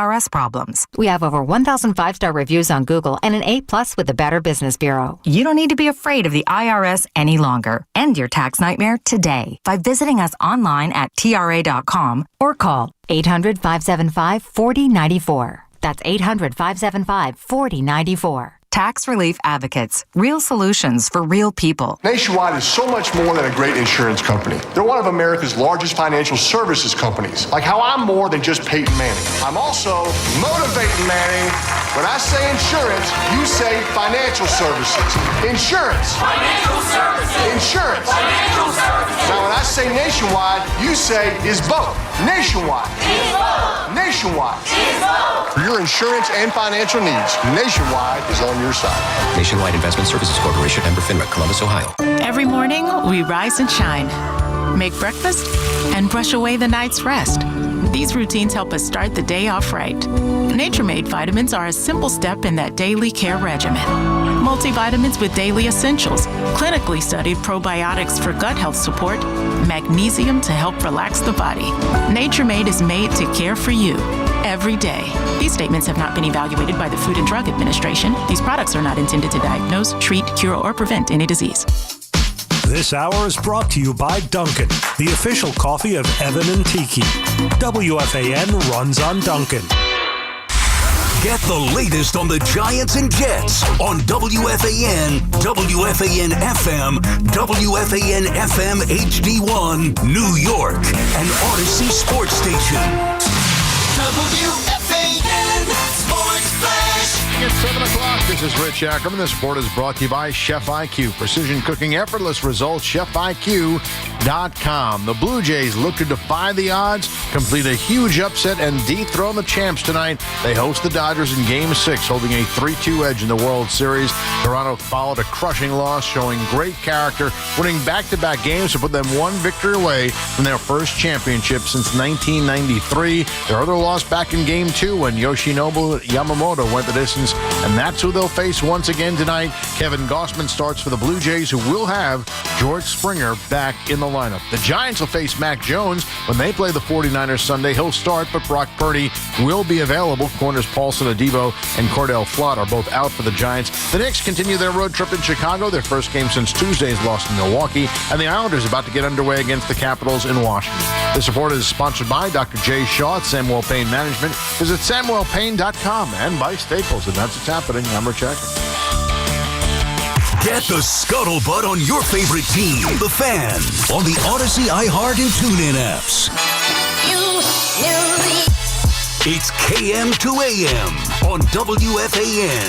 IRS problems. We have over 1,000 5-star reviews on Google and an A+ with the Better Business Bureau. You don't need to be afraid of the IRS any longer. End your tax nightmare today by visiting us online at tra.com or call 800-575-4094. That's 800-575-4094. Tax Relief Advocates. Real solutions for real people. Nationwide is so much more than a great insurance company. They're one of America's largest financial services companies. Like how I'm more than just Peyton Manning. I'm also motivating Manning. When I say insurance, you say financial services. Insurance. Financial services. Insurance. Financial services. Now when I say nationwide, you say is both. Nationwide. Is both. Nationwide. Is both. For your insurance and financial needs, Nationwide is on your side. Nationwide Investment Services Corporation, member FINRA, Columbus, Ohio. Every morning, we rise and shine, make breakfast, and brush away the night's rest. These routines help us start the day off right. Nature-Made vitamins are a simple step in that daily care regimen. Multivitamins with daily essentials, clinically studied probiotics for gut health support, magnesium to help relax the body. Nature-Made is made to care for you every day. These statements have not been evaluated by the Food and Drug Administration. These products are not intended to diagnose, treat, cure, or prevent any disease. This hour is brought to you by Dunkin', the official coffee of Evan and Tiki. WFAN runs on Dunkin'. Get the latest on the Giants and Jets on WFAN, WFAN FM, WFAN FM HD1, New York, and Odyssey Sports Station. WFAN Sports Flash. It's 7 o'clock. This is Rich Ackerman. This report is brought to you by Chef IQ. Precision cooking, effortless results, ChefIQ.com. The Blue Jays look to defy the odds, complete a huge upset, and dethrone the champs tonight. They host the Dodgers in Game 6, holding a 3-2 edge in the World Series. Toronto followed a crushing loss, showing great character, winning back-to-back games to put them one victory away from their first championship since 1993. Their other loss back in Game 2 when Yoshinobu Yamamoto went the distance, and that's who they'll face once again tonight. Kevin Gausman starts for the Blue Jays, who will have George Springer back in the lineup. The Giants will face Mac Jones when they play the 49ers Sunday. He'll start, but Brock Purdy will be available. Corners Paulson Adebo and Cordell Flott are both out for the Giants. The Knicks continue their road trip in Chicago, their first game since Tuesday's loss in Milwaukee, and the Islanders about to get underway against the Capitals in Washington. This report is sponsored by Dr. Jay Shaw at Samuel Payne Management. Visit SamuelPayne.com and by Staples, and that's what's happening. I'm Rich Acker. Get the scuttlebutt on your favorite team, the Fan, on the Odyssey, iHeart, and TuneIn apps. It's KM to AM on WFAN.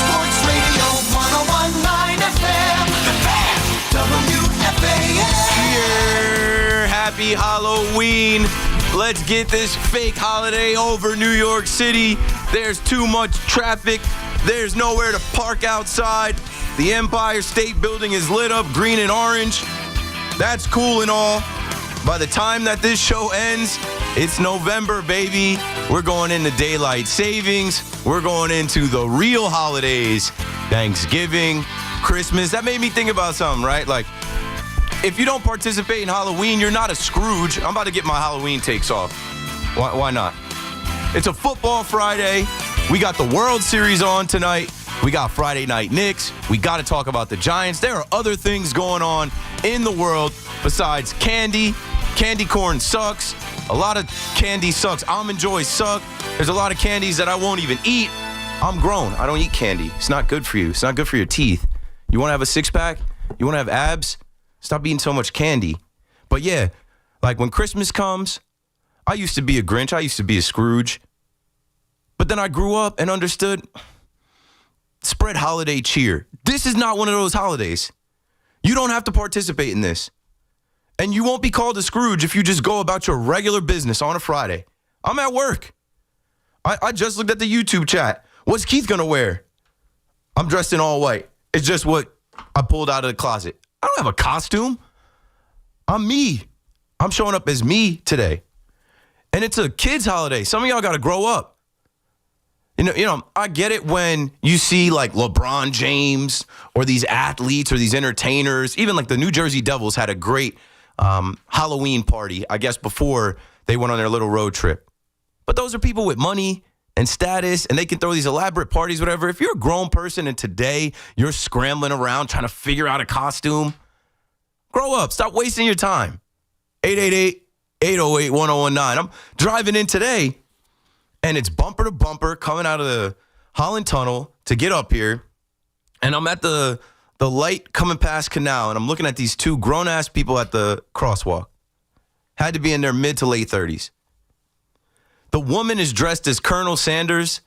Sports Radio 101.9 FM. The Fan. WFAN. Here, happy Halloween. Let's get this fake holiday over New York City. There's too much traffic. There's nowhere to park outside. The Empire State Building is lit up green and orange. That's cool and all. By the time that this show ends, it's November, baby. We're going into daylight savings. We're going into the real holidays. Thanksgiving, Christmas. That made me think about something, right? Like, if you don't participate in Halloween, you're not a Scrooge. I'm about to get my Halloween takes off. Why not? It's a football Friday. We got the World Series on tonight. We got Friday Night Knicks. We got to talk about the Giants. There are other things going on in the world besides candy. Candy corn sucks. A lot of candy sucks. Almond Joys suck. There's a lot of candies that I won't even eat. I'm grown. I don't eat candy. It's not good for you. It's not good for your teeth. You want to have a six-pack? You want to have abs? Stop eating so much candy. But yeah, like when Christmas comes, I used to be a Grinch. I used to be a Scrooge. But then I grew up and understood, spread holiday cheer. This is not one of those holidays. You don't have to participate in this. And you won't be called a Scrooge if you just go about your regular business on a Friday. I'm at work. I just looked at the YouTube chat. What's Keith going to wear? I'm dressed in all white. It's just what I pulled out of the closet. I don't have a costume. I'm me. I'm showing up as me today. And it's a kid's holiday. Some of y'all got to grow up. You know, I get it when you see like LeBron James or these athletes or these entertainers. Even like the New Jersey Devils had a great Halloween party, I guess, before they went on their little road trip. But those are people with money and status, and they can throw these elaborate parties, whatever. If you're a grown person and today you're scrambling around trying to figure out a costume, grow up. Stop wasting your time. 888-808-1019. I'm driving in today, and it's bumper to bumper coming out of the Holland Tunnel to get up here, and I'm at the light coming past Canal, and I'm looking at these two grown-ass people at the crosswalk. Had to be in their mid to late 30s. The woman is dressed as Colonel Sanders.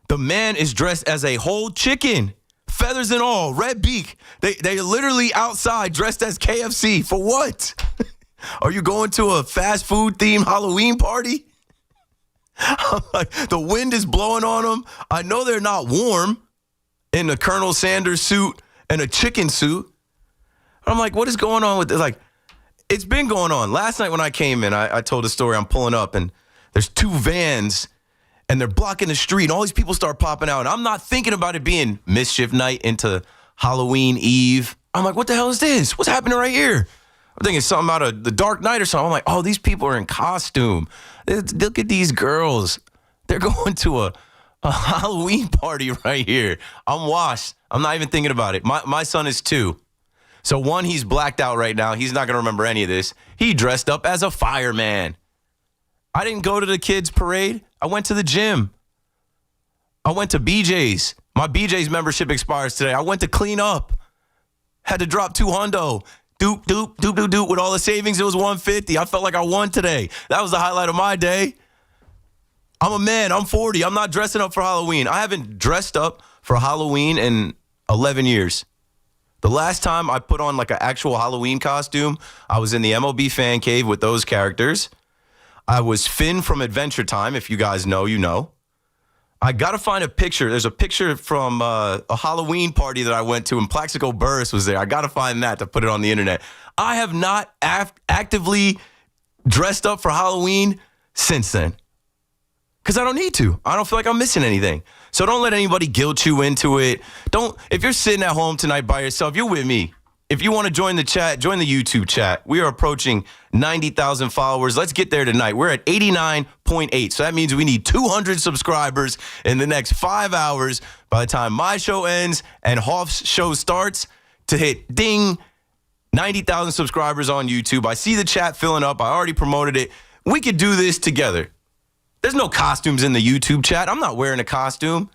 The man is dressed as a whole chicken, feathers and all, red beak. They literally outside dressed as KFC. For what? Are you going to a fast food themed Halloween party? I'm like, the wind is blowing on them. I know they're not warm in a Colonel Sanders suit and a chicken suit. I'm like, what is going on with this? Like, it's been going on. Last night when I came in, I told a story. I'm pulling up, and there's two vans, and they're blocking the street, and all these people start popping out, and I'm not thinking about it being mischief night into Halloween Eve. I'm like, what the hell is this? What's happening right here? I'm thinking something out of The Dark Knight or something. I'm like, oh, these people are in costume. Look at these girls. They're going to a Halloween party right here. I'm washed. I'm not even thinking about it. My son is 2. So one, he's blacked out right now. He's not going to remember any of this. He dressed up as a fireman. I didn't go to the kids' parade. I went to the gym. I went to BJ's. My BJ's membership expires today. I went to clean up. Had to drop $200. Doop, doop, doop, doop, doop. With all the savings, it was $150. I felt like I won today. That was the highlight of my day. I'm a man. I'm 40. I'm not dressing up for Halloween. I haven't dressed up for Halloween in 11 years. The last time I put on like an actual Halloween costume, I was in the MLB fan cave with those characters. I was Finn from Adventure Time. If you guys know, you know. I got to find a picture. There's a picture from a Halloween party that I went to, and Plaxico Burress was there. I got to find that to put it on the internet. I have not actively dressed up for Halloween since then. Because I don't need to. I don't feel like I'm missing anything. So don't let anybody guilt you into it. If you're sitting at home tonight by yourself, you're with me. If you want to join the chat, join the YouTube chat. We are approaching 90,000 followers. Let's get there tonight. We're at 89.8. So that means we need 200 subscribers in the next 5 hours by the time my show ends and Hoff's show starts to hit ding, 90,000 subscribers on YouTube. I see the chat filling up. I already promoted it. We could do this together. There's no costumes in the YouTube chat. I'm not wearing a costume.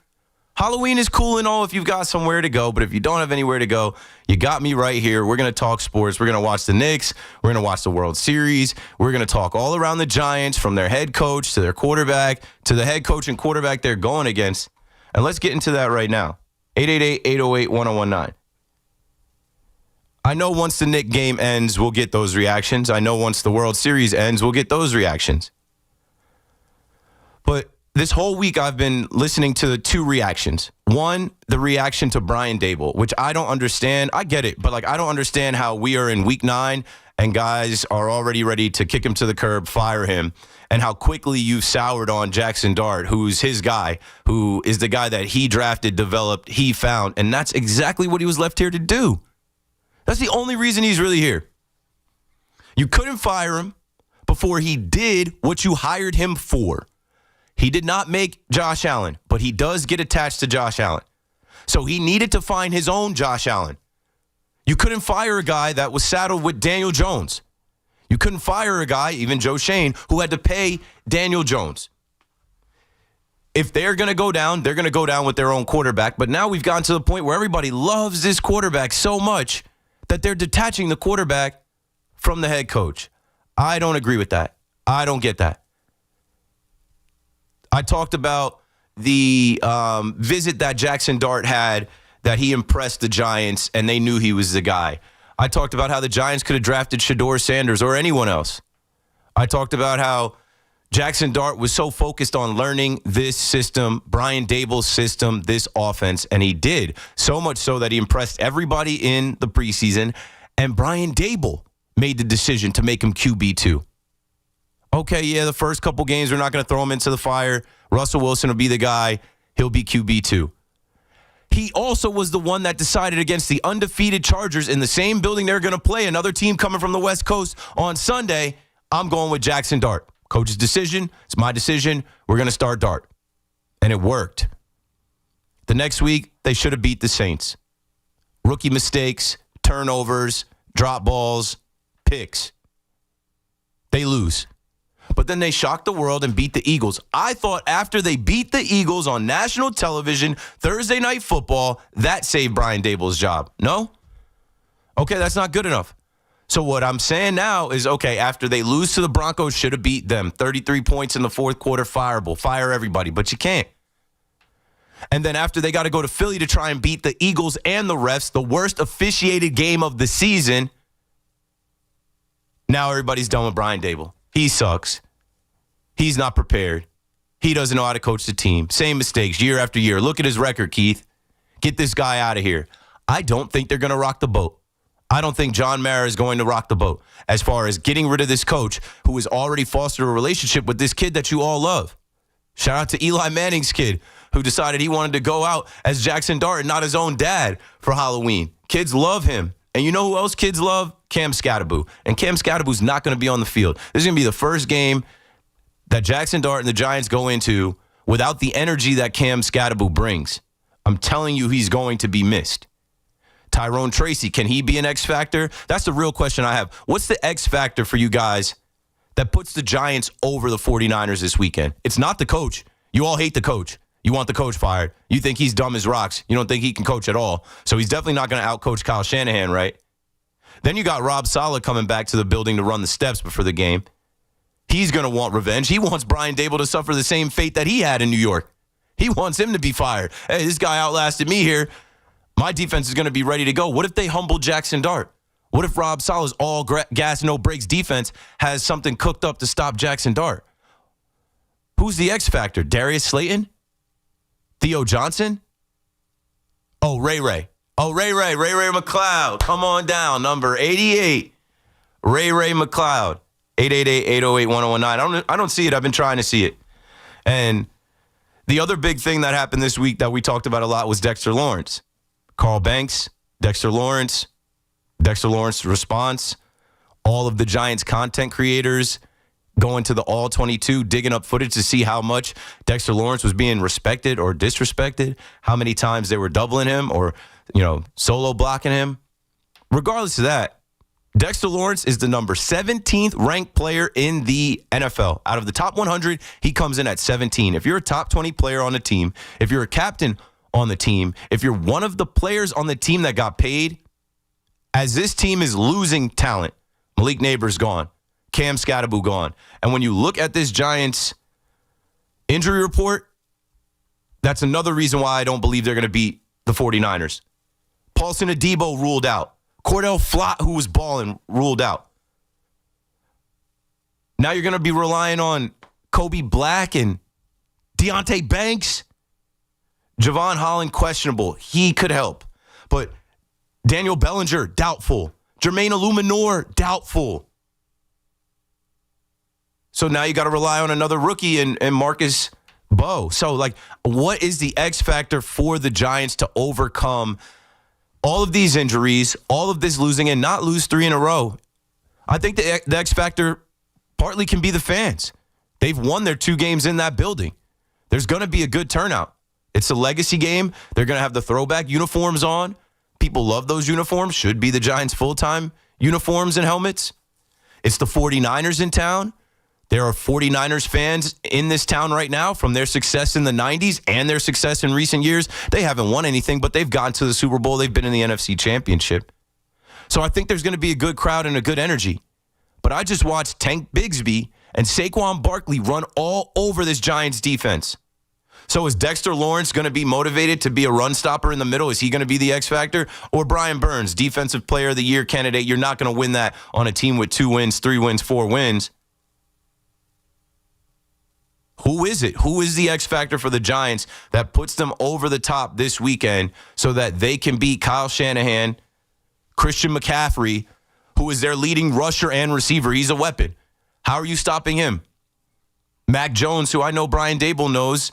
Halloween is cool and all if you've got somewhere to go, but if you don't have anywhere to go, you got me right here. We're going to talk sports. We're going to watch the Knicks. We're going to watch the World Series. We're going to talk all around the Giants, from their head coach to their quarterback to the head coach and quarterback they're going against. And let's get into that right now. 888-808-1019. I know once the Knicks game ends, we'll get those reactions. I know once the World Series ends, we'll get those reactions. But this whole week, I've been listening to 2 reactions. One, the reaction to Brian Daboll, which I don't understand. I get it, but I don't understand how we are in week 9 and guys are already ready to kick him to the curb, fire him, and how quickly you've soured on Jackson Dart, who's his guy, who is the guy that he drafted, developed, he found, and that's exactly what he was left here to do. That's the only reason he's really here. You couldn't fire him before he did what you hired him for. He did not make Josh Allen, but he does get attached to Josh Allen. So he needed to find his own Josh Allen. You couldn't fire a guy that was saddled with Daniel Jones. You couldn't fire a guy, even Joe Shane, who had to pay Daniel Jones. If they're going to go down, they're going to go down with their own quarterback. But now we've gotten to the point where everybody loves this quarterback so much that they're detaching the quarterback from the head coach. I don't agree with that. I don't get that. I talked about the visit that Jackson Dart had, that he impressed the Giants and they knew he was the guy. I talked about how the Giants could have drafted Shedeur Sanders or anyone else. I talked about how Jackson Dart was so focused on learning this system, Brian Daboll's system, this offense, and he did. So much so that he impressed everybody in the preseason, and Brian Daboll made the decision to make him QB2. Okay, yeah, the first couple games, we're not going to throw him into the fire. Russell Wilson will be the guy. He'll be QB2. He also was the one that decided against the undefeated Chargers in the same building they're going to play, another team coming from the West Coast on Sunday. I'm going with Jackson Dart. Coach's decision. It's my decision. We're going to start Dart. And it worked. The next week, they should have beat the Saints. Rookie mistakes, turnovers, drop balls, picks. They lose. But then they shocked the world and beat the Eagles. I thought after they beat the Eagles on national television, Thursday Night Football, that saved Brian Dable's job. No? Okay, that's not good enough. So what I'm saying now is, okay, after they lose to the Broncos, should have beat them. 33 points in the fourth quarter, fireable. Fire everybody, but you can't. And then after they got to go to Philly to try and beat the Eagles and the refs, the worst officiated game of the season, now everybody's done with Brian Dable. He sucks. He's not prepared. He doesn't know how to coach the team. Same mistakes year after year. Look at his record, Keith. Get this guy out of here. I don't think they're going to rock the boat. I don't think John Mara is going to rock the boat as far as getting rid of this coach who has already fostered a relationship with this kid that you all love. Shout out to Eli Manning's kid who decided he wanted to go out as Jackson Dart and not his own dad for Halloween. Kids love him. And you know who else kids love? Cam Scatterboo. And Cam Scatterboo's not going to be on the field. This is going to be the first game that Jackson Dart and the Giants go into without the energy that Cam Scatterboo brings. I'm telling you, he's going to be missed. Tyrone Tracy, can he be an X factor? That's the real question I have. What's the X factor for you guys that puts the Giants over the 49ers this weekend? It's not the coach. You all hate the coach. You want the coach fired. You think he's dumb as rocks. You don't think he can coach at all. So he's definitely not going to outcoach Kyle Shanahan, right? Then you got Rob Saleh coming back to the building to run the steps before the game. He's going to want revenge. He wants Brian Dable to suffer the same fate that he had in New York. He wants him to be fired. Hey, this guy outlasted me here. My defense is going to be ready to go. What if they humble Jackson Dart? What if Rob Saleh's all gas, no brakes defense has something cooked up to stop Jackson Dart? Who's the X factor? Darius Slayton? Theo Johnson? Oh, Ray Ray. Oh, Ray McLeod. Come on down. Number 88. Ray McLeod. 888-808-1019. I don't see it. I've been trying to see it. And the other big thing that happened this week that we talked about a lot was Dexter Lawrence. Carl Banks, Dexter Lawrence response. All of the Giants content creators going to the All-22, digging up footage to see how much Dexter Lawrence was being respected or disrespected, how many times they were doubling him or, solo blocking him. Regardless of that, Dexter Lawrence is the number 17th ranked player in the NFL. Out of the top 100, he comes in at 17. If you're a top 20 player on the team, if you're a captain on the team, if you're one of the players on the team that got paid, as this team is losing talent, Malik Neighbors gone, Cam Scatterboo gone. And when you look at this Giants injury report, that's another reason why I don't believe they're going to beat the 49ers. Paulson Adebo ruled out. Cordell Flott, who was balling, ruled out. Now you're going to be relying on Kobe Black and Deontay Banks. Javon Holland, questionable. He could help. But Daniel Bellinger, doubtful. Jermaine Illuminor, doubtful. So now you got to rely on another rookie and Marcus Bowe. So, what is the X factor for the Giants to overcome all of these injuries, all of this losing, and not lose 3 in a row? I think the X factor partly can be the fans. They've won their 2 games in that building. There's going to be a good turnout. It's a legacy game. They're going to have the throwback uniforms on. People love those uniforms. Should be the Giants' full-time uniforms and helmets. It's the 49ers in town. There are 49ers fans in this town right now from their success in the 90s and their success in recent years. They haven't won anything, but they've gotten to the Super Bowl. They've been in the NFC Championship. So I think there's going to be a good crowd and a good energy. But I just watched Tank Bigsby and Saquon Barkley run all over this Giants defense. So is Dexter Lawrence going to be motivated to be a run stopper in the middle? Is he going to be the X factor? Or Brian Burns, Defensive Player of the Year candidate? You're not going to win that on a team with 2 wins, 3 wins, 4 wins. Who is it? Who is the X factor for the Giants that puts them over the top this weekend so that they can beat Kyle Shanahan, Christian McCaffrey, who is their leading rusher and receiver? He's a weapon. How are you stopping him? Mac Jones, who I know Brian Dable knows,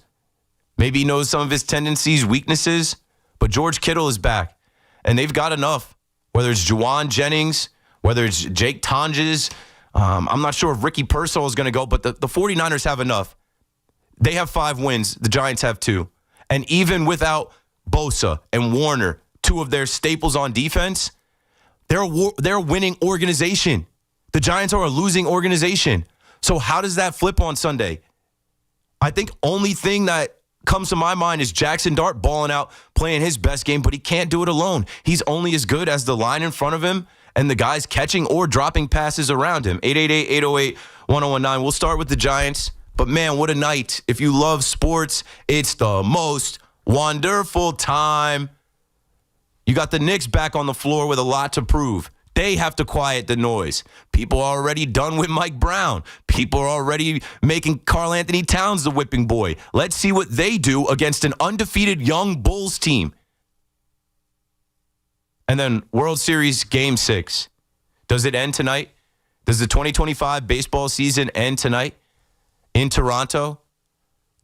maybe he knows some of his tendencies, weaknesses, but George Kittle is back, and they've got enough, whether it's Juwan Jennings, whether it's Jake Tonges, I'm not sure if Ricky Pearsall is going to go, but the 49ers have enough. They have 5 wins. The Giants have 2. And even without Bosa and Warner, 2 of their staples on defense, they're a winning organization. The Giants are a losing organization. So how does that flip on Sunday? I think only thing that comes to my mind is Jackson Dart balling out, playing his best game, but he can't do it alone. He's only as good as the line in front of him and the guys catching or dropping passes around him. 888-808-1019. We'll start with the Giants. But, man, what a night. If you love sports, it's the most wonderful time. You got the Knicks back on the floor with a lot to prove. They have to quiet the noise. People are already done with Mike Brown. People are already making Karl Anthony Towns the whipping boy. Let's see what they do against an undefeated young Bulls team. And then World Series Game 6. Does it end tonight? Does the 2025 baseball season end tonight in Toronto?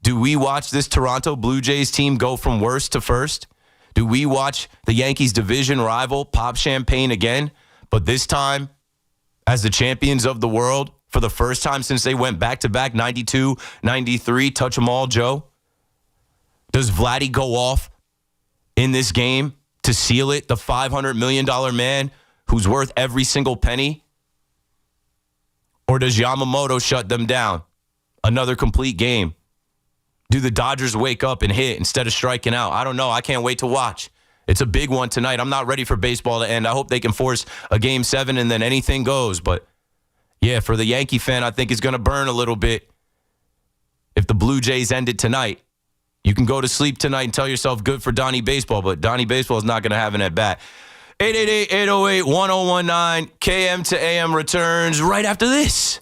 Do we watch this Toronto Blue Jays team go from worst to first? Do we watch the Yankees division rival pop champagne again? But this time, as the champions of the world, for the first time since they went back-to-back 92, 93, touch them all, Joe. Does Vladdy go off in this game to seal it, the $500 million man who's worth every single penny? Or does Yamamoto shut them down? Another complete game. Do the Dodgers wake up and hit instead of striking out? I don't know. I can't wait to watch. It's a big one tonight. I'm not ready for baseball to end. I hope they can force a Game 7 and then anything goes. But, yeah, for the Yankee fan, I think it's going to burn a little bit if the Blue Jays end it tonight. You can go to sleep tonight and tell yourself good for Donnie Baseball, but Donnie Baseball is not going to have an at-bat. 888-808-1019, KM to AM returns right after this.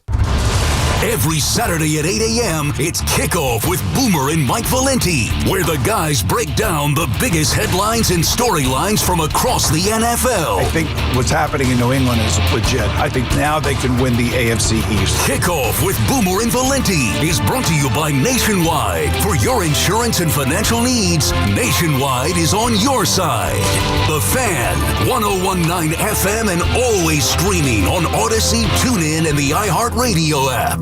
Every Saturday at 8 a.m., it's Kickoff with Boomer and Mike Valenti, where the guys break down the biggest headlines and storylines from across the NFL. I think what's happening in New England is legit. I think now they can win the AFC East. Kickoff with Boomer and Valenti is brought to you by Nationwide. For your insurance and financial needs, Nationwide is on your side. The Fan, 101.9 FM, and always streaming on Odyssey, TuneIn, and the iHeartRadio app.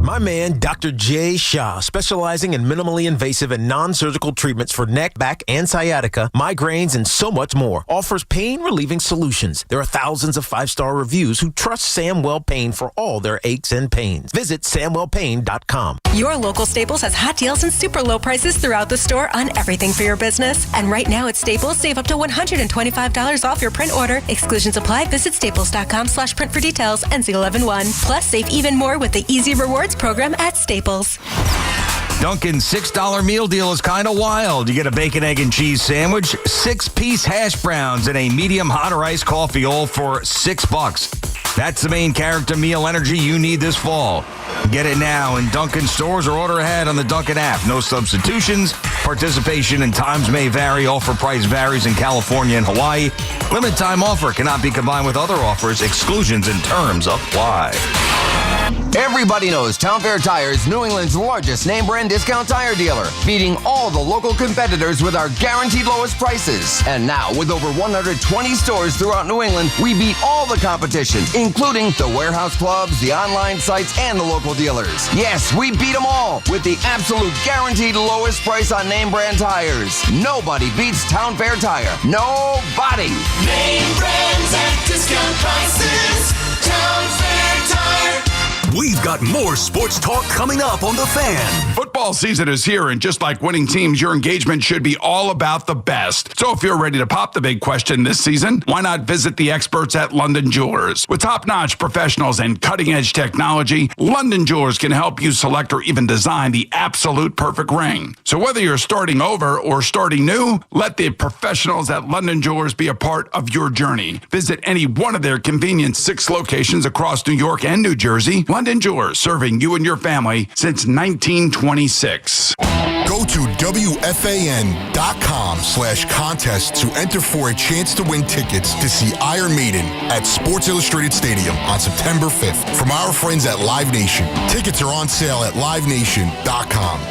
My man, Dr. Jay Shah, specializing in minimally invasive and non-surgical treatments for neck, back, and sciatica, migraines, and so much more, offers pain-relieving solutions. There are thousands of 5-star reviews who trust Samwell Pain for all their aches and pains. Visit SamwellPain.com. Your local Staples has hot deals and super low prices throughout the store on everything for your business. And right now at Staples, save up to $125 off your print order. Exclusions apply. Visit staples.com/print for details. NC11-1. Plus, save even more with the Easy Rewards program at Staples. Dunkin's $6 meal deal is kind of wild. You get a bacon, egg, and cheese sandwich, 6-piece hash browns, and a medium hot or iced coffee, all for $6. That's the main character meal energy you need this fall. Get it now in Dunkin' stores or order ahead on the Dunkin' app. No substitutions. Participation and times may vary. Offer price varies in California and Hawaii. Limited time offer cannot be combined with other offers. Exclusions and terms apply. Everybody knows Town Fair Tire is New England's largest name brand discount tire dealer, beating all the local competitors with our guaranteed lowest prices. And now, with over 120 stores throughout New England, we beat all the competition, including the warehouse clubs, the online sites, and the local dealers. Yes, we beat them all with the absolute guaranteed lowest price on name brand tires. Nobody beats Town Fair Tire. Nobody. Name brands at discount prices. Town Fair Tire. We've got more sports talk coming up on The Fan. Football season is here, and just like winning teams, your engagement should be all about the best. So if you're ready to pop the big question this season, why not visit the experts at London Jewelers? With top-notch professionals and cutting-edge technology, London Jewelers can help you select or even design the absolute perfect ring. So whether you're starting over or starting new, let the professionals at London Jewelers be a part of your journey. Visit any one of their convenient 6 locations across New York and New Jersey. London Jewelers, serving you and your family since 1926. Go to WFAN.com/contest to enter for a chance to win tickets to see Iron Maiden at Sports Illustrated Stadium on September 5th from our friends at Live Nation. Tickets are on sale at LiveNation.com.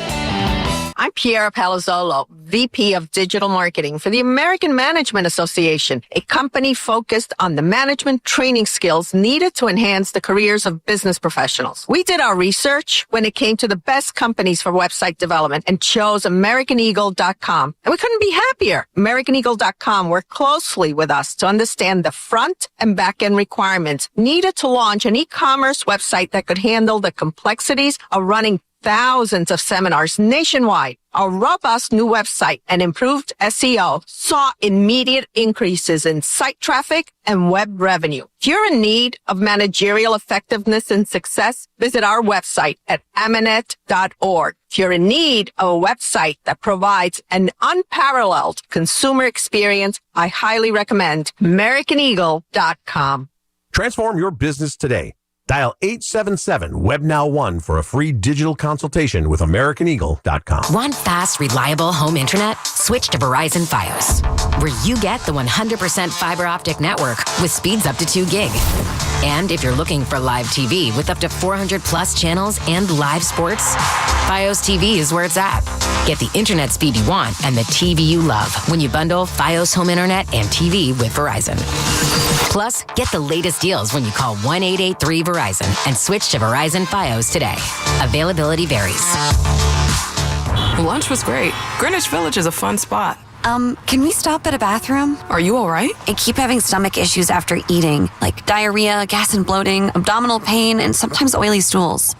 I'm Piera Palazzolo, VP of Digital Marketing for the American Management Association, a company focused on the management training skills needed to enhance the careers of business professionals. We did our research when it came to the best companies for website development and chose AmericanEagle.com. And we couldn't be happier. AmericanEagle.com worked closely with us to understand the front and back end requirements needed to launch an e-commerce website that could handle the complexities of running thousands of seminars nationwide. Our robust new website and improved SEO saw immediate increases in site traffic and web revenue. If you're in need of managerial effectiveness and success, visit our website at amanet.org. If you're in need of a website that provides an unparalleled consumer experience, I highly recommend AmericanEagle.com. Transform your business today. Dial 877-WebNow1 for a free digital consultation with AmericanEagle.com. Want fast, reliable home internet? Switch to Verizon Fios, where you get the 100% fiber optic network with speeds up to 2 gig. And if you're looking for live TV with up to 400 plus channels and live sports, Fios TV is where it's at. Get the internet speed you want and the TV you love when you bundle Fios home internet and TV with Verizon. Plus, get the latest deals when you call 1-883-VERIZON and switch to Verizon Fios today. Availability varies. Lunch was great. Greenwich Village is a fun spot. Can we stop at a bathroom? Are you all right? I keep having stomach issues after eating, like diarrhea, gas and bloating, abdominal pain, and sometimes oily stools.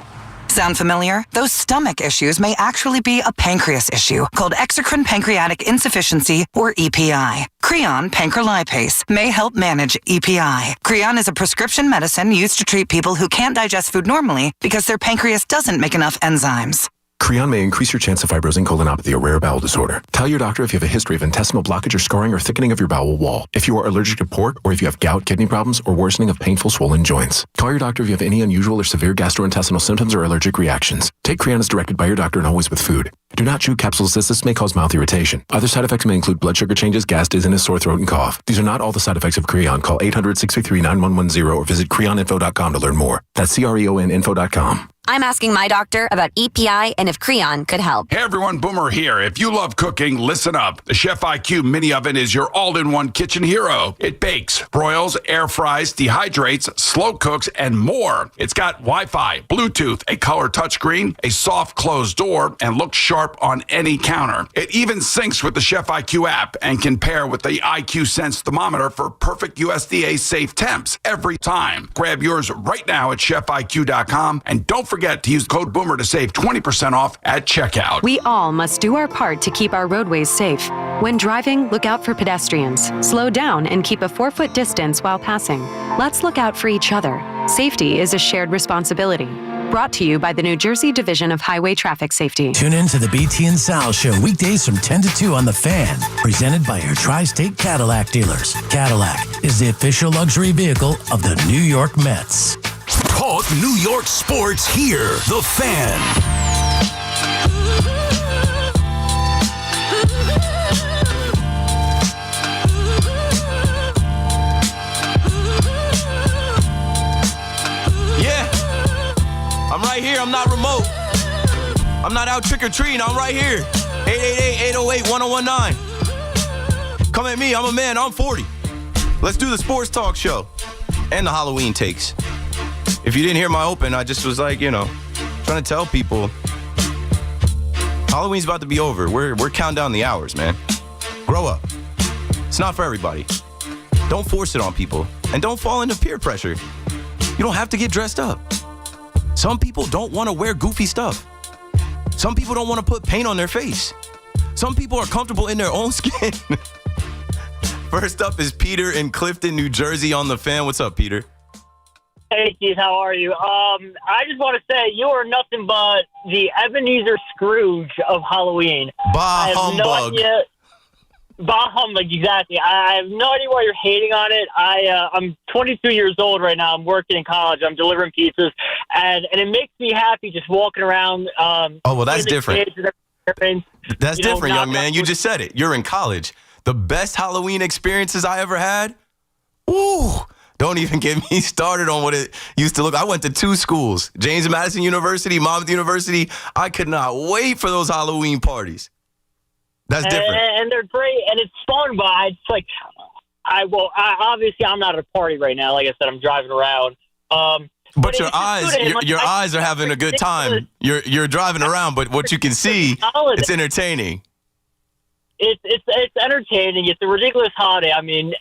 Sound familiar? Those stomach issues may actually be a pancreas issue called exocrine pancreatic insufficiency, or EPI. Creon pancrelipase may help manage EPI. Creon is a prescription medicine used to treat people who can't digest food normally because their pancreas doesn't make enough enzymes. Creon may increase your chance of fibrosing colonopathy, a rare bowel disorder. Tell your doctor if you have a history of intestinal blockage or scarring or thickening of your bowel wall, if you are allergic to pork, or if you have gout, kidney problems, or worsening of painful swollen joints. Call your doctor if you have any unusual or severe gastrointestinal symptoms or allergic reactions. Take Creon as directed by your doctor and always with food. Do not chew capsules as this may cause mouth irritation. Other side effects may include blood sugar changes, gas, dizziness, sore throat, and cough. These are not all the side effects of Creon. Call 800-633-9110 or visit creoninfo.com to learn more. That's CREONinfo.com. I'm asking my doctor about EPI and if Creon could help. Hey everyone, Boomer here. If you love cooking, listen up. The Chef IQ Mini Oven is your all-in-one kitchen hero. It bakes, broils, air fries, dehydrates, slow cooks, and more. It's got Wi-Fi, Bluetooth, a color touchscreen, a soft closed door, and looks sharp on any counter. It even syncs with the Chef IQ app and can pair with the IQ Sense thermometer for perfect USDA safe temps every time. Grab yours right now at chefiq.com and don't forget to use code BOOMER to save 20% off at checkout. We all must do our part to keep our roadways safe. When driving, look out for pedestrians. Slow down and keep a 4-foot distance while passing. Let's look out for each other. Safety is a shared responsibility. Brought to you by the New Jersey Division of Highway Traffic Safety. Tune in to the BT and Sal Show weekdays from 10 to 2 on The Fan. Presented by your Tri-State Cadillac dealers. Cadillac is the official luxury vehicle of the New York Mets. Talk New York sports here. The Fan. Yeah, I'm right here. I'm not remote. I'm not out trick-or-treating. I'm right here. 888-808-1019. Come at me. I'm a man. I'm 40. Let's do the sports talk show and the Halloween takes. If you didn't hear my open, I just was like, trying to tell people Halloween's about to be over. We're counting down the hours, man. Grow up. It's not for everybody. Don't force it on people. And don't fall into peer pressure. You don't have to get dressed up. Some people don't want to wear goofy stuff. Some people don't want to put paint on their face. Some people are comfortable in their own skin. First up is Peter in Clifton, New Jersey on The Fan. What's up, Peter? Hey, Keith, how are you? I just want to say you are nothing but the Ebenezer Scrooge of Halloween. Bah humbug. Bah humbug, exactly. I have no idea why you're hating on it. I'm 22 years old right now. I'm working in college. I'm delivering pizzas, and it makes me happy just walking around. That's different. That's different, young man. You just said it. You're in college. The best Halloween experiences I ever had, Don't even get me started on what it used to look. I went to 2 schools, James Madison University, Monmouth University. I could not wait for those Halloween parties. That's different. And they're great, and it's fun, but it's like, obviously I'm not at a party right now. Like I said, I'm driving around. But your eyes are having a good time. You're driving around, but what you can see, it's entertaining. It's entertaining. It's a ridiculous holiday. I mean,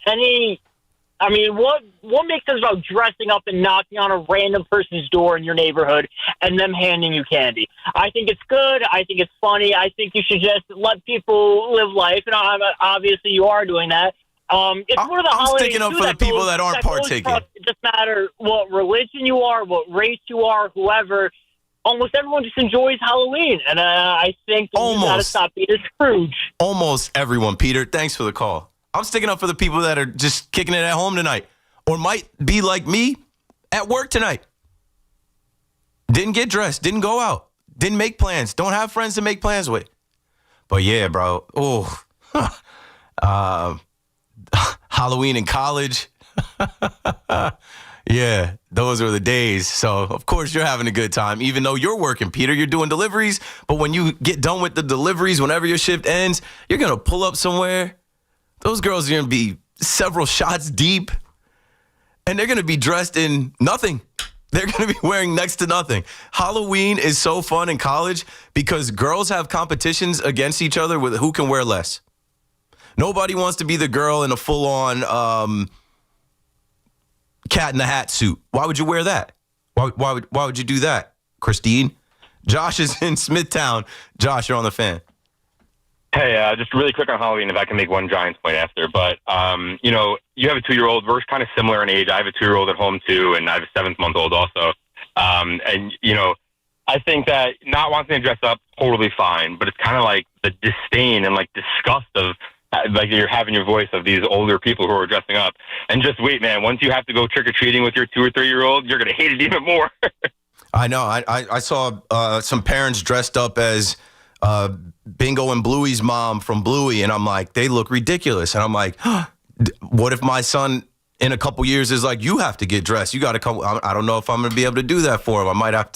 what makes sense about dressing up and knocking on a random person's door in your neighborhood and them handing you candy? I think it's good. I think it's funny. I think you should just let people live life, and obviously you are doing that. It's one of the holidays. I'm sticking up for the people that aren't partaking. It doesn't matter what religion you are, what race you are, whoever. Almost everyone just enjoys Halloween, and I think you got to stop being a Scrooge. Almost everyone, Peter. Thanks for the call. I'm sticking up for the people that are just kicking it at home tonight, or might be like me at work tonight. Didn't get dressed, didn't go out, didn't make plans, don't have friends to make plans with. But yeah, bro. Halloween in college. Yeah, those were the days. So, of course, you're having a good time, even though you're working, Peter. You're doing deliveries. But when you get done with the deliveries, whenever your shift ends, you're going to pull up somewhere. Those girls are going to be several shots deep, and they're going to be dressed in nothing. They're going to be wearing next to nothing. Halloween is so fun in college because girls have competitions against each other with who can wear less. Nobody wants to be the girl in a full-on Cat in the Hat suit. Why would you wear that? Why would you do that, Christine? Josh is in Smithtown. Josh, you're on the fan. Hey, just really quick on Halloween, if I can make one Giants point after. But, you have a 2-year-old. We're kind of similar in age. I have a 2-year-old at home, too, and I have a 7-month-old also. I think that not wanting to dress up, totally fine. But it's kind of like the disdain and, disgust of, you're having your voice of these older people who are dressing up. And just wait, man, once you have to go trick-or-treating with your 2 or 3-year-old, you're going to hate it even more. I know. I saw some parents dressed up as Bingo and Bluey's mom from Bluey, and I'm like, they look ridiculous. And I'm like, what if my son in a couple years is like, you have to get dressed. You got to come. I don't know if I'm going to be able to do that for him. I might have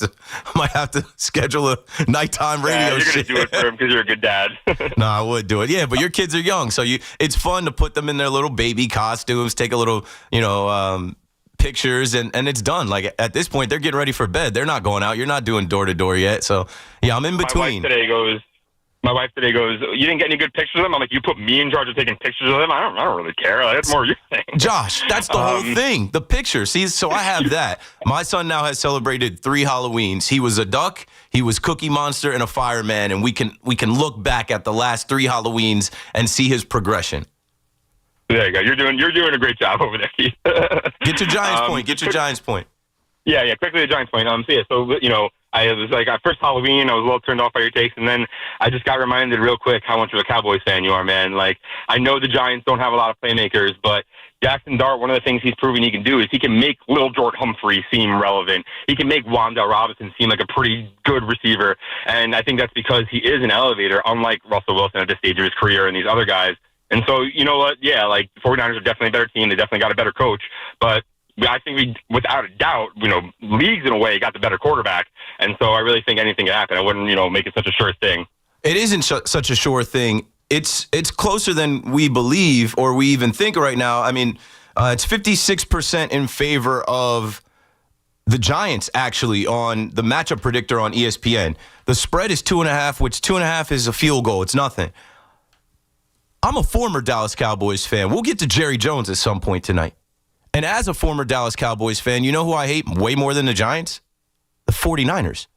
to schedule a nighttime radio you're going to do it for him because you're a good dad. No, I would do it. Yeah, but your kids are young, so it's fun to put them in their little baby costumes, take a little, pictures, and it's done. Like, at this point, they're getting ready for bed. They're not going out. You're not doing door-to-door yet. So, yeah, I'm in between. My wife today goes, you didn't get any good pictures of them? I'm like, you put me in charge of taking pictures of them? I don't really care. That's more your thing. Josh, that's the whole thing. The picture. See, so I have that. My son now has celebrated 3 Halloweens. He was a duck, he was Cookie Monster, and a fireman, and we can look back at the last 3 Halloweens and see his progression. There you go. You're doing a great job over there, Keith. Get your Giants point. Yeah, quickly the Giants point. I was like, at first Halloween, I was a little turned off by your takes, and then I just got reminded real quick how much of a Cowboys fan you are, man. Like, I know the Giants don't have a lot of playmakers, but Jackson Dart, one of the things he's proven he can do is he can make Lil Jordan Humphrey seem relevant. He can make Wan'Dale Robinson seem like a pretty good receiver, and I think that's because he is an elevator, unlike Russell Wilson at this stage of his career and these other guys. And so, you know what? Yeah, the 49ers are definitely a better team. They definitely got a better coach, but I think we, without a doubt, leagues in a way got the better quarterback. And so I really think anything can happen. I wouldn't, make it such a sure thing. It isn't such a sure thing. It's closer than we believe or we even think right now. I mean, it's 56% in favor of the Giants, actually, on the matchup predictor on ESPN. The spread is 2.5, which 2.5 is a field goal. It's nothing. I'm a former Dallas Cowboys fan. We'll get to Jerry Jones at some point tonight. And as a former Dallas Cowboys fan, you know who I hate way more than the Giants? The 49ers.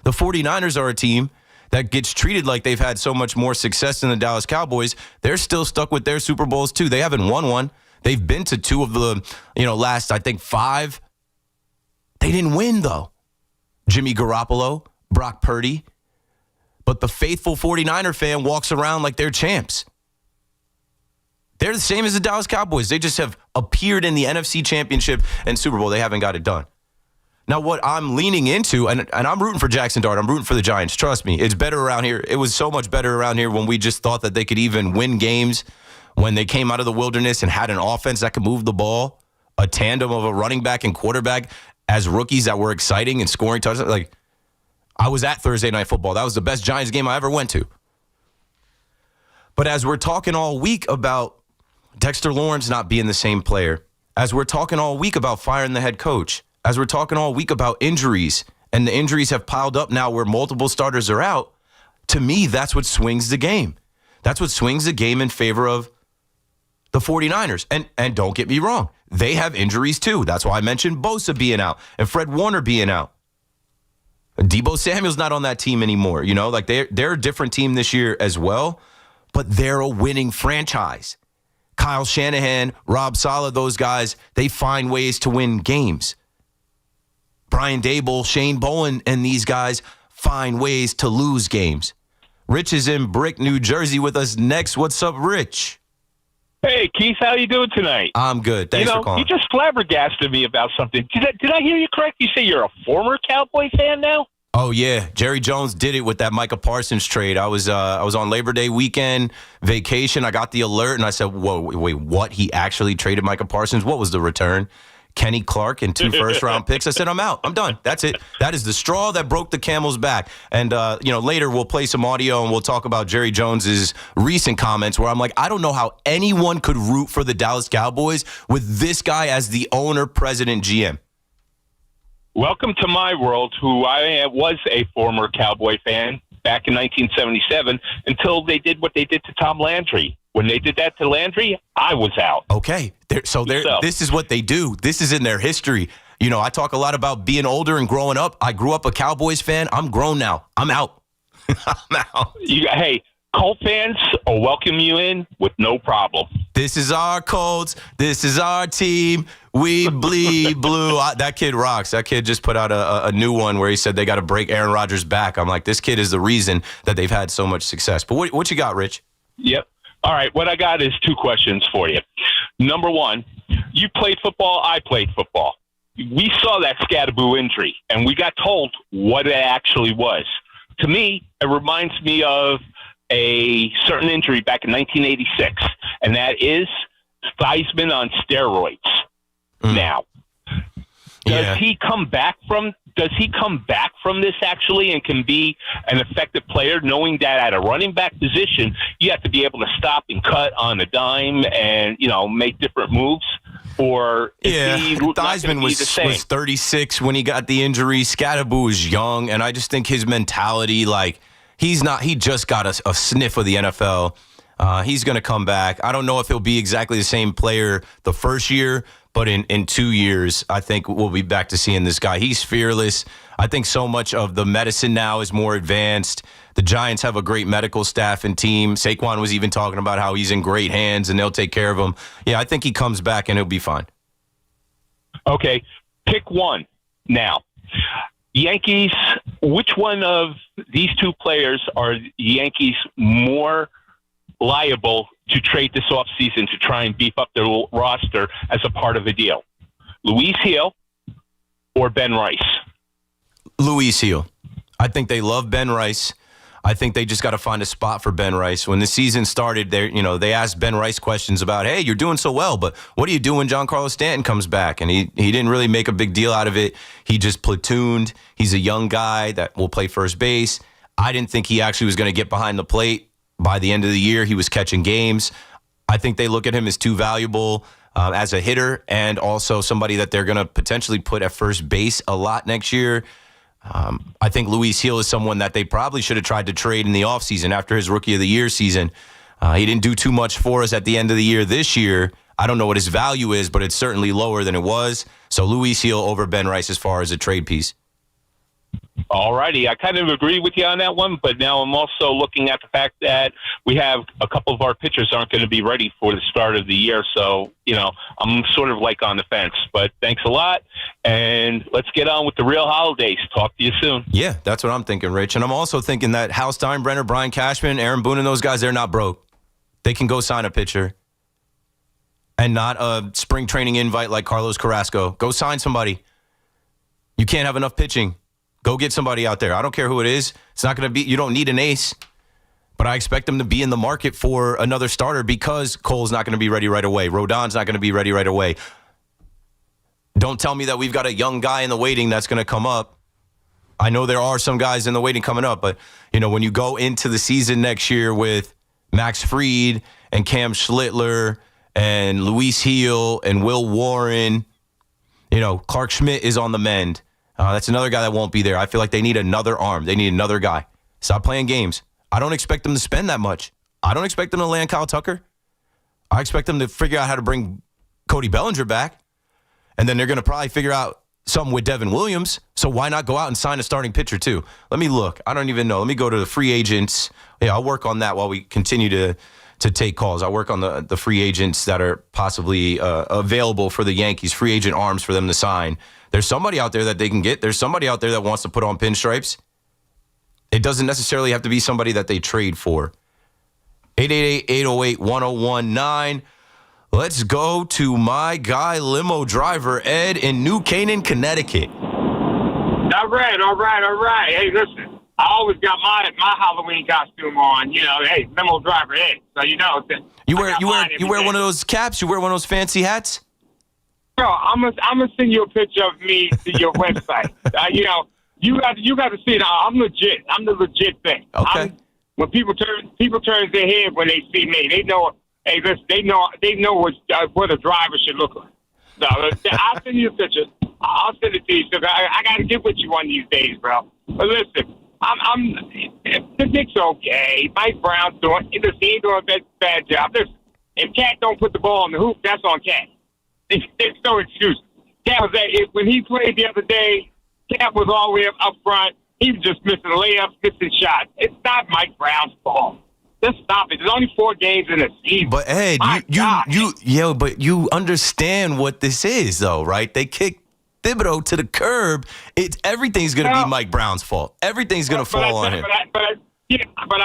The 49ers are a team that gets treated like they've had so much more success than the Dallas Cowboys. They're still stuck with their Super Bowls, too. They haven't won one. They've been to 2 of the, last, I think, 5. They didn't win, though. Jimmy Garoppolo, Brock Purdy. But the faithful 49er fan walks around like they're champs. They're the same as the Dallas Cowboys. They just have appeared in the NFC Championship and Super Bowl. They haven't got it done. Now, what I'm leaning into, and I'm rooting for Jackson Dart. I'm rooting for the Giants. Trust me. It's better around here. It was so much better around here when we just thought that they could even win games when they came out of the wilderness and had an offense that could move the ball. a tandem of a running back and quarterback as rookies that were exciting and scoring touchdowns. Like, I was at Thursday Night Football. That was the best Giants game I ever went to. But as we're talking all week about Dexter Lawrence not being the same player, as we're talking all week about firing the head coach, as we're talking all week about injuries, and the injuries have piled up now where multiple starters are out, to me, that's what swings the game. That's what swings the game in favor of the 49ers. And don't get me wrong, they have injuries too. That's why I mentioned Bosa being out and Fred Warner being out. Deebo Samuel's not on that team anymore. You know, like they're a different team this year as well, but they're a winning franchise. Kyle Shanahan, Rob Saleh, those guys, they find ways to win games. Brian Dable, Shane Bowen, and these guys find ways to lose games. Rich is in Brick, New Jersey with us next. What's up, Rich? Hey, Keith, how you doing tonight? I'm good. Thanks for calling. You just flabbergasted me about something. Did I hear you correct? You say you're a former Cowboy fan now? Oh, yeah. Jerry Jones did it with that Micah Parsons trade. I was on Labor Day weekend vacation. I got the alert, and I said, whoa, wait, what? He actually traded Micah Parsons? What was the return? Kenny Clark and 2 first-round picks. I said, I'm out. I'm done. That's it. That is the straw that broke the camel's back. And, later we'll play some audio and we'll talk about Jerry Jones's recent comments where I'm like, I don't know how anyone could root for the Dallas Cowboys with this guy as the owner, president, GM. Welcome to my world, who I was a former Cowboy fan back in 1977 until they did what they did to Tom Landry. When they did that to Landry, I was out. Okay. This is what they do. This is in their history. You know, I talk a lot about being older and growing up. I grew up a Cowboys fan. I'm grown now. I'm out. I'm out. Hey, Colt fans will welcome you in with no problem. This is our Colts. This is our team. We bleed blue. That kid rocks. That kid just put out a new one where he said they got to break Aaron Rodgers' back. I'm like, this kid is the reason that they've had so much success. But what you got, Rich? Yep. All right, what I got is 2 questions for you. Number 1, you played football, I played football. We saw that Scatterboo injury, and we got told what it actually was. To me, it reminds me of a certain injury back in 1986, and that is Theismann on steroids. Now, does he come back from this actually and can be an effective player, knowing that at a running back position you have to be able to stop and cut on a dime and make different moves? Or Theismann was 36 when he got the injury. Scatterboo was young, and I just think his mentality, like he just got a sniff of the NFL. He's going to come back. I don't know if he'll be exactly the same player the first year, but in 2 years, I think we'll be back to seeing this guy. He's fearless. I think so much of the medicine now is more advanced. The Giants have a great medical staff and team. Saquon was even talking about how he's in great hands and they'll take care of him. Yeah, I think he comes back and he'll be fine. Okay, pick one now. Yankees, which one of these 2 players are the Yankees more liable to trade this offseason to try and beef up their roster as a part of the deal? Luis Hill or Ben Rice? Luis Hill. I think they love Ben Rice. I think they just got to find a spot for Ben Rice. When the season started, they asked Ben Rice questions about, hey, you're doing so well, but what do you do when Giancarlo Stanton comes back? And he didn't really make a big deal out of it. He just platooned. He's a young guy that will play first base. I didn't think he actually was going to get behind the plate. By the end of the year, he was catching games. I think they look at him as too valuable as a hitter and also somebody that they're going to potentially put at first base a lot next year. I think Luis Hill is someone that they probably should have tried to trade in the offseason after his Rookie of the Year season. He didn't do too much for us at the end of the year this year. I don't know what his value is, but it's certainly lower than it was. So Luis Hill over Ben Rice as far as a trade piece. All righty. I kind of agree with you on that one, but now I'm also looking at the fact that we have a couple of our pitchers aren't going to be ready for the start of the year. So, I'm sort of like on the fence. But thanks a lot, and let's get on with the real holidays. Talk to you soon. Yeah, that's what I'm thinking, Rich. And I'm also thinking that Hal Steinbrenner, Brian Cashman, Aaron Boone, and those guys, they're not broke. They can go sign a pitcher and not a spring training invite like Carlos Carrasco. Go sign somebody. You can't have enough pitching. Go get somebody out there. I don't care who it is. It's not going to be, you don't need an ace. But I expect them to be in the market for another starter because Cole's not going to be ready right away. Rodon's not going to be ready right away. Don't tell me that we've got a young guy in the waiting that's going to come up. I know there are some guys in the waiting coming up, but, when you go into the season next year with Max Fried and Cam Schlittler and Luis Heel and Will Warren, Clark Schmidt is on the mend. That's another guy that won't be there. I feel like they need another arm. They need another guy. Stop playing games. I don't expect them to spend that much. I don't expect them to land Kyle Tucker. I expect them to figure out how to bring Cody Bellinger back. And then they're going to probably figure out something with Devin Williams. So why not go out and sign a starting pitcher too? Let me look. I don't even know. Let me go to the free agents. Yeah, I'll work on that while we continue to take calls. I'll work on the free agents that are possibly available for the Yankees, free agent arms for them to sign. There's somebody out there that they can get. There's somebody out there that wants to put on pinstripes. It doesn't necessarily have to be somebody that they trade for. 888-808-1019. Let's go to my guy, limo driver Ed in New Canaan, Connecticut. All right. Hey, listen, I always got my Halloween costume on. Hey, limo driver Ed. So you wear one of those caps. You wear one of those fancy hats. Bro, I'm gonna send you a picture of me to your website. You got to see it. I'm legit. I'm the legit thing. Okay. When people turn their head when they see me, they know. Hey, listen, they know what a driver should look like. So I'll send you a picture. I'll send it to you. So I got to get with you one of these days, bro. But listen, the Knicks are okay. Mike Brown's doing. He ain't doing a bad job. Listen, if Cat don't put the ball in the hoop, that's on Cat. There's no excuse. Cat was when he played the other day. Cat was all the way up front. He was just missing layups, missing shots. It's not Mike Brown's fault. Just stop it. There's only 4 games in a season. But Ed, but you understand what this is, though, right? They kicked Thibodeau to the curb. Everything's going to be Mike Brown's fault. Everything's going to fall on him. But I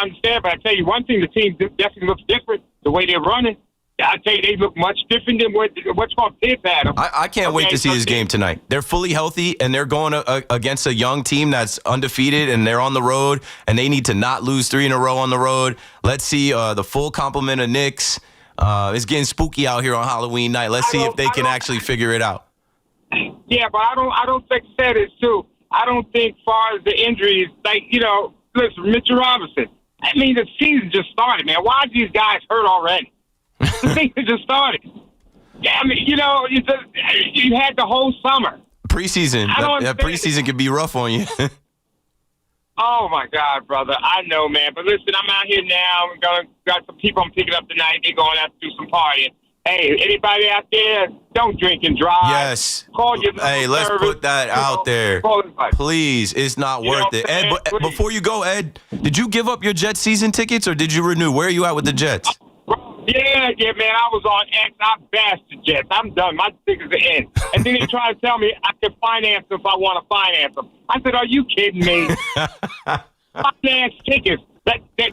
understand. But I tell you one thing: the team definitely looks different. The way they're running. I tell you, they look much different than what's called Pip had them. I can't wait to see this game tonight. They're fully healthy, and they're going against a young team that's undefeated, and they're on the road, and they need to not lose 3 in a row on the road. Let's see the full complement of Knicks. It's getting spooky out here on Halloween night. Let's see if they can actually figure it out. Yeah, but I don't think said it too. I don't think far as the injuries, listen, Mitchell Robinson. I mean, the season just started, man. Why are these guys hurt already? The season just started. Yeah, I mean, you had the whole summer. Preseason. That preseason could be rough on you. Oh, my God, brother. I know, man. But listen, I'm out here now. Got some people I'm picking up tonight. They're going out to do some partying. Hey, anybody out there, don't drink and drive. Yes. Call your let's put that out there. Please, it's not worth it. Ed, before you go, Ed, did you give up your Jets season tickets or did you renew? Where are you at with the Jets? Yeah, man. I was on X. I bashed the Jets. I'm done. My tickets are in. And then they try to tell me I can finance them if I want to finance them. I said, are you kidding me? Finance tickets.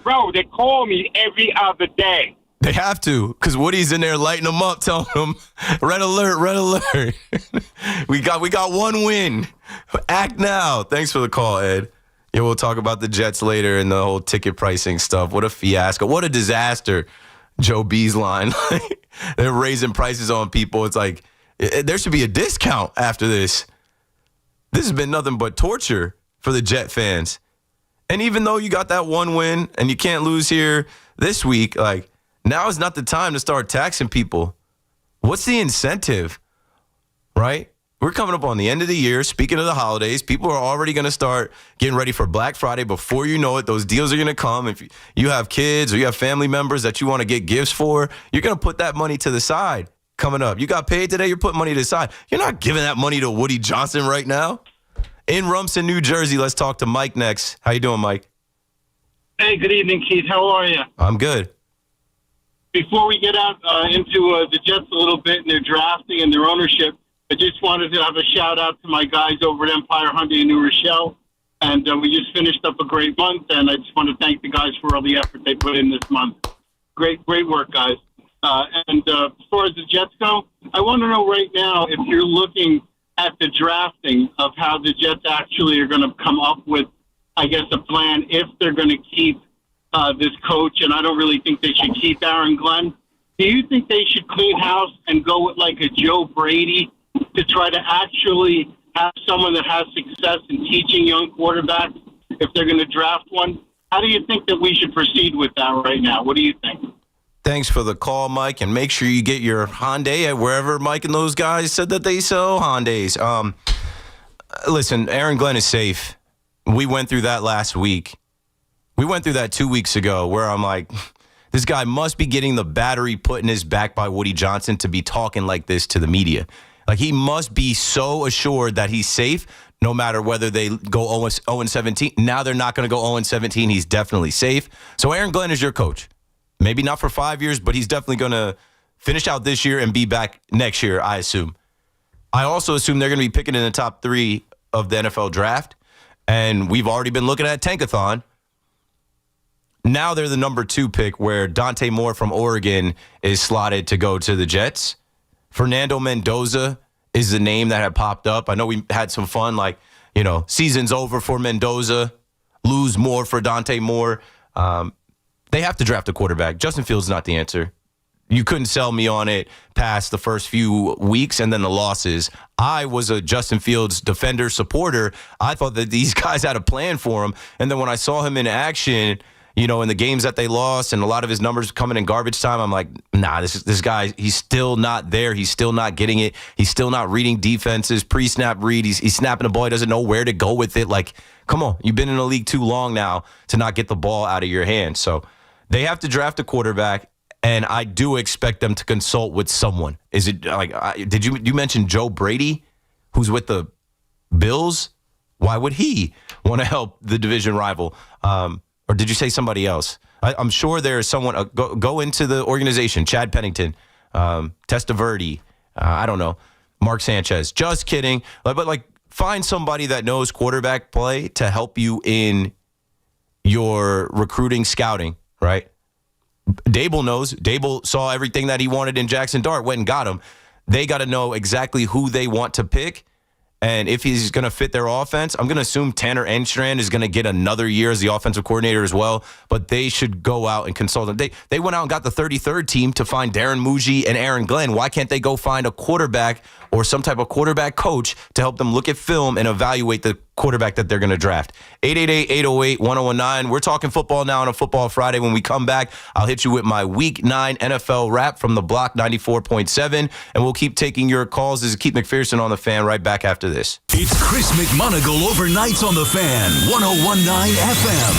Bro, they call me every other day. They have to, because Woody's in there lighting them up, telling them, red alert, red alert. we got one win. Act now. Thanks for the call, Ed. Yeah, we'll talk about the Jets later and the whole ticket pricing stuff. What a fiasco. What a disaster. Joe B's line. They're raising prices on people. It's like, there should be a discount after this. This has been nothing but torture for the Jet fans. And even though you got that one win and you can't lose here this week, now is not the time to start taxing people. What's the incentive, right? We're coming up on the end of the year. Speaking of the holidays, people are already going to start getting ready for Black Friday. Before you know it, those deals are going to come. If you have kids or you have family members that you want to get gifts for, you're going to put that money to the side coming up. You got paid today, you're putting money to the side. You're not giving that money to Woody Johnson right now. In Rumson, New Jersey, let's talk to Mike next. How you doing, Mike? Hey, good evening, Keith. How are you? I'm good. Before we get out into the Jets a little bit and their drafting and their ownership, I just wanted to have a shout-out to my guys over at Empire Hyundai in New Rochelle. And we just finished up a great month, and I just want to thank the guys for all the effort they put in this month. Great work, guys. And as far as the Jets go, I want to know right now if you're looking at the drafting of how the Jets actually are going to come up with, I guess, a plan if they're going to keep this coach, and I don't really think they should keep Aaron Glenn. Do you think they should clean house and go with like a Joe Brady to try to actually have someone that has success in teaching young quarterbacks if they're going to draft one? How do you think that we should proceed with that right now? What do you think? Thanks for the call, Mike, and make sure you get your Hyundai at wherever Mike and those guys said that they sell Hyundais. Listen, Aaron Glenn is safe. We went through that last week. We went through that 2 weeks ago where I'm like, this guy must be getting the battery put in his back by Woody Johnson to be talking like this to the media. Like, he must be so assured that he's safe no matter whether they go 0-17. Now they're not going to go 0-17. He's definitely safe. So Aaron Glenn is your coach. Maybe not for 5 years, but he's definitely going to finish out this year and be back next year, I assume. I also assume they're going to be picking in the top 3 of the NFL draft. And we've already been looking at Tankathon. Now they're the number 2 pick where Dante Moore from Oregon is slotted to go to the Jets. Fernando Mendoza is the name that had popped up. I know we had some fun, like, season's over for Mendoza, lose more for Dante Moore. They have to draft a quarterback. Justin Fields is not the answer. You couldn't sell me on it past the first few weeks and then the losses. I was a Justin Fields defender supporter. I thought that these guys had a plan for him. And then when I saw him in action, in the games that they lost and a lot of his numbers coming in garbage time, I'm like, nah, this guy, he's still not there. He's still not getting it. He's still not reading defenses, pre-snap read. He's snapping the ball. He doesn't know where to go with it. Like, come on, you've been in the league too long now to not get the ball out of your hands. So they have to draft a quarterback, and I do expect them to consult with someone. Is it like, did you mention Joe Brady, who's with the Bills? Why would he want to help the division rival? Or did you say somebody else? I'm sure there is someone. Go into the organization. Chad Pennington, Testaverde, I don't know, Mark Sanchez. Just kidding. But find somebody that knows quarterback play to help you in your recruiting scouting, right? Dable knows. Dable saw everything that he wanted in Jackson Dart, went and got him. They got to know exactly who they want to pick. And if he's going to fit their offense, I'm going to assume Tanner Engstrand is going to get another year as the offensive coordinator as well. But they should go out and consult them. They went out and got the 33rd team to find Darren Muji and Aaron Glenn. Why can't they go find a quarterback or some type of quarterback coach to help them look at film and evaluate the quarterback that they're going to draft? 888-808-1019. We're talking football now on a Football Friday. When we come back, I'll hit you with my Week 9 NFL wrap from the Block 94.7, and we'll keep taking your calls. This is Keith McPherson on The Fan right back after this. It's Chris McMonagle overnights on The Fan, 101.9 FM.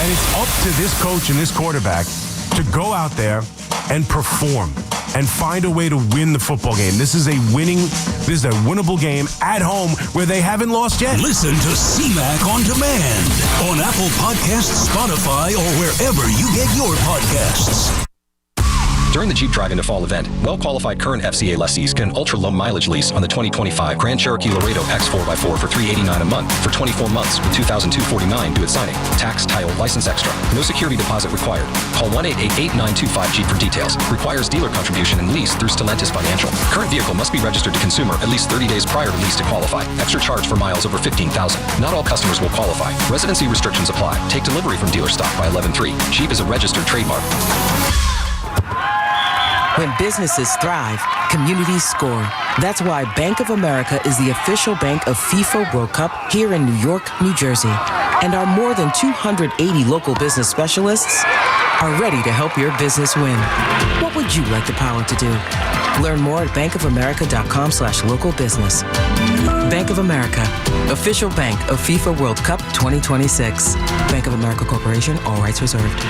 And it's up to this coach and this quarterback to go out there and perform and find a way to win the football game. This is a winnable game at home where they haven't lost yet. Listen to CMAC on demand on Apple Podcasts, Spotify, or wherever you get your podcasts. During the Jeep Drive-In to Fall event, well-qualified current FCA lessees get an ultra-low mileage lease on the 2025 Grand Cherokee Laredo X4x4 for $389 a month for 24 months with $2,249 due at signing. Tax, title, license extra. No security deposit required. Call 1-888-8925-JEEP for details. Requires dealer contribution and lease through Stellantis Financial. Current vehicle must be registered to consumer at least 30 days prior to lease to qualify. Extra charge for miles over 15,000. Not all customers will qualify. Residency restrictions apply. Take delivery from dealer stock by 11/3. Jeep is a registered trademark. When businesses thrive, communities score. That's why Bank of America is the official bank of FIFA World Cup here in New York, New Jersey. And our more than 280 local business specialists are ready to help your business win. What would you like the power to do? Learn more at bankofamerica.com/local business. Bank of America, official bank of FIFA World Cup 2026. Bank of America Corporation, all rights reserved.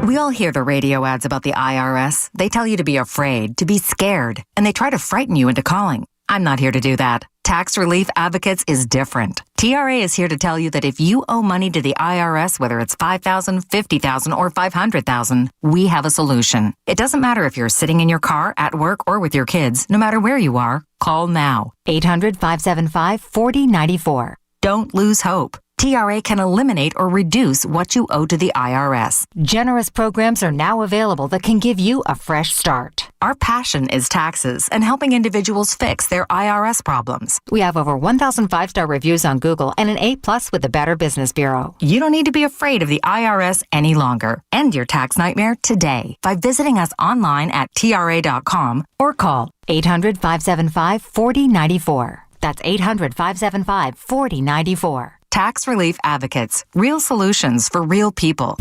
We all hear the radio ads about the IRS. They tell you to be afraid, to be scared, and they try to frighten you into calling. I'm not here to do that. Tax Relief Advocates is different. TRA is here to tell you that if you owe money to the IRS, whether it's $5,000, $50,000, or $500,000, we have a solution. It doesn't matter if you're sitting in your car, at work, or with your kids. No matter where you are, call now. 800-575-4094. Don't lose hope. TRA can eliminate or reduce what you owe to the IRS. Generous programs are now available that can give you a fresh start. Our passion is taxes and helping individuals fix their IRS problems. We have over 1,000 5-star reviews on Google and an A+ with the Better Business Bureau. You don't need to be afraid of the IRS any longer. End your tax nightmare today by visiting us online at TRA.com or call 800-575-4094. That's 800-575-4094. Tax Relief Advocates. Real solutions for real people.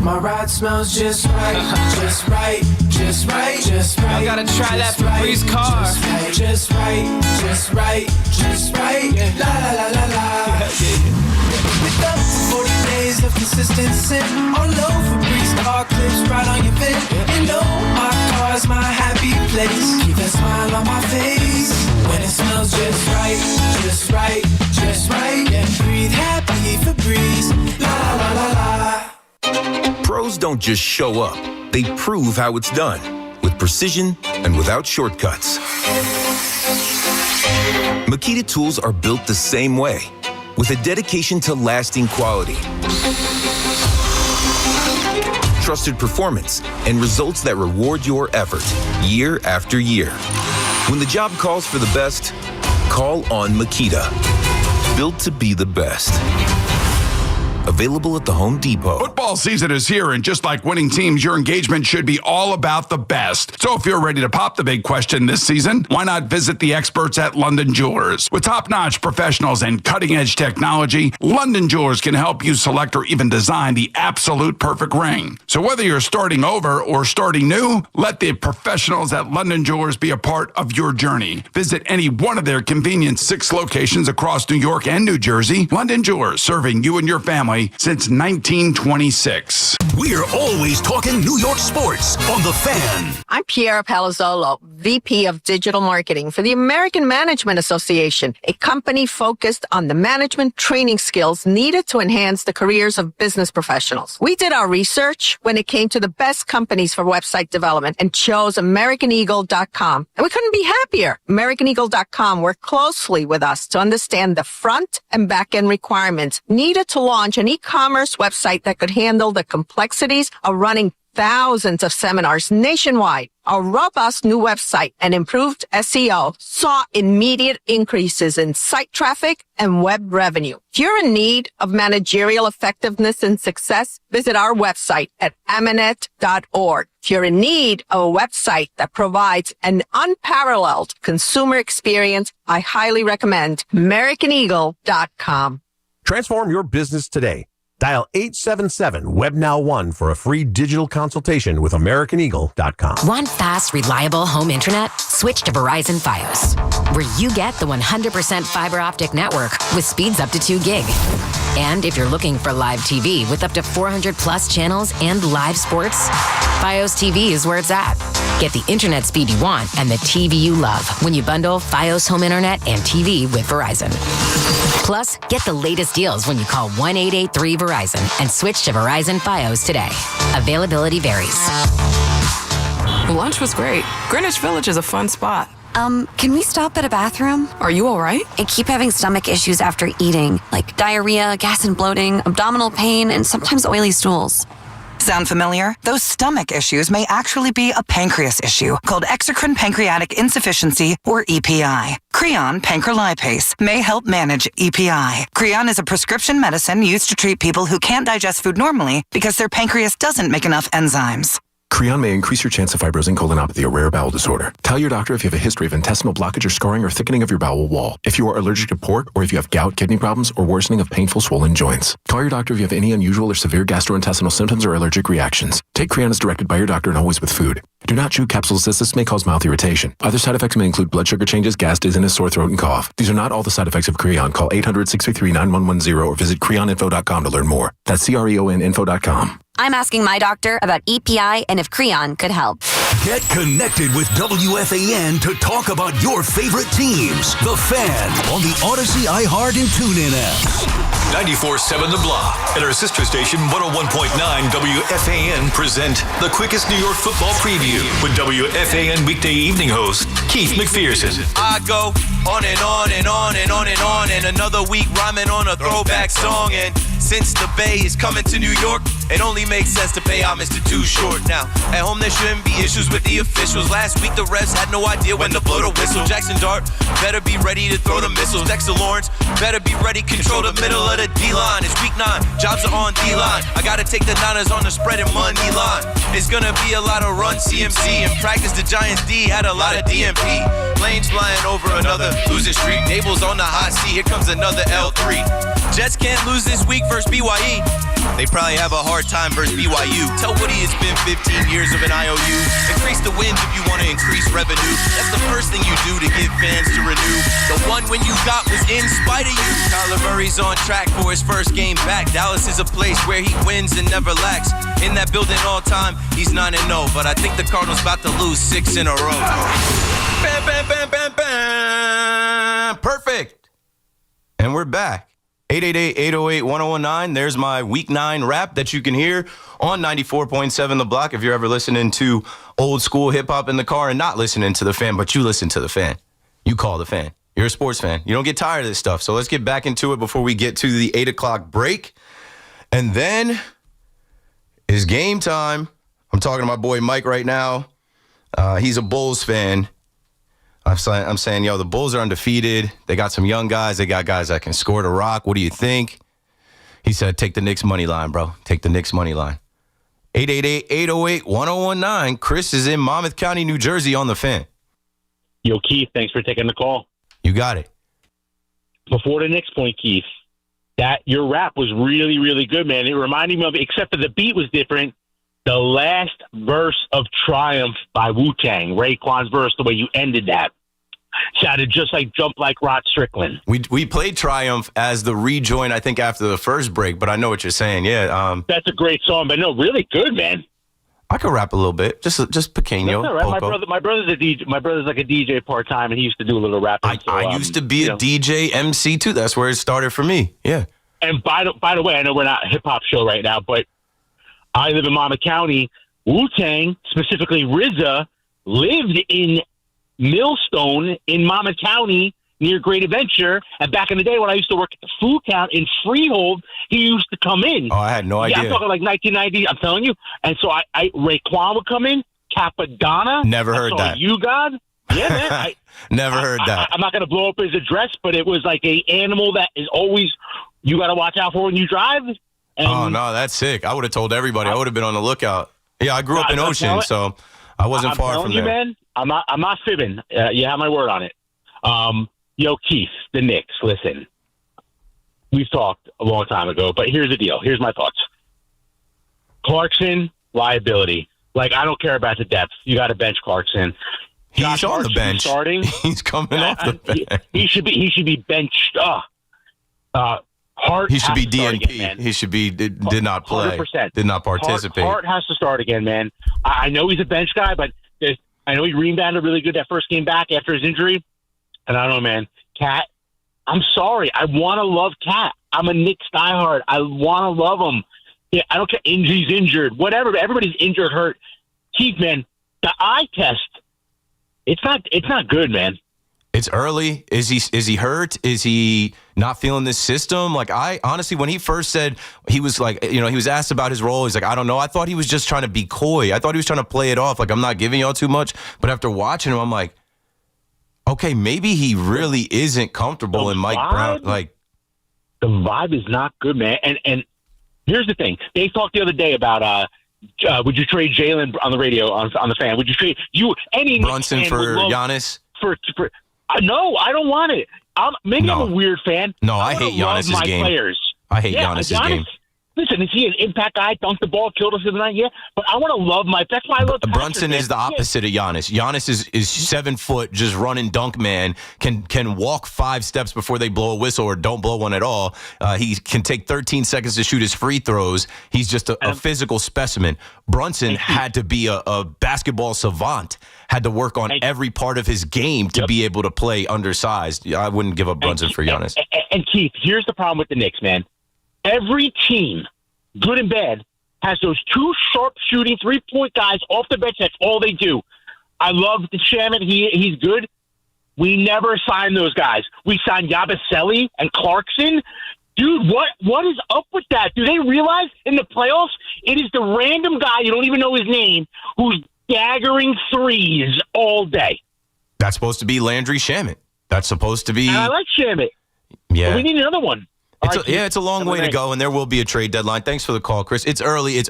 My ride smells just right, just right, just right, just right. I gotta try that Febreze car. Just right, just right, just right. La la la la la. With up to 40 days of consistent sin. All over Febreze car clips right on your fit. You know my car's my happy place. Keep that smile on my face when it smells just right, just right, just right. Yeah, breathe happy Febreze. La la la la la. Pros don't just show up. They prove how it's done with precision and without shortcuts. Makita tools are built the same way with a dedication to lasting quality, trusted performance, and results that reward your effort year after year. When the job calls for the best, call on Makita. Built to be the best. Available at the Home Depot. Football season is here, and just like winning teams, your engagement should be all about the best. So if you're ready to pop the big question this season, why not visit the experts at London Jewelers? With top-notch professionals and cutting-edge technology, London Jewelers can help you select or even design the absolute perfect ring. So whether you're starting over or starting new, let the professionals at London Jewelers be a part of your journey. Visit any one of their convenient 6 locations across New York and New Jersey. London Jewelers, serving you and your family since 1926. We're always talking New York sports on The Fan. I'm Piera Palazzolo, VP of Digital Marketing for the American Management Association, a company focused on the management training skills needed to enhance the careers of business professionals. We did our research when it came to the best companies for website development and chose AmericanEagle.com. And we couldn't be happier. AmericanEagle.com worked closely with us to understand the front and back end requirements needed to launch an e-commerce website that could handle the complexities of running thousands of seminars nationwide. Our robust new website and improved SEO saw immediate increases in site traffic and web revenue. If you're in need of managerial effectiveness and success, visit our website at amanet.org. If you're in need of a website that provides an unparalleled consumer experience, I highly recommend AmericanEagle.com. Transform your business today. Dial 877-WebNow1 for a free digital consultation with AmericanEagle.com. Want fast, reliable home internet? Switch to Verizon Fios, where you get the 100% fiber optic network with speeds up to 2 gig. And if you're looking for live TV with up to 400 plus channels and live sports, Fios TV is where it's at. Get the internet speed you want and the TV you love when you bundle Fios home internet and TV with Verizon. Plus, get the latest deals when you call 1-883-VERIZON and switch to Verizon Fios today. Availability varies. Lunch was great. Greenwich Village is a fun spot. Can we stop at a bathroom? Are you all right? I keep having stomach issues after eating, like diarrhea, gas and bloating, abdominal pain, and sometimes oily stools. Sound familiar? Those stomach issues may actually be a pancreas issue called exocrine pancreatic insufficiency, or EPI. Creon pancrelipase may help manage EPI. Creon is a prescription medicine used to treat people who can't digest food normally because their pancreas doesn't make enough enzymes. Creon may increase your chance of fibrosing colonopathy, a rare bowel disorder. Tell your doctor if you have a history of intestinal blockage or scarring or thickening of your bowel wall. If you are allergic to pork, or if you have gout, kidney problems, or worsening of painful swollen joints. Call your doctor if you have any unusual or severe gastrointestinal symptoms or allergic reactions. Take Creon as directed by your doctor and always with food. Do not chew capsules as this may cause mouth irritation. Other side effects may include blood sugar changes, gas, dizziness, sore throat, and cough. These are not all the side effects of Creon. Call 800-633-9110 or visit creoninfo.com to learn more. That's CREONinfo.com. I'm asking my doctor about EPI and if Creon could help. Get connected with WFAN to talk about your favorite teams. The Fan on the Odyssey, iHeart, and TuneIn apps. 94.7 The Block and our sister station 101.9 WFAN present the quickest New York football preview with WFAN weekday evening host Keith McPherson. I go on and on and on and on and on, and another week rhyming on a throwback song. And since the Bay is coming to New York, It only makes sense to pay homage to Too Short now. At home, there shouldn't be issues with the officials. Last week, the refs had no idea when to blow the whistle. Jackson Dart better be ready to throw the missiles. Dexter Lawrence better be ready, control the middle of the D-line. It's week 9, jobs are on D-line. I gotta take the Niners on the spread and money line. It's gonna be a lot of run CMC. In practice, the Giants D had a lot of DMP. Planes flying over another losing streak. Nable's on the hot seat, here comes another L3. Jets can't lose this week versus BYE. They probably have a hard time versus BYU. Tell Woody it's been 15 years of an IOU. Increase the wins if you want to increase revenue. That's the first thing you do to get fans to renew. The one when you got was in spite of you. Kyler Murray's on track for his first game back. Dallas is a place where he wins and never lacks. In that building all time, he's 9-0. But I think the Cardinals about to lose 6 in a row. Bam, bam, bam, bam, bam. Perfect. And we're back. 888-808-1019. There's my Week 9 rap that you can hear on 94.7 The Block if you're ever listening to old school hip-hop in the car and not listening to The Fan, but you listen to The Fan. You call The Fan. You're a sports fan. You don't get tired of this stuff. So let's get back into it before we get to the 8 o'clock break. And then is game time. I'm talking to my boy Mike right now. He's a Bulls fan. I'm saying, yo, the Bulls are undefeated. They got some young guys. They got guys that can score the rock. What do you think? He said, take the Knicks money line, bro. Take the Knicks money line. 888-808-1019. Chris is in Monmouth County, New Jersey on The Fan. Yo, Keith, thanks for taking the call. You got it. Before the Knicks point, Keith, that your rap was really, really good, man. It reminded me of, except for the beat was different, the last verse of Triumph by Wu-Tang, Raekwon's verse, the way you ended that. Sounded just like Jump Like Rod Strickland. We played Triumph as the rejoin, I think, after the first break, but I know what you're saying. Yeah, that's a great song, but no, really good, man. I could rap a little bit, just pequeño. That's all right. My brother's a DJ. My brother's like a DJ part time, and he used to do a little rapping. I used to be a DJ MC too. That's where it started for me. Yeah. And by the way, I know we're not a hip hop show right now, but I live in Monmouth County. Wu-Tang, specifically RZA, lived in Millstone in Monmouth County near Great Adventure. And back in the day when I used to work at the food count in Freehold, he used to come in. Oh, I had no idea. I'm talking like 1990. I'm telling you. And so Raekwon would come in. Capadonna. Never heard that. You God. Yeah, man. Never heard that. I'm not going to blow up his address, but it was like a animal that is always you got to watch out for when you drive. And oh no, that's sick. I would have told everybody. I would have been on the lookout. Yeah, I grew up in Ocean, so I wasn't far from there. Man, I'm not fibbing. You have my word on it. Yo, Keith, the Knicks. Listen, we've talked a long time ago, but here's the deal. Here's my thoughts. Clarkson, liability. Like, I don't care about the depth. You got to bench Clarkson. He's on the bench. Starting. He's coming off the bench. He should be benched. Hart. He should be DNP. He should be did not play. 100%. Did not participate. Hart has to start again, man. I know he's a bench guy, but I know he rebounded really good that first game back after his injury. And I don't know, man. Cat, I'm sorry. I want to love Cat. I'm a Knicks diehard. I want to love him. Yeah, I don't care. He's injured. Whatever. Everybody's injured, hurt. Keith, man, the eye test. It's not good, man. It's early. Is he hurt? Is he not feeling this system? Like, I honestly, when he first said he was like, he was asked about his role. He's like, I don't know. I thought he was just trying to be coy. I thought he was trying to play it off. Like, I'm not giving y'all too much. But after watching him, I'm like, okay, maybe he really isn't comfortable in Mike Brown. Like, the vibe is not good, man. And here's the thing. They talked the other day about, would you trade Jalen on the radio on the Fan? Would you trade any Brunson for Giannis? No, I don't want it. I'm a weird fan. No, I hate Giannis's game. Players. I hate Giannis's game. Listen, is he an impact guy? Dunked the ball, killed us in the night? Yeah, but I want to love that's why I love Brunson is the opposite of Giannis. Giannis is 7 foot, just running dunk man, can walk 5 steps before they blow a whistle or don't blow one at all. He can take 13 seconds to shoot his free throws. He's just a physical specimen. Brunson had to be a basketball savant, had to work on every part of his game to be able to play undersized. I wouldn't give up Brunson for Giannis. And Keith, here's the problem with the Knicks, man. Every team, good and bad, has those 2 sharp-shooting 3-point guys off the bench. That's all they do. I love the Shaman. He's good. We never signed those guys. We signed Yabusele and Clarkson. Dude, what is up with that? Do they realize in the playoffs it is the random guy, you don't even know his name, who's daggering threes all day? That's supposed to be Landry Shamet. That's supposed to be... And I like Shamet. Yeah. But we need another one. It's a long way to go, and there will be a trade deadline. Thanks for the call, Chris. It's early.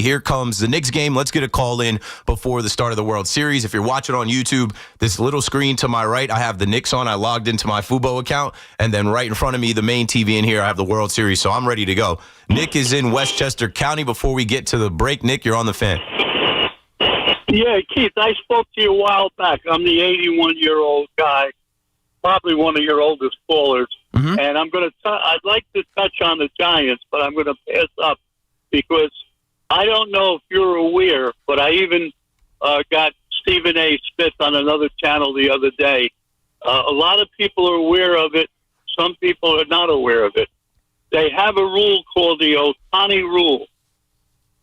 Here comes the Knicks game. Let's get a call in before the start of the World Series. If you're watching on YouTube, this little screen to my right, I have the Knicks on. I logged into my Fubo account, and then right in front of me, the main TV in here, I have the World Series, so I'm ready to go. Nick is in Westchester County. Before we get to the break, Nick, you're on the fan. Yeah, Keith, I spoke to you a while back. I'm the 81-year-old guy, probably one of your oldest callers. Mm-hmm. And I'd like to touch on the Giants, but I'm going to pass up because I don't know if you're aware, but I even got Stephen A. Smith on another channel the other day. A lot of people are aware of it. Some people are not aware of it. They have a rule called the Ohtani rule.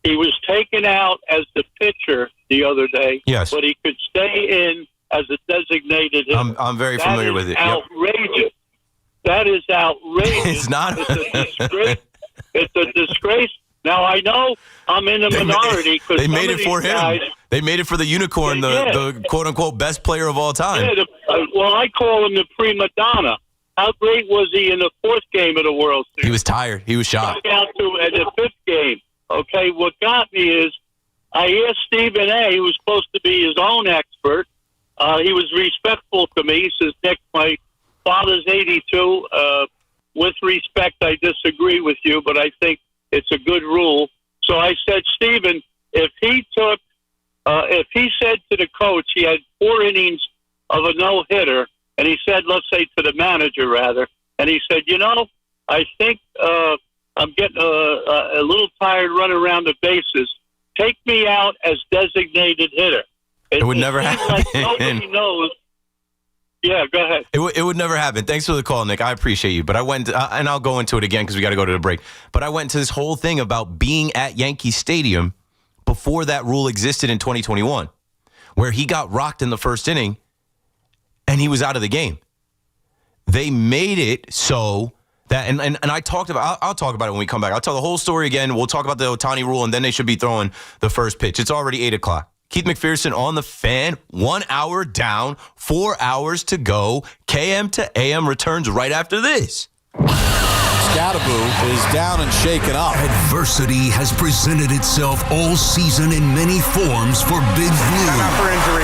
He was taken out as the pitcher the other day, yes, but he could stay in as a designated hitter. I'm very familiar with it. Outrageous. That is outrageous. It's not. It's a disgrace. It's a disgrace. Now, I know I'm in the minority because they made it for him. They made it for the unicorn, the quote-unquote best player of all time. Yeah, well, I call him the prima donna. How great was he in the fourth game of the World Series? He was tired. He was shot. Out to at the fifth game. Okay, what got me is I asked Stephen A., who was supposed to be his own expert. He was respectful to me. He says, Nick, my father's 82. With respect, I disagree with you, but I think it's a good rule. So I said, Stephen, if he said to the coach he had 4 innings of a no-hitter, and he said, let's say to the manager rather, and he said, I think I'm getting a little tired running around the bases. Take me out as designated hitter. It would never happen. Like nobody knows. Yeah, go ahead. It would never happen. Thanks for the call, Nick. I appreciate you. But I went, and I'll go into it again because we got to go to the break. But I went into this whole thing about being at Yankee Stadium before that rule existed in 2021, where he got rocked in the first inning and he was out of the game. They made it so that, and I talked about, I'll talk about it when we come back. I'll tell the whole story again. We'll talk about the Ohtani rule, and then they should be throwing the first pitch. It's already 8 o'clock. Keith McPherson on the fan, 1 hour down, 4 hours to go. KM to AM returns right after this. Scattaboo is down and shaken up. Adversity has presented itself all season in many forms for Big Blue. For injury.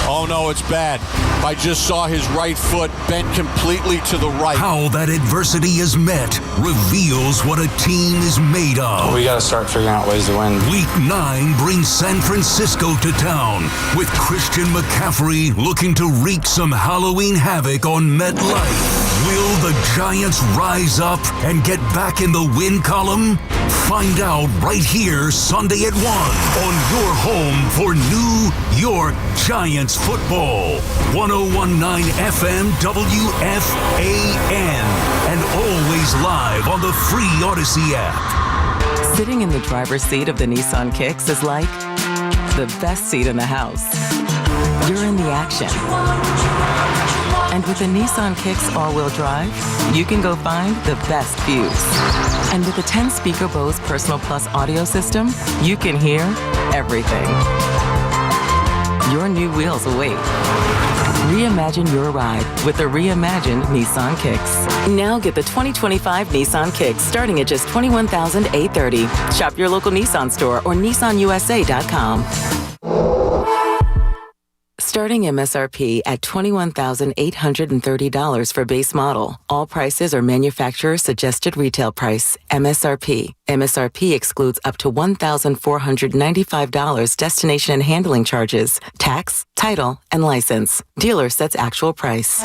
Oh no, it's bad. I just saw his right foot bent completely to the right. How that adversity is met reveals what a team is made of. We got to start figuring out ways to win. Week 9 brings San Francisco to town with Christian McCaffrey looking to wreak some Halloween havoc on MetLife. Will the Giants rise up and get back in the win column? Find out right here Sunday at 1 on your home for New York Giants football. 1019 FM WFAN and always live on the free Odyssey app. Sitting in the driver's seat of the Nissan Kicks is like the best seat in the house. You're in the action. And with the Nissan Kicks all-wheel drive, you can go find the best views. And with the 10-speaker Bose Personal Plus audio system, you can hear everything. Your new wheels await. Reimagine your ride with the reimagined Nissan Kicks. Now get the 2025 Nissan Kicks starting at just $21,830. Shop your local Nissan store or nissanusa.com. Starting MSRP at $21,830 for base model. All prices are manufacturer suggested retail price. MSRP. MSRP excludes up to $1,495 destination and handling charges, tax, title, and license. Dealer sets actual price.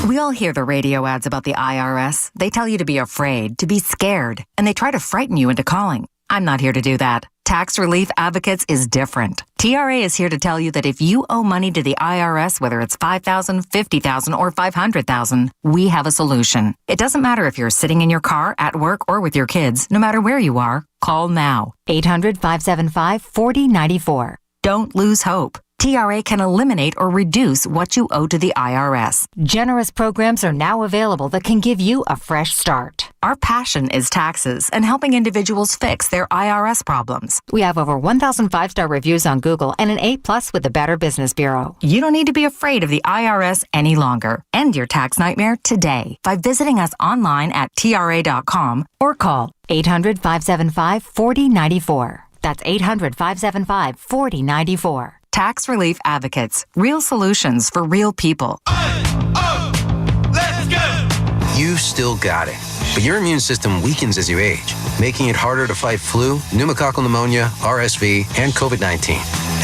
We all hear the radio ads about the IRS. They tell you to be afraid, to be scared, and they try to frighten you into calling. I'm not here to do that. Tax Relief Advocates is different. TRA is here to tell you that if you owe money to the IRS, whether it's $5,000, $50,000, or $500,000, we have a solution. It doesn't matter if you're sitting in your car, at work, or with your kids. No matter where you are, call now. 800-575-4094. Don't lose hope. TRA can eliminate or reduce what you owe to the IRS. Generous programs are now available that can give you a fresh start. Our passion is taxes and helping individuals fix their IRS problems. We have over 1,000 5-star reviews on Google and an A+ with the Better Business Bureau. You don't need to be afraid of the IRS any longer. End your tax nightmare today by visiting us online at TRA.com or call 800-575-4094. That's 800-575-4094. Tax Relief Advocates. Real solutions for real people. Let's go! You've still got it, but your immune system weakens as you age, making it harder to fight flu, pneumococcal pneumonia, RSV, and COVID-19.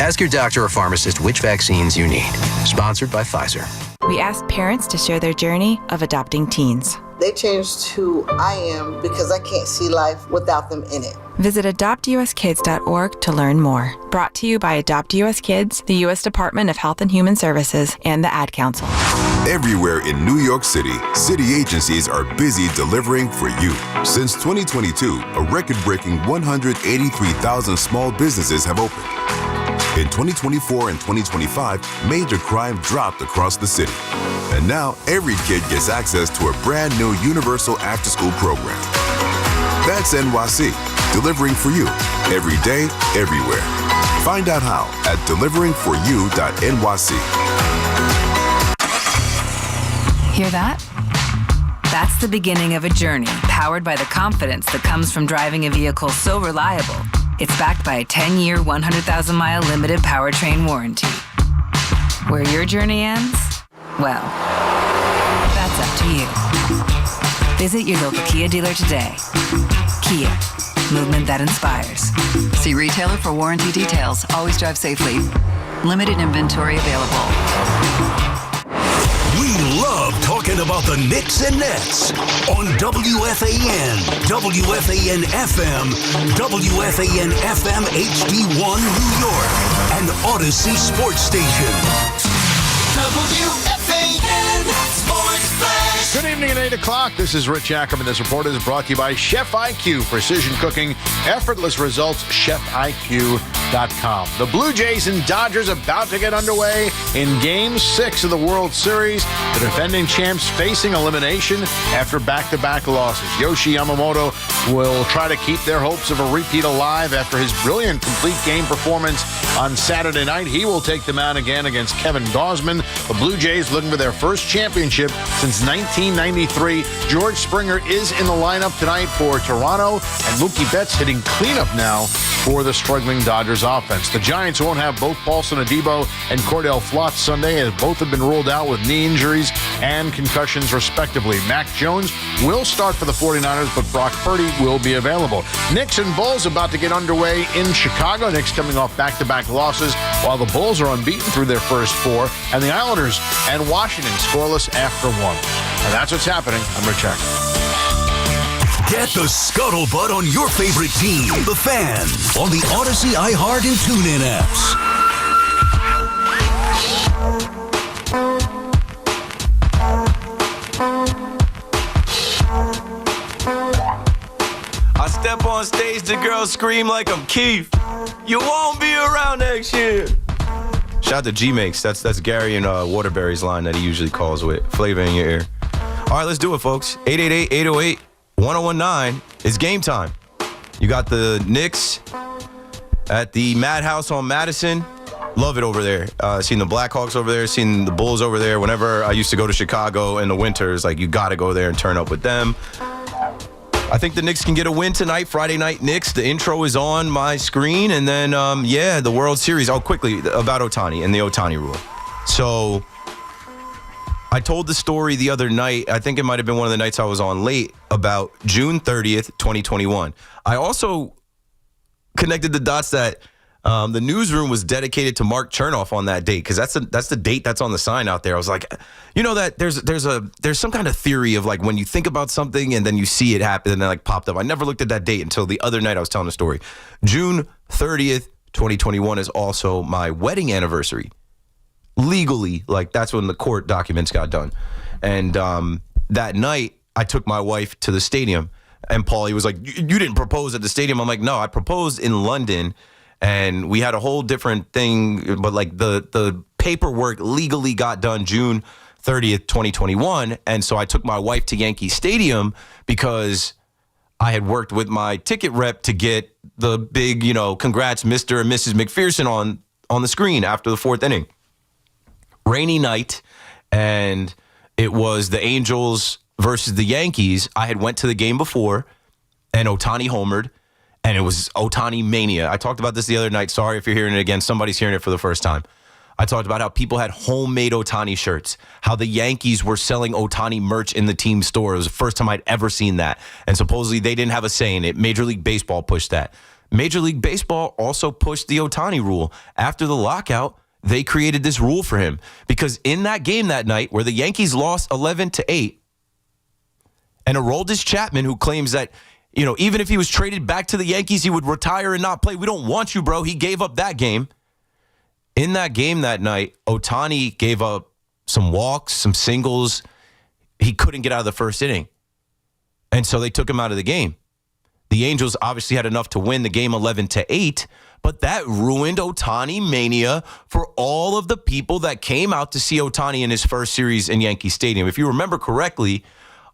Ask your doctor or pharmacist which vaccines you need. Sponsored by Pfizer. We asked parents to share their journey of adopting teens. They changed who I am because I can't see life without them in it. Visit adoptuskids.org to learn more. Brought to you by Adopt US Kids, the U.S. Department of Health and Human Services, and the Ad Council. Everywhere in New York City, city agencies are busy delivering for you. Since 2022, a record-breaking 183,000 small businesses have opened. In 2024 and 2025, major crime dropped across the city. And now, every kid gets access to a brand new universal after-school program. That's NYC, delivering for you, every day, everywhere. Find out how at deliveringforyou.nyc. Hear that? That's the beginning of a journey powered by the confidence that comes from driving a vehicle so reliable. It's backed by a 10-year, 100,000-mile limited powertrain warranty. Where your journey ends? Well, that's up to you. Visit your local Kia dealer today. Kia, movement that inspires. See retailer for warranty details. Always drive safely. Limited inventory available. We love talking about the Knicks and Nets on WFAN, WFAN FM, WFAN FM HD1 New York, and Odyssey Sports Station. WFAN Sports Flash. Good evening at 8 o'clock. This is Rich Ackerman. This report is brought to you by Chef IQ. Precision cooking, effortless results, ChefIQ.com. The Blue Jays and Dodgers about to get underway in Game 6 of the World Series. The defending champs facing elimination after back-to-back losses. Yoshi Yamamoto will try to keep their hopes of a repeat alive after his brilliant complete game performance on Saturday night. He will take them out again against Kevin Gausman. The Blue Jays looking for their first championship since 1993. George Springer is in the lineup tonight for Toronto, and Mookie Betts hitting cleanup now for the struggling Dodgers offense. The Giants won't have both Paulson Adebo and Cordell Flott Sunday, as both have been ruled out with knee injuries and concussions respectively. Mac Jones will start for the 49ers, but Brock Purdy will be available. Knicks and Bulls about to get underway in Chicago. Knicks coming off back-to-back losses, while the Bulls are unbeaten through their first four, and the Islanders and Washington scoreless after one. And that's what's happening. I'm Rich Ackerman. Get the scuttlebutt on your favorite team, the Fan, on the Odyssey, iHeart, and TuneIn apps. I step on stage, the girls scream like I'm Keith. You won't be around next year. Shout out to G-Makes. That's Gary and Waterbury's line that he usually calls with. Flavor in your ear. All right, let's do it, folks. 888-808-1019. It's game time. You got the Knicks at the Madhouse on Madison. Love it over there. Seen the Blackhawks over there, seen the Bulls over there. Whenever I used to go to Chicago in the winters, like, you got to go there and turn up with them. I think the Knicks can get a win tonight. Friday night Knicks. The intro is on my screen. And then, the World Series. Oh, quickly, about Ohtani and the Ohtani rule. So I told the story the other night. I think it might have been one of the nights I was on late, about June 30th, 2021. I also connected the dots that the newsroom was dedicated to Mark Chernoff on that date, because that's the date that's on the sign out there. I was like, you know that there's some kind of theory of, like, when you think about something and then you see it happen and then, like, popped up. I never looked at that date until the other night I was telling the story. June 30th, 2021 is also my wedding anniversary. Legally, like, that's when the court documents got done. And that night I took my wife to the stadium, and Paulie was like, you didn't propose at the stadium. I'm like, no, I proposed in London. And we had a whole different thing, but like the paperwork legally got done June 30th, 2021. And so I took my wife to Yankee Stadium because I had worked with my ticket rep to get the big, congrats, Mr. and Mrs. McPherson on the screen after the fourth inning. Rainy night, and it was the Angels versus the Yankees. I had went to the game before, and Ohtani homered, and it was Ohtani mania. I talked about this the other night. Sorry if you're hearing it again. Somebody's hearing it for the first time. I talked about how people had homemade Ohtani shirts, how the Yankees were selling Ohtani merch in the team store. It was the first time I'd ever seen that. And supposedly they didn't have a say in it. Major League Baseball pushed that. Major League Baseball also pushed the Ohtani rule. After the lockout, they created this rule for him. Because in that game that night where the Yankees lost 11-8, and Aroldis Chapman, who claims that, even if he was traded back to the Yankees, he would retire and not play. We don't want you, bro. He gave up that game. In that game that night, Ohtani gave up some walks, some singles. He couldn't get out of the first inning. And so they took him out of the game. The Angels obviously had enough to win the game 11-8, but that ruined Ohtani mania for all of the people that came out to see Ohtani in his first series in Yankee Stadium. If you remember correctly,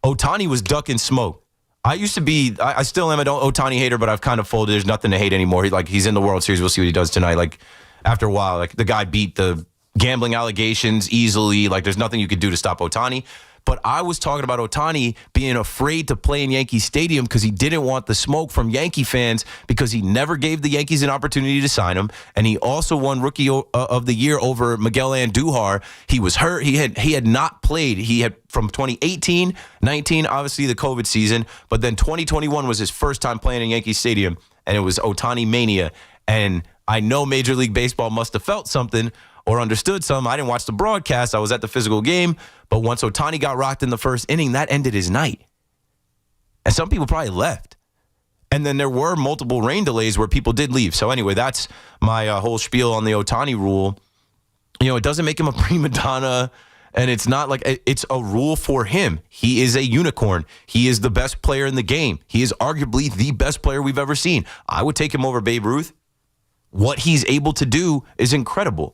Ohtani was ducking smoke. I still am an Ohtani hater, but I've kind of folded. There's nothing to hate anymore. He's in the World Series. We'll see what he does tonight. After a while, the guy beat the gambling allegations easily. There's nothing you could do to stop Ohtani. But I was talking about Ohtani being afraid to play in Yankee Stadium because he didn't want the smoke from Yankee fans because he never gave the Yankees an opportunity to sign him. And he also won Rookie of the Year over Miguel Andujar. He was hurt. He had not played. He had from 2018, 19, obviously the COVID season. But then 2021 was his first time playing in Yankee Stadium. And it was Ohtani mania. And I know Major League Baseball must have felt something or understood something. I didn't watch the broadcast. I was at the physical game. But once Ohtani got rocked in the first inning, that ended his night. And some people probably left. And then there were multiple rain delays where people did leave. So anyway, that's my whole spiel on the Ohtani rule. It doesn't make him a prima donna. And it's not like it's a rule for him. He is a unicorn. He is the best player in the game. He is arguably the best player we've ever seen. I would take him over Babe Ruth. What he's able to do is incredible.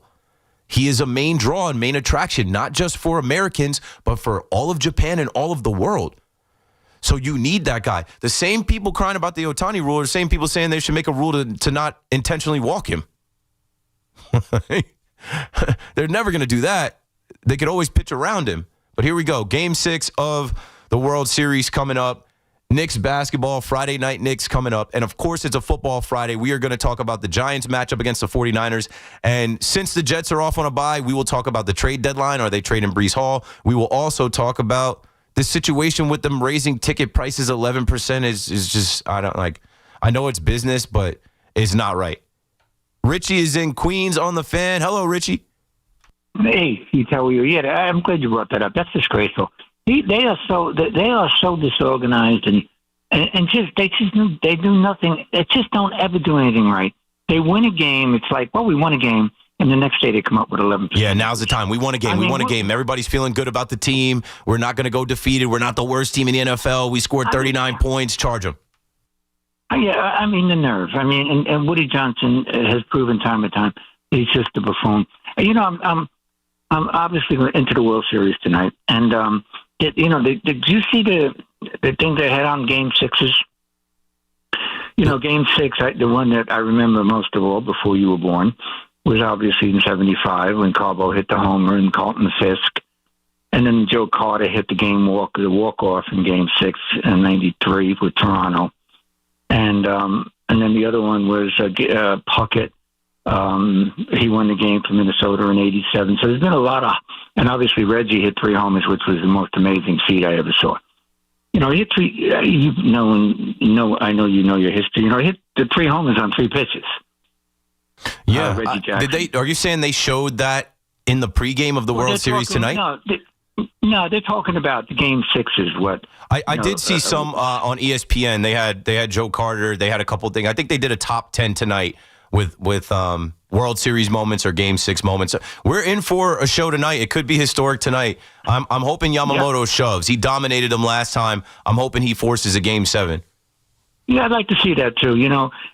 He is a main draw and main attraction, not just for Americans, but for all of Japan and all of the world. So you need that guy. The same people crying about the Ohtani rule are the same people saying they should make a rule to not intentionally walk him. They're never going to do that. They could always pitch around him. But here we go. Game 6 of the World Series coming up. Knicks basketball, Friday night Knicks coming up. And, of course, it's a football Friday. We are going to talk about the Giants matchup against the 49ers. And since the Jets are off on a bye, we will talk about the trade deadline. Are they trading Breece Hall? We will also talk about the situation with them raising ticket prices 11% is just, I know it's business, but it's not right. Richie is in Queens on the Fan. Hello, Richie. Hey, Keith, how are you? Yeah, I'm glad you brought that up. That's disgraceful. They are so disorganized and they do nothing. They just don't ever do anything right. They win a game. It's like, well, we won a game, and the next day they come up with 11%. Yeah, now's the time. We won a game. We won a game. Everybody's feeling good about the team. We're not going to go defeated. We're not the worst team in the NFL. We scored 39 points. Charge them. Yeah, the nerve. And Woody Johnson has proven time and time he's just a buffoon. I'm obviously into the World Series tonight, and did you see the thing they had on Game 6s? Game 6, the one that I remember most of all before you were born, was obviously in 75 when Carbo hit the homer and Carlton Fisk. And then Joe Carter hit the walk-off in Game 6 in 93 with Toronto. And then the other one was Puckett. He won the game for Minnesota in 87. So there's been a lot of, and obviously Reggie hit 3 homers, which was the most amazing feat I ever saw. He hit 3, I know you know your history. He hit the 3 homers on 3 pitches. Yeah. Reggie Jackson. Are you saying they showed that in the pregame of the World Series tonight? No, they're talking about the Game 6s. What I did see some on ESPN. They had Joe Carter. They had a couple of things. I think they did a top 10 tonight with World Series moments or Game 6 moments. We're in for a show tonight. It could be historic tonight. I'm hoping Yamamoto shoves. He dominated them last time. I'm hoping he forces a Game 7. Yeah, I'd like to see that too.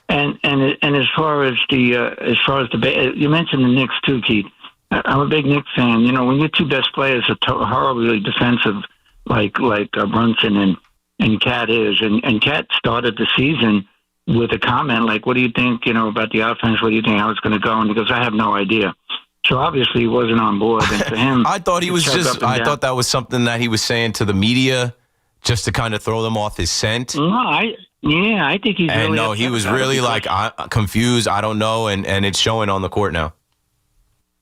And as far as the you mentioned the Knicks too, Keith. I'm a big Knicks fan. When your two best players are horribly defensive, like Brunson and Cat is, and Cat started the season with a comment like, "What do you think? About the offense? What do you think how it's going to go?" And he goes, "I have no idea." So obviously he wasn't on board. And for him, I thought he was I thought that was something that he was saying to the media, just to kind of throw them off his scent. No, I think he's. And really no, he was really like confused. I don't know, and it's showing on the court now.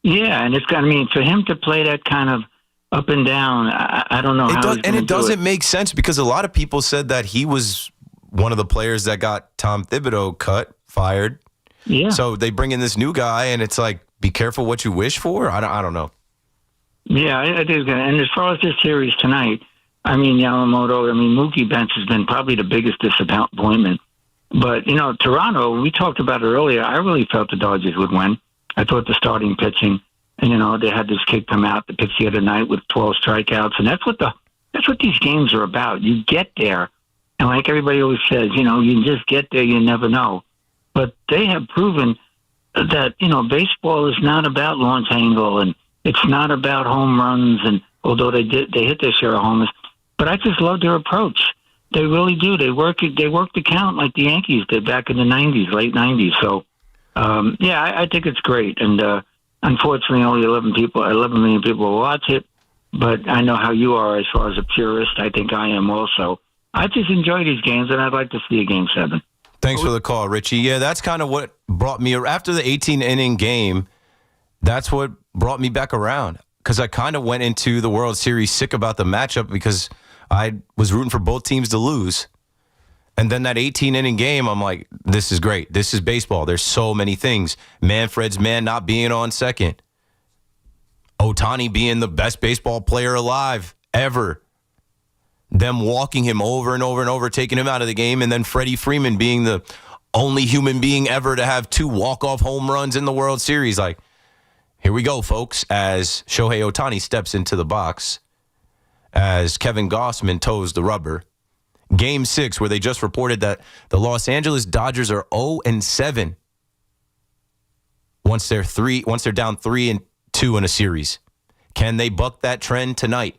Yeah, and for him to play that kind of up and down, I don't know how. It doesn't make sense because a lot of people said that he was one of the players that got Tom Thibodeau fired. Yeah. So they bring in this new guy, and it's like, be careful what you wish for. I don't know. Yeah, I think. And as far as this series tonight, Yamamoto, Mookie Betts has been probably the biggest disappointment. But, Toronto, we talked about it earlier. I really felt the Dodgers would win. I thought the starting pitching, and, they had this kid come out to pitch the other night with 12 strikeouts. And that's what these games are about. You get there, and like everybody always says, you just get there, you never know. But they have proven that, baseball is not about launch angle, and it's not about home runs. And although they hit their share of homers, but I just love their approach. They really do. They work the count like the Yankees did back in the 90s, late 90s. So, I think it's great. And unfortunately, only 11 million people will watch it. But I know how you are as far as a purist. I think I am also. I just enjoy these games, and I'd like to see a Game 7. Thanks for the call, Richie. Yeah, that's kind of what brought me after the 18-inning game. That's what brought me back around because I kind of went into the World Series sick about the matchup because I was rooting for both teams to lose. And then that 18-inning game, I'm like, this is great. This is baseball. There's so many things. Manfred's man not being on second. Ohtani being the best baseball player alive ever. Them walking him over and over and over, taking him out of the game, and then Freddie Freeman being the only human being ever to have 2 walk-off home runs in the World Series. Like, here we go, folks, as Shohei Ohtani steps into the box, as Kevin Gossman toes the rubber. Game 6, where they just reported that the Los Angeles Dodgers are 0-7 once they're down 3-2 in a series. Can they buck that trend tonight?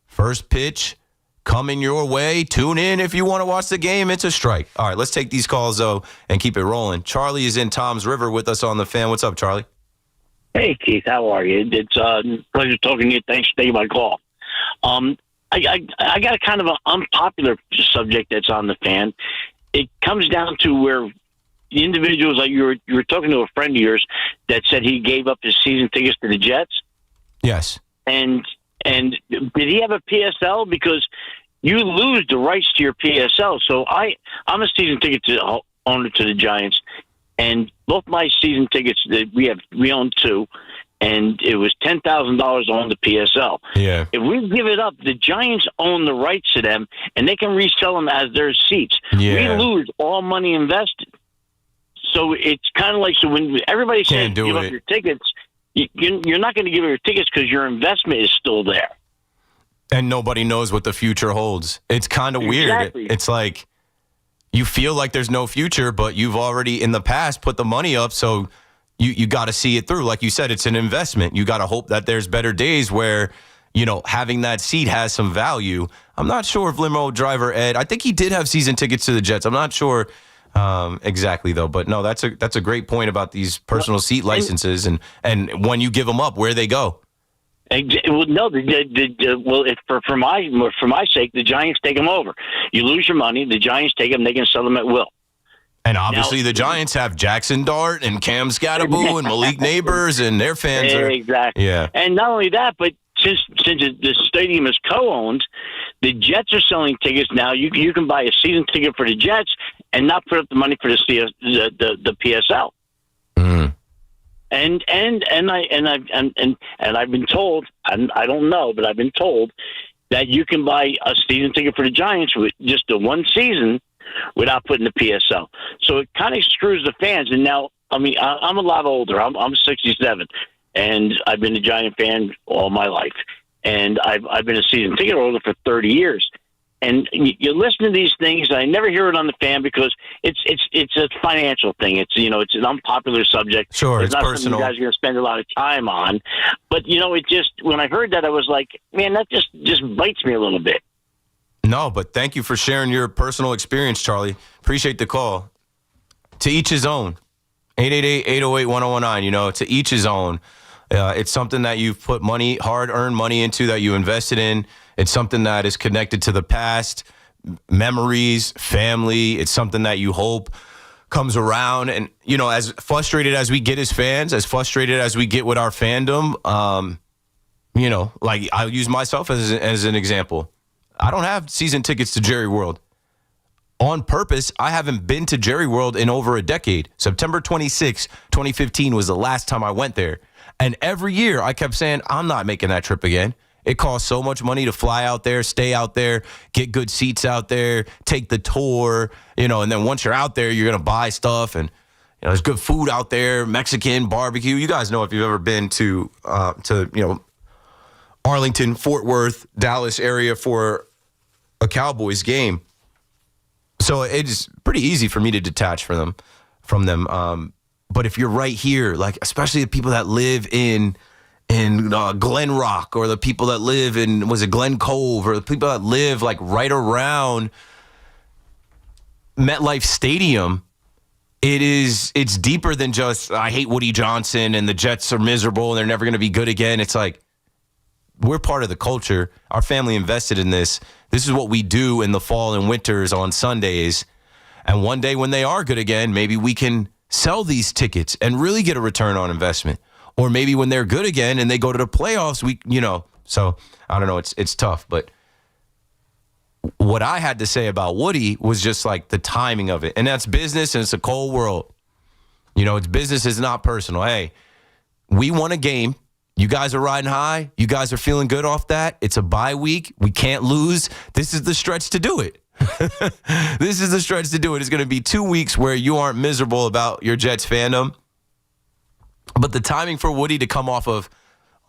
First pitch coming your way. Tune in if you want to watch the game. It's a strike. All right, let's take these calls, though, and keep it rolling. Charlie is in Tom's River with us on the fan. What's up, Charlie? Hey, Keith. How are you? It's a pleasure talking to you. Thanks for taking my call. I got a kind of an unpopular subject that's on the fan. It comes down to where the individuals, like you were talking to a friend of yours that said he gave up his season tickets to the Jets. Yes. And did he have a PSL? Because you lose the rights to your PSL. So I'm a season ticket owner to the Giants, and both my season tickets that we own 2, and it was $10,000 on the PSL. Yeah. If we give it up, the Giants own the rights to them, and they can resell them as their seats. Yeah. We lose all money invested. So it's kind of like, so when everybody says give up your tickets, you're not going to give up your tickets because your investment is still there. And nobody knows what the future holds. It's kind of weird. It's like you feel like there's no future, but you've already in the past put the money up, so you got to see it through. Like you said, it's an investment. You got to hope that there's better days where, having that seat has some value. I'm not sure if limo driver Ed, I think he did have season tickets to the Jets. I'm not sure exactly, though. But no, that's a great point about these personal seat licenses and when you give them up, where they go. Well, no, for my sake, the Giants take them over. You lose your money, the Giants take them, they can sell them at will. And obviously the Giants have Jackson Dart and Cam Scatterboo and Malik Neighbors, and their fans are... Exactly. Yeah. And not only that, but since the stadium is co-owned, the Jets are selling tickets now. You can buy a season ticket for the Jets and not put up the money for the PSL. Mm. And I've been told, I don't know, but I've been told that you can buy a season ticket for the Giants with just the one season without putting the PSL. So it kind of screws the fans. And now, I'm a lot older. I'm 67, and I've been a Giant fan all my life. And I've been a season ticket holder for 30 years. And you listen to these things, and I never hear it on the fan because it's a financial thing. It's it's an unpopular subject. Sure, it's it's not personal. something you guys are going to spend a lot of time on. But it just when I heard that, I was like, man, that just bites me a little bit. No, but thank you for sharing your personal experience, Charlie. Appreciate the call. To each his own. 888-808-1019. To each his own. It's something that you've put hard-earned money into, that you invested in. It's something that is connected to the past, memories, family. It's something that you hope comes around. And, as frustrated as we get as fans, as frustrated as we get with our fandom, like I'll use myself as an example. I don't have season tickets to Jerry World. On purpose, I haven't been to Jerry World in over a decade. September 26, 2015 was the last time I went there. And every year I kept saying, I'm not making that trip again. It costs so much money to fly out there, stay out there, get good seats out there, take the tour, and then once you're out there, you're going to buy stuff. And, there's good food out there, Mexican barbecue. You guys know if you've ever been to Arlington, Fort Worth, Dallas area for a Cowboys game. So it's pretty easy for me to detach from them. But if you're right here, like especially the people that live in Glen Rock, or the people that live in Glen Cove, or the people that live like right around MetLife Stadium, it's deeper than just I hate Woody Johnson and the Jets are miserable and they're never going to be good again. It's like we're part of the culture. Our family invested in this. This is what we do in the fall and winters on Sundays. And one day when they are good again, maybe we can sell these tickets and really get a return on investment. Or maybe when they're good again and they go to the playoffs, so I don't know. It's tough. But what I had to say about Woody was just like the timing of it. And that's business, and it's a cold world. It's business, is not personal. Hey, we won a game. You guys are riding high. You guys are feeling good off that. It's a bye week. We can't lose. This is the stretch to do it. This is the stretch to do it. It's going to be 2 weeks where you aren't miserable about your Jets fandom. But the timing for Woody to come off of,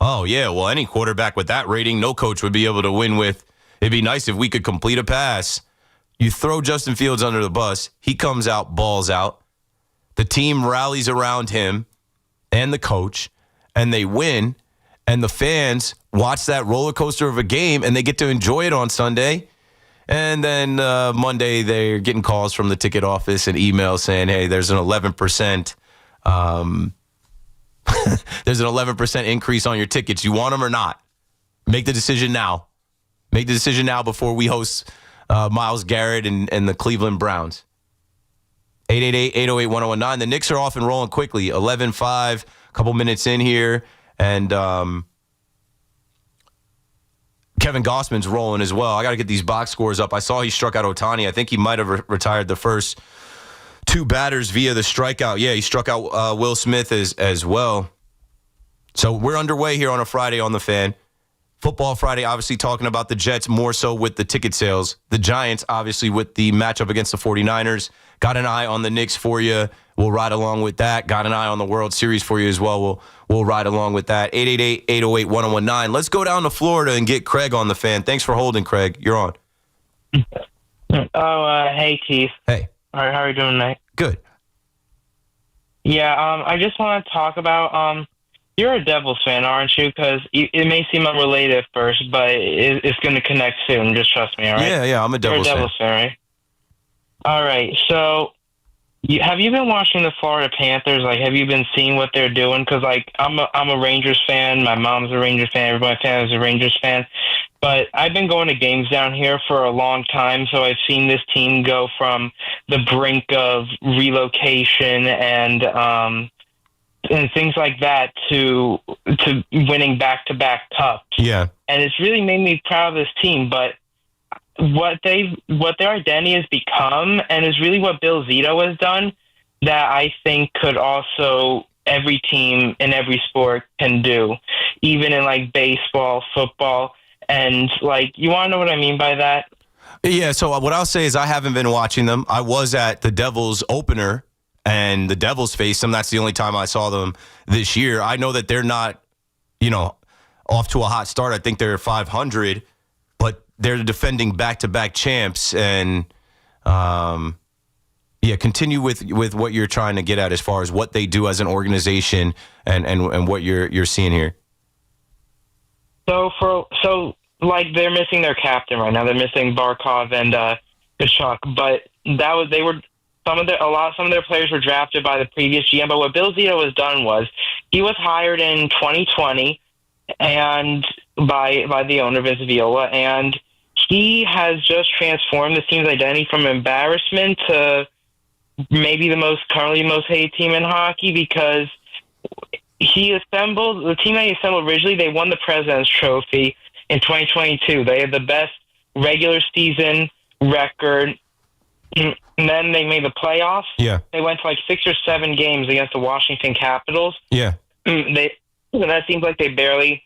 oh, yeah, well, any quarterback with that rating, no coach would be able to win with. It'd be nice if we could complete a pass. You throw Justin Fields under the bus. He comes out, balls out. The team rallies around him and the coach, and they win. And the fans watch that roller coaster of a game, and they get to enjoy it on Sunday. And then Monday, they're getting calls from the ticket office and emails saying, hey, there's an 11%. There's an 11% increase on your tickets. You want them or not? Make the decision now. Make the decision now before we host Myles Garrett and the Cleveland Browns. 888-808-1019. The Knicks are off and rolling quickly. 11-5, a couple minutes in here. And Kevin Gossman's rolling as well. I got to get these box scores up. I saw he struck out Ohtani. I think he might have retired the first two batters via the strikeout. Yeah, he struck out Will Smith as well. So we're underway here on a Friday on the Fan. Football Friday, obviously talking about the Jets more so with the ticket sales. The Giants, obviously, with the matchup against the 49ers. Got an eye on the Knicks for you. We'll ride along with that. Got an eye on the World Series for you as well. We'll ride along with that. 888-808-1019. Let's go down to Florida and get Craig on the Fan. Thanks for holding, Craig. You're on. Hey, Keith. Hey. All right, how are you doing tonight? Good. Yeah, I just want to talk about, you're a Devils fan, aren't you? Because it may seem unrelated at first, but it's going to connect soon. Just trust me, all right? Yeah, I'm a Devils fan. You're a Devils fan, right? All right, so have you been watching the Florida Panthers? Like, have you been seeing what they're doing? Because, like, I'm a Rangers fan. My mom's a Rangers fan. Everybody in my family is a Rangers fan. But I've been going to games down here for a long time, so I've seen this team go from the brink of relocation and things like that to winning back-to-back cups. Yeah. And it's really made me proud of this team, but what their identity has become, and is really what Bill Zito has done, that I think could also every team in every sport can do, even in like baseball, football, and like, you want to know what I mean by that? Yeah, so what I'll say is I haven't been watching them. I was at the Devils opener, and the Devils faced them. That's the only time I saw them this year. I know that they're not, off to a hot start. I think they're 500. But they're the defending back-to-back champs, and continue with what you're trying to get at as far as what they do as an organization and what you're seeing here. So they're missing their captain right now. They're missing Barkov and Kachuk, but some of their players were drafted by the previous GM. But what Bill Zito has done was he was hired in 2020 and by the owner Vince Viola, and he has just transformed the team's identity from embarrassment to maybe currently the most hated team in hockey, because the team that he assembled originally, they won the President's Trophy in 2022. They had the best regular season record, and then they made the playoffs. Yeah. They went to 6 or 7 games against the Washington Capitals. Yeah. That seems like they barely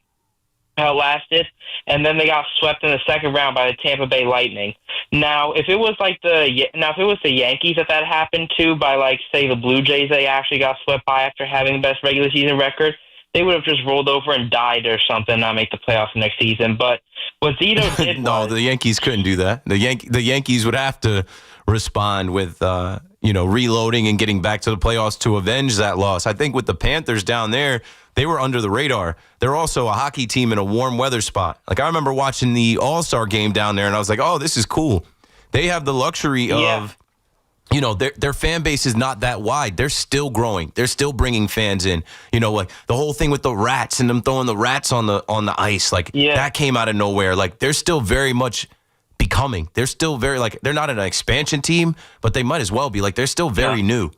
outlasted, and then they got swept in the second round by the Tampa Bay Lightning. Now, if it was the Yankees that happened to, by say the Blue Jays, they actually got swept by after having the best regular season record, they would have just rolled over and died or something, not make the playoffs next season. But what Zito did no, the Yankees couldn't do that. The Yankees would have to respond with reloading and getting back to the playoffs to avenge that loss. I think with the Panthers down there, they were under the radar. They're also a hockey team in a warm weather spot. I remember watching the All-Star game down there, and I was like, oh, this is cool. They have the luxury of, their fan base is not that wide. They're still growing. They're still bringing fans in. The whole thing with the rats and them throwing the rats on the ice, that came out of nowhere. They're still very much becoming. They're still very, they're not an expansion team, but they might as well be. They're still very new.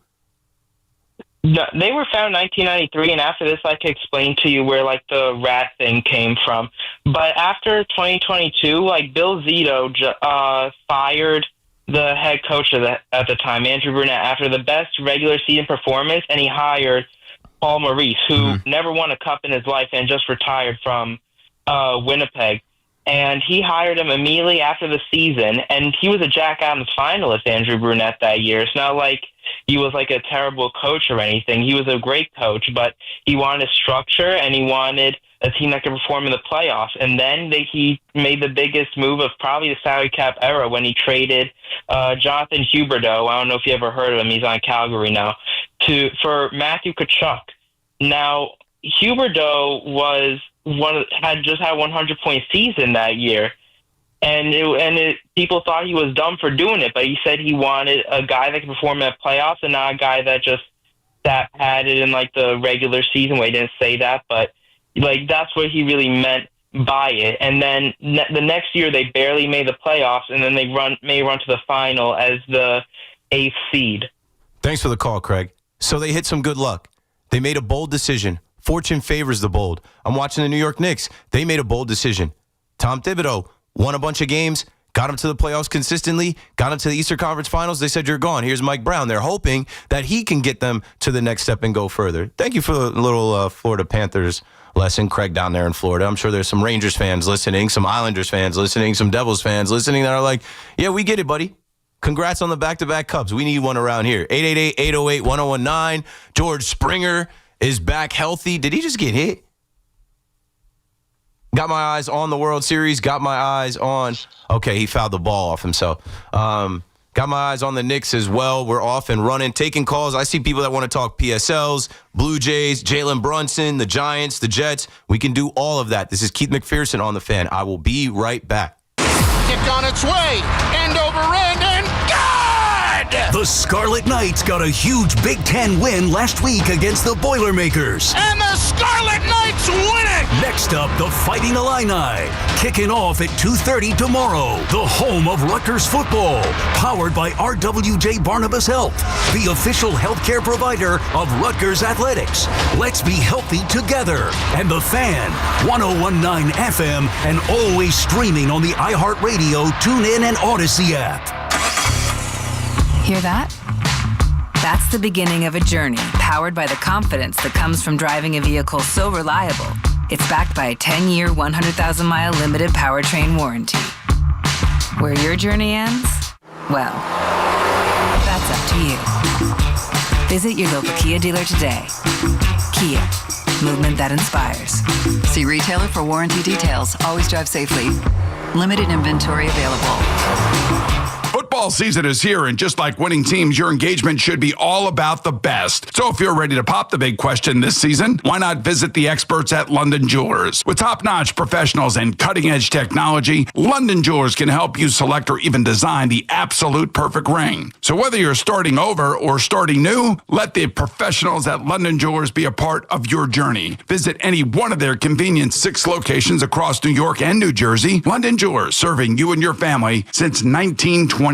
No, they were found in 1993, and after this, I can explain to you where the rat thing came from. But after 2022, Bill Zito fired the head coach at the time, Andrew Brunette, after the best regular season performance, and he hired Paul Maurice, who never won a cup in his life and just retired from Winnipeg. And he hired him immediately after the season, and he was a Jack Adams finalist, Andrew Brunette, that year. It's not like he was a terrible coach or anything. He was a great coach, but he wanted structure, and he wanted a team that could perform in the playoffs. And then he made the biggest move of probably the salary cap era when he traded Jonathan Huberdeau. I don't know if you ever heard of him. He's on Calgary now. For Matthew Tkachuk. Now, Huberdeau had just had a 100-point season that year, and people thought he was dumb for doing it, but he said he wanted a guy that could perform in the playoffs and not a guy that just had it in the regular season. Well, he didn't say that, but that's what he really meant by it. And then the next year they barely made the playoffs, and then they may run to the final as the 8th seed. Thanks for the call, Craig. So they hit some good luck. They made a bold decision. Fortune favors the bold. I'm watching the New York Knicks. They made a bold decision. Tom Thibodeau won a bunch of games, got him to the playoffs consistently, got him to the Eastern Conference Finals. They said, you're gone. Here's Mike Brown. They're hoping that he can get them to the next step and go further. Thank you for the little Florida Panthers lesson, Craig, down there in Florida. I'm sure there's some Rangers fans listening, some Islanders fans listening, some Devils fans listening that are like, yeah, we get it, buddy. Congrats on the back-to-back Cubs. We need one around here. 888-808-1019. George Springer is back healthy. Did he just get hit? Got my eyes on the World Series. Got my eyes on... Okay, he fouled the ball off himself. Got my eyes on the Knicks as well. We're off and running, taking calls. I see people that want to talk PSLs, Blue Jays, Jalen Brunson, the Giants, the Jets. We can do all of that. This is Keith McPherson on The Fan. I will be right back. Kick on its way. End over end and good! The Scarlet Knights got a huge Big Ten win last week against the Boilermakers. And the Scarlet Knights win it! Next up, the Fighting Illini. Kicking off at 2:30 tomorrow. The home of Rutgers football. Powered by RWJ Barnabas Health, the official healthcare provider of Rutgers Athletics. Let's be healthy together. And The Fan, 101.9 FM, and always streaming on the iHeartRadio, TuneIn, and Odyssey app. Hear that? That's the beginning of a journey powered by the confidence that comes from driving a vehicle so reliable, it's backed by a 10-year, 100,000-mile limited powertrain warranty. Where your journey ends? Well, that's up to you. Visit your local Kia dealer today. Kia, movement that inspires. See retailer for warranty details. Always drive safely. Limited inventory available. Football season is here, and just like winning teams, your engagement should be all about the best. So if you're ready to pop the big question this season, why not visit the experts at London Jewelers? With top-notch professionals and cutting-edge technology, London Jewelers can help you select or even design the absolute perfect ring. So whether you're starting over or starting new, let the professionals at London Jewelers be a part of your journey. Visit any one of their convenient 6 locations across New York and New Jersey. London Jewelers, serving you and your family since 1926.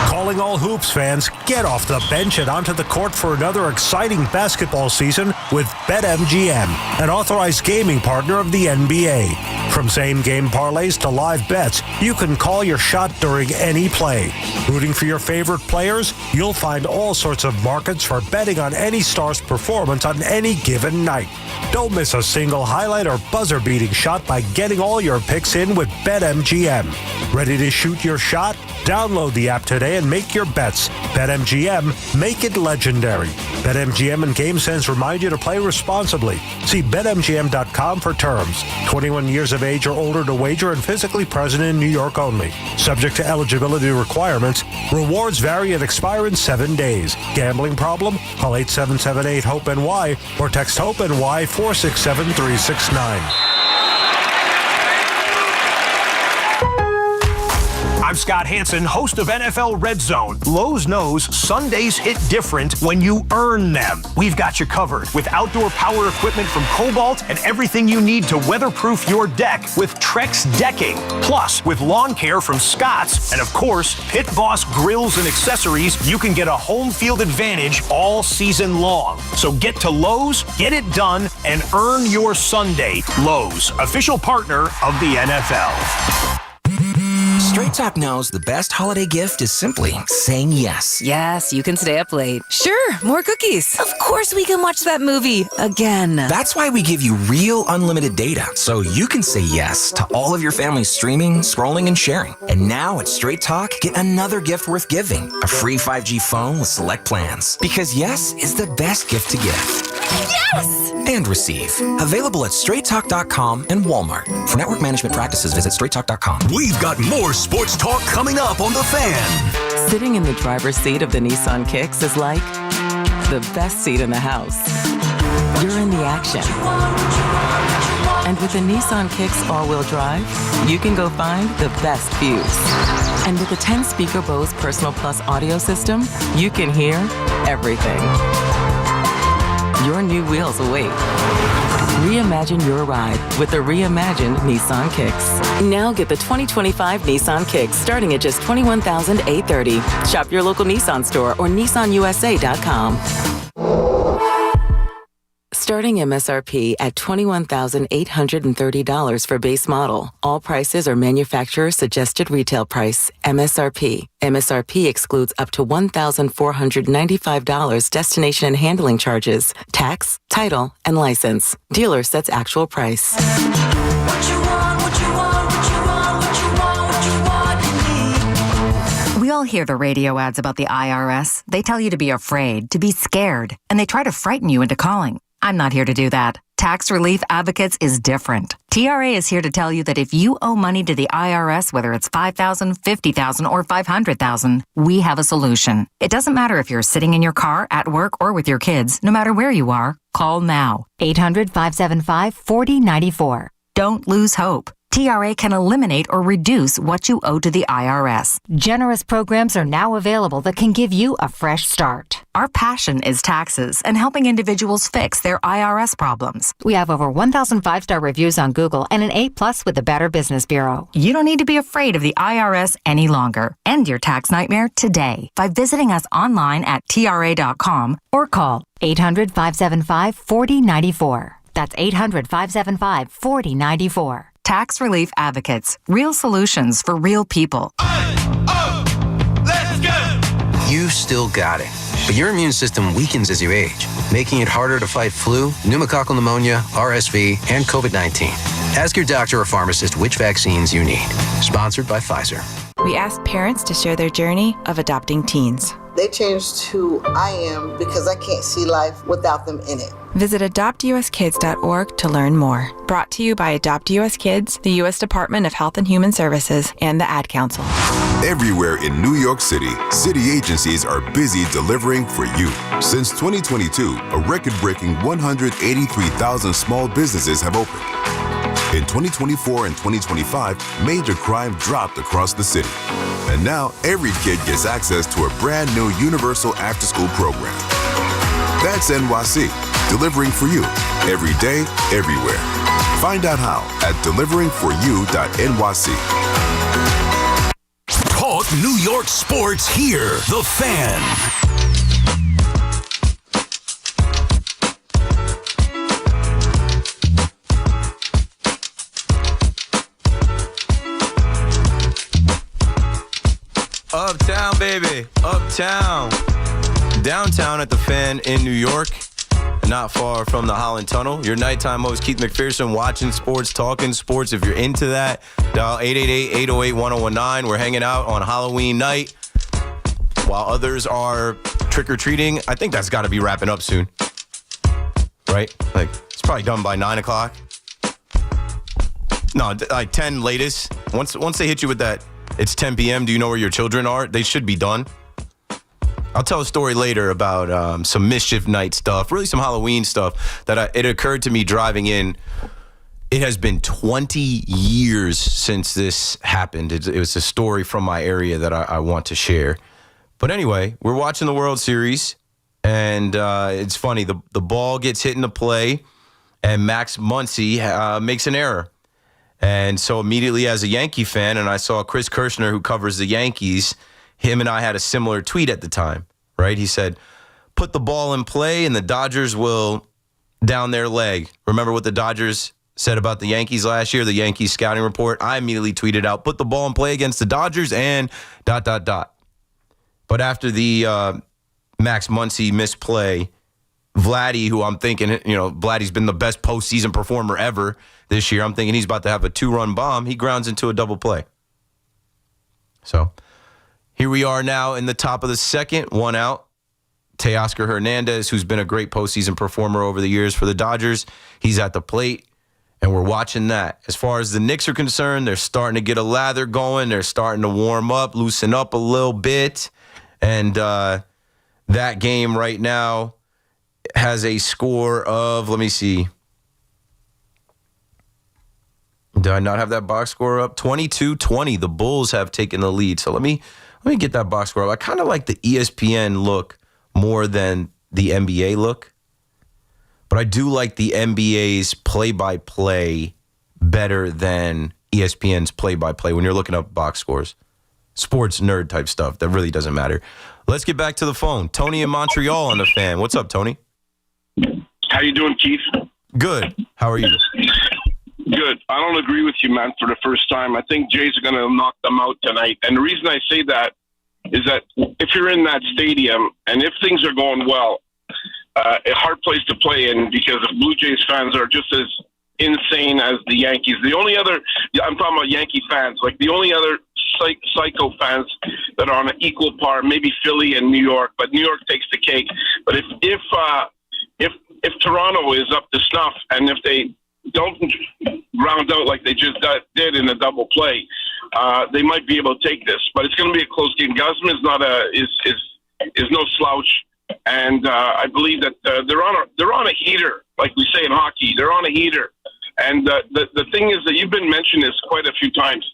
Calling all Hoops fans, get off the bench and onto the court for another exciting basketball season with BetMGM, an authorized gaming partner of the NBA. From same-game parlays to live bets, you can call your shot during any play. Rooting for your favorite players? You'll find all sorts of markets for betting on any star's performance on any given night. Don't miss a single highlight or buzzer-beating shot by getting all your picks in with BetMGM. Ready to shoot your shot? Download the app today and make your bets. BetMGM, make it legendary. BetMGM and GameSense remind you to play responsibly. See BetMGM.com for terms. 21 years of age or older to wager and physically present in New York only. Subject to eligibility requirements. Rewards vary and expire in 7 days. Gambling problem? Call 877-8-HOPE-NY or text HOPE-NY 467-369. I'm Scott Hansen, host of NFL Red Zone. Lowe's knows Sundays hit different when you earn them. We've got you covered with outdoor power equipment from Cobalt and everything you need to weatherproof your deck with Trex Decking. Plus, with lawn care from Scott's and, of course, Pit Boss grills and accessories, you can get a home field advantage all season long. So get to Lowe's, get it done, and earn your Sunday. Lowe's, official partner of the NFL. Straight Talk knows the best holiday gift is simply saying yes. Yes, you can stay up late. Sure, more cookies. Of course we can watch that movie again. That's why we give you real unlimited data, so you can say yes to all of your family's streaming, scrolling, and sharing. And now at Straight Talk, get another gift worth giving, a free 5G phone with select plans. Because yes is the best gift to give. Yes! And receive. Available at straighttalk.com and Walmart. For network management practices, visit straighttalk.com. We've got more sports talk coming up on The Fan. Sitting in the driver's seat of the Nissan Kicks is like the best seat in the house. You're in the action. And with the Nissan Kicks all-wheel drive, you can go find the best views. And with the 10-speaker Bose Personal Plus audio system, you can hear everything. Your new wheels await. Reimagine your ride with the reimagined Nissan Kicks. Now get the 2025 Nissan Kicks starting at just $21,830. Shop your local Nissan store or nissanusa.com. Starting MSRP at $21,830 for base model. All prices are manufacturer suggested retail price. MSRP. MSRP excludes up to $1,495 destination and handling charges, tax, title, and license. Dealer sets actual price. We all hear the radio ads about the IRS. They tell you to be afraid, to be scared, and they try to frighten you into calling. I'm not here to do that. Tax Relief Advocates is different. TRA is here to tell you that if you owe money to the IRS, whether it's $5,000, $50,000, or $500,000, we have a solution. It doesn't matter if you're sitting in your car, at work, or with your kids. No matter where you are, call now. 800-575-4094. Don't lose hope. TRA can eliminate or reduce what you owe to the IRS. Generous programs are now available that can give you a fresh start. Our passion is taxes and helping individuals fix their IRS problems. We have over 1,000 5-star reviews on Google and an A+ with the Better Business Bureau. You don't need to be afraid of the IRS any longer. End your tax nightmare today by visiting us online at TRA.com or call 800-575-4094. That's 800-575-4094. Tax Relief Advocates. Real solutions for real people. Let's go! You still got it, but your immune system weakens as you age, making it harder to fight flu, pneumococcal pneumonia, RSV, and COVID-19. Ask your doctor or pharmacist which vaccines you need. Sponsored by Pfizer. We asked parents to share their journey of adopting teens. They changed who I am because I can't see life without them in it. Visit adoptuskids.org to learn more. Brought to you by Adopt US Kids, the U.S. Department of Health and Human Services, and the Ad Council. Everywhere in New York City, city agencies are busy delivering for you. Since 2022, a record-breaking 183,000 small businesses have opened. In 2024 and 2025, major crime dropped across the city. And now, every kid gets access to a brand new universal after-school program. That's NYC, delivering for you, every day, everywhere. Find out how at deliveringforyou.nyc. Talk New York sports here. The Fan. Uptown, baby. Uptown. Downtown at the Fan in New York. Not far from the Holland Tunnel. Your nighttime host, Keith McPherson, watching sports, talking sports. If you're into that, dial 888-808-1019. We're hanging out on Halloween night while others are trick-or-treating. I think that's got to be wrapping up soon. Right? Like, it's probably done by 9 o'clock. No, like 10 latest. Once they hit you with that, it's 10 p.m., do you know where your children are? They should be done. I'll tell a story later about some mischief night stuff, really some Halloween stuff that it occurred to me driving in. It has been 20 years since this happened. It was a story from my area that I want to share. But anyway, we're watching the World Series, and it's funny. The ball gets hit into play, and Max Muncy makes an error. And so immediately as a Yankee fan, and I saw Chris Kirshner, who covers the Yankees, him and I had a similar tweet at the time, right? He said, put the ball in play and the Dodgers will down their leg. Remember what the Dodgers said about the Yankees last year, the Yankees scouting report? I immediately tweeted out, put the ball in play against the Dodgers and ... But after the Max Muncy misplay, Vladdy, who I'm thinking, Vladdy's been the best postseason performer ever this year. I'm thinking he's about to have a 2-run bomb. He grounds into a double play. So here we are now in the top of the second, one out. Teoscar Hernandez, who's been a great postseason performer over the years for the Dodgers, he's at the plate, and we're watching that. As far as the Knicks are concerned, they're starting to get a lather going. They're starting to warm up, loosen up a little bit. And that game right now has a score of, let me see. Did I not have that box score up? 22-20. The Bulls have taken the lead. So let me get that box score up. I kind of like the ESPN look more than the NBA look. But I do like the NBA's play-by-play better than ESPN's play-by-play when you're looking up box scores. Sports nerd type stuff. That really doesn't matter. Let's get back to the phone. Tony in Montreal on the Fan. What's up, Tony? How you doing, Keith? Good. How are you? Good. I don't agree with you, man, for the first time. I think Jays are going to knock them out tonight. And the reason I say that is that if you're in that stadium and if things are going well, a hard place to play in because the Blue Jays fans are just as insane as the Yankees. The only other, I'm talking about Yankee fans, like the only other psycho fans that are on an equal par, maybe Philly and New York, but New York takes the cake. But if Toronto is up to snuff and if they don't round out like they just did in a double play, they might be able to take this. But it's going to be a close game. Guzman is no slouch, and I believe that they're on a heater, like we say in hockey. They're on a heater, and the thing is that you've been mentioning this quite a few times.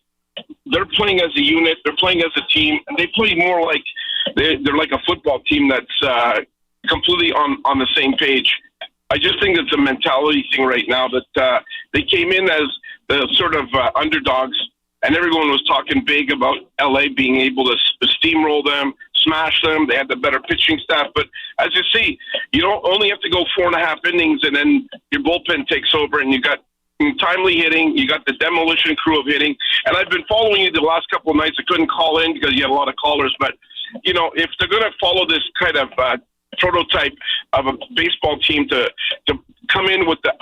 They're playing as a unit. They're playing as a team, and they play more like they're like a football team that's completely on the same page. I just think it's a mentality thing right now that they came in as the sort of underdogs, and everyone was talking big about LA being able to steamroll them, smash them. They had the better pitching staff. But as you see, you don't only have to go 4.5 innings, and then your bullpen takes over, and you got timely hitting. You got the demolition crew of hitting. And I've been following you the last couple of nights. I couldn't call in because you had a lot of callers. But, if they're going to follow this kind of prototype of a baseball team to come in with the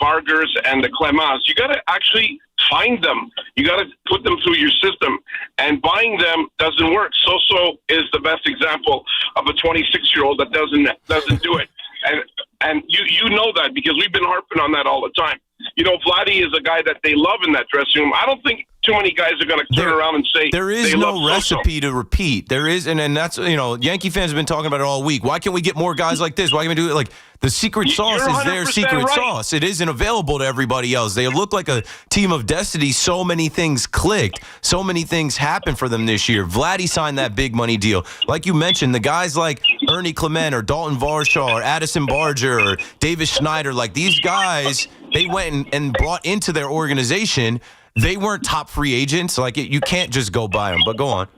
Bargers and the Clemens, you got to actually find them. You got to put them through your system, and buying them doesn't work. Soso is the best example of a 26-year-old that doesn't do it. And And you know that because we've been harping on that all the time. You know, Vladdy is a guy that they love in that dressing room. I don't think too many guys are going to turn around and say there is they no love recipe to repeat. There is, and that's, you know, Yankee fans have been talking about it all week. Why can't we get more guys like this? Why can't we do it? Like, the secret sauce is their secret sauce. It isn't available to everybody else. They look like a team of destiny. So many things clicked. So many things happened for them this year. Vladdy signed that big money deal. Like you mentioned, the guys like Ernie Clement or Dalton Varshaw or Addison Barger or Davis Schneider, like these guys, they went and brought into their organization. They weren't top free agents. Like, you can't just go buy them. But go on.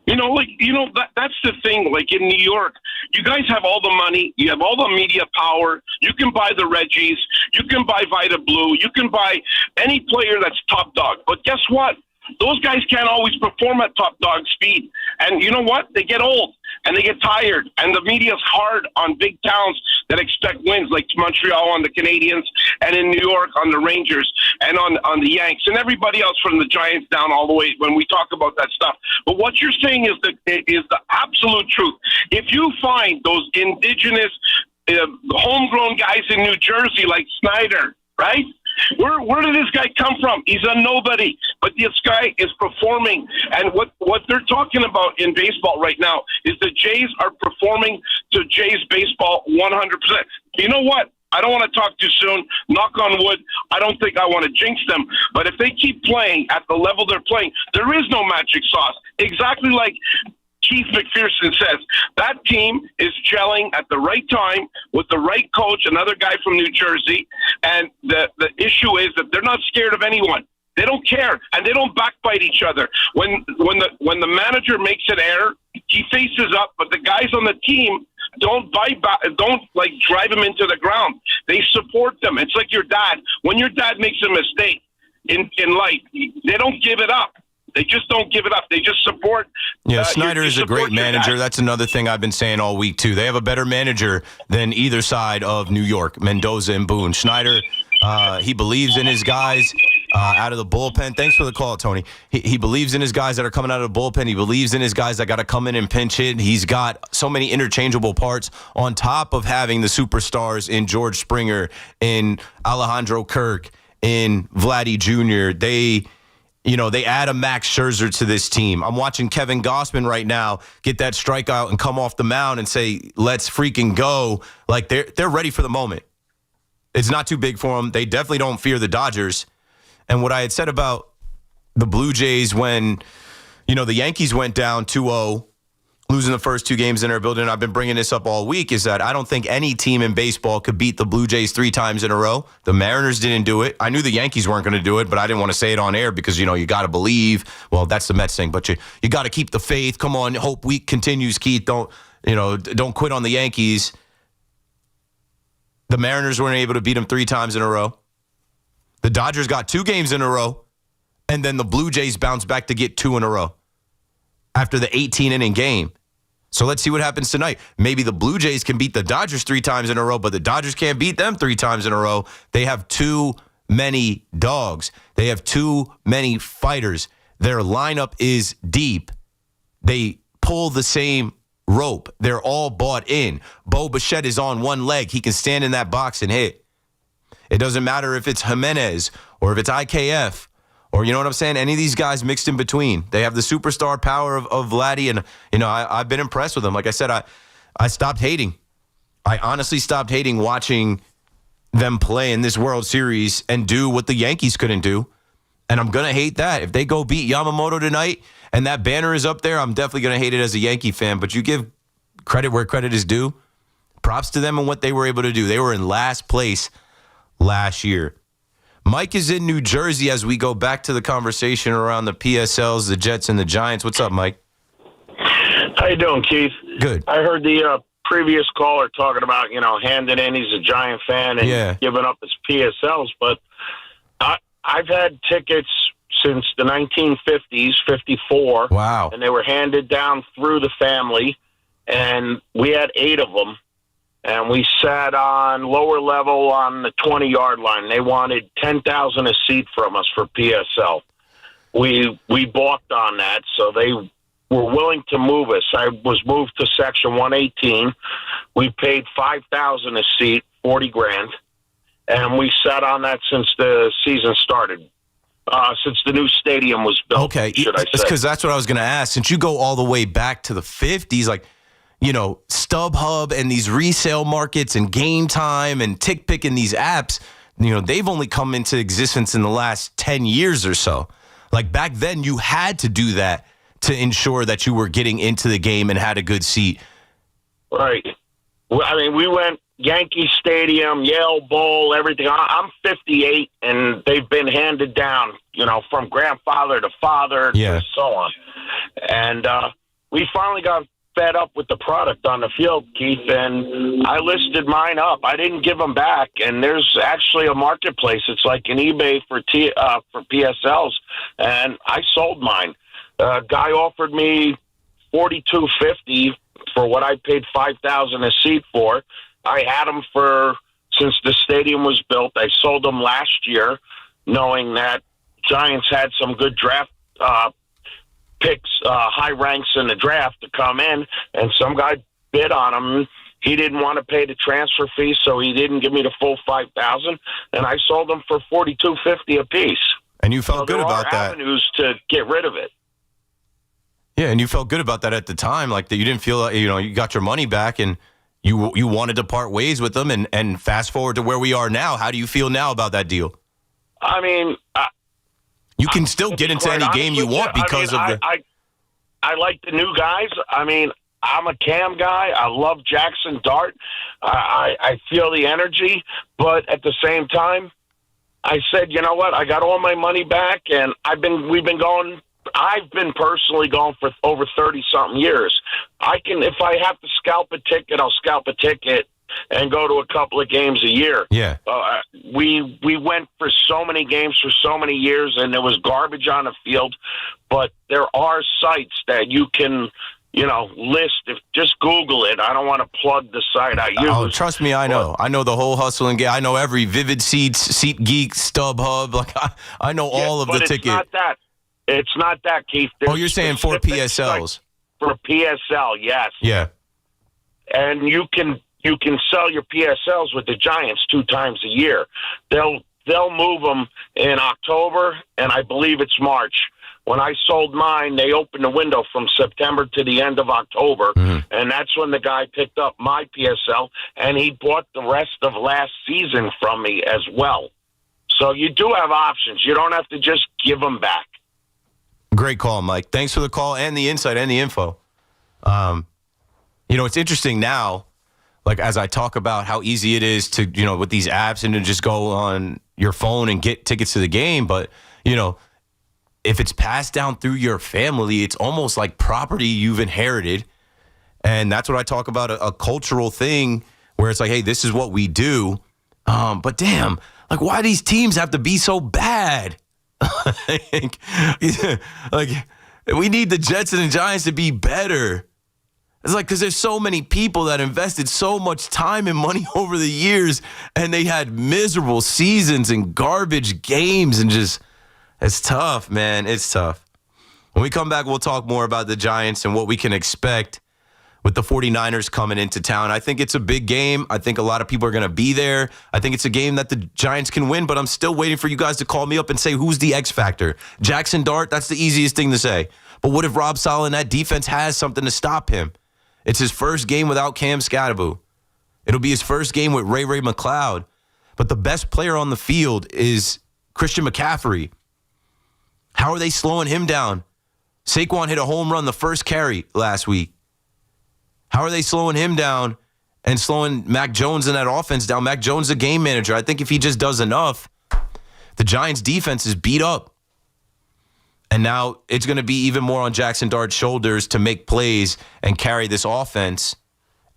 That's the thing. Like in New York, you guys have all the money. You have all the media power. You can buy the Reggies. You can buy Vita Blue. You can buy any player that's top dog. But guess what? Those guys can't always perform at top dog speed. And you know what? They get old and they get tired. And the media's hard on big towns that expect wins, like Montreal on the Canadiens and in New York on the Rangers and on the Yanks and everybody else from the Giants down all the way when we talk about that stuff. But what you're saying is the absolute truth. If you find those indigenous homegrown guys in New Jersey like Snyder, right? Where did this guy come from? He's a nobody, but this guy is performing. And what they're talking about in baseball right now is the Jays are performing to Jays baseball 100%. You know what? I don't want to talk too soon. Knock on wood. I don't think I want to jinx them. But if they keep playing at the level they're playing, there is no magic sauce. Exactly like Keith McPherson says, that team is gelling at the right time with the right coach, another guy from New Jersey. And the issue is that they're not scared of anyone. They don't care, and they don't backbite each other. When the manager makes an error, he faces up, but the guys on the team don't drive him into the ground. They support them. It's like your dad. When your dad makes a mistake in life, they don't give it up. They just don't give it up. They just support. Yeah, Snyder is a great manager. That's another thing I've been saying all week, too. They have a better manager than either side of New York, Mendoza and Boone. Schneider, he believes in his guys out of the bullpen. Thanks for the call, Tony. He believes in his guys that are coming out of the bullpen. He believes in his guys that got to come in and pinch hit. He's got so many interchangeable parts on top of having the superstars in George Springer, in Alejandro Kirk, in Vladdy Jr. They add a Max Scherzer to this team. I'm watching Kevin Gossman right now get that strikeout and come off the mound and say, let's freaking go. Like, they're ready for the moment. It's not too big for them. They definitely don't fear the Dodgers. And what I had said about the Blue Jays when, the Yankees went down 2-0, losing the first two games in their building, I've been bringing this up all week, is that I don't think any team in baseball could beat the Blue Jays 3 times in a row. The Mariners didn't do it. I knew the Yankees weren't going to do it, but I didn't want to say it on air because, you got to believe. Well, that's the Mets thing, but you got to keep the faith. Come on, hope week continues, Keith. Don't quit on the Yankees. The Mariners weren't able to beat them 3 times in a row. The Dodgers got 2 games in a row, and then the Blue Jays bounced back to get 2 in a row after the 18-inning game. So let's see what happens tonight. Maybe the Blue Jays can beat the Dodgers 3 times in a row, but the Dodgers can't beat them 3 times in a row. They have too many dogs. They have too many fighters. Their lineup is deep. They pull the same rope. They're all bought in. Bo Bichette is on one leg. He can stand in that box and hit. It doesn't matter if it's Jimenez or if it's IKF or, you know what I'm saying, any of these guys mixed in between. They have the superstar power of Vladdy, and, I've been impressed with them. Like I said, I stopped hating. I honestly stopped hating watching them play in this World Series and do what the Yankees couldn't do. And I'm going to hate that. If they go beat Yamamoto tonight and that banner is up there, I'm definitely going to hate it as a Yankee fan. But you give credit where credit is due. Props to them and what they were able to do. They were in last place last year. Mike is in New Jersey as we go back to the conversation around the PSLs, the Jets, and the Giants. What's up, Mike? How you doing, Keith? Good. I heard the previous caller talking about, handing in he's a Giant fan and giving up his PSLs, but I've had tickets since the 1950s, 54. Wow. And they were handed down through the family, and we had 8 of them. And we sat on lower level on the 20-yard line. They wanted $10,000 a seat from us for PSL. We balked on that, so they were willing to move us. I was moved to Section 118. We paid $5,000 a seat, $40,000, and we sat on that since the season started. Since the new stadium was built, okay, should I say. Because that's what I was going to ask. Since you go all the way back to the 50s, like, you know, StubHub and these resale markets and Game Time and TickPick and these apps, you know, they've only come into existence in the last 10 years or so. Like, back then, you had to do that to ensure that you were getting into the game and had a good seat. Right. Well, I mean, we went Yankee Stadium, Yale Bowl, everything. I'm 58, and they've been handed down, you know, from grandfather to father and so on. And we finally got fed up with the product on the field, Keith, and I listed mine up. I didn't give them back, and there's actually a marketplace. It's like an eBay for PSLs, and I sold mine. A guy offered me $4,250 for what I paid $5,000 a seat for. I had them since the stadium was built. I sold them last year, knowing that Giants had some good draft picks, high ranks in the draft to come in, and some guy bid on them. He didn't want to pay the transfer fee, so he didn't give me the full $5,000, and I sold them for $4,250 a piece. And you felt good about that. There are avenues to get rid of it. Yeah, and you felt good about that at the time, like that you didn't feel like, you know, you got your money back and you wanted to part ways with them, and fast forward to where we are now. How do you feel now about that deal? I mean, you can still get into any game you want because of the. I like the new guys. I mean, I'm a Cam guy. I love Jackson Dart. I feel the energy, but at the same time, I said, you know what? I got all my money back, and I've been personally going for over 30-something years. If I have to scalp a ticket, I'll scalp a ticket and go to a couple of games a year. Yeah. We went for so many games for so many years, and there was garbage on the field. But there are sites that you can, you know, list. Just Google it. I don't want to plug the site I use. Oh, trust me, I know. I know the whole hustle and game. I know every Vivid Seats, SeatGeek, StubHub. Like I know all of the tickets. It's not that. It's not that, Keith. You're saying for PSLs? For PSL, yes. Yeah. And you can sell your PSLs with the Giants 2 times a year. They'll move them in October, and I believe it's March. When I sold mine, they opened the window from September to the end of October, and that's when the guy picked up my PSL, and he bought the rest of last season from me as well. So you do have options. You don't have to just give them back. Great call, Mike. Thanks for the call and the insight and the info. You know, it's interesting now, like as I talk about how easy it is to, you know, with these apps and to just go on your phone and get tickets to the game. But, you know, if it's passed down through your family, it's almost like property you've inherited. And that's what I talk about, a cultural thing where it's like, hey, this is what we do. But damn, like why these teams have to be so bad? Like we need the Jets and the Giants to be better. It's like because there's so many people that invested so much time and money over the years, and they had miserable seasons and garbage games, and just it's tough, man. It's tough. When we come back, we'll talk more about the Giants and what we can expect with the 49ers coming into town. I think it's a big game. I think a lot of people are going to be there. I think it's a game that the Giants can win, but I'm still waiting for you guys to call me up and say, who's the X factor? Jackson Dart, that's the easiest thing to say. But what if Rob Saleh and that defense has something to stop him? It's his first game without Cam Scatterbo. It'll be his first game with Ray McLeod. But the best player on the field is Christian McCaffrey. How are they slowing him down? Saquon hit a home run the first carry last week. How are they slowing him down and slowing Mac Jones and that offense down? Mac Jones is a game manager. I think if he just does enough, the Giants' defense is beat up. And now it's going to be even more on Jackson Dart's shoulders to make plays and carry this offense.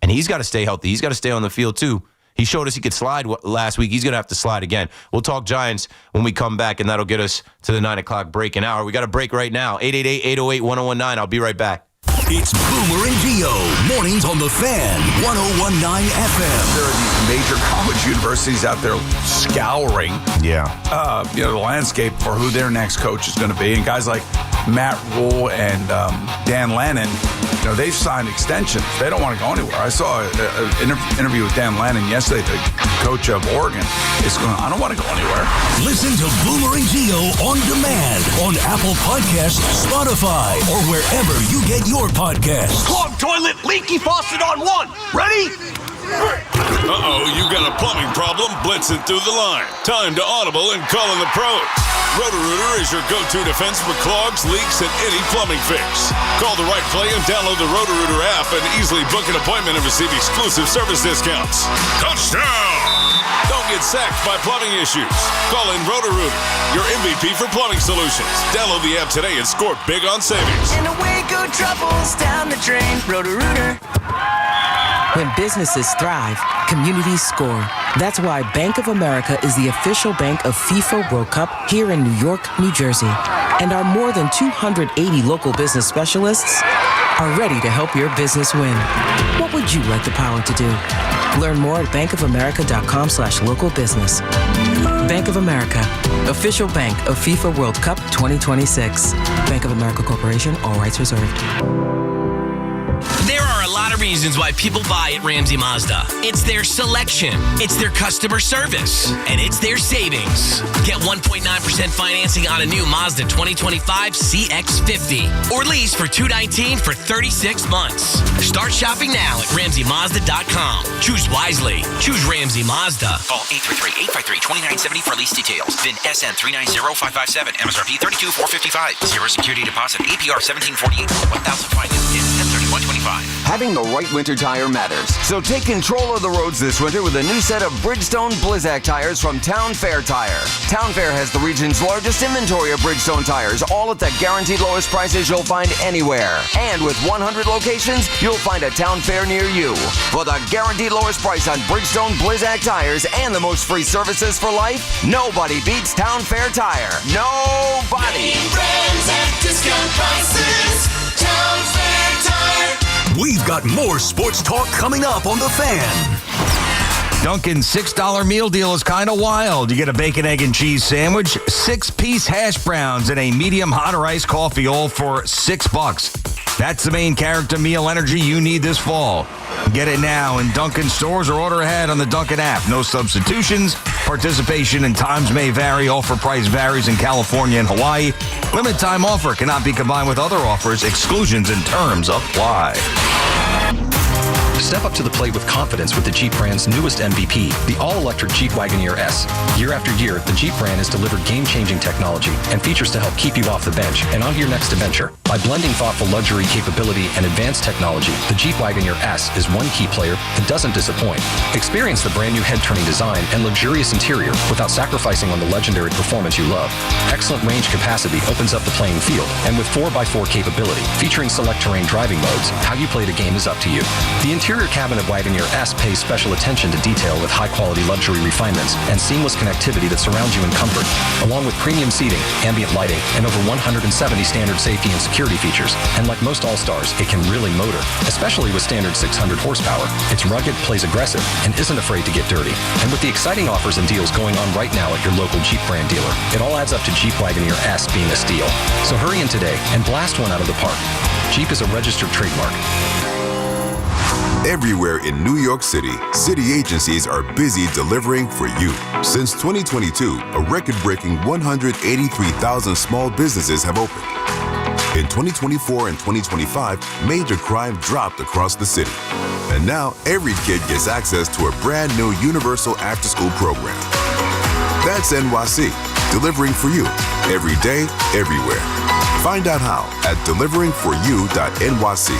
And he's got to stay healthy. He's got to stay on the field, too. He showed us he could slide last week. He's going to have to slide again. We'll talk Giants when we come back, and that'll get us to the 9 o'clock break an hour. We got a break right now. 888-808-1019. I'll be right back. It's Boomer and Gio. Mornings on the Fan, 101.9 FM. There are these major college universities out there scouring the landscape for who their next coach is going to be. And guys like Matt Rule and Dan Lannon, they've signed extensions. They don't want to go anywhere. I saw an interview with Dan Lannon yesterday, the coach of Oregon. I don't want to go anywhere. Listen to Boomer and Gio on demand on Apple Podcasts, Spotify, or wherever you get your podcasts. Clogged toilet, leaky faucet on one. Ready? Uh-oh, you got a plumbing problem blitzing through the line. Time to audible and call in the pros. Roto-Rooter is your go-to defense for clogs, leaks, and any plumbing fix. Call the right play and download the Roto-Rooter app and easily book an appointment and receive exclusive service discounts. Touchdown! Don't get sacked by plumbing issues. Call in Roto-Rooter, your MVP for plumbing solutions. Download the app today and score big on savings. And away go troubles down the drain. Roto-Rooter. When businesses thrive, communities score. That's why Bank of America is the official bank of FIFA World Cup here in New York, New Jersey. And our more than 280 local business specialists are ready to help your business win. What would you like the power to do? Learn more at bankofamerica.com/local business. Bank of America, official bank of FIFA World Cup 2026. Bank of America Corporation, all rights reserved. There are a lot of reasons why people buy at Ramsey Mazda. It's their selection, it's their customer service, and it's their savings. Get 1.9% financing on a new Mazda 2025 CX-50 or lease for $219 for 36 months. Start shopping now at RamseyMazda.com. Choose wisely. Choose Ramsey Mazda. Call 833-853-2970 for lease details. VIN SN 390557. MSRP 32455. Zero security deposit. APR 1748. 1000 finance. In 103125. Having the right winter tire matters. So take control of the roads this winter with a new set of Bridgestone Blizzak tires from Town Fair Tire. Town Fair has the region's largest inventory of Bridgestone tires, all at the guaranteed lowest prices you'll find anywhere. And with 100 locations, you'll find a Town Fair near you. For the guaranteed lowest price on Bridgestone Blizzak tires and the most free services for life, nobody beats Town Fair Tire. Nobody. Name brands at discount prices. Town Fair Tire. We've got more sports talk coming up on The Fan. Dunkin's $6 meal deal is kind of wild. You get a bacon, egg, and cheese sandwich, 6-piece hash browns, and a medium hot or iced coffee, all for $6. That's the main character meal energy you need this fall. Get it now in Dunkin' stores or order ahead on the Dunkin' app. No substitutions. Participation and times may vary. Offer price varies in California and Hawaii. Limited time offer cannot be combined with other offers. Exclusions and terms apply. Step up to the plate with confidence with the Jeep brand's newest MVP, the all-electric Jeep Wagoneer S. Year after year, the Jeep brand has delivered game-changing technology and features to help keep you off the bench and on to your next adventure. By blending thoughtful luxury capability and advanced technology, the Jeep Wagoneer S is one key player that doesn't disappoint. Experience the brand new head-turning design and luxurious interior without sacrificing on the legendary performance you love. Excellent range capacity opens up the playing field, and with 4x4 capability, featuring select terrain driving modes, how you play the game is up to you. The interior cabin of Wagoneer S pays special attention to detail with high-quality luxury refinements and seamless connectivity that surrounds you in comfort, along with premium seating, ambient lighting, and over 170 standard safety and security features. And like most All-Stars, it can really motor, especially with standard 600 horsepower. It's rugged, plays aggressive, and isn't afraid to get dirty. And with the exciting offers and deals going on right now at your local Jeep brand dealer, it all adds up to Jeep Wagoneer S being a steal. So hurry in today and blast one out of the park. Jeep is a registered trademark. Everywhere in New York City, city agencies are busy delivering for you. Since 2022, a record-breaking 183,000 small businesses have opened. In 2024 and 2025, major crime dropped across the city. And now, every kid gets access to a brand new universal after-school program. That's NYC, delivering for you, every day, everywhere. Find out how at deliveringforyou.nyc.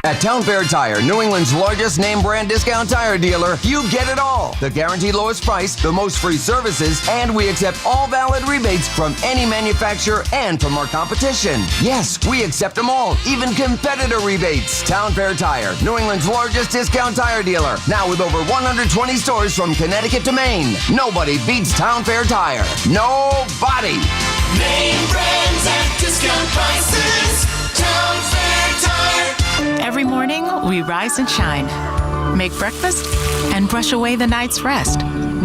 At Town Fair Tire, New England's largest name brand discount tire dealer, you get it all. The guaranteed lowest price, the most free services, and we accept all valid rebates from any manufacturer and from our competition. Yes, we accept them all, even competitor rebates. Town Fair Tire, New England's largest discount tire dealer, now with over 120 stores from Connecticut to Maine. Nobody beats Town Fair Tire. Nobody. Name brands at discount prices. Town Fair. rise and shine, make breakfast, and brush away the night's rest.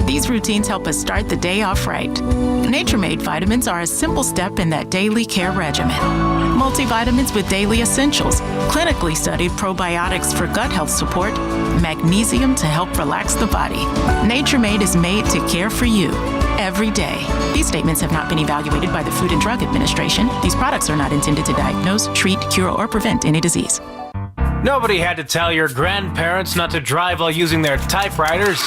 These routines help us start the day off right. Nature Made vitamins are a simple step in that daily care regimen. Multivitamins with daily essentials, clinically studied probiotics for gut health support, magnesium to help relax the body. Nature Made is made to care for you every day. These statements have not been evaluated by the Food and Drug Administration. These products are not intended to diagnose, treat, cure, or prevent any disease. Nobody had to tell your grandparents not to drive while using their typewriters.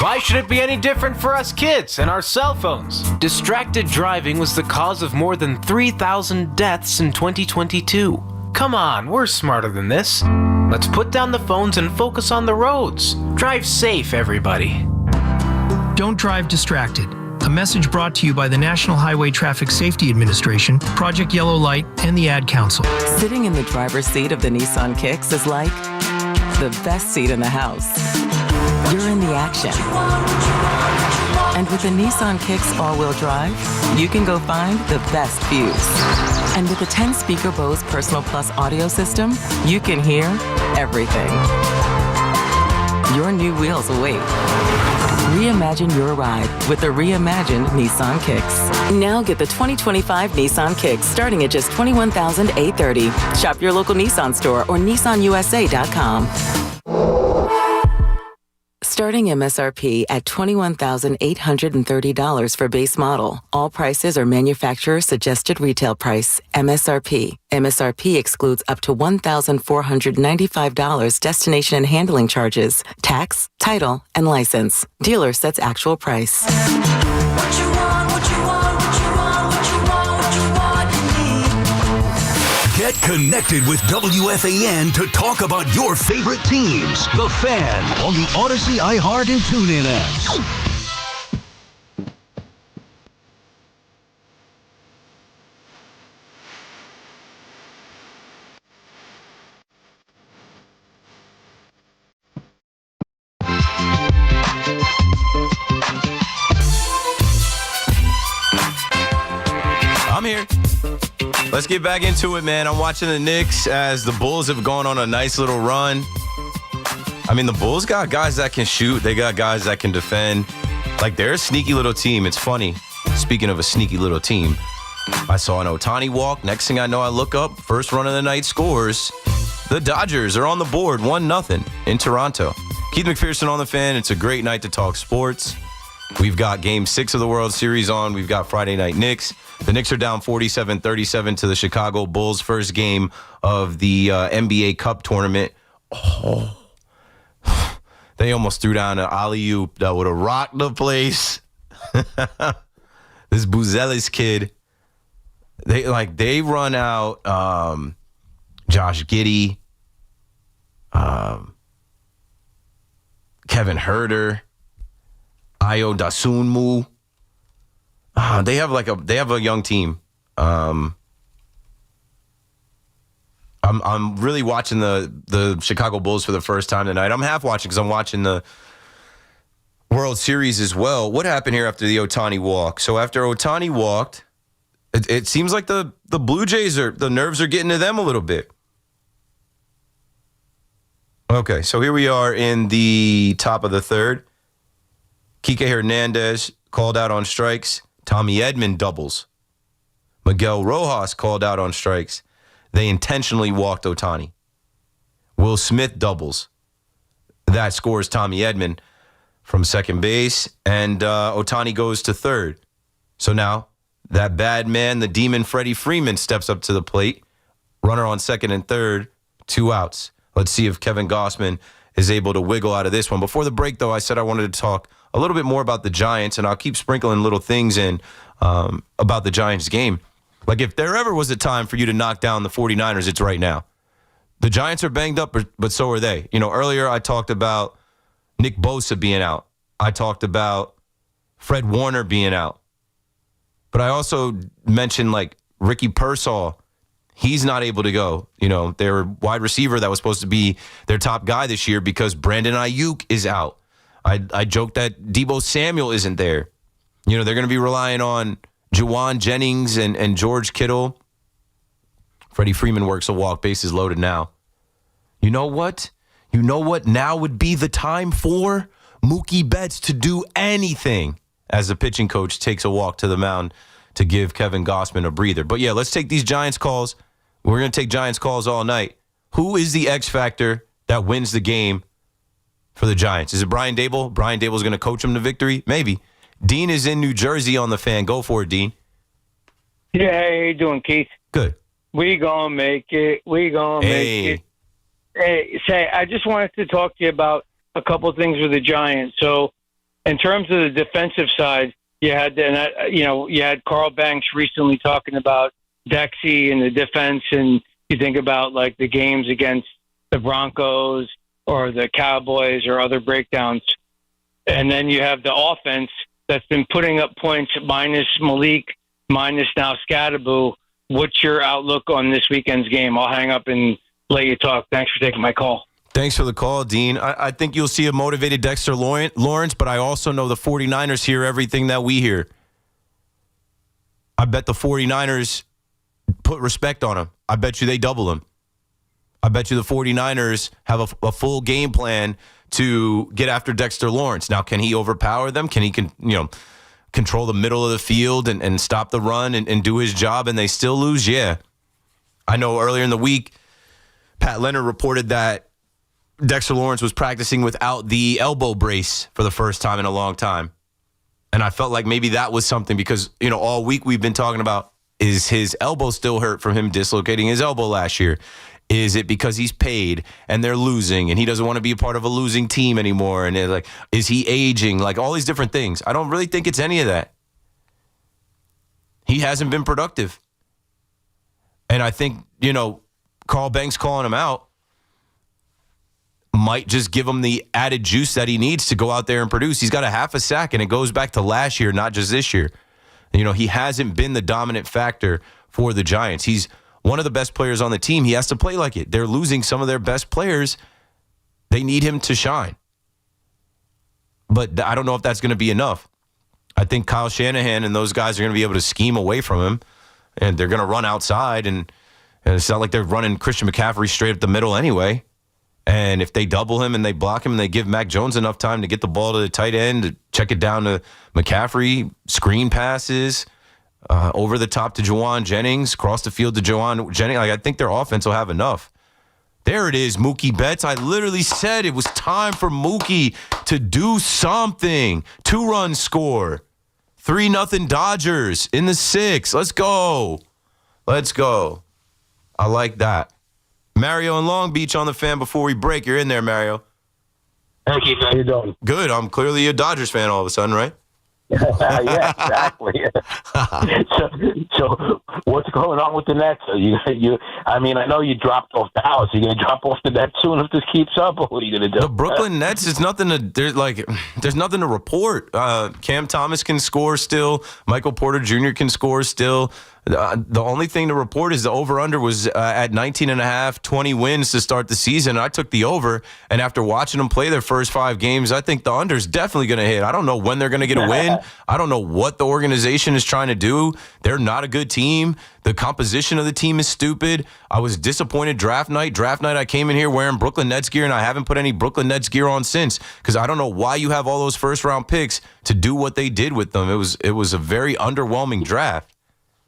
Why should it be any different for us kids and our cell phones? Distracted driving was the cause of more than 3,000 deaths in 2022. Come on, we're smarter than this. Let's put down the phones and focus on the roads. Drive safe, everybody. Don't drive distracted. A message brought to you by the National Highway Traffic Safety Administration, Project Yellow Light, and the Ad Council. Sitting in the driver's seat of the Nissan Kicks is like the best seat in the house. You're in the action. And with the Nissan Kicks all-wheel drive, you can go find the best views. And with the 10-speaker Bose Personal Plus audio system, you can hear everything. Your new wheels await. Reimagine your ride with the reimagined Nissan Kicks. Now get the 2025 Nissan Kicks starting at just $21,830. Shop your local Nissan store or nissanusa.com. Starting MSRP at $21,830 for base model. All prices are manufacturer suggested retail price. MSRP. MSRP excludes up to $1,495 destination and handling charges, tax, title, and license. Dealer sets actual price. Get connected with WFAN to talk about your favorite teams. The Fan on the Odyssey, iHeart, and TuneIn apps. I'm here. Let's get back into it, man. I'm watching the Knicks as the Bulls have gone on a nice little run. I mean, the Bulls got guys that can shoot. They got guys that can defend. Like, they're a sneaky little team. It's funny. Speaking of a sneaky little team, I saw an Ohtani walk. Next thing I know, I look up. First run of the night scores. The Dodgers are on the board, 1-0 in Toronto. Keith McPherson on the Fan. It's a great night to talk sports. We've got Game 6 of the World Series on. We've got Friday Night Knicks. The Knicks are down 47-37 to the Chicago Bulls. First game of the NBA Cup tournament. Oh, they almost threw down an alley-oop that would have rocked the place. This Buzelis kid, they run out Josh Giddey, Kevin Huerter, Ayo Dosunmu. They have a young team. I'm really watching the Chicago Bulls for the first time tonight. I'm half watching because I'm watching the World Series as well. What happened here after the Ohtani walk? So after Ohtani walked, it seems like the Blue Jays the nerves are getting to them a little bit. Okay, so here we are in the top of the third. Kike Hernandez called out on strikes. Tommy Edman doubles. Miguel Rojas called out on strikes. They intentionally walked Ohtani. Will Smith doubles. That scores Tommy Edman from second base, and Ohtani goes to third. So now that bad man, the demon Freddie Freeman, steps up to the plate. Runner on second and third, 2 outs. Let's see if Kevin Gossman is able to wiggle out of this one. Before the break, though, I said I wanted to talk a little bit more about the Giants, and I'll keep sprinkling little things in about the Giants game. Like, if there ever was a time for you to knock down the 49ers, it's right now. The Giants are banged up, but so are they. You know, earlier I talked about Nick Bosa being out. I talked about Fred Warner being out. But I also mentioned, like, Ricky Pearsall. He's not able to go. You know, their wide receiver that was supposed to be their top guy this year because Brandon Ayuk is out. I joked that Deebo Samuel isn't there. You know, they're going to be relying on Juwan Jennings and George Kittle. Freddie Freeman works a walk, bases loaded now. You know what? You know what now would be the time for Mookie Betts to do anything as the pitching coach takes a walk to the mound to give Kevin Gossman a breather. But yeah, let's take these Giants calls. We're going to take Giants calls all night. Who is the X factor that wins the game for the Giants? Is it Brian Dable? Brian Dable's going to coach them to victory? Maybe. Dean is in New Jersey on the Fan. Go for it, Dean. Yeah, how you doing, Keith? Good. We gonna make it. We gonna make it. Hey, I just wanted to talk to you about a couple of things with the Giants. So, in terms of the defensive side, you had Carl Banks recently talking about Dexy and the defense, and you think about like the games against the Broncos or the Cowboys or other breakdowns, and then you have the offense that's been putting up points minus Malik, minus now Scatterboo. What's your outlook on this weekend's game? I'll hang up and let you talk. Thanks for taking my call. Thanks for the call, Dean. I think you'll see a motivated Dexter Lawrence, but I also know the 49ers hear everything that we hear. I bet the 49ers put respect on him. I bet you they double him. I bet you the 49ers have a full game plan to get after Dexter Lawrence. Now, can he overpower them? Can he control the middle of the field and stop the run and do his job and they still lose? Yeah. I know earlier in the week, Pat Leonard reported that Dexter Lawrence was practicing without the elbow brace for the first time in a long time. And I felt like maybe that was something because, all week we've been talking about, is his elbow still hurt from him dislocating his elbow last year? Is it because he's paid and they're losing and he doesn't want to be a part of a losing team anymore? And like, is he aging? Like all these different things. I don't really think it's any of that. He hasn't been productive. And I think, Carl Banks calling him out might just give him the added juice that he needs to go out there and produce. He's got a half a sack, and it goes back to last year, not just this year. He hasn't been the dominant factor for the Giants. He's one of the best players on the team. He has to play like it. They're losing some of their best players. They need him to shine. But I don't know if that's going to be enough. I think Kyle Shanahan and those guys are going to be able to scheme away from him, and they're going to run outside, and it's not like they're running Christian McCaffrey straight up the middle anyway. And if they double him and they block him and they give Mac Jones enough time to get the ball to the tight end, to check it down to McCaffrey, screen passes, over the top to Juwan Jennings, cross the field to Juwan Jennings, I think their offense will have enough. There it is, Mookie Betts. I literally said it was time for Mookie to do something. 2-run score. 3-0 Dodgers in the 6th. Let's go. Let's go. I like that. Mario in Long Beach on the Fan before we break. You're in there, Mario. Hey, Keith, how you doing? Good. I'm clearly a Dodgers fan all of a sudden, right? Yeah, exactly. so what's going on with the Nets? I know you dropped off Dallas. Are you going to drop off the Nets soon if this keeps up, or what are you going to do? The Brooklyn Nets is nothing to. There's nothing to report. Cam Thomas can score still. Michael Porter Jr. can score still. The only thing to report is the over-under was at 19.5, 20 wins to start the season. I took the over, and after watching them play their first 5 games, I think the under is definitely going to hit. I don't know when they're going to get a win. I don't know what the organization is trying to do. They're not a good team. The composition of the team is stupid. I was disappointed draft night. Draft night, I came in here wearing Brooklyn Nets gear, and I haven't put any Brooklyn Nets gear on since because I don't know why you have all those first-round picks to do what they did with them. It was a very underwhelming draft.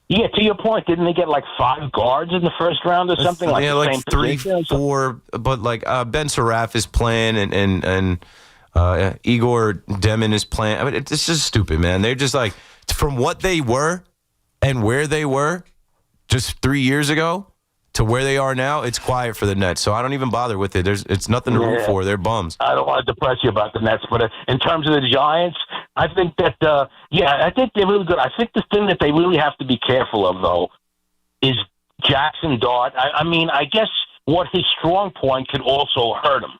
Yeah, to your point, didn't they get like 5 guards in the first round or something? Yeah, like 3, 4. But like Ben Seraph is playing and Igor Demin is playing. It's just stupid, man. They're just like, from what they were and where they were just 3 years ago to where they are now, it's quiet for the Nets. So I don't even bother with it. It's nothing to root for. They're bums. I don't want to depress you about the Nets, but in terms of the Giants, I think that, I think they're really good. I think the thing that they really have to be careful of, though, is Jackson Dart. I guess what his strong point could also hurt him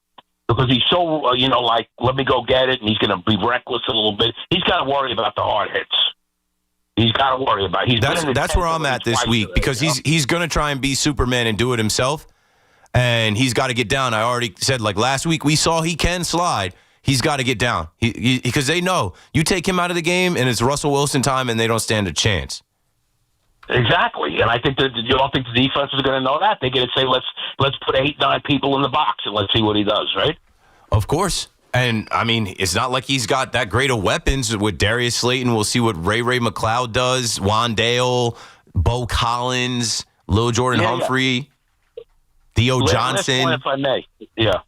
because he's so, let me go get it, and he's going to be reckless a little bit. He's got to worry about the hard hits. He's got to worry about it. That's where I'm at this week because he's going to try and be Superman and do it himself, and he's got to get down. I already said, like last week, we saw he can slide. He's got to get down because they know you take him out of the game and it's Russell Wilson time and they don't stand a chance. Exactly, and I think that you don't think the defense is going to know that. They're going to say, let's put 8-9 people in the box and let's see what he does, right? Of course. And, I mean, it's not like he's got that great of weapons with Darius Slayton. We'll see what Ray McLeod does, Wandale, Bo Collins, Lil Jordan Humphrey, Theo Johnson. Last point, if I may. Yeah.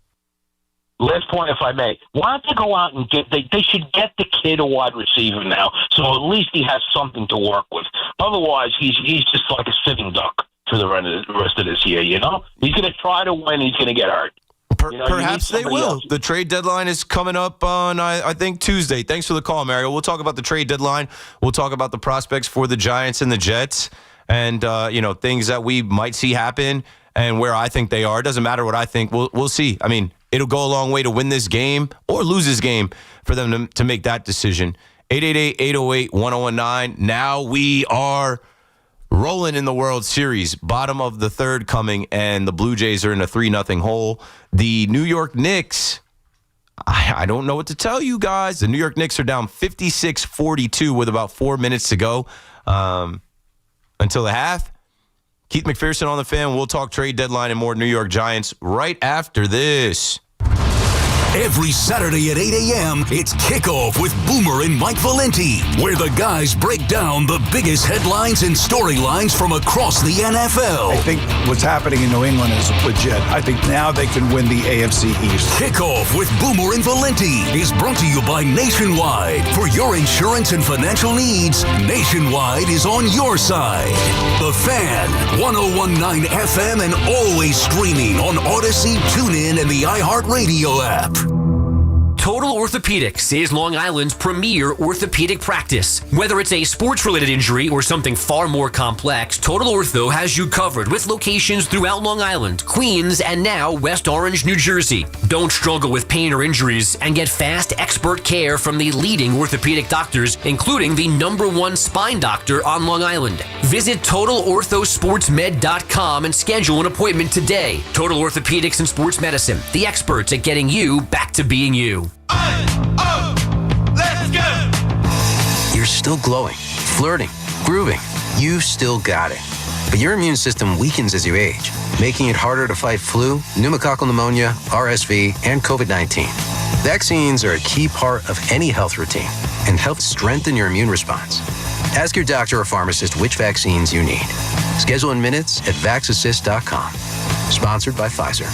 Last point, if I may. Why don't they go out and they should get the kid a wide receiver now, so at least he has something to work with. Otherwise, he's just like a sitting duck for the rest of this year, you know? He's going to try to win, he's going to get hurt. Perhaps they will. Else. The trade deadline is coming up on, I think, Tuesday. Thanks for the call, Mario. We'll talk about the trade deadline. We'll talk about the prospects for the Giants and the Jets and, things that we might see happen and where I think they are. It doesn't matter what I think. We'll see. I mean, it'll go a long way to win this game or lose this game for them to make that decision. 888-808-1019. Now we are rolling in the World Series, bottom of the third coming, and the Blue Jays are in a 3-0 hole. The New York Knicks, I don't know what to tell you guys. The New York Knicks are down 56-42 with about 4 minutes to go until the half. Keith McPherson on the Fan. We'll talk trade deadline and more New York Giants right after this. Every Saturday at 8 a.m., it's Kickoff with Boomer and Mike Valenti, where the guys break down the biggest headlines and storylines from across the NFL. I think what's happening in New England is legit. I think now they can win the AFC East. Kickoff with Boomer and Valenti is brought to you by Nationwide. For your insurance and financial needs, Nationwide is on your side. The Fan, 101.9 FM, and always streaming on Odyssey, TuneIn, and the iHeartRadio app. Total Orthopedics is Long Island's premier orthopedic practice. Whether it's a sports-related injury or something far more complex, Total Ortho has you covered with locations throughout Long Island, Queens, and now West Orange, New Jersey. Don't struggle with pain or injuries and get fast, expert care from the leading orthopedic doctors, including the #1 spine doctor on Long Island. Visit TotalOrthoSportsMed.com and schedule an appointment today. Total Orthopedics and Sports Medicine, the experts at getting you back to being you. Let's go! You're still glowing, flirting, grooving. You've still got it. But your immune system weakens as you age, making it harder to fight flu, pneumococcal pneumonia, RSV, and COVID-19. Vaccines are a key part of any health routine and help strengthen your immune response. Ask your doctor or pharmacist which vaccines you need. Schedule in minutes at VaxAssist.com. Sponsored by Pfizer.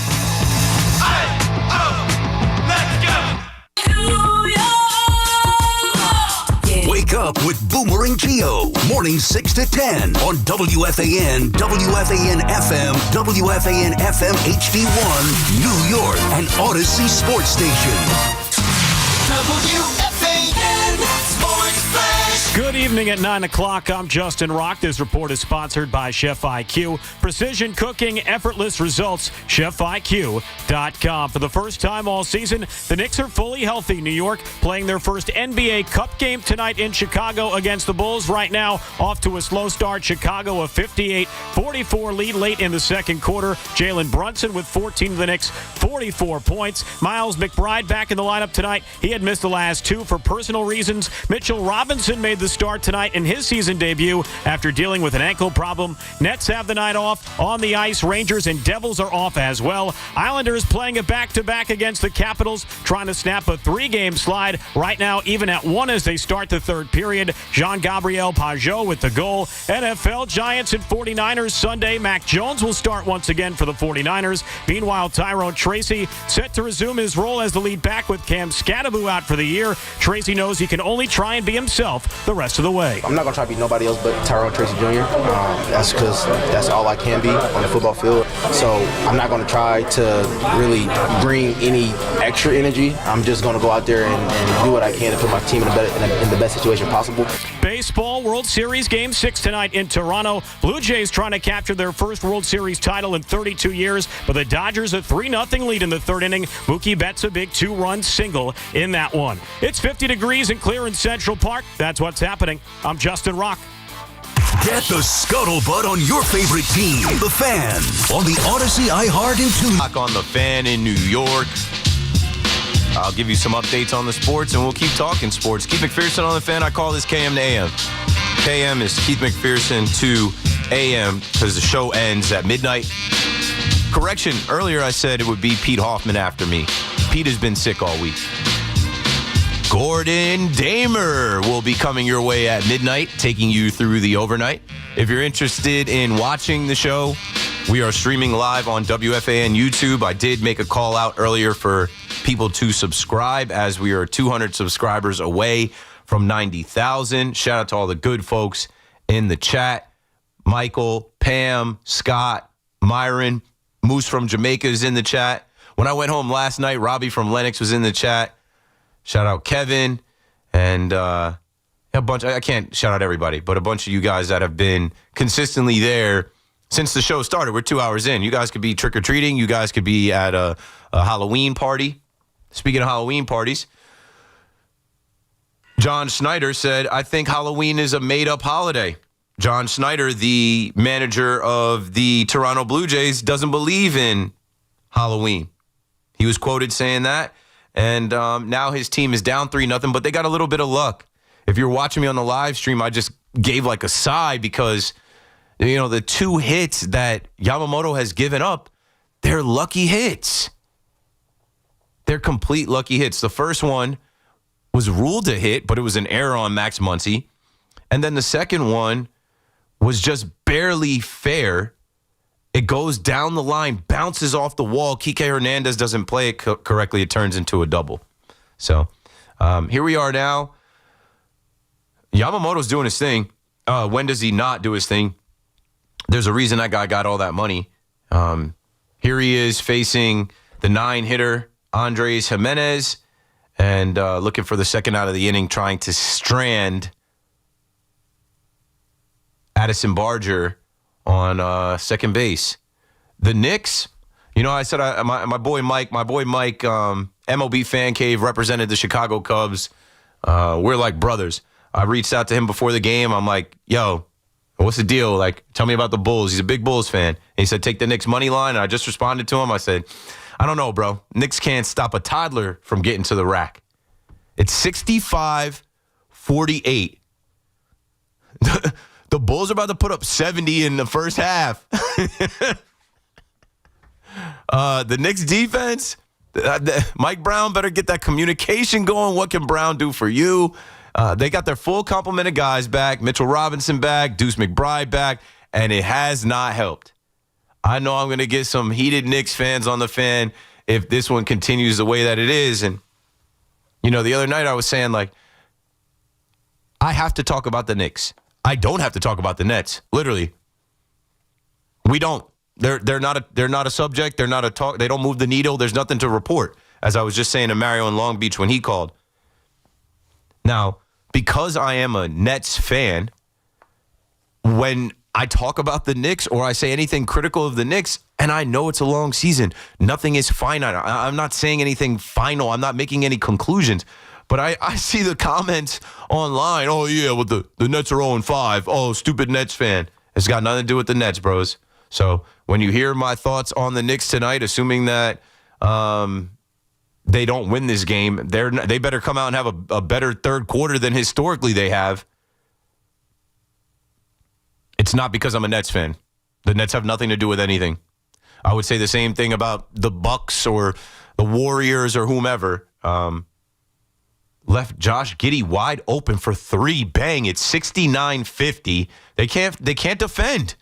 Wake up with Boomer and Gio. Mornings 6 to 10 on WFAN, WFAN FM, WFAN FM HD1, New York, and Odyssey Sports Station. WFAN Sports Flash. Good evening at 9 o'clock. I'm Justin Rock. This report is sponsored by Chef IQ. Precision cooking, effortless results. ChefIQ.com. For the first time all season, the Knicks are fully healthy. New York playing their first NBA Cup game tonight in Chicago against the Bulls. Right now, off to a slow start. Chicago a 58-44 lead late in the second quarter. Jalen Brunson with 14 of the Knicks, 44 points. Miles McBride back in the lineup tonight. He had missed the last two for personal reasons. Mitchell Robinson made the start tonight in his season debut after dealing with an ankle problem. Nets have the night off on the ice. Rangers and Devils are off as well. Islanders playing a back-to-back against the Capitals, trying to snap a 3-game slide. Right now, even at 1 as they start the third period. Jean-Gabriel Pajot with the goal. NFL, Giants and 49ers Sunday. Mac Jones will start once again for the 49ers. Meanwhile, Tyrone Tracy set to resume his role as the lead back with Cam Scatterbo out for the year. Tracy knows he can only try and be himself the rest of the way. I'm not going to try to be nobody else but Tyrone Tracy Jr. That's because that's all I can be on the football field. So I'm not going to try to really bring any extra energy. I'm just going to go out there and do what I can to put my team in the best situation possible. Baseball World Series Game 6 tonight in Toronto. Blue Jays trying to capture their first World Series title in 32 years, but the Dodgers a 3-0 lead in the third inning. Mookie Betts a big 2-run single in that one. It's 50 degrees and clear in Central Park. That's what's happening. I'm Justin Rock. Get the scuttlebutt on your favorite team, The Fan, on the Odyssey, iHeart, and TuneIn. Back on The Fan in New York. I'll give you some updates on the sports, and we'll keep talking sports. Keep McPherson on The Fan. I call this KM to AM. PM is Keith McPherson. 2 AM because the show ends at midnight. Correction, earlier I said it would be Pete Hoffman after me. Pete has been sick all week. Gordon Damer will be coming your way at midnight, taking you through the overnight. If you're interested in watching the show, we are streaming live on WFAN YouTube. I did make a call out earlier for people to subscribe as we are 200 subscribers away from 90,000. Shout out to all the good folks in the chat. Michael, Pam, Scott, Myron, Moose from Jamaica is in the chat. When I went home last night, Robbie from Lennox was in the chat. Shout out Kevin and a bunch. I can't shout out everybody, but a bunch of you guys that have been consistently there since the show started. We're 2 hours in. You guys could be trick-or-treating. You guys could be at a Halloween party. Speaking of Halloween parties, John Snyder said, I think Halloween is a made-up holiday. John Snyder, the manager of the Toronto Blue Jays, doesn't believe in Halloween. He was quoted saying that. And now his team is down 3-0, but they got a little bit of luck. If you're watching me on the live stream, I just gave like a sigh because, you know, the 2 hits that Yamamoto has given up, they're lucky hits. They're complete lucky hits. The first one was ruled a hit, but it was an error on Max Muncy. And then the second one was just barely fair. It goes down the line, bounces off the wall. Kike Hernandez doesn't play it correctly. It turns into a double. So here we are now. Yamamoto's doing his thing. When does he not do his thing? There's a reason that guy got all that money. Here he is facing the 9-hitter, Andres Jimenez, and looking for the second out of the inning, trying to strand Addison Barger on second base. The Knicks, you know, I said my boy Mike, MLB Fan Cave, represented the Chicago Cubs. We're like brothers. I reached out to him before the game. I'm like, yo, what's the deal? Like, tell me about the Bulls. He's a big Bulls fan. And he said, take the Knicks money line. And I just responded to him. I said, I don't know, bro. Knicks can't stop a toddler from getting to the rack. It's 65-48. The Bulls are about to put up 70 in the first half. The Knicks defense, Mike Brown better get that communication going. What can Brown do for you? They got their full complement of guys back. Mitchell Robinson back, Deuce McBride back, and it has not helped. I know I'm going to get some heated Knicks fans on the fan if this one continues the way that it is. And, you know, the other night I was saying, like, I have to talk about the Knicks. I don't have to talk about the Nets. Literally. We don't. They're not a subject. They're not a talk. They don't move the needle. There's nothing to report. As I was just saying to Mario in Long Beach when he called. Now, because I am a Nets fan, when I talk about the Knicks or I say anything critical of the Knicks, and I know it's a long season, nothing is finite. I'm not saying anything final. I'm not making any conclusions. But I see the comments online. Oh, yeah, well, the Nets are 0-5. Oh, stupid Nets fan. It's got nothing to do with the Nets, bros. So when you hear my thoughts on the Knicks tonight, assuming that they don't win this game, they better come out and have a better third quarter than historically they have. It's not because I'm a Nets fan. The Nets have nothing to do with anything. I would say the same thing about the Bucks or the Warriors or whomever. Left Josh Giddey wide open for 3. Bang! It's 69-50. They can't defend.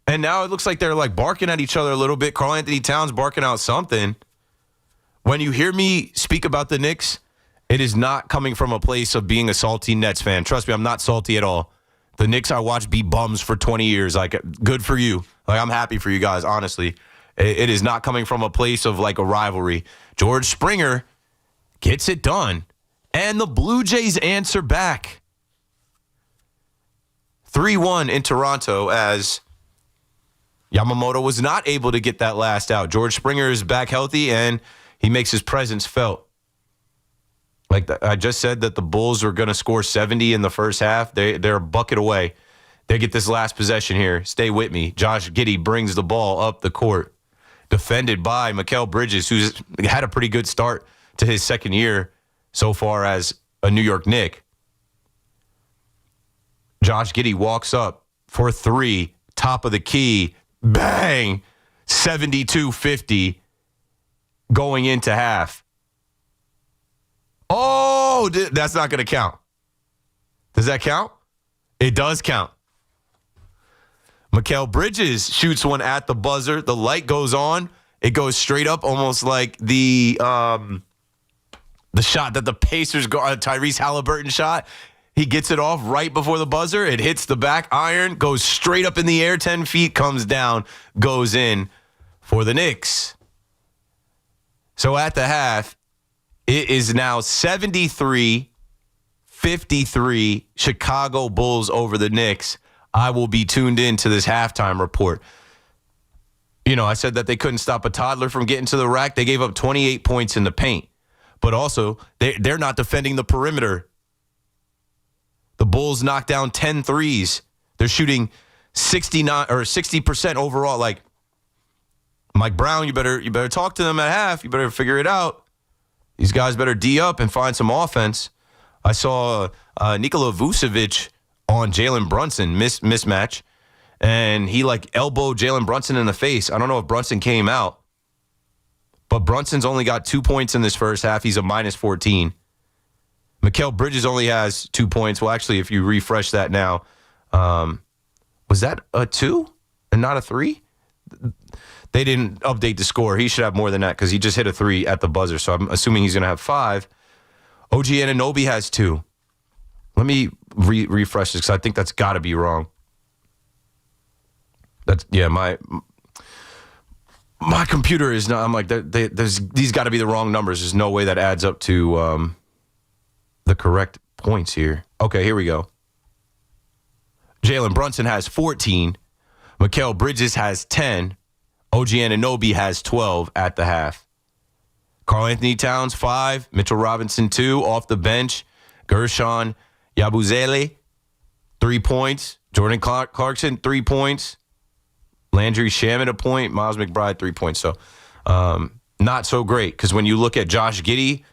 And now it looks like they're like barking at each other a little bit. Karl Anthony Towns barking out something. When you hear me speak about the Knicks, it is not coming from a place of being a salty Nets fan. Trust me, I'm not salty at all. The Knicks I watched be bums for 20 years. Like, good for you. Like, I'm happy for you guys, honestly. It is not coming from a place of like a rivalry. George Springer gets it done. And the Blue Jays answer back. 3-1 in Toronto as Yamamoto was not able to get that last out. George Springer is back healthy, and he makes his presence felt. Like I just said that the Bulls are going to score 70 in the first half. They're a bucket away. They get this last possession here. Stay with me. Josh Giddey brings the ball up the court. Defended by Mikal Bridges, who's had a pretty good start to his second year so far as a New York Knick. Josh Giddey walks up for 3, top of the key, bang, 72-50 going into half. Oh, that's not going to count. Does that count? It does count. Mikal Bridges shoots one at the buzzer. The light goes on. It goes straight up, almost like the shot that the Pacers Tyrese Halliburton shot. He gets it off right before the buzzer. It hits the back iron, goes straight up in the air 10 feet, comes down, goes in for the Knicks. So at the half, it is now 73-53 Chicago Bulls over the Knicks. I will be tuned in to this halftime report. You know, I said that they couldn't stop a toddler from getting to the rack. They gave up 28 points in the paint. But also, they're not defending the perimeter. The Bulls knocked down 10 threes. They're shooting 60% overall. Like, Mike Brown, you better talk to them at half. You better figure it out. These guys better D up and find some offense. I saw Nikola Vucevic on Jalen Brunson mismatch, and he elbowed Jalen Brunson in the face. I don't know if Brunson came out, but Brunson's only got 2 points in this first half. He's a -14. Mikal Bridges only has 2 points. Well, actually, if you refresh that now, was that a 2 and not a 3? They didn't update the score. He should have more than that because he just hit a 3 at the buzzer. So I'm assuming he's going to have 5. OG Anunoby has 2. Let me refresh this because I think that's got to be wrong. My computer is not. I'm like, these got to be the wrong numbers. There's no way that adds up to the correct points here. Okay, here we go. Jalen Brunson has 14. Mikal Bridges has 10. OG Anunoby has 12 at the half. Karl Anthony Towns, 5. Mitchell Robinson, 2. Off the bench, Gershon Yabusele, 3 points. Jordan Clarkson, 3 points. Landry Shamet, a point. Miles McBride, 3 points. So not so great because when you look at Josh Giddey,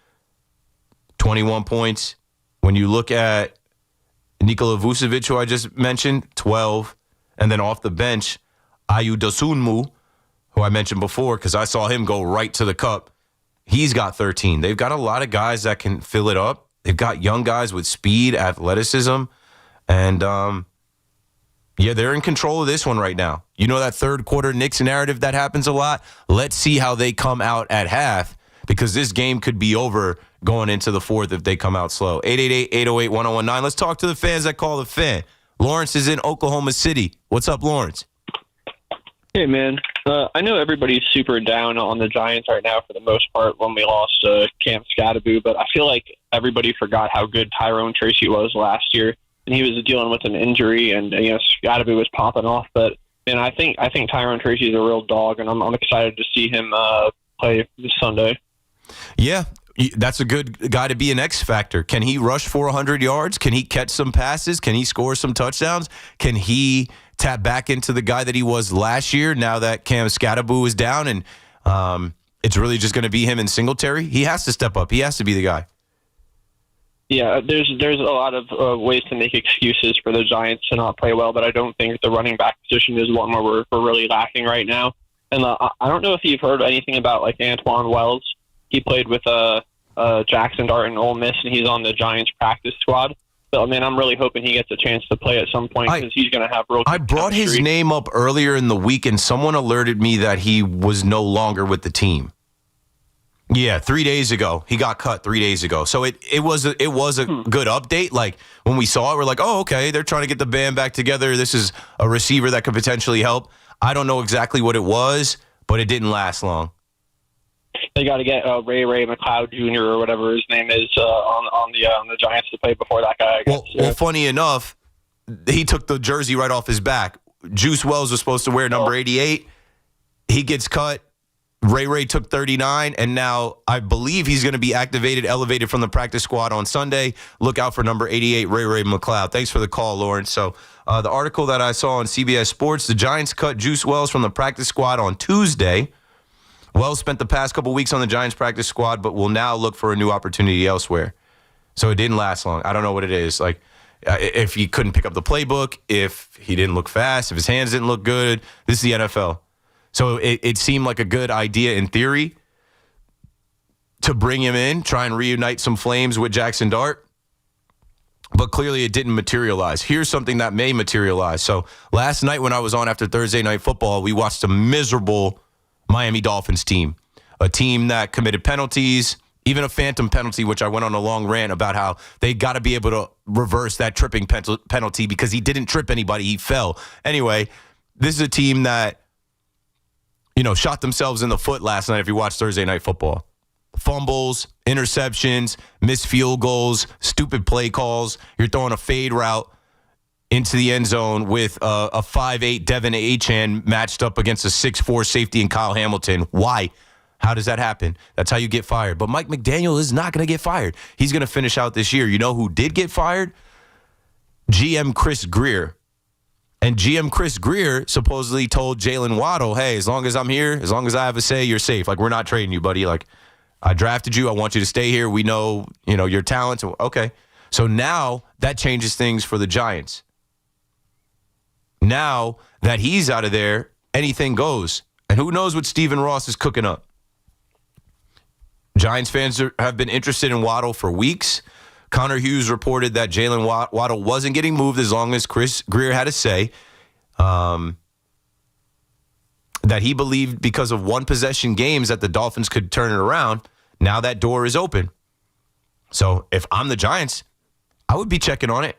21 points. When you look at Nikola Vucevic, who I just mentioned, 12. And then off the bench, Ayu Dosunmu, who I mentioned before because I saw him go right to the cup. He's got 13. They've got a lot of guys that can fill it up. They've got young guys with speed, athleticism, and they're in control of this one right now. You know that third quarter Knicks narrative that happens a lot? Let's see how they come out at half because this game could be over going into the fourth if they come out slow. 888-808-1019. Let's talk to the fans that call the fan. Lawrence is in Oklahoma City. What's up, Lawrence? Hey, man. I know everybody's super down on the Giants right now for the most part when we lost Cam Scatterby, but I feel like everybody forgot how good Tyrone Tracy was last year, and he was dealing with an injury, and Scatterby was popping off. But I think Tyrone Tracy is a real dog, and I'm excited to see him play this Sunday. Yeah, that's a good guy to be an X factor. Can he rush for 100 yards? Can he catch some passes? Can he score some touchdowns? Can he tap back into the guy that he was last year now that Cam Scatterby is down and it's really just going to be him and Singletary? He has to step up. He has to be the guy. Yeah, there's a lot of ways to make excuses for the Giants to not play well, but I don't think the running back position is one where we're really lacking right now. And I don't know if you've heard anything about Antoine Wells. He played with Jackson Dart and Ole Miss, and he's on the Giants practice squad. So, I'm really hoping he gets a chance to play at some point because he's going to have real. I brought his name up earlier in the week, and someone alerted me that he was no longer with the team. Yeah, 3 days ago. He got cut 3 days ago. So it was a good update. Like, when we saw it, we're like, oh, okay, they're trying to get the band back together. This is a receiver that could potentially help. I don't know exactly what it was, but it didn't last long. They got to get Ray McLeod Jr. or whatever his name is on the Giants to play before that guy. Well, funny enough, he took the jersey right off his back. Juice Wells was supposed to wear number 88. He gets cut. Ray took 39, and now I believe he's going to be elevated from the practice squad on Sunday. Look out for number 88, Ray McLeod. Thanks for the call, Lawrence. So the article that I saw on CBS Sports, the Giants cut Juice Wells from the practice squad on Tuesday. Wells spent the past couple weeks on the Giants practice squad, but will now look for a new opportunity elsewhere. So it didn't last long. I don't know what it is. if he couldn't pick up the playbook, if he didn't look fast, if his hands didn't look good. This is the NFL. So it seemed like a good idea in theory to bring him in, try and reunite some flames with Jackson Dart. But clearly it didn't materialize. Here's something that may materialize. So last night when I was on after Thursday Night Football, we watched a miserable Miami Dolphins team, a team that committed penalties, even a phantom penalty, which I went on a long rant about how they got to be able to reverse that tripping penalty because he didn't trip anybody. He fell. Anyway, this is a team that, shot themselves in the foot last night if you watch Thursday Night Football. Fumbles, interceptions, missed field goals, stupid play calls. You're throwing a fade route into the end zone with a 5'8" Devin Achane matched up against a 6'4" safety in Kyle Hamilton. Why? How does that happen? That's how you get fired. But Mike McDaniel is not going to get fired. He's going to finish out this year. You know who did get fired? GM Chris Greer. And GM Chris Greer supposedly told Jalen Waddle, hey, as long as I'm here, as long as I have a say, you're safe. Like, we're not trading you, buddy. Like, I drafted you. I want you to stay here. We know, your talents. Okay. So now that changes things for the Giants. Now that he's out of there, anything goes. And who knows what Stephen Ross is cooking up. Giants fans have been interested in Waddle for weeks. Connor Hughes reported that Jalen Waddle wasn't getting moved as long as Chris Greer had a say. That he believed because of one possession games that the Dolphins could turn it around. Now that door is open. So if I'm the Giants, I would be checking on it.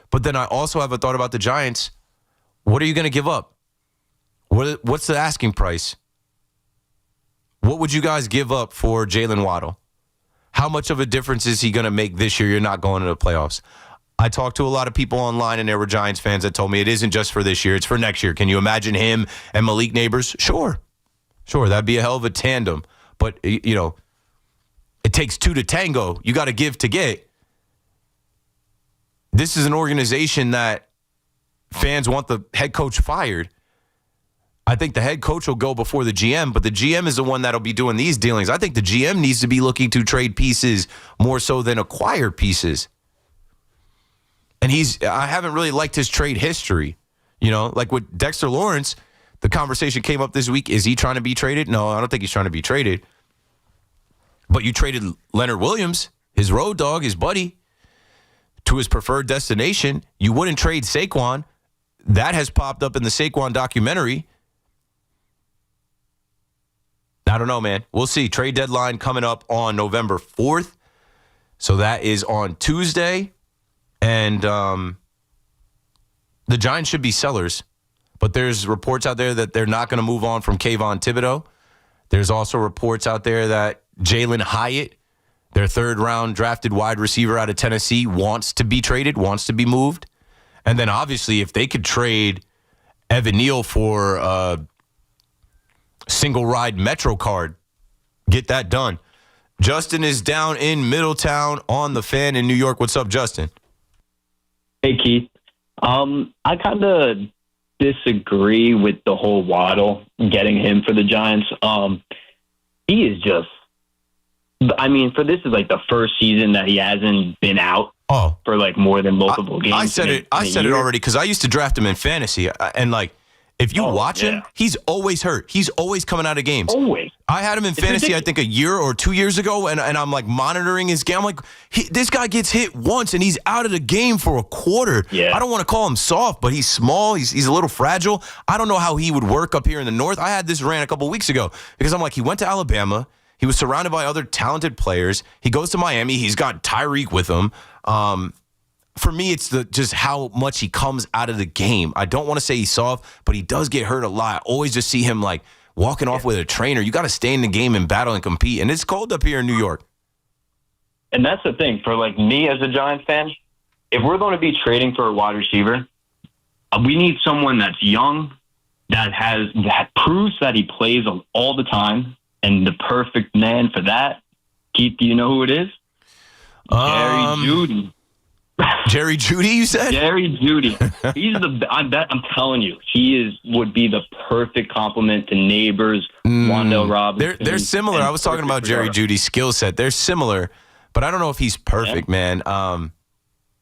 But then I also have a thought about the Giants. What are you going to give up? What's the asking price? What would you guys give up for Jalen Waddle? How much of a difference is he going to make this year? You're not going to the playoffs. I talked to a lot of people online, and there were Giants fans that told me it isn't just for this year. It's for next year. Can you imagine him and Malik Neighbors? Sure. That'd be a hell of a tandem. But, it takes two to tango. You got to give to get. This is an organization that fans want the head coach fired. I think the head coach will go before the GM, but the GM is the one that'll be doing these dealings. I think the GM needs to be looking to trade pieces more so than acquire pieces. And I haven't really liked his trade history. Like with Dexter Lawrence, the conversation came up this week. Is he trying to be traded? No, I don't think he's trying to be traded. But you traded Leonard Williams, his road dog, his buddy, to his preferred destination. You wouldn't trade Saquon. That has popped up in the Saquon documentary. I don't know, man. We'll see. Trade deadline coming up on November 4th. So that is on Tuesday. And the Giants should be sellers. But there's reports out there that they're not going to move on from Kayvon Thibodeau. There's also reports out there that Jalen Hyatt, their third-round drafted wide receiver out of Tennessee, wants to be traded, wants to be moved. And then obviously if they could trade Evan Neal for a single-ride Metro card, get that done. Justin is down in Middletown on the Fan in New York. What's up, Justin? Hey, Keith. I kind of disagree with the whole Waddle, getting him for the Giants. He is just, for this is like the first season that he hasn't been out for like more than multiple games. I said it already because I used to draft him in fantasy. And like, if you watch him, he's always hurt. He's always coming out of games. Always. I had him in fantasy, I think, a year or 2 years ago, and I'm like monitoring his game. I'm like, this guy gets hit once, and he's out of the game for a quarter. Yeah. I don't want to call him soft, but he's small. He's a little fragile. I don't know how he would work up here in the North. I had this rant a couple weeks ago because I'm like, he went to Alabama. He was surrounded by other talented players. He goes to Miami. He's got Tyreek with him. For me, it's just how much he comes out of the game. I don't want to say he's soft, but he does get hurt a lot. I always just see him like walking off with a trainer. You got to stay in the game and battle and compete. And it's cold up here in New York. And that's the thing. For like me as a Giants fan, if we're going to be trading for a wide receiver, we need someone that's young, that proves that he plays all the time, and the perfect man for that. Keith, do you know who it is? Jerry Jeudy. Jerry Jeudy, you said? Jerry Jeudy. I'm telling you, would be the perfect complement to Neighbors, Wan'Dale Robinson. They're similar. I was talking about Jerry Jeudy's skill set. They're similar, but I don't know if he's perfect, man.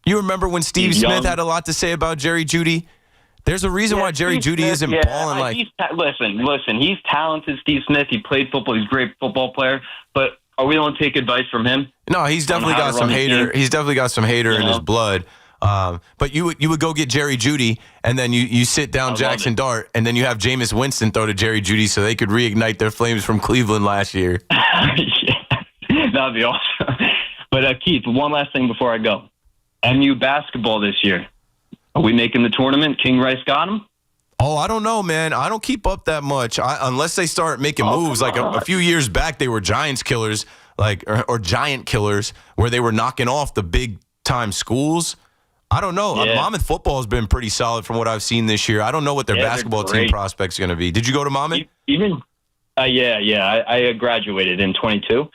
You remember when Steve Smith had a lot to say about Jerry Jeudy? There's a reason why Jerry Jeudy isn't balling like. Listen. He's talented, Steve Smith. He played football. He's a great football player. But are we going to take advice from him? No, he's definitely got some hater. He's definitely got some hater in his blood. But you would go get Jerry Jeudy, and then you sit down Jackson Dart, and then you have Jameis Winston throw to Jerry Jeudy so they could reignite their flames from Cleveland last year. That'd be awesome. But Keith, one last thing before I go. MU basketball this year. Are we making the tournament? King Rice got him? Oh, I don't know, man. I don't keep up that much unless they start making moves. Like a few years back, they were Giants killers, or Giant killers, where they were knocking off the big-time schools. I don't know. Yeah. Monmouth football has been pretty solid from what I've seen this year. I don't know what their basketball team prospects are going to be. Did you go to Monmouth? I graduated in 22.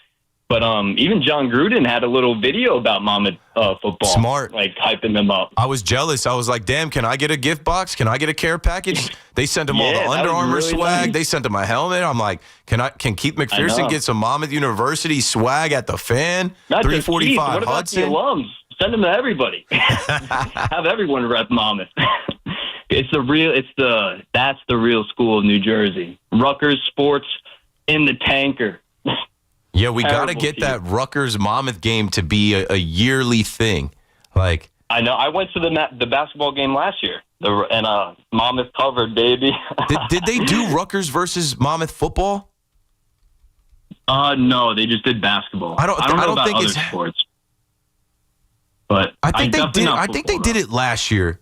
But even John Gruden had a little video about Monmouth football. Smart. Like, hyping them up. I was jealous. I was like, damn, can I get a gift box? Can I get a care package? They sent him all the Under Armour really swag. Nice. They sent him a helmet. I'm like, can Keith McPherson get some Monmouth University swag at the Fan? Not 345 Keith. What Hudson? about the alums? Send them to everybody. Have everyone rep Monmouth. That's the real school of New Jersey. Rutgers sports in the tanker. Yeah, we got to get that Rutgers Monmouth game to be a yearly thing. Like, I know. I went to the basketball game last year, and Monmouth covered, baby. did they do Rutgers versus Monmouth football? No, they just did basketball. I don't know about other sports. But I think they did. I think they did it last year.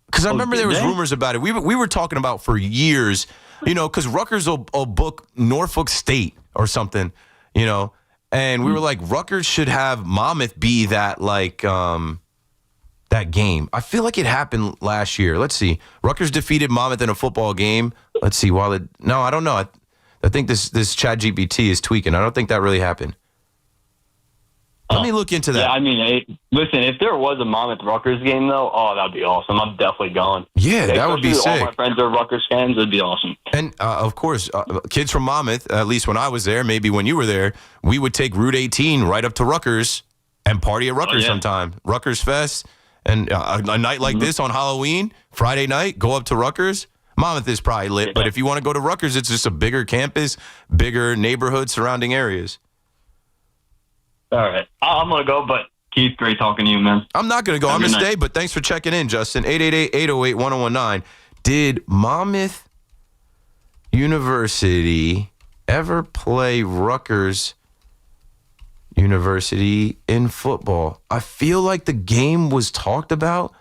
Because I remember there was rumors about it. We were talking about for years, because Rutgers will book Norfolk State or something, and we were like, Rutgers should have Monmouth be that that game. I feel like it happened last year. Let's see. Rutgers defeated Monmouth in a football game. Let's see. No, I don't know. I think this ChatGPT is tweaking. I don't think that really happened. Let me look into that. Yeah, I mean, listen, if there was a Monmouth-Rutgers game, though, that'd be awesome. I'm definitely going. Yeah, that would be sick. All my friends are Rutgers fans. It'd be awesome. And, of course, kids from Monmouth, at least when I was there, maybe when you were there, we would take Route 18 right up to Rutgers and party at Rutgers sometime. Rutgers Fest. And a night like this on Halloween, Friday night, go up to Rutgers. Monmouth is probably lit, but if you want to go to Rutgers, it's just a bigger campus, bigger neighborhood, surrounding areas. All right. I'm going to go, but Keith, great talking to you, man. I'm not going to go. I'm going to stay, but thanks for checking in, Justin. 888-808-1019. Did Monmouth University ever play Rutgers University in football? I feel like the game was talked about,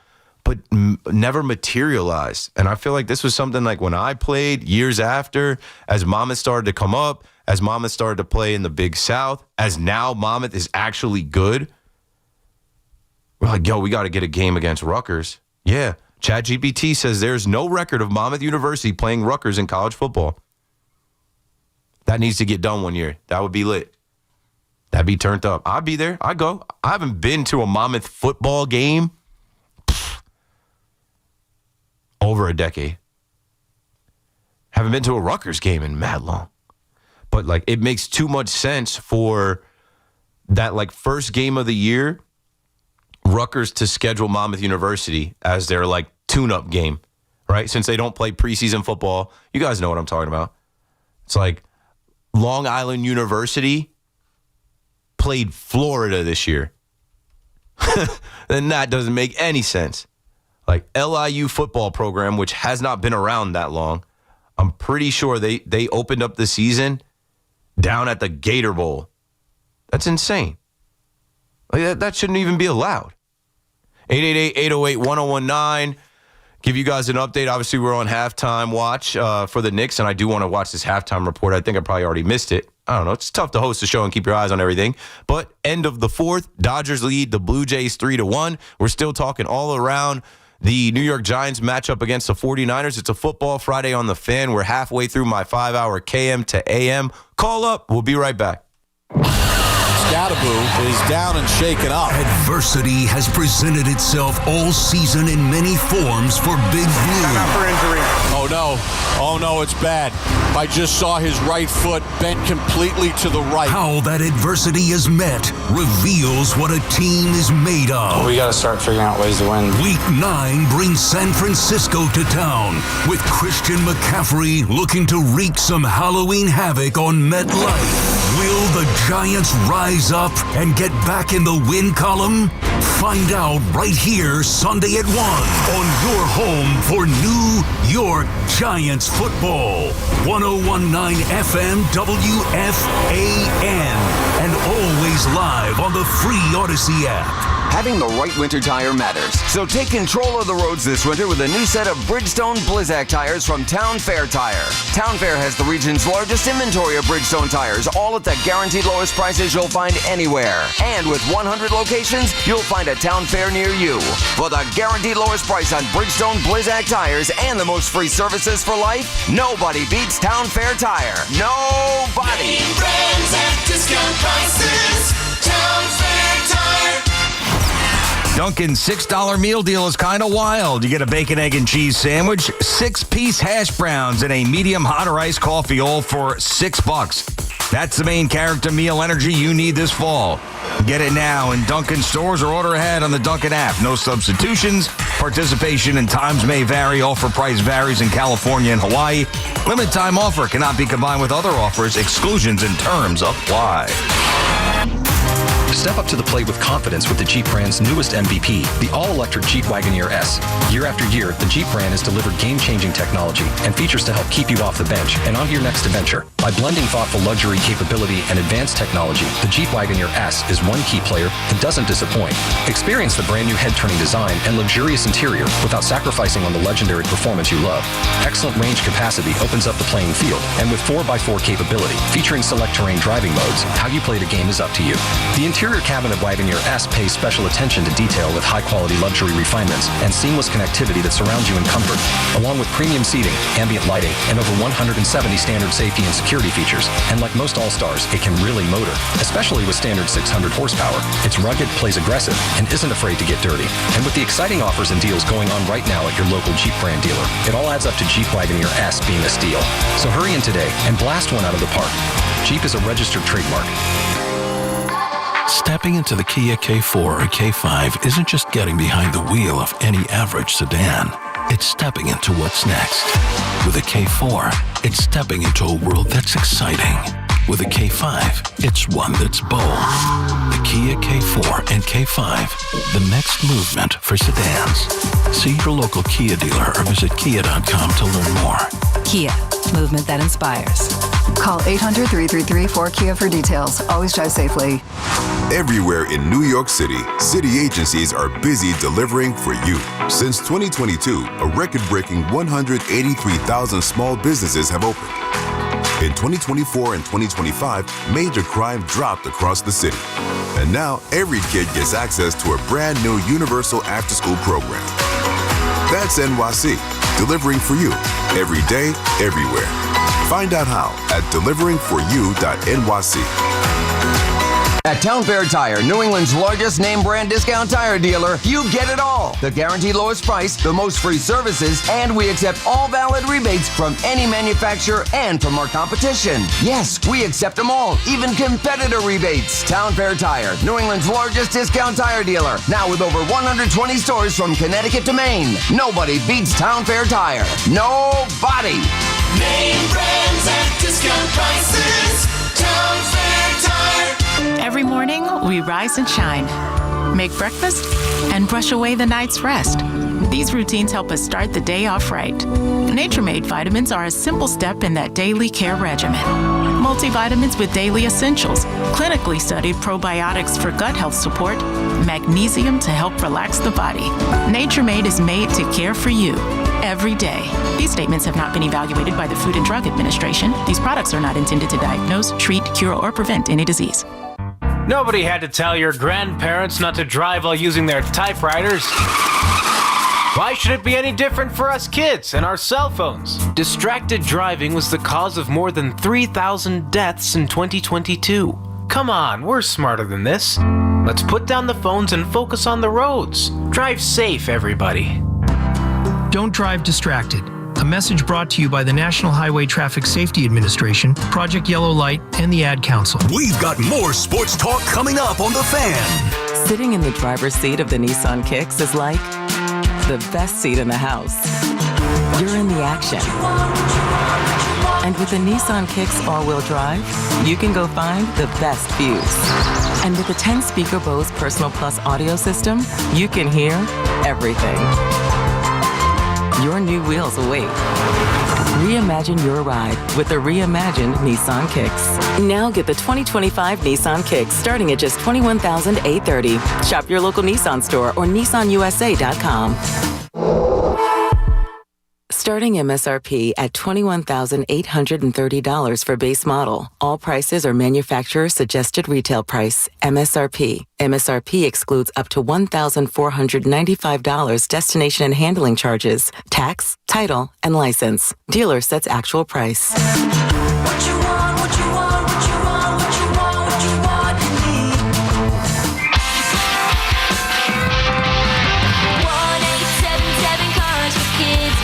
but never materialized. And I feel like this was something like when I played years after, as Monmouth started to come up, as Monmouth started to play in the Big South, as now Monmouth is actually good. We're like, we got to get a game against Rutgers. Yeah, ChatGPT says there's no record of Monmouth University playing Rutgers in college football. That needs to get done one year. That would be lit. That'd be turned up. I'd be there. I'd go. I haven't been to a Monmouth football game over a decade. Haven't been to a Rutgers game in mad long. But, it makes too much sense for that, first game of the year, Rutgers to schedule Monmouth University as their, tune-up game, right? Since they don't play preseason football. You guys know what I'm talking about. It's like Long Island University played Florida this year. Then that doesn't make any sense. LIU football program, which has not been around that long, I'm pretty sure they opened up the season down at the Gator Bowl. That's insane. That shouldn't even be allowed. 888-808-1019. Give you guys an update. Obviously, we're on halftime watch for the Knicks, and I do want to watch this halftime report. I think I probably already missed it. I don't know. It's tough to host a show and keep your eyes on everything. But end of the fourth, Dodgers lead the Blue Jays 3-1. We're still talking all around the New York Giants matchup against the 49ers. It's a Football Friday on the Fan. We're halfway through my 5-hour KM to AM. Call up. We'll be right back. Scattaboo is down and shaken up. Adversity has presented itself all season in many forms for Big Blue. For injury. Oh, no. Oh no, it's bad. I just saw his right foot bent completely to the right. How that adversity is met reveals what a team is made of. We got to start figuring out ways to win. Week 9 brings San Francisco to town with Christian McCaffrey looking to wreak some Halloween havoc on MetLife. Will the Giants rise up and get back in the win column? Find out right here Sunday at 1 on your home for New York Giants football. 1019 FM WFAN and always live on the free Odyssey app. Having the right winter tire matters, so take control of the roads this winter with a new set of Bridgestone Blizzak tires from Town Fair Tire. Town Fair has the region's largest inventory of Bridgestone tires, all at the guaranteed lowest prices you'll find anywhere. And with 100 locations, you'll find a Town Fair near you. For the guaranteed lowest price on Bridgestone Blizzak tires and the most free services for life, nobody beats Town Fair Tire. Nobody! Name brands at discount prices. Town Fair Tire. Dunkin's $6 meal deal is kind of wild. You get a bacon, egg, and cheese sandwich, 6-piece hash browns, and a medium hot or iced coffee, all for $6. That's the main character meal energy you need this fall. Get it now in Dunkin' stores or order ahead on the Dunkin' app. No substitutions. Participation and times may vary. Offer price varies in California and Hawaii. Limited time offer cannot be combined with other offers. Exclusions and terms apply. Step up to the plate with confidence with the Jeep brand's newest MVP, the all-electric Jeep Wagoneer S. Year after year, the Jeep brand has delivered game-changing technology and features to help keep you off the bench and on to your next adventure. By blending thoughtful luxury capability and advanced technology, the Jeep Wagoneer S is one key player that doesn't disappoint. Experience the brand new head-turning design and luxurious interior without sacrificing on the legendary performance you love. Excellent range capacity opens up the playing field, and with 4x4 capability, featuring select terrain driving modes, how you play the game is up to you. The interior cabin of Wagoneer S pays special attention to detail with high-quality luxury refinements and seamless connectivity that surrounds you in comfort, along with premium seating, ambient lighting, and over 170 standard safety and security features. And like most All-Stars, it can really motor, especially with standard 600 horsepower. It's rugged, plays aggressive, and isn't afraid to get dirty. And with the exciting offers and deals going on right now at your local Jeep brand dealer, it all adds up to Jeep Wagoneer S being a steal. So hurry in today and blast one out of the park. Jeep is a registered trademark. Stepping into the Kia K4 or K5 isn't just getting behind the wheel of any average sedan. It's stepping into what's next. With a K4, it's stepping into a world that's exciting. With a K5, it's one that's bold. The Kia K4 and K5, the next movement for sedans. See your local Kia dealer or visit kia.com to learn more. Kia, movement that inspires. Call 800-333-4KIA for details. Always drive safely. Everywhere in New York City, city agencies are busy delivering for you. Since 2022, a record-breaking 183,000 small businesses have opened. In 2024 and 2025, major crime dropped across the city. And now, every kid gets access to a brand new universal after-school program. That's NYC, delivering for you, every day, everywhere. Find out how at deliveringforyou.nyc. At Town Fair Tire, New England's largest name brand discount tire dealer, you get it all. The guaranteed lowest price, the most free services, and we accept all valid rebates from any manufacturer and from our competition. Yes, we accept them all, even competitor rebates. Town Fair Tire, New England's largest discount tire dealer, now with over 120 stores from Connecticut to Maine. Nobody beats Town Fair Tire. Nobody. Name brands at discount prices. Town Fair Tire. Every morning, we rise and shine, make breakfast, and brush away the night's rest. These routines help us start the day off right. Nature-Made vitamins are a simple step in that daily care regimen. Multivitamins with daily essentials, clinically studied probiotics for gut health support, magnesium to help relax the body. Nature-Made is made to care for you every day. These statements have not been evaluated by the Food and Drug Administration. These products are not intended to diagnose, treat, cure, or prevent any disease. Nobody had to tell your grandparents not to drive while using their typewriters. Why should it be any different for us kids and our cell phones? Distracted driving was the cause of more than 3,000 deaths in 2022. Come on, we're smarter than this. Let's put down the phones and focus on the roads. Drive safe, everybody. Don't drive distracted. A message brought to you by the National Highway Traffic Safety Administration, Project Yellow Light, and the Ad Council. We've got more sports talk coming up on The Fan. Sitting in the driver's seat of the Nissan Kicks is like the best seat in the house. You're in the action. And with the Nissan Kicks all-wheel drive, you can go find the best views. And with the 10-speaker Bose Personal Plus audio system, you can hear everything. Your new wheels await. Reimagine your ride with the reimagined Nissan Kicks. Now get the 2025 Nissan Kicks starting at just $21,830. Shop your local Nissan store or nissanusa.com. Starting MSRP at $21,830 for base model. All prices are manufacturer suggested retail price. MSRP. MSRP excludes up to $1,495 destination and handling charges, tax, title, and license. Dealer sets actual price. What you want, what you want, what you want, what you want, what you want in me. 1877 Cars for Kids.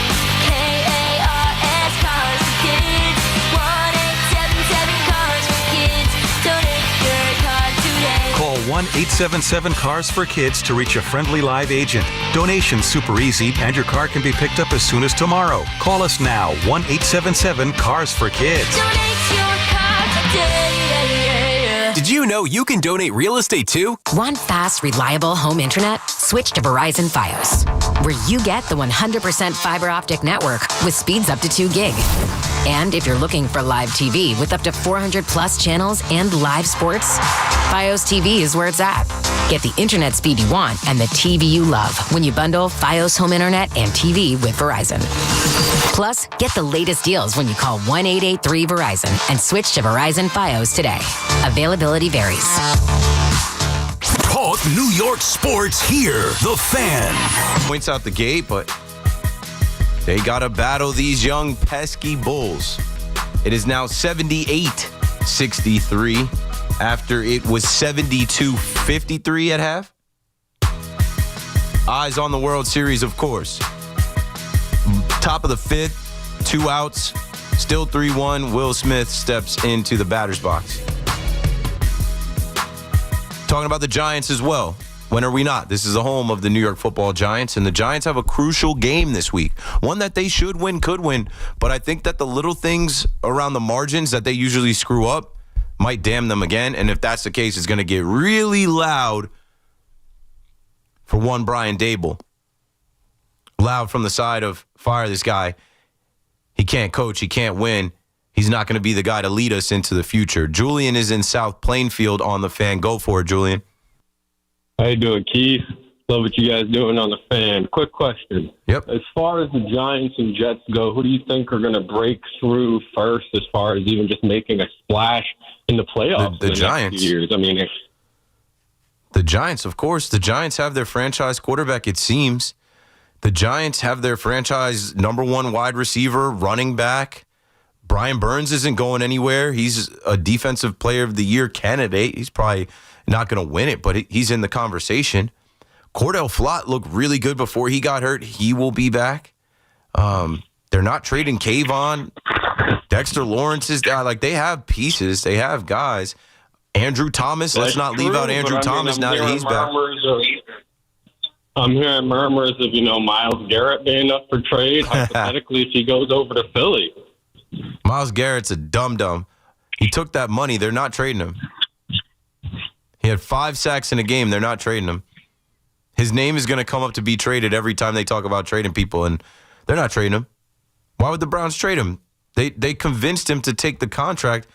K-A-R-S Cars for Kids. 1877 Cars for Kids. Donate your car today. Call 1-877-CARS for Kids to reach a friendly live agent. Donation's super easy, and your car can be picked up as soon as tomorrow. Call us now, 1-877-CARS for Kids. Donate your car today. Did you know you can donate real estate too? Want fast, reliable home internet? Switch to Verizon Fios, where you get the 100% fiber optic network with speeds up to 2 gig. And if you're looking for live TV with up to 400 plus channels and live sports, Fios TV is where it's at. Get the internet speed you want and the TV you love when you bundle Fios home internet and TV with Verizon. Plus, get the latest deals when you call 1-883-VERIZON and switch to Verizon Fios today. Availability varies. Talk New York sports here. The Fan. Points out the gate, but they got to battle these young pesky Bulls. It is now 78-63 after it was 72-53 at half. Eyes on the World Series, of course. Top of the fifth, 2 outs, still 3-1. Will Smith steps into the batter's box. Talking about the Giants as well. When are we not? This is the home of the New York Football Giants, and the Giants have a crucial game this week. One that they should win, could win, but I think that the little things around the margins that they usually screw up might damn them again, and if that's the case, it's going to get really loud for one Brian Dable. Loud from the side of, fire this guy. He can't coach. He can't win. He's not going to be the guy to lead us into the future. Julian is in South Plainfield on the Fan. Go for it, Julian. How you doing, Keith? Love what you guys doing on the Fan. Quick question. Yep. As far as the Giants and Jets go, who do you think are going to break through first as far as even just making a splash in the playoffs The in the Giants. next few years? I mean, The Giants, of course. The Giants have their franchise quarterback, it seems. The Giants have their franchise number 1 wide receiver, running back. Brian Burns isn't going anywhere. He's a defensive player of the year candidate. He's probably not going to win it, but he's in the conversation. Cordell Flott looked really good before he got hurt. He will be back. They're not trading Kayvon. Dexter Lawrence is like, they have pieces. They have guys. Andrew Thomas. Let's not leave out Andrew Thomas now that he's back. I'm hearing murmurs of, Myles Garrett being up for trade, hypothetically, if he goes over to Philly. Myles Garrett's a dum-dum. He took that money. They're not trading him. He had 5 sacks in a game. They're not trading him. His name is going to come up to be traded every time they talk about trading people, and they're not trading him. Why would the Browns trade him? They convinced him to take the contract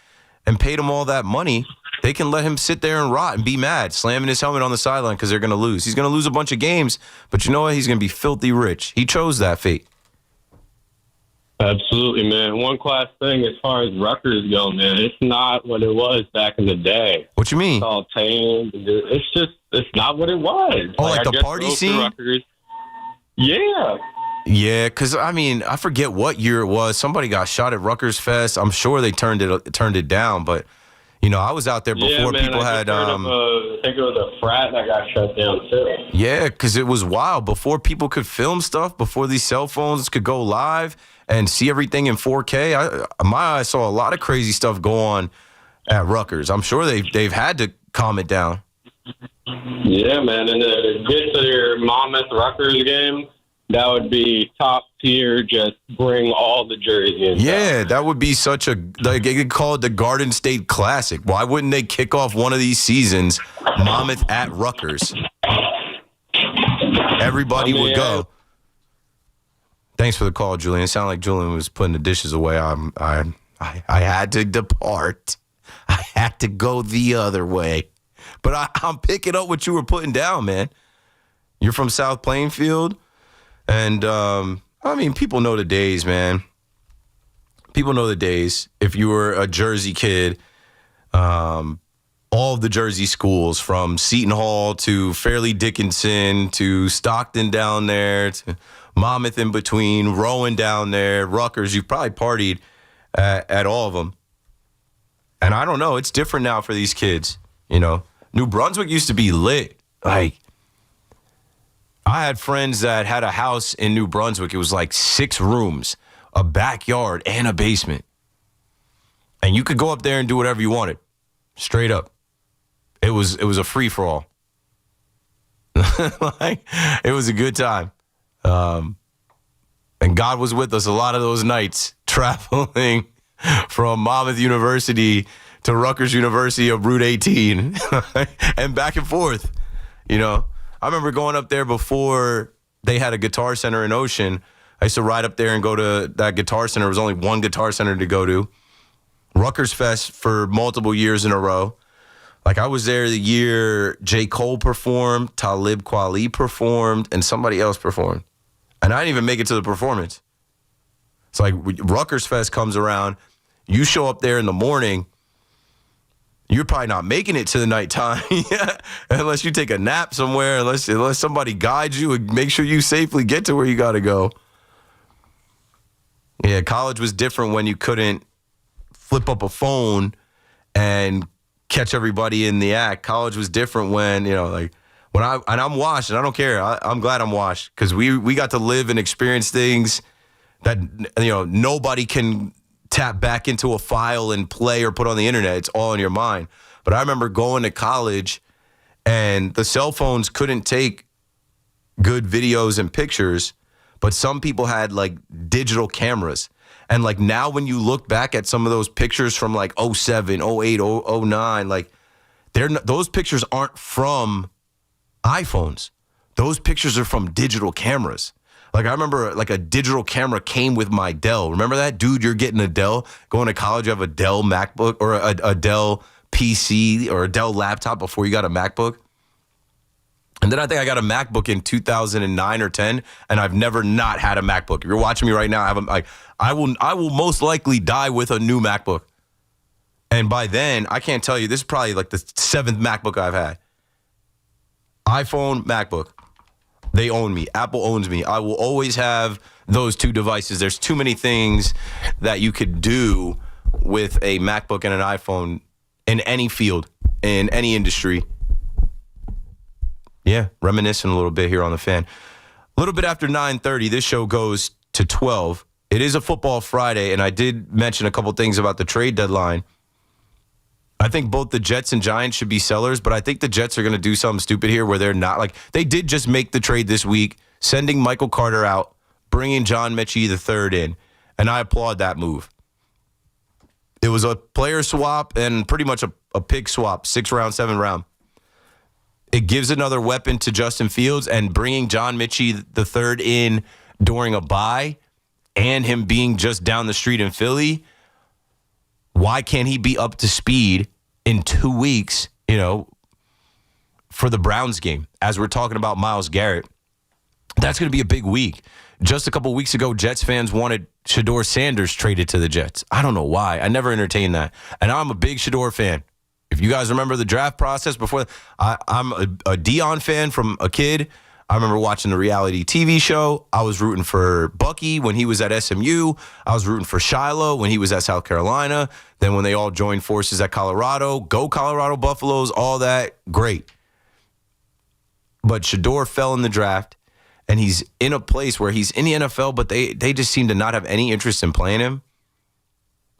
and paid him all that money. They can let him sit there and rot and be mad, slamming his helmet on the sideline because they're going to lose. He's going to lose a bunch of games, but you know what? He's going to be filthy rich. He chose that fate. Absolutely, man. One class thing as far as Rutgers go, man, it's not what it was back in the day. What you mean? It's all tamed. It's not what it was. Oh, like the party scene? Rutgers, yeah. Yeah, because, I forget what year it was. Somebody got shot at Rutgers Fest. I'm sure they turned it down, but, I was out there before people had... I think it was a frat that got shut down, too. Yeah, because it was wild. Before people could film stuff, before these cell phones could go live, and see everything in 4K. My eyes saw a lot of crazy stuff go on at Rutgers. I'm sure they've had to calm it down. Yeah, man. And to get to your Monmouth Rutgers game, that would be top tier. Just bring all the jerseys. Yeah, that would be such a, like, they could call it the Garden State Classic. Why wouldn't they kick off one of these seasons, Monmouth at Rutgers? Everybody would go. Thanks for the call, Julian. It sounded like Julian was putting the dishes away. I had to depart. I had to go the other way. But I'm picking up what you were putting down, man. You're from South Plainfield. And, people know the days, man. People know the days. If you were a Jersey kid, all of the Jersey schools, from Seton Hall to Fairleigh Dickinson to Stockton down there to Monmouth in between, Rowan down there, Rutgers, you've probably partied at all of them. And I don't know, it's different now for these kids, you know. New Brunswick used to be lit. Like, I had friends that had a house in New Brunswick. It was like 6 rooms, a backyard, and a basement. And you could go up there and do whatever you wanted. Straight up. It was a free-for-all. Like, it was a good time. And God was with us a lot of those nights, traveling from Monmouth University to Rutgers University of Route 18 and back and forth, you know. I remember going up there before they had a Guitar Center in Ocean. I used to ride up there and go to that Guitar Center. There was only one Guitar Center to go to. Rutgers Fest for multiple years in a row. Like, I was there the year J. Cole performed, Talib Kweli performed, and somebody else performed. And I didn't even make it to the performance. It's like Rutgers Fest comes around. You show up there in the morning, you're probably not making it to the nighttime unless you take a nap somewhere, unless somebody guides you and make sure you safely get to where you got to go. Yeah, college was different when you couldn't flip up a phone and catch everybody in the act. College was different when, you know, like, I'm washed, and I don't care. I'm glad I'm washed, because we got to live and experience things that, you know, nobody can tap back into a file and play or put on the internet. It's all in your mind. But I remember going to college, and the cell phones couldn't take good videos and pictures, but some people had, like, digital cameras. And, like, now when you look back at some of those pictures from, like, 07, 08, 09, like, those pictures aren't from iPhones. Those pictures are from digital cameras. Like, I remember, like, a digital camera came with my Dell. Remember that? Dude, you're getting a Dell. Going to college, you have a Dell MacBook or a Dell PC or a Dell laptop before you got a MacBook. And then I think I got a MacBook in 2009 or 10, and I've never not had a MacBook. If you're watching me right now, I will most likely die with a new MacBook. And by then, I can't tell you, this is probably like the 7th MacBook I've had. iPhone, MacBook. They own me. Apple owns me. I will always have those two devices. There's too many things that you could do with a MacBook and an iPhone in any field, in any industry. Yeah, reminiscing a little bit here on the Fan. A little bit after 9:30, this show goes to 12. It is a football Friday, and I did mention a couple things about the trade deadline. I think both the Jets and Giants should be sellers, but I think the Jets are going to do something stupid here where they're not. Like, they did just make the trade this week, sending Michael Carter out, bringing John Mechie III in, and I applaud that move. It was a player swap and pretty much a pick swap, 6th round, 7th round. It gives another weapon to Justin Fields, and bringing John Mechie III in during a bye and him being just down the street in Philly, why can't he be up to speed in 2 weeks, you know, for the Browns game? As we're talking about Myles Garrett, that's going to be a big week. Just a couple weeks ago, Jets fans wanted Shedeur Sanders traded to the Jets. I don't know why. I never entertained that. And I'm a big Shedeur fan. If you guys remember the draft process before, I'm a Deion fan from a kid. I remember watching the reality TV show. I was rooting for Bucky when he was at SMU. I was rooting for Shiloh when he was at South Carolina. Then when they all joined forces at Colorado, go Colorado Buffaloes, all that, great. But Shedeur fell in the draft, and he's in a place where he's in the NFL, but they just seem to not have any interest in playing him.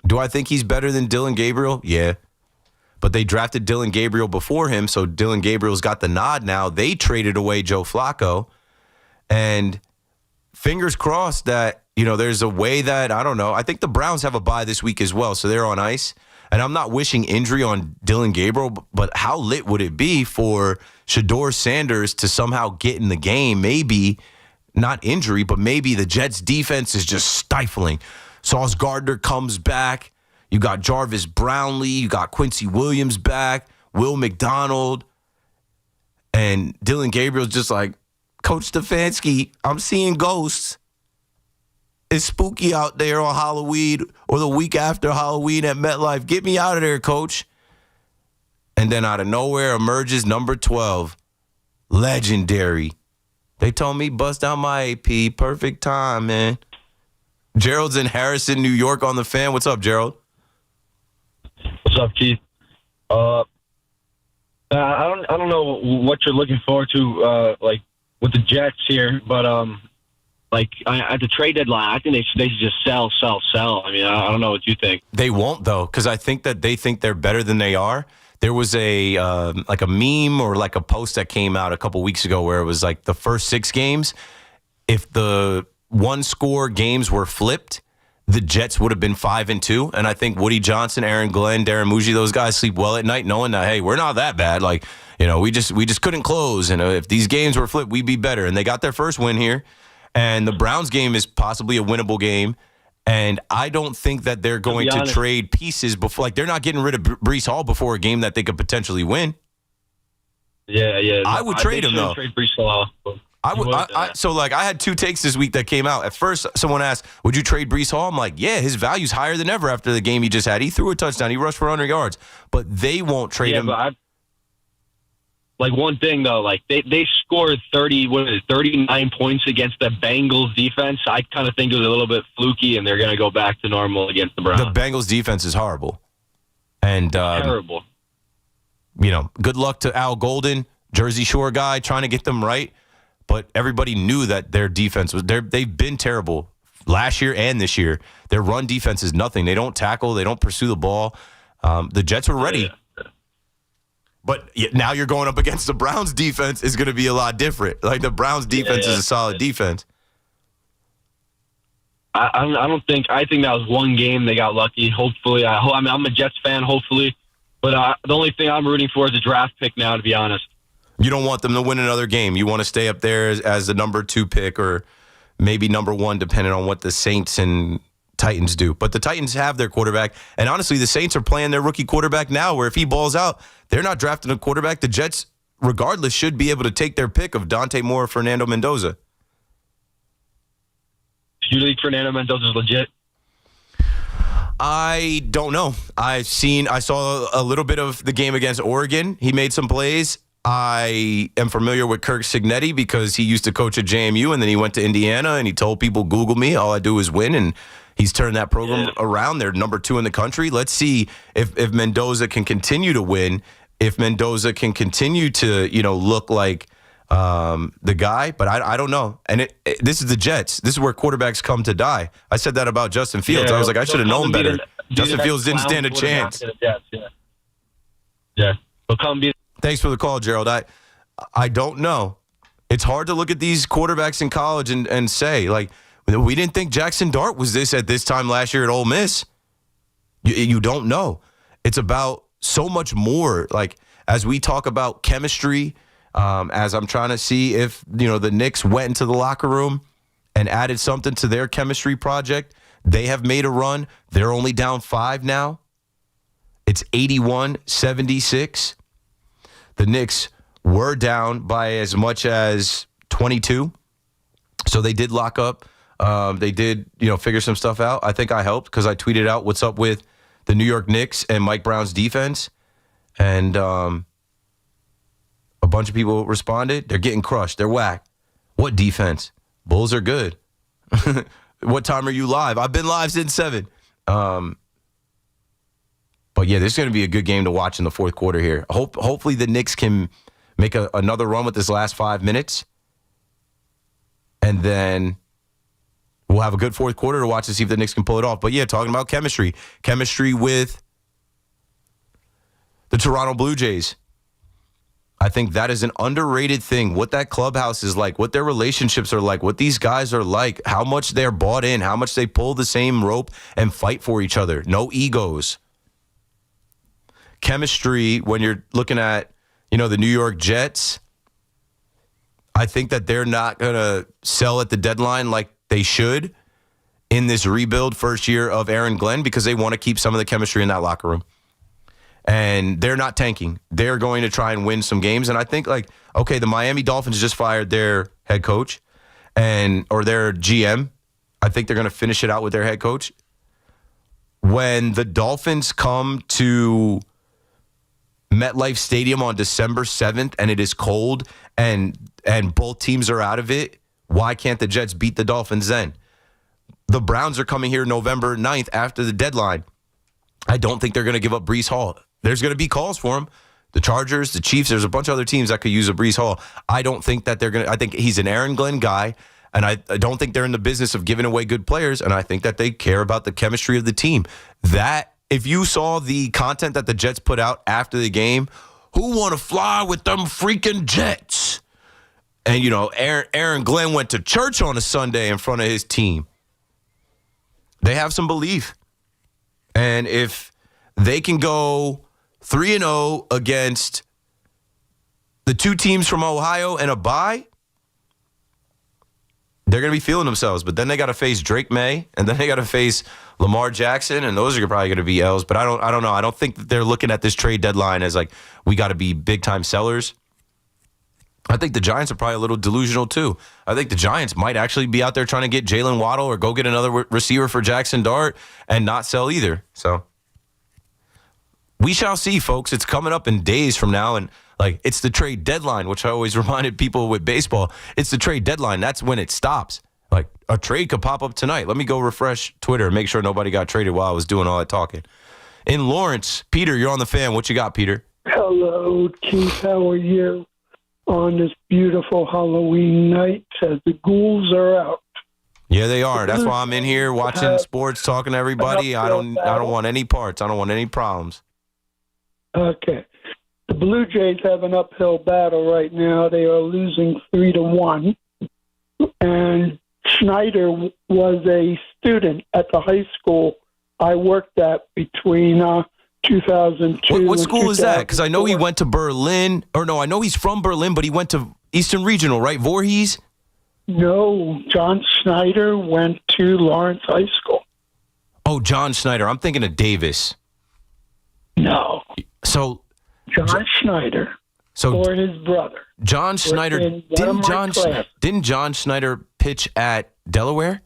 Do I think he's better than Dylan Gabriel? Yeah. But they drafted Dylan Gabriel before him, so Dylan Gabriel's got the nod now. They traded away Joe Flacco. And fingers crossed that, there's a way that, I don't know. I think the Browns have a bye this week as well, so they're on ice. And I'm not wishing injury on Dylan Gabriel, but how lit would it be for Shedeur Sanders to somehow get in the game? Maybe not injury, but maybe the Jets defense is just stifling. Sauce Gardner comes back. You got Jarvis Brownlee. You got Quincy Williams back. Will McDonald. And Dylan Gabriel's just like, Coach Stefanski, I'm seeing ghosts. It's spooky out there on Halloween or the week after Halloween at MetLife. Get me out of there, Coach. And then out of nowhere emerges number 12. Legendary. They told me bust out my AP. Perfect time, man. Gerald's in Harrison, New York on the Fan. What's up, Gerald? What's up, Keith? I don't know what you're looking forward to, with the Jets here, but at the trade deadline, I think they should just sell. I mean, I don't know what you think. They won't though, because I think that they think they're better than they are. There was a meme or like a post that came out a couple weeks ago where it was like the first 6 games, if the one-score games were flipped, the Jets would have been 5-2. And I think Woody Johnson, Aaron Glenn, Darren Muji, those guys sleep well at night knowing that, hey, we're not that bad. Like, we just couldn't close. And if these games were flipped, we'd be better. And they got their first win here. And the Browns game is possibly a winnable game. And I don't think that they're going to trade pieces before. Like, they're not getting rid of Breece Hall before a game that they could potentially win. Yeah. I would trade him, though. Trade Breece Hall. I had 2 takes this week that came out. At first, someone asked, would you trade Breece Hall? I'm like, yeah, his value's higher than ever after the game he just had. He threw a touchdown. He rushed for 100 yards. But they won't trade him. One thing, though, they scored 39 points against the Bengals defense. I kind of think it was a little bit fluky, and they're going to go back to normal against the Browns. The Bengals defense is horrible. And terrible. Good luck to Al Golden, Jersey Shore guy, trying to get them right. But everybody knew that their defense they've been terrible last year and this year. Their run defense is nothing. They don't tackle. They don't pursue the ball. The Jets were ready. But now you're going up against the Browns defense is going to be a lot different. Like, the Browns defense is a solid defense. I think that was one game they got lucky. Hopefully, I'm a Jets fan, hopefully. But the only thing I'm rooting for is a draft pick now, to be honest. You don't want them to win another game. You want to stay up there as the number 2 pick or maybe number 1, depending on what the Saints and Titans do. But the Titans have their quarterback. And honestly, the Saints are playing their rookie quarterback now, where if he balls out, they're not drafting a quarterback. The Jets, regardless, should be able to take their pick of Dante Moore or Fernando Mendoza. Do you think Fernando Mendoza is legit? I don't know. I saw a little bit of the game against Oregon. He made some plays. I am familiar with Kirk Cignetti because he used to coach at JMU, and then he went to Indiana, and he told people, Google me, all I do is win, and he's turned that program around. They're number 2 in the country. Let's see if Mendoza can continue to win, if Mendoza can continue to look like the guy, but I don't know. And this is the Jets. This is where quarterbacks come to die. I said that about Justin Fields. I was like, I should have known better. Justin Fields didn't stand a chance. Yeah. He'll come be. Thanks for the call, Gerald. I don't know. It's hard to look at these quarterbacks in college and say, like, we didn't think Jackson Dart was this at this time last year at Ole Miss. You don't know. It's about so much more. Like, as we talk about chemistry, as I'm trying to see if, the Knicks went into the locker room and added something to their chemistry project. They have made a run. They're only down 5 now. It's 81-76. The Knicks were down by as much as 22. So they did lock up. They did, figure some stuff out. I think I helped because I tweeted out what's up with the New York Knicks and Mike Brown's defense. And a bunch of people responded. They're getting crushed. They're whacked. What defense? Bulls are good. What time are you live? I've been live since 7. But yeah, this is going to be a good game to watch in the fourth quarter here. Hopefully the Knicks can make another run with this last 5 minutes. And then we'll have a good fourth quarter to watch to see if the Knicks can pull it off. But, yeah, talking about chemistry with the Toronto Blue Jays. I think that is an underrated thing. What that clubhouse is like, what their relationships are like, what these guys are like, how much they're bought in, how much they pull the same rope and fight for each other. No egos. Chemistry, when you're looking at, the New York Jets, I think that they're not going to sell at the deadline like they should in this rebuild first year of Aaron Glenn because they want to keep some of the chemistry in that locker room. And they're not tanking. They're going to try and win some games. And I think, the Miami Dolphins just fired their head coach or their GM. I think they're going to finish it out with their head coach. When the Dolphins come to MetLife Stadium on December 7th and it is cold and both teams are out of it, why can't the Jets beat the Dolphins then? The Browns are coming here November 9th after the deadline. I don't think they're going to give up Breece Hall. There's going to be calls for him. The Chargers, the Chiefs, there's a bunch of other teams that could use a Breece Hall. I don't think that they're going to. I think he's an Aaron Glenn guy, and I don't think they're in the business of giving away good players, and I think that they care about the chemistry of the team. That, if you saw the content that the Jets put out after the game, who want to fly with them freaking Jets? And, Aaron Glenn went to church on a Sunday in front of his team. They have some belief. And if they can go 3-0 against the two teams from Ohio and a bye, they're going to be feeling themselves. But then they got to face Drake May, and then they got to face Lamar Jackson, and those are probably going to be L's. But I don't know. I don't think that they're looking at this trade deadline as we got to be big-time sellers. I think the Giants are probably a little delusional, too. I think the Giants might actually be out there trying to get Jalen Waddle or go get another receiver for Jackson Dart and not sell either. So we shall see, folks. It's coming up in days from now, and it's the trade deadline, which I always reminded people with baseball. It's the trade deadline. That's when it stops. A trade could pop up tonight. Let me go refresh Twitter and make sure nobody got traded while I was doing all that talking. In Lawrence, Peter, you're on the fan. What you got, Peter? Hello, Keith. How are you on this beautiful Halloween night as the ghouls are out? Yeah, they are. That's why I'm in here watching sports, talking to everybody. I don't want any parts. I don't want any problems. Okay. The Blue Jays have an uphill battle right now. They are losing 3-1. And Schneider was a student at the high school I worked at between 2002 What school is that? Because I know he went to Berlin. Or no, I know he's from Berlin, but he went to Eastern Regional, right? Voorhees? No, John Schneider went to Lawrence High School. Oh, John Schneider. I'm thinking of Davis. No. So John Schneider or his brother. John Schneider didn't John Schneider pitch at Delaware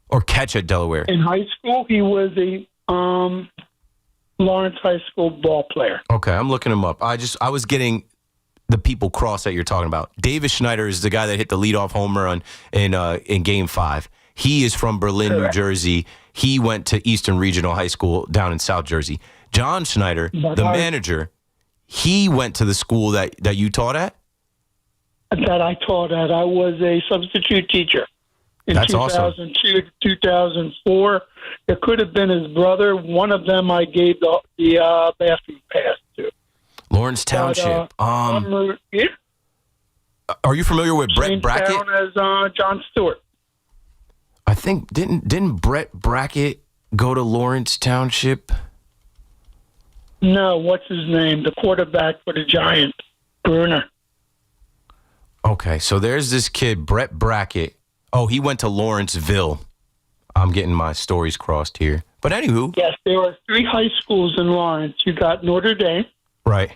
or catch at Delaware? In high school, he was a Lawrence High School ball player. Okay, I'm looking him up. I was getting the people crossed that you're talking about. Davis Schneider is the guy that hit the leadoff home run in Game 5. He is from Berlin, New Jersey. He went to Eastern Regional High School down in South Jersey. John Schneider, the manager, he went to the school that you taught at? That I taught at. I was a substitute teacher in 2002 to 2004. It could have been his brother. One of them I gave the bathroom pass to. Lawrence Township. Are you familiar with Brett Brackett? Same town as John Stewart. I think didn't Brett Brackett go to Lawrence Township? No, what's his name? The quarterback for the Giants, Bruner. Okay, so there's this kid, Brett Brackett. Oh, he went to Lawrenceville. I'm getting my stories crossed here. But anywho. Yes, there are 3 high schools in Lawrence. You got Notre Dame. Right.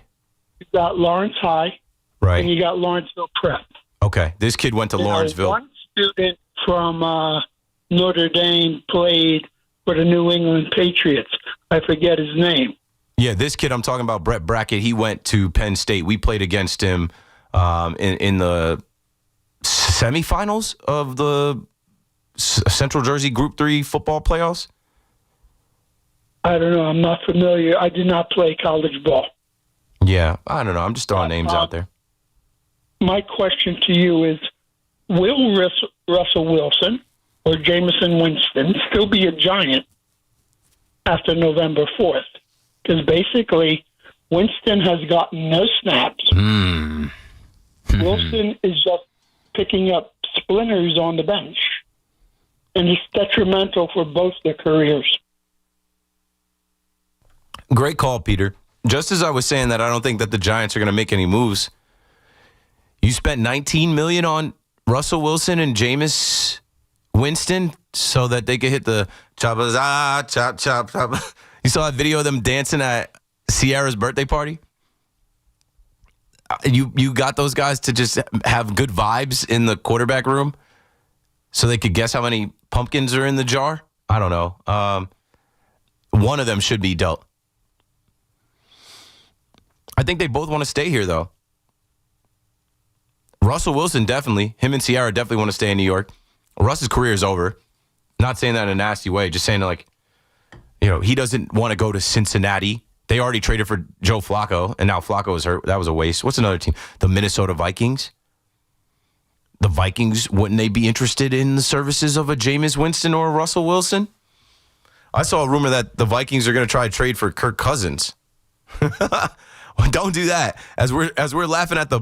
You got Lawrence High. Right. And you got Lawrenceville Prep. Okay, this kid went to Lawrenceville. One student from Notre Dame played for the New England Patriots. I forget his name. Yeah, this kid I'm talking about, Brett Brackett, he went to Penn State. We played against him in the semifinals of the Central Jersey Group 3 football playoffs. I don't know. I'm not familiar. I did not play college ball. Yeah, I don't know. I'm just throwing names out there. My question to you is, will Russell Wilson or Jameson Winston still be a Giant after November 4th? Because basically, Winston has gotten no snaps. Wilson is just picking up splinters on the bench, and it's detrimental for both their careers. Great call, Peter. Just as I was saying that I don't think that the Giants are going to make any moves, you spent $19 million on Russell Wilson and Jameis Winston so that they could hit the chop, chop, chop, chop. You saw a video of them dancing at Sierra's birthday party? You got those guys to just have good vibes in the quarterback room so they could guess how many pumpkins are in the jar? I don't know. One of them should be dealt. I think they both want to stay here, though. Russell Wilson, definitely. Him and Sierra definitely want to stay in New York. Russ's career is over. Not saying that in a nasty way. Just saying, like, he doesn't want to go to Cincinnati. They already traded for Joe Flacco, and now Flacco is hurt. That was a waste. What's another team? The Minnesota Vikings. The Vikings, wouldn't they be interested in the services of a Jameis Winston or a Russell Wilson? I saw a rumor that the Vikings are going to try to trade for Kirk Cousins. Well, don't do that. As we're laughing at the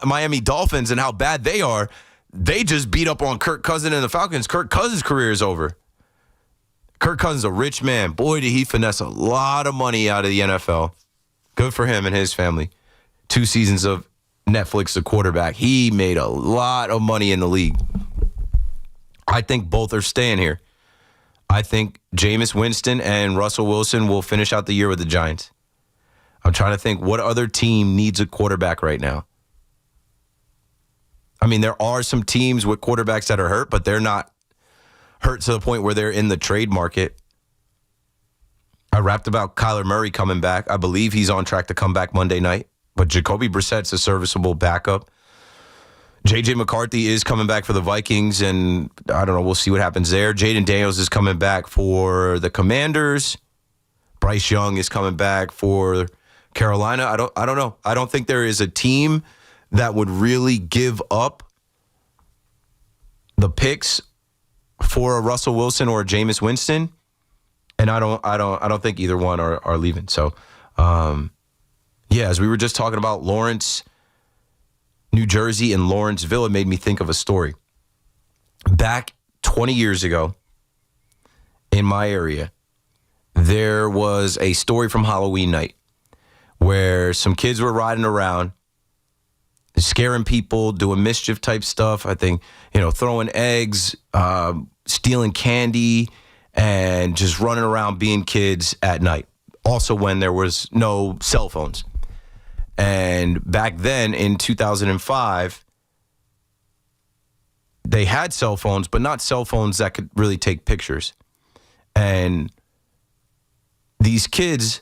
Miami Dolphins and how bad they are, they just beat up on Kirk Cousins and the Falcons. Kirk Cousins' career is over. Kirk Cousins is a rich man. Boy, did he finesse a lot of money out of the NFL. Good for him and his family. 2 seasons of Netflix, the quarterback. He made a lot of money in the league. I think both are staying here. I think Jameis Winston and Russell Wilson will finish out the year with the Giants. I'm trying to think what other team needs a quarterback right now. I mean, there are some teams with quarterbacks that are hurt, but they're not hurt to the point where they're in the trade market. I rapped about Kyler Murray coming back. I believe he's on track to come back Monday night, but Jacoby Brissett's a serviceable backup. J.J. McCarthy is coming back for the Vikings, and I don't know, we'll see what happens there. Jaden Daniels is coming back for the Commanders. Bryce Young is coming back for Carolina. I don't know. I don't think there is a team that would really give up the picks for a Russell Wilson or a Jameis Winston, and I don't think either one are leaving. So, as we were just talking about Lawrence, New Jersey, and Lawrenceville, it made me think of a story. Back 20 years ago, in my area, there was a story from Halloween night where some kids were riding around, scaring people, doing mischief type stuff. I think, throwing eggs, stealing candy, and just running around being kids at night. Also when there was no cell phones. And back then in 2005, they had cell phones, but not cell phones that could really take pictures. And these kids,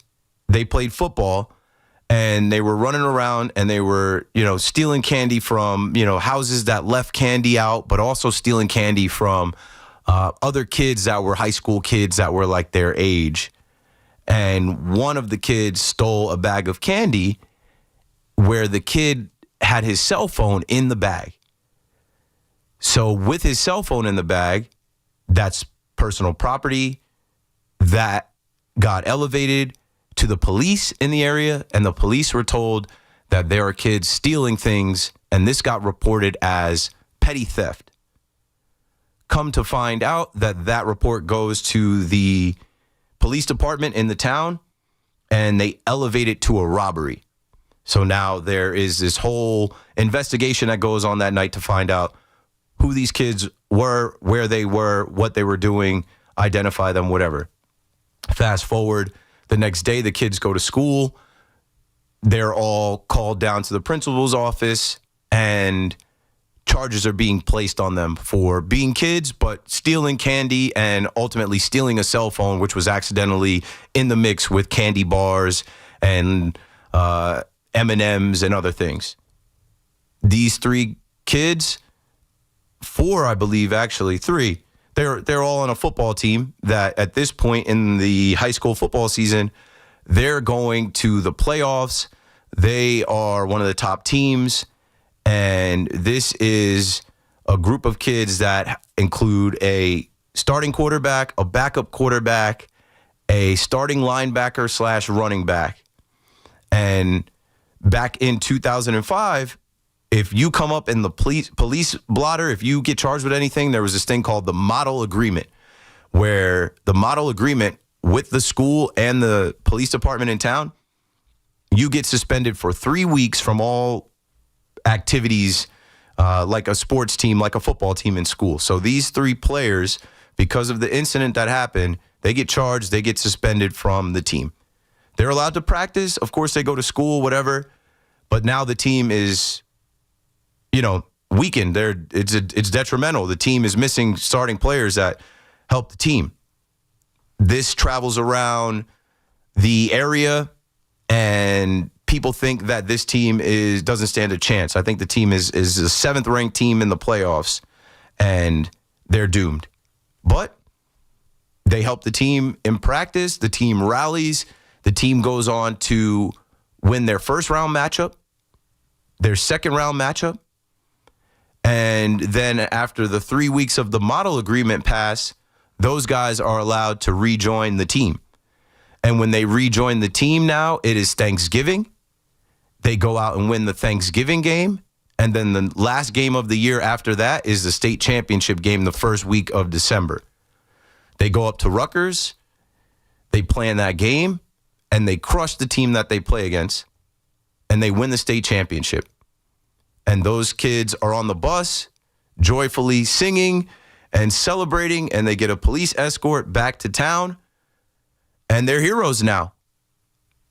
they played football, and they were running around, and they were, stealing candy from, houses that left candy out, but also stealing candy from other kids that were high school kids that were like their age. And one of the kids stole a bag of candy where the kid had his cell phone in the bag. So with his cell phone in the bag, that's personal property that got elevated to the police in the area, and the police were told that there are kids stealing things, and this got reported as petty theft. Come to find out that report goes to the police department in the town, and they elevate it to a robbery. So now there is this whole investigation that goes on that night to find out who these kids were, where they were, what they were doing, identify them, whatever. Fast forward, the next day the kids go to school. They're all called down to the principal's office, and charges are being placed on them for being kids, but stealing candy and ultimately stealing a cell phone, which was accidentally in the mix with candy bars and M&Ms and other things. These 3 kids, 4, I believe, actually 3, they're all on a football team that at this point in the high school football season, they're going to the playoffs. They are one of the top teams, and this is a group of kids that include a starting quarterback, a backup quarterback, a starting linebacker / running back. And back in 2005, if you come up in the police blotter, if you get charged with anything, there was this thing called the model agreement, where the model agreement with the school and the police department in town, you get suspended for 3 weeks from all activities like a sports team, like a football team in school. So these 3 players, because of the incident that happened, they get charged, they get suspended from the team. They're allowed to practice. Of course, they go to school, whatever. But now the team is, weakened. It's detrimental. The team is missing starting players that help the team. This travels around the area, and people think that this team doesn't stand a chance. I think the team is the 7th ranked team in the playoffs, and they're doomed. But they help the team in practice. The team rallies. The team goes on to win their first round matchup, their second round matchup. And then after the 3 weeks of the model agreement pass, those guys are allowed to rejoin the team. And when they rejoin the team now, it is Thanksgiving. They go out and win the Thanksgiving game. And then the last game of the year after that is the state championship game the first week of December. They go up to Rutgers. They play in that game. And they crush the team that they play against. And they win the state championship. And those kids are on the bus, joyfully singing and celebrating. And they get a police escort back to town. And they're heroes now.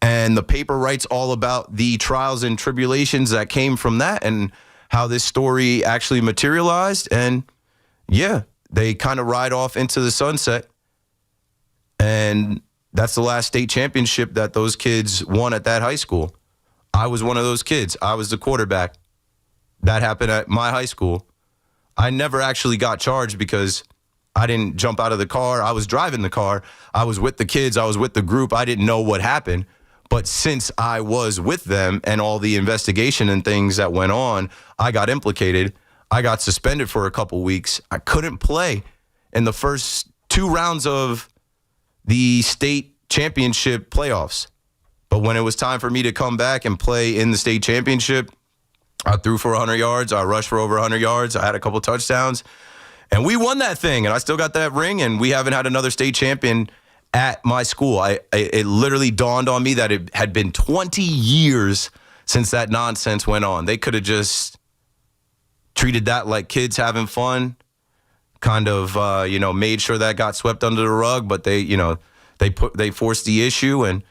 And the paper writes all about the trials and tribulations that came from that and how this story actually materialized. And yeah, they kind of ride off into the sunset. And that's the last state championship that those kids won at that high school. I was one of those kids. I was the quarterback. That happened at my high school. I never actually got charged because I didn't jump out of the car. I was driving the car. I was with the kids. I was with the group. I didn't know what happened. But since I was with them and all the investigation and things that went on, I got implicated. I got suspended for a couple weeks. I couldn't play in the first 2 rounds of the state championship playoffs. But when it was time for me to come back and play in the state championship, I threw for 100 yards. I rushed for over 100 yards. I had a couple touchdowns. And we won that thing. And I still got that ring. And we haven't had another state champion at my school. It literally dawned on me that it had been 20 years since that nonsense went on. They could have just treated that like kids having fun, kind of, made sure that got swept under the rug. But they forced the issue, and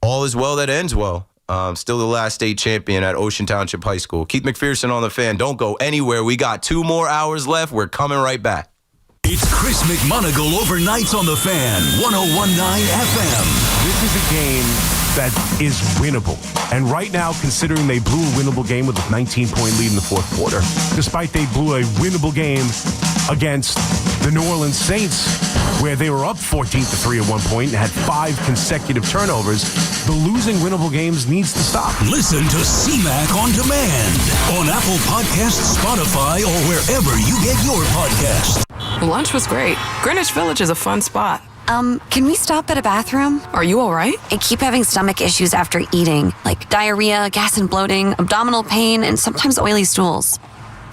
all is well that ends well. Still the last state champion at Ocean Township High School. Keith McPherson on the Fan. Don't go anywhere. We got 2 more hours left. We're coming right back. It's Chris McMonagle overnights on the Fan, 101.9 FM. This is a game that is winnable. And right now, considering they blew a winnable game with a 19-point lead in the fourth quarter, despite they blew a winnable game against the New Orleans Saints, where they were up 14-3 at one point and had 5 consecutive turnovers, the losing winnable games needs to stop. Listen to CMAC on demand on Apple Podcasts, Spotify, or wherever you get your podcasts. Lunch was great. Greenwich Village is a fun spot. Can we stop at a bathroom? Are you all right? I keep having stomach issues after eating, like diarrhea, gas and bloating, abdominal pain, and sometimes oily stools.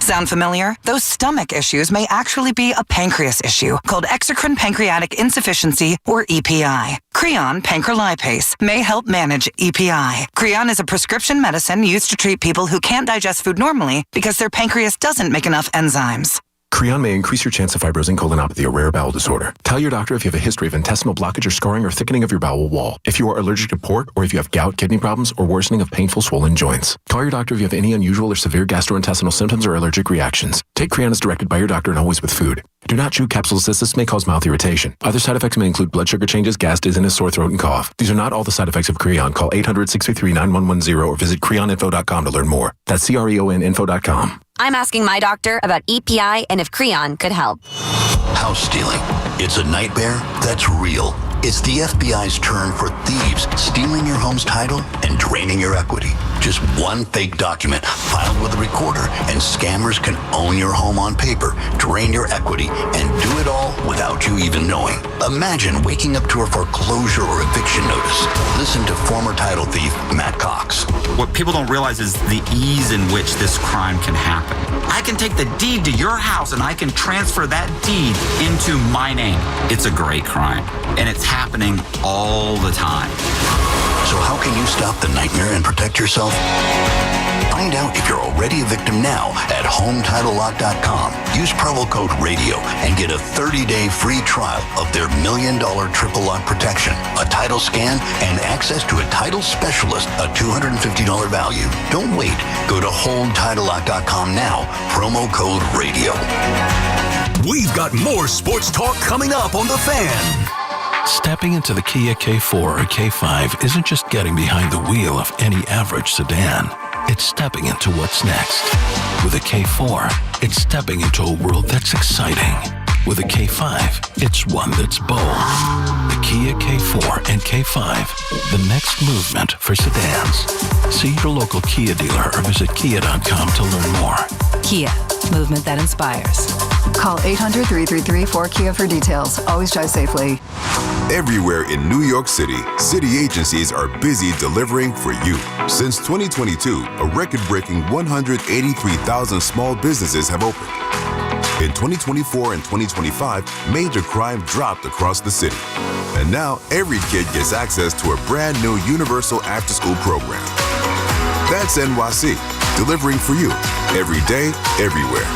Sound familiar? Those stomach issues may actually be a pancreas issue called exocrine pancreatic insufficiency, or EPI. Creon pancrelipase may help manage EPI. Creon is a prescription medicine used to treat people who can't digest food normally because their pancreas doesn't make enough enzymes. Creon may increase your chance of fibrosing colonopathy, a rare bowel disorder. Tell your doctor if you have a history of intestinal blockage or scarring or thickening of your bowel wall, if you are allergic to pork, or if you have gout, kidney problems, or worsening of painful swollen joints. Call your doctor if you have any unusual or severe gastrointestinal symptoms or allergic reactions. Take Creon as directed by your doctor and always with food. Do not chew capsules as this may cause mouth irritation. Other side effects may include blood sugar changes, gas, dizziness, sore throat, and cough. These are not all the side effects of Creon. Call 800-633-9110 or visit creoninfo.com to learn more. That's creoninfo.com. I'm asking my doctor about EPI and if Creon could help. House stealing. It's a nightmare that's real. It's the FBI's turn for thieves stealing your home's title and draining your equity. Just one fake document filed with a recorder, and scammers can own your home on paper, drain your equity, and do it all without you even knowing. Imagine waking up to a foreclosure or eviction notice. Listen to former title thief Matt Cox. What people don't realize is the ease in which this crime can happen. I can take the deed to your house and I can transfer that deed into my name. It's a great crime, and it's happening all the time. So how can you stop the nightmare and protect yourself? Find out if you're already a victim now at HomeTitleLock.com. Use promo code RADIO and get a 30-day free trial of their $1 million triple lock protection, a title scan, and access to a title specialist, a $250 value. Don't wait. Go to HomeTitleLock.com now. Promo code RADIO. We've got more sports talk coming up on The Fan. Stepping into the Kia K4 or K5 isn't just getting behind the wheel of any average sedan. It's stepping into what's next. With a K4, it's stepping into a world that's exciting. With a K5, it's one that's bold. The Kia K4 and K5, the next movement for sedans. See your local Kia dealer or visit kia.com to learn more. Kia, movement that inspires. Call 800-333-4KIA for details. Always drive safely. Everywhere in New York City, city agencies are busy delivering for you. Since 2022, a record-breaking 183,000 small businesses have opened. In 2024 and 2025, major crime dropped across the city. And now, every kid gets access to a brand new universal after-school program. That's NYC, delivering for you, every day, everywhere.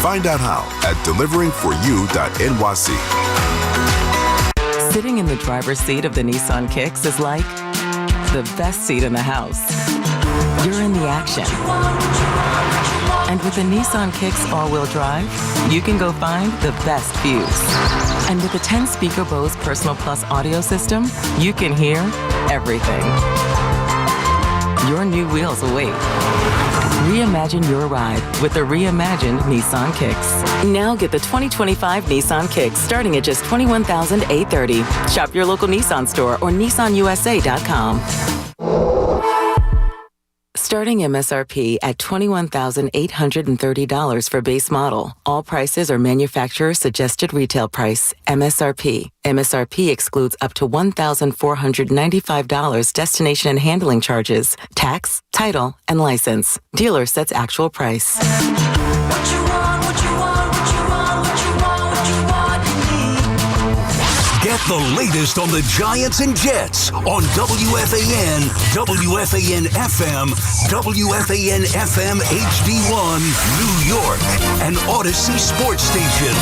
Find out how at deliveringforyou.nyc. Sitting in the driver's seat of the Nissan Kicks is like the best seat in the house. You're in the action. And with the Nissan Kicks all-wheel drive, you can go find the best views. And with the 10-speaker Bose Personal Plus audio system, you can hear everything. Your new wheels await. Reimagine your ride with the reimagined Nissan Kicks. Now get the 2025 Nissan Kicks starting at just $21,830. Shop your local Nissan store or nissanusa.com. Starting MSRP at $21,830 for base model. All prices are manufacturer suggested retail price. MSRP. MSRP excludes up to $1,495 destination and handling charges, tax, title, and license. Dealer sets actual price. Get the latest on the Giants and Jets on WFAN, WFAN FM, WFAN FM HD1, New York, and Odyssey Sports Station.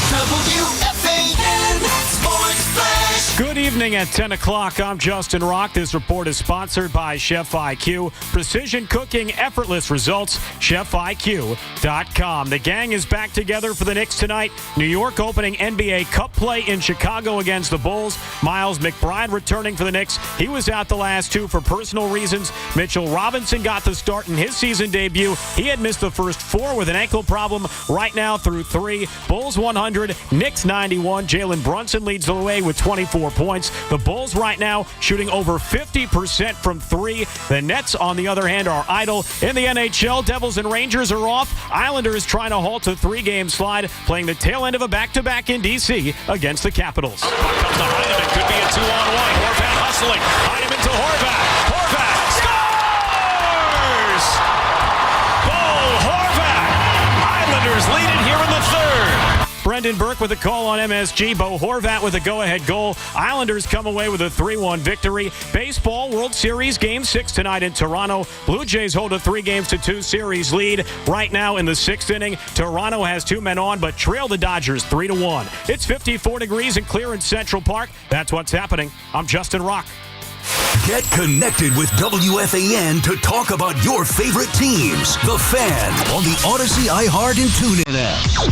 WFAN Sports Flash. Good evening at 10 o'clock. I'm Justin Rock. This report is sponsored by Chef IQ. Precision cooking, effortless results. ChefIQ.com. The gang is back together for the Knicks tonight. New York opening NBA Cup play in Chicago against the Bulls. Miles McBride returning for the Knicks. He was out the last two for personal reasons. Mitchell Robinson got the start in his season debut. He had missed the first four with an ankle problem. Right now through three. Bulls 100, Knicks 91. Jalen Brunson leads the way with 24 points. The Bulls right now shooting over 50% from three. The Nets, on the other hand, are idle. In the NHL, Devils and Rangers are off. Islanders trying to halt a three-game slide, playing the tail end of a back-to-back in D.C. against the Capitals. Puck comes to Heineman. Could be a 2-on-1. Horvat hustling. Heineman to Horvat. Horvat scores! Bo Horvat! Islanders lead it here in the third. Brendan Burke with a call on MSG. Bo Horvat with a go-ahead goal. Islanders come away with a 3-1 victory. Baseball World Series Game 6 tonight in Toronto. Blue Jays hold a 3-2 series lead. Right now in the sixth inning, Toronto has two men on, but trail the Dodgers 3-1. It's 54 degrees and clear in Central Park. That's what's happening. I'm Justin Rock. Get connected with WFAN to talk about your favorite teams. The Fan on the Odyssey, iHeart, and TuneIn apps.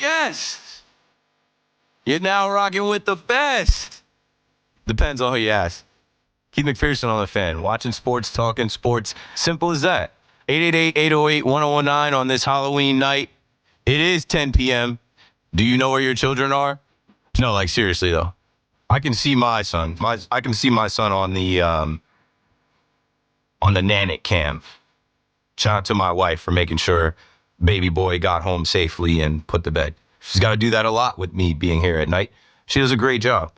Yes. You're now rocking with the best. Depends on who you ask. Keith McPherson on the Fan. Watching sports, talking sports. Simple as that. 888-808-1019 on this Halloween night. It is 10 p.m. Do you know where your children are? No, like seriously though. I can see my son. I can see my son on the Nanic cam. Shout out to my wife for making sure baby boy got home safely and put to bed. She's got to do that a lot with me being here at night. She does a great job.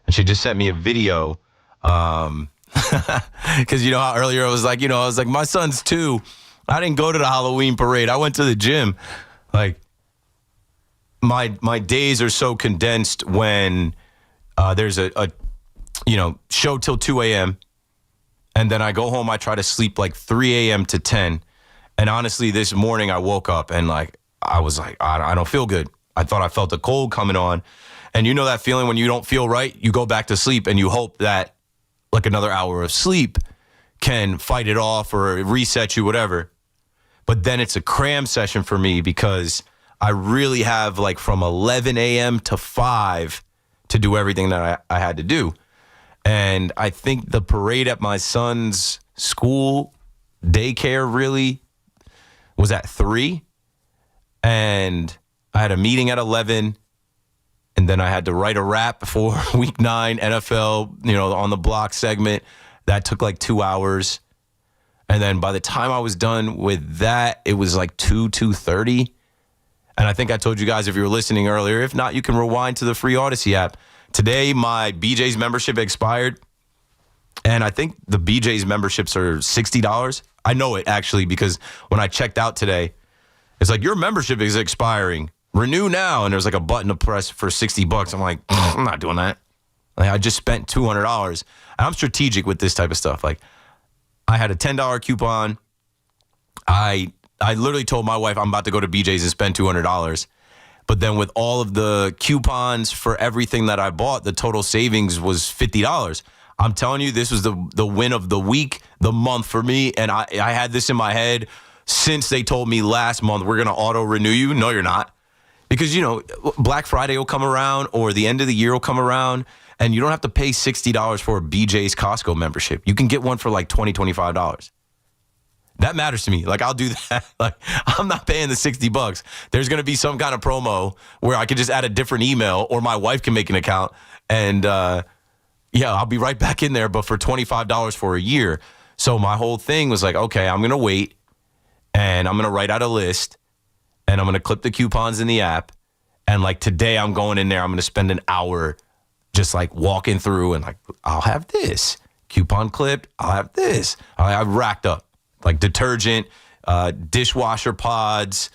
And she just sent me a video. Because you know how earlier I was like, my son's 2. I didn't go to the Halloween parade. I went to the gym. Like, my days are so condensed when there's a show till 2 a.m. And then I go home, I try to sleep like 3 a.m. to 10. And honestly, this morning I woke up and I was like, I don't feel good. I thought I felt a cold coming on. And you know that feeling when you don't feel right? You go back to sleep and you hope that like another hour of sleep can fight it off or reset you, whatever. But then it's a cram session for me because I really have like from 11 a.m. to 5 to do everything that I had to do. And I think the parade at my son's school, daycare really, was at 3. And I had a meeting at 11. And then I had to write a rap for week 9 NFL, on the block segment. That took like 2 hours. And then by the time I was done with that, it was like 2:30. And I think I told you guys if you were listening earlier. If not, you can rewind to the free Odyssey app. Today, my BJ's membership expired. And I think the BJ's memberships are $60. I know it actually because when I checked out today, it's like your membership is expiring. Renew now. And there's like a button to press for $60. I'm like, I'm not doing that. Like, I just spent $200. And I'm strategic with this type of stuff. Like, I had a $10 coupon. I literally told my wife I'm about to go to BJ's and spend $200. But then with all of the coupons for everything that I bought, the total savings was $50. I'm telling you, this was the win of the week, the month for me. And I had this in my head since they told me last month, we're going to auto renew you. No, you're not. Because, Black Friday will come around or the end of the year will come around and you don't have to pay $60 for a BJ's Costco membership. You can get one for like $20, $25. That matters to me. Like, I'll do that. Like, I'm not paying the $60. There's going to be some kind of promo where I can just add a different email or my wife can make an account and, I'll be right back in there, but for $25 for a year. So my whole thing was like, okay, I'm going to wait and I'm going to write out a list. And I'm going to clip the coupons in the app. And like today I'm going in there. I'm going to spend an hour just like walking through and like, I'll have this coupon clipped. I'll have this. I've racked up like detergent, dishwasher pods,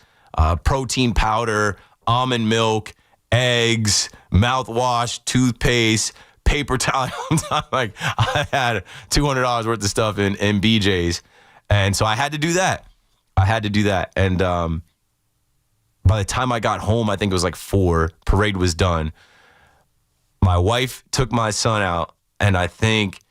protein powder, almond milk, eggs, mouthwash, toothpaste, paper towel. Like I had $200 worth of stuff in BJ's. And so I had to do that. And, by the time I got home, I think it was like 4, parade was done. My wife took my son out, and I think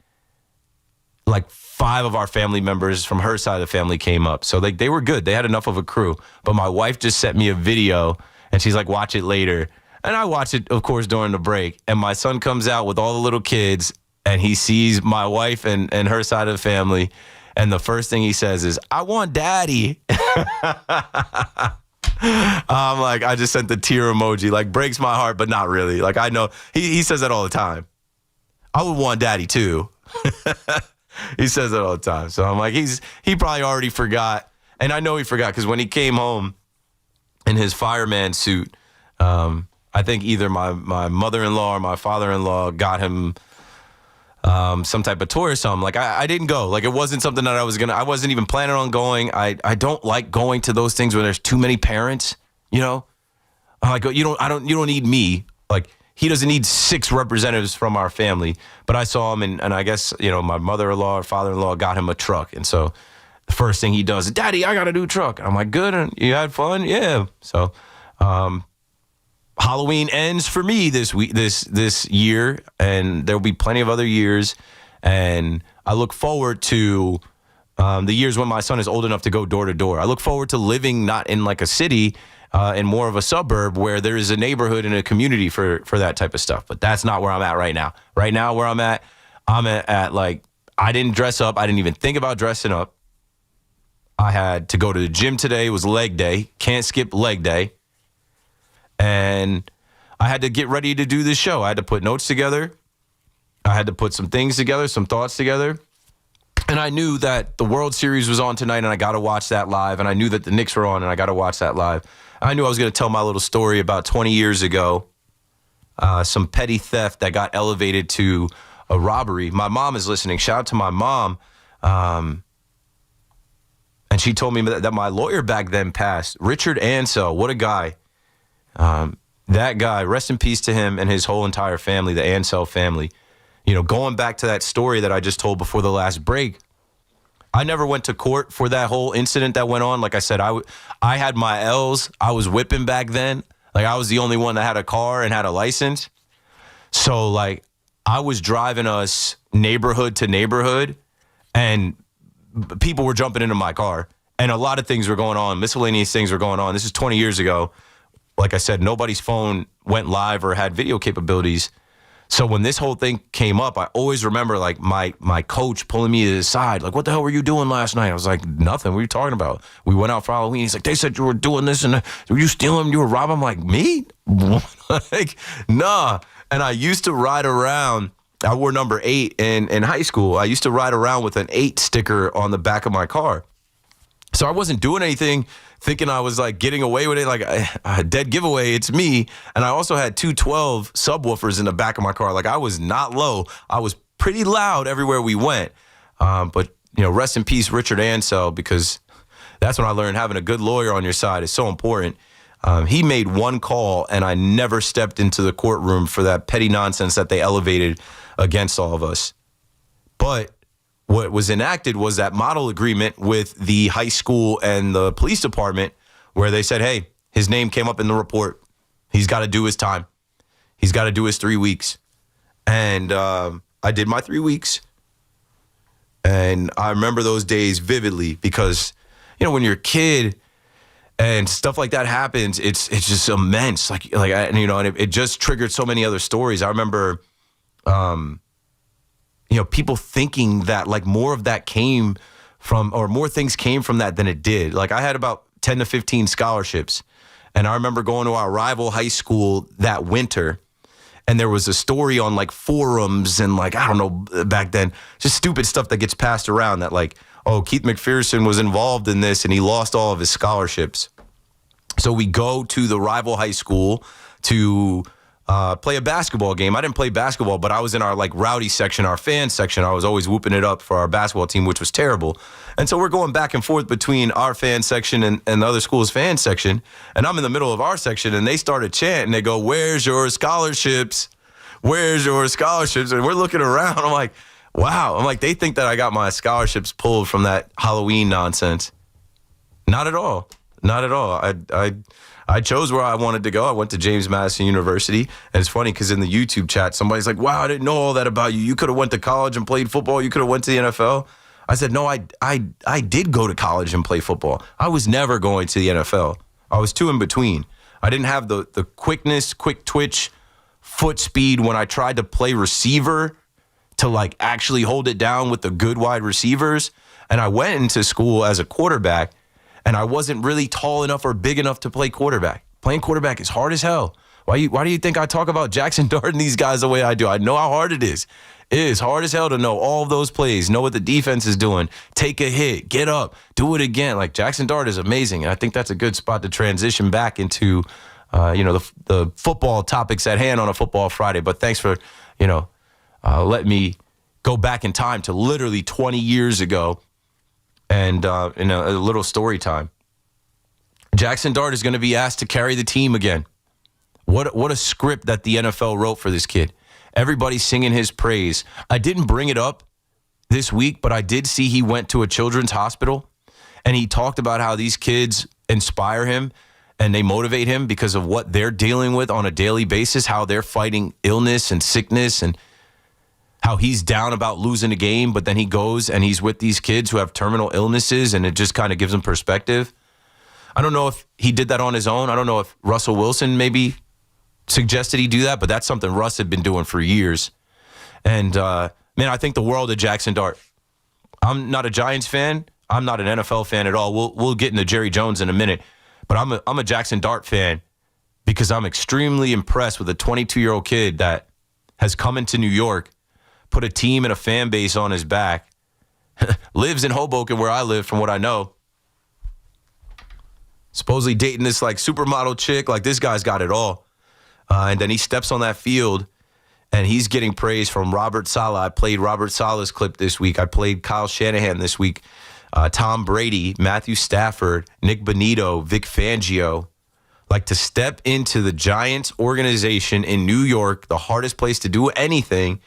like 5 of our family members from her side of the family came up. So they were good. They had enough of a crew. But my wife just sent me a video, and she's like, watch it later. And I watched it, of course, during the break. And my son comes out with all the little kids, and he sees my wife and her side of the family. And the first thing he says is, I want daddy. I'm like, I just sent the tear emoji, like breaks my heart, but not really. Like I know he says that all the time. I would want daddy too. He says that all the time. So I'm like, he probably already forgot. And I know he forgot because when he came home in his fireman suit, I think either my mother-in-law or my father-in-law got him some type of tour or something. Like I didn't go. Like it wasn't something that I wasn't even planning on going. I don't like going to those things where there's too many parents, I'm like, you don't need me. Like he doesn't need 6 representatives from our family. But I saw him and I guess, my mother-in-law or father-in-law got him a truck. And so the first thing he does is, Daddy, I got a new truck. And I'm like, good. And you had fun? Yeah. So, Halloween ends for me this year, and there'll be plenty of other years. And I look forward to the years when my son is old enough to go door to door. I look forward to living not in like a city, in more of a suburb where there is a neighborhood and a community for that type of stuff. But that's not where I'm at right now. Right now, where I'm at like I didn't dress up. I didn't even think about dressing up. I had to go to the gym today. It was leg day. Can't skip leg day. And I had to get ready to do this show. I had to put notes together. I had to put some things together, some thoughts together. And I knew that the World Series was on tonight, and I got to watch that live. And I knew that the Knicks were on, and I got to watch that live. I knew I was going to tell my little story about 20 years ago, some petty theft that got elevated to a robbery. My mom is listening. Shout out to my mom. And she told me that my lawyer back then passed. Richard Ansell, what a guy. That guy, rest in peace to him and his whole entire family, the Ansell family. You know, going back to that story that I just told before the last break, I never went to court for that whole incident that went on. Like I said, I had my L's. I was whipping back then. Like, I was the only one that had a car and had a license. So, like, I was driving us neighborhood to neighborhood, and people were jumping into my car. And a lot of things were going on. Miscellaneous things were going on. This is 20 years ago. Like I said, nobody's phone went live or had video capabilities. So when this whole thing came up, I always remember, like, my coach pulling me to the side, like, what the hell were you doing last night? I was like, nothing. What are you talking about? We went out for Halloween. He's like, they said you were doing this, and were you stealing? You were robbing? I'm like, me? Like, nah. And I used to ride around. I wore number 8 in high school. I used to ride around with an 8 sticker on the back of my car. So I wasn't doing anything, thinking I was, like, getting away with it, like a dead giveaway. It's me. And I also had 212 subwoofers in the back of my car. Like, I was not low. I was pretty loud everywhere we went. But, you know, rest in peace, Richard Ansell, because that's when I learned having a good lawyer on your side is so important. He made one call, and I never stepped into the courtroom for that petty nonsense that they elevated against all of us. But what was enacted was that model agreement with the high school and the police department where they said, hey, his name came up in the report. He's got to do his time. He's got to do his 3 weeks. And I did my 3 weeks. And I remember those days vividly because, you know, when you're a kid and stuff like that happens, it's just immense. And it just triggered so many other stories. I remember, you know, people thinking that, like, more of that came from, or more things came from that than it did. Like, I had about 10 to 15 scholarships. And I remember going to our rival high school that winter, and there was a story on, like, forums and, like, I don't know, back then, just stupid stuff that gets passed around that, like, oh, Keith McPherson was involved in this and he lost all of his scholarships. So we go to the rival high school to play a basketball game. I didn't play basketball, but I was in our, like, rowdy section, our fan section. I was always whooping it up for our basketball team, which was terrible. And so we're going back and forth between our fan section and the other school's fan section. And I'm in the middle of our section, and they started chanting. They go, where's your scholarships? Where's your scholarships? And we're looking around. I'm like, wow. I'm like, they think that I got my scholarships pulled from that Halloween nonsense. Not at all. Not at all. I chose where I wanted to go. I went to James Madison University. And it's funny because in the YouTube chat, somebody's like, wow, I didn't know all that about you. You could have went to college and played football. You could have went to the NFL. I said, no, I did go to college and play football. I was never going to the NFL. I was two in between. I didn't have the quickness, quick twitch, foot speed when I tried to play receiver to, like, actually hold it down with the good wide receivers. And I went into school as a quarterback, and I wasn't really tall enough or big enough to play quarterback. Playing quarterback is hard as hell. Why do you think I talk about Jackson Dart and these guys the way I do? I know how hard it is. It is hard as hell to know all of those plays, know what the defense is doing, take a hit, get up, do it again. Like, Jackson Dart is amazing, and I think that's a good spot to transition back into, the football topics at hand on a Football Friday. But thanks for, letting me go back in time to literally 20 years ago and in a little story time. Jackson Dart is going to be asked to carry the team again. What a script that the NFL wrote for this kid. Everybody's singing his praise. I didn't bring it up this week, but I did see he went to a children's hospital, and he talked about how these kids inspire him and they motivate him because of what they're dealing with on a daily basis, how they're fighting illness and sickness, and how he's down about losing a game, but then he goes and he's with these kids who have terminal illnesses, and it just kind of gives him perspective. I don't know if he did that on his own. I don't know if Russell Wilson maybe suggested he do that, but that's something Russ had been doing for years. And Man, I think the world of Jackson Dart. I'm not a Giants fan. I'm not an NFL fan at all. We'll get into Jerry Jones in a minute. But I'm a Jackson Dart fan because I'm extremely impressed with a 22-year-old kid that has come into New York, put a team and a fan base on his back, lives in Hoboken where I live from what I know. Supposedly dating this like supermodel chick. Like this guy's got it all. And then he steps on that field and he's getting praise from Robert Saleh. I played Robert Saleh's clip this week. I played Kyle Shanahan this week. Tom Brady, Matthew Stafford, Nick Bonito, Vic Fangio. Like to step into the Giants organization in New York, the hardest place to do anything,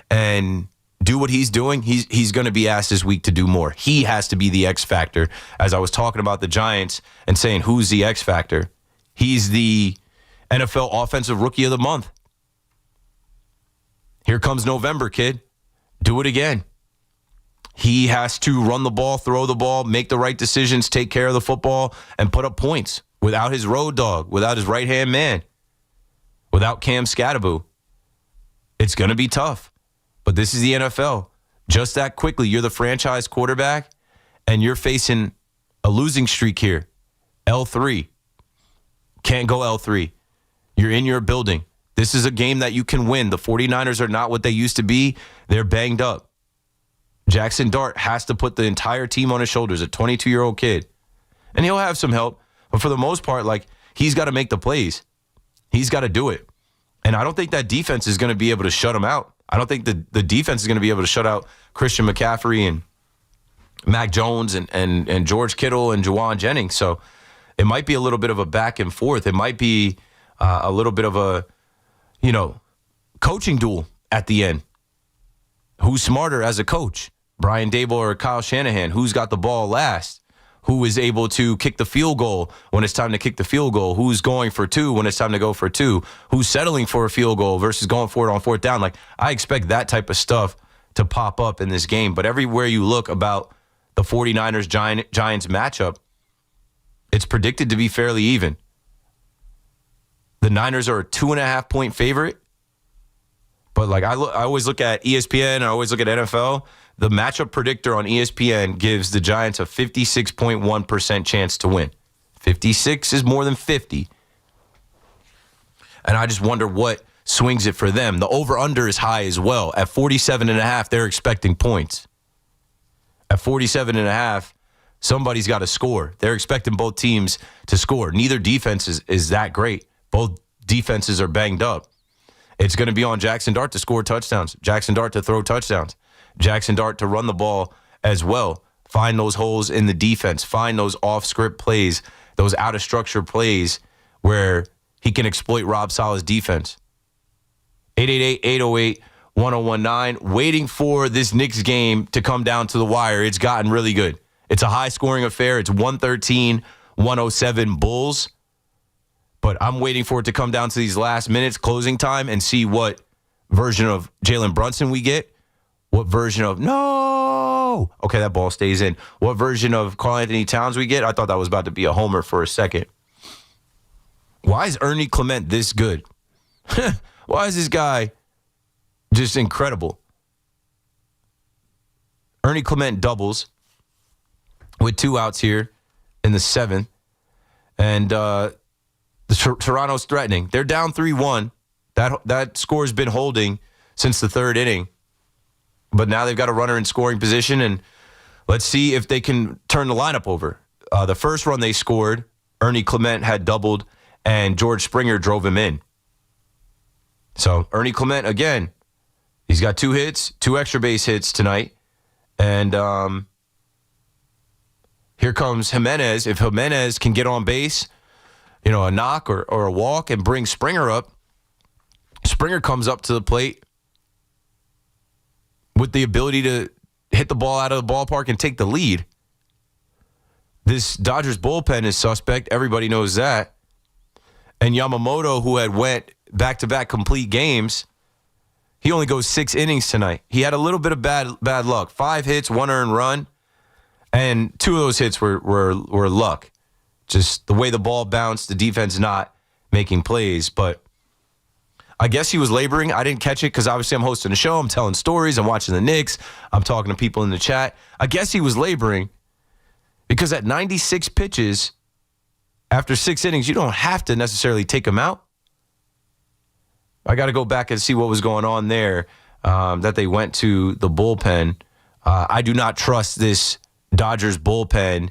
and do what he's doing, he's going to be asked this week to do more. He has to be the X factor. As I was talking about the Giants and saying who's the X factor, he's the NFL Offensive Rookie of the Month. Here comes November, kid. Do it again. He has to run the ball, throw the ball, make the right decisions, take care of the football, and put up points without his road dog, without his right-hand man, without Cam Scatterbo. It's going to be tough, but this is the NFL. Just that quickly, you're the franchise quarterback, and you're facing a losing streak here. L3. Can't go L3. You're in your building. This is a game that you can win. The 49ers are not what they used to be. They're banged up. Jackson Dart has to put the entire team on his shoulders, a 22-year-old kid. And he'll have some help, but for the most part, like, he's got to make the plays. He's got to do it. And I don't think that defense is going to be able to shut him out. I don't think the defense is going to be able to shut out Christian McCaffrey and Mac Jones and George Kittle and Juwan Jennings. So it might be a little bit of a back and forth. It might be a little bit of a, coaching duel at the end. Who's smarter as a coach? Brian Daboll or Kyle Shanahan? Who's got the ball last? Who is able to kick the field goal when it's time to kick the field goal? Who's going for two when it's time to go for two? Who's settling for a field goal versus going for it on fourth down? Like, I expect that type of stuff to pop up in this game. But everywhere you look about the 49ers Giants matchup, it's predicted to be fairly even. The Niners are a 2.5-point favorite. But like I always look at ESPN, I always look at NFL. The matchup predictor on ESPN gives the Giants a 56.1% chance to win. 56 is more than 50. And I just wonder what swings it for them. The over-under is high as well. At 47.5, they're expecting points. At 47.5, somebody's got to score. They're expecting both teams to score. Neither defense is that great. Both defenses are banged up. It's going to be on Jackson Dart to score touchdowns, Jackson Dart to throw touchdowns, Jackson Dart to run the ball as well. Find those holes in the defense. Find those off-script plays, those out-of-structure plays where he can exploit Rob Saleh's defense. 888-808-1019. Waiting for this Knicks game to come down to the wire. It's gotten really good. It's a high-scoring affair. It's 113-107 Bulls. But I'm waiting for it to come down to these last minutes, closing time, and see what version of Jalen Brunson we get. What version of, no. Okay, that ball stays in. What version of Karl Anthony Towns we get? I thought that was about to be a homer for a second. Why is Ernie Clement this good? Why is this guy just incredible? Ernie Clement doubles with 2 outs here in the 7th. And Toronto's threatening. They're down 3-1. That score's been holding since the 3rd inning. But now they've got a runner in scoring position, and let's see if they can turn the lineup over. The first run they scored, Ernie Clement had doubled, and George Springer drove him in. So Ernie Clement, again, he's got 2 hits, 2 extra base hits tonight. And here comes Jimenez. If Jimenez can get on base, a knock or a walk and bring Springer up, Springer comes up to the plate with the ability to hit the ball out of the ballpark and take the lead. This Dodgers bullpen is suspect. Everybody knows that. And Yamamoto, who had went back-to-back complete games, he only goes 6 innings tonight. He had a little bit of bad luck. 5 hits, 1 earned run, and 2 of those hits were luck. Just the way the ball bounced, the defense not making plays. But I guess he was laboring. I didn't catch it because obviously I'm hosting a show. I'm telling stories. I'm watching the Knicks. I'm talking to people in the chat. I guess he was laboring because at 96 pitches, after 6 innings, you don't have to necessarily take him out. I got to go back and see what was going on there, that they went to the bullpen. I do not trust this Dodgers bullpen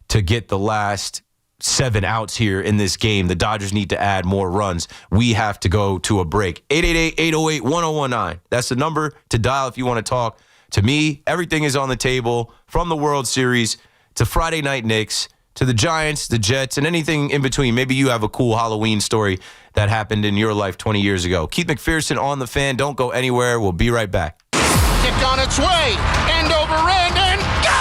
to get the last 7 outs here in this game. The Dodgers need to add more runs. We have to go to a break. 888-808-1019. That's the number to dial if you want to talk to me. Everything is on the table, from the World Series to Friday Night Knicks to the Giants, the Jets, and anything in between. Maybe you have a cool Halloween story that happened in your life 20 years ago. Keith McPherson on the Fan. Don't go anywhere. We'll be right back. Kick on its way. End over end and good!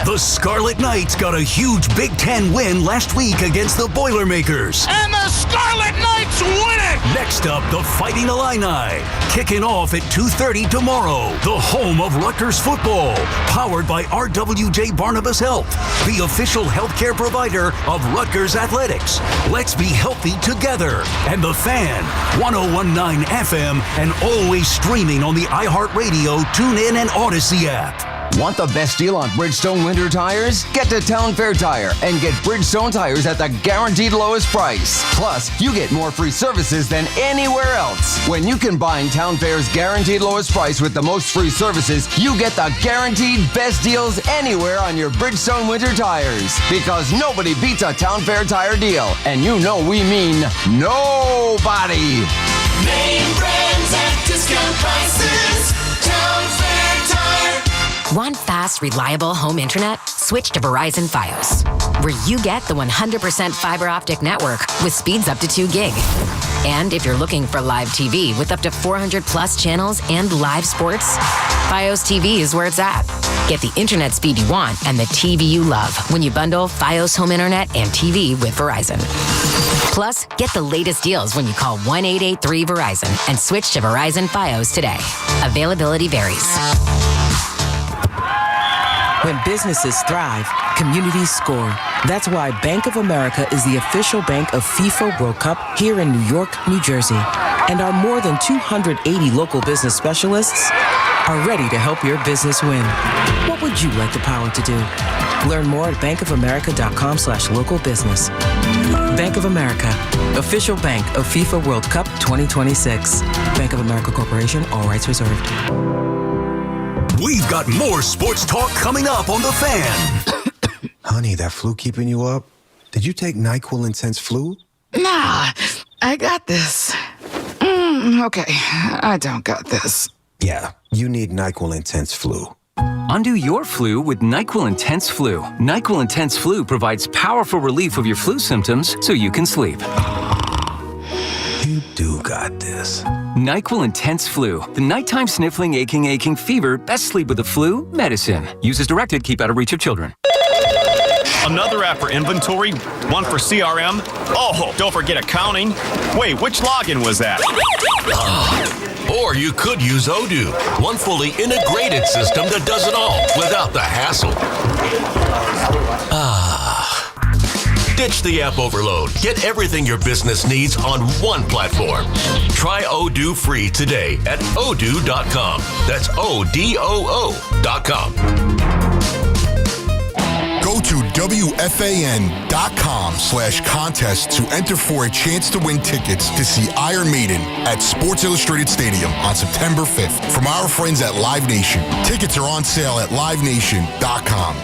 The Scarlet Knights got a huge Big Ten win last week against the Boilermakers. And the Scarlet Knights win it! Next up, the Fighting Illini. Kicking off at 2:30 tomorrow. The home of Rutgers football. Powered by RWJ Barnabas Health, the official healthcare provider of Rutgers Athletics. Let's be healthy together. And the Fan, 101.9 FM, and always streaming on the iHeartRadio, TuneIn, and Odyssey app. Want the best deal on Bridgestone winter tires? Get to Town Fair Tire and get Bridgestone tires at the guaranteed lowest price. Plus, you get more free services than anywhere else. When you combine Town Fair's guaranteed lowest price with the most free services, you get the guaranteed best deals anywhere on your Bridgestone winter tires. Because nobody beats a Town Fair Tire deal. And you know we mean nobody. Name brands at discount prices. Town Fair Tire. Want fast, reliable home internet? Switch to Verizon Fios, where you get the 100% fiber optic network with speeds up to 2 gig. And if you're looking for live TV with up to 400 plus channels and live sports, Fios TV is where it's at. Get the internet speed you want and the TV you love when you bundle Fios home internet and TV with Verizon. Plus, get the latest deals when you call 1-883-VERIZON and switch to Verizon Fios today. Availability varies. When businesses thrive, communities score. That's why Bank of America is the official bank of FIFA World Cup here in New York, New Jersey. And our more than 280 local business specialists are ready to help your business win. What would you like the power to do? Learn more at bankofamerica.com/local business. Bank of America, official bank of FIFA World Cup 2026. Bank of America Corporation, all rights reserved. We've got more sports talk coming up on The Fan. Honey, that flu keeping you up? Did you take NyQuil Intense Flu? Nah, I got this. Okay, I don't got this. Yeah, you need NyQuil Intense Flu. Undo your flu with NyQuil Intense Flu. NyQuil Intense Flu provides powerful relief of your flu symptoms so you can sleep. You do got this. NyQuil Intense Flu. The nighttime sniffling, aching fever. Best sleep with the flu medicine. Use as directed. Keep out of reach of children. Another app for inventory, one for CRM. Oh, don't forget accounting. Wait, which login was that? Or you could use Odoo, one fully integrated system that does it all without the hassle. Ditch the app overload. Get everything your business needs on one platform. Try Odoo free today at odoo.com. That's ODOO.com. Go to WFAN.com/contest to enter for a chance to win tickets to see Iron Maiden at Sports Illustrated Stadium on September 5th from our friends at Live Nation. Tickets are on sale at livenation.com.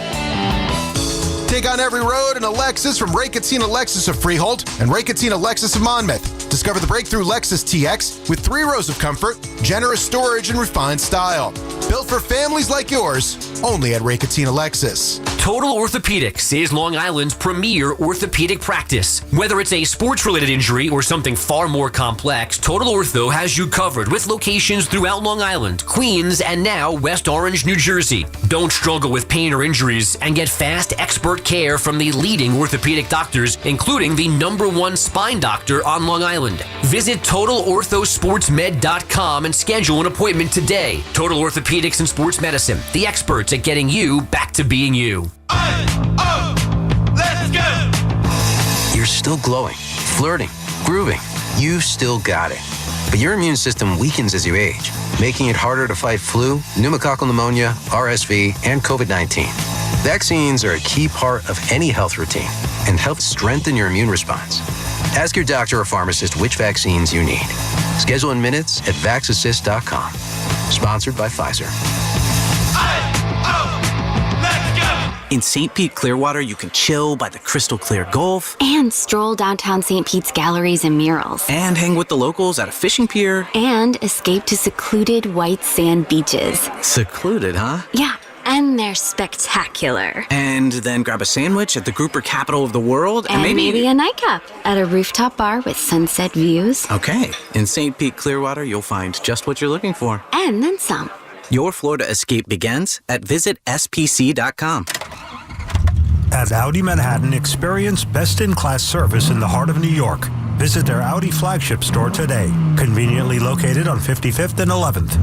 Take on every road in a Lexus from Ray Cattina Lexus of Freehold and Ray Cattina Lexus of Monmouth. Discover the breakthrough Lexus TX with 3 rows of comfort, generous storage, and refined style. Built for families like yours, only at Ray Cattina Lexus. Total Orthopedics is Long Island's premier orthopedic practice. Whether it's a sports-related injury or something far more complex, Total Ortho has you covered with locations throughout Long Island, Queens, and now West Orange, New Jersey. Don't struggle with pain or injuries and get fast, expert care from the leading orthopedic doctors, including the #1 spine doctor on Long Island. Visit TotalOrthoSportsMed.com and schedule an appointment today. Total Orthopedics and Sports Medicine, the experts at getting you back to being you. Let's go! You're still glowing, flirting, grooving. You've still got it. But your immune system weakens as you age, making it harder to fight flu, pneumococcal pneumonia, RSV, and COVID-19. Vaccines are a key part of any health routine and help strengthen your immune response. Ask your doctor or pharmacist which vaccines you need. Schedule in minutes at vaxassist.com. Sponsored by Pfizer. In St. Pete, Clearwater, you can chill by the crystal clear Gulf. And stroll downtown St. Pete's galleries and murals. And hang with the locals at a fishing pier. And escape to secluded white sand beaches. Secluded, huh? Yeah, and they're spectacular. And then grab a sandwich at the grouper capital of the world. And maybe a nightcap at a rooftop bar with sunset views. Okay, in St. Pete, Clearwater, you'll find just what you're looking for. And then some. Your Florida escape begins at visitspc.com. At Audi Manhattan, experience best-in-class service in the heart of New York. Visit their Audi flagship store today, conveniently located on 55th and 11th.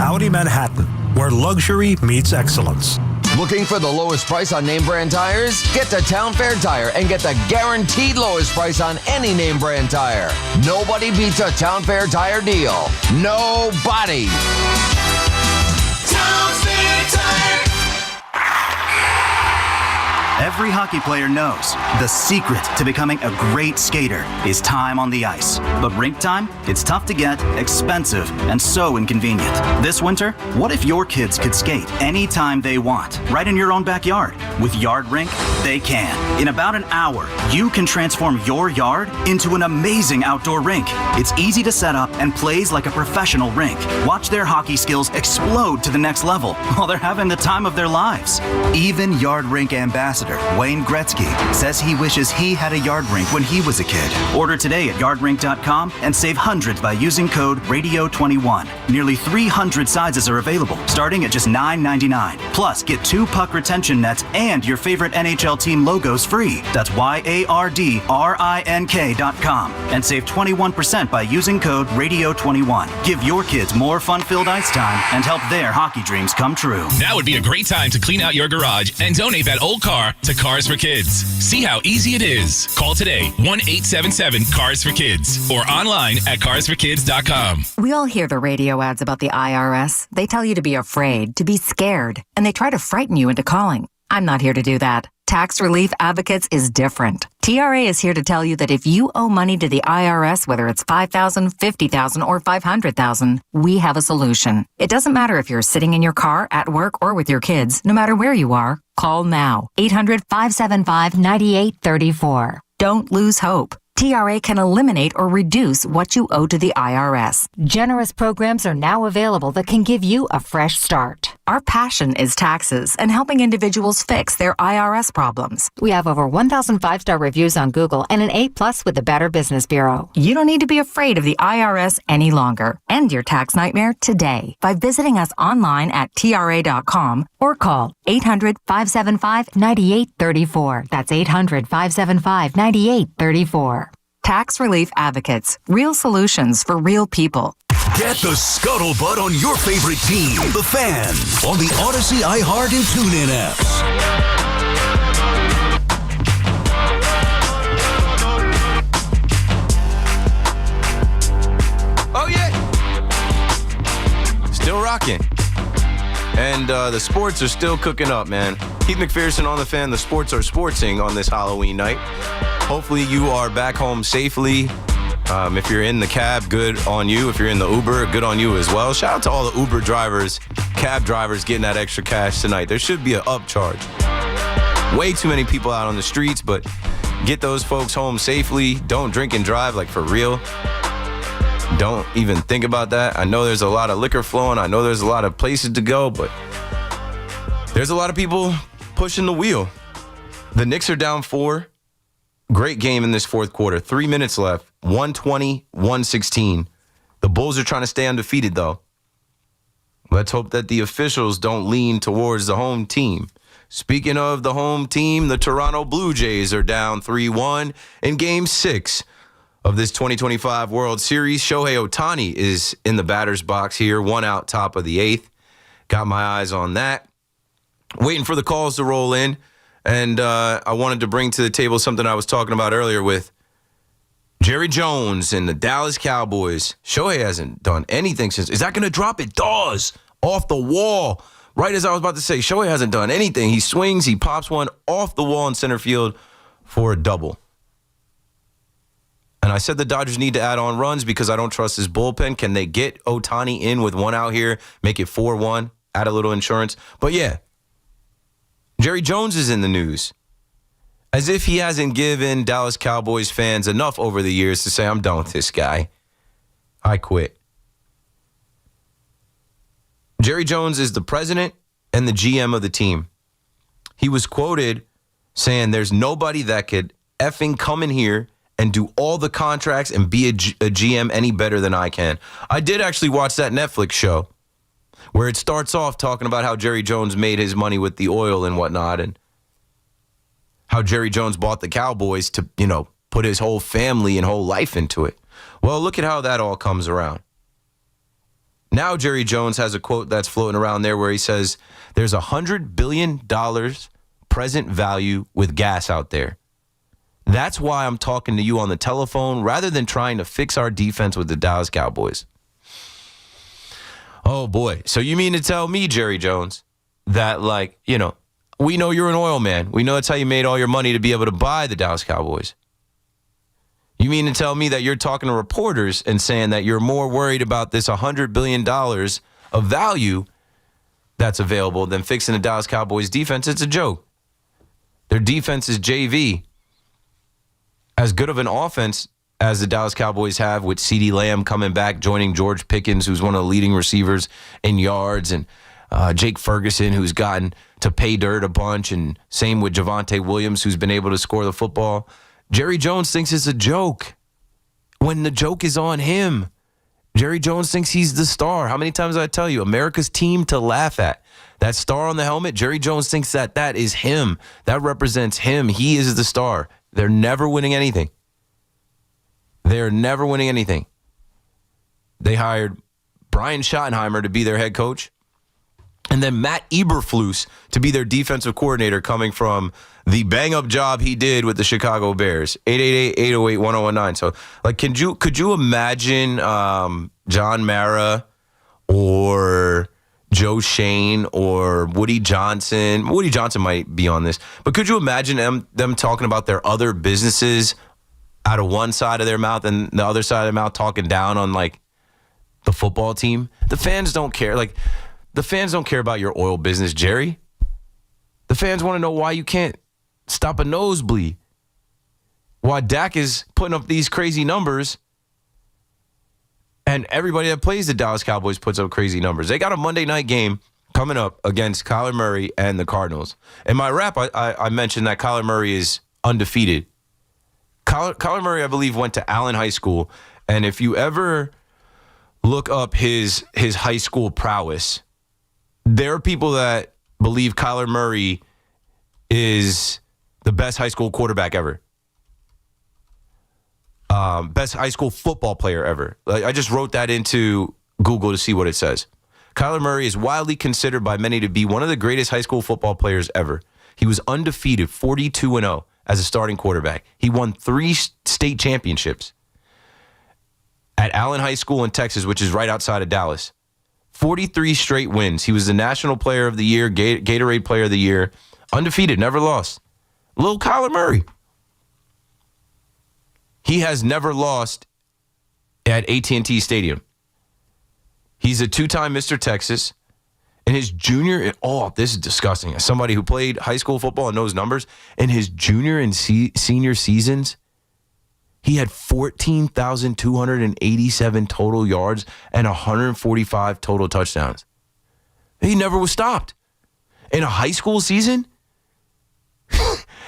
Audi Manhattan, where luxury meets excellence. Looking for the lowest price on name brand tires? Get to Town Fair Tire and get the guaranteed lowest price on any name brand tire. Nobody beats a Town Fair Tire deal. Nobody. Town Fair Tire. Every hockey player knows the secret to becoming a great skater is time on the ice. But rink time? It's tough to get, expensive, and so inconvenient. This winter, what if your kids could skate anytime they want, right in your own backyard? With Yard Rink, they can. In about an hour, you can transform your yard into an amazing outdoor rink. It's easy to set up and plays like a professional rink. Watch their hockey skills explode to the next level while they're having the time of their lives. Even Yard Rink ambassador Wayne Gretzky says he wishes he had a yard rink when he was a kid. Order today at yardrink.com and save hundreds by using code RADIO21. Nearly 300 sizes are available, starting at just $9.99. Plus, get 2 puck retention nets and your favorite NHL team logos free. That's YARDRINK.com. And save 21% by using code RADIO21. Give your kids more fun-filled ice time and help their hockey dreams come true. Now would be a great time to clean out your garage and donate that old car to Cars for Kids. See how easy it is. Call today, 1-877-CARS-FOR-KIDS or online at carsforkids.com. We all hear the radio ads about the IRS. They tell you to be afraid, to be scared, and they try to frighten you into calling. I'm not here to do that. Tax Relief Advocates is different. TRA is here to tell you that if you owe money to the IRS, whether it's $5,000, $50,000, or $500,000, we have a solution. It doesn't matter if you're sitting in your car, at work, or with your kids. No matter where you are, call now. 800-575-9834. Don't lose hope. TRA can eliminate or reduce what you owe to the IRS. Generous programs are now available that can give you a fresh start. Our passion is taxes and helping individuals fix their IRS problems. We have over 1,000 5-star reviews on Google and an A+ with the Better Business Bureau. You don't need to be afraid of the IRS any longer. End your tax nightmare today by visiting us online at TRA.com or call 800-575-9834. That's 800-575-9834. Tax Relief Advocates. Real solutions for real people. Get the scuttlebutt on your favorite team, the Fan, on the Odyssey, iHeart, and TuneIn apps. Oh, yeah. Still rocking. And the sports are still cooking up, man. Keith McPherson on the Fan. The sports are sportsing on this Halloween night. Hopefully you are back home safely. If you're in the cab, good on you. If you're in the Uber, good on you as well. Shout out to all the Uber drivers, cab drivers getting that extra cash tonight. There should be an upcharge. Way too many people out on the streets, but get those folks home safely. Don't drink and drive, like for real. Don't even think about that. I know there's a lot of liquor flowing. I know there's a lot of places to go, but there's a lot of people pushing the wheel. The Knicks are down 4. Great game in this fourth quarter. 3 minutes left. 120-116. The Bulls are trying to stay undefeated, though. Let's hope that the officials don't lean towards the home team. Speaking of the home team, the Toronto Blue Jays are down 3-1 in Game 6 of this 2025 World Series. Shohei Ohtani is in the batter's box here, 1 out, top of the 8th. Got my eyes on that. Waiting for the calls to roll in. And I wanted to bring to the table something I was talking about earlier with Jerry Jones and the Dallas Cowboys. Shohei hasn't done anything since. Is that going to drop? It does. Off the wall. Right as I was about to say, Shohei hasn't done anything. He swings, he pops one off the wall in center field for a double. And I said the Dodgers need to add on runs because I don't trust his bullpen. Can they get Ohtani in with one out here, make it 4-1, add a little insurance? But yeah, Jerry Jones is in the news. As if he hasn't given Dallas Cowboys fans enough over the years to say, I'm done with this guy. I quit. Jerry Jones is the president and the GM of the team. He was quoted saying there's nobody that could effing come in here and do all the contracts and be a GM any better than I can. I did actually watch that Netflix show where it starts off talking about how Jerry Jones made his money with the oil and whatnot, and how Jerry Jones bought the Cowboys to, put his whole family and whole life into it. Well, look at how that all comes around. Now Jerry Jones has a quote that's floating around there where he says, there's $100 billion present value with gas out there. That's why I'm talking to you on the telephone rather than trying to fix our defense with the Dallas Cowboys. Oh, boy. So you mean to tell me, Jerry Jones, that, we know you're an oil man. We know that's how you made all your money to be able to buy the Dallas Cowboys. You mean to tell me that you're talking to reporters and saying that you're more worried about this $100 billion of value that's available than fixing the Dallas Cowboys defense? It's a joke. Their defense is JV. As good of an offense as the Dallas Cowboys have with CeeDee Lamb coming back, joining George Pickens, who's one of the leading receivers in yards, and Jake Ferguson, who's gotten to pay dirt a bunch, and same with Javonte Williams, who's been able to score the football. Jerry Jones thinks it's a joke when the joke is on him. Jerry Jones thinks he's the star. How many times did I tell you? America's team to laugh at. That star on the helmet, Jerry Jones thinks that is him. That represents him. He is the star. They're never winning anything. They're never winning anything. They hired Brian Schottenheimer to be their head coach, and then Matt Eberflus to be their defensive coordinator, coming from the bang-up job he did with the Chicago Bears. 888-808-1019. So, could you imagine John Mara or Joe Shane or Woody Johnson? Woody Johnson might be on this, but could you imagine them talking about their other businesses out of one side of their mouth and the other side of their mouth talking down on, the football team? The fans don't care. The fans don't care about your oil business, Jerry. The fans want to know why you can't stop a nosebleed. Why Dak is putting up these crazy numbers, and everybody that plays the Dallas Cowboys puts up crazy numbers. They got a Monday night game coming up against Kyler Murray and the Cardinals. In my wrap, I mentioned that Kyler Murray is undefeated. Kyler Murray, I believe, went to Allen High School, and if you ever look up his high school prowess, there are people that believe Kyler Murray is the best high school quarterback ever. Best high school football player ever. I just wrote that into Google to see what it says. Kyler Murray is widely considered by many to be one of the greatest high school football players ever. He was undefeated, 42-0 as a starting quarterback. He won 3 state championships at Allen High School in Texas, which is right outside of Dallas. 43 straight wins. He was the National Player of the Year, Gatorade Player of the Year. Undefeated, never lost. Little Kyler Murray. He has never lost at AT&T Stadium. He's a 2-time Mr. Texas. In his junior, this is disgusting. As somebody who played high school football and knows numbers, in his junior and senior seasons, he had 14,287 total yards and 145 total touchdowns. He never was stopped. In a high school season,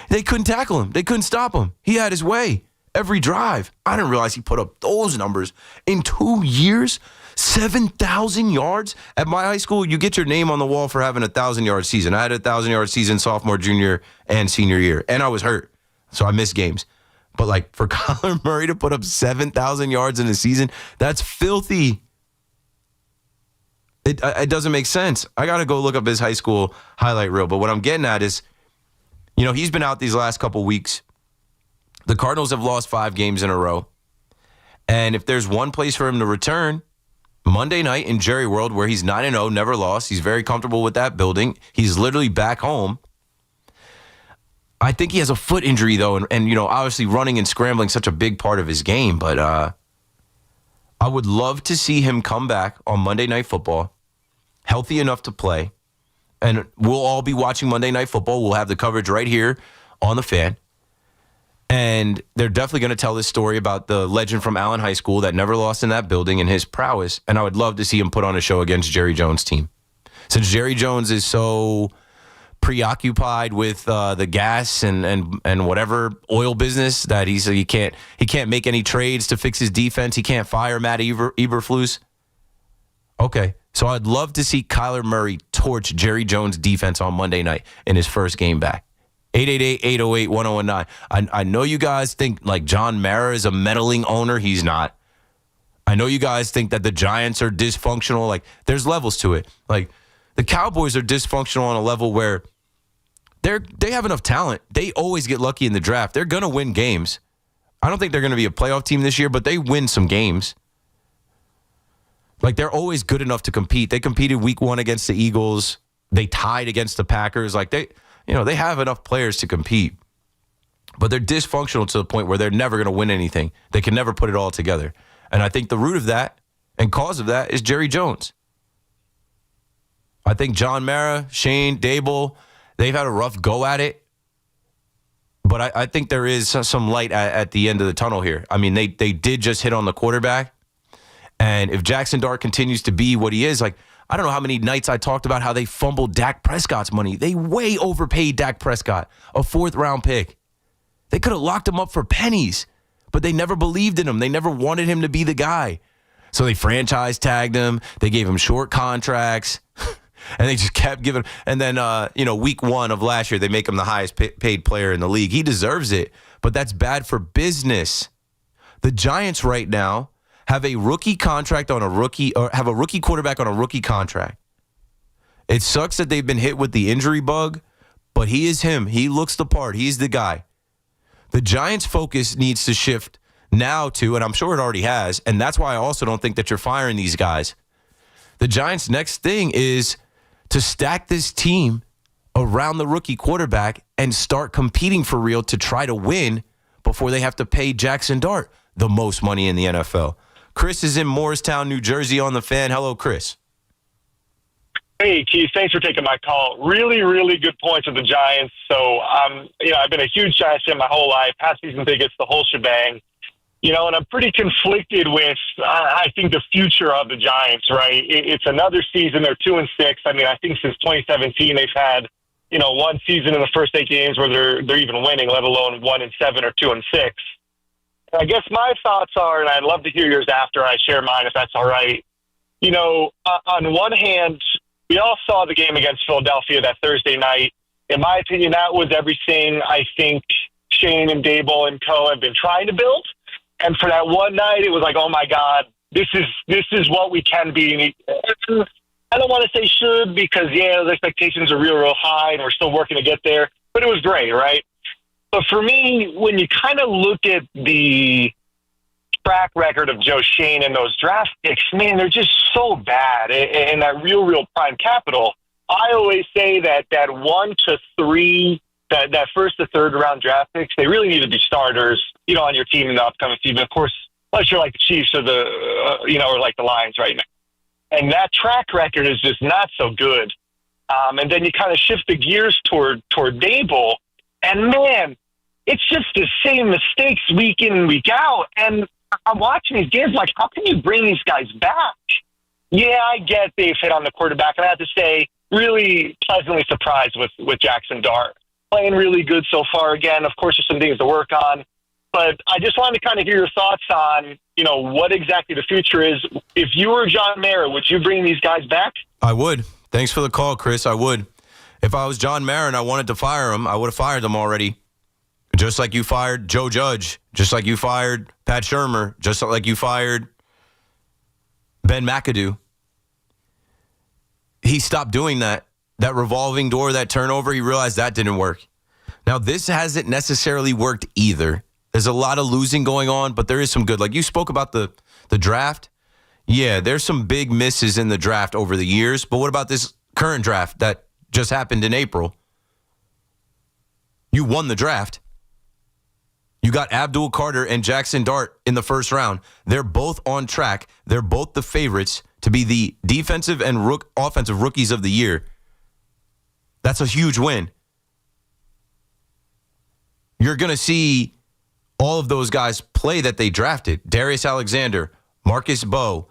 they couldn't tackle him. They couldn't stop him. He had his way every drive. I didn't realize he put up those numbers in 2 years. 7,000 yards. At my high school, you get your name on the wall for having a 1,000-yard season. I had a 1,000-yard season sophomore, junior, and senior year, and I was hurt, so I missed games. But for Kyler Murray to put up 7,000 yards in a season, that's filthy. It doesn't make sense. I got to go look up his high school highlight reel. But what I'm getting at is, he's been out these last couple weeks. The Cardinals have lost 5 games in a row. And if there's one place for him to return, Monday night in Jerry World, where he's 9-0, never lost. He's very comfortable with that building. He's literally back home. I think he has a foot injury, though, and obviously running and scrambling such a big part of his game. But I would love to see him come back on Monday Night Football, healthy enough to play. And we'll all be watching Monday Night Football. We'll have the coverage right here on the Fan. And they're definitely going to tell this story about the legend from Allen High School that never lost in that building and his prowess. And I would love to see him put on a show against Jerry Jones' team. Since Jerry Jones is so preoccupied with the gas and whatever oil business that he can't make any trades to fix his defense. He can't fire Matt Eberflus. Okay, so I'd love to see Kyler Murray torch Jerry Jones' defense on Monday night in his first game back. 888-808-1019. I know you guys think like John Mara is a meddling owner. He's not. I know you guys think that the Giants are dysfunctional. Like, there's levels to it. Like, the Cowboys are dysfunctional on a level where they have enough talent. They always get lucky in the draft. They're going to win games. I don't think they're going to be a playoff team this year, but they win some games. Like, they're always good enough to compete. They competed week 1 against the Eagles. They tied against the Packers. Like, they have enough players to compete, but they're dysfunctional to the point where they're never going to win anything. They can never put it all together. And I think the root of that and cause of that is Jerry Jones. I think John Mara, Shane, Dable, they've had a rough go at it, but I think there is some light at the end of the tunnel here. I mean, they did just hit on the quarterback, and if Jackson Dart continues to be what he is, like, I don't know how many nights I talked about how they fumbled Dak Prescott's money. They way overpaid Dak Prescott, a 4th-round pick. They could have locked him up for pennies, but they never believed in him. They never wanted him to be the guy. So they franchise tagged him. They gave him short contracts, and they just kept giving. And then, week 1 of last year, they make him the highest paid player in the league. He deserves it, but that's bad for business. The Giants right now have a rookie contract on a rookie, or have a rookie quarterback on a rookie contract. It sucks that they've been hit with the injury bug, but he is him. He looks the part. He's the guy. The Giants' focus needs to shift now to, and I'm sure it already has, and that's why I also don't think that you're firing these guys. The Giants' next thing is to stack this team around the rookie quarterback and start competing for real to try to win before they have to pay Jackson Dart the most money in the NFL. Chris is in Morristown, New Jersey on the Fan. Hello, Chris. Hey, Keith. Thanks for taking my call. Really, really good points of the Giants. So, I've been a huge Giants fan my whole life. Past season tickets, the whole shebang. And I'm pretty conflicted with, I think, the future of the Giants, right? It's another season. They're 2-6. I mean, I think since 2017, they've had, one season in the first 8 games where they're even winning, let alone 1-7 or 2-6. I guess my thoughts are, and I'd love to hear yours after I share mine, if that's all right. On one hand, we all saw the game against Philadelphia that Thursday night. In my opinion, that was everything I think Shane and Dable and co have been trying to build. And for that one night, it was like, oh my God, this is what we can be. I don't want to say should because, the expectations are real high and we're still working to get there. But it was great, right? But for me, when you kind of look at the track record of Joe Shane and those draft picks, man, they're just so bad. And that real prime capital, I always say that 1 to 3, that first to third round draft picks, they really need to be starters, on your team in the upcoming season. Of course, unless you're like the Chiefs or or like the Lions right now. And that track record is just not so good. And then you kind of shift the gears toward Dable, and man, it's just the same mistakes week in and week out. And I'm watching these games like, how can you bring these guys back? Yeah, I get they've hit on the quarterback. And I have to say, really pleasantly surprised with Jackson Dart. Playing really good so far. Again, of course, there's some things to work on. But I just wanted to kind of hear your thoughts on, what exactly the future is. If you were John Mara, would you bring these guys back? I would. Thanks for the call, Chris. I would. If I was John Mara and I wanted to fire him, I would have fired him already. Just like you fired Joe Judge, just like you fired Pat Shurmur, just like you fired Ben McAdoo. He stopped doing that revolving door, that turnover. He realized that didn't work. Now, this hasn't necessarily worked either. There's a lot of losing going on, but there is some good. Like you spoke about the draft. Yeah, there's some big misses in the draft over the years. But what about this current draft that just happened in April? You won the draft. You got Abdul Carter and Jackson Dart in the first round. They're both on track. They're both the favorites to be the defensive and offensive rookies of the year. That's a huge win. You're going to see all of those guys play that they drafted. Darius Alexander, Marcus Bowe,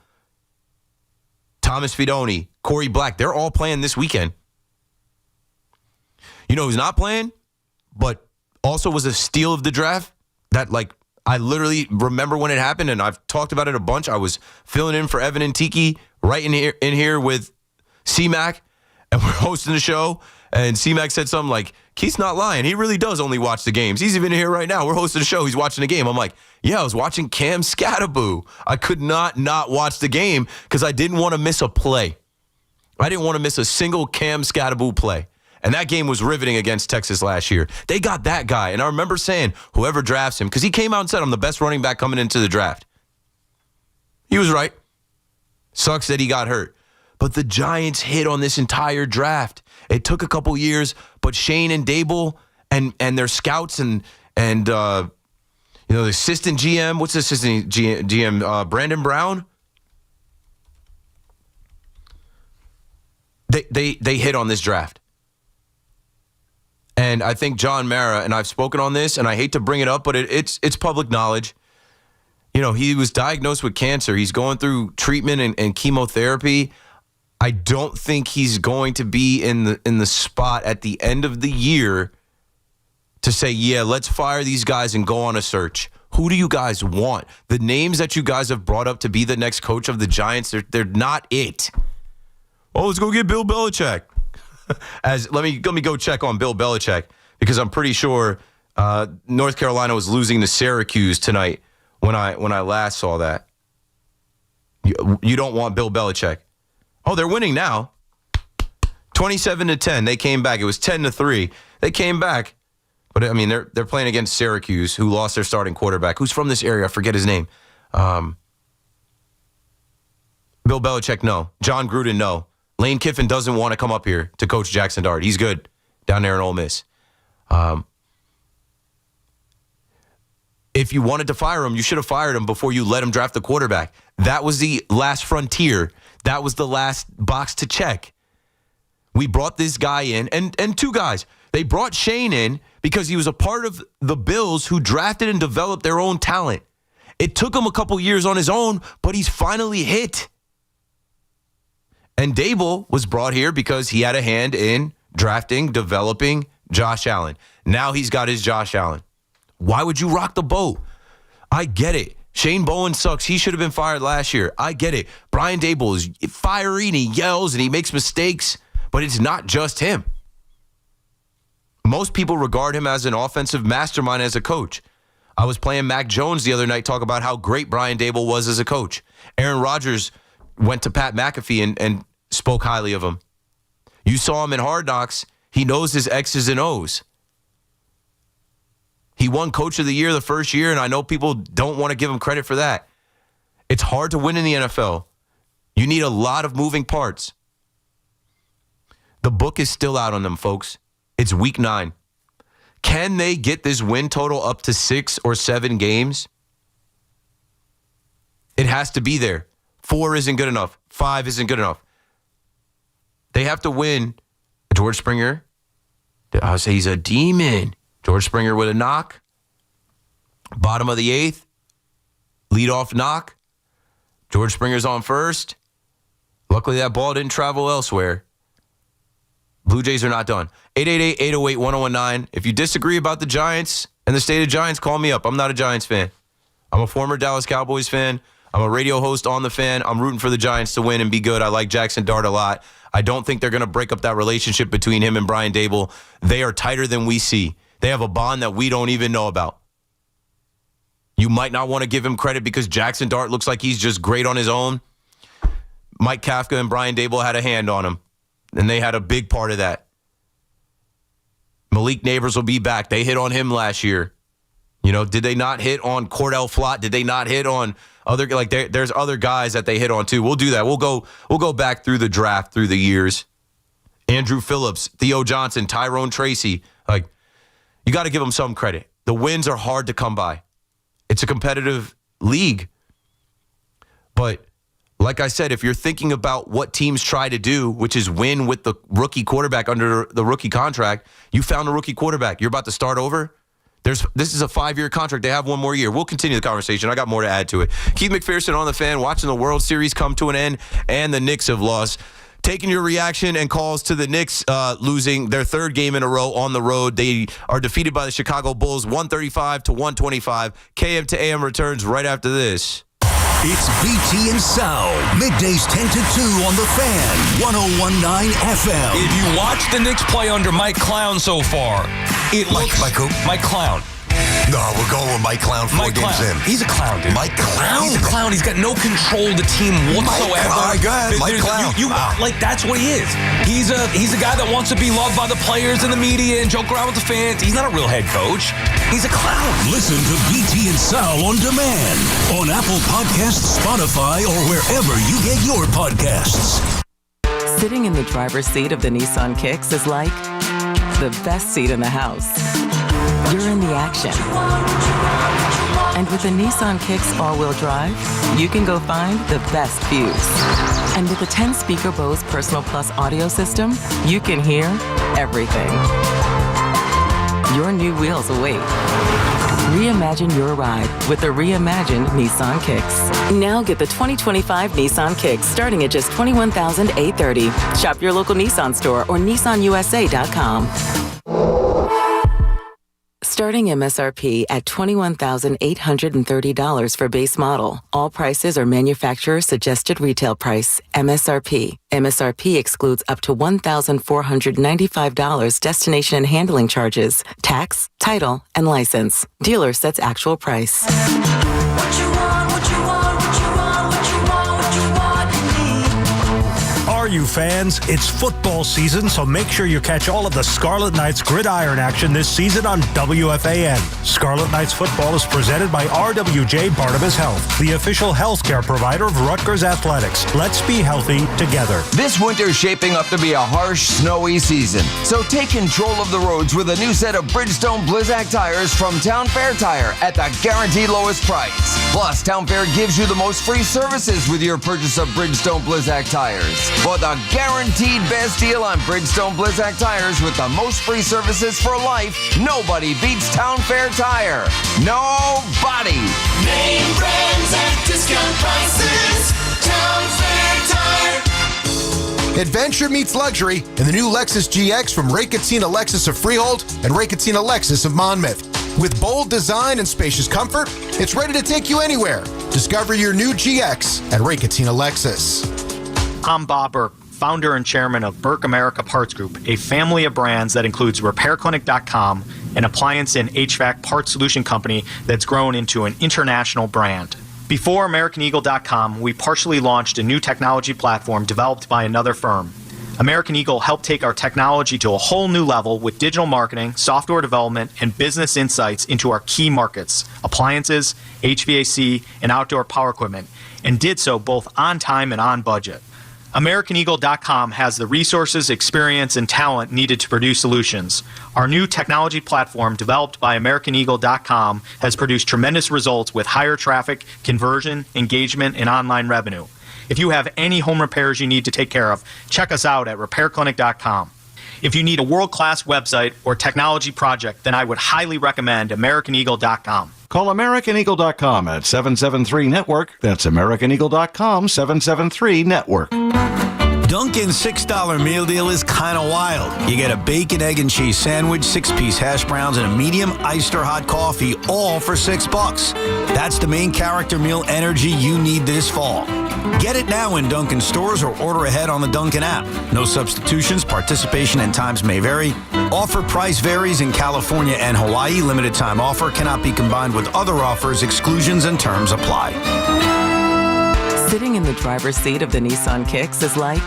Thomas Fidone, Corey Black. They're all playing this weekend. You know who's not playing, but also was a steal of the draft? That, like, I literally remember when it happened, and I've talked about it a bunch. I was filling in for Evan and Tiki right in here with C-Mac, and we're hosting the show, and C-Mac said something like, Keith's not lying. He really does only watch the games. He's even here right now. We're hosting the show. He's watching the game. I'm like, yeah, I was watching Cam Scattaboo. I could not watch the game because I didn't want to miss a play. I didn't want to miss a single Cam Scattaboo play. And that game was riveting against Texas last year. They got that guy. And I remember saying, whoever drafts him, because he came out and said, I'm the best running back coming into the draft. He was right. Sucks that he got hurt. But the Giants hit on this entire draft. It took a couple years, but Shane and Dable and their scouts and the assistant GM, what's the assistant GM? Brandon Brown? They hit on this draft. And I think John Mara, and I've spoken on this, and I hate to bring it up, but it's public knowledge. You know, he was diagnosed with cancer. He's going through treatment and chemotherapy. I don't think he's going to be in the spot at the end of the year to say, yeah, let's fire these guys and go on a search. Who do you guys want? The names that you guys have brought up to be the next coach of the Giants, they're not it. Oh, let's go get Bill Belichick. Let me go check on Bill Belichick, because I'm pretty sure North Carolina was losing to Syracuse tonight when I last saw that. You don't want Bill Belichick. Oh, they're winning now. 27-10. They came back. It was 10-3. They came back. But I mean, they're playing against Syracuse, who lost their starting quarterback, who's from this area. I forget his name. Bill Belichick, no. John Gruden, no. Lane Kiffin doesn't want to come up here to coach Jackson Dart. He's good down there in Ole Miss. If you wanted to fire him, you should have fired him before you let him draft the quarterback. That was the last frontier. That was the last box to check. We brought this guy in, and two guys. They brought Shane in because he was a part of the Bills who drafted and developed their own talent. It took him a couple years on his own, but he's finally hit. And Dable was brought here because he had a hand in drafting, developing Josh Allen. Now he's got his Josh Allen. Why would you rock the boat? I get it. Shane Bowen sucks. He should have been fired last year. I get it. Brian Dable is fiery and he yells and he makes mistakes, but it's not just him. Most people regard him as an offensive mastermind as a coach. I was playing Mac Jones the other night talk about how great Brian Dable was as a coach. Aaron Rodgers went to Pat McAfee and spoke highly of him. You saw him in Hard Knocks. He knows his X's and O's. He won Coach of the Year the first year, and I know people don't want to give him credit for that. It's hard to win in the NFL. You need a lot of moving parts. The book is still out on them, folks. It's week 9. Can they get this win total up to 6 or 7 games? It has to be there. 4 isn't good enough. 5 isn't good enough. They have to win. George Springer, I'll say he's a demon. George Springer with a knock. Bottom of the 8th. Leadoff knock. George Springer's on first. Luckily, that ball didn't travel elsewhere. Blue Jays are not done. 888-808-1019. If you disagree about the Giants and the state of Giants, call me up. I'm not a Giants fan. I'm a former Dallas Cowboys fan. I'm a radio host on the Fan. I'm rooting for the Giants to win and be good. I like Jackson Dart a lot. I don't think they're going to break up that relationship between him and Brian Dable. They are tighter than we see. They have a bond that we don't even know about. You might not want to give him credit because Jackson Dart looks like he's just great on his own. Mike Kafka and Brian Dable had a hand on him, and they had a big part of that. Malik Neighbors will be back. They hit on him last year. Did they not hit on Cordell Flott? Did they not hit on other, there's other guys that they hit on too. We'll do that. We'll go back through the draft, through the years. Andrew Phillips, Theo Johnson, Tyrone Tracy. You got to give them some credit. The wins are hard to come by. It's a competitive league. But like I said, if you're thinking about what teams try to do, which is win with the rookie quarterback under the rookie contract, you found a rookie quarterback. You're about to start over. This is a 5-year contract. They have one more year. We'll continue the conversation. I got more to add to it. Keith McPherson on the Fan, watching the World Series come to an end, and the Knicks have lost. Taking your reaction and calls to the Knicks losing their third game in a row on the road. They are defeated by the Chicago Bulls 135-125. KM to AM returns right after this. It's BT and Sal, middays 10 to 2 on the Fan, 101.9 FM. If you watch the Knicks play under Mike Clown so far, it looks... Mike Clown. No, we're going with Mike Clown 4 games in. He's a clown, dude. Mike Clown? He's a clown. He's got no control of the team whatsoever. Mike Clown. That's what he is. He's a guy that wants to be loved by the players and the media and joke around with the fans. He's not a real head coach. He's a clown. Listen to BT and Sal on demand on Apple Podcasts, Spotify, or wherever you get your podcasts. Sitting in the driver's seat of the Nissan Kicks is like the best seat in the house. You're in the action. And with the Nissan Kicks all-wheel drive, you can go find the best views. And with the 10-speaker Bose Personal Plus audio system, you can hear everything. Your new wheels await. Reimagine your ride with the reimagined Nissan Kicks. Now get the 2025 Nissan Kicks starting at just $21,830. Shop your local Nissan store or nissanusa.com. Starting MSRP at $21,830 for base model. All prices are manufacturer suggested retail price. MSRP. MSRP excludes up to $1,495 destination and handling charges, tax, title, and license. Dealer sets actual price. Are you fans? It's football season, so make sure you catch all of the Scarlet Knights gridiron action this season on WFAN. Scarlet Knights football is presented by RWJ Barnabas Health, the official healthcare provider of Rutgers Athletics. Let's be healthy together. This winter's shaping up to be a harsh, snowy season, so take control of the roads with a new set of Bridgestone Blizzak tires from Town Fair Tire at the guaranteed lowest price. Plus, Town Fair gives you the most free services with your purchase of Bridgestone Blizzak tires. For the guaranteed best deal on Bridgestone Blizzak tires with the most free services for life, nobody beats Town Fair Tire. Nobody. Name brands at discount prices. Town Fair Tire. Adventure meets luxury in the new Lexus GX from Ray Katina Lexus of Freehold and Ray Katina Lexus of Monmouth. With bold design and spacious comfort, it's ready to take you anywhere. Discover your new GX at Ray Katina Lexus. I'm Bob Burke, founder and chairman of Burke America Parts Group, a family of brands that includes RepairClinic.com, an appliance and HVAC parts solution company that's grown into an international brand. Before AmericanEagle.com, we partially launched a new technology platform developed by another firm. American Eagle helped take our technology to a whole new level with digital marketing, software development, and business insights into our key markets, appliances, HVAC, and outdoor power equipment, and did so both on time and on budget. AmericanEagle.com has the resources, experience, and talent needed to produce solutions. Our new technology platform, developed by AmericanEagle.com, has produced tremendous results with higher traffic, conversion, engagement, and online revenue. If you have any home repairs you need to take care of, check us out at RepairClinic.com. If you need a world-class website or technology project, then I would highly recommend AmericanEagle.com. Call AmericanEagle.com at 773-NETWORK. That's AmericanEagle.com, 773-NETWORK. Dunkin's $6 meal deal is kind of wild. You get a bacon, egg, and cheese sandwich, 6-piece hash browns, and a medium iced or hot coffee, all for $6. That's the main character meal energy you need this fall. Get it now in Dunkin' stores or order ahead on the Dunkin' app. No substitutions, participation and times may vary. Offer price varies in California and Hawaii. Limited time offer cannot be combined with other offers. Exclusions and terms apply. Sitting in the driver's seat of the Nissan Kicks is like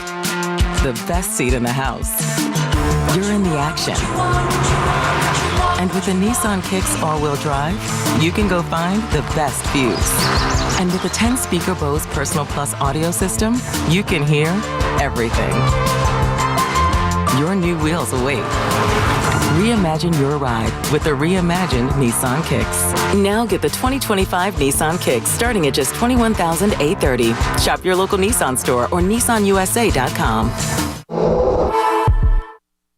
the best seat in the house. You're in the action. And with the Nissan Kicks all-wheel drive, you can go find the best views. And with the 10-speaker Bose Personal Plus audio system, you can hear everything. Your new wheels await. Reimagine your ride with the reimagined Nissan Kicks. Now get the 2025 Nissan Kicks starting at just $21,830. Shop your local Nissan store or nissanusa.com.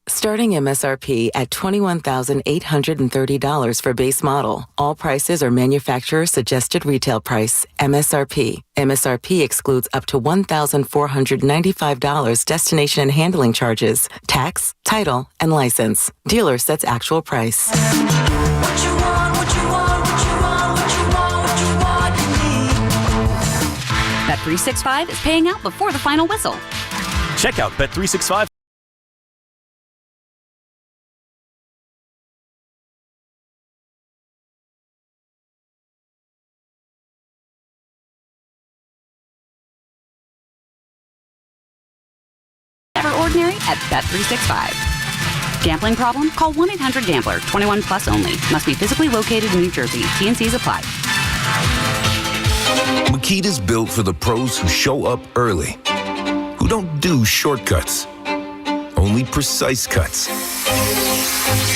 Starting MSRP at $21,830 for base model. All prices are manufacturer suggested retail price. MSRP. MSRP excludes up to $1,495 destination and handling charges, tax, title, and license. Dealer sets actual price. Bet365 is paying out before the final whistle. Check out Bet365. Never ordinary at Bet365. Gambling problem? Call 1-800-GAMBLER. 21 plus only. Must be physically located in New Jersey. T&Cs apply. Makita's built for the pros who show up early, who don't do shortcuts, only precise cuts.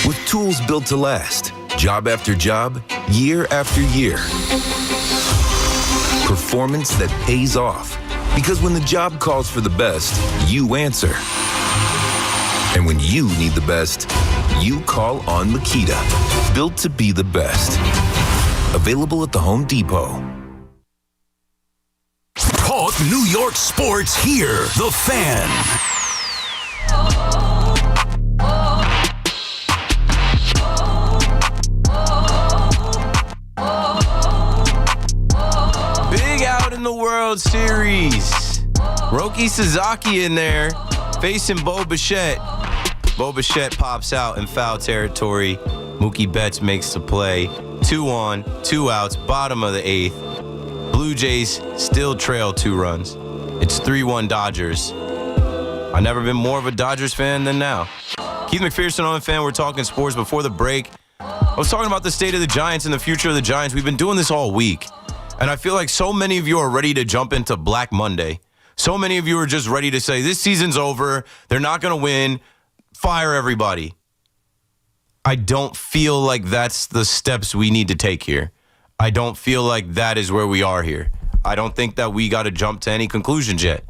With tools built to last, job after job, year after year. Performance that pays off. Because when the job calls for the best, you answer. And when you need the best, you call on Makita. Built to be the best. Available at the Home Depot. Talk New York sports here. The Fan. Big out in the World Series. Roki Sasaki in there facing Bo Bichette. Bo Bichette pops out in foul territory. Mookie Betts makes the play. 2 on, 2 outs, bottom of the 8th. Blue Jays still trail 2 runs. It's 3-1 Dodgers. I've never been more of a Dodgers fan than now. Keith McPherson on the Fan. We're talking sports. Before the break, I was talking about the state of the Giants and the future of the Giants. We've been doing this all week. And I feel like so many of you are ready to jump into Black Monday. So many of you are just ready to say, this season's over. They're not going to win. Fire everybody. I don't feel like that's the steps we need to take here. I don't feel like that is where we are here. I don't think that we got to jump to any conclusions yet.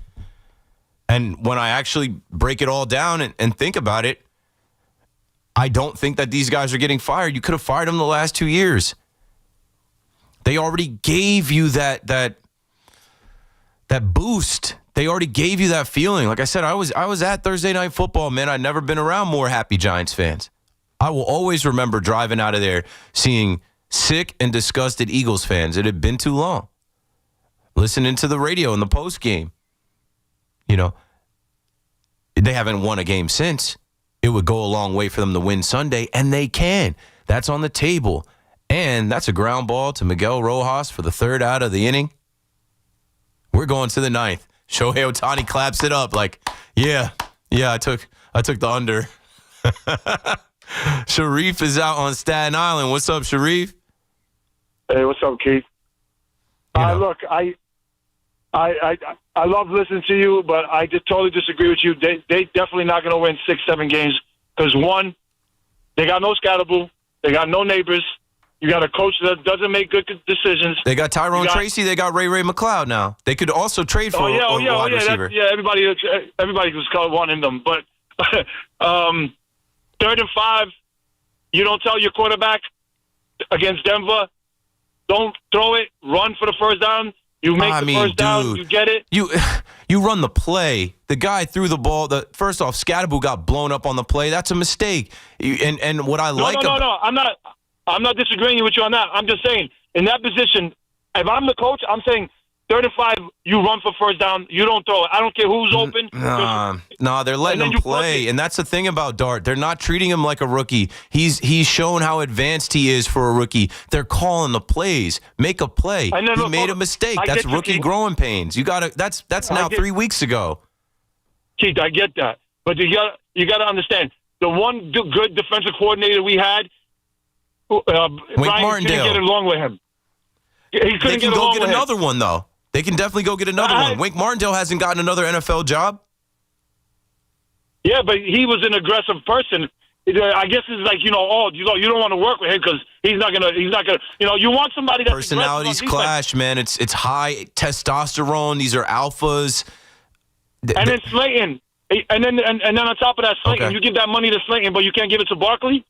And when I actually break it all down and think about it, I don't think that these guys are getting fired. You could have fired them the last 2 years. They already gave you that boost. They already gave you that feeling. Like I said, I was at Thursday Night Football, man. I've never been around more happy Giants fans. I will always remember driving out of there seeing sick and disgusted Eagles fans. It had been too long. Listening to the radio in the post game. You know, they haven't won a game since. It would go a long way for them to win Sunday, and they can. That's on the table. And that's a ground ball to Miguel Rojas for the 3rd out of the inning. We're going to the 9th. Shohei Ohtani claps it up like, yeah, I took the under. Sharif is out on Staten Island. What's up, Sharif? Hey, what's up, Keith? Look, I love listening to you, but I just totally disagree with you. They definitely not going to win 6-7 games because, one, they got no Scatterboo. They got no neighbors. You got a coach that doesn't make good decisions. They got Tyrone Tracy. They got Ray McLeod now. They could also trade for a wide receiver. Everybody was wanting them. But 3rd and 5, you don't tell your quarterback against Denver, don't throw it, run for the first down. You make the first down, you get it. You run the play. The guy threw the ball. First off, Scatterboo got blown up on the play. That's a mistake. And what I like. No. I'm not disagreeing with you on that. I'm just saying, in that position, if I'm the coach, I'm saying 3rd and 5, you run for first down. You don't throw it. I don't care who's open. No, they're letting him play. And that's the thing about Dart. They're not treating him like a rookie. He's shown how advanced he is for a rookie. They're calling the plays. Make a play. He made a mistake. That's rookie growing pains. That's now 3 weeks ago. Keith, I get that. But you got to understand, the one good defensive coordinator we had, Brian Martindale couldn't get along with him. He couldn't They can get go along get with him. another one, though. They can definitely go get another one. Wink Martindale hasn't gotten another NFL job. Yeah, but he was an aggressive person. I guess it's like, you don't want to work with him because he's not gonna, you want somebody that's Personalities aggressive on clash, man. It's high testosterone. These are alphas. And then Slayton, and then on top of that, Slayton, Okay. you give that money to Slayton, but you can't give it to Barkley.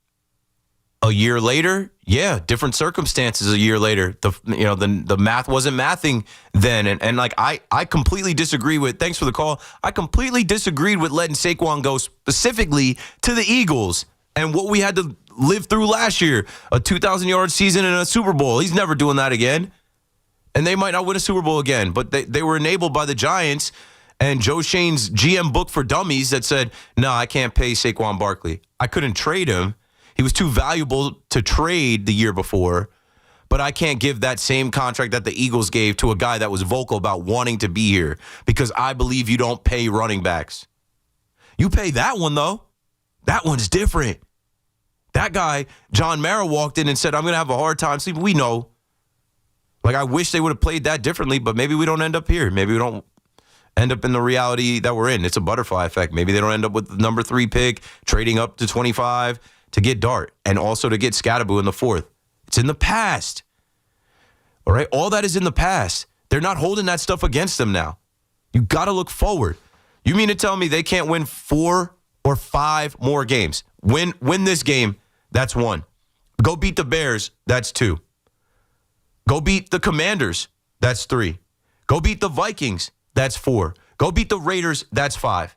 A year later, yeah, different circumstances. A year later, the math wasn't mathing then, and like I completely disagree with. Thanks for the call. I completely disagreed with letting Saquon go specifically to the Eagles and what we had to live through last year, a 2,000-yard season and a Super Bowl. He's never doing that again, and they might not win a Super Bowl again. But they were enabled by the Giants and Joe Shane's GM book for dummies that said, no, I can't pay Saquon Barkley. I couldn't trade him. He was too valuable to trade the year before, but I can't give that same contract that the Eagles gave to a guy that was vocal about wanting to be here because I believe you don't pay running backs. You pay that one, though. That one's different. That guy, John Mara, walked in and said, I'm going to have a hard time sleeping. We know. Like, I wish they would have played that differently, but maybe we don't end up here. Maybe we don't end up in the reality that we're in. It's a butterfly effect. Maybe they don't end up with the number 3 pick, trading up to 25 to get Dart and also to get Scatterbo in the 4th. It's in the past. All right? All that is in the past. They're not holding that stuff against them now. You got to look forward. You mean to tell me they can't win 4 or 5 more games? Win this game, that's 1. Go beat the Bears, that's 2. Go beat the Commanders, that's 3. Go beat the Vikings, that's 4. Go beat the Raiders, that's 5.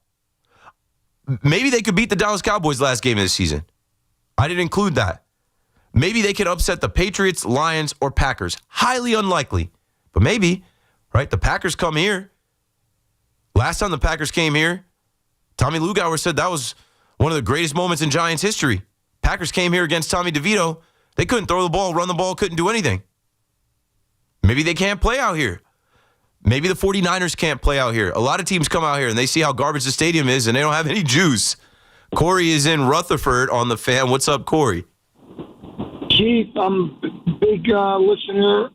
Maybe they could beat the Dallas Cowboys last game of the season. I didn't include that. Maybe they could upset the Patriots, Lions, or Packers. Highly unlikely. But maybe, right? The Packers come here. Last time the Packers came here, Tommy Lugauer said that was one of the greatest moments in Giants history. Packers came here against Tommy DeVito. They couldn't throw the ball, run the ball, couldn't do anything. Maybe they can't play out here. Maybe the 49ers can't play out here. A lot of teams come out here and they see how garbage the stadium is and they don't have any juice. Corey is in Rutherford on the Fan. What's up, Corey? Keith, I'm a big listener,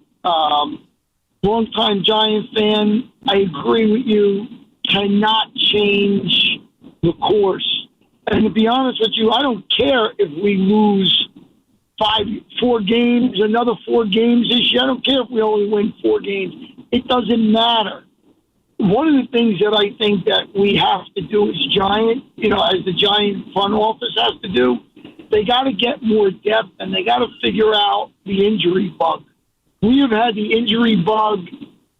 longtime Giants fan. I agree with you. Cannot change the course. And to be honest with you, I don't care if we lose 4 games, another 4 games this year. I don't care if we only win 4 games. It doesn't matter. One of the things that I think that we have to do as Giant, as the Giant front office has to do, they got to get more depth and they got to figure out the injury bug. We have had the injury bug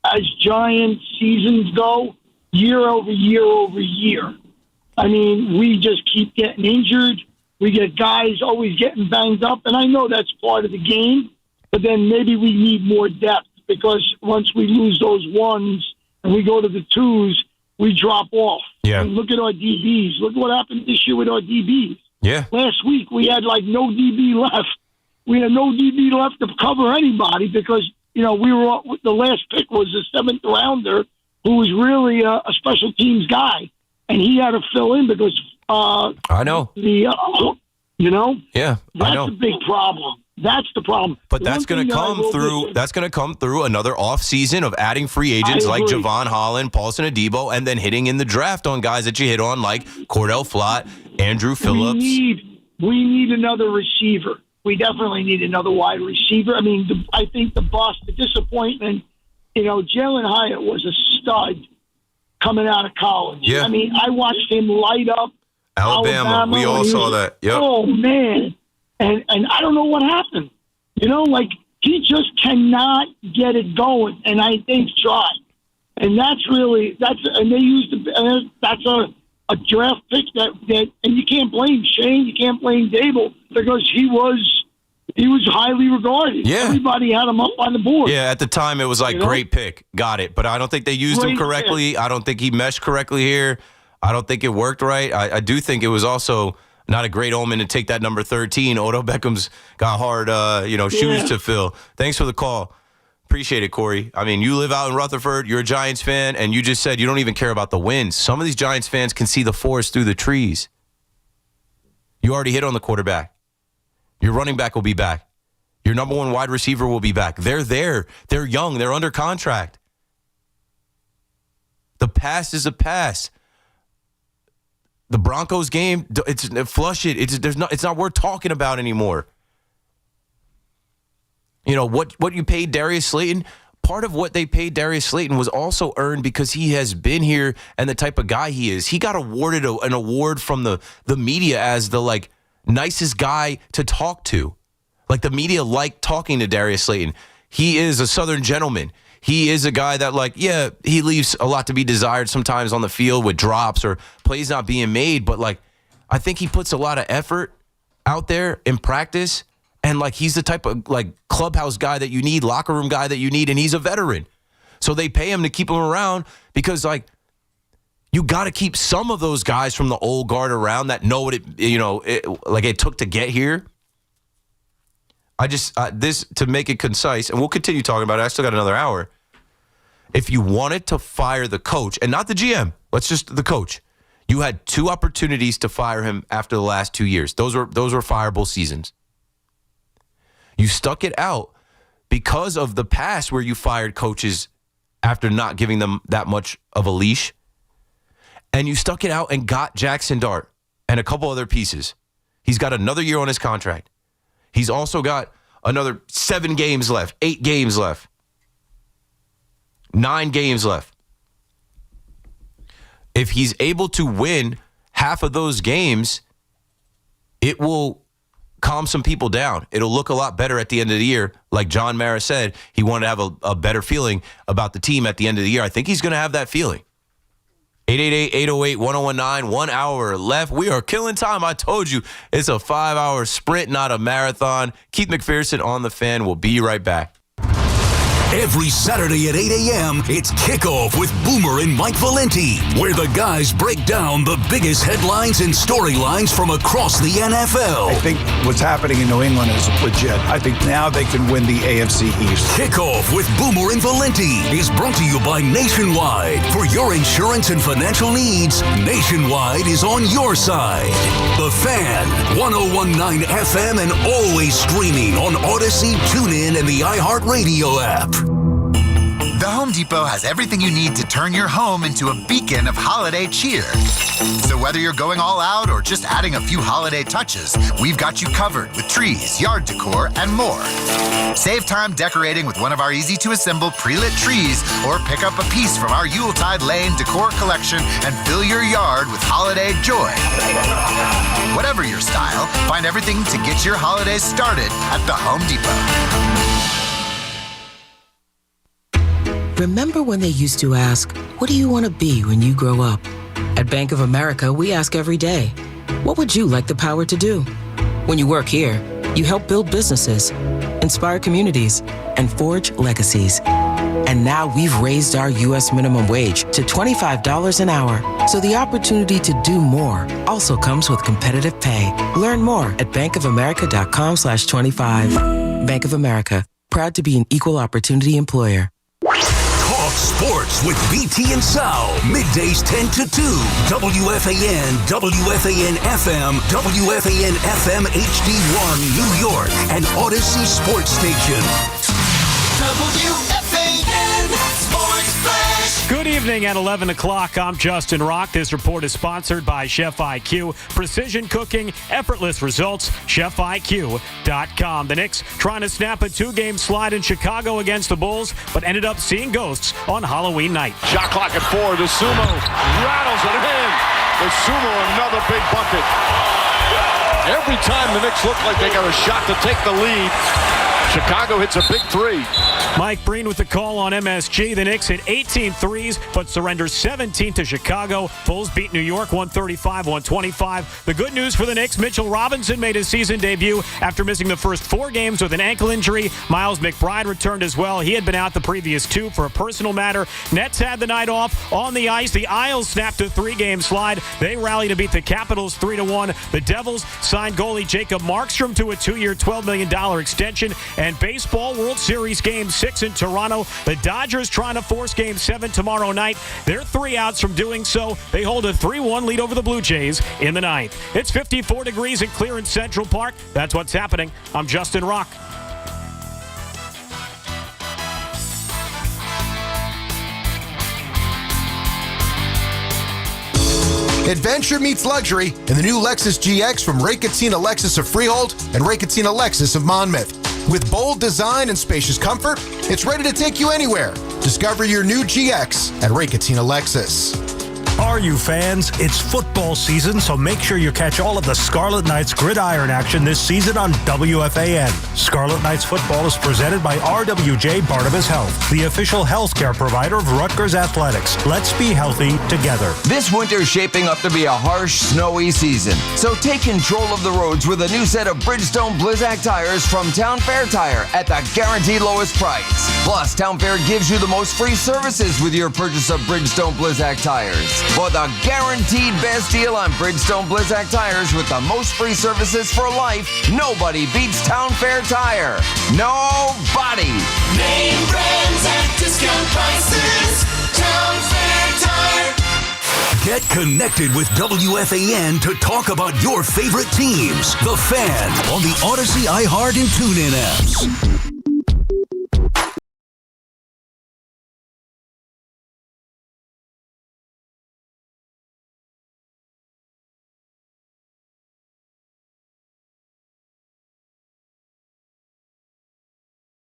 as Giant seasons go, year over year over year. I mean, we just keep getting injured. We get guys always getting banged up, and I know that's part of the game, but then maybe we need more depth because once we lose those 1s and we go to the 2s, we drop off. Yeah. I mean, look at our DBs. Look what happened this year with our DBs. Yeah. Last week, we had no DB left. We had no DB left to cover anybody because, we were the last pick was a 7th rounder who was really a special teams guy, and he had to fill in because I know. Yeah, I know. That's a big problem. That's the problem. But that's going to come through. That's going to come through another offseason of adding free agents like Javon Holland, Paulson Adebo, and then hitting in the draft on guys that you hit on like Cordell Flott, Andrew Phillips. We need another receiver. We definitely need another wide receiver. I mean, I think the disappointment. Jalen Hyatt was a stud coming out of college. Yeah. I mean, I watched him light up Alabama. We all saw that. Yep. Oh man. And I don't know what happened. He just cannot get it going. And I think tried. And that's and they used that's a draft pick that and you can't blame Shane, you can't blame Dable because he was highly regarded. Yeah. Everybody had him up on the board. Yeah, at the time it was like great pick. Got it. But I don't think they used him correctly. I don't think he meshed correctly here. I don't think it worked right. I do think it was also not a great omen to take that number 13. Odell Beckham's got hard, shoes to fill. Thanks for the call. Appreciate it, Corey. I mean, you live out in Rutherford. You're a Giants fan, and you just said you don't even care about the wins. Some of these Giants fans can see the forest through the trees. You already hit on the quarterback. Your running back will be back. Your number one wide receiver will be back. They're there. They're young. They're under contract. The past is a past. The Broncos game, flush it. It's not worth talking about anymore. You know, what you paid Darius Slayton, part of what they paid Darius Slayton was also earned because he has been here and the type of guy he is. He got awarded an award from the media as the nicest guy to talk to. Like the media liked talking to Darius Slayton. He is a Southern gentleman. He is a guy that he leaves a lot to be desired sometimes on the field with drops or plays not being made. But I think he puts a lot of effort out there in practice. And he's the type of clubhouse guy that you need, locker room guy that you need, and he's a veteran. So they pay him to keep him around because you got to keep some of those guys from the old guard around that know what it took to get here. This to make it concise, and we'll continue talking about it. I still got another hour. If you wanted to fire the coach and not the GM, the coach. You had 2 opportunities to fire him after the last 2 years. Those were fireable seasons. You stuck it out because of the past where you fired coaches after not giving them that much of a leash. And you stuck it out and got Jackson Dart and a couple other pieces. He's got another year on his contract. He's also got another 7 games left, 8 games left, 9 games left. If he's able to win half of those games, it will calm some people down. It'll look a lot better at the end of the year. Like John Mara said, he wanted to have a better feeling about the team at the end of the year. I think he's going to have that feeling. 888-808-1019, 1 hour left. We are killing time. I told you it's a 5-hour sprint, not a marathon. Keith McPherson on the Fan. We'll be right back. Every Saturday at 8 a.m., it's Kickoff with Boomer and Mike Valenti, where the guys break down the biggest headlines and storylines from across the NFL. I think what's happening in New England is legit. I think now they can win the AFC East. Kickoff with Boomer and Valenti is brought to you by Nationwide. For your insurance and financial needs, Nationwide is on your side. The Fan, 101.9 FM, and always streaming on Odyssey, TuneIn, and the iHeartRadio app. The Home Depot has everything you need to turn your home into a beacon of holiday cheer. So whether you're going all out or just adding a few holiday touches, we've got you covered with trees, yard decor, and more. Save time decorating with one of our easy-to-assemble pre-lit trees or pick up a piece from our Yuletide Lane decor collection and fill your yard with holiday joy. Whatever your style, find everything to get your holidays started at the Home Depot. Remember when they used to ask, what do you want to be when you grow up? At Bank of America, we ask every day, what would you like the power to do? When you work here, you help build businesses, inspire communities, and forge legacies. And now we've raised our U.S. minimum wage to $25 an hour. So the opportunity to do more also comes with competitive pay. Learn more at bankofamerica.com/25. Bank of America, proud to be an equal opportunity employer. Talk sports with BT and Sal. Middays 10 to 2. WFAN, WFAN FM, WFAN FM HD1 New York, and Odyssey Sports Station. WFAN Sports Flash. Good evening at 11 o'clock. I'm Justin Rock. This report is sponsored by Chef IQ. Precision cooking, effortless results. ChefIQ.com. The Knicks trying to snap a 2-game slide in Chicago against the Bulls, but ended up seeing ghosts on Halloween night. Shot clock at 4. The Sumo rattles it in. The Sumo, another big bucket. Every time the Knicks look like they got a shot to take the lead, Chicago hits a big 3. Mike Breen with the call on MSG. The Knicks hit 18 threes, but surrender 17 to Chicago. Bulls beat New York 135-125. The good news for the Knicks, Mitchell Robinson made his season debut after missing the first 4 games with an ankle injury. Miles McBride returned as well. He had been out the previous 2 for a personal matter. Nets had the night off on the ice. The Isles snapped a 3-game slide. They rallied to beat the Capitals 3-1. The Devils signed goalie Jacob Markstrom to a 2-year, $12 million extension. And baseball World Series Game 6 in Toronto. The Dodgers trying to force Game 7 tomorrow night. They're 3 outs from doing so. They hold a 3-1 lead over the Blue Jays in the 9th. It's 54 degrees and clear in Central Park. That's what's happening. I'm Justin Rock. Adventure meets luxury in the new Lexus GX from Ray Cattina Lexus of Freehold and Ray Cattina Lexus of Monmouth. With bold design and spacious comfort, it's ready to take you anywhere. Discover your new GX at Ray Cattina Lexus. Are you fans? It's football season, so make sure you catch all of the Scarlet Knights gridiron action this season on WFAN. Scarlet Knights football is presented by RWJ Barnabas Health, the official healthcare provider of Rutgers Athletics. Let's be healthy together. This winter's shaping up to be a harsh, snowy season. So take control of the roads with a new set of Bridgestone Blizzak tires from Town Fair Tire at the guaranteed lowest price. Plus, Town Fair gives you the most free services with your purchase of Bridgestone Blizzak tires. For the guaranteed best deal on Bridgestone Blizzak tires with the most free services for life, nobody beats Town Fair Tire. Nobody. Name brands at discount prices. Town Fair Tire. Get connected with WFAN to talk about your favorite teams. The Fan on the Odyssey, iHeart, and TuneIn apps.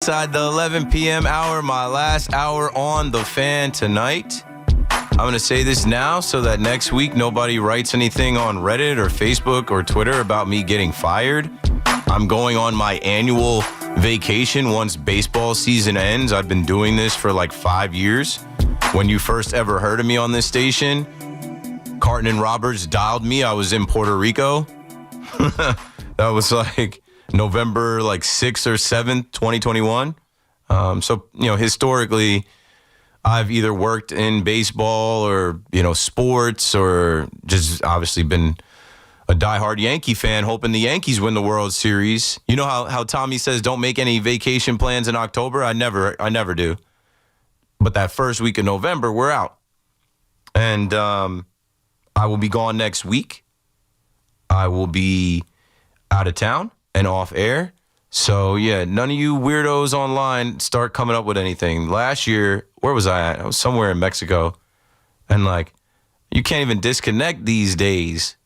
Inside the 11 p.m. hour, my last hour on The Fan tonight. I'm going to say this now so that next week nobody writes anything on Reddit or Facebook or Twitter about me getting fired. I'm going on my annual vacation once baseball season ends. I've been doing this for like 5 years. When you first ever heard of me on this station, Carton and Roberts dialed me. I was in Puerto Rico. That was like November 6th or 7th, 2021. So, historically, I've either worked in baseball or, sports or just obviously been a diehard Yankee fan hoping the Yankees win the World Series. You know how Tommy says don't make any vacation plans in October? I never do. But that first week of November, we're out. And I will be gone next week. I will be out of town and off air. So, yeah, none of you weirdos online start coming up with anything. Last year, where was I at? I was somewhere in Mexico. And, you can't even disconnect these days.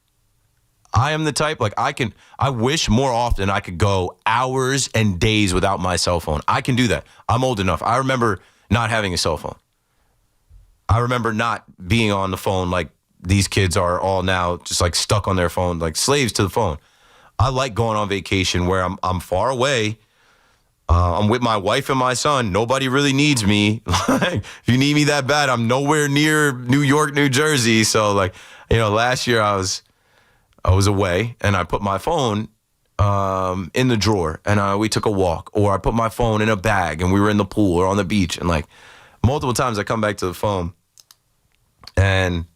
I am the type, I wish more often I could go hours and days without my cell phone. I can do that. I'm old enough. I remember not having a cell phone. I remember not being on the phone like these kids are all now, just stuck on their phone, like slaves to the phone. I like going on vacation where I'm far away. I'm with my wife and my son. Nobody really needs me. If you need me that bad, I'm nowhere near New York, New Jersey. So last year I was away and I put my phone in the drawer and we took a walk, or I put my phone in a bag and we were in the pool or on the beach, and multiple times I come back to the phone and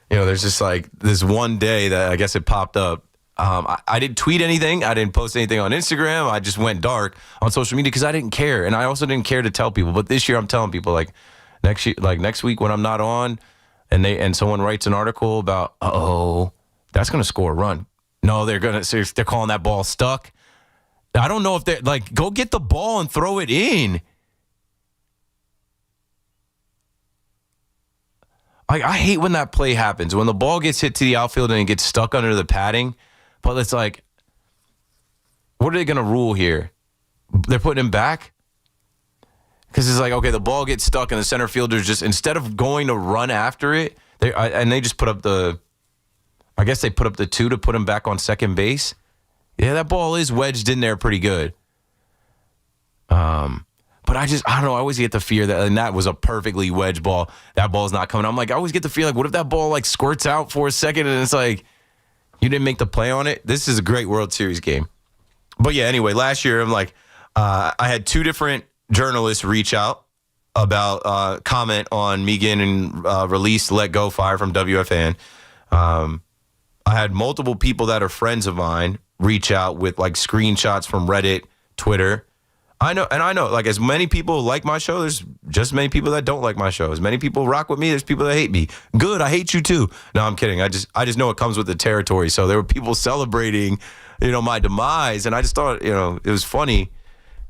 there's just this one day that I guess it popped up. I didn't tweet anything. I didn't post anything on Instagram. I just went dark on social media because I didn't care. And I also didn't care to tell people. But this year I'm telling people next week when I'm not on and someone writes an article about, that's going to score a run. No, they're calling that ball stuck. I don't know if they're go get the ball and throw it in. I hate when that play happens, when the ball gets hit to the outfield and it gets stuck under the padding. But it's what are they going to rule here? They're putting him back? Because it's okay, the ball gets stuck and the center fielder's just, instead of going to run after it, they just put up I guess they put up the 2 to put him back on second base. Yeah, that ball is wedged in there pretty good. But I don't know, I always get the fear that was a perfectly wedged ball. That ball's not coming. I always get the fear what if that ball squirts out for a second and it's you didn't make the play on it? This is a great World Series game. But yeah, anyway, last year I'm I had 2 different journalists reach out about comment on me getting released, let go, fired from WFAN. I had multiple people that are friends of mine reach out with screenshots from Reddit, Twitter. I know, as many people like my show, there's just many people that don't like my show. As many people rock with me, there's people that hate me. Good, I hate you too. No, I'm kidding. I just know it comes with the territory. So there were people celebrating, my demise, and I just thought, it was funny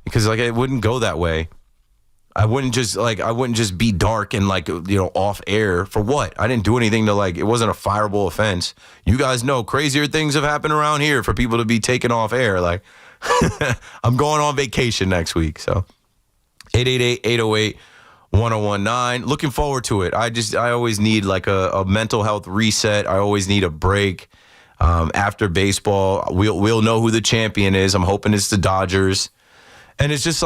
because it wouldn't go that way. I wouldn't just be dark and off air for what? I didn't do anything to it wasn't a fireable offense. You guys know crazier things have happened around here for people to be taken off air. I'm going on vacation next week. So 888-808-1019. Looking forward to it. I always need a mental health reset. I always need a break. After baseball, we'll know who the champion is. I'm hoping it's the Dodgers. And it's just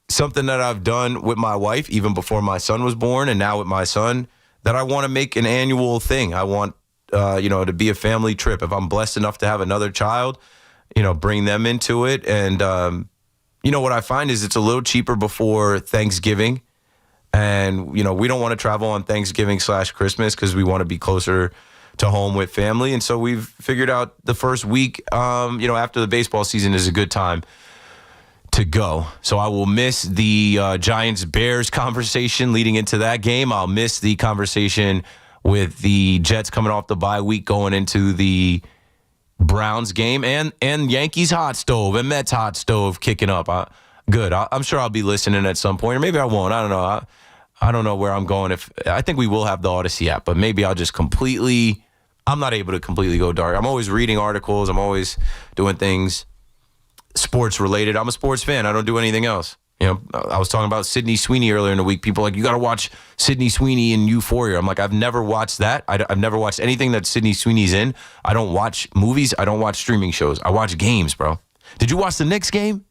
something that I've done with my wife even before my son was born, and now with my son, that I want to make an annual thing. I want to be a family trip. If I'm blessed enough to have another child, bring them into it. And what I find is it's a little cheaper before Thanksgiving. And, we don't want to travel on Thanksgiving/Christmas because we want to be closer to home with family. And so we've figured out the first week, after the baseball season is a good time to go. So I will miss the Giants-Bears conversation leading into that game. I'll miss the conversation with the Jets coming off the bye week going into the Browns game and Yankees hot stove and Mets hot stove kicking up. Good. I'm sure I'll be listening at some point, or maybe I won't. I don't know. I don't know where I'm going. I think we will have the Odyssey app, but maybe I'll just I'm not able to completely go dark. I'm always reading articles. I'm always doing things sports related. I'm a sports fan. I don't do anything else. I was talking about Sydney Sweeney earlier in the week. People are you got to watch Sydney Sweeney in Euphoria. I'm I've never watched that. I've never watched anything that Sydney Sweeney's in. I don't watch movies. I don't watch streaming shows. I watch games, bro. Did you watch the Knicks game?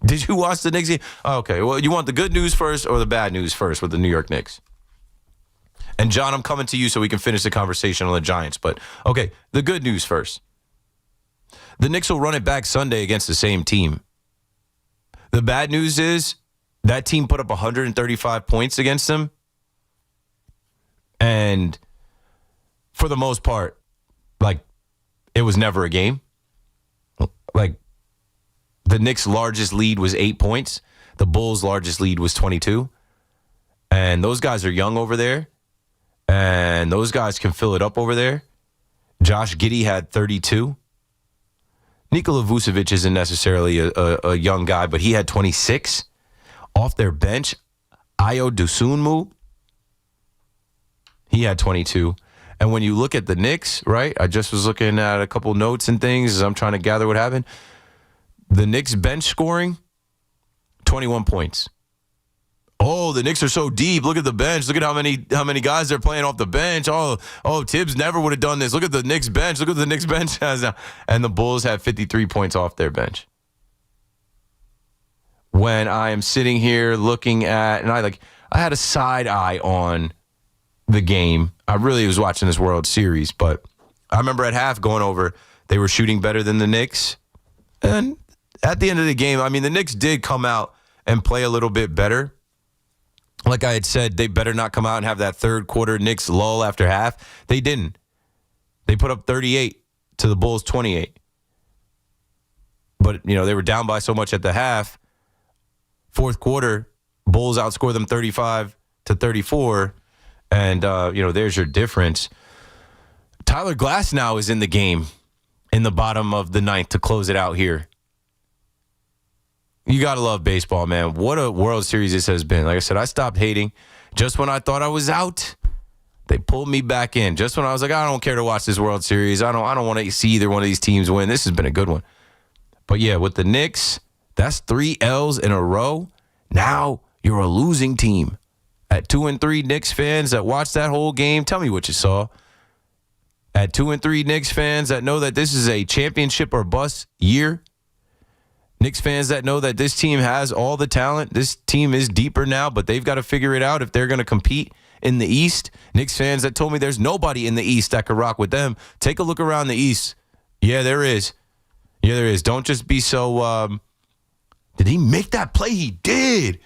Did you watch the Knicks game? Okay, well, you want the good news first or the bad news first with the New York Knicks? And, John, I'm coming to you so we can finish the conversation on the Giants. But, okay, the good news first. The Knicks will run it back Sunday against the same team. The bad news is that team put up 135 points against them. And for the most part, it was never a game. The Knicks' largest lead was 8 points. The Bulls' largest lead was 22. And those guys are young over there. And those guys can fill it up over there. Josh Giddey had 32. Nikola Vucevic isn't necessarily a young guy, but he had 26. Off their bench, Ayo Dosunmu, he had 22. And when you look at the Knicks, right, I just was looking at a couple notes and things as I'm trying to gather what happened. The Knicks bench scoring, 21 points. Oh, the Knicks are so deep. Look at the bench. Look at how many guys they're playing off the bench. Oh, Tibbs never would have done this. Look at the Knicks bench. Look at the Knicks bench. And the Bulls have 53 points off their bench. When I am sitting here looking at, and I had a side eye on the game. I really was watching this World Series, but I remember at half going over, they were shooting better than the Knicks. And at the end of the game, the Knicks did come out and play a little bit better. Like I had said, they better not come out and have that third quarter Knicks lull after half. They didn't. They put up 38 to the Bulls 28. But, they were down by so much at the half. Fourth quarter, Bulls outscored them 35-34. And, there's your difference. Tyler Glass now is in the game in the bottom of the ninth to close it out here. You got to love baseball, man. What a World Series this has been. Like I said, I stopped hating. Just when I thought I was out, they pulled me back in. Just when I was I don't care to watch this World Series. I don't want to see either one of these teams win. This has been a good one. But, yeah, with the Knicks, that's 3 L's in a row. Now you're a losing team. At 2-3 Knicks fans that watched that whole game, tell me what you saw. At 2-3 Knicks fans that know that this is a championship or bust year. Knicks fans that know that this team has all the talent. This team is deeper now, but they've got to figure it out if they're going to compete in the East. Knicks fans that told me there's nobody in the East that could rock with them. Take a look around the East. Yeah, there is. Yeah, there is. Don't just be so, did he make that play? He did.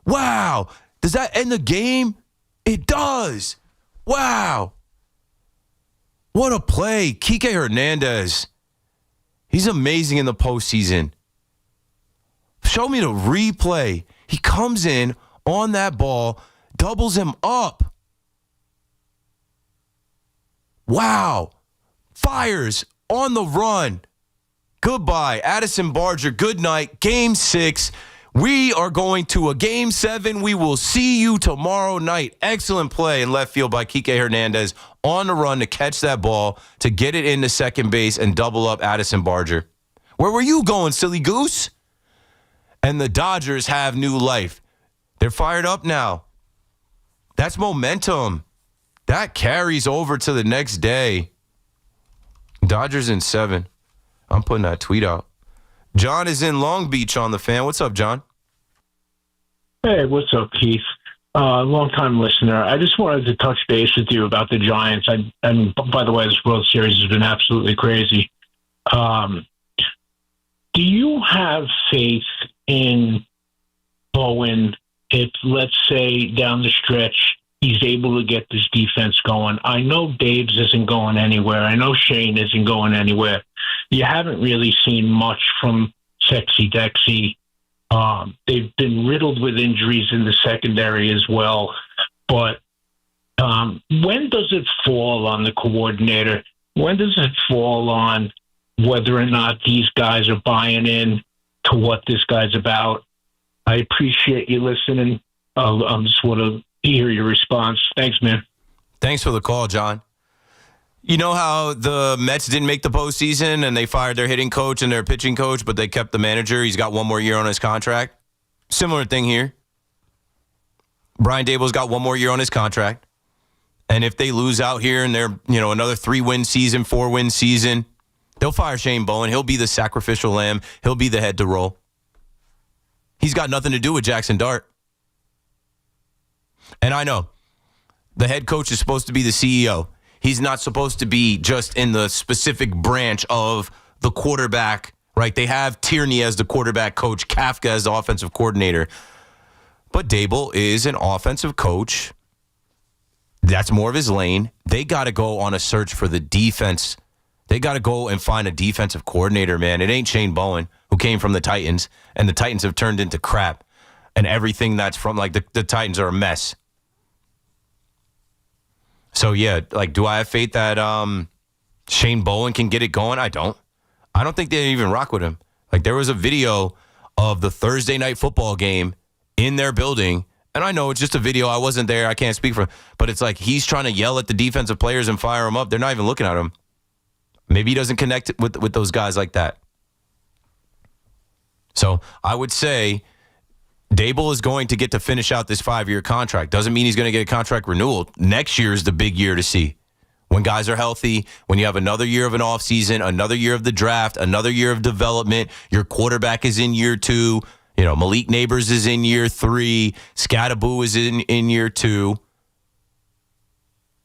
Wow. Does that end the game? It does. Wow. What a play. Kike Hernandez. He's amazing in the postseason. Show me the replay. He comes in on that ball, doubles him up. Wow. Fires on the run. Goodbye, Addison Barger. Good night. Game 6. We are going to a Game 7. We will see you tomorrow night. Excellent play in left field by Kike Hernandez on the run to catch that ball, to get it into second base and double up Addison Barger. Where were you going, silly goose? And the Dodgers have new life. They're fired up now. That's momentum. That carries over to the next day. Dodgers in 7. I'm putting that tweet out. John is in Long Beach on the Fan. What's up, John? Hey, what's up, Keith? Long-time listener. I just wanted to touch base with you about the Giants. And by the way, this World Series has been absolutely crazy. Do you have faith in Bowen if, let's say, down the stretch, he's able to get this defense going? I know Dave's isn't going anywhere. I know Shane isn't going anywhere. You haven't really seen much from Sexy Dexy. They've been riddled with injuries in the secondary as well. But when does it fall on the coordinator? When does it fall on whether or not these guys are buying in to what this guy's about? I appreciate you listening. I just want to hear your response. Thanks, man. Thanks for the call, John. You know how the Mets didn't make the postseason and they fired their hitting coach and their pitching coach, but they kept the manager? He's got one more year on his contract. Similar thing here. Brian Dable's got one more year on his contract. And if they lose out here and they're, another 3-win season, 4-win season, they'll fire Shane Bowen. He'll be the sacrificial lamb. He'll be the head to roll. He's got nothing to do with Jackson Dart. And I know the head coach is supposed to be the CEO. He's not supposed to be just in the specific branch of the quarterback, right? They have Tierney as the quarterback coach, Kafka as the offensive coordinator. But Dable is an offensive coach. That's more of his lane. They got to go on a search for the defense. They got to go and find a defensive coordinator, man. It ain't Shane Bowen, who came from the Titans, and the Titans have turned into crap. And everything that's from, the Titans are a mess. So, yeah, do I have faith that Shane Bowen can get it going? I don't. I don't think they even rock with him. There was a video of the Thursday night football game in their building, and I know it's just a video. I wasn't there. I can't speak for him. But it's he's trying to yell at the defensive players and fire them up. They're not even looking at him. Maybe he doesn't connect with those guys like that. So I would say Dable is going to get to finish out this 5-year contract. Doesn't mean he's going to get a contract renewal. Next year is the big year to see. When guys are healthy, when you have another year of an offseason, another year of the draft, another year of development, your quarterback is in year 2. Malik Neighbors is in year 3. Scattaboo is in year 2.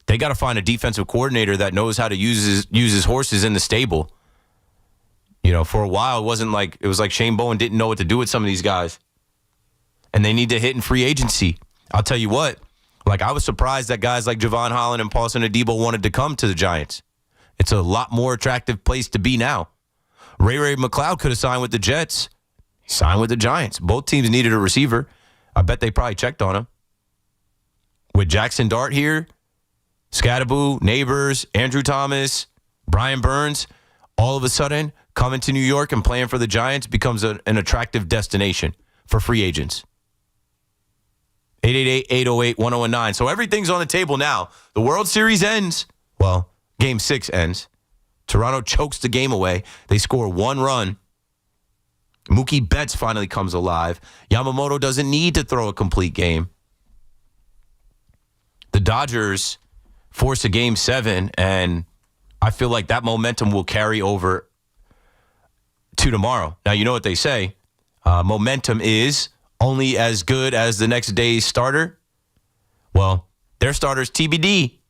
They got to find a defensive coordinator that knows how to use his horses in the stable. For a while, it was like Shane Bowen didn't know what to do with some of these guys. And they need to hit in free agency. I'll tell you what, I was surprised that guys like Javon Holland and Paulson Adebo wanted to come to the Giants. It's a lot more attractive place to be now. Ray McLeod could have signed with the Jets. He signed with the Giants. Both teams needed a receiver. I bet they probably checked on him. With Jackson Dart here, Scattaboo, Neighbors, Andrew Thomas, Brian Burns, all of a sudden coming to New York and playing for the Giants becomes an attractive destination for free agents. 888-808-1019. So everything's on the table now. The World Series ends. Well, Game 6 ends. Toronto chokes the game away. They score 1 run. Mookie Betts finally comes alive. Yamamoto doesn't need to throw a complete game. The Dodgers force a Game 7, and I feel like that momentum will carry over to tomorrow. Now, you know what they say. Momentum is only as good as the next day's starter. Well, their starter's TBD.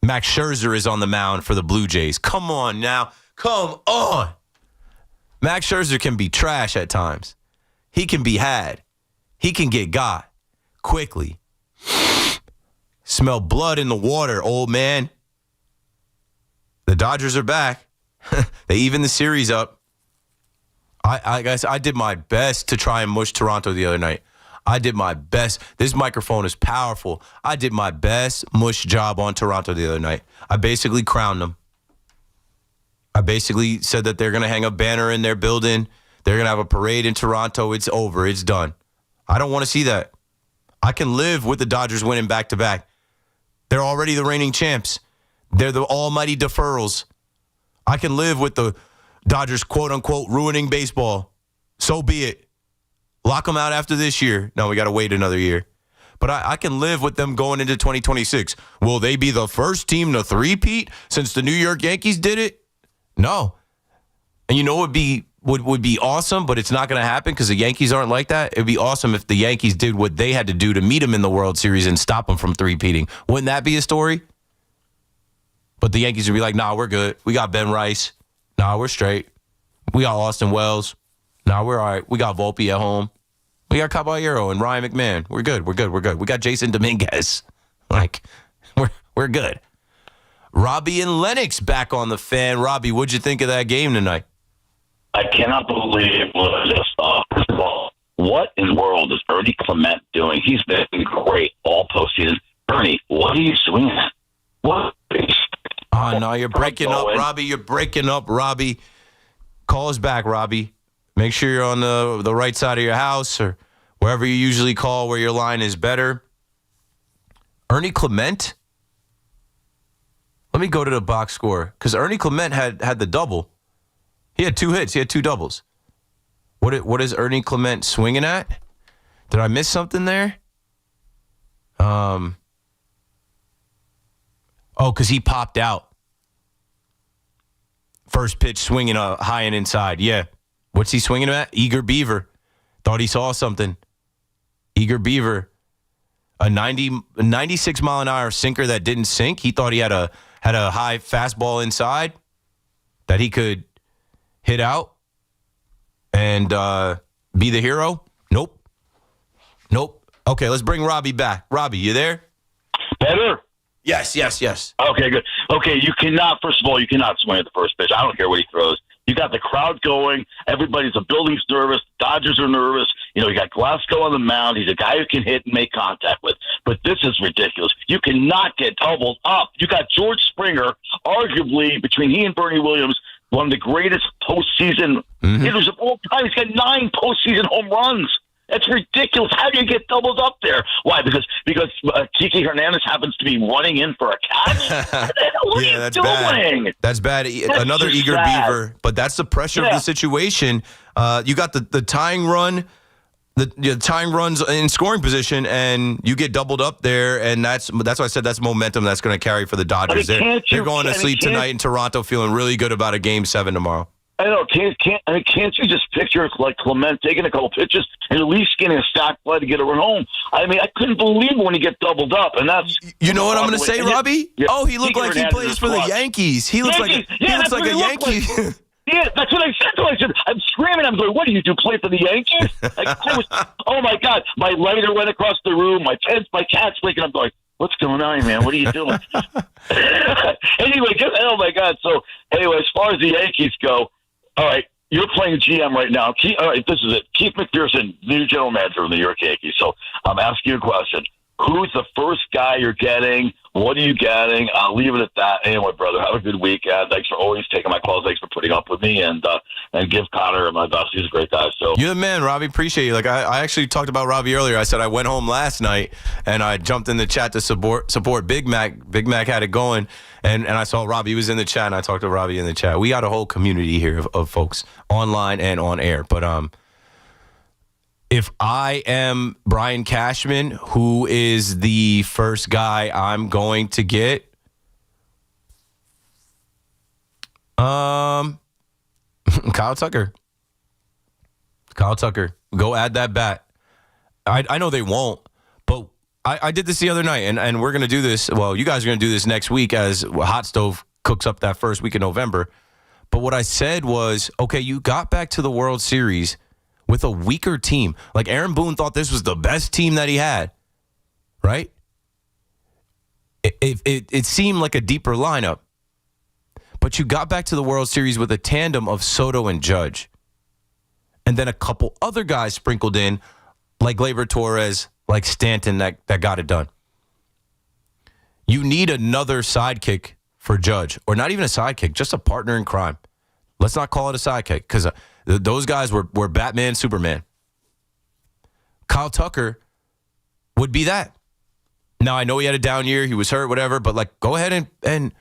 Max Scherzer is on the mound for the Blue Jays. Come on now. Come on. Max Scherzer can be trash at times. He can be had. He can get got quickly. Smell blood in the water, old man. The Dodgers are back. They even the series up. I did my best to try and mush Toronto the other night. I did my best. This microphone is powerful. I did my best mush job on Toronto the other night. I basically crowned them. I basically said that they're going to hang a banner in their building. They're going to have a parade in Toronto. It's over. It's done. I don't want to see that. I can live with the Dodgers winning back-to-back. They're already the reigning champs. They're the almighty deferrals. I can live with the Dodgers, quote-unquote, ruining baseball. So be it. Lock them out after this year. No, we got to wait another year. But I can live with them going into 2026. Will they be the first team to three-peat since the New York Yankees did it? No. And you know what would be awesome, but it's not going to happen because the Yankees aren't like that? It would be awesome if the Yankees did what they had to do to meet them in the World Series and stop them from three-peating. Wouldn't that be a story? But the Yankees would be like, nah, we're good. We got Ben Rice. Nah, we're straight. We got Austin Wells. Nah, we're all right. We got Volpe at home. We got Caballero and Ryan McMahon. We're good. We're good. We're good. We got Jason Dominguez. Like, we're good. Robbie and Lennox back on the Fan. Robbie, what'd you think of that game tonight? I cannot believe what I just saw. First of all, what in the world is Ernie Clement doing? He's been great all postseason. Ernie, what are you swinging at? What? Oh, no, you're breaking up, Robbie. You're breaking up, Robbie. Call us back, Robbie. Make sure you're on the right side of your house or wherever you usually call where your line is better. Ernie Clement? Let me go to the box score because Ernie Clement had the double. He had 2 hits. He had 2 doubles. What is Ernie Clement swinging at? Did I miss something there? Because he popped out. First pitch swinging high and inside. Yeah. What's he swinging at? Eager Beaver. Thought he saw something. Eager Beaver. A 96 mile an hour sinker that didn't sink. He thought he had a high fastball inside that he could hit out and be the hero. Nope. Okay, let's bring Robbie back. Robbie, you there? Better? Yes. Okay, good. Okay, you cannot swing at the first pitch. I don't care what he throws. You got the crowd going. Everybody's the building's nervous. Dodgers are nervous. You got Glasgow on the mound. He's a guy who can hit and make contact with. But this is ridiculous. You cannot get doubled up. You got George Springer, arguably, between he and Bernie Williams, one of the greatest postseason hitters of all time. He's got 9 postseason home runs. That's ridiculous. How do you get doubled up there? Why? Because Kiki Hernandez happens to be running in for a catch? What yeah, are that's you doing? bad. That's bad. Another Eager Beaver. But that's the pressure of the situation. You got the tying run. The tying runs in scoring position, and you get doubled up there, and that's why I said that's momentum that's going to carry for the Dodgers. They're going to sleep tonight in Toronto, feeling really good about a Game 7 tomorrow. I know. Can't you just picture like Clement taking a couple pitches and at least getting a stock play to get a run home? I mean, I couldn't believe when he get doubled up, and that's you know what I'm going to say, Robbie? Yeah, he looked like he plays for the Yankees. He looks like a Yankee. Yeah, that's what I said to him. I said, I'm screaming. I'm going, what do you do, play for the Yankees? Oh, my God. My lighter went across the room. My cat's leaking. I'm going, what's going on, man? What are you doing? Anyway, oh, my God. So, anyway, as far as the Yankees go, all right, you're playing GM right now. All right, this is it. Keith McPherson, new general manager of the New York Yankees. So I'm asking you a question. Who's the first guy you're getting? What are you getting? I'll leave it at that. Anyway, brother, have a good weekend. Thanks for always taking my calls. Thanks for putting up with me, and give Connor my best. He's a great guy. So you're the man, Robbie. Appreciate you. Like I actually talked about Robbie earlier. I said I went home last night and I jumped in the chat to support Big Mac. Big Mac had it going, and I saw Robbie was in the chat, and I talked to Robbie in the chat. We got a whole community here of folks online and on air, but if I am Brian Cashman, who is the first guy I'm going to get? Kyle Tucker. Go add that bat. I know they won't, but I did this the other night, and we're going to do this. Well, you guys are going to do this next week as Hot Stove cooks up that first week of November. But what I said was, okay, you got back to the World Series with a weaker team. Like Aaron Boone thought this was the best team that he had, right? It seemed like a deeper lineup. But you got back to the World Series with a tandem of Soto and Judge. And then a couple other guys sprinkled in, like Gleyber Torres, like Stanton, that got it done. You need another sidekick for Judge. Or not even a sidekick, just a partner in crime. Let's not call it a sidekick, because Those guys were Batman, Superman. Kyle Tucker would be that. Now, I know he had a down year. He was hurt, whatever. But, like, go ahead and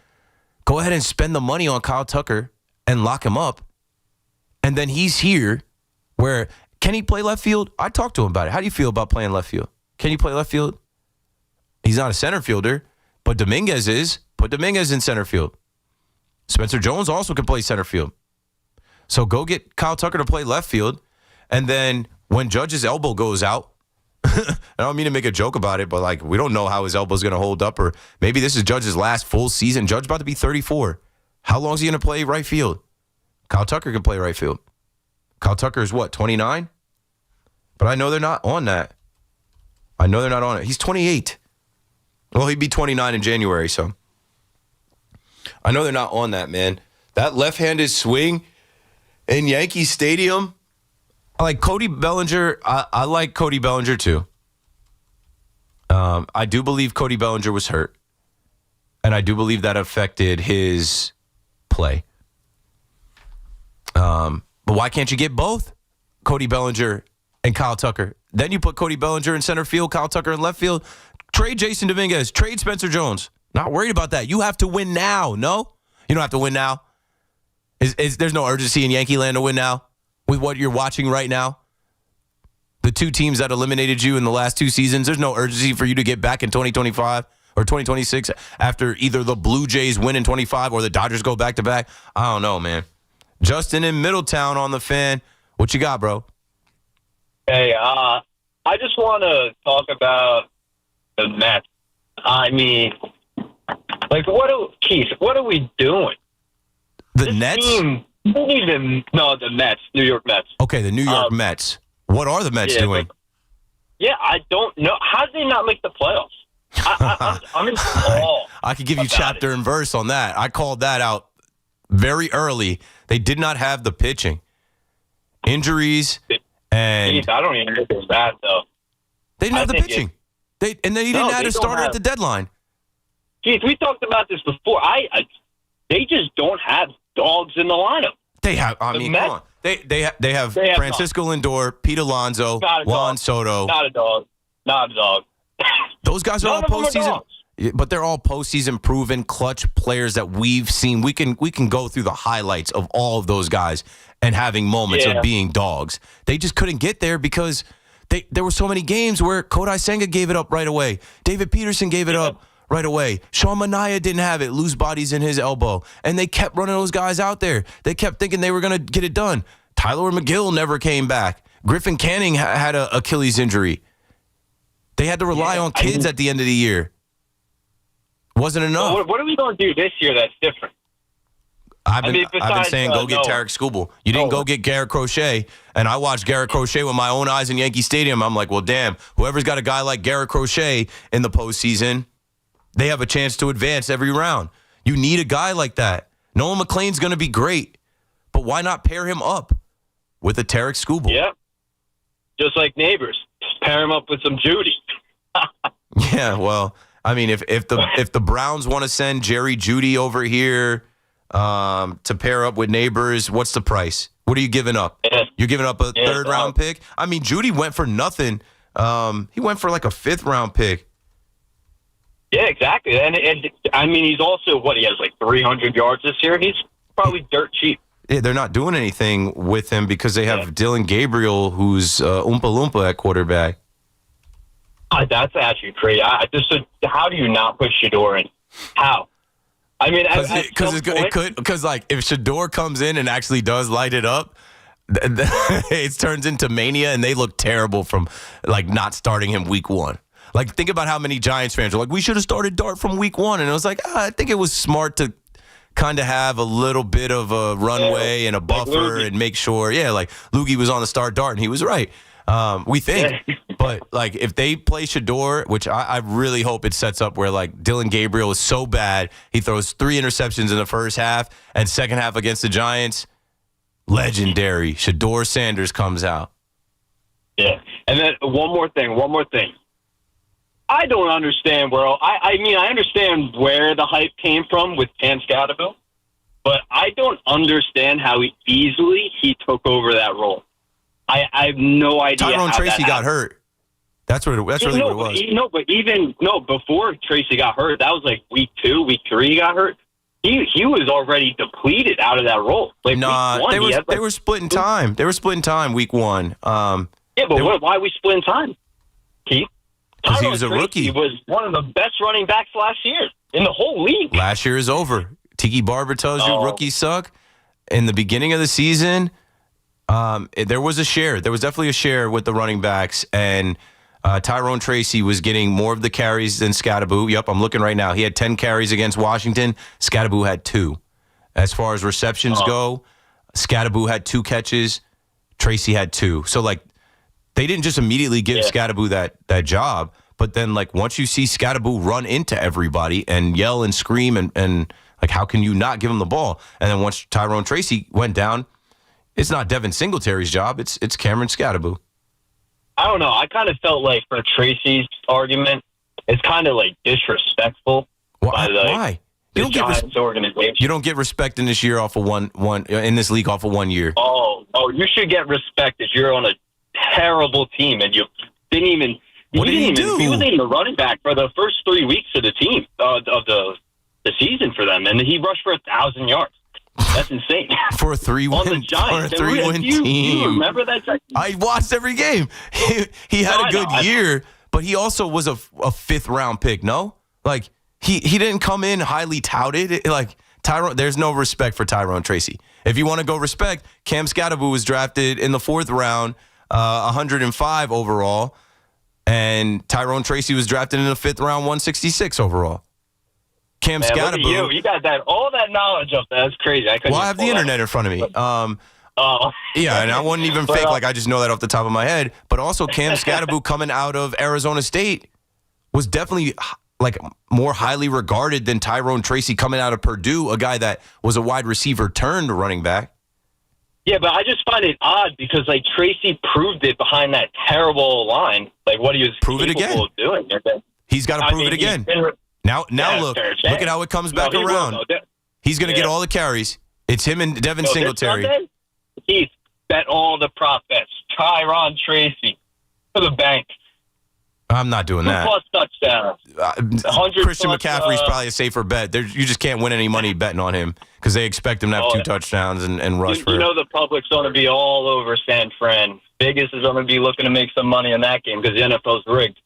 spend the money on Kyle Tucker and lock him up. And then he's here where – can he play left field? I talked to him about it. How do you feel about playing left field? Can you play left field? He's not a center fielder, but Dominguez is. Put Dominguez in center field. Spencer Jones also can play center field. So go get Kyle Tucker to play left field. And then when Judge's elbow goes out, I don't mean to make a joke about it, but like we don't know how his elbow's going to hold up, or maybe this is Judge's last full season. Judge about to be 34. How long is he going to play right field? Kyle Tucker can play right field. Kyle Tucker is what, 29? But I know they're not on that. I know they're not on it. He's 28. Well, he'd be 29 in January, so. I know they're not on that, man. That left-handed swing in Yankee Stadium, I like Cody Bellinger. I like Cody Bellinger, too. I do believe Cody Bellinger was hurt, and I do believe that affected his play. But why can't you get both Cody Bellinger and Kyle Tucker? Then you put Cody Bellinger in center field, Kyle Tucker in left field. Trade Jason Dominguez. Trade Spencer Jones. Not worried about that. You have to win now. No? You don't have to win now. There's no urgency in Yankee land to win now with what you're watching right now? The two teams that eliminated you in the last 2 seasons, there's no urgency for you to get back in 2025 or 2026 after either the Blue Jays win in 25 or the Dodgers go back-to-back. I don't know, man. Justin in Middletown on the Fan. What you got, bro? Hey, I just want to talk about the Mets. I mean, like, what are we doing? The Nets? The Mets, New York Mets. Okay, the New York Mets. What are the Mets doing? I don't know. How did they not make the playoffs? I'm in awe. I could give you chapter and verse on that. I called that out very early. They did not have the pitching. Injuries and... Jeez, I don't even know if it's that, though. They didn't have the pitching. They didn't add a starter at the deadline. Geez, we talked about this before. They just don't have dogs in the lineup. They have. I mean, come on. They have Francisco Lindor, Pete Alonso, Juan Soto. Not a dog. Not a dog. Those guys are all postseason. But they're all postseason proven clutch players that we've seen. We can go through the highlights of all of those guys and having moments of being dogs. They just couldn't get there because there were so many games where Kodai Senga gave it up right away. David Peterson gave it up right away. Sean Manaea didn't have it. Loose bodies in his elbow. And they kept running those guys out there. They kept thinking they were going to get it done. Tyler McGill never came back. Griffin Canning had an Achilles injury. They had to rely on kids at the end of the year. Wasn't enough. Well, what are we going to do this year that's different? I've been saying go get Tarek Skubal. You didn't go get Garrett Crochet, and I watched Garrett Crochet with my own eyes in Yankee Stadium. I'm like, well, damn, whoever's got a guy like Garrett Crochet in the postseason, they have a chance to advance every round. You need a guy like that. Nolan McLean's going to be great, but why not pair him up with a Tarek Skubal? Yeah, just like neighbors. Just pair him up with some Judy. Yeah, well, I mean, if the Browns want to send Jerry Jeudy over here to pair up with neighbors, what's the price? What are you giving up? You're giving up a third-round pick? I mean, Jeudy went for nothing. He went for like a fifth-round pick. Yeah, exactly. And I mean, he's also, he has like 300 yards this year? He's probably dirt cheap. Yeah, they're not doing anything with him because they have Dylan Gabriel, who's Oompa Loompa at quarterback. That's actually crazy. How do you not put Shador in? How? I mean, because like if Shador comes in and actually does light it up, it turns into mania, and they look terrible from like not starting him week 1. Like think about how many Giants fans are like, we should have started Dart from week 1, and it was like, I think it was smart to kind of have a little bit of a runway and a buffer and make sure, like Loogie was on the start Dart, and he was right. We think, but like if they play Shador, which I really hope it sets up where like Dylan Gabriel is so bad, he throws 3 interceptions in the first half, and second half against the Giants, legendary. Shador Sanders comes out. Yeah, and then one more thing. I don't understand where I understand where the hype came from with Pan Scatterville, but I don't understand how easily he took over that role. I have no idea. Tyrone how Tracy that got hurt. That's really what it was. Before Tracy got hurt, that was like week 2, week 3 he got hurt. He was already depleted out of that role. Like they were splitting time. They were splitting time week 1. Why are we splitting time, Keith? Because he was a rookie. He was one of the best running backs last year in the whole league. Last year is over. Tiki Barber tells you rookies suck. In the beginning of the season, there was a share. There was definitely a share with the running backs, and Tyrone Tracy was getting more of the carries than Scatterbo. Yep, I'm looking right now. He had 10 carries against Washington. Scatterbo had 2. As far as receptions go, Scatterbo had 2 catches. Tracy had 2. So, like, they didn't just immediately give Scatterbo that job, but then, like, once you see Scatterbo run into everybody and yell and scream and like, how can you not give him the ball? And then once Tyrone Tracy went down, it's not Devin Singletary's job. It's Cameron Scatterbo. I don't know. I kind of felt like for Tracy's argument, it's kind of like disrespectful. Why? You don't get organization. You don't get respect in this year off of one in this league off of 1 year. Oh, you should get respect if you're on a terrible team and you didn't even. What did he do? He was even the running back for the first 3 weeks of the team of the season for them, and he rushed for 1,000 yards. That's insane. For a 3-win team. You remember that? I watched every game. He had a good year, but he also was a 5th round pick, no? Like, he didn't come in highly touted. Like, Tyrone, there's no respect for Tyrone Tracy. If you want to go respect, Cam Scatterbo was drafted in the 4th round, 105 overall, and Tyrone Tracy was drafted in the 5th round, 166 overall. Cam Scatterbo. You got all that knowledge up there. That's crazy. I have the internet in front of me. Yeah, and I wouldn't even fake like I just know that off the top of my head. But also, Cam Scatterbo coming out of Arizona State was definitely like more highly regarded than Tyrone Tracy coming out of Purdue, a guy that was a wide receiver turned running back. Yeah, but I just find it odd because like Tracy proved it behind that terrible line, like what he was capable of doing. He's got to prove it again. Now look at how it comes back around. He's going to get all the carries. It's him and Devin Singletary. He's bet all the prop bets. Tyrone Tracy for the bank. I'm not doing that. 2+ touchdowns. Christian McCaffrey's probably a safer bet. You just can't win any money betting on him because they expect him to have 2 touchdowns and rush for it. You know the public's going to be all over San Fran. Vegas is going to be looking to make some money in that game because the NFL's rigged.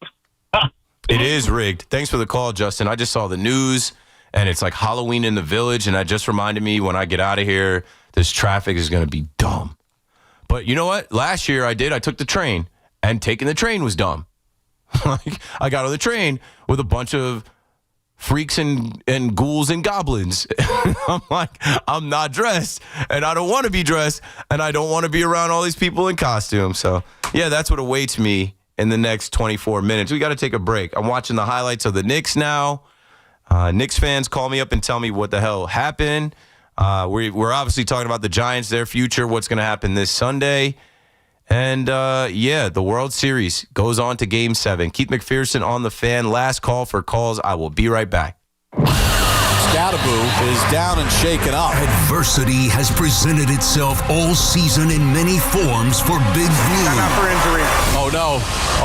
It is rigged. Thanks for the call, Justin. I just saw the news, and it's like Halloween in the Village, and that just reminded me when I get out of here, this traffic is going to be dumb. But you know what? Last year I took the train, and taking the train was dumb. I got on the train with a bunch of freaks and ghouls and goblins. I'm like, I'm not dressed, and I don't want to be dressed, and I don't want to be around all these people in costumes. So, yeah, that's what awaits me in the next 24 minutes. We got to take a break. I'm watching the highlights of the Knicks now. Knicks fans call me up and tell me what the hell happened. We're obviously talking about the Giants, their future, what's going to happen this Sunday. And, the World Series goes on to Game 7. Keith McPherson on the Fan. Last call for calls. I will be right back. Scatterbo is down and shaken up. Adversity has presented itself all season in many forms for Big Blue. Time out for injury.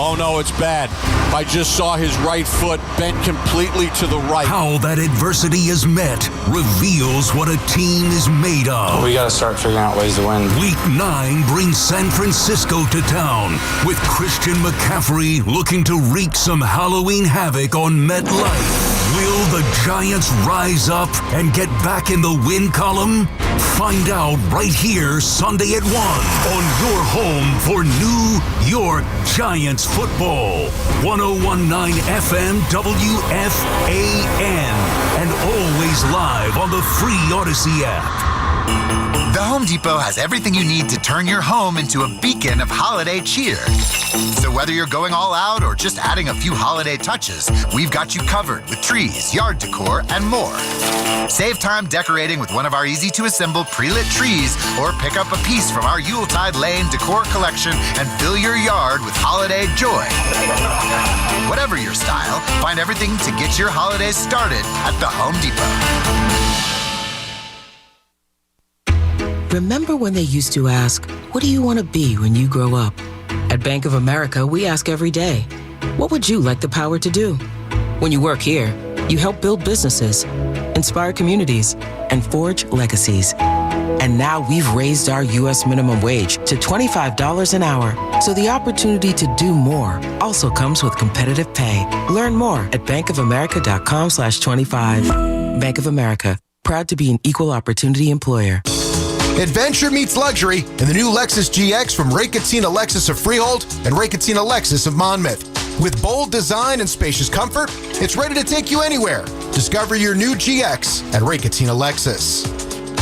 Oh no, it's bad. I just saw his right foot bent completely to the right. How that adversity is met reveals what a team is made of. We got to start figuring out ways to win. Week 9 brings San Francisco to town with Christian McCaffrey looking to wreak some Halloween havoc on MetLife. Will the Giants rise up and get back in the win column? Find out right here Sunday at 1 on your home for New York Giants football. 101.9 FM WFAN and always live on the free Odyssey app. The Home Depot has everything you need to turn your home into a beacon of holiday cheer. So whether you're going all out or just adding a few holiday touches, we've got you covered with trees, yard decor, and more. Save time decorating with one of our easy-to-assemble pre-lit trees or pick up a piece from our Yuletide Lane decor collection and fill your yard with holiday joy. Whatever your style, find everything to get your holidays started at the Home Depot. Remember when they used to ask, what do you want to be when you grow up? At Bank of America, we ask every day, what would you like the power to do? When you work here, you help build businesses, inspire communities, and forge legacies. And now we've raised our U.S. minimum wage to $25 an hour. So the opportunity to do more also comes with competitive pay. Learn more at bankofamerica.com/25. Bank of America, proud to be an equal opportunity employer. Adventure meets luxury in the new Lexus GX from Ray Katina Lexus of Freehold and Ray Katina Lexus of Monmouth. With bold design and spacious comfort, it's ready to take you anywhere. Discover your new GX at Ray Katina Lexus.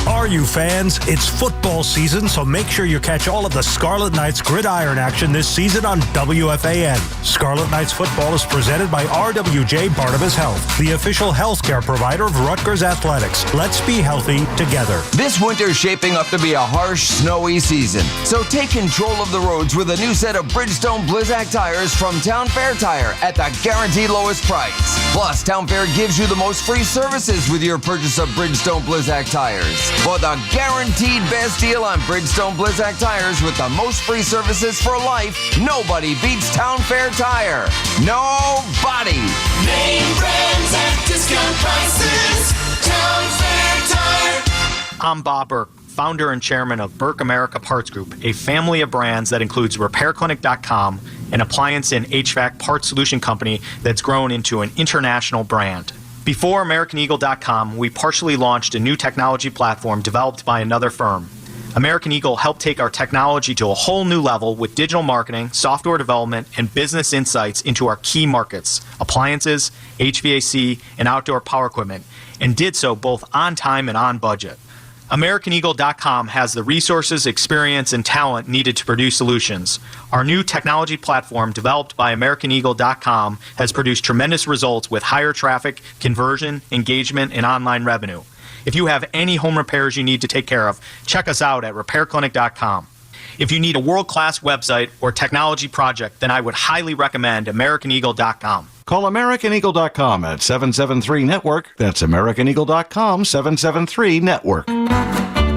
Are you fans? It's football season, so make sure you catch all of the Scarlet Knights gridiron action this season on WFAN. Scarlet Knights football is presented by RWJ Barnabas Health, the official healthcare provider of Rutgers Athletics. Let's be healthy together. This winter's shaping up to be a harsh, snowy season. So take control of the roads with a new set of Bridgestone Blizzak tires from Town Fair Tire at the guaranteed lowest price. Plus, Town Fair gives you the most free services with your purchase of Bridgestone Blizzak tires. For the guaranteed best deal on Bridgestone Blizzak tires with the most free services for life, nobody beats Town Fair Tire. Nobody. Name brands at discount prices. Town Fair Tire. I'm Bob Burke, founder and chairman of Burke America Parts Group, a family of brands that includes RepairClinic.com, an appliance and HVAC parts solution company that's grown into an international brand. Before AmericanEagle.com, we partially launched a new technology platform developed by another firm. American Eagle helped take our technology to a whole new level with digital marketing, software development, and business insights into our key markets, appliances, HVAC, and outdoor power equipment, and did so both on time and on budget. AmericanEagle.com has the resources, experience, and talent needed to produce solutions. Our new technology platform, developed by AmericanEagle.com, has produced tremendous results with higher traffic, conversion, engagement, and online revenue. If you have any home repairs you need to take care of, check us out at RepairClinic.com. If you need a world-class website or technology project, then I would highly recommend AmericanEagle.com. Call AmericanEagle.com at 773-NETWORK. That's AmericanEagle.com, 773-NETWORK.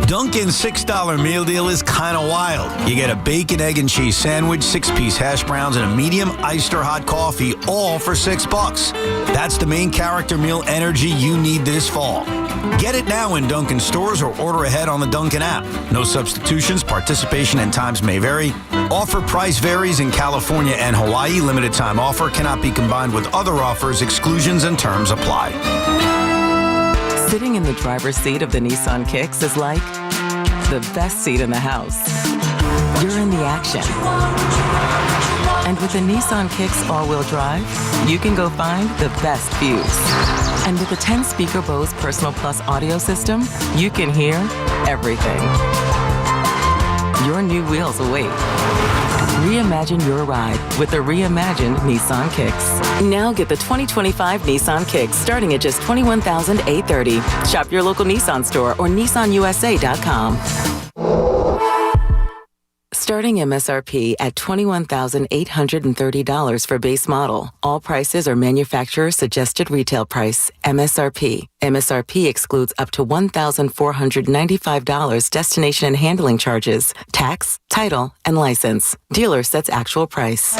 Dunkin's $6 meal deal is kind of wild. You get a bacon, egg, and cheese sandwich, 6-piece hash browns, and a medium iced or hot coffee, all for $6. That's the main character meal energy you need this fall. Get it now in Dunkin' stores or order ahead on the Dunkin' app. No substitutions, participation, and times may vary. Offer price varies in California and Hawaii. Limited time offer cannot be combined with other offers. Exclusions and terms apply. Sitting in the driver's seat of the Nissan Kicks is like the best seat in the house. You're in the action. And with the Nissan Kicks all-wheel drive, you can go find the best views. And with the 10-speaker Bose Personal Plus audio system, you can hear everything. Your new wheels await. Reimagine your ride with the reimagined Nissan Kicks. Now get the 2025 Nissan Kicks starting at just $21,830. Shop your local Nissan store or nissanusa.com. Starting MSRP at $21,830 for base model. All prices are manufacturer suggested retail price. MSRP. MSRP excludes up to $1,495 destination and handling charges, tax, title, and license. Dealer sets actual price.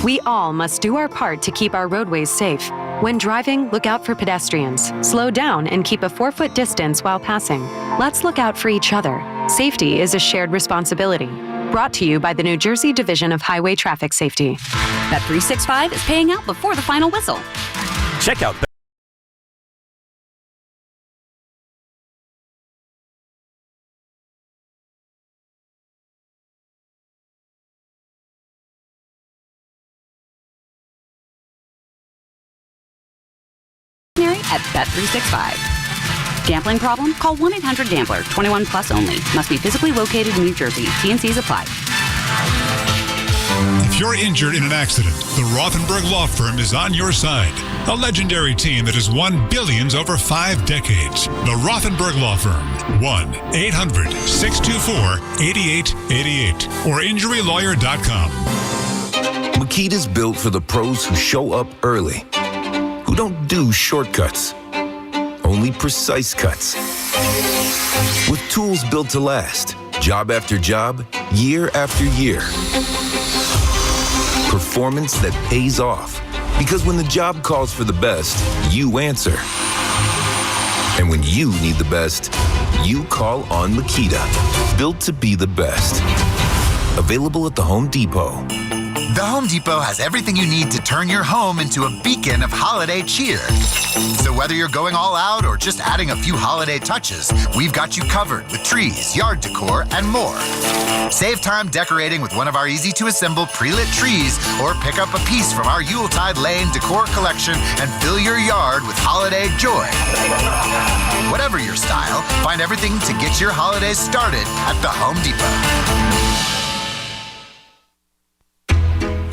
We all must do our part to keep our roadways safe. When driving, look out for pedestrians. Slow down and keep a 4-foot distance while passing. Let's look out for each other. Safety is a shared responsibility. Brought to you by the New Jersey Division of Highway Traffic Safety. Bet365 is paying out before the final whistle. Check out at Bet365. Gambling problem? Call 1-800-GAMBLER. 21 plus only. Must be physically located in New Jersey. T&Cs apply. If you're injured in an accident, the Rothenberg Law Firm is on your side. A legendary team that has won billions over 5 decades. The Rothenberg Law Firm. 1-800-624-8888 or injurylawyer.com. Makita's built for the pros who show up early, who who don't do shortcuts, only precise cuts. With tools built to last, job after job, year after year. Performance that pays off. Because when the job calls for the best, you answer. And when you need the best, you call on Makita. Built to be the best. Available at the Home Depot. The Home Depot has everything you need to turn your home into a beacon of holiday cheer. So whether you're going all out or just adding a few holiday touches, we've got you covered with trees, yard decor, and more. Save time decorating with one of our easy-to-assemble pre-lit trees or pick up a piece from our Yuletide Lane decor collection and fill your yard with holiday joy. Whatever your style, find everything to get your holidays started at the Home Depot.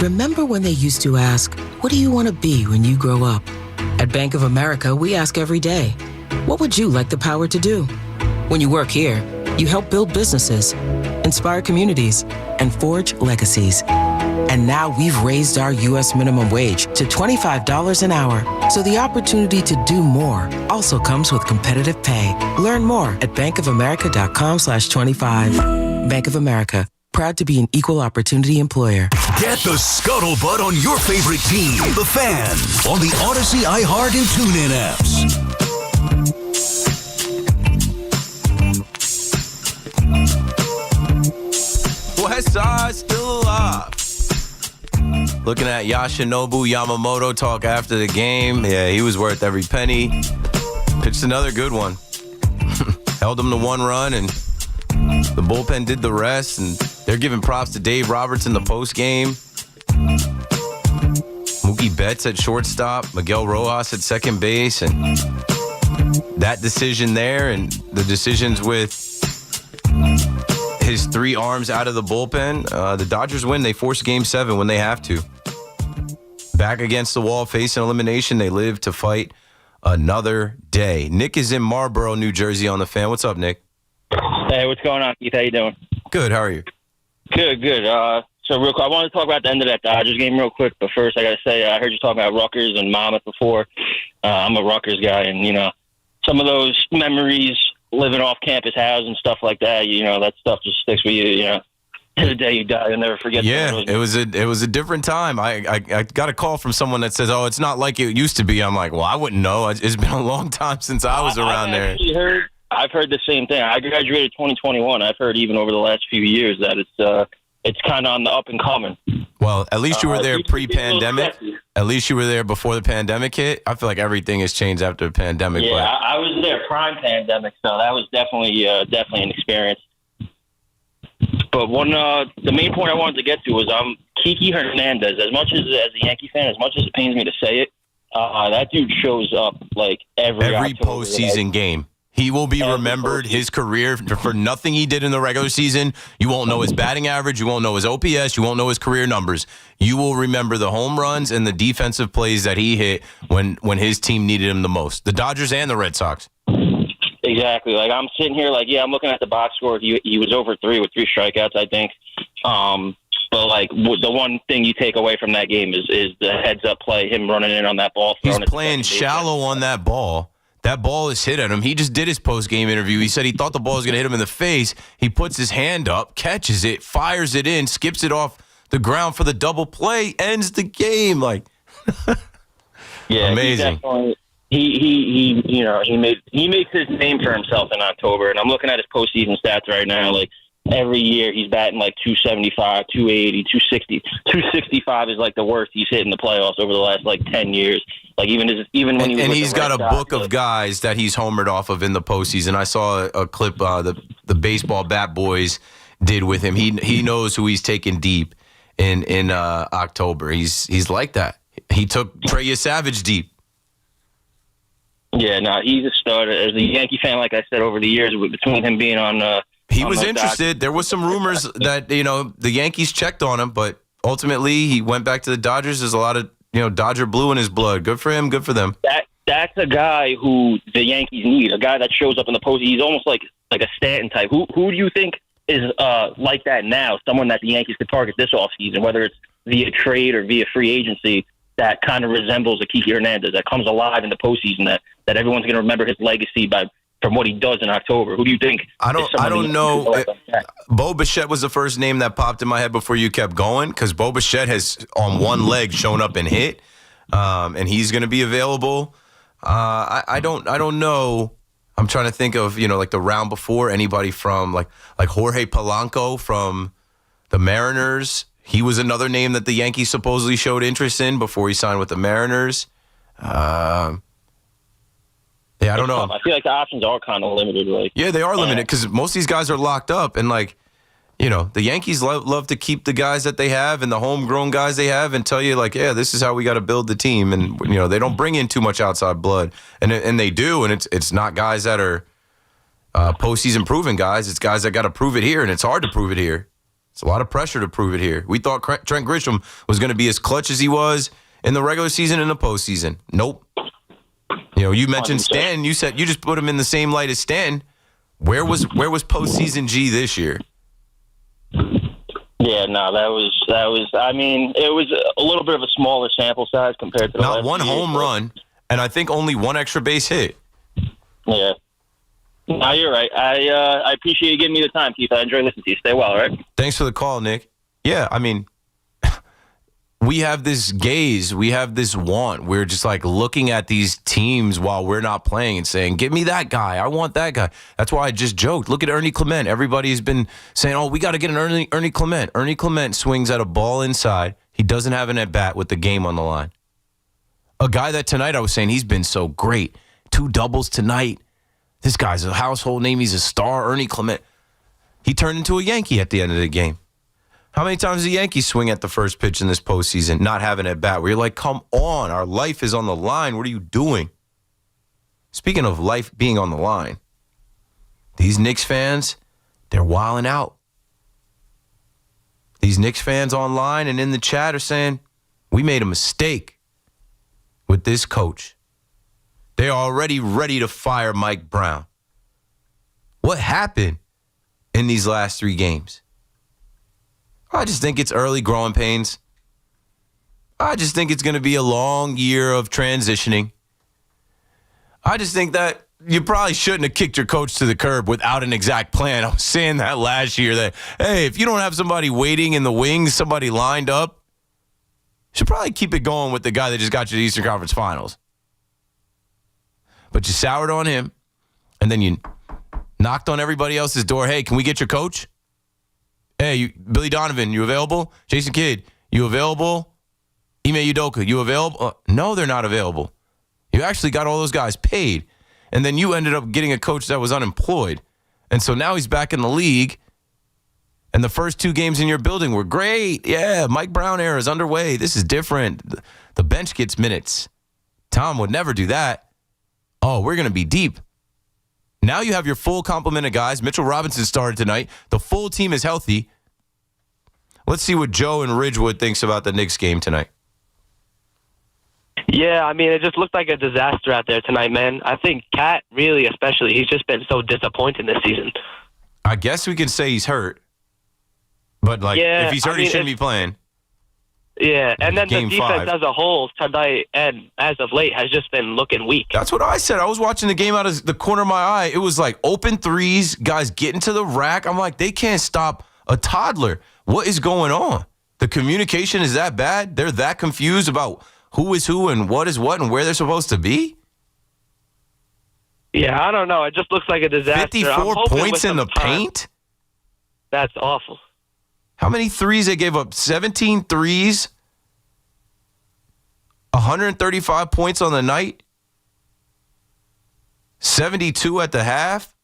Remember when they used to ask, what do you want to be when you grow up? At Bank of America, we ask every day, what would you like the power to do? When you work here, you help build businesses, inspire communities, and forge legacies. And now we've raised our U.S. minimum wage to $25 an hour. So the opportunity to do more also comes with competitive pay. Learn more at bankofamerica.com/25. Bank of America. Proud to be an equal opportunity employer. Get the scuttlebutt on your favorite team, the Fan, on the Odyssey, iHeart, and TuneIn apps. West Side still alive. Looking at Yoshinobu Yamamoto talk after the game. Yeah, he was worth every penny. Pitched another good one. Held him to 1 run, and the bullpen did the rest, and they're giving props to Dave Roberts in the post game. Mookie Betts at shortstop, Miguel Rojas at second base, and that decision there and the decisions with his 3 arms out of the bullpen, the Dodgers win. They force Game 7 when they have to. Back against the wall, facing elimination. They live to fight another day. Nick is in Marlboro, New Jersey on the Fan. What's up, Nick? Hey, what's going on, Keith? How you doing? Good. How are you? Good. So real quick, I want to talk about the end of that Dodgers game real quick, but first I got to say I heard you talking about Rutgers and Monmouth before. I'm a Rutgers guy, and, some of those memories, living off campus house and stuff like that, that stuff just sticks with you, to the day you die. You'll never forget. Yeah, it was a different time. I got a call from someone that says, oh, it's not like it used to be. I'm like, well, I wouldn't know. It's been a long time since I was around there. I've heard the same thing. I graduated 2021. I've heard even over the last few years that it's kind of on the up and coming. Well, at least you were there pre-pandemic. At least you were there before the pandemic hit. I feel like everything has changed after the pandemic. Yeah, but I was there prime pandemic, so that was definitely an experience. But the main point I wanted to get to was Kiki Hernandez. As much as a Yankee fan, as much as it pains me to say it, that dude shows up like every postseason game. He will be remembered, his career, for nothing he did in the regular season. You won't know his batting average. You won't know his OPS. You won't know his career numbers. You will remember the home runs and the defensive plays that he hit when his team needed him the most. The Dodgers and the Red Sox. Exactly. Like, I'm sitting here like, I'm looking at the box score. He was over 3 with 3 strikeouts, I think. But, like, the one thing you take away from that game is the heads-up play, him running in on that ball. He's playing shallow on that ball. That ball is hit at him. He just did his post-game interview. He said he thought the ball was going to hit him in the face. He puts his hand up, catches it, fires it in, skips it off the ground for the double play, ends the game. Like, yeah, amazing. He makes his name for himself in October, and I'm looking at his postseason stats right now. Like, every year he's batting like 275, 280, 260. 265 is like the worst he's hit in the playoffs over the last like 10 years. Like even when he was and with he's the got Red a Sox, book of guys that he's homered off of in the postseason. I saw a clip the baseball bat boys did with him. He knows who he's taking deep in October. He's like that. He took Trey Savage deep. Yeah, no, he's a stud. As a Yankee fan, like I said, over the years, between him being on he was interested. There was some rumors that the Yankees checked on him, but ultimately he went back to the Dodgers. There's a lot of Dodger blue in his blood. Good for him. Good for them. That's a guy who the Yankees need. A guy that shows up in the postseason. He's almost like a Stanton type. Who do you think is like that now? Someone that the Yankees could target this offseason, whether it's via trade or via free agency. that kind of resembles a Kiki Hernandez, that comes alive in the postseason, that everyone's going to remember his legacy from what he does in October? Who do you think? I don't know. Bo Bichette was the first name that popped in my head before you kept going, because Bo Bichette has on one leg shown up and hit, and he's going to be available. I don't know. I'm trying to think of, like the round before, anybody from like Jorge Polanco from the Mariners. He was another name that the Yankees supposedly showed interest in before he signed with the Mariners. Yeah, I don't know. I feel like the options are kind of limited. Yeah, they are limited because most of these guys are locked up, and the Yankees love to keep the guys that they have and the homegrown guys they have and tell you this is how we got to build the team, and they don't bring in too much outside blood, and they do, and it's not guys that are postseason proven guys. It's guys that got to prove it here, and it's hard to prove it here. It's a lot of pressure to prove it here. We thought Trent Grisham was going to be as clutch as he was in the regular season and the postseason. Nope. You mentioned Stan. You said you just put him in the same light as Stan. Where was postseason G this year? Yeah, no, that was. I mean, it was a little bit of a smaller sample size compared to the not last one year, home run, and I think only one extra base hit. Yeah. No, you're right. I appreciate you giving me the time, Keith. I enjoy listening to you. Stay well, all right? Thanks for the call, Nick. Yeah, I mean, we have this gaze. We have this want. We're just looking at these teams while we're not playing and saying, give me that guy. I want that guy. That's why I just joked. Look at Ernie Clement. Everybody's been saying, oh, we got to get an Ernie Clement. Ernie Clement swings at a ball inside. He doesn't have an at-bat with the game on the line. A guy that tonight I was saying he's been so great. 2 doubles tonight. This guy's a household name. He's a star, Ernie Clement. He turned into a Yankee at the end of the game. How many times did the Yankees swing at the first pitch in this postseason, not having at bat, where you're like, come on, our life is on the line. What are you doing? Speaking of life being on the line, these Knicks fans, they're wilding out. These Knicks fans online and in the chat are saying, we made a mistake with this coach. They're already ready to fire Mike Brown. What happened in these last 3 games? I just think it's early growing pains. I just think it's going to be a long year of transitioning. I just think that you probably shouldn't have kicked your coach to the curb without an exact plan. I was saying that last year that, hey, if you don't have somebody waiting in the wings, somebody lined up, you should probably keep it going with the guy that just got you to the Eastern Conference Finals. But you soured on him, and then you knocked on everybody else's door. Hey, can we get your coach? Hey, Billy Donovan, you available? Jason Kidd, you available? Ime Udoka, you available? No, they're not available. You actually got all those guys paid, and then you ended up getting a coach that was unemployed. And so now he's back in the league, and the first 2 games in your building were great. Yeah, Mike Brown era is underway. This is different. The bench gets minutes. Tom would never do that. Oh, we're going to be deep. Now you have your full complement of guys. Mitchell Robinson started tonight. The full team is healthy. Let's see what Joe in Ridgewood thinks about the Knicks game tonight. Yeah, I mean, it just looked like a disaster out there tonight, man. I think Cat, really, especially, he's just been so disappointing this season. I guess we can say he's hurt. But, if he's hurt, he shouldn't be playing. Yeah, and then the Game defense 5. as a whole tonight and as of late has just been looking weak. That's what I said. I was watching the game out of the corner of my eye. It was open threes, guys getting to the rack. I'm like, they can't stop a toddler. What is going on? The communication is that bad? They're that confused about who is who and what is what and where they're supposed to be? Yeah, I don't know. It just looks like a disaster. 54 points in the paint? That's awful. How many threes they gave up? 17 threes? 135 points on the night? 72 at the half?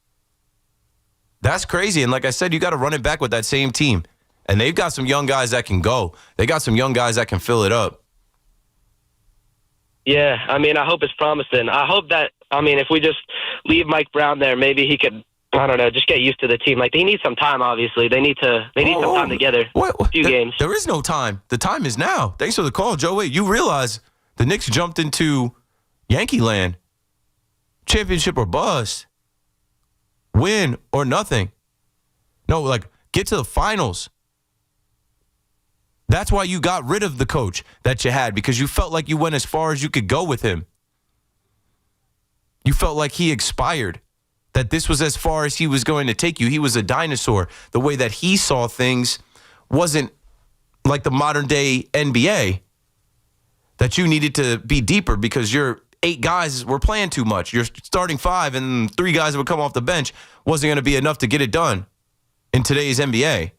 That's crazy. And like I said, you got to run it back with that same team. And they've got some young guys that can go. They got some young guys that can fill it up. Yeah, I mean, I hope it's promising. I hope that, if we just leave Mike Brown there, maybe he could, I don't know, just get used to the team. He needs some time, obviously. They need some time together. A few games. There is no time. The time is now. Thanks for the call, Joe. Wait, you realize the Knicks jumped into Yankee land. Championship or bust. Win or nothing. No, get to the finals. That's why you got rid of the coach that you had, because you felt like you went as far as you could go with him. You felt like he expired, that this was as far as he was going to take you. He was a dinosaur. The way that he saw things wasn't like the modern day NBA, that you needed to be deeper because your 8 guys were playing too much. Your starting 5 and 3 guys that would come off the bench wasn't going to be enough to get it done in today's NBA.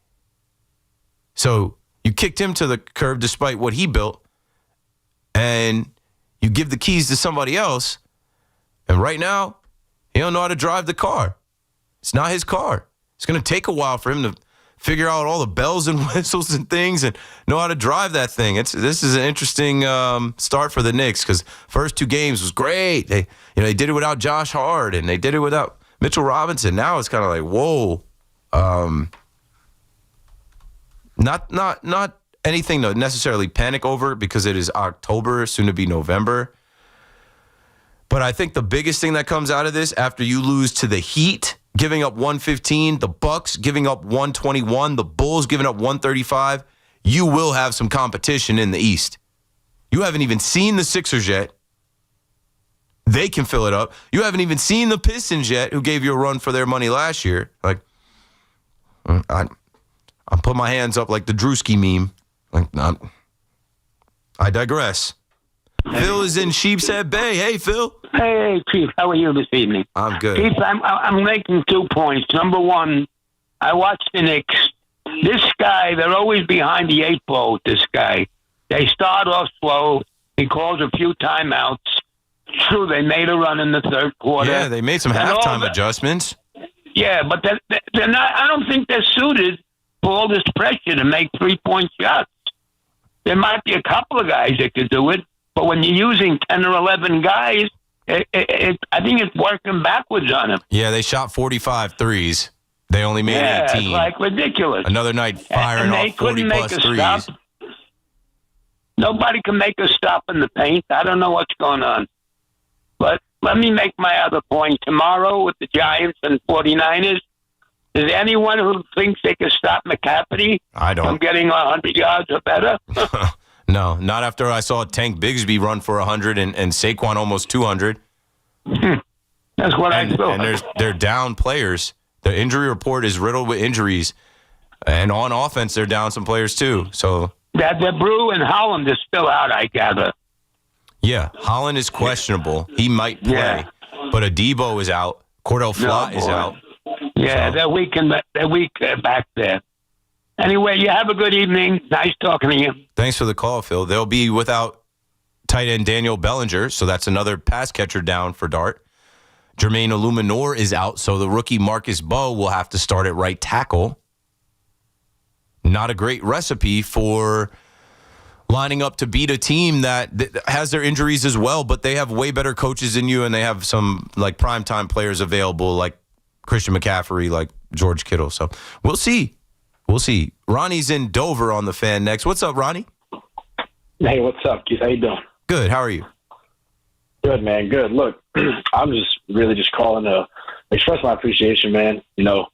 So you kicked him to the curb despite what he built, and you give the keys to somebody else, and right now, he don't know how to drive the car. It's not his car. It's going to take a while for him to figure out all the bells and whistles and things and know how to drive that thing. This is an interesting start for the Knicks, because first 2 games was great. They did it without Josh Hart, and they did it without Mitchell Robinson. Now it's kind of like, whoa. Not anything to necessarily panic over, because it is October, soon to be November. But I think the biggest thing that comes out of this, after you lose to the Heat, giving up 115, the Bucks giving up 121, the Bulls giving up 135, you will have some competition in the East. You haven't even seen the Sixers yet. They can fill it up. You haven't even seen the Pistons yet, who gave you a run for their money last year. Like, I put my hands up like the Drewski meme. Like, I digress. Phil is in Sheepshead Bay. Hey, Phil. Hey, Chief. How are you this evening? I'm good. Chief, I'm making 2 points. Number one, I watch the Knicks. This guy, they're always behind the 8 ball with this guy. They start off slow. He calls a few timeouts. True, they made a run in the third quarter. Yeah, they made some halftime adjustments. Yeah, but they're not. I don't think they're suited for all this pressure to make 3-point shots. There might be a couple of guys that could do it, but when you're using 10 or 11 guys, I think it's working backwards on them. Yeah, they shot 45 threes. They only made 18. It's like ridiculous. Another night firing off 40-plus threes. Stop. Nobody can make a stop in the paint. I don't know what's going on. But let me make my other point. Tomorrow with the Giants and 49ers, is anyone who thinks they can stop McCaffrey from getting 100 yards or better? No, not after I saw Tank Bigsby run for 100 and Saquon almost 200. That's what I thought. And they're down players. The injury report is riddled with injuries. And on offense, they're down some players too. So that the Brew and Holland is still out, I gather. Yeah, Holland is questionable. He might play, but Adebo is out. Cordell Flott is out. Yeah, so. they're weak back there. Anyway, you have a good evening. Nice talking to you. Thanks for the call, Phil. They'll be without tight end Daniel Bellinger, so that's another pass catcher down for Dart. Jermaine Illuminor is out, so the rookie Marcus Bowe will have to start at right tackle. Not a great recipe for lining up to beat a team that has their injuries as well, but they have way better coaches than you, and they have some like primetime players available, like Christian McCaffrey, like George Kittle. So we'll see. We'll see. Ronnie's in Dover on the Fan next. What's up, Ronnie? Hey, what's up, Keith? How you doing? Good. How are you? Good, man. Good. Look, I'm just calling to express my appreciation, man. You know,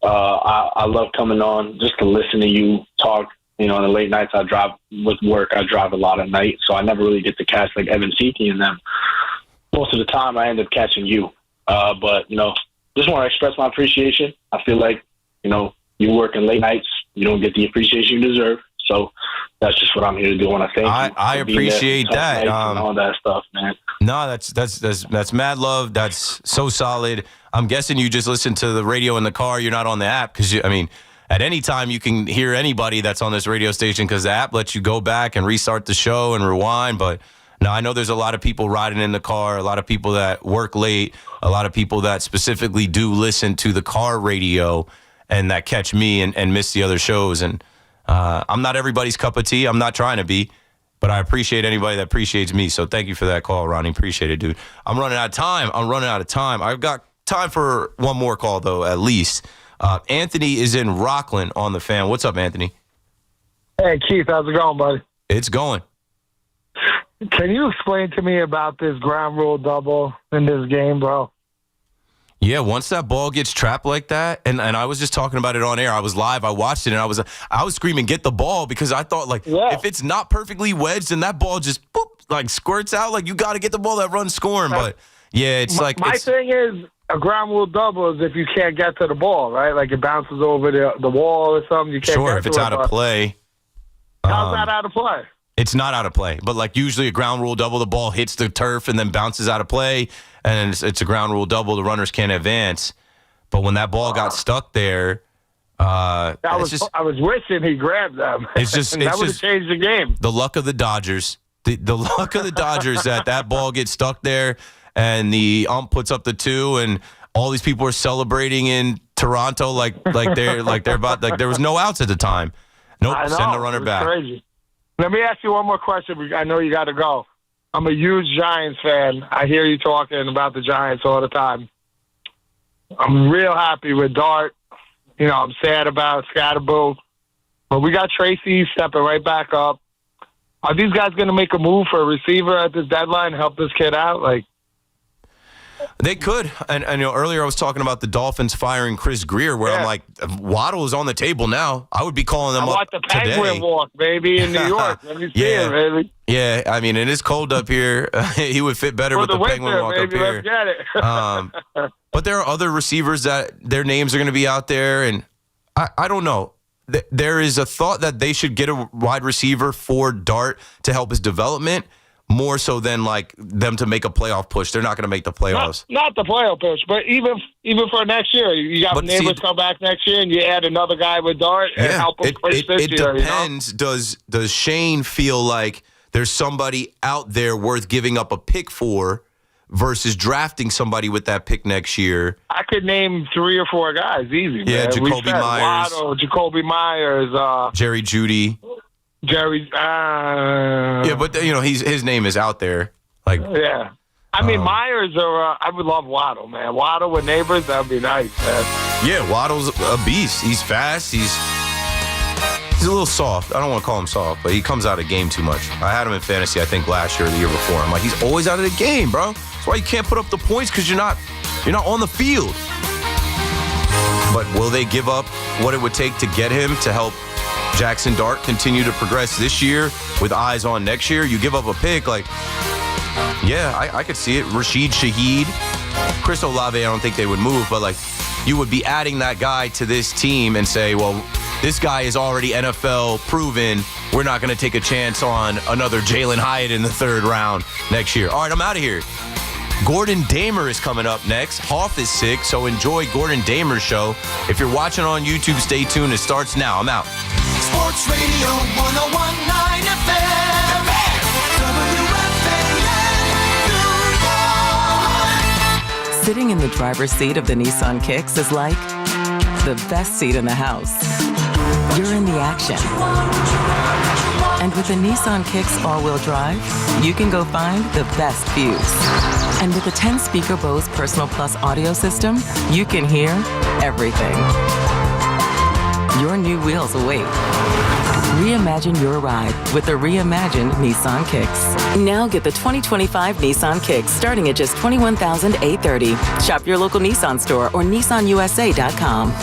I love coming on just to listen to you talk. You know, in the late nights I drive with work. I drive a lot at night, so I never really get to catch like Evan Seaty and them. Most of the time I end up catching you. But, you know, just want to express my appreciation. I feel like, you know, you work in late nights, you don't get the appreciation you deserve. So that's just what I'm here to do. And I thank you. I appreciate that. And all that stuff, man. No, that's mad love. That's so solid. I'm guessing you just listen to the radio in the car. You're not on the app because, at any time you can hear anybody that's on this radio station because the app lets you go back and restart the show and rewind. But now I know there's a lot of people riding in the car, a lot of people that work late, a lot of people that specifically do listen to the car radio and that catch me and miss the other shows. And I'm not everybody's cup of tea. I'm not trying to be, but I appreciate anybody that appreciates me. So thank you for that call, Ronnie. Appreciate it, dude. I'm running out of time. I've got time for one more call, though, at least. Anthony is in Rockland on the Fan. What's up, Anthony? Hey, Keith. How's it going, buddy? It's going. Can you explain to me about this ground rule double in this game, bro? Yeah, once that ball gets trapped like that, and I was just talking about it on air. I was live. I watched it, and I was screaming, "Get the ball!" Because I thought, like, if it's not perfectly wedged and that ball just boop, like squirts out, like you got to get the ball that runs scoring. But yeah, it's like my thing is a ground rule double is if you can't get to the ball, right? Like it bounces over the wall or something. You can't. Sure, get if it's out of play. How's that out of play? It's not out of play, but like usually a ground rule double, the ball hits the turf and then bounces out of play, and it's a ground rule double. The runners can't advance. But when that ball got stuck there, I was wishing he grabbed them. It's just that would have changed the game. The luck of the Dodgers, the luck of the Dodgers that ball gets stuck there, and the ump puts up the 2, and all these people are celebrating in Toronto like they're about like there was no outs at the time. Nope, send the runner back. Crazy. Let me ask you one more question. I know you got to go. I'm a huge Giants fan. I hear you talking about the Giants all the time. I'm real happy with Dart. You know, I'm sad about Scatterboo. But we got Tracy stepping right back up. Are these guys going to make a move for a receiver at this deadline, help this kid out? Like, they could. And you know, earlier I was talking about the Dolphins firing Chris Greer, where I'm like, Waddle is on the table now. I would be calling them up today. I want the Penguin walk, baby, in New York. Let me see it, baby. Yeah, I mean, it is cold up here. He would fit better with the Penguin walk up here. Let's get it. But there are other receivers that their names are going to be out there, and I don't know. There is a thought that they should get a wide receiver for Dart to help his development, more so than like them to make a playoff push. They're not going to make the playoffs. Not the playoff push, but even for next year, you got Neighbors come back next year, and you add another guy with Dart and help him push this year. It depends. You know? Does Shane feel like there's somebody out there worth giving up a pick for versus drafting somebody with that pick next year? I could name 3 or 4 guys easy. Yeah, man. Jacoby Myers, Waddle, Jacoby Myers, Jerry Jeudy. Yeah, but you know his name is out there. Like, yeah, I mean Myers or I would love Waddle, man. Waddle with Neighbors, that would be nice, man. Yeah, Waddle's a beast. He's fast. He's a little soft. I don't want to call him soft, but he comes out of the game too much. I had him in fantasy, I think last year or the year before. I'm like, he's always out of the game, bro. That's why you can't put up the points, because you're not on the field. But will they give up what it would take to get him to help Jackson Dart continue to progress this year with eyes on next year? You give up a pick, like, yeah, I could see it. Rashid Shaheed, Chris Olave, I don't think they would move, but like, you would be adding that guy to this team and say, well, this guy is already NFL proven. We're not going to take a chance on another Jalen Hyatt in the 3rd round next year. All right, I'm out of here. Gordon Damer is coming up next. Hoff is sick, so enjoy Gordon Damer's show. If you're watching on YouTube, stay tuned. It starts now. I'm out. Sports Radio 101.9 FM. WFAN. Sitting in the driver's seat of the Nissan Kicks is like the best seat in the house. You're in the action. And with the Nissan Kicks all-wheel drive, you can go find the best views. And with the 10-speaker Bose Personal Plus audio system, you can hear everything. Your new wheels await. Reimagine your ride with the reimagined Nissan Kicks. Now get the 2025 Nissan Kicks starting at just $21,830. Shop your local Nissan store or nissanusa.com.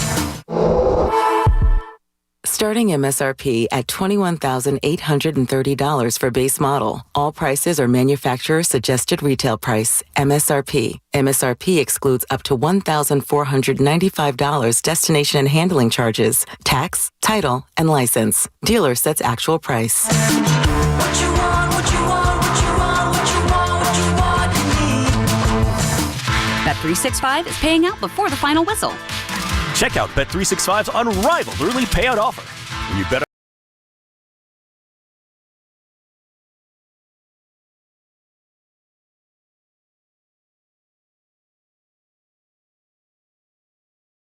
Starting MSRP at $21,830 for base model. All prices are manufacturer suggested retail price. MSRP. MSRP excludes up to $1,495 destination and handling charges, tax, title, and license. Dealer sets actual price. Bet365 is paying out before the final whistle. Check out Bet365's unrivaled early payout offer. You bet.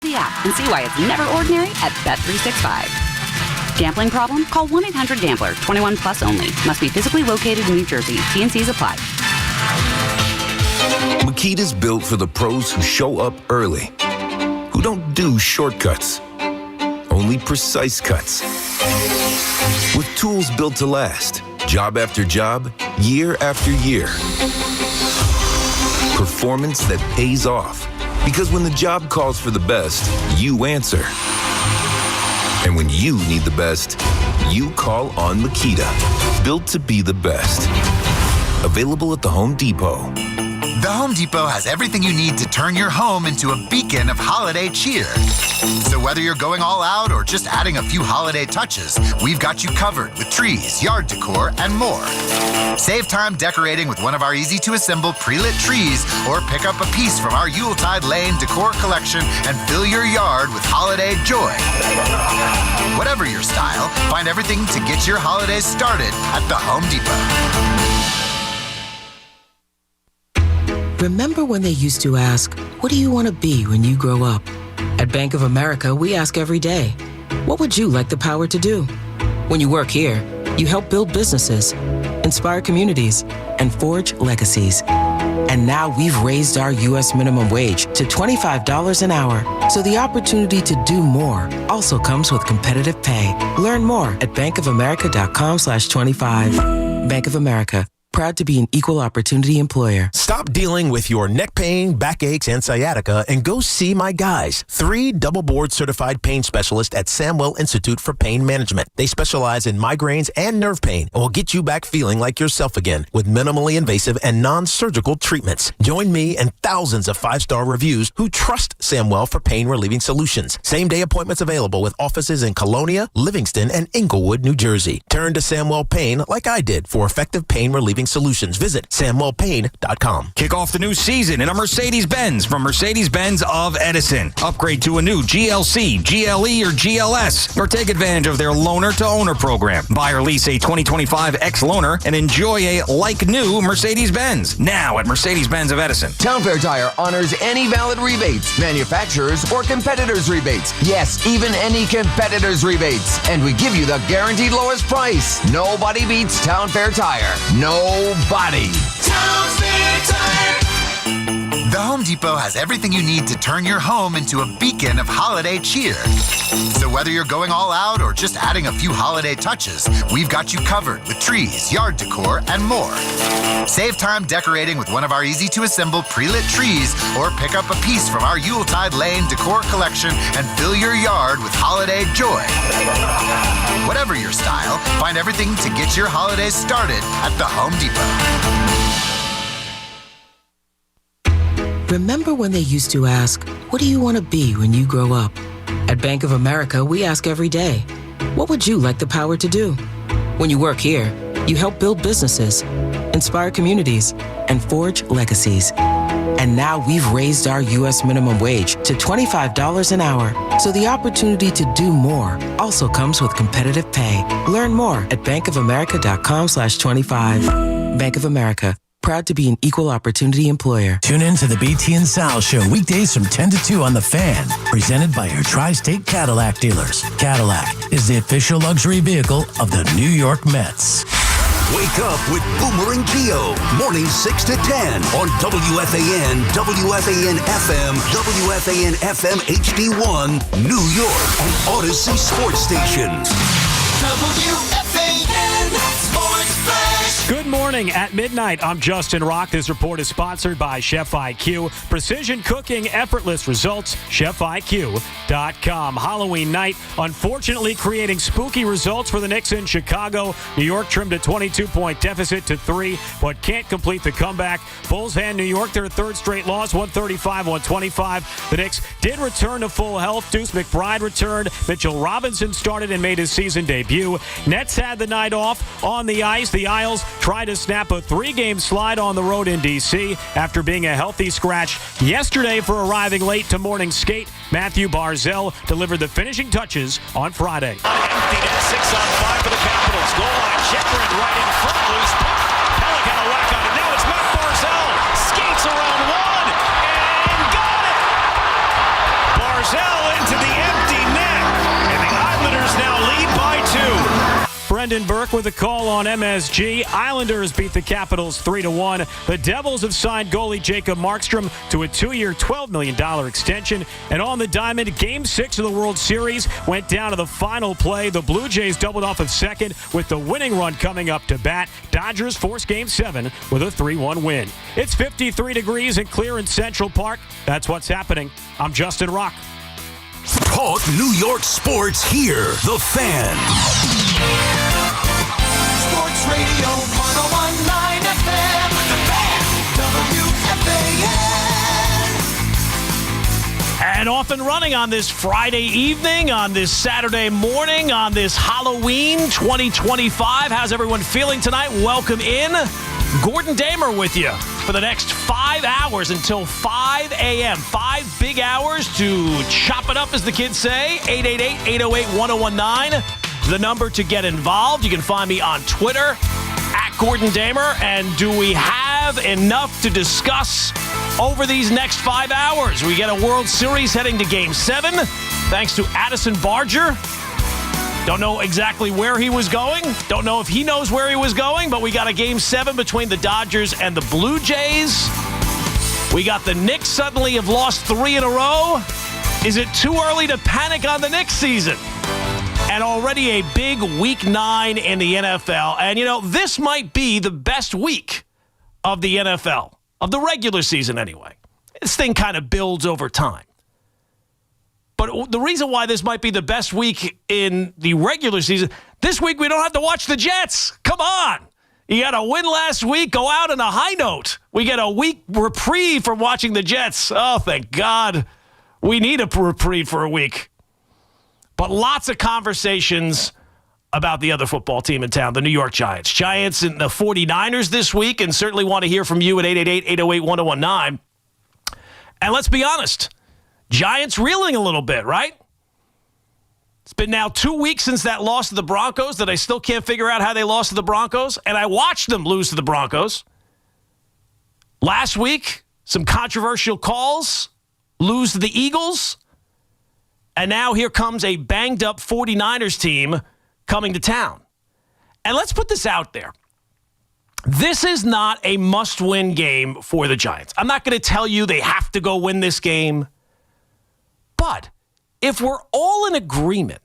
The app and see why it's never ordinary at Bet365. Gambling problem? Call 1-800-GAMBLER. 21 plus only. Must be physically located in New Jersey. T&Cs apply. Makita's built for the pros who show up early, who don't do shortcuts, only precise cuts. With tools built to last, job after job, year after year. Performance that pays off Because when the job calls for the best, you answer. And when you need the best, you call on Makita. Built to be the best. Available at the Home Depot. The Home Depot has everything you need to turn your home into a beacon of holiday cheer. So whether you're going all out or just adding a few holiday touches, we've got you covered with trees, yard decor, and more. Save time decorating with one of our easy-to-assemble pre-lit trees or pick up a piece from our Yuletide Lane decor collection and fill your yard with holiday joy. Whatever your style, find everything to get your holidays started at the Home Depot. Remember when they used to ask, what do you want to be when you grow up? At Bank of America, we ask every day, what would you like the power to do? When you work here, you help build businesses, inspire communities, and forge legacies. And now we've raised our U.S. minimum wage to $25 an hour. So the opportunity to do more also comes with competitive pay. Learn more at bankofamerica.com/25. Bank of America. Proud to be an equal opportunity employer. Stop dealing with your neck pain, backaches, and sciatica and go see my guys. 3 double board certified pain specialists at Samwell Institute for Pain Management. They specialize in migraines and nerve pain and will get you back feeling like yourself again with minimally invasive and non-surgical treatments. Join me and thousands of 5-star reviews who trust Samwell for pain relieving solutions. Same-day appointments available with offices in Colonia, Livingston, and Inglewood, New Jersey. Turn to Samwell Pain like I did for effective pain relieving solutions. Visit SamwellPain.com. Kick off the new season in a Mercedes-Benz from Mercedes-Benz of Edison. Upgrade to a new GLC, GLE, or GLS, or take advantage of their loaner-to-owner program. Buy or lease a 2025 X-Loaner and enjoy a like-new Mercedes-Benz. Now at Mercedes-Benz of Edison. Town Fair Tire honors any valid rebates, manufacturers or competitors' rebates. Yes, even any competitors' rebates. And we give you the guaranteed lowest price. Nobody beats Town Fair Tire. Nobody. Town Fair Tire. The Home Depot has everything you need to turn your home into a beacon of holiday cheer. So whether you're going all out or just adding a few holiday touches, we've got you covered with trees, yard decor, and more. Save time decorating with one of our easy-to-assemble pre-lit trees or pick up a piece from our Yuletide Lane decor collection and fill your yard with holiday joy. Whatever your style, find everything to get your holidays started at the Home Depot. Remember when they used to ask, what do you want to be when you grow up? At Bank of America, we ask every day, what would you like the power to do? When you work here, you help build businesses, inspire communities, and forge legacies. And now we've raised our U.S. minimum wage to $25 an hour. So the opportunity to do more also comes with competitive pay. Learn more at bankofamerica.com/25. Bank of America. Proud to be an equal opportunity employer. Tune in to the BT and Sal Show weekdays from 10 to 2 on The Fan. Presented by your Tri-State Cadillac dealers. Cadillac is the official luxury vehicle of the New York Mets. Wake up with Boomer and Geo. Mornings 6 to 10 on WFAN, WFAN FM, WFAN FM HD1, New York, and Odyssey Sports Stations. WFAN Sports Flash. Good morning. At midnight, I'm Justin Rock. This report is sponsored by Chef IQ. Precision cooking, effortless results. ChefIQ.com. Halloween night, unfortunately, creating spooky results for the Knicks in Chicago. New York trimmed a 22-point deficit to 3, but can't complete the comeback. Bulls hand New York their third straight loss, 135-125. The Knicks did return to full health. Deuce McBride returned. Mitchell Robinson started and made his season debut. Nets had the night off on the ice. The Isles tried to snap a 3-game slide on the road in D.C. after being a healthy scratch yesterday for arriving late to morning skate. Matthew Barzell delivered the finishing touches on Friday. Empty net, 6 on 5 for the Capitals. Goal line, Chikrin right in front, loose puck. Pellick had a whack on it. Now it's Matt Barzell. Skates around one and got it. Barzell into the empty net, and the Islanders now lead by 2. Brendan Burke with a call on MSG. Islanders beat the Capitals 3-1. The Devils have signed goalie Jacob Markstrom to a 2-year, $12 million extension. And on the diamond, Game 6 of the World Series went down to the final play. The Blue Jays doubled off of second with the winning run coming up to bat. Dodgers force Game 7 with a 3-1 win. It's 53 degrees and clear in Central Park. That's what's happening. I'm Justin Rock. Talk New York sports here. The Fan. Sports Radio 101.9 FM. The Fan. WFAN. And off and running on this Friday evening, on this Saturday morning, on this Halloween 2025. How's everyone feeling tonight? Welcome in. Gordon Damer with you for the next 5 hours until 5 a.m. 5 big hours to chop it up, as the kids say. 888-808-1019. The number to get involved. You can find me on Twitter, @Gordon Damer. And do we have enough to discuss over these next 5 hours? We get a World Series heading to Game 7, thanks to Addison Barger. Don't know exactly where he was going. Don't know if he knows where he was going, but we got a Game 7 between the Dodgers and the Blue Jays. We got the Knicks suddenly have lost 3 in a row. Is it too early to panic on the Knicks season? And already a big Week 9 in the NFL. And, you know, this might be the best week of the NFL, of the regular season anyway. This thing kind of builds over time. But the reason why this might be the best week in the regular season, this week we don't have to watch the Jets. Come on. You got a win last week, go out on a high note. We get a week reprieve from watching the Jets. Oh, thank God. We need a reprieve for a week. But lots of conversations about the other football team in town, the New York Giants. Giants and the 49ers this week, and certainly want to hear from you at 888-808-1019. And let's be honest, Giants reeling a little bit, right? It's been now 2 weeks since that loss to the Broncos that I still can't figure out how they lost to the Broncos, and I watched them lose to the Broncos. Last week, some controversial calls, lose to the Eagles, and now here comes a banged-up 49ers team coming to town. And let's put this out there. This is not a must-win game for the Giants. I'm not going to tell you they have to go win this game. But if we're all in agreement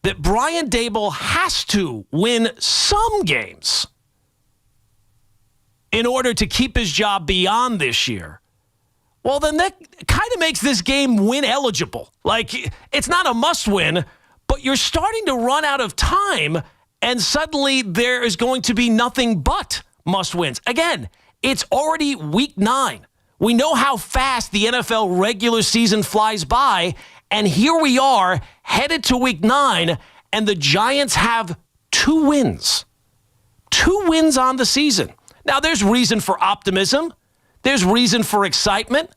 that Brian Daboll has to win some games in order to keep his job beyond this year, well, then that kind of makes this game win eligible. Like, it's not a must-win, but you're starting to run out of time, and suddenly there is going to be nothing but must-wins. Again, it's already Week 9. We know how fast the NFL regular season flies by, and here we are headed to Week 9, and the Giants have 2 wins. 2 wins on the season. Now, there's reason for optimism. There's reason for excitement.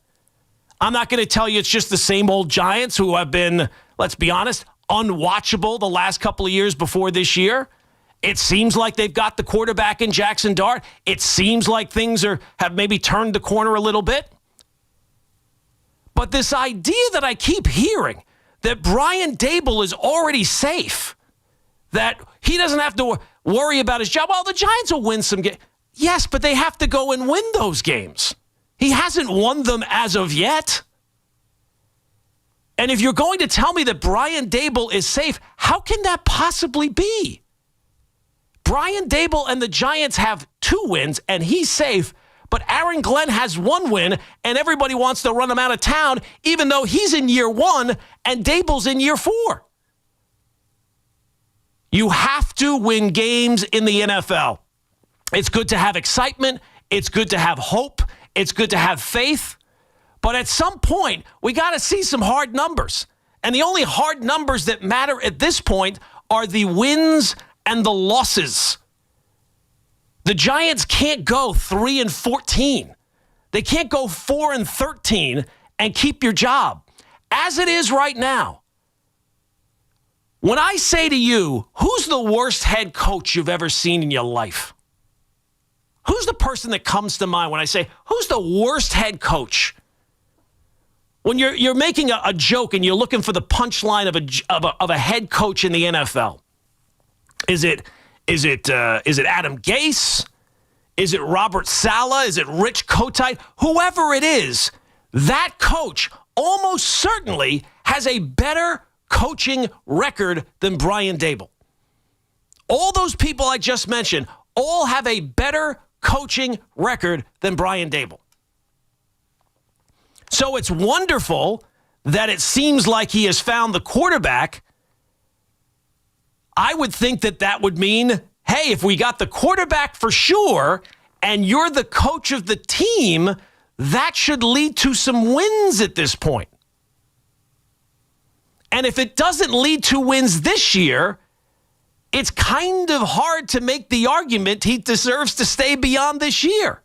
I'm not going to tell you it's just the same old Giants who have been, let's be honest, unwatchable the last couple of years before this year. It seems like they've got the quarterback in Jackson Dart. It seems like things have maybe turned the corner a little bit. But this idea that I keep hearing, that Brian Daboll is already safe, that he doesn't have to worry about his job. Well, the Giants will win some games. Yes, but they have to go and win those games. He hasn't won them as of yet. And if you're going to tell me that Brian Daboll is safe, how can that possibly be? Brian Daboll and the Giants have 2 wins, and he's safe, but Aaron Glenn has 1 win, and everybody wants to run him out of town, even though he's in year 1 and Daboll's in year 4. You have to win games in the NFL. It's good to have excitement. It's good to have hope. It's good to have faith. But at some point, we got to see some hard numbers. And the only hard numbers that matter at this point are the wins and the losses. The Giants can't go 3-14. They can't go 4-13 and keep your job. As it is right now, when I say to you, who's the worst head coach you've ever seen in your life? Who's the person that comes to mind when I say, who's the worst head coach? When you're making a joke and you're looking for the punchline of a head coach in the NFL, is it Is it Adam Gase? Is it Robert Saleh? Is it Rich Kotite? Whoever it is, that coach almost certainly has a better coaching record than Brian Daboll. All those people I just mentioned all have a better coaching record than Brian Daboll. So it's wonderful that it seems like he has found the quarterback. I would think that would mean, hey, if we got the quarterback for sure and you're the coach of the team, that should lead to some wins at this point. And if it doesn't lead to wins this year, it's kind of hard to make the argument he deserves to stay beyond this year.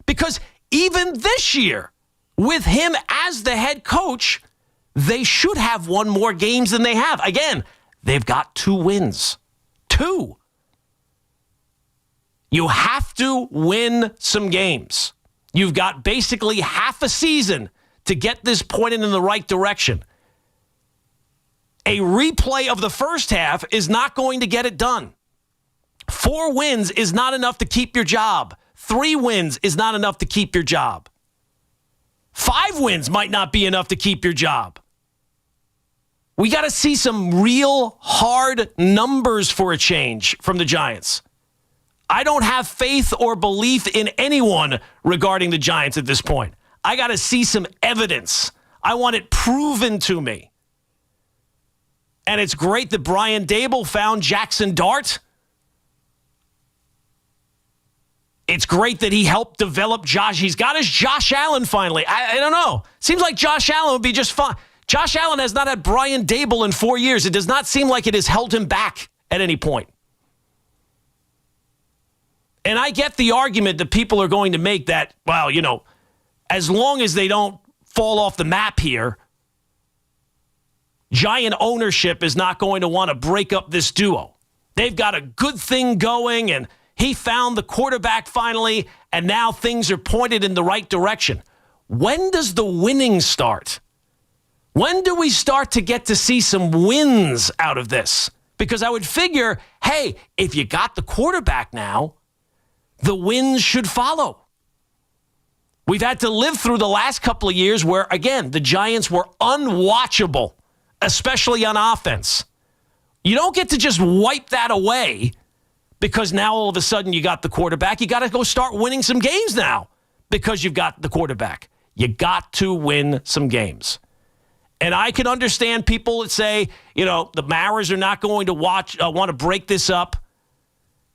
Because even this year, with him as the head coach, they should have won more games than they have. Again, they've got 2 wins. 2. You have to win some games. You've got basically half a season to get this pointed in the right direction. A replay of the first half is not going to get it done. 4 wins is not enough to keep your job. 3 wins is not enough to keep your job. 5 wins might not be enough to keep your job. We got to see some real hard numbers for a change from the Giants. I don't have faith or belief in anyone regarding the Giants at this point. I got to see some evidence. I want it proven to me. And it's great that Brian Daboll found Jackson Dart. It's great that he helped develop Josh. He's got his Josh Allen finally. I don't know. Seems like Josh Allen would be just fine. Josh Allen has not had Brian Daboll in 4 years. It does not seem like it has held him back at any point. And I get the argument that people are going to make that, well, as long as they don't fall off the map here, Giant ownership is not going to want to break up this duo. They've got a good thing going, and he found the quarterback finally, and now things are pointed in the right direction. When does the winning start? When do we start to get to see some wins out of this? Because I would figure, hey, if you got the quarterback now, the wins should follow. We've had to live through the last couple of years where, again, the Giants were unwatchable, especially on offense. You don't get to just wipe that away because now all of a sudden you got the quarterback. You got to go start winning some games now because you've got the quarterback. You got to win some games. And I can understand people that say, the Maras are not going to want to break this up.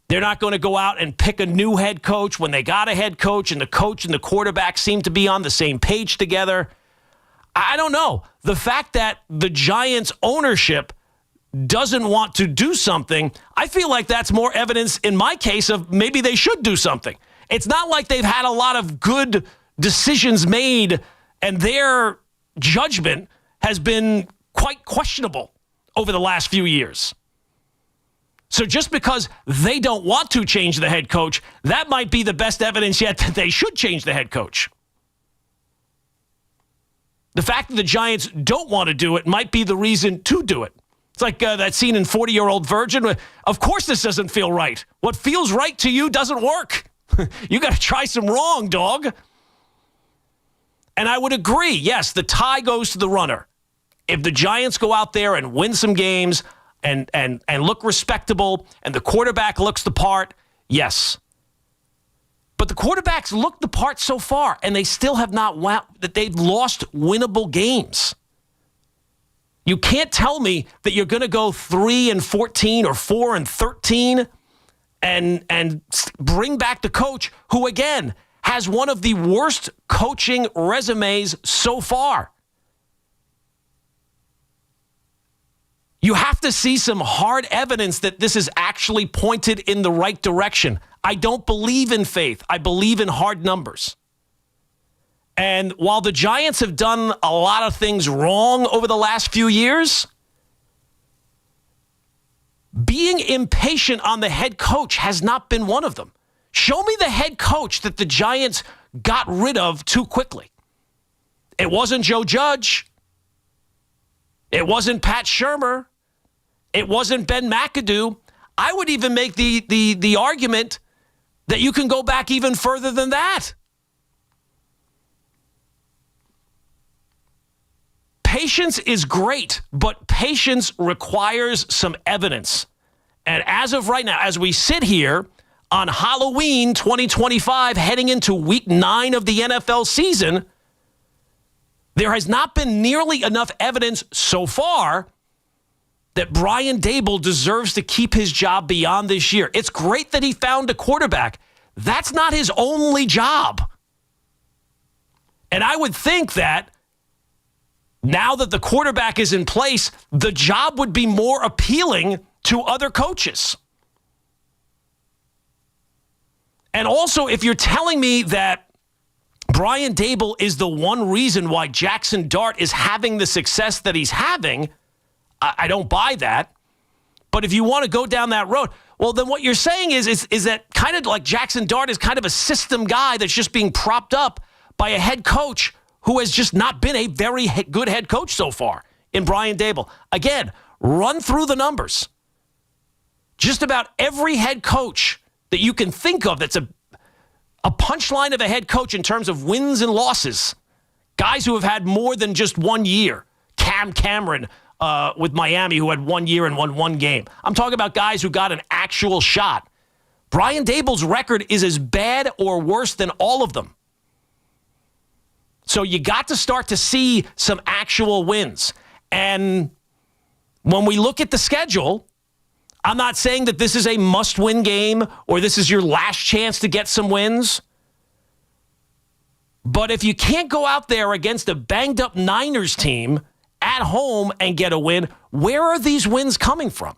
They're not going to go out and pick a new head coach when they got a head coach and the quarterback seem to be on the same page together. I don't know. The fact that the Giants ownership doesn't want to do something, I feel like that's more evidence in my case of maybe they should do something. It's not like they've had a lot of good decisions made and their judgment has been quite questionable over the last few years. So just because they don't want to change the head coach, that might be the best evidence yet that they should change the head coach. The fact that the Giants don't want to do it might be the reason to do it. It's like that scene in 40-Year-Old Virgin. Of course this doesn't feel right. What feels right to you doesn't work. You got to try some wrong, dog. And I would agree, yes, the tie goes to the runner. If the Giants go out there and win some games and look respectable and the quarterback looks the part, yes. But the quarterbacks look the part so far, and they still have not that they've lost winnable games. You can't tell me that you're going to go 3-14 or 4-13 and bring back the coach who, again, has one of the worst coaching resumes so far. You have to see some hard evidence that this is actually pointed in the right direction. I don't believe in faith. I believe in hard numbers. And while the Giants have done a lot of things wrong over the last few years, being impatient on the head coach has not been one of them. Show me the head coach that the Giants got rid of too quickly. It wasn't Joe Judge. It wasn't Pat Shurmur. It wasn't Ben McAdoo. I would even make the argument that you can go back even further than that. Patience is great, but patience requires some evidence. And as of right now, as we sit here on Halloween 2025, heading into week 9 of the NFL season, there has not been nearly enough evidence so far that Brian Daboll deserves to keep his job beyond this year. It's great that he found a quarterback. That's not his only job. And I would think that now that the quarterback is in place, the job would be more appealing to other coaches. And also, if you're telling me that Brian Daboll is the one reason why Jackson Dart is having the success that he's having, I don't buy that. But if you want to go down that road, well, then what you're saying is that kind of like Jackson Dart is kind of a system guy that's just being propped up by a head coach who has just not been a very good head coach so far in Brian Daboll. Again, run through the numbers. Just about every head coach that you can think of that's a punchline of a head coach in terms of wins and losses, guys who have had more than just 1 year. Cameron with Miami, who had 1 year and won 1 game. I'm talking about guys who got an actual shot. Brian Daboll's record is as bad or worse than all of them. So you got to start to see some actual wins. And when we look at the schedule, I'm not saying that this is a must-win game or this is your last chance to get some wins. But if you can't go out there against a banged-up Niners team at home and get a win, where are these wins coming from?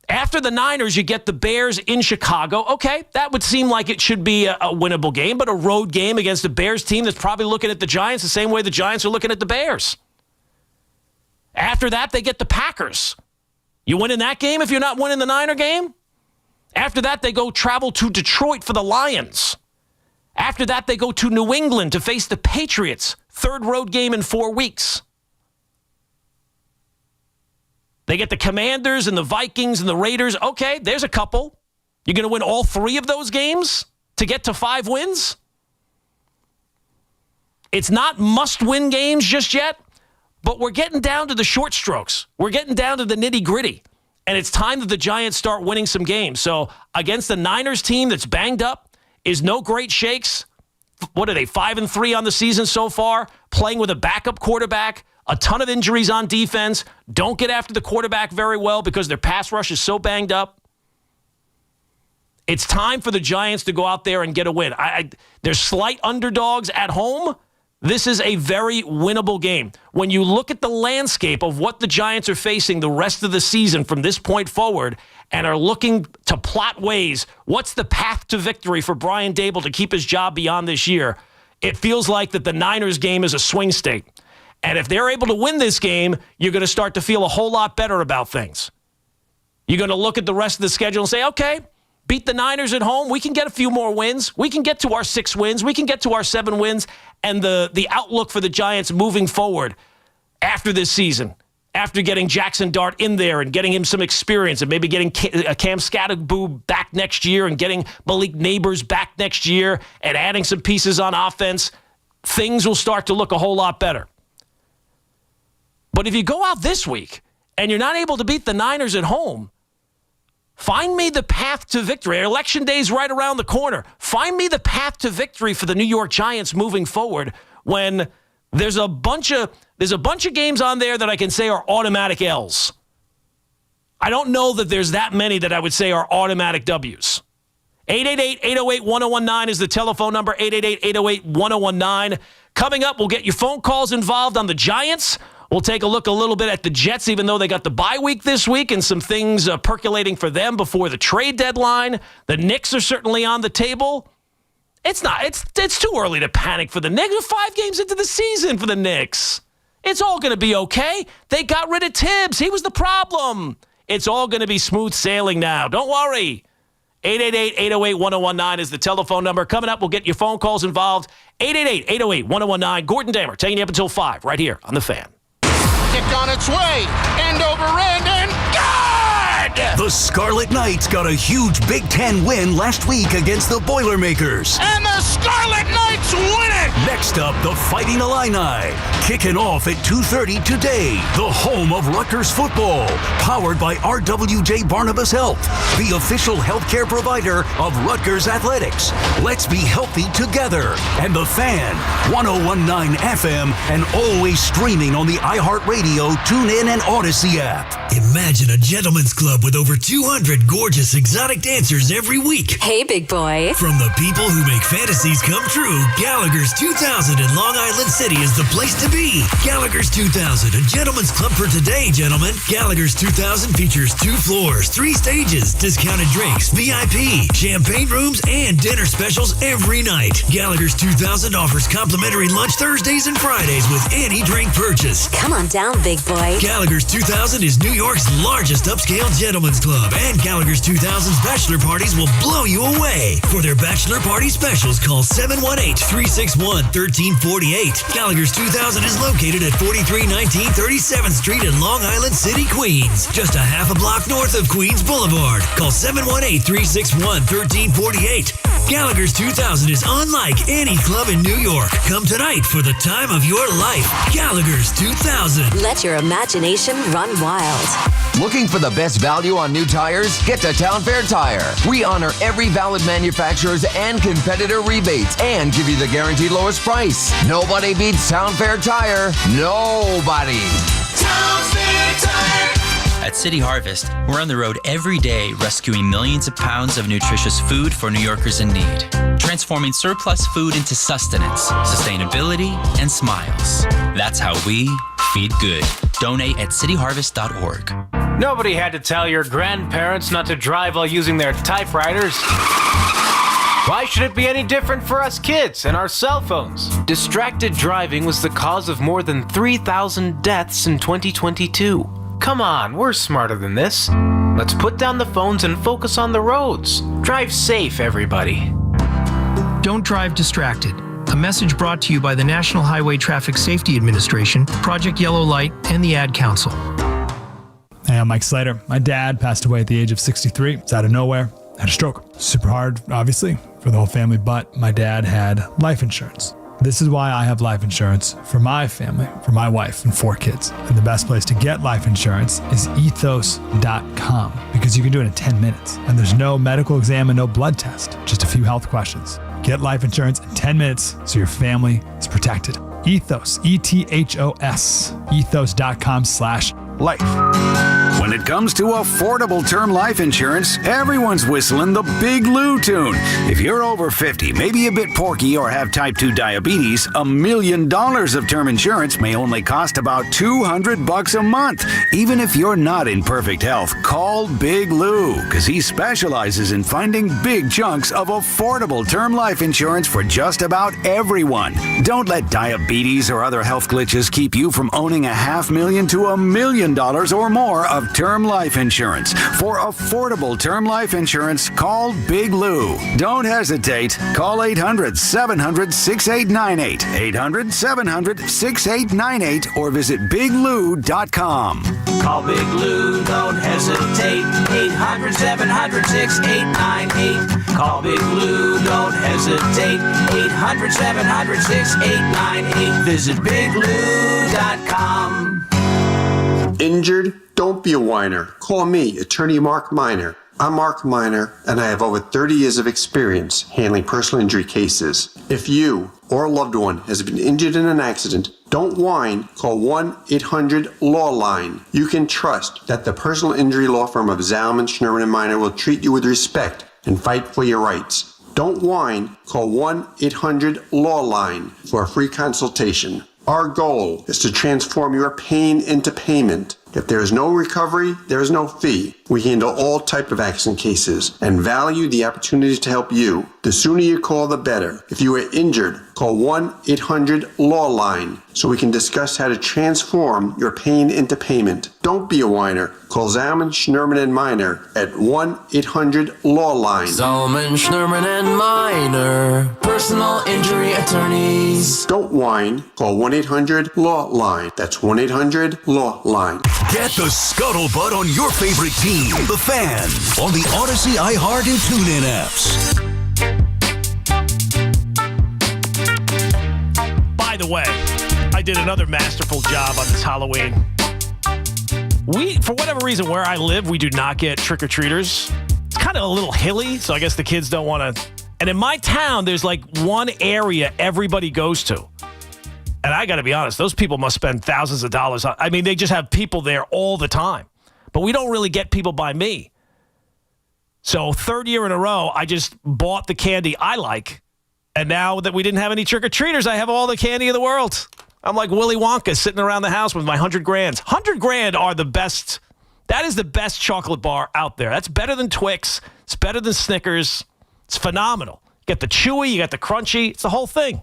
After the Niners, you get the Bears in Chicago. Okay, that would seem like it should be a winnable game, but a road game against a Bears team that's probably looking at the Giants the same way the Giants are looking at the Bears. After that, they get the Packers. You win in that game if you're not winning the Niner game? After that, they go travel to Detroit for the Lions. After that, they go to New England to face the Patriots. 3rd road game in 4 weeks. They get the Commanders and the Vikings and the Raiders. Okay, there's a couple. You're going to win all 3 of those games to get to 5 wins? It's not must-win games just yet, but we're getting down to the short strokes. We're getting down to the nitty-gritty. And it's time that the Giants start winning some games. So against the Niners team that's banged up, is no great shakes. What are they, 5-3 on the season so far? Playing with a backup quarterback. A ton of injuries on defense. Don't get after the quarterback very well because their pass rush is so banged up. It's time for the Giants to go out there and get a win. They're slight underdogs at home. This is a very winnable game. When you look at the landscape of what the Giants are facing the rest of the season from this point forward and are looking to plot ways, what's the path to victory for Brian Daboll to keep his job beyond this year? It feels like that the Niners game is a swing state. And if they're able to win this game, you're going to start to feel a whole lot better about things. You're going to look at the rest of the schedule and say, okay, beat the Niners at home. We can get a few more wins. We can get to our 6 wins. We can get to our 7 wins. And the outlook for the Giants moving forward after this season, after getting Jackson Dart in there and getting him some experience and maybe getting Cam Scatterboo back next year and getting Malik Neighbors back next year and adding some pieces on offense, things will start to look a whole lot better. But if you go out this week and you're not able to beat the Niners at home, find me the path to victory. Election day is right around the corner. Find me the path to victory for the New York Giants moving forward when there's a bunch of games on there that I can say are automatic L's. I don't know that there's that many that I would say are automatic W's. 888-808-1019 is the telephone number, 888-808-1019. Coming up, we'll get your phone calls involved on the Giants. We'll take a look a little bit at the Jets, even though they got the bye week this week and some things percolating for them before the trade deadline. The Knicks are certainly on the table. It's too early to panic for the Knicks. We're 5 games into the season for the Knicks. It's all going to be okay. They got rid of Tibbs. He was the problem. It's all going to be smooth sailing now. Don't worry. 888-808-1019 is the telephone number. Coming up, we'll get your phone calls involved. 888-808-1019. Gordon Damer taking you up until 5 right here on The Fan. Kick on its way. End over end. The Scarlet Knights got a huge Big Ten win last week against the Boilermakers. And the Scarlet Knights win it! Next up, the Fighting Illini. Kicking off at 2:30 today. The home of Rutgers football. Powered by RWJ Barnabas Health, the official healthcare provider of Rutgers Athletics. Let's be healthy together. And The Fan, 101.9 FM, and always streaming on the iHeartRadio, TuneIn, and Odyssey app. Imagine a gentleman's club with over 200 gorgeous exotic dancers every week. Hey, big boy. From the people who make fantasies come true, Gallagher's 2000 in Long Island City is the place to be. Gallagher's 2000, a gentleman's club for today, gentlemen. Gallagher's 2000 features 2 floors, 3 stages, discounted drinks, VIP, champagne rooms, and dinner specials every night. Gallagher's 2000 offers complimentary lunch Thursdays and Fridays with any drink purchase. Come on down, big boy. Gallagher's 2000 is New York's largest upscale gentleman's club, and Gallagher's 2000's bachelor parties will blow you away. For their bachelor party specials, call 718-361-1348. Gallagher's 2000 is located at 4319 37th Street in Long Island City, Queens, just a half a block north of Queens Boulevard. Call 718-361-1348. Gallagher's 2000 is unlike any club in New York. Come tonight for the time of your life. Gallagher's 2000. Let your imagination run wild. Looking for the best value on new tires? Get to Town Fair Tire. We honor every valid manufacturer's and competitor rebates and give you the guaranteed lowest price. Nobody beats Town Fair Tire. Nobody. Town Fair Tire. At City Harvest, we're on the road every day rescuing millions of pounds of nutritious food for New Yorkers in need, transforming surplus food into sustenance, sustainability, and smiles. That's how we feed good. Donate at cityharvest.org. Nobody had to tell your grandparents not to drive while using their typewriters. Why should it be any different for us kids and our cell phones? Distracted driving was the cause of more than 3,000 deaths in 2022. Come on, we're smarter than this. Let's put down the phones and focus on the roads. Drive safe, everybody. Don't drive distracted. A message brought to you by the National Highway Traffic Safety Administration, Project Yellow Light, and the Ad Council. Hey, I'm Mike Slater. My dad passed away at the age of 63. It's out of nowhere. Had a stroke. Super hard, obviously, for the whole family, but my dad had life insurance. This is why I have life insurance for my family, for my wife and 4 kids. And the best place to get life insurance is ethos.com, because you can do it in 10 minutes. And there's no medical exam and no blood test, just a few health questions. Get life insurance in 10 minutes so your family is protected. Ethos, E-T-H-O-S, ethos.com/life. When it comes to affordable term life insurance, everyone's whistling the Big Lou tune. If you're over 50, maybe a bit porky, or have type 2 diabetes, $1 million of term insurance may only cost about $200 a month. Even if you're not in perfect health, call Big Lou, because he specializes in finding big chunks of affordable term life insurance for just about everyone. Don't let diabetes or other health glitches keep you from owning $500,000 to $1 million or more of term life insurance. For affordable term life insurance, call Big Lou. Don't hesitate. Call 800-700-6898, 800-700-6898, or visit biglou.com. Call Big Lou, don't hesitate. 800-700-6898. Call Big Lou, don't hesitate. 800-700-6898. Visit biglou.com. Injured? Don't be a whiner. Call me, attorney Mark Miner. I'm Mark Miner, and I have over 30 years of experience handling personal injury cases. If you or a loved one has been injured in an accident, don't whine. Call 1-800-LAW-LINE. You can trust that the personal injury law firm of Zalman, Schnurman, and Miner will treat you with respect and fight for your rights. Don't whine. Call 1-800-LAW-LINE for a free consultation. Our goal is to transform your pain into payment. If there is no recovery, there is no fee. We handle all type of accident cases and value the opportunities to help you. The sooner you call, the better. If you are injured, call 1-800-LAW-LINE so we can discuss how to transform your pain into payment. Don't be a whiner. Call Zalman, Schnurman, and Miner at 1-800-LAW-LINE. Zalman, Schnurman, and Miner, personal injury attorneys. Don't whine. Call 1-800-LAW-LINE. That's 1-800-LAW-LINE. Get the scuttlebutt on your favorite team, the Fan, on the Odyssey, iHeart, and TuneIn apps. By the way, I did another masterful job on this Halloween. For whatever reason, where I live, we do not get trick-or-treaters. It's kind of a little hilly, so I guess the kids don't want to. And in my town, there's like one area everybody goes to. And I got to be honest, those people must spend thousands of dollars. I mean, they just have people there all the time. But we don't really get people by me. So third year in a row, I just bought the candy I like. And now that we didn't have any trick-or-treaters, I have all the candy in the world. I'm like Willy Wonka sitting around the house with my 100 grand. 100 grand are the best. That is the best chocolate bar out there. That's better than Twix. It's better than Snickers. It's phenomenal. You get the chewy, you got the crunchy. It's the whole thing.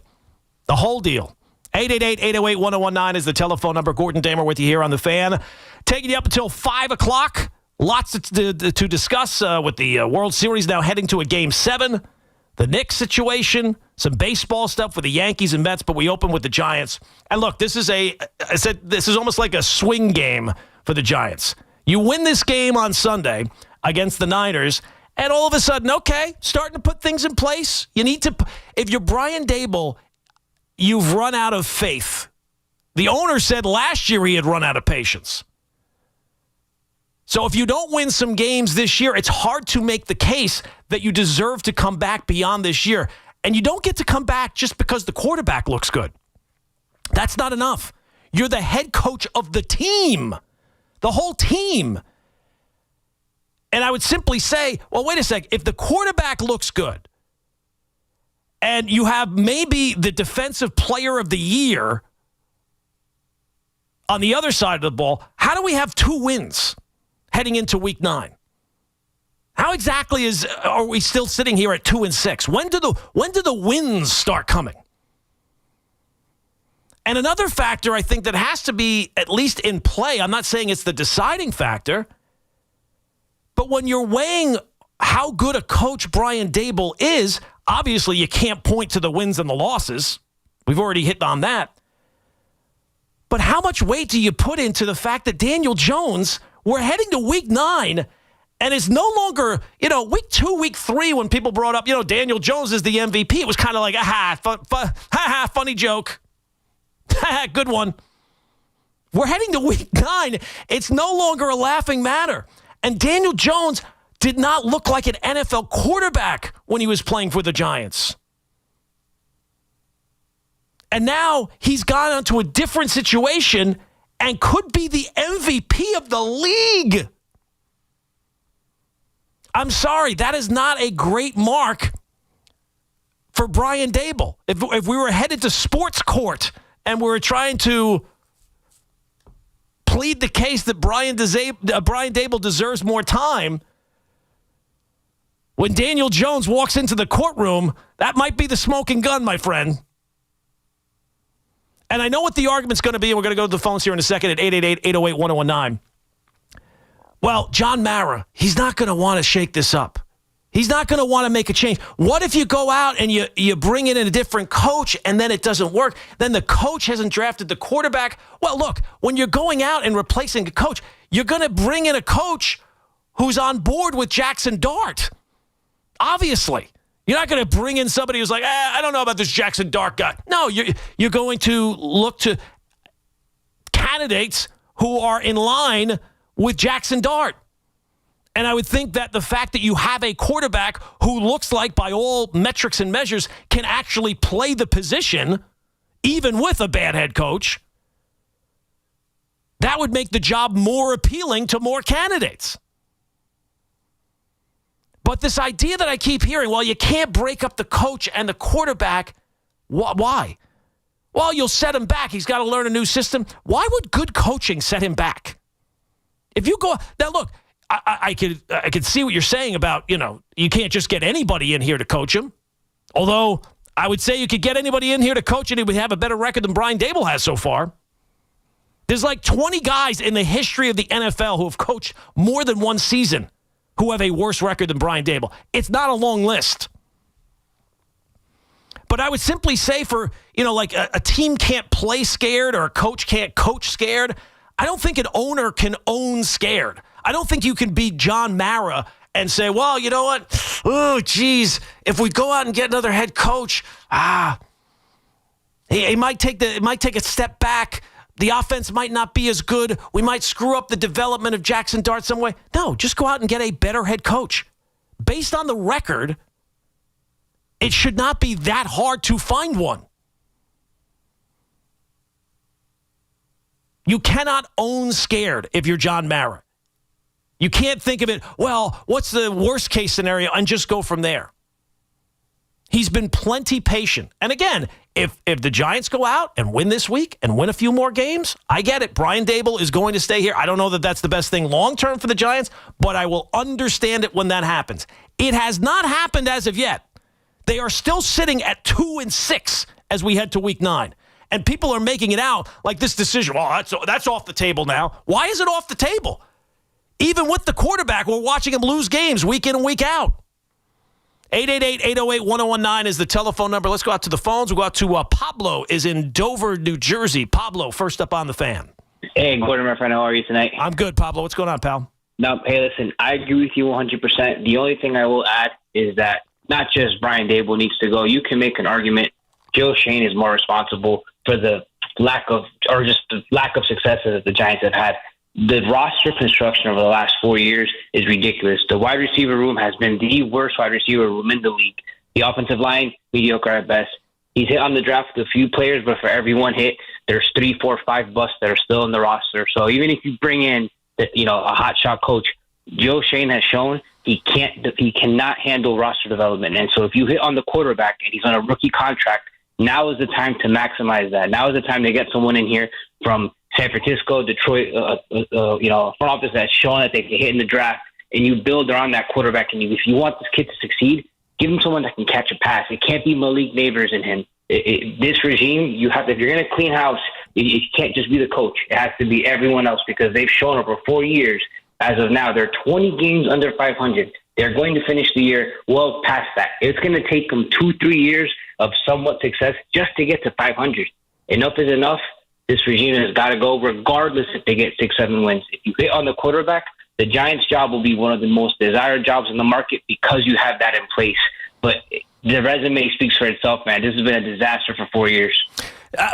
The whole deal. 888-808-1019 is the telephone number. Gordon Damer with you here on The Fan. Taking you up until 5 o'clock. Lots to discuss with the World Series now heading to a Game 7. The Knicks situation, some baseball stuff with the Yankees and Mets, but we open with the Giants. And look, this is almost like a swing game for the Giants. You win this game on Sunday against the Niners, and all of a sudden, okay, starting to put things in place. You need to, if you're Brian Daboll, you've run out of faith. The owner said last year he had run out of patience. So if you don't win some games this year, it's hard to make the case that you deserve to come back beyond this year. And you don't get to come back just because the quarterback looks good. That's not enough. You're the head coach of the team, the whole team. And I would simply say, well, wait a sec. If the quarterback looks good and you have maybe the defensive player of the year on the other side of the ball, how do we have 2 wins heading into week 9? How exactly are we still sitting here at 2-6? When do the wins start coming? And another factor I think that has to be at least in play, I'm not saying it's the deciding factor, but when you're weighing how good a coach Brian Daboll is, obviously you can't point to the wins and the losses. We've already hit on that. But how much weight do you put into the fact that Daniel Jones, we're heading to week 9, and it's no longer, week 2, week 3, when people brought up, Daniel Jones is the MVP, it was kind of like, funny joke. Good one. We're heading to week 9. It's no longer a laughing matter. And Daniel Jones did not look like an NFL quarterback when he was playing for the Giants. And now he's gone onto a different situation and could be the MVP of the league. I'm sorry, that is not a great mark for Brian Daboll. If we were headed to sports court and we were trying to plead the case that Brian Daboll deserves more time, when Daniel Jones walks into the courtroom, that might be the smoking gun, my friend. And I know what the argument's going to be, and we're going to go to the phones here in a second at 888-808-1019. Well, John Mara, he's not going to want to shake this up. He's not going to want to make a change. What if you go out and you bring in a different coach and then it doesn't work? Then the coach hasn't drafted the quarterback. Well, look, when you're going out and replacing a coach, you're going to bring in a coach who's on board with Jackson Dart. Obviously. You're not going to bring in somebody who's like, I don't know about this Jackson Dart guy. No, you're going to look to candidates who are in line with Jackson Dart. And I would think that the fact that you have a quarterback who looks like, by all metrics and measures, can actually play the position, even with a bad head coach, that would make the job more appealing to more candidates. But this idea that I keep hearing, well, you can't break up the coach and the quarterback. Why? Well, you'll set him back. He's got to learn a new system. Why would good coaching set him back? If you go now, look, I could see what you're saying about, you can't just get anybody in here to coach him. Although I would say you could get anybody in here to coach and he would have a better record than Brian Daboll has so far. There's like 20 guys in the history of the NFL who have coached more than one season who have a worse record than Brian Daboll. It's not a long list. But I would simply say for, like a team can't play scared or a coach can't coach scared, I don't think an owner can own scared. I don't think you can be John Mara and say, well, you know what? Oh, geez, if we go out and get another head coach, it might take a step back. The offense might not be as good. We might screw up the development of Jackson Dart some way. No, just go out and get a better head coach. Based on the record, it should not be that hard to find one. You cannot own scared if you're John Mara. You can't think of it, well, what's the worst case scenario, and just go from there. He's been plenty patient. And again, if the Giants go out and win this week and win a few more games, I get it. Brian Daboll is going to stay here. I don't know that that's the best thing long-term for the Giants, but I will understand it when that happens. It has not happened as of yet. They are still sitting at 2-6 as we head to week 9. And people are making it out like this decision, well, that's off the table now. Why is it off the table? Even with the quarterback, we're watching him lose games week in and week out. 888-808-1019 is the telephone number. Let's go out to the phones. We'll go out to Pablo is in Dover, New Jersey. Pablo, first up on the fan. Hey, Gordon, my friend. How are you tonight? I'm good, Pablo. What's going on, pal? No, hey, listen, I agree with you 100%. The only thing I will add is that not just Brian Daboll needs to go. You can make an argument Joe Schoen is more responsible for the lack of success that the Giants have had. The roster construction over the last 4 years is ridiculous. The wide receiver room has been the worst wide receiver room in the league. The offensive line, mediocre at best. He's hit on the draft with a few players, but for every one hit, there's 3, 4, 5 busts that are still in the roster. So even if you bring in a hotshot coach, Joe Schoen has shown he cannot handle roster development. And so if you hit on the quarterback and he's on a rookie contract, now is the time to maximize that. Now is the time to get someone in here from San Francisco, Detroit, front office that's shown that they can hit in the draft, and you build around that quarterback. And if you want this kid to succeed, give him someone that can catch a pass. It can't be Malik Neighbors in him. This regime, if you're going to clean house, it can't just be the coach. It has to be everyone else because they've shown over 4 years. As of now, they're 20 games under 500. They're going to finish the year well past that. It's going to take them 2-3 years of somewhat success just to get to 500. Enough is enough. This regime has got to go regardless if they get 6-7 wins. If you hit on the quarterback, the Giants' job will be one of the most desired jobs in the market because you have that in place. But the resume speaks for itself, man. This has been a disaster for 4 years.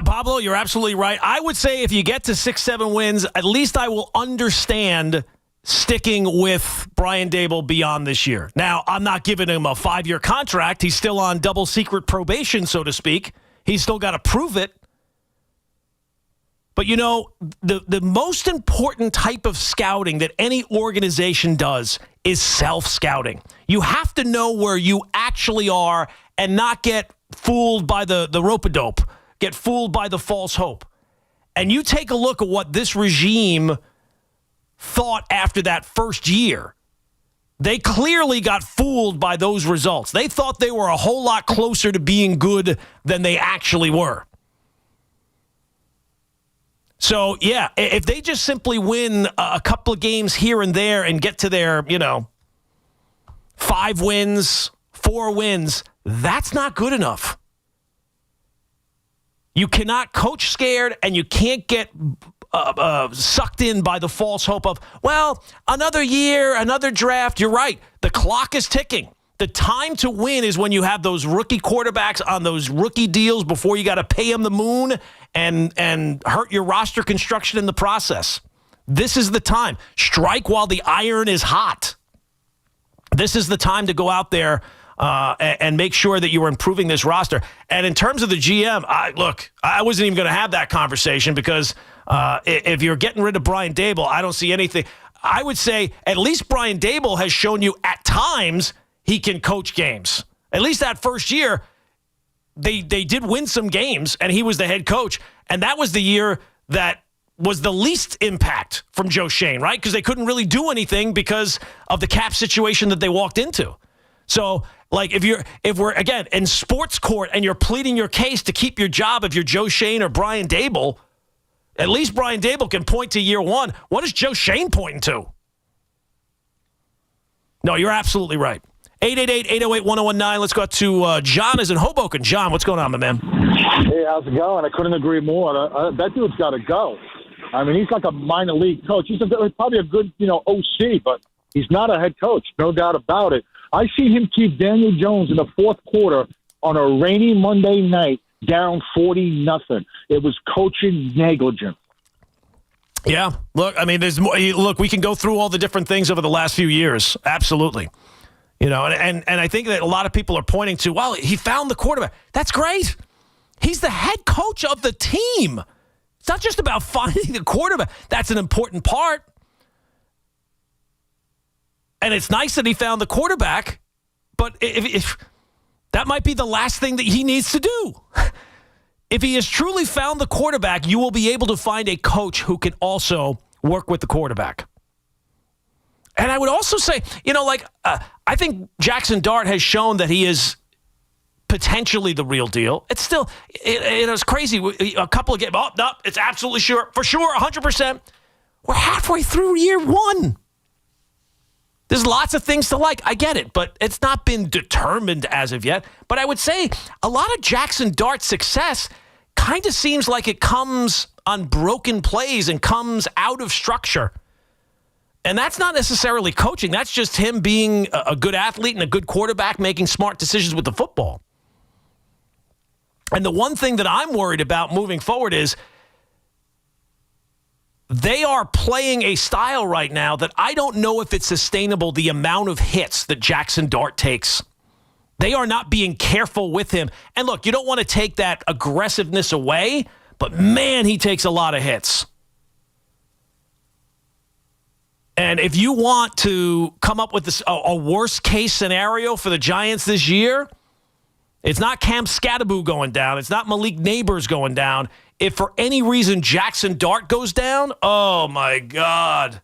Pablo, you're absolutely right. I would say if you get to 6-7 wins, at least I will understand sticking with Brian Daboll beyond this year. Now, I'm not giving him a 5-year contract. He's still on double secret probation, so to speak. He's still got to prove it. But, the most important type of scouting that any organization does is self-scouting. You have to know where you actually are and not get fooled by the rope-a-dope, get fooled by the false hope. And you take a look at what this regime thought after that first year. They clearly got fooled by those results. They thought they were a whole lot closer to being good than they actually were. So, yeah, if they just simply win a couple of games here and there and get to their, 5 wins, 4 wins, that's not good enough. You cannot coach scared, and you can't get sucked in by the false hope of, well, another year, another draft. You're right. The clock is ticking. The time to win is when you have those rookie quarterbacks on those rookie deals before you got to pay them the moon and hurt your roster construction in the process. This is the time. Strike while the iron is hot. This is the time to go out there and make sure that you are improving this roster. And in terms of the GM, I wasn't even going to have that conversation because if you're getting rid of Brian Daboll, I don't see anything. I would say at least Brian Daboll has shown you at times he can coach games. At least that first year, they did win some games, and he was the head coach. And that was the year that was the least impact from Joe Schoen, right? Because they couldn't really do anything because of the cap situation that they walked into. So, if we're, again, in sports court and you're pleading your case to keep your job if you're Joe Schoen or Brian Daboll, at least Brian Daboll can point to year one. What is Joe Schoen pointing to? No, you're absolutely right. 888-808-1019. Let's go to John is in Hoboken. John, what's going on, my man? Hey, how's it going? I couldn't agree more. That dude's got to go. I mean, he's like a minor league coach. He's probably a good, OC, but he's not a head coach, no doubt about it. I see him keep Daniel Jones in the fourth quarter on a rainy Monday night down 40-0. It was coaching negligence. Yeah, look, I mean, there's more. Look, we can go through all the different things over the last few years. Absolutely. And I think that a lot of people are pointing to, well, he found the quarterback. That's great. He's the head coach of the team. It's not just about finding the quarterback. That's an important part. And it's nice that he found the quarterback, but if that might be the last thing that he needs to do. If he has truly found the quarterback, you will be able to find a coach who can also work with the quarterback. And I would also say, I think Jackson Dart has shown that he is potentially the real deal. It's still, it's crazy. A couple of games, no, it's absolutely sure, for sure, 100%. We're halfway through year one. There's lots of things to like. I get it, but it's not been determined as of yet. But I would say a lot of Jackson Dart's success kind of seems like it comes on broken plays and comes out of structure. And that's not necessarily coaching. That's just him being a good athlete and a good quarterback making smart decisions with the football. And the one thing that I'm worried about moving forward is they are playing a style right now that I don't know if it's sustainable, the amount of hits that Jackson Dart takes. They are not being careful with him. And look, you don't want to take that aggressiveness away, but man, he takes a lot of hits. And if you want to come up with a worst-case scenario for the Giants this year, it's not Cam Scatteraboo going down. It's not Malik Neighbors going down. If for any reason Jackson Dart goes down, oh, my God.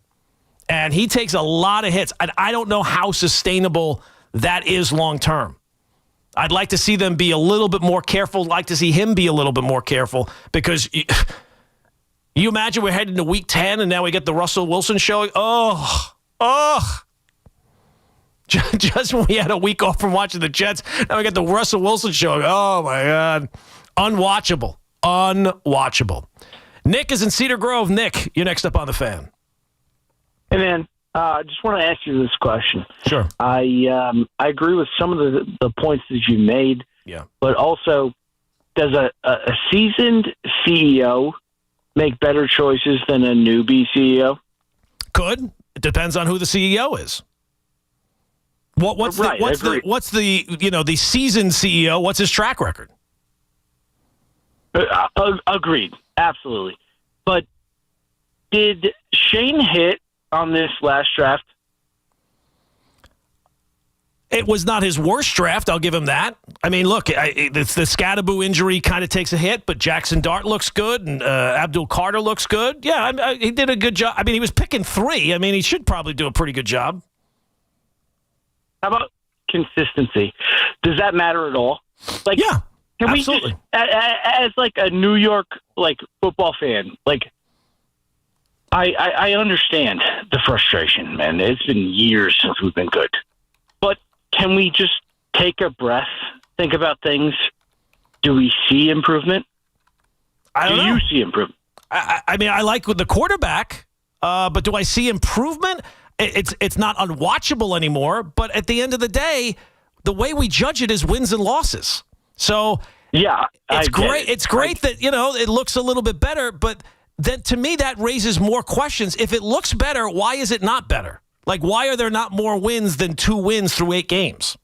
And he takes a lot of hits. And I don't know how sustainable that is long-term. I'd like to see them be a little bit more careful. I'd like to see him be a little bit more careful because you imagine we're heading to week 10 and now we get the Russell Wilson show. Just when we had a week off from watching the Jets, now we get the Russell Wilson show. Oh, my God. Unwatchable. Nick is in Cedar Grove. Nick, you're next up on the Fan. Hey, man. I just want to ask you this question. Sure. I agree with some of the points that you made. Yeah. But also, does a seasoned CEO make better choices than a newbie CEO? Could. It depends on who the CEO is. What's the seasoned CEO? What's his track record? Agreed. Absolutely. But did Shane hit on this last draft? It was not his worst draft. I'll give him that. I mean, look, the Scatteraboo injury kind of takes a hit, but Jackson Dart looks good, and Abdul Carter looks good. Yeah, he did a good job. I mean, he was picking 3. I mean, he should probably do a pretty good job. How about consistency? Does that matter at all? Yeah, can absolutely. We just, as like a New York football fan, I understand the frustration, man. It's been years since we've been good. But can we just take a breath, think about things? Do we see improvement? I don't know. Do you see improvement? I mean, I like the quarterback, but do I see improvement? It's not unwatchable anymore, but at the end of the day, the way we judge it is wins and losses. So yeah, it's great. It's great that, it looks a little bit better, but then to me that raises more questions. If it looks better, why is it not better? Why are there not more wins than 2 wins through 8 games?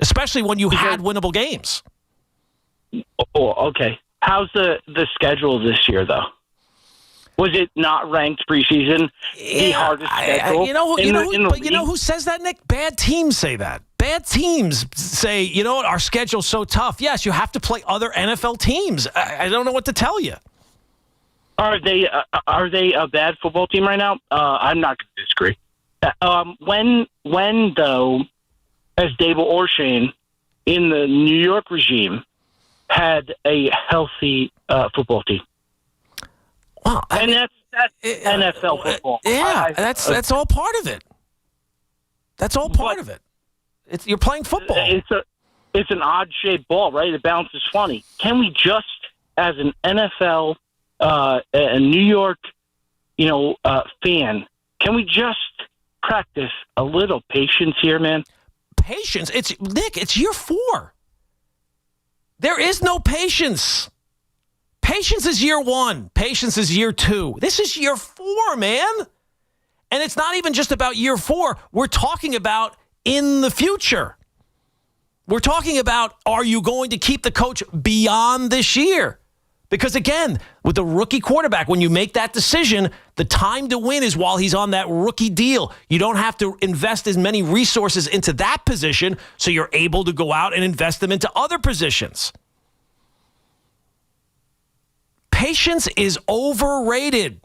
Especially when you had winnable games. Oh, okay. How's the schedule this year, though? Was it not ranked preseason? The hardest schedule? You know who says that, Nick? Bad teams say that. Bad teams say, you know what, our schedule's so tough. Yes, you have to play other NFL teams. I don't know what to tell you. Are they a bad football team right now? I'm not going to disagree. When though, as Dable or Shane in the New York regime had a healthy football team? Well, that's NFL football. Yeah, that's all part of it. That's all part of it. You're playing football. It's an odd-shaped ball, right? It bounces funny. Can we just, as an NFL, a New York fan, can we just practice a little patience here, man? Patience? It's year 4. There is no patience. Patience is year 1. Patience is year 2. This is year 4, man. And it's not even just about year 4. We're talking about in the future. We're talking about, are you going to keep the coach beyond this year? Because again, with the rookie quarterback, when you make that decision, the time to win is while he's on that rookie deal. You don't have to invest as many resources into that position, so you're able to go out and invest them into other positions. Patience is overrated.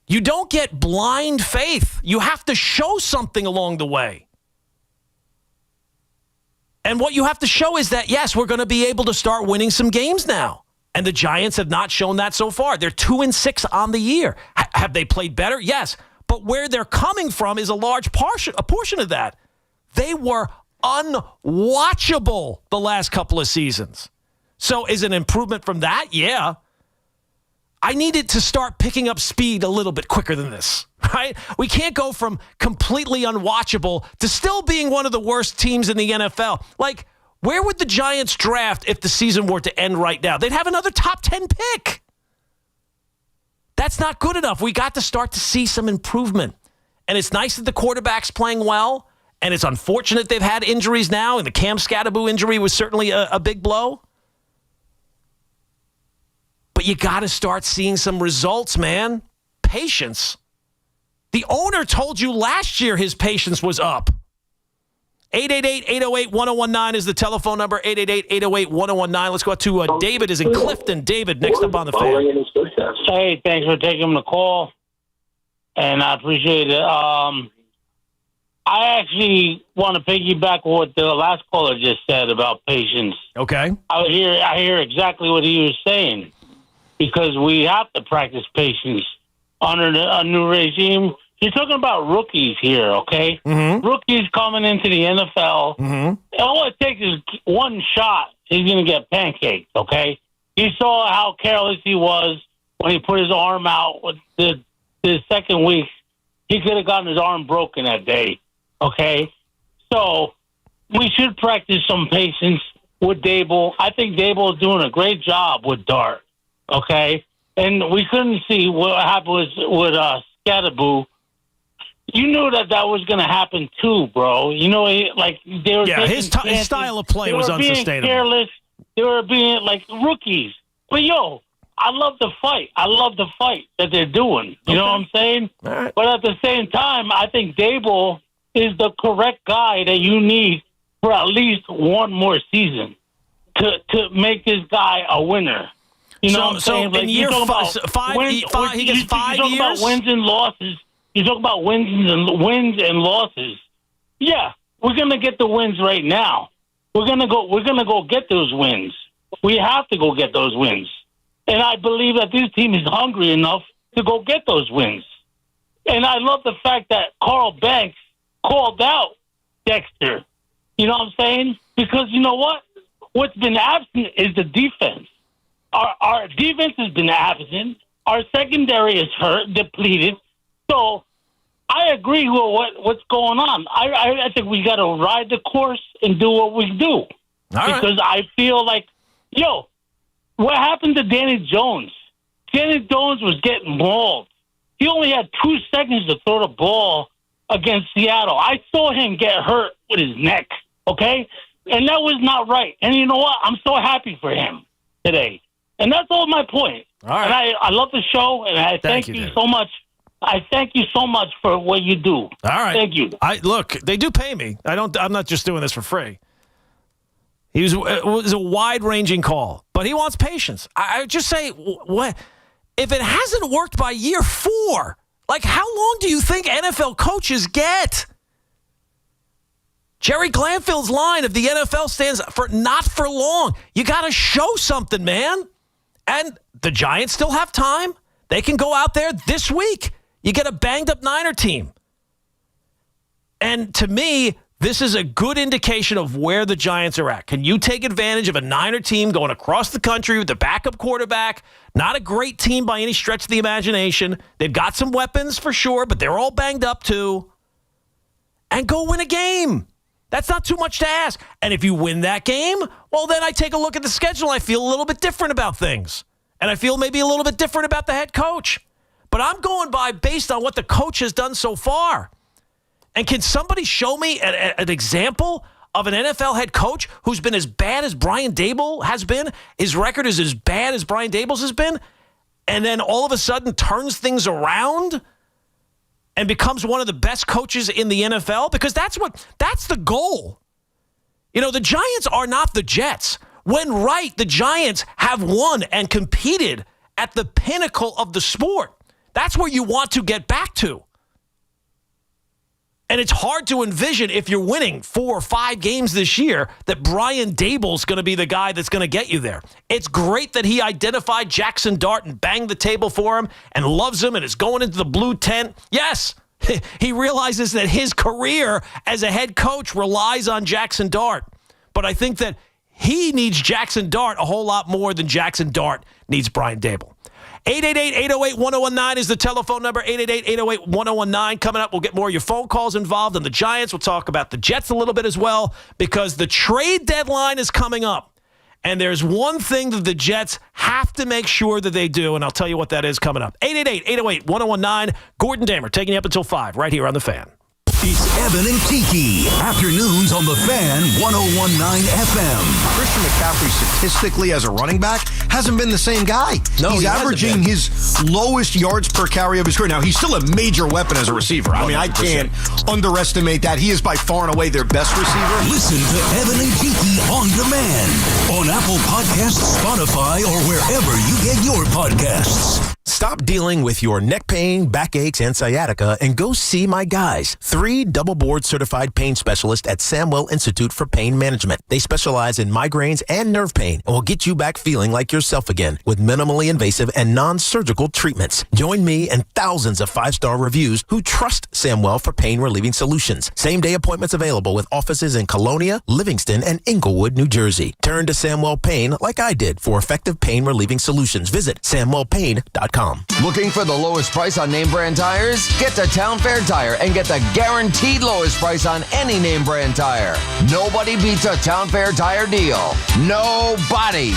You don't get blind faith. You have to show something along the way. And what you have to show is that, yes, we're going to be able to start winning some games now. And the Giants have not shown that so far. They're 2-6 on the year. Have they played better? Yes. But where they're coming from is a portion of that. They were unwatchable the last couple of seasons. So is an improvement from that? Yeah. I needed to start picking up speed a little bit quicker than this, right? We can't go from completely unwatchable to still being one of the worst teams in the NFL. Like, where would the Giants draft if the season were to end right now? They'd have another top 10 pick. That's not good enough. We got to start to see some improvement. And it's nice that the quarterback's playing well, and it's unfortunate they've had injuries now, and the Cam Scatterbo injury was certainly a big blow. But you got to start seeing some results, man. Patience. The owner told you last year his patience was up. 888-808-1019 is the telephone number. 888-808-1019. Let's go out to David is in Clifton. David, next up on the fan. Hey, thanks for taking the call, and I appreciate it. I actually want to piggyback what the last caller just said about patience. Okay. I hear exactly what he was saying, because we have to practice patience under a new regime. You're talking about rookies here, okay? Mm-hmm. Rookies coming into the NFL. Mm-hmm. All it takes is one shot. He's going to get pancaked, okay? You saw how careless he was when he put his arm out with the second week. He could have gotten his arm broken that day, okay? So we should practice some patience with Dable. I think Dable is doing a great job with Dart, okay? And we couldn't see what happened with Scatterbo. You knew that was going to happen too, bro. You know, they were his style of play was unsustainable. Being careless. They were being like rookies. But I love the fight. I love the fight that they're doing. You know what I'm saying? All right. But at the same time, I think Dable is the correct guy that you need for at least one more season to make this guy a winner. You know what I'm saying? In year he gets 5 years? You talk about wins and losses. You talk about wins and losses. Yeah, we're gonna get the wins right now. We're gonna go get those wins. We have to go get those wins. And I believe that this team is hungry enough to go get those wins. And I love the fact that Carl Banks called out Dexter. You know what I'm saying? Because you know what? What's been absent is the defense. Our defense has been absent. Our secondary is hurt, depleted. So I agree with what's going on. I think we got to ride the course and do what we do. Because I feel like, what happened to Danny Jones? Danny Jones was getting mauled. He only had 2 seconds to throw the ball against Seattle. I saw him get hurt with his neck, okay? And that was not right. And you know what? I'm so happy for him today. And that's all my point. All right. And I love the show, and I thank you so much. I thank you so much for what you do. All right. Thank you. Look, they do pay me. I'm not just doing this for free. It was a wide-ranging call, but he wants patience. I just say, what if it hasn't worked by year 4? Like, how long do you think NFL coaches get? Jerry Glanfield's line of the NFL stands for not for long. You got to show something, man. And the Giants still have time. They can go out there this week. You get a banged-up Niner team. And to me, This is a good indication of where the Giants are at. Can you take advantage of a Niner team going across the country with the backup quarterback? Not a great team by any stretch of the imagination. They've got some weapons for sure, but they're all banged up too. And go win a game. That's not too much to ask. And if you win that game, well, then I take a look at the schedule. I feel a little bit different about things. And I feel maybe a little bit different about the head coach. But I'm going by based on what the coach has done so far. And can somebody show me an example of an NFL head coach who's been as bad as Brian Daboll has been? His record is as bad as Brian Daboll's has been? And then all of a sudden turns things around and becomes one of the best coaches in the NFL? Because that's the goal. You know, the Giants are not the Jets. When right, the Giants have won and competed at the pinnacle of the sport. That's where you want to get back to. And it's hard to envision if you're winning 4 or 5 games this year that Brian Daboll's going to be the guy that's going to get you there. It's great that he identified Jackson Dart and banged the table for him and loves him and is going into the blue tent. Yes, he realizes that his career as a head coach relies on Jackson Dart. But I think that he needs Jackson Dart a whole lot more than Jackson Dart needs Brian Daboll. 888-808-1019 is the telephone number, 888-808-1019. Coming up, we'll get more of your phone calls involved in the Giants. We'll talk about the Jets a little bit as well because the trade deadline is coming up. And there's one thing that the Jets have to make sure that they do, and I'll tell you what that is coming up. 888-808-1019. Gordon Damer taking you up until 5 right here on The Fan. It's Evan and Kiki. Afternoons on The Fan, 101.9 FM. Christian McCaffrey, statistically, as a running back, hasn't been the same guy. No, he's averaging his lowest yards per carry of his career. Now, he's still a major weapon as a receiver. I mean, I can't underestimate that. He is by far and away their best receiver. Listen to Evan and Kiki on demand on Apple Podcasts, Spotify, or wherever you get your podcasts. Stop dealing with your neck pain, backaches, and sciatica and go see my guys. 3 double-board certified pain specialists at Samwell Institute for Pain Management. They specialize in migraines and nerve pain and will get you back feeling like yourself again with minimally invasive and non-surgical treatments. Join me and thousands of 5-star reviews who trust Samwell for pain-relieving solutions. Same-day appointments available with offices in Colonia, Livingston, and Inglewood, New Jersey. Turn to Samwell Pain like I did for effective pain-relieving solutions. Visit SamwellPain.com. Looking for the lowest price on name brand tires? Get to Town Fair Tire and get the guaranteed lowest price on any name brand tire. Nobody beats a Town Fair Tire deal. Nobody.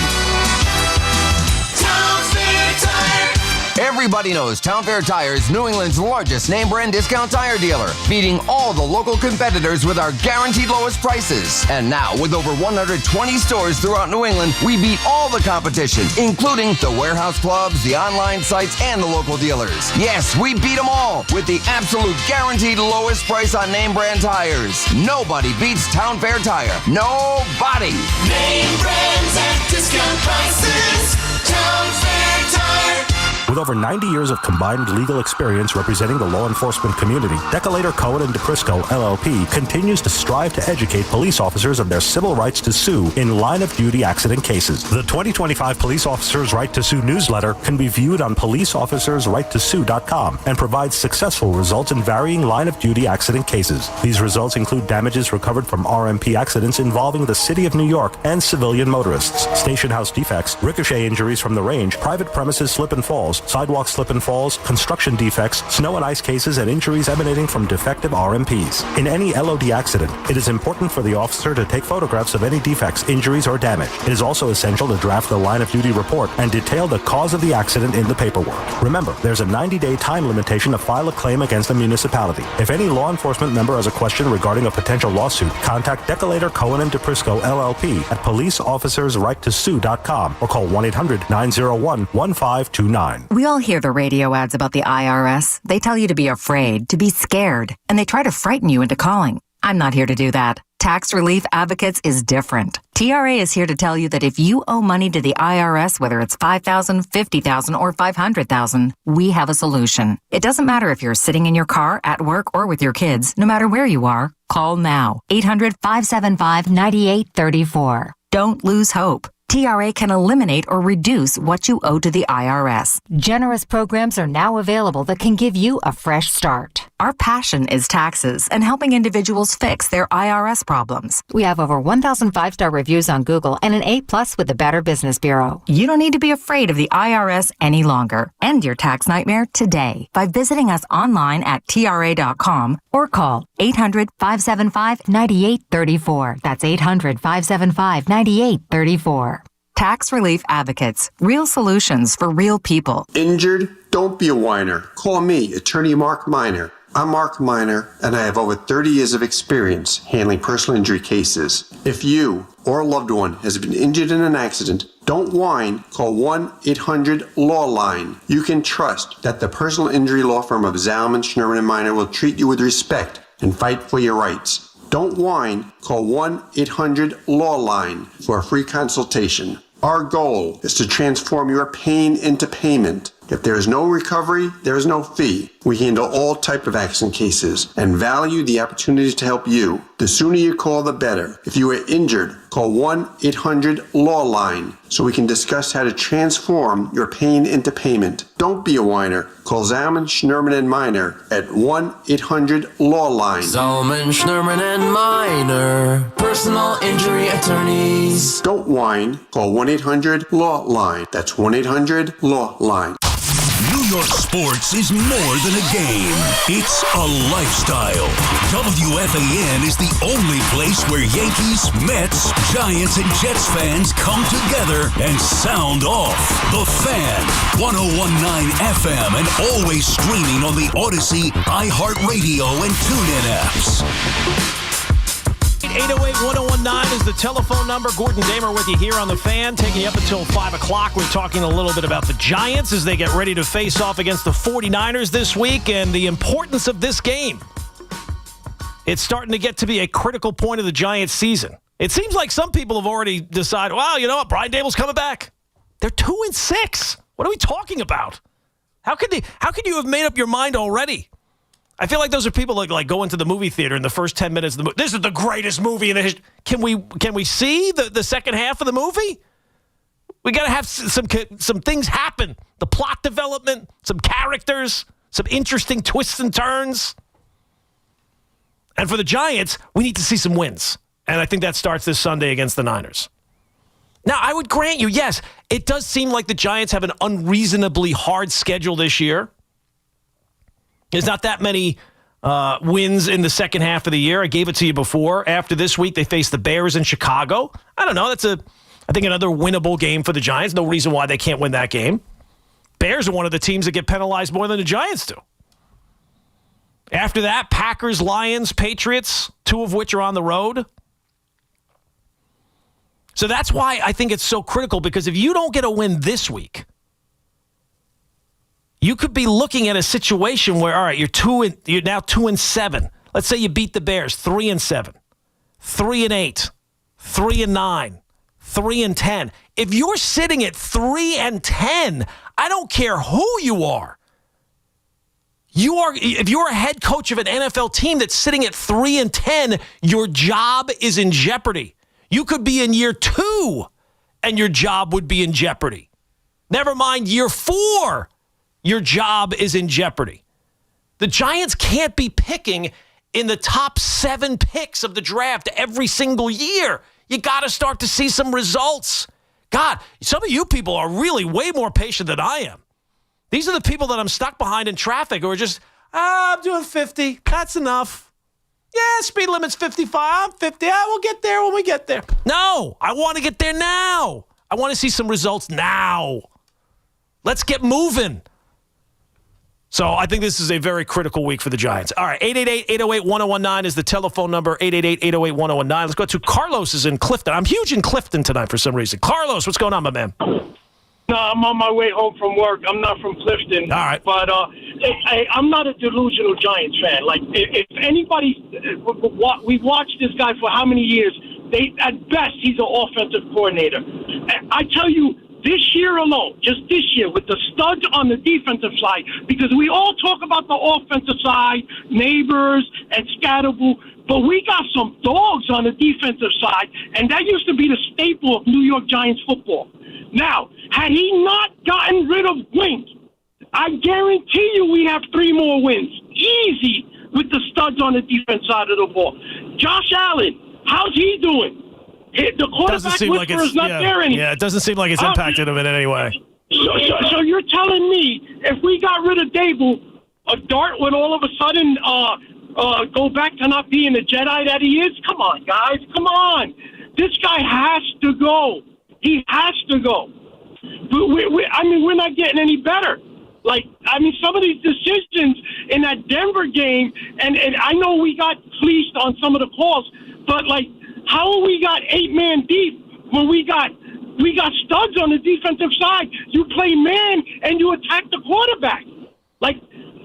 Town Fair Tire. Everybody knows Town Fair Tire is New England's largest name brand discount tire dealer, beating all the local competitors with our guaranteed lowest prices. And now, with over 120 stores throughout New England, we beat all the competition, including the warehouse clubs, the online sites, and the local dealers. Yes, we beat them all with the absolute guaranteed lowest price on name brand tires. Nobody beats Town Fair Tire. Nobody. Name brands at discount prices. Town Fair Tire. With over 90 years of combined legal experience representing the law enforcement community, Decolator Cohen & DePrisco, LLP, continues to strive to educate police officers of their civil rights to sue in line-of-duty accident cases. The 2025 Police Officers' Right to Sue newsletter can be viewed on policeofficersrighttosue.com and provides successful results in varying line-of-duty accident cases. These results include damages recovered from RMP accidents involving the City of New York and civilian motorists, station house defects, ricochet injuries from the range, private premises slip and falls, sidewalk slip and falls, construction defects, snow and ice cases, and injuries emanating from defective RMPs. In any LOD accident, it is important for the officer to take photographs of any defects, injuries, or damage. It is also essential to draft the line-of-duty report and detail the cause of the accident in the paperwork. Remember, there's a 90-day time limitation to file a claim against a municipality. If any law enforcement member has a question regarding a potential lawsuit, contact Decolator Cohen & DePrisco, LLP at policeofficersrighttosue.com or call 1-800-901-1529. We all hear the radio ads about the IRS. They tell you to be afraid, to be scared, and they try to frighten you into calling. I'm not here to do that. Tax Relief Advocates is different. TRA is here to tell you that if you owe money to the IRS, whether it's $5,000, $50,000, or $500,000, we have a solution. It doesn't matter if you're sitting in your car, at work, or with your kids. No matter where you are, call now. 800-575-9834. Don't lose hope. TRA can eliminate or reduce what you owe to the IRS. Generous programs are now available that can give you a fresh start. Our passion is taxes and helping individuals fix their IRS problems. We have over 1,000 5-star reviews on Google and an A+ with the Better Business Bureau. You don't need to be afraid of the IRS any longer. End your tax nightmare today by visiting us online at TRA.com or call 800-575-9834. That's 800-575-9834. Tax Relief Advocates. Real solutions for real people. Injured? Don't be a whiner. Call me, Attorney Mark Miner. I'm Mark Miner, and I have over 30 years of experience handling personal injury cases. If you or a loved one has been injured in an accident, don't whine. Call 1-800-LAW-LINE. You can trust that the personal injury law firm of Zalman, Schnurman, and Miner will treat you with respect and fight for your rights. Don't whine. Call 1-800-LAW-LINE for a free consultation. Our goal is to transform your pain into payment. If there is no recovery, there is no fee. We handle all type of accident cases and value the opportunities to help you. The sooner you call, the better. If you are injured, call 1-800-LAW-LINE so we can discuss how to transform your pain into payment. Don't be a whiner. Call Zalman, Schnurman, and Miner at 1-800-LAW-LINE. Zalman, Schnurman, and Miner, personal injury attorneys. Don't whine. Call 1-800-LAW-LINE. That's 1-800-LAW-LINE. New York sports is more than a game. It's a lifestyle. WFAN is the only place where Yankees, Mets, Giants, and Jets fans come together and sound off. The Fan, 101.9 FM, and always streaming on the Odyssey, iHeartRadio, and TuneIn apps. 808-1019 is the telephone number. Gordon Damer with you here on The Fan, taking you up until 5 o'clock. We're talking a little bit about the Giants as they get ready to face off against the 49ers this week and the importance of this game. It's starting to get to be a critical point of the Giants season. It seems like some people have already decided, well, you know what, Brian Dable's coming back. They're 2-6. What are we talking about? How could you have made up your mind already? I feel like those are people like go into the movie theater in the first 10 minutes of the movie. This is the greatest movie in the history. Can we see the second half of the movie? We got to have some things happen. The plot development, some characters, some interesting twists and turns. And for the Giants, we need to see some wins. And I think that starts this Sunday against the Niners. Now, I would grant you, yes, it does seem like the Giants have an unreasonably hard schedule this year. There's not that many wins in the second half of the year. I gave it to you before. After this week, they face the Bears in Chicago. I don't know. That's I think another winnable game for the Giants. No reason why they can't win that game. Bears are one of the teams that get penalized more than the Giants do. After that, Packers, Lions, Patriots, 2 of which are on the road. So that's why I think it's so critical, because if you don't get a win this week, you could be looking at a situation where, all right, you're now 2-7. Let's say you beat the Bears 3-7, 3-8, 3-9, 3-10. If you're sitting at 3-10, I don't care who you are. If you're a head coach of an NFL team that's sitting at 3-10, your job is in jeopardy. You could be in year 2 and your job would be in jeopardy. Never mind year 4. Your job is in jeopardy. The Giants can't be picking in the top 7 picks of the draft every single year. You got to start to see some results. God, some of you people are really way more patient than I am. These are the people that I'm stuck behind in traffic who are just, I'm doing 50. That's enough. Yeah, speed limit's 55. I'm 50. We'll get there when we get there. No, I want to get there now. I want to see some results now. Let's get moving. So I think this is a very critical week for the Giants. All right, 888-808-1019 is the telephone number, 888-808-1019. Let's go to Carlos is in Clifton. I'm huge in Clifton tonight for some reason. Carlos, what's going on, my man? No, I'm on my way home from work. I'm not from Clifton. All right. But I'm not a delusional Giants fan. Like, if anybody, we've watched this guy for how many years? At best, he's an offensive coordinator. I tell you, this year alone, just this year, with the studs on the defensive side, because we all talk about the offensive side, Neighbors and Scatterable, but we got some dogs on the defensive side, and that used to be the staple of New York Giants football. Now, had he not gotten rid of Wink, I guarantee you we have 3 more wins. Easy with the studs on the defense side of the ball. Josh Allen, how's he doing? The quarterback whisperer is not there anymore. Yeah, it doesn't seem like it's impacted him in any way. So you're telling me if we got rid of Dable, Dart would all of a sudden go back to not being the Jedi that he is? Come on, guys. Come on. This guy has to go. He has to go. We're not getting any better. Some of these decisions in that Denver game, and I know we got fleeced on some of the calls, but, how we got 8-man deep when we got studs on the defensive side? You play man and you attack the quarterback.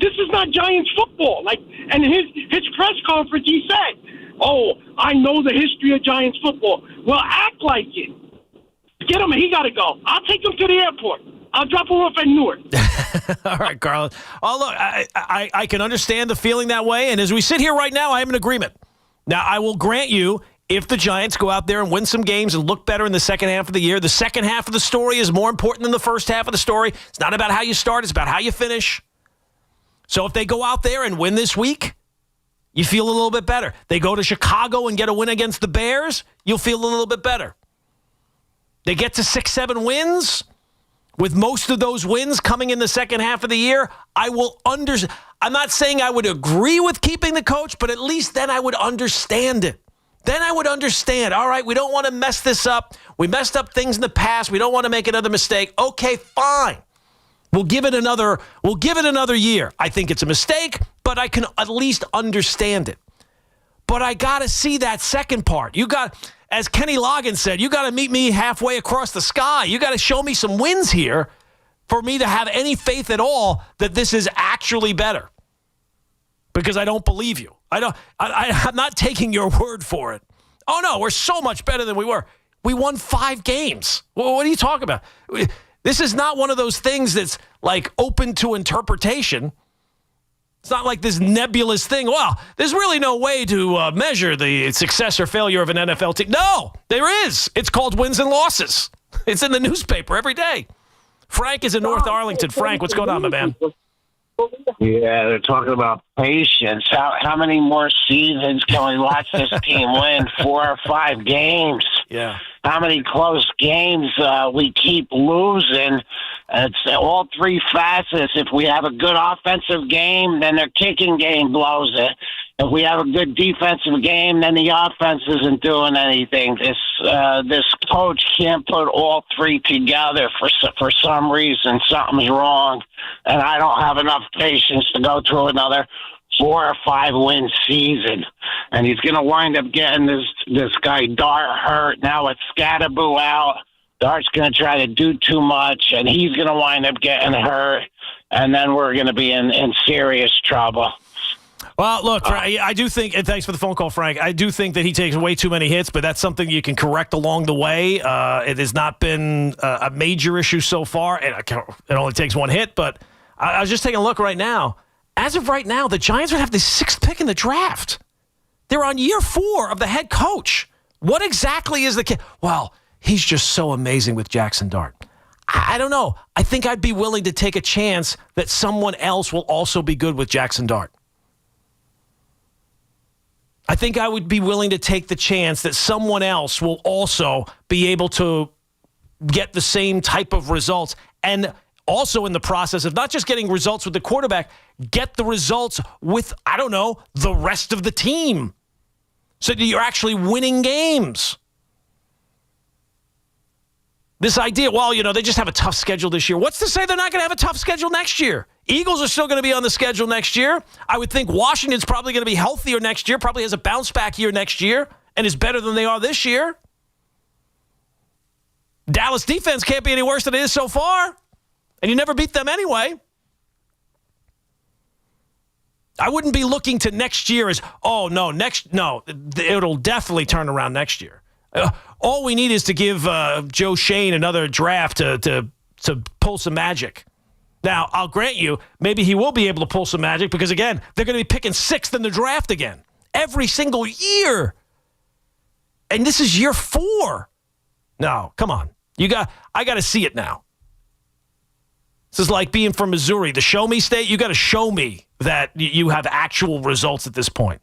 This is not Giants football. And his press conference, he said, "Oh, I know the history of Giants football." Well, act like it. Get him. He got to go. I'll take him to the airport. I'll drop him off at Newark. All right, Carlos. Oh, look, I can understand the feeling that way, and as we sit here right now, I am in agreement. Now, I will grant you, if the Giants go out there and win some games and look better in the second half of the year, the second half of the story is more important than the first half of the story. It's not about how you start. It's about how you finish. So if they go out there and win this week, you feel a little bit better. They go to Chicago and get a win against the Bears, you'll feel a little bit better. They get to 6-7 wins, with most of those wins coming in the second half of the year, I'm not saying I would agree with keeping the coach, but at least then I would understand it. Then I would understand, all right, we don't want to mess this up. We messed up things in the past. We don't want to make another mistake. Okay, fine. We'll give it another year. I think it's a mistake, but I can at least understand it. But I got to see that second part. As Kenny Loggins said, you got to meet me halfway across the sky. You got to show me some wins here for me to have any faith at all that this is actually better. Because I don't believe you. I'm not taking your word for it. Oh, no, we're so much better than we were. We won 5 games. Well, what are you talking about? This is not one of those things that's open to interpretation. It's not like this nebulous thing. Well, there's really no way to measure the success or failure of an NFL team. No, there is. It's called wins and losses. It's in the newspaper every day. Frank is in North Arlington. Frank, what's going on, my man? Yeah, they're talking about patience. How many more seasons can we watch this team win? 4 or 5 games. Yeah. How many close games we keep losing? It's all 3 facets. If we have a good offensive game, then their kicking game blows it. If we have a good defensive game, then the offense isn't doing anything. This coach can't put all 3 together for some reason. Something's wrong, and I don't have enough patience to go through another 4 or 5 win season. And he's going to wind up getting this guy Dart hurt. Now it's Scatteraboo out. Dart's going to try to do too much, and he's going to wind up getting hurt, and then we're going to be in serious trouble. Well, look, I do think, and thanks for the phone call, Frank, I do think that he takes way too many hits, but that's something you can correct along the way. It has not been a major issue so far. It only takes 1 hit, but I was just taking a look right now. As of right now, the Giants would have the 6th pick in the draft. They're on year 4 of the head coach. What exactly is the kid? Well, he's just so amazing with Jackson Dart. I don't know. I think I'd be willing to take a chance that someone else will also be good with Jackson Dart. I think I would be willing to take the chance that someone else will also be able to get the same type of results, and also in the process of not just getting results with the quarterback, get the results with, I don't know, the rest of the team, so that you're actually winning games. This idea, well, they just have a tough schedule this year. What's to say they're not going to have a tough schedule next year? Eagles are still going to be on the schedule next year. I would think Washington's probably going to be healthier next year, probably has a bounce-back year next year, and is better than they are this year. Dallas defense can't be any worse than it is so far, and you never beat them anyway. I wouldn't be looking to next year as, it'll definitely turn around next year. All we need is to give Joe Shane another draft to pull some magic. Now, I'll grant you, maybe he will be able to pull some magic because, again, they're going to be picking 6th in the draft again every single year. And this is year 4. No, come on. I got to see it now. This is like being from Missouri, the show me state. You got to show me that you have actual results at this point.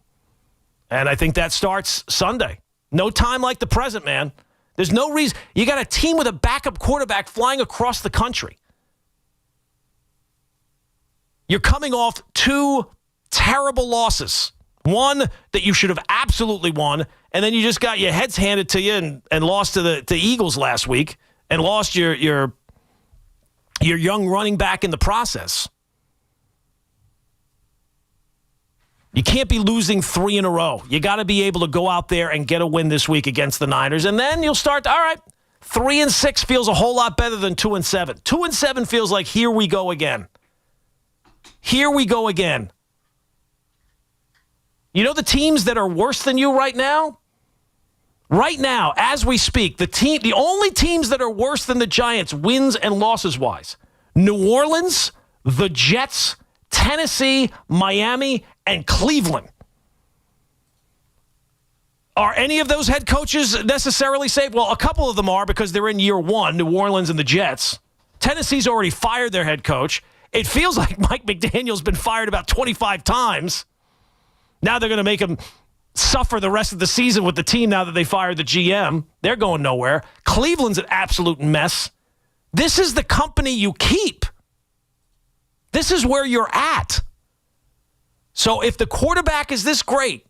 And I think that starts Sunday. No time like the present, man. There's no reason. You got a team with a backup quarterback flying across the country. You're coming off 2 terrible losses. One that you should have absolutely won, and then you just got your heads handed to you and lost to the Eagles last week and lost your young running back in the process. You can't be losing 3 in a row. You got to be able to go out there and get a win this week against the Niners, and then you'll start, all right, 3-6 feels a whole lot better than 2-7. 2-7 feels like here we go again. Here we go again. You know the teams that are worse than you right now? Right now, as we speak, the only teams that are worse than the Giants, wins and losses wise, New Orleans, the Jets, Tennessee, Miami, and Cleveland. Are any of those head coaches necessarily safe? Well, a couple of them are because they're in year 1, New Orleans and the Jets. Tennessee's already fired their head coach. It feels like Mike McDaniel's been fired about 25 times. Now they're going to make him suffer the rest of the season with the team now that they fired the GM. They're going nowhere. Cleveland's an absolute mess. This is the company you keep. This is where you're at. So if the quarterback is this great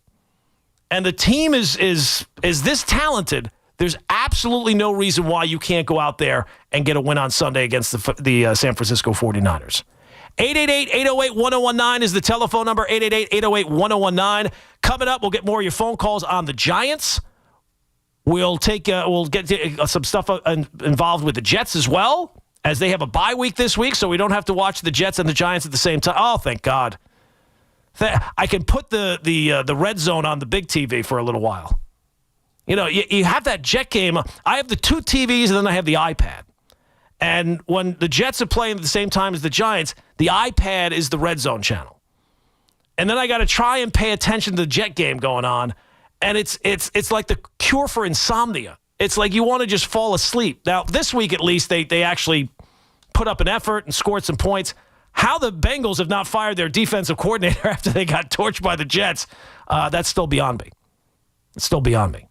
and the team is this talented, there's absolutely no reason why you can't go out there and get a win on Sunday against the San Francisco 49ers. 888-808-1019 is the telephone number, 888-808-1019. Coming up, we'll get more of your phone calls on the Giants. We'll get some stuff involved with the Jets as well, as they have a bye week this week, so we don't have to watch the Jets and the Giants at the same time. Oh, thank God. I can put the red zone on the big TV for a little while. You know, you have that Jet game. I have the 2 TVs, and then I have the iPad. And when the Jets are playing at the same time as the Giants, the iPad is the red zone channel. And then I got to try and pay attention to the Jet game going on. And it's like the cure for insomnia. It's like you want to just fall asleep. Now, this week at least, they actually put up an effort and scored some points. How the Bengals have not fired their defensive coordinator after they got torched by the Jets, that's still beyond me. It's still beyond me.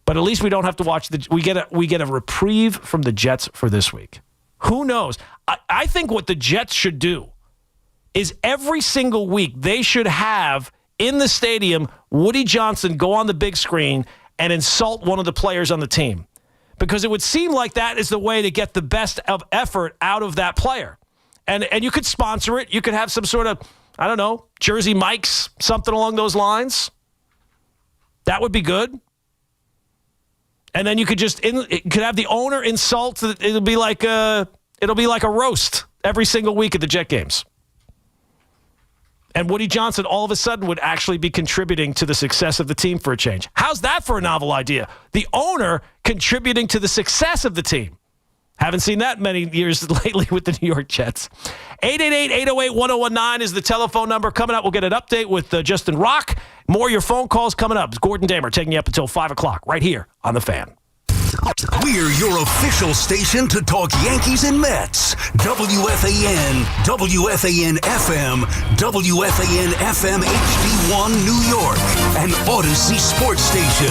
But at least we don't have to watch we get a reprieve from the Jets for this week. Who knows? I think what the Jets should do is every single week they should have in the stadium Woody Johnson go on the big screen and insult one of the players on the team. Because it would seem like that is the way to get the best of effort out of that player. And you could sponsor it. You could have some sort of, I don't know, Jersey Mike's, something along those lines. That would be good. And then you could have the owner insult. It'll be like a roast every single week at the Jet games. And Woody Johnson all of a sudden would actually be contributing to the success of the team for a change. How's that for a novel idea? The owner contributing to the success of the team. Haven't seen that many years lately with the New York Jets. 888-808-1019 is the telephone number. Coming up, we'll get an update with Justin Rock. More of your phone calls coming up. It's Gordon Damer taking you up until 5 o'clock right here on The Fan. We're your official station to talk Yankees and Mets. WFAN, WFAN FM, WFAN FM HD1 New York, and Odyssey Sports Station.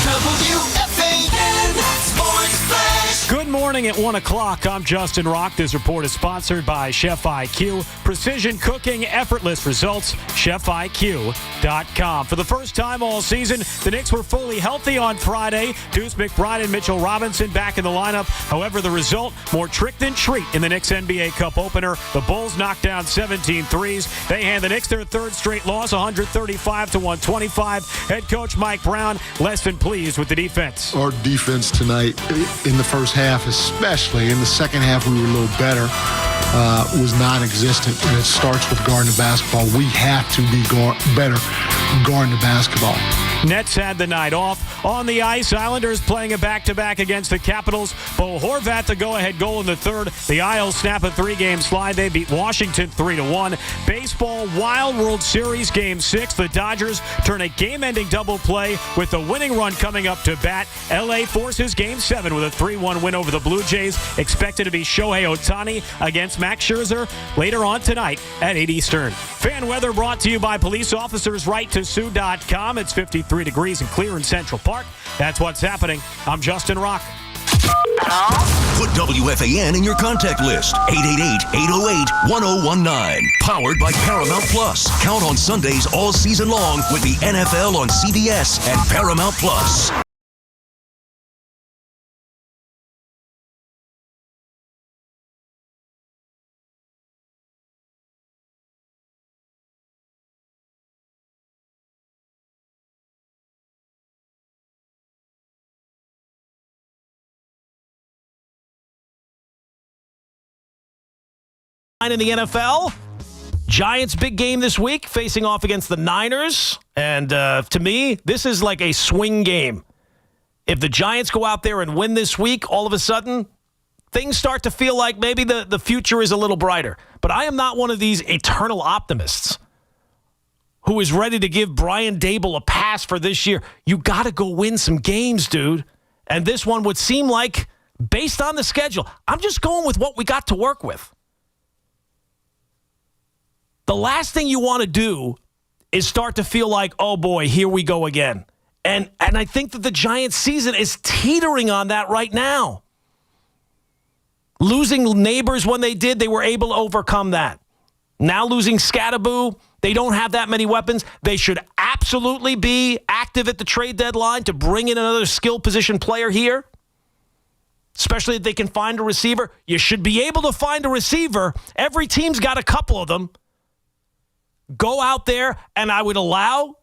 WFAN Sports Flash. Good morning at 1 o'clock. I'm Justin Rock. This report is sponsored by Chef IQ. Precision cooking, effortless results. ChefIQ.com. For the first time all season, the Knicks were fully healthy on Friday. Deuce McBride and Mitchell Robinson back in the lineup. However, the result, more trick than treat in the Knicks NBA Cup opener. The Bulls knocked down 17 threes. They hand the Knicks their third straight loss, 135-125. Head coach Mike Brown less than pleased with the defense. Our defense tonight, in the first half especially, in the second half we were a little better, was non-existent, and it starts with guarding the basketball. We have to be better guarding the basketball. Nets had the night off. On the ice, Islanders playing a back-to-back against the Capitals. Bo Horvat, the go-ahead goal in the third. The Isles snap a 3-game slide. They beat Washington 3-1. Baseball Wild World Series Game 6. The Dodgers turn a game-ending double play with the winning run coming up to bat. L.A. forces Game 7 with a 3-1 win over the Blue Jays. Expected to be Shohei Ohtani against Max Scherzer later on tonight at 8 Eastern. Fan weather brought to you by PoliceOfficersRightToSue.com. It's 53 degrees and clear in Central Park. That's what's happening. I'm Justin Rock. Put WFAN in your contact list. 888-808-1019. Powered by Paramount Plus. Count on Sundays all season long with the NFL on CBS and Paramount Plus. In the NFL, Giants' big game this week, facing off against the Niners. And to me, this is like a swing game. If the Giants go out there and win this week, all of a sudden, things start to feel like maybe the future is a little brighter. But I am not one of these eternal optimists who is ready to give Brian Daboll a pass for this year. You got to go win some games, dude. And this one would seem like, based on the schedule, I'm just going with what we got to work with. The last thing you want to do is start to feel like, oh boy, here we go again. And I think that the Giants season is teetering on that right now. Losing Neighbors when they did, they were able to overcome that. Now losing Scatterboo, they don't have that many weapons. They should absolutely be active at the trade deadline to bring in another skill position player here. Especially if they can find a receiver. You should be able to find a receiver. Every team's got a couple of them. Go out there, and I would allow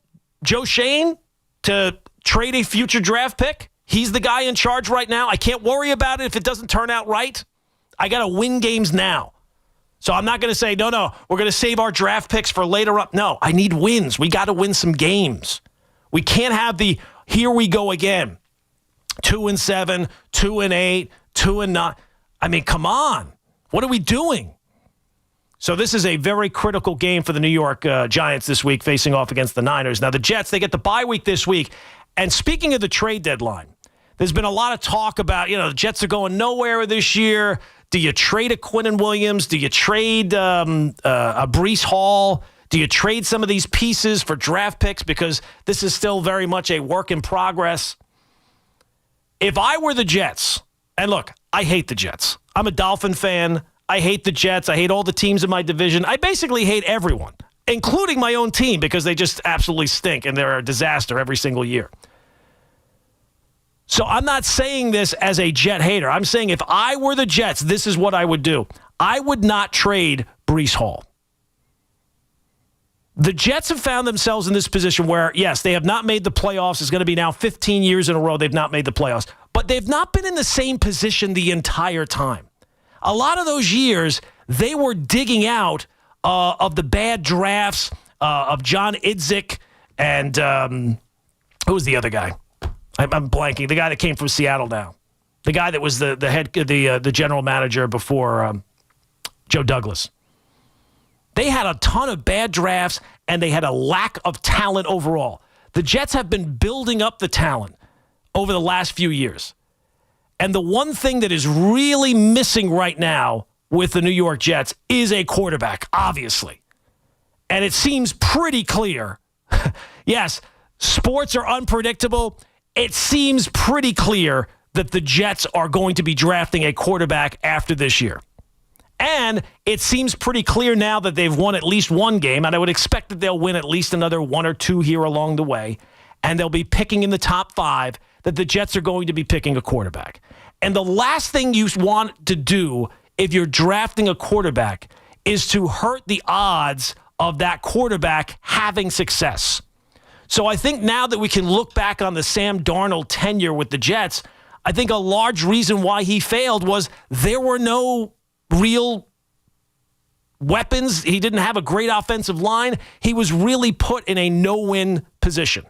Joe Shane to trade a future draft pick. He's the guy in charge right now. I can't worry about it if it doesn't turn out right. I got to win games now. So I'm not going to say, no, we're going to save our draft picks for later up. No, I need wins. We got to win some games. We can't have the here we go again. 2-7, 2-8, 2-9. I mean, come on. What are we doing? So this is a very critical game for the New York Giants this week, facing off against the Niners. Now, the Jets, they get the bye week this week. And speaking of the trade deadline, there's been a lot of talk about, the Jets are going nowhere this year. Do you trade a Quinnen Williams? Do you trade a Breece Hall? Do you trade some of these pieces for draft picks? Because this is still very much a work in progress. If I were the Jets, and look, I hate the Jets. I'm a Dolphin fan. I hate the Jets. I hate all the teams in my division. I basically hate everyone, including my own team, because they just absolutely stink and they're a disaster every single year. So I'm not saying this as a Jet hater. I'm saying if I were the Jets, this is what I would do. I would not trade Breece Hall. The Jets have found themselves in this position where, yes, they have not made the playoffs. It's going to be now 15 years in a row they've not made the playoffs. But they've not been in the same position the entire time. A lot of those years, they were digging out of the bad drafts of John Idzik and who was the other guy? I'm blanking. The guy that came from Seattle now. The guy that was the general manager before Joe Douglas. They had a ton of bad drafts, and they had a lack of talent overall. The Jets have been building up the talent over the last few years. And the one thing that is really missing right now with the New York Jets is a quarterback, obviously. And it seems pretty clear. Yes, sports are unpredictable. It seems pretty clear that the Jets are going to be drafting a quarterback after this year. And it seems pretty clear now that they've won at least one game, and I would expect that they'll win at least another one or two here along the way, and they'll be picking in the top 5 that the Jets are going to be picking a quarterback. And the last thing you want to do if you're drafting a quarterback is to hurt the odds of that quarterback having success. So I think now that we can look back on the Sam Darnold tenure with the Jets, I think a large reason why he failed was there were no real weapons. He didn't have a great offensive line. He was really put in a no-win position.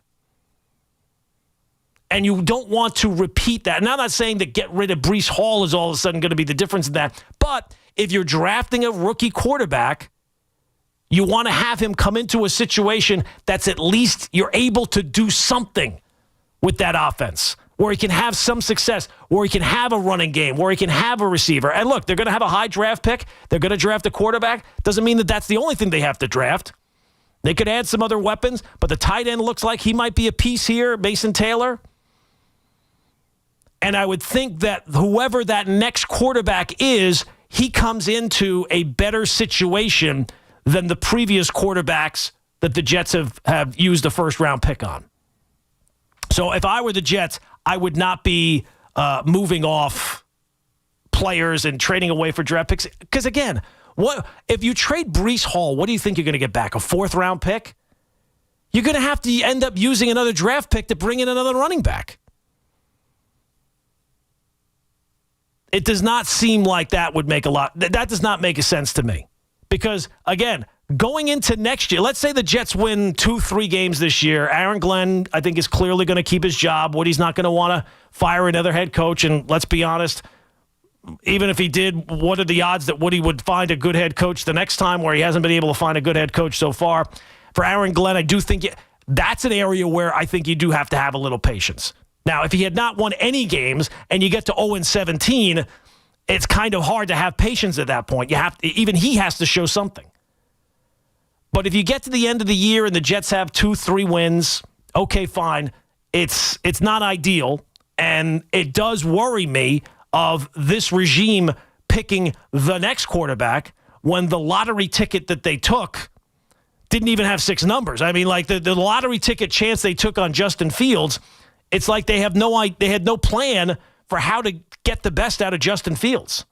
And you don't want to repeat that. And I'm not saying that get rid of Breece Hall is all of a sudden going to be the difference in that. But if you're drafting a rookie quarterback, you want to have him come into a situation that's at least you're able to do something with that offense, where he can have some success, where he can have a running game, where he can have a receiver. And look, they're going to have a high draft pick. They're going to draft a quarterback. Doesn't mean that that's the only thing they have to draft. They could add some other weapons, but the tight end looks like he might be a piece here, Mason Taylor. And I would think that whoever that next quarterback is, he comes into a better situation than the previous quarterbacks that the Jets have used a first-round pick on. So if I were the Jets, I would not be moving off players and trading away for draft picks. Because, again, what if you trade Breece Hall, what do you think you're going to get back? A fourth-round pick? You're going to have to end up using another draft pick to bring in another running back. It does not seem like that would make a lot. That does not make a sense to me. Because, again, going into next year, let's say the Jets win 2-3 games this year. Aaron Glenn, I think, is clearly going to keep his job. Woody's not going to want to fire another head coach. And let's be honest, even if he did, what are the odds that Woody would find a good head coach the next time, where he hasn't been able to find a good head coach so far? For Aaron Glenn, I do think that's an area where I think you do have to have a little patience. Now, if he had not won any games and you get to 0-17, it's kind of hard to have patience at that point. Even he has to show something. But if you get to the end of the year and the Jets have 2-3 wins, okay, fine. It's not ideal, and it does worry me of this regime picking the next quarterback when the lottery ticket that they took didn't even have 6 numbers. I mean, like the lottery ticket chance they took on Justin Fields, it's like they had no plan for how to get the best out of Justin Fields.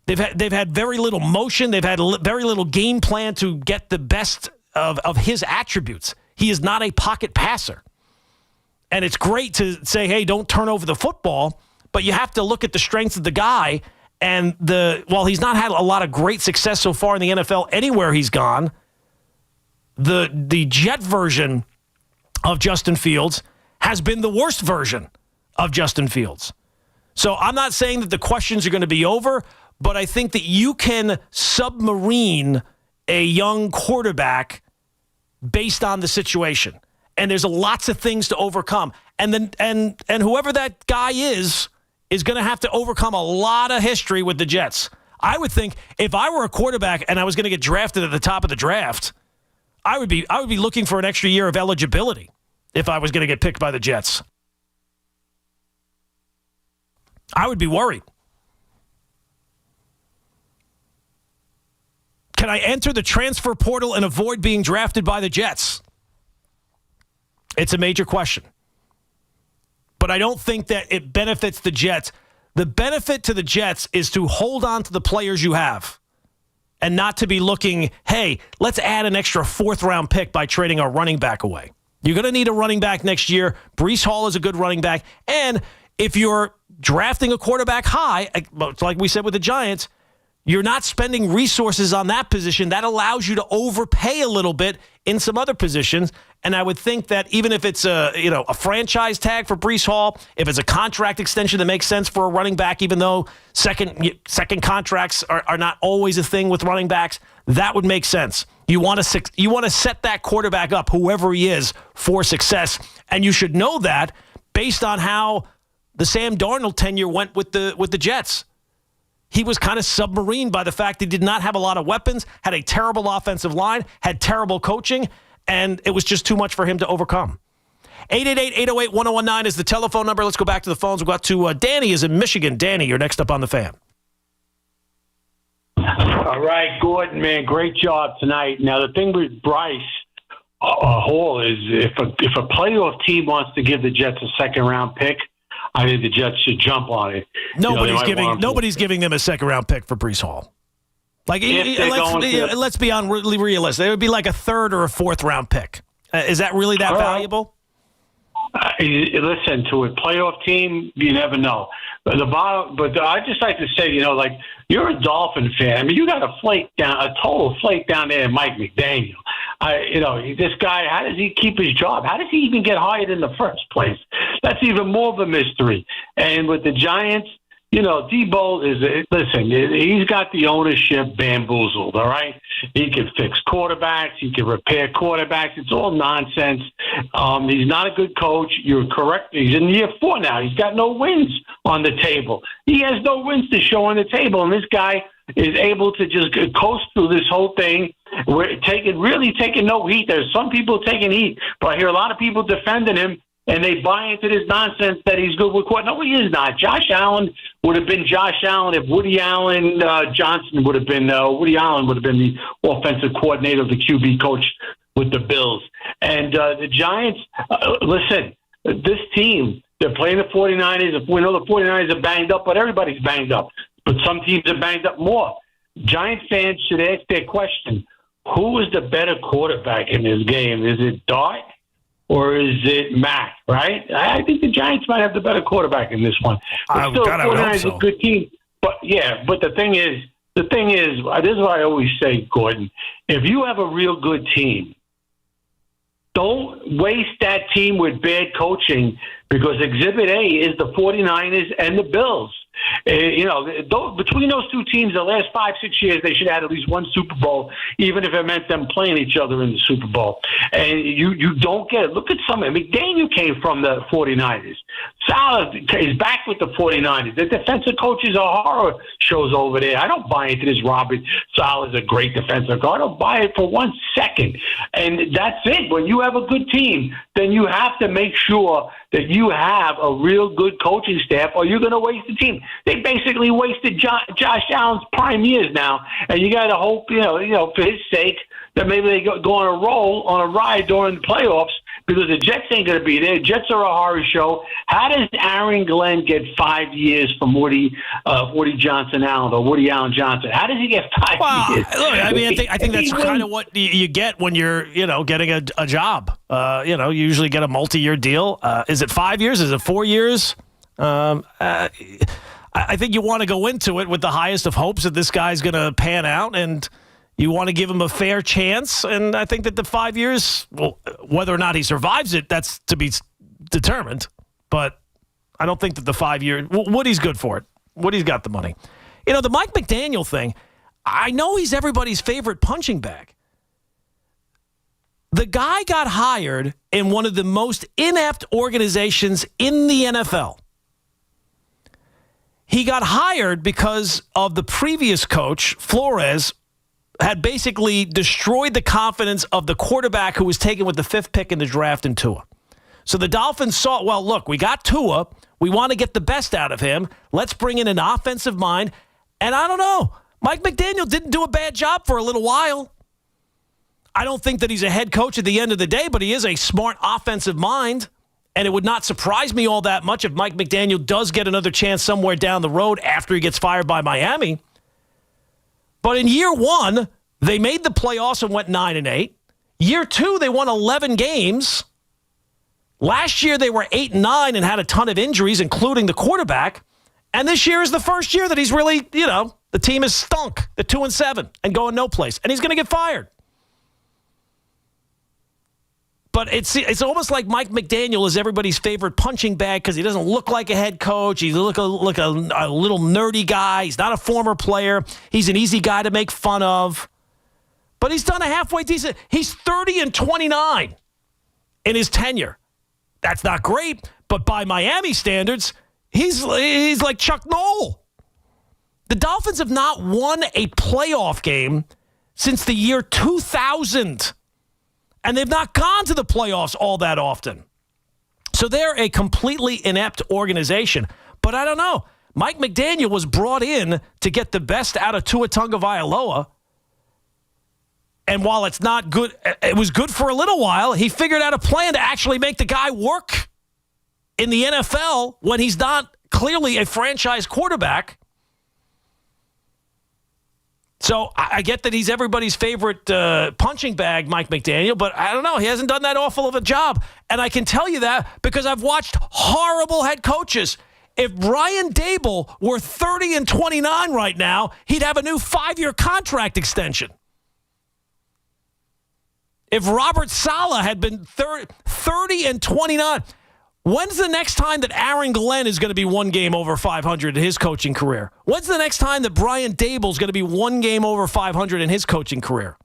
They've had very little motion. They've had very little game plan to get the best of his attributes. He is not a pocket passer. And it's great to say, hey, don't turn over the football, but you have to look at the strengths of the guy. And while he's not had a lot of great success so far in the NFL anywhere he's gone, the Jet version of Justin Fields has been the worst version of Justin Fields. So I'm not saying that the questions are going to be over, but I think that you can submarine a young quarterback based on the situation. And there's lots of things to overcome. And whoever that guy is going to have to overcome a lot of history with the Jets. I would think if I were a quarterback and I was going to get drafted at the top of the draft, I would be looking for an extra year of eligibility if I was going to get picked by the Jets. I would be worried. Can I enter the transfer portal and avoid being drafted by the Jets? It's a major question. But I don't think that it benefits the Jets. The benefit to the Jets is to hold on to the players you have and not to be looking, hey, let's add an extra 4th-round pick by trading our running back away. You're going to need a running back next year. Breece Hall is a good running back. And if you're drafting a quarterback high, like we said with the Giants, you're not spending resources on that position. That allows you to overpay a little bit in some other positions. And I would think that even if it's a franchise tag for Breece Hall, if it's a contract extension that makes sense for a running back, even though second contracts are not always a thing with running backs, that would make sense. You want to set that quarterback up, whoever he is, for success. And you should know that based on how the Sam Darnold tenure went with the Jets. He was kind of submarined by the fact he did not have a lot of weapons, had a terrible offensive line, had terrible coaching, and it was just too much for him to overcome. 888-808-1019 is the telephone number. Let's go back to the phones. We'll go to Danny is in Michigan. Danny, you're next up on the Fan. All right, Gordon, man, great job tonight. Now, the thing with Bryce Hall is if a playoff team wants to give the Jets a second-round pick, I think the Jets should jump on it. Nobody's giving them a second-round pick for Breece Hall. Like, let's be really realistic. It would be like a 3rd or a 4th-round pick. Is that really that valuable? Listen, to a playoff team, you never know. But I just like to say, you're a Dolphin fan. I mean, you got a total flake down there, Mike McDaniel. This guy, how does he keep his job? How does he even get hired in the first place? That's even more of a mystery. And with the Giants, Debo he's got the ownership bamboozled, all right? He can fix quarterbacks. He can repair quarterbacks. It's all nonsense. He's not a good coach. You're correct. He's in year 4 now. He's got no wins on the table. He has no wins to show on the table, and this guy is able to just coast through this whole thing. We're really taking no heat. There's some people taking heat, but I hear a lot of people defending him, and they buy into this nonsense that he's good with quarterback. No, he is not. Josh Allen would have been Josh Allen if Woody Allen would have been the offensive coordinator, the QB coach with the Bills. And the Giants, listen, this team, they're playing the 49ers. We know the 49ers are banged up, but everybody's banged up. But some teams are banged up more. Giant fans should ask their question, who is the better quarterback in this game? Is it Dart or is it Mac, right? I think the Giants might have the better quarterback in this one. But still, 49ers is a good team. But the thing is, this is what I always say, Gordon. If you have a real good team, don't waste that team with bad coaching, because Exhibit A is the 49ers and the Bills. Between those two teams, the last 5-6 years, they should have had at least one Super Bowl, even if it meant them playing each other in the Super Bowl. And you don't get it. Look at some. McDaniel came from the 49ers. Saleh is back with the 49ers. The defensive coaches are horror shows over there. I don't buy into this Robert Saleh is a great defensive coach. I don't buy it for 1 second. And that's it. When you have a good team, then you have to make sure that you have a real good coaching staff, or you're going to waste the team. They basically wasted Josh Allen's prime years now, and you got to hope, for his sake, that maybe they go on a ride during the playoffs, because the Jets ain't going to be there. Jets are a horror show. How does Aaron Glenn get 5 years from Woody Johnson Allen or Woody Allen Johnson? How does he get 5 years? Look, I think that's kind of what you get when you're getting a job. You usually get a multi-year deal. Is it 5 years? Is it 4 years? I think you want to go into it with the highest of hopes that this guy's going to pan out, and you want to give him a fair chance. And I think that the 5 years, well, whether or not he survives it, that's to be determined. But I don't think that the 5 year, Woody's good for it. Woody's got the money. The Mike McDaniel thing, I know he's everybody's favorite punching bag. The guy got hired in one of the most inept organizations in the NFL. He got hired because of the previous coach, Flores, had basically destroyed the confidence of the quarterback who was taken with the 5th pick in the draft in Tua. So the Dolphins saw, well, look, we got Tua. We want to get the best out of him. Let's bring in an offensive mind. And I don't know. Mike McDaniel didn't do a bad job for a little while. I don't think that he's a head coach at the end of the day, but he is a smart offensive mind. And it would not surprise me all that much if Mike McDaniel does get another chance somewhere down the road after he gets fired by Miami. But in year 1, they made the playoffs and went 9-8. Year 2, they won 11 games. Last year, they were 8-9 and had a ton of injuries, including the quarterback. And this year is the first year that he's really, the team is stunk. They're 2-7 and going no place. And he's going to get fired. But it's almost like Mike McDaniel is everybody's favorite punching bag because he doesn't look like a head coach. He looks like a little nerdy guy. He's not a former player. He's an easy guy to make fun of. But he's done a halfway decent. He's 30-29 in his tenure. That's not great, but by Miami standards, he's like Chuck Noll. The Dolphins have not won a playoff game since the year 2000. And they've not gone to the playoffs all that often. So they're a completely inept organization. But I don't know. Mike McDaniel was brought in to get the best out of Tua Tagovailoa. And while it's not good, it was good for a little while, he figured out a plan to actually make the guy work in the NFL when he's not clearly a franchise quarterback. So I get that he's everybody's favorite punching bag, Mike McDaniel, but I don't know. He hasn't done that awful of a job. And I can tell you that because I've watched horrible head coaches. If Brian Dable were 30-29 right now, he'd have a new 5-year contract extension. If Robert Saleh had been 30 and 29, when's the next time that Aaron Glenn is going to be one game over 500 in his coaching career? When's the next time that Brian Dable is going to be one game over 500 in his coaching career?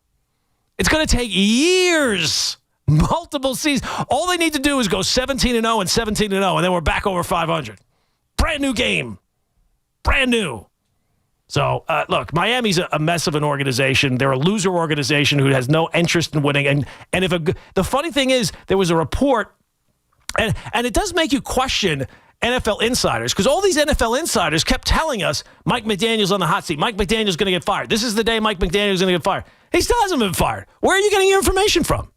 It's going to take years, multiple seasons. All they need to do is go 17-0 and 17-0, and then we're back over 500. Brand new game. Brand new. So, look, Miami's a mess of an organization. They're a loser organization who has no interest in winning. And the funny thing is, there was a report, and it does make you question NFL insiders, because all these NFL insiders kept telling us Mike McDaniel's on the hot seat. Mike McDaniel's going to get fired. This is the day Mike McDaniel's going to get fired. He still hasn't been fired. Where are you getting your information from?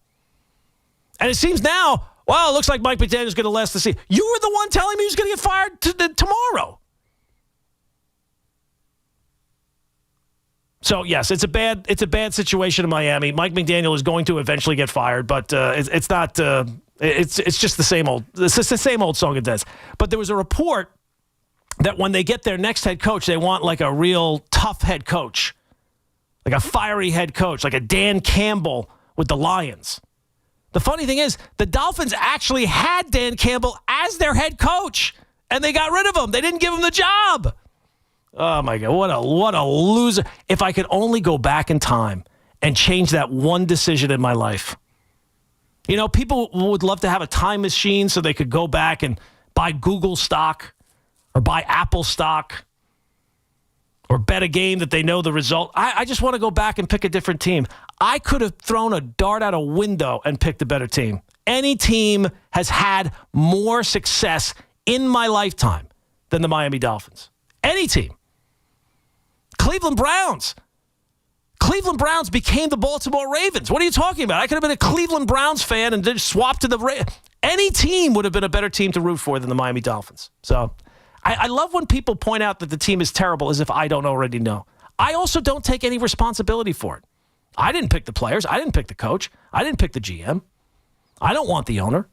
And it seems now, well, it looks like Mike McDaniel's going to last the season. You were the one telling me he was going to get fired tomorrow. So, yes, it's a bad situation in Miami. Mike McDaniel is going to eventually get fired, but it's not. It's just the same old. It's just the same old song and dance. But there was a report that when they get their next head coach, they want like a real tough head coach, like a fiery head coach, like a Dan Campbell with the Lions. The funny thing is, the Dolphins actually had Dan Campbell as their head coach, and they got rid of him. They didn't give him the job. Oh, my God, what a loser. If I could only go back in time and change that one decision in my life. You know, people would love to have a time machine so they could go back and buy Google stock or buy Apple stock or bet a game that they know the result. I just want to go back and pick a different team. I could have thrown a dart out a window and picked a better team. Any team has had more success in my lifetime than the Miami Dolphins. Any team. Cleveland Browns. Cleveland Browns became the Baltimore Ravens. What are you talking about? I could have been a Cleveland Browns fan and then swapped to the Ravens. Any team would have been a better team to root for than the Miami Dolphins. So I love when people point out that the team is terrible as if I don't already know. I also don't take any responsibility for it. I didn't pick the players. I didn't pick the coach. I didn't pick the GM. I don't want the owner.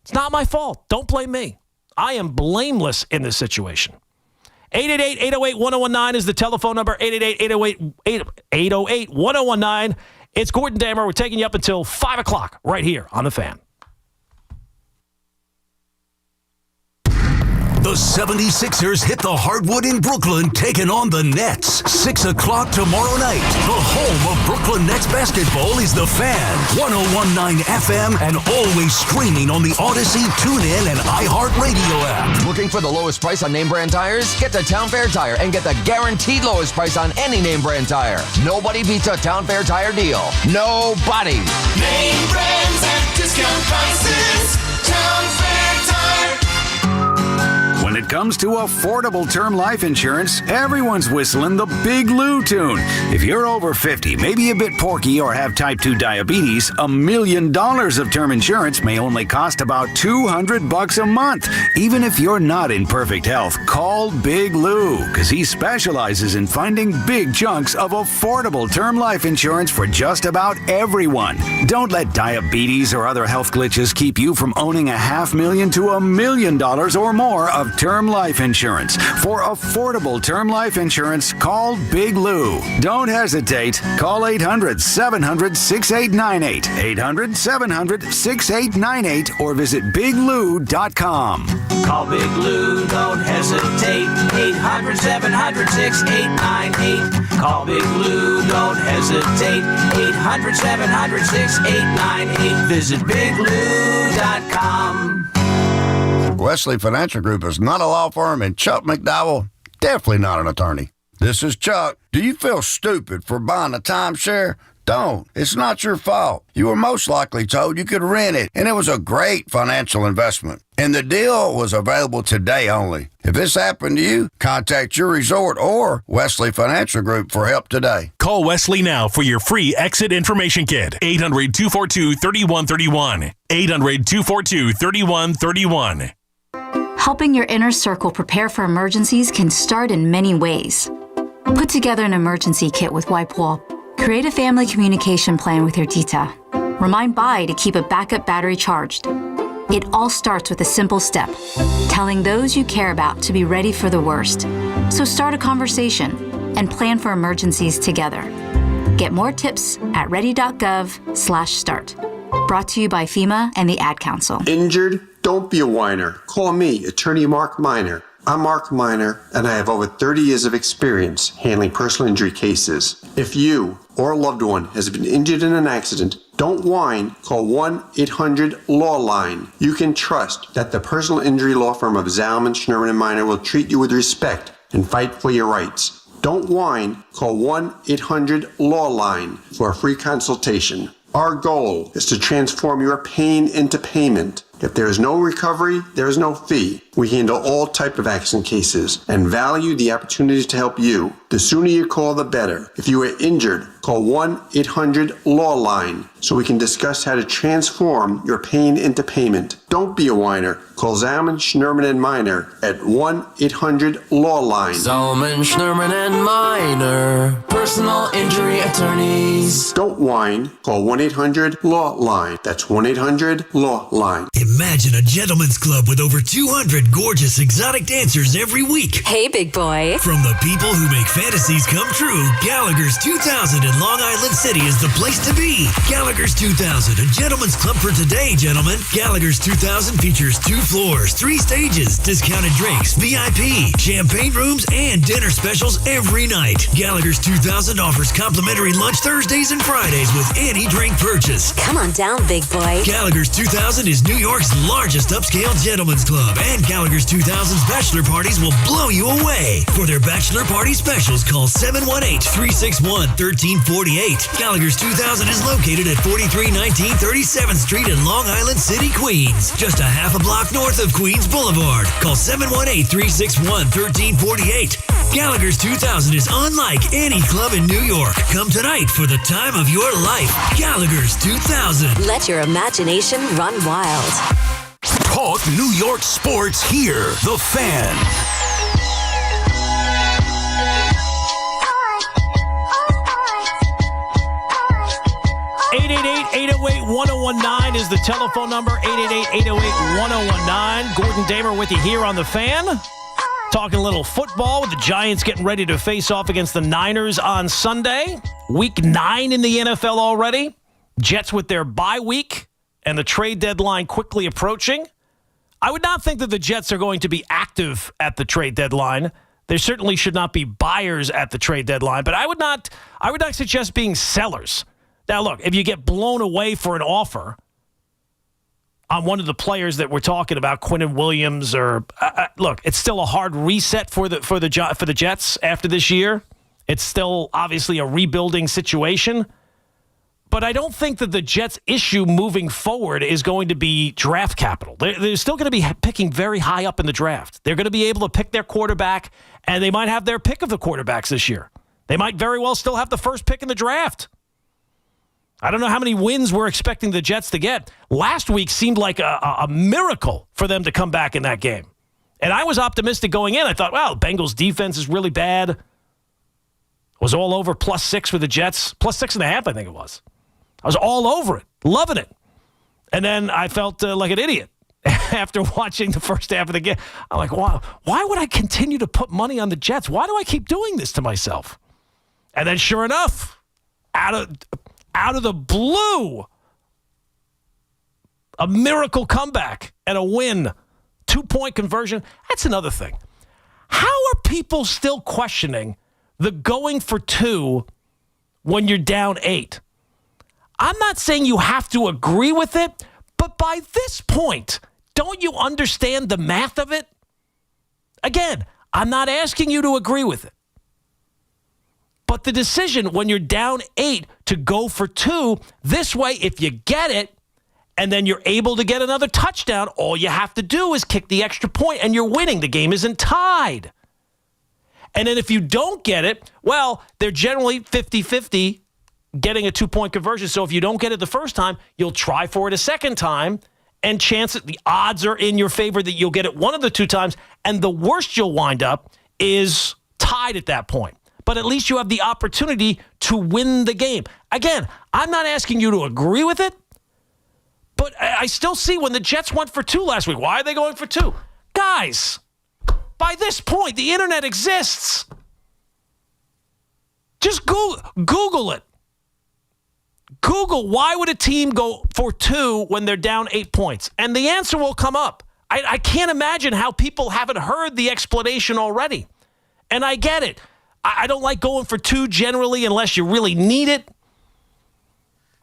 It's not my fault. Don't blame me. I am blameless in this situation. 888-808-1019 is the telephone number. 888-808-1019. It's Gordon Damer. We're taking you up until 5 o'clock right here on The Fan. The 76ers hit the hardwood in Brooklyn, taking on the Nets. 6 o'clock tomorrow night. The home of Brooklyn Nets basketball is The Fan. 101.9 FM and always streaming on the Odyssey, TuneIn, and iHeartRadio app. Looking for the lowest price on name brand tires? Get to Town Fair Tire and get the guaranteed lowest price on any name brand tire. Nobody beats a Town Fair Tire deal. Nobody. Name brands at discount prices. Town Fair Tire. When it comes to affordable term life insurance, everyone's whistling the Big Lou tune. If you're over 50, maybe a bit porky, or have type 2 diabetes, $1 million of term insurance may only cost about $200 a month. Even if you're not in perfect health, call Big Lou, because he specializes in finding big chunks of affordable term life insurance for just about everyone. Don't let diabetes or other health glitches keep you from owning $500,000 to $1 million or more of term life insurance. For affordable term life insurance, call Big Lou. Don't hesitate. Call 800-700-6898. 800-700-6898 or visit biglou.com. Call Big Lou, don't hesitate. 800-700-6898. Call Big Lou, don't hesitate. 800-700-6898. Visit biglou.com. Wesley Financial Group is not a law firm, and Chuck McDowell, definitely not an attorney. This is Chuck. Do you feel stupid for buying a timeshare? Don't. It's not your fault. You were most likely told you could rent it, and it was a great financial investment. And the deal was available today only. If this happened to you, contact your resort or Wesley Financial Group for help today. Call Wesley now for your free exit information kit. 800-242-3131. 800-242-3131. Helping your inner circle prepare for emergencies can start in many ways. Put together an emergency kit with Wipe Wall. Create a family communication plan with your tita. Remind Bai to keep a backup battery charged. It all starts with a simple step, telling those you care about to be ready for the worst. So start a conversation and plan for emergencies together. Get more tips at ready.gov/start. Brought to you by FEMA and the Ad Council. Injured? Don't be a whiner. Call me, attorney Mark Miner. I'm Mark Miner, and I have over 30 years of experience handling personal injury cases. If you or a loved one has been injured in an accident, don't whine. Call 1-800-LAW-LINE. You can trust that the personal injury law firm of Zalman, Schnurman, and Miner will treat you with respect and fight for your rights. Don't whine. Call 1-800-LAW-LINE for a free consultation. Our goal is to transform your pain into payment. If there is no recovery, there is no fee. We handle all type of accident cases and value the opportunities to help you. The sooner you call, the better. If you are injured, call 1-800-LAW-LINE so we can discuss how to transform your pain into payment. Don't be a whiner. Call Zalman, Schnurman, and Miner at 1-800-LAW-LINE. Zalman, Schnurman, and Miner, personal injury attorneys. Don't whine. Call 1-800-LAW-LINE. That's 1-800-LAW-LINE. Imagine a gentleman's club with over 200 gorgeous exotic dancers every week. Hey, big boy. From the people who make fantasies come true, Gallagher's 2000 in Long Island City is the place to be. Gallagher's 2000, a gentleman's club for today, gentlemen. Gallagher's 2000 features 2 floors, 3 stages, discounted drinks, VIP, champagne rooms, and dinner specials every night. Gallagher's 2000 offers complimentary lunch Thursdays and Fridays with any drink purchase. Come on down, big boy. Gallagher's 2000 is New York's largest upscale gentleman's club, and Gallagher's 2000's bachelor parties will blow you away. For their bachelor party specials, call 718-361-1348. Gallagher's 2000 is located at 4319 37th Street in Long Island City, Queens, just a half a block north of Queens Boulevard. Call 718-361-1348. Gallagher's 2000 is unlike any club in New York. Come tonight for the time of your life. Gallagher's 2000. Let your imagination run wild. Talk New York sports here. The Fan. 888-808-1019 is the telephone number. 888-808-1019. Gordon Damer with you here on The Fan. Talking a little football with the Giants getting ready to face off against the Niners on Sunday. Week 9 in the NFL already. Jets with their bye week and the trade deadline quickly approaching. I would not think that the Jets are going to be active at the trade deadline. There certainly should not be buyers at the trade deadline, but I would not suggest being sellers. Now, look, if you get blown away for an offer on one of the players that we're talking about, Quinnen Williams, or look, it's still a hard reset for the Jets after this year. It's still obviously a rebuilding situation. But I don't think that the Jets' issue moving forward is going to be draft capital. They're still going to be picking very high up in the draft. They're going to be able to pick their quarterback, and they might have their pick of the quarterbacks this year. They might very well still have the first pick in the draft. I don't know how many wins we're expecting the Jets to get. Last week seemed like a miracle for them to come back in that game. And I was optimistic going in. I thought, well, Bengals' defense is really bad. It was all over +6 for the Jets. +6.5, I think it was. I was all over it, loving it. And then I felt like an idiot after watching the first half of the game. I'm like, wow, why would I continue to put money on the Jets? Why do I keep doing this to myself? And then sure enough, out of the blue, a miracle comeback and a win. 2-point conversion. That's another thing. How are people still questioning the going for 2 when you're down 8? I'm not saying you have to agree with it, but by this point, don't you understand the math of it? Again, I'm not asking you to agree with it. But the decision when you're down 8 to go for 2, this way, if you get it, and then you're able to get another touchdown, all you have to do is kick the extra point and you're winning. The game isn't tied. And then if you don't get it, well, they're generally 50-50 getting a 2-point conversion. So if you don't get it the first time, you'll try for it a second time, and the odds are in your favor that you'll get it one of the 2 times, and the worst you'll wind up is tied at that point. But at least you have the opportunity to win the game. Again, I'm not asking you to agree with it, but I still see when the Jets went for 2 last week. Why are they going for 2? Guys, by this point, the internet exists. Just Google it. Google, why would a team go for 2 when they're down 8 points? And the answer will come up. I can't imagine how people haven't heard the explanation already. And I get it. I don't like going for 2 generally unless you really need it.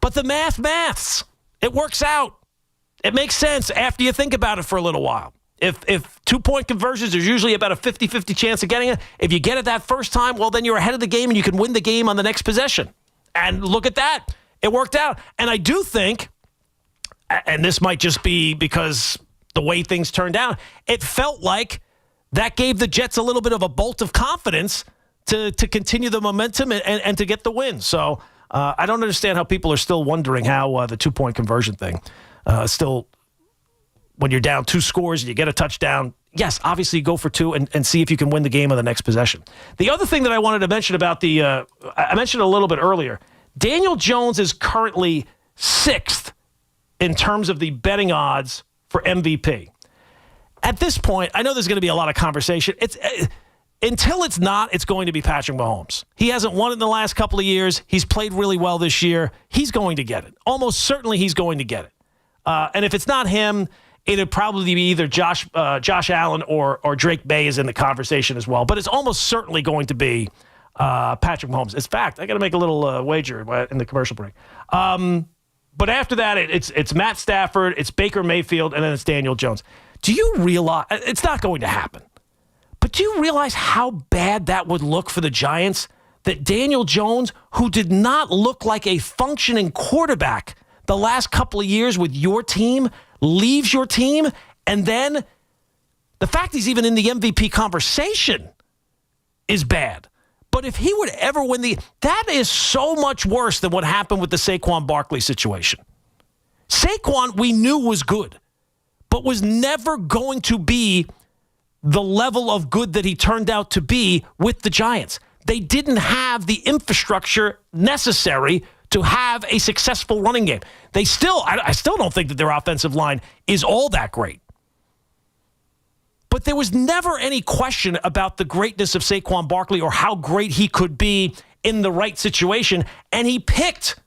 But the maths. It works out. It makes sense after you think about it for a little while. If 2-point conversions, there's usually about a 50-50 chance of getting it. If you get it that first time, well, then you're ahead of the game and you can win the game on the next possession. And look at that. It worked out. And I do think, and this might just be because the way things turned out, it felt like that gave the Jets a little bit of a bolt of confidence to continue the momentum and to get the win. So I don't understand how people are still wondering how the 2-point conversion thing still, when you're down 2 scores and you get a touchdown, yes, obviously you go for 2 and see if you can win the game on the next possession. The other thing that I wanted to mention about I mentioned a little bit earlier, Daniel Jones is currently 6th in terms of the betting odds for MVP. At this point, I know there's going to be a lot of conversation. Until it's not, it's going to be Patrick Mahomes. He hasn't won it in the last couple of years. He's played really well this year. He's going to get it. Almost certainly he's going to get it. And if it's not him, it'd probably be either Josh Allen or Drake May is in the conversation as well. But it's almost certainly going to be Patrick Mahomes. In fact, I got to make a little wager in the commercial break. But after that, it's Matt Stafford, it's Baker Mayfield, and then it's Daniel Jones. Do you realize it's not going to happen? But do you realize how bad that would look for the Giants? That Daniel Jones, who did not look like a functioning quarterback the last couple of years with your team, leaves your team, and then the fact he's even in the MVP conversation is bad. But if he would ever win that is so much worse than what happened with the Saquon Barkley situation. Saquon, we knew was good, but was never going to be the level of good that he turned out to be with the Giants. They didn't have the infrastructure necessary to have a successful running game. I still don't think that their offensive line is all that great. But there was never any question about the greatness of Saquon Barkley or how great he could be in the right situation. And he picked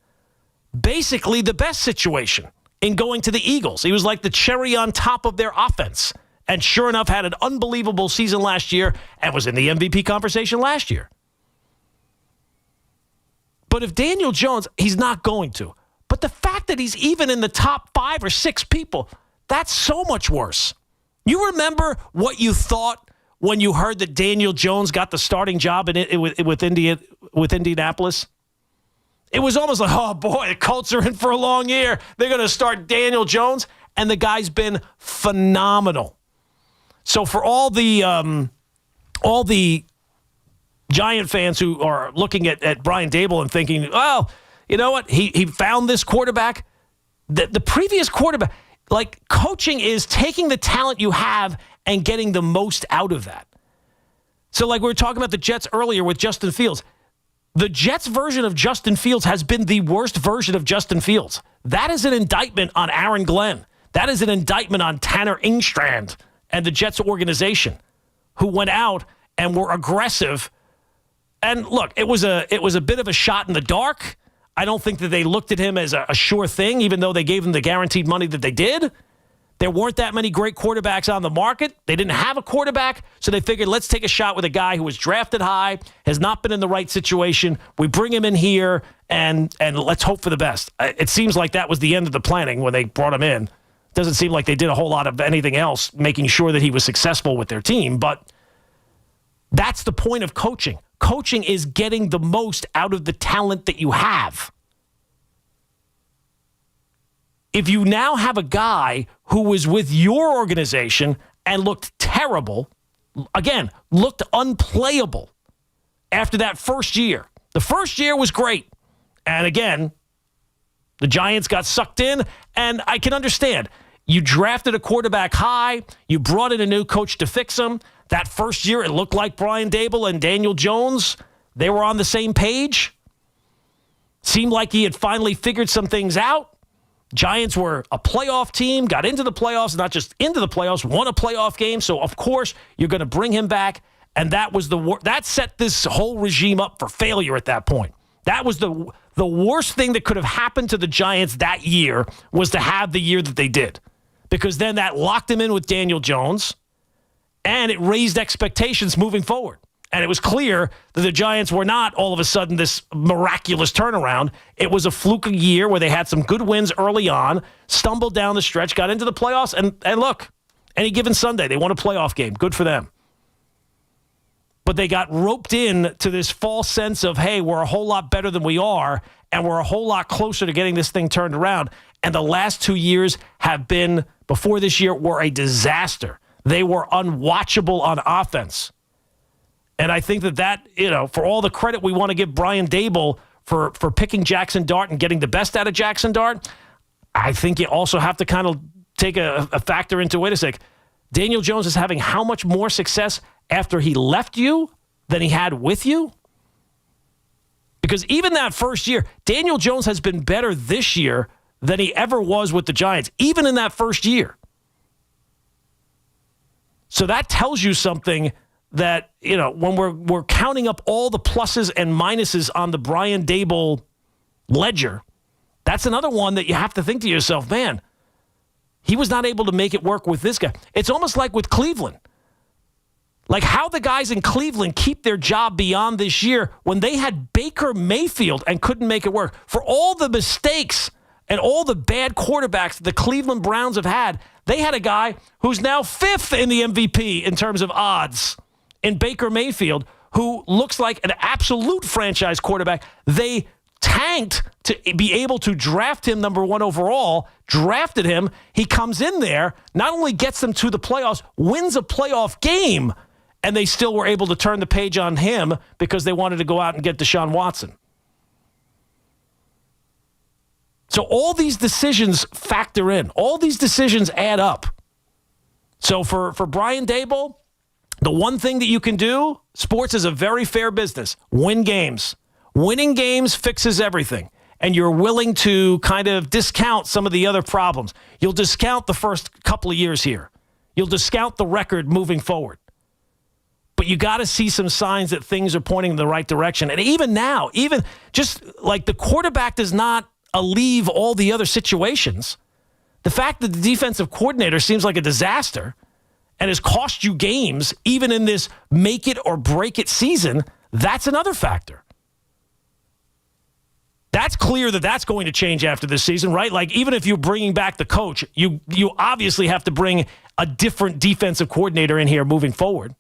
basically the best situation in going to the Eagles. He was like the cherry on top of their offense. And sure enough, had an unbelievable season last year and was in the MVP conversation last year. But if Daniel Jones, he's not going to. But the fact that he's even in the top 5 or 6 people, that's so much worse. You remember what you thought when you heard that Daniel Jones got the starting job with Indianapolis? It was almost like, oh boy, the Colts are in for a long year. They're going to start Daniel Jones, and the guy's been phenomenal. So for all the Giant fans who are looking at Brian Daboll and thinking, well, you know what? He found this quarterback. The previous quarterback, like, coaching is taking the talent you have and getting the most out of that. So like we were talking about the Jets earlier with Justin Fields. The Jets version of Justin Fields has been the worst version of Justin Fields. That is an indictment on Aaron Glenn. That is an indictment on Tanner Engstrand and the Jets organization, who went out and were aggressive. And look, it was a bit of a shot in the dark. I don't think that they looked at him as a sure thing, even though they gave him the guaranteed money that they did. There weren't that many great quarterbacks on the market. They didn't have a quarterback, so they figured, let's take a shot with a guy who was drafted high, has not been in the right situation. We bring him in here, and let's hope for the best. It seems like that was the end of the planning when they brought him in. Doesn't seem like they did a whole lot of anything else, making sure that he was successful with their team, but that's the point of coaching. Coaching is getting the most out of the talent that you have. If you now have a guy who was with your organization and looked terrible, again, looked unplayable after that first year. The first year was great. And again, the Giants got sucked in, and I can understand. You drafted a quarterback high. You brought in a new coach to fix him. That first year, it looked like Brian Daboll and Daniel Jones, they were on the same page. Seemed like he had finally figured some things out. Giants were a playoff team, got into the playoffs, not just into the playoffs, won a playoff game. So, of course, you're going to bring him back. And that was that set this whole regime up for failure at that point. That was the The worst thing that could have happened to the Giants that year was to have the year that they did, because then that locked them in with Daniel Jones, and it raised expectations moving forward. And it was clear that the Giants were not all of a sudden this miraculous turnaround. It was a fluke year where they had some good wins early on, stumbled down the stretch, got into the playoffs, and look, any given Sunday, they won a playoff game. Good for them. But they got roped in to this false sense of, hey, we're a whole lot better than we are, and we're a whole lot closer to getting this thing turned around. And the last 2 years have been, before this year, were a disaster. They were unwatchable on offense. And I think that, for all the credit we want to give Brian Daboll for picking Jackson Dart and getting the best out of Jackson Dart, I think you also have to kind of take a factor into, wait a sec, Daniel Jones is having how much more success after he left you than he had with you? Because even that first year, Daniel Jones has been better this year than he ever was with the Giants, even in that first year. So that tells you something that, when we're counting up all the pluses and minuses on the Brian Daboll ledger, that's another one that you have to think to yourself, man, he was not able to make it work with this guy. It's almost like with Cleveland. Like how the guys in Cleveland keep their job beyond this year when they had Baker Mayfield and couldn't make it work. For all the mistakes and all the bad quarterbacks the Cleveland Browns have had, they had a guy who's now 5th in the MVP in terms of odds in Baker Mayfield, who looks like an absolute franchise quarterback. They tanked to be able to draft him number 1 overall, drafted him. He comes in there, not only gets them to the playoffs, wins a playoff game, and they still were able to turn the page on him because they wanted to go out and get Deshaun Watson. So all these decisions factor in. All these decisions add up. So for Brian Daboll, the one thing that you can do, sports is a very fair business. Win games. Winning games fixes everything. And you're willing to kind of discount some of the other problems. You'll discount the first couple of years here. You'll discount the record moving forward. But you got to see some signs that things are pointing in the right direction. And even now, even just like the quarterback does not alleviate all the other situations, the fact that the defensive coordinator seems like a disaster and has cost you games, even in this make it or break it season, that's another factor. That's clear that that's going to change after this season, right? Like, even if you're bringing back the coach, you obviously have to bring a different defensive coordinator in here moving forward,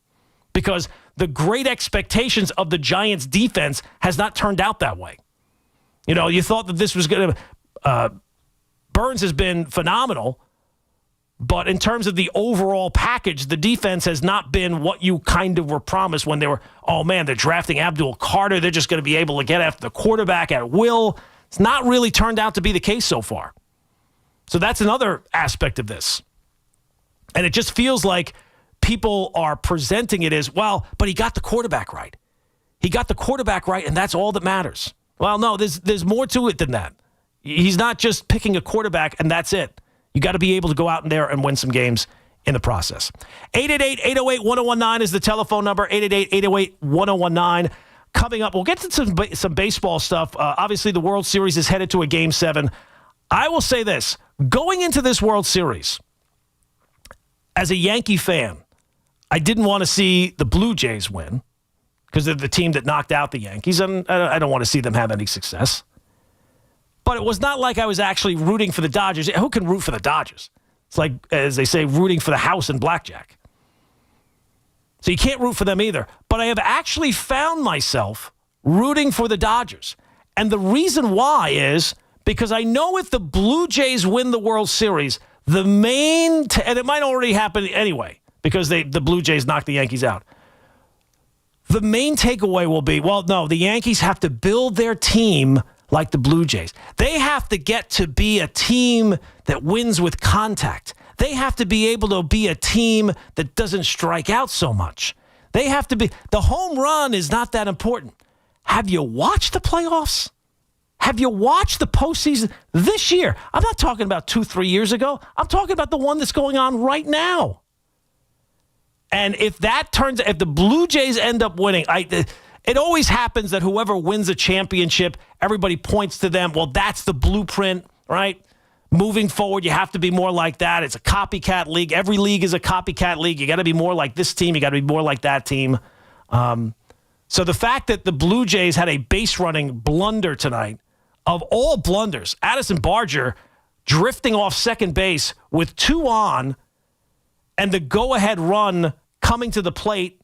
because the great expectations of the Giants' defense has not turned out that way. You thought that this was going to Burns has been phenomenal, but in terms of the overall package, the defense has not been what you kind of were promised when they were, oh man, they're drafting Abdul Carter. They're just going to be able to get after the quarterback at will. It's not really turned out to be the case so far. So that's another aspect of this. And it just feels like people are presenting it as, well, but he got the quarterback right. He got the quarterback right, and that's all that matters. Well, no, there's more to it than that. He's not just picking a quarterback, and that's it. You got to be able to go out in there and win some games in the process. 888-808-1019 is the telephone number, 888-808-1019. Coming up, we'll get to some baseball stuff. Obviously, the World Series is headed to a Game 7. I will say this. Going into this World Series, as a Yankee fan, I didn't want to see the Blue Jays win because they're the team that knocked out the Yankees, and I don't want to see them have any success. But it was not like I was actually rooting for the Dodgers. Who can root for the Dodgers? It's like, as they say, rooting for the house in blackjack. So you can't root for them either. But I have actually found myself rooting for the Dodgers. And the reason why is because I know if the Blue Jays win the World Series, the main, and it might already happen anyway, because the Blue Jays knocked the Yankees out. The main takeaway will be, well, no, the Yankees have to build their team like the Blue Jays. They have to get to be a team that wins with contact. They have to be able to be a team that doesn't strike out so much. They have to be, the home run is not that important. Have you watched the playoffs? Have you watched the postseason this year? I'm not talking about 2-3 years ago. I'm talking about the one that's going on right now. And if the Blue Jays end up winning, It always happens that whoever wins a championship, everybody points to them. Well, that's the blueprint, right? Moving forward, you have to be more like that. It's a copycat league. Every league is a copycat league. You got to be more like this team. You got to be more like that team. So the fact that the Blue Jays had a base running blunder tonight, of all blunders, Addison Barger drifting off second base with 2 on, and the go-ahead run coming to the plate,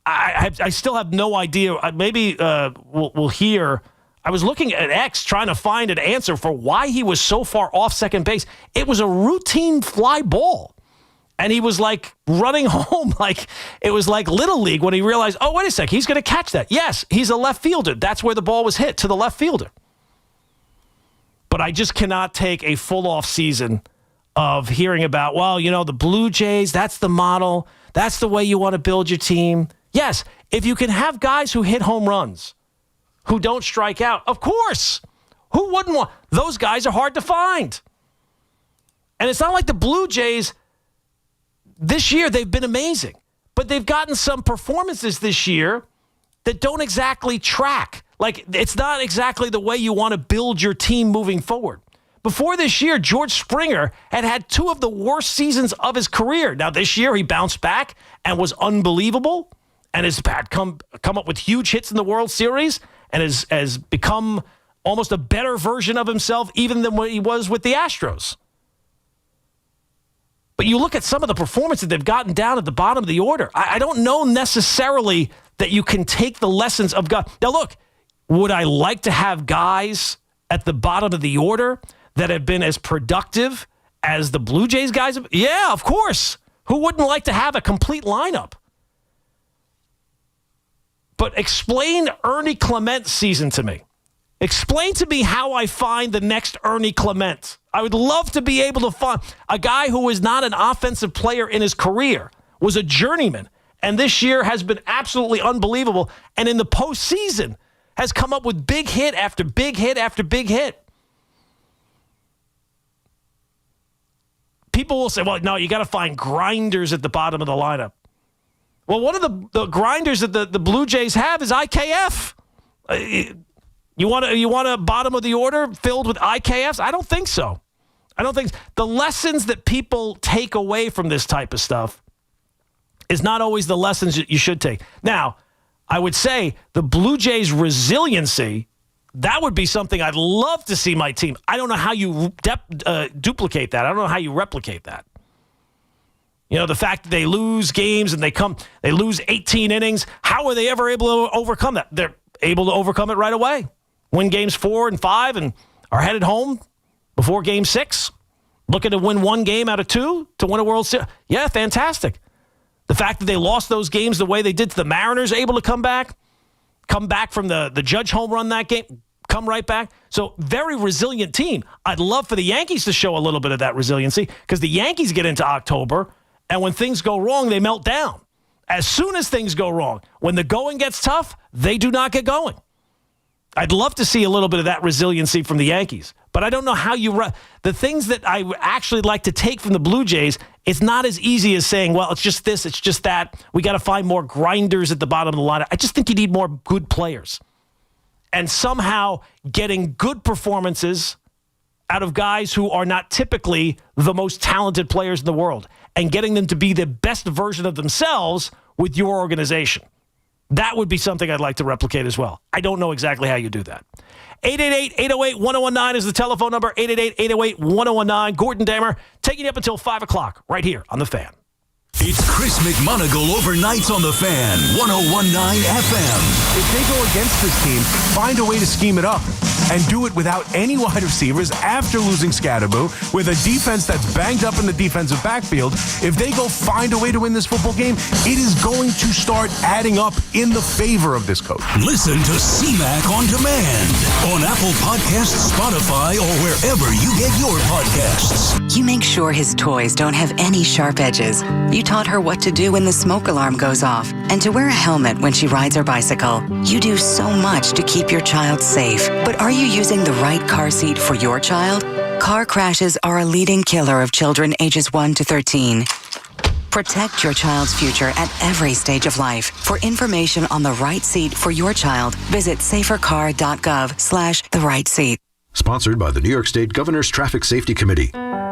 I still have no idea. Maybe we'll hear. I was looking at X trying to find an answer for why he was so far off second base. It was a routine fly ball. And he was like running home like it was like Little League when he realized, oh, wait a sec, he's going to catch that. Yes, he's a left fielder. That's where the ball was hit, to the left fielder. But I just cannot take a full off season of hearing about, well, the Blue Jays, that's the model. That's the way you want to build your team. Yes, if you can have guys who hit home runs, who don't strike out, of course. Who wouldn't want? Those guys are hard to find. And it's not like the Blue Jays, this year they've been amazing. But they've gotten some performances this year that don't exactly track. Like, it's not exactly the way you want to build your team moving forward. Before this year, George Springer had 2 of the worst seasons of his career. Now, this year, he bounced back and was unbelievable and has come up with huge hits in the World Series and has become almost a better version of himself even than what he was with the Astros. But you look at some of the performances they've gotten down at the bottom of the order. I don't know necessarily that you can take the lessons of God. Now, look, would I like to have guys at the bottom of the order that have been as productive as the Blue Jays guys have? Yeah, of course. Who wouldn't like to have a complete lineup? But explain Ernie Clement's season to me. Explain to me how I find the next Ernie Clement. I would love to be able to find a guy who is not an offensive player in his career, was a journeyman, and this year has been absolutely unbelievable, and in the postseason has come up with big hit after big hit after big hit. People will say, well, no, you got to find grinders at the bottom of the lineup. Well, one of the grinders that the Blue Jays have is IKF. You want a bottom of the order filled with IKFs? I don't think so. I don't think the lessons that people take away from this type of stuff is not always the lessons that you should take. Now, I would say the Blue Jays' resiliency, that would be something I'd love to see my team. I don't know how you duplicate that. I don't know how you replicate that. The fact that they lose games and they lose 18 innings, how are they ever able to overcome that? They're able to overcome it right away. Win games 4 and 5 and are headed home before game 6. Looking to win 1 game out of 2 to win a World Series. Yeah, fantastic. The fact that they lost those games the way they did to the Mariners, able to come back from the Judge home run that game, come right back. So very resilient team. I'd love for the Yankees to show a little bit of that resiliency because the Yankees get into October, and when things go wrong, they melt down. As soon as things go wrong, when the going gets tough, they do not get going. I'd love to see a little bit of that resiliency from the Yankees. But I don't know how the things that I actually like to take from the Blue Jays, it's not as easy as saying, well, it's just this, it's just that. We got to find more grinders at the bottom of the lineup. I just think you need more good players. And somehow getting good performances out of guys who are not typically the most talented players in the world and getting them to be the best version of themselves with your organization. That would be something I'd like to replicate as well. I don't know exactly how you do that. 888-808-1019 is the telephone number, 888-808-1019. Gordon Damer taking you up until 5 o'clock right here on The Fan. It's Chris McMonagle overnights on The Fan, 101.9 FM. If they go against this team, find a way to scheme it up and do it without any wide receivers after losing Scadaboo, with a defense that's banged up in the defensive backfield. If they go find a way to win this football game, it is going to start adding up in the favor of this coach. Listen to CMAC on demand on Apple Podcasts, Spotify, or wherever you get your podcasts. You make sure his toys don't have any sharp edges. You taught her what to do when the smoke alarm goes off and to wear a helmet when she rides her bicycle. You do so much to keep your child safe. But are you using the right car seat for your child? Car crashes are a leading killer of children ages 1 to 13. Protect your child's future at every stage of life. For information on the right seat for your child, visit safercar.gov/the right seat. Sponsored by the New York State Governor's Traffic Safety Committee.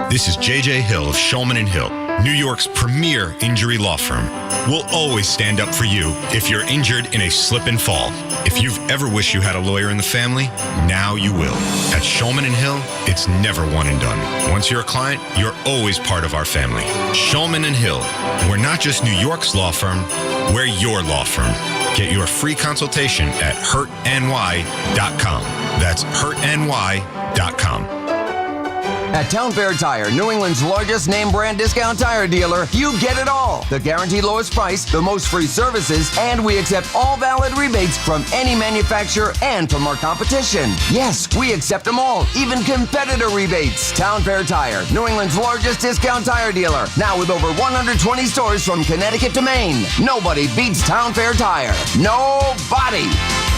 This is J.J. Hill of Shulman & Hill, New York's premier injury law firm. We'll always stand up for you if you're injured in a slip and fall. If you've ever wished you had a lawyer in the family, now you will. At Shulman & Hill, it's never one and done. Once you're a client, you're always part of our family. Shulman & Hill. We're not just New York's law firm, we're your law firm. Get your free consultation at hurtny.com. That's hurtny.com. At Town Fair Tire, New England's largest name brand discount tire dealer, you get it all. The guaranteed lowest price, the most free services, and we accept all valid rebates from any manufacturer and from our competition. Yes, we accept them all, even competitor rebates. Town Fair Tire, New England's largest discount tire dealer, now with over 120 stores from Connecticut to Maine. Nobody beats Town Fair Tire. Nobody.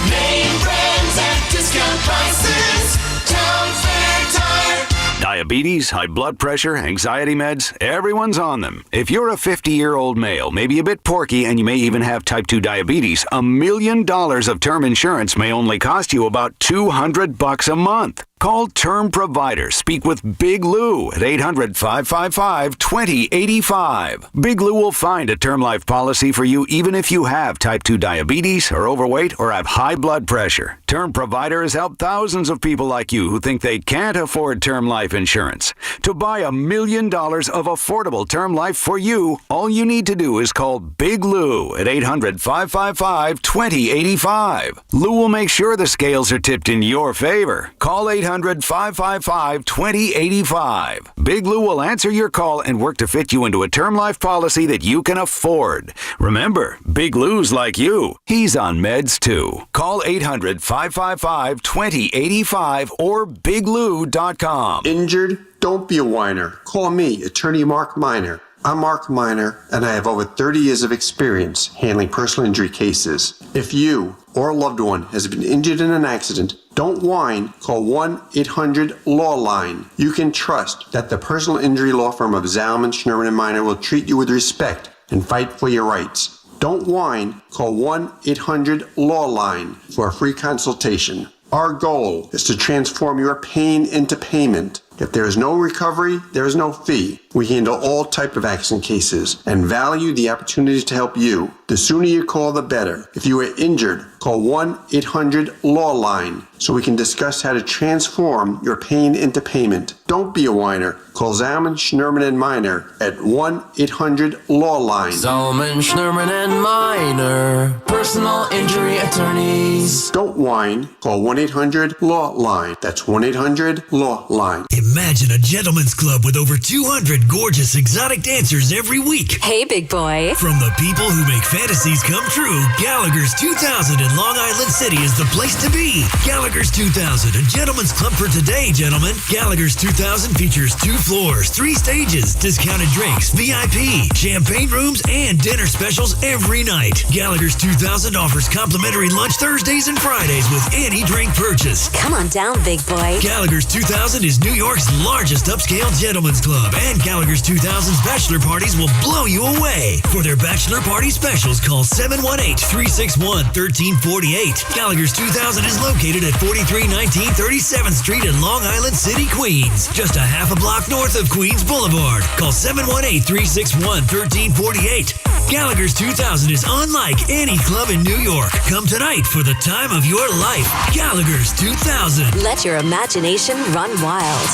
Name brands at discount prices. Town Fair Tire. Diabetes, high blood pressure, anxiety meds, everyone's on them. If you're a 50-year-old male, maybe a bit porky, and you may even have type 2 diabetes, $1 million of term insurance may only cost you about $200 a month. Call Term Provider. Speak with Big Lou at 800-555-2085. Big Lou will find a term life policy for you even if you have type 2 diabetes, are overweight, or have high blood pressure. Term Provider has helped thousands of people like you who think they can't afford term life insurance. To buy $1 million of affordable term life for you, all you need to do is call Big Lou at 800-555-2085. Lou will make sure the scales are tipped in your favor. Call 800-555-2085. Big Lou will answer your call and work to fit you into a term life policy that you can afford. Remember, Big Lou's like you. He's on meds too. Call 800-555-2085 or biglou.com. Injured? Don't be a whiner. Call me, Attorney Mark Miner. I'm Mark Miner, and I have over 30 years of experience handling personal injury cases. If you or a loved one has been injured in an accident, don't whine. Call 1-800-LAW-LINE. You can trust that the personal injury law firm of Zalman, Schnurman, and Miner will treat you with respect and fight for your rights. Don't whine. Call 1-800-LAW-LINE for a free consultation. Our goal is to transform your pain into payment. If there is no recovery, there is no fee. We handle all type of accident cases and value the opportunity to help you. The sooner you call, the better. If you are injured, call 1-800-LAW-LINE so we can discuss how to transform your pain into payment. Don't be a whiner. Call Zalman, Schnurman, and Miner at 1-800-LAW-LINE. Zalman, Schnurman, and Miner, personal injury attorneys. Don't whine. Call 1-800-LAW-LINE. That's 1-800-LAW-LINE. Imagine a gentleman's club with over 200 gorgeous exotic dancers every week. Hey, big boy. From the people who make fantasies come true, Gallagher's 2000 in Long Island City is the place to be. Gallagher's 2000, a gentleman's club for today, gentlemen. Gallagher's 2000 features 2 floors, 3 stages, discounted drinks, VIP, champagne rooms, and dinner specials every night. Gallagher's 2000 offers complimentary lunch Thursdays and Fridays with any drink purchase. Come on down, big boy. Gallagher's 2000 is New York's largest upscale gentleman's club, and Gallagher's 2000's bachelor parties will blow you away. For their bachelor party specials, call 718-361-1348. Gallagher's 2000 is located at 4319 37th Street in Long Island City, Queens, just a half a block north of Queens Boulevard. Call 718-361-1348. Gallagher's 2000 is unlike any club in New York. Come tonight for the time of your life. Gallagher's 2000. Let your imagination run wild.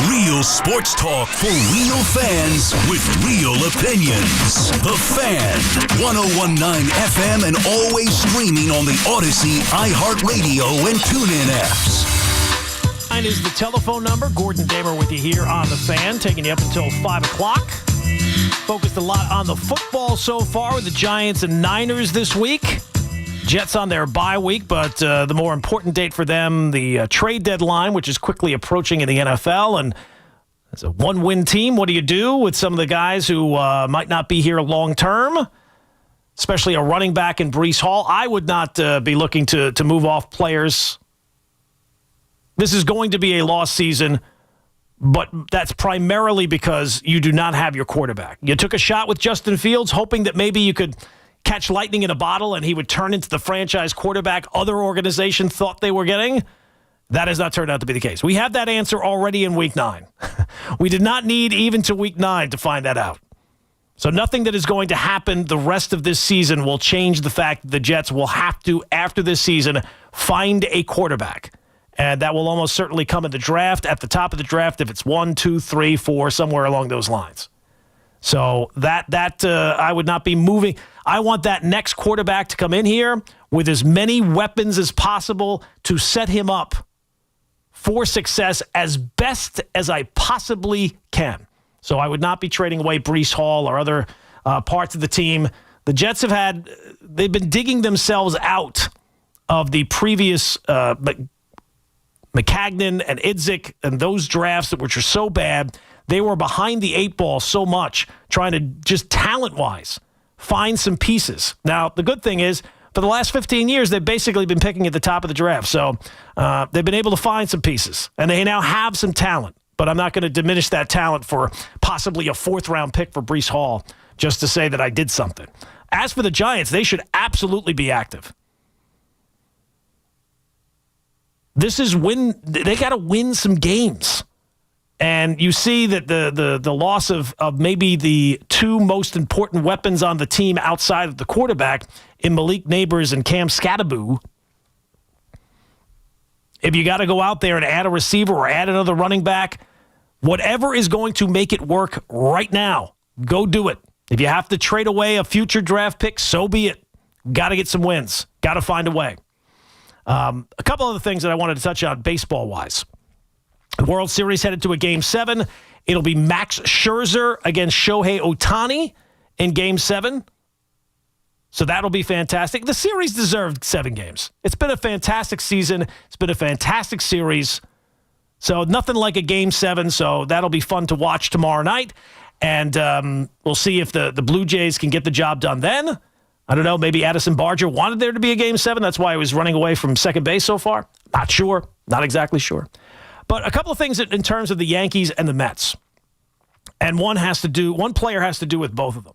Real sports talk for real fans with real opinions. The Fan, 101.9 FM, and always streaming on the Odyssey, iHeartRadio, and TuneIn apps. Mine is the telephone number. Gordon Damer with you here on The Fan, taking you up until 5 o'clock. Focused a lot on the football so far with the Giants and Niners this week. Jets on their bye week, but the more important date for them, the trade deadline, which is quickly approaching in the NFL. And as a one-win team, what do you do with some of the guys who might not be here long-term, especially a running back in Breece Hall? I would not be looking to move off players. This is going to be a lost season, But that's primarily because you do not have your quarterback. You took a shot with Justin Fields, hoping that maybe you could catch lightning in a bottle and he would turn into the franchise quarterback other organizations thought they were getting. That has not turned out to be the case. We have that answer already in Week 9. We did not need even to Week 9 to find that out. So nothing that is going to happen the rest of this season will change the fact that the Jets will have to, after this season, find a quarterback. And that will almost certainly come in the draft, at the top of the draft, if it's 1, 2, 3, 4, somewhere along those lines. So that I would not be moving. I want that next quarterback to come in here with as many weapons as possible to set him up for success as best as I possibly can. So I would not be trading away Breece Hall or other parts of the team. The Jets they've been digging themselves out of the previous McCagnon and Idzik and those drafts which are so bad. They were behind the 8 ball so much, trying to just talent-wise find some pieces. Now, the good thing is, for the last 15 years, they've basically been picking at the top of the draft. So they've been able to find some pieces, and they now have some talent. But I'm not going to diminish that talent for possibly a 4th-round pick for Breece Hall just to say that I did something. As for the Giants, they should absolutely be active. This is they got to win some games. And you see that the loss of maybe the 2 most important weapons on the team outside of the quarterback in Malik Neighbors and Cam Scatteraboo. If you got to go out there and add a receiver or add another running back, whatever is going to make it work right now, go do it. If you have to trade away a future draft pick, so be it. Got to get some wins. Got to find a way. A couple other things that I wanted to touch on baseball-wise. The World Series headed to a Game 7. It'll be Max Scherzer against Shohei Ohtani in Game 7. So that'll be fantastic. The series deserved 7 games. It's been a fantastic season. It's been a fantastic series. So nothing like a Game 7, so that'll be fun to watch tomorrow night. And we'll see if the Blue Jays can get the job done then. I don't know, maybe Addison Barger wanted there to be a Game 7. That's why he was running away from second base so far. Not sure. Not exactly sure. But a couple of things in terms of the Yankees and the Mets. And one player has to do with both of them.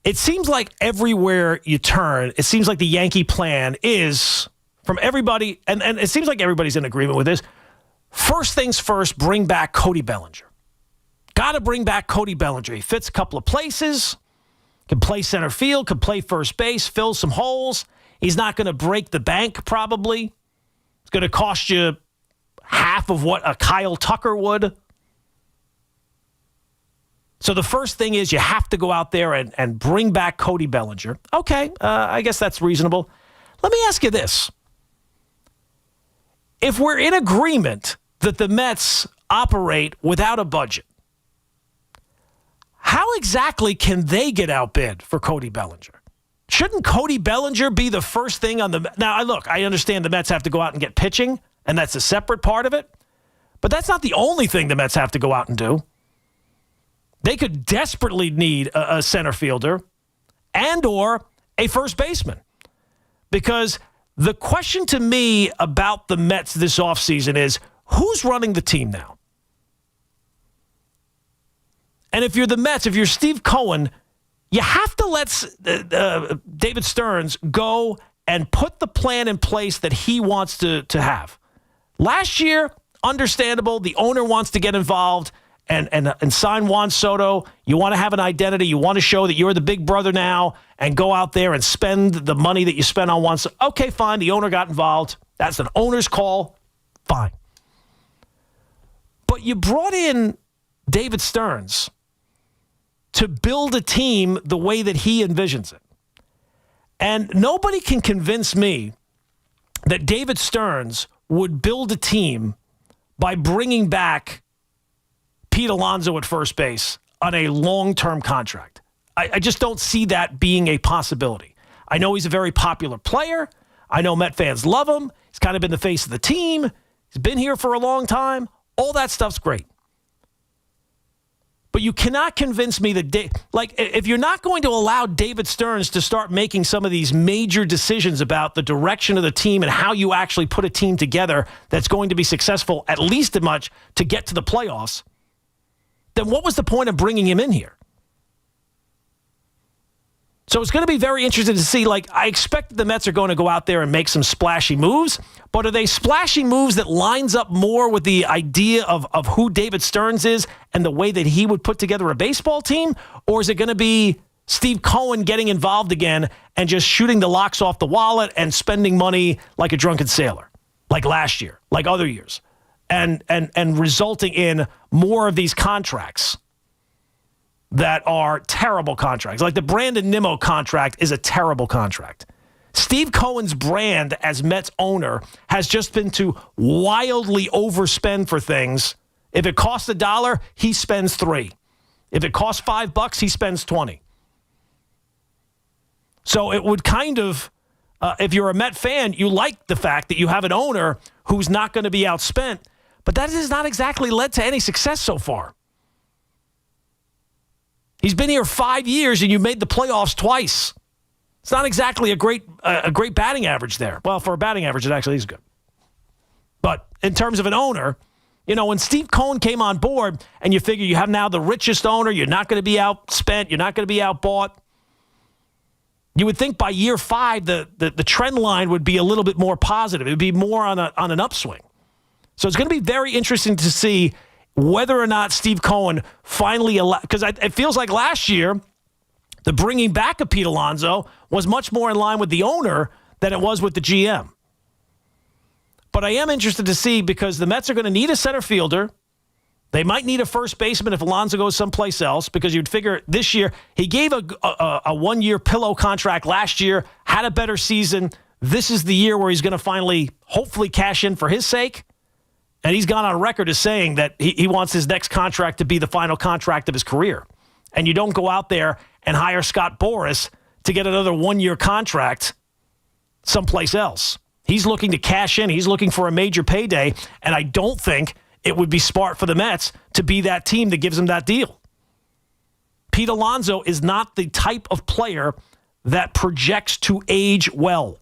It seems like everywhere you turn, it seems like the Yankee plan is, from everybody, and it seems like everybody's in agreement with this, first things first, bring back Cody Bellinger. Got to bring back Cody Bellinger. He fits a couple of places, can play center field, can play first base, fill some holes. He's not going to break the bank, probably. It's going to cost you half of what a Kyle Tucker would. So the first thing is you have to go out there and bring back Cody Bellinger. Okay, I guess that's reasonable. Let me ask you this. If we're in agreement that the Mets operate without a budget, how exactly can they get outbid for Cody Bellinger? Shouldn't Cody Bellinger be the first thing on the... Now, look, I understand the Mets have to go out and get pitching, and that's a separate part of it. But that's not the only thing the Mets have to go out and do. They could desperately need a center fielder and or a first baseman. Because the question to me about the Mets this offseason is, who's running the team now? And if you're the Mets, if you're Steve Cohen, you have to let David Stearns go and put the plan in place that he wants to have. Last year, understandable, the owner wants to get involved and sign Juan Soto. You want to have an identity. You want to show that you're the big brother now and go out there and spend the money that you spent on Juan Soto. Okay, fine. The owner got involved. That's an owner's call. Fine. But you brought in David Stearns to build a team the way that he envisions it. And nobody can convince me that David Stearns would build a team by bringing back Pete Alonso at first base on a long-term contract. I just don't see that being a possibility. I know he's a very popular player. I know Met fans love him. He's kind of been the face of the team. He's been here for a long time. All that stuff's great. But you cannot convince me that, if you're not going to allow David Stearns to start making some of these major decisions about the direction of the team and how you actually put a team together that's going to be successful, at least as much to get to the playoffs, then what was the point of bringing him in here? So it's going to be very interesting to see. I expect the Mets are going to go out there and make some splashy moves, but are they splashy moves that lines up more with the idea of who David Stearns is and the way that he would put together a baseball team? Or is it going to be Steve Cohen getting involved again and just shooting the locks off the wallet and spending money like a drunken sailor, like last year, like other years, and resulting in more of these contracts that are terrible contracts? Like the Brandon Nimmo contract is a terrible contract. Steve Cohen's brand as Mets owner has just been to wildly overspend for things. If it costs $1, he spends $3. If it costs $5, he spends $20. So it would kind of, if you're a Met fan, you like the fact that you have an owner who's not going to be outspent, but that has not exactly led to any success so far. He's been here 5 years, and you made the playoffs twice. It's not exactly a great batting average there. Well, for a batting average, it actually is good. But in terms of an owner, when Steve Cohen came on board, and you figure you have now the richest owner, you're not going to be outspent, you're not going to be outbought. You would think by year 5, the trend line would be a little bit more positive. It would be more on an upswing. So it's going to be very interesting to see whether or not Steve Cohen finally because it feels like last year, the bringing back of Pete Alonso was much more in line with the owner than it was with the GM. But I am interested to see, because the Mets are going to need a center fielder. They might need a first baseman if Alonso goes someplace else, because you'd figure this year, he gave a one-year pillow contract last year, had a better season. This is the year where he's going to finally, hopefully, cash in for his sake. And he's gone on record as saying that he wants his next contract to be the final contract of his career. And you don't go out there and hire Scott Boras to get another one-year contract someplace else. He's looking to cash in. He's looking for a major payday. And I don't think it would be smart for the Mets to be that team that gives him that deal. Pete Alonso is not the type of player that projects to age well.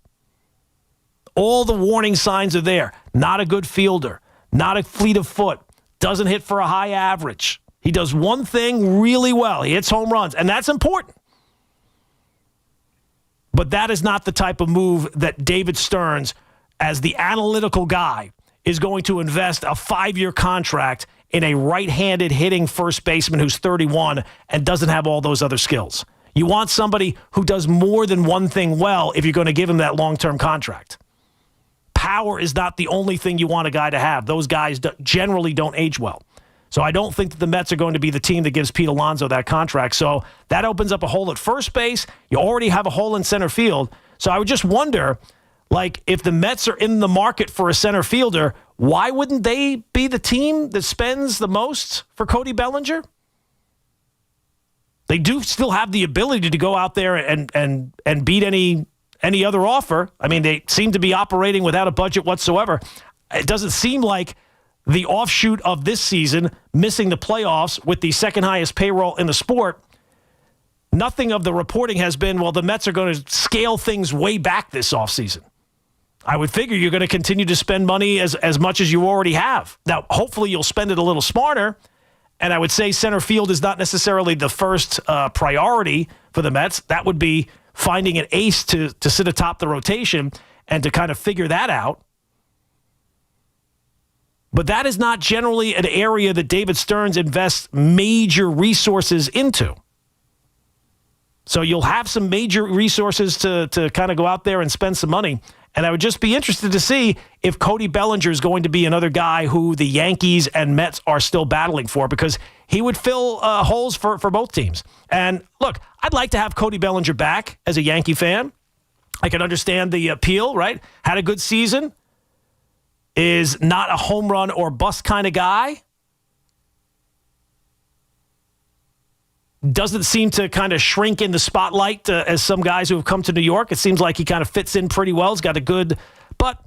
All the warning signs are there. Not a good fielder. Not a fleet of foot, doesn't hit for a high average. He does one thing really well. He hits home runs, and that's important. But that is not the type of move that David Stearns, as the analytical guy, is going to invest a 5-year contract in a right-handed hitting first baseman who's 31 and doesn't have all those other skills. You want somebody who does more than one thing well if you're going to give him that long-term contract. Power is not the only thing you want a guy to have. Those guys generally don't age well. So I don't think that the Mets are going to be the team that gives Pete Alonso that contract. So that opens up a hole at first base. You already have a hole in center field. So I would just wonder, if the Mets are in the market for a center fielder, why wouldn't they be the team that spends the most for Cody Bellinger? They do still have the ability to go out there and beat any other offer. I mean, they seem to be operating without a budget whatsoever. It doesn't seem like the offshoot of this season, missing the playoffs with the second highest payroll in the sport, nothing of the reporting has been, well, the Mets are going to scale things way back this offseason. I would figure you're going to continue to spend money as much as you already have. Now, hopefully you'll spend it a little smarter, and I would say center field is not necessarily the first priority for the Mets. That would be finding an ace to sit atop the rotation and to kind of figure that out. But that is not generally an area that David Stearns invests major resources into. So you'll have some major resources to kind of go out there and spend some money. And I would just be interested to see if Cody Bellinger is going to be another guy who the Yankees and Mets are still battling for, because he would fill holes for both teams. And look, I'd like to have Cody Bellinger back as a Yankee fan. I can understand the appeal, right? Had a good season. Is not a home run or bust kind of guy. Doesn't seem to kind of shrink in the spotlight as some guys who have come to New York. It seems like he kind of fits in pretty well. He's got a good, but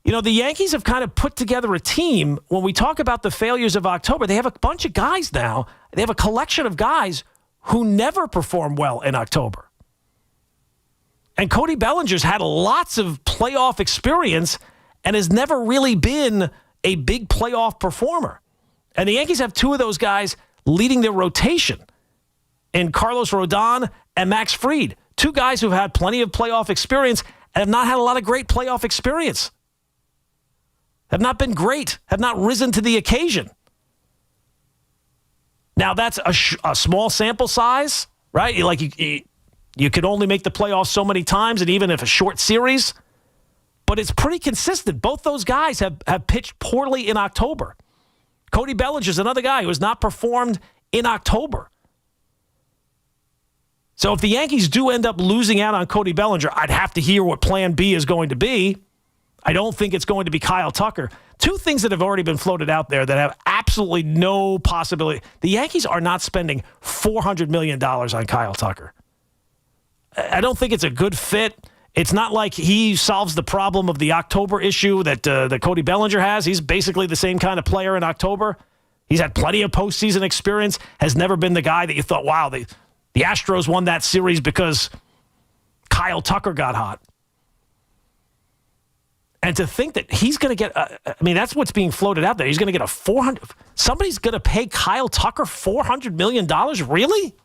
the Yankees have kind of put together a team. When we talk about the failures of October, they have a bunch of guys now. They have a collection of guys who never perform well in October. And Cody Bellinger's had lots of playoff experience and has never really been a big playoff performer. And the Yankees have two of those guys leading their rotation in Carlos Rodon and Max Fried, two guys who've had plenty of playoff experience and have not had a lot of great playoff experience. Have not been great, have not risen to the occasion. Now, that's a small sample size, right? You can only make the playoffs so many times, and even if a short series, but it's pretty consistent. Both those guys have pitched poorly in October. Cody Bellinger is another guy who has not performed in October. So if the Yankees do end up losing out on Cody Bellinger, I'd have to hear what plan B is going to be. I don't think it's going to be Kyle Tucker. Two things that have already been floated out there that have absolutely no possibility. The Yankees are not spending $400 million on Kyle Tucker. I don't think it's a good fit. It's not like he solves the problem of the October issue that Cody Bellinger has. He's basically the same kind of player in October. He's had plenty of postseason experience, has never been the guy that you thought, wow, the Astros won that series because Kyle Tucker got hot. And to think that he's going to get, that's what's being floated out there. He's going to get somebody's going to pay Kyle Tucker $400 million? Really?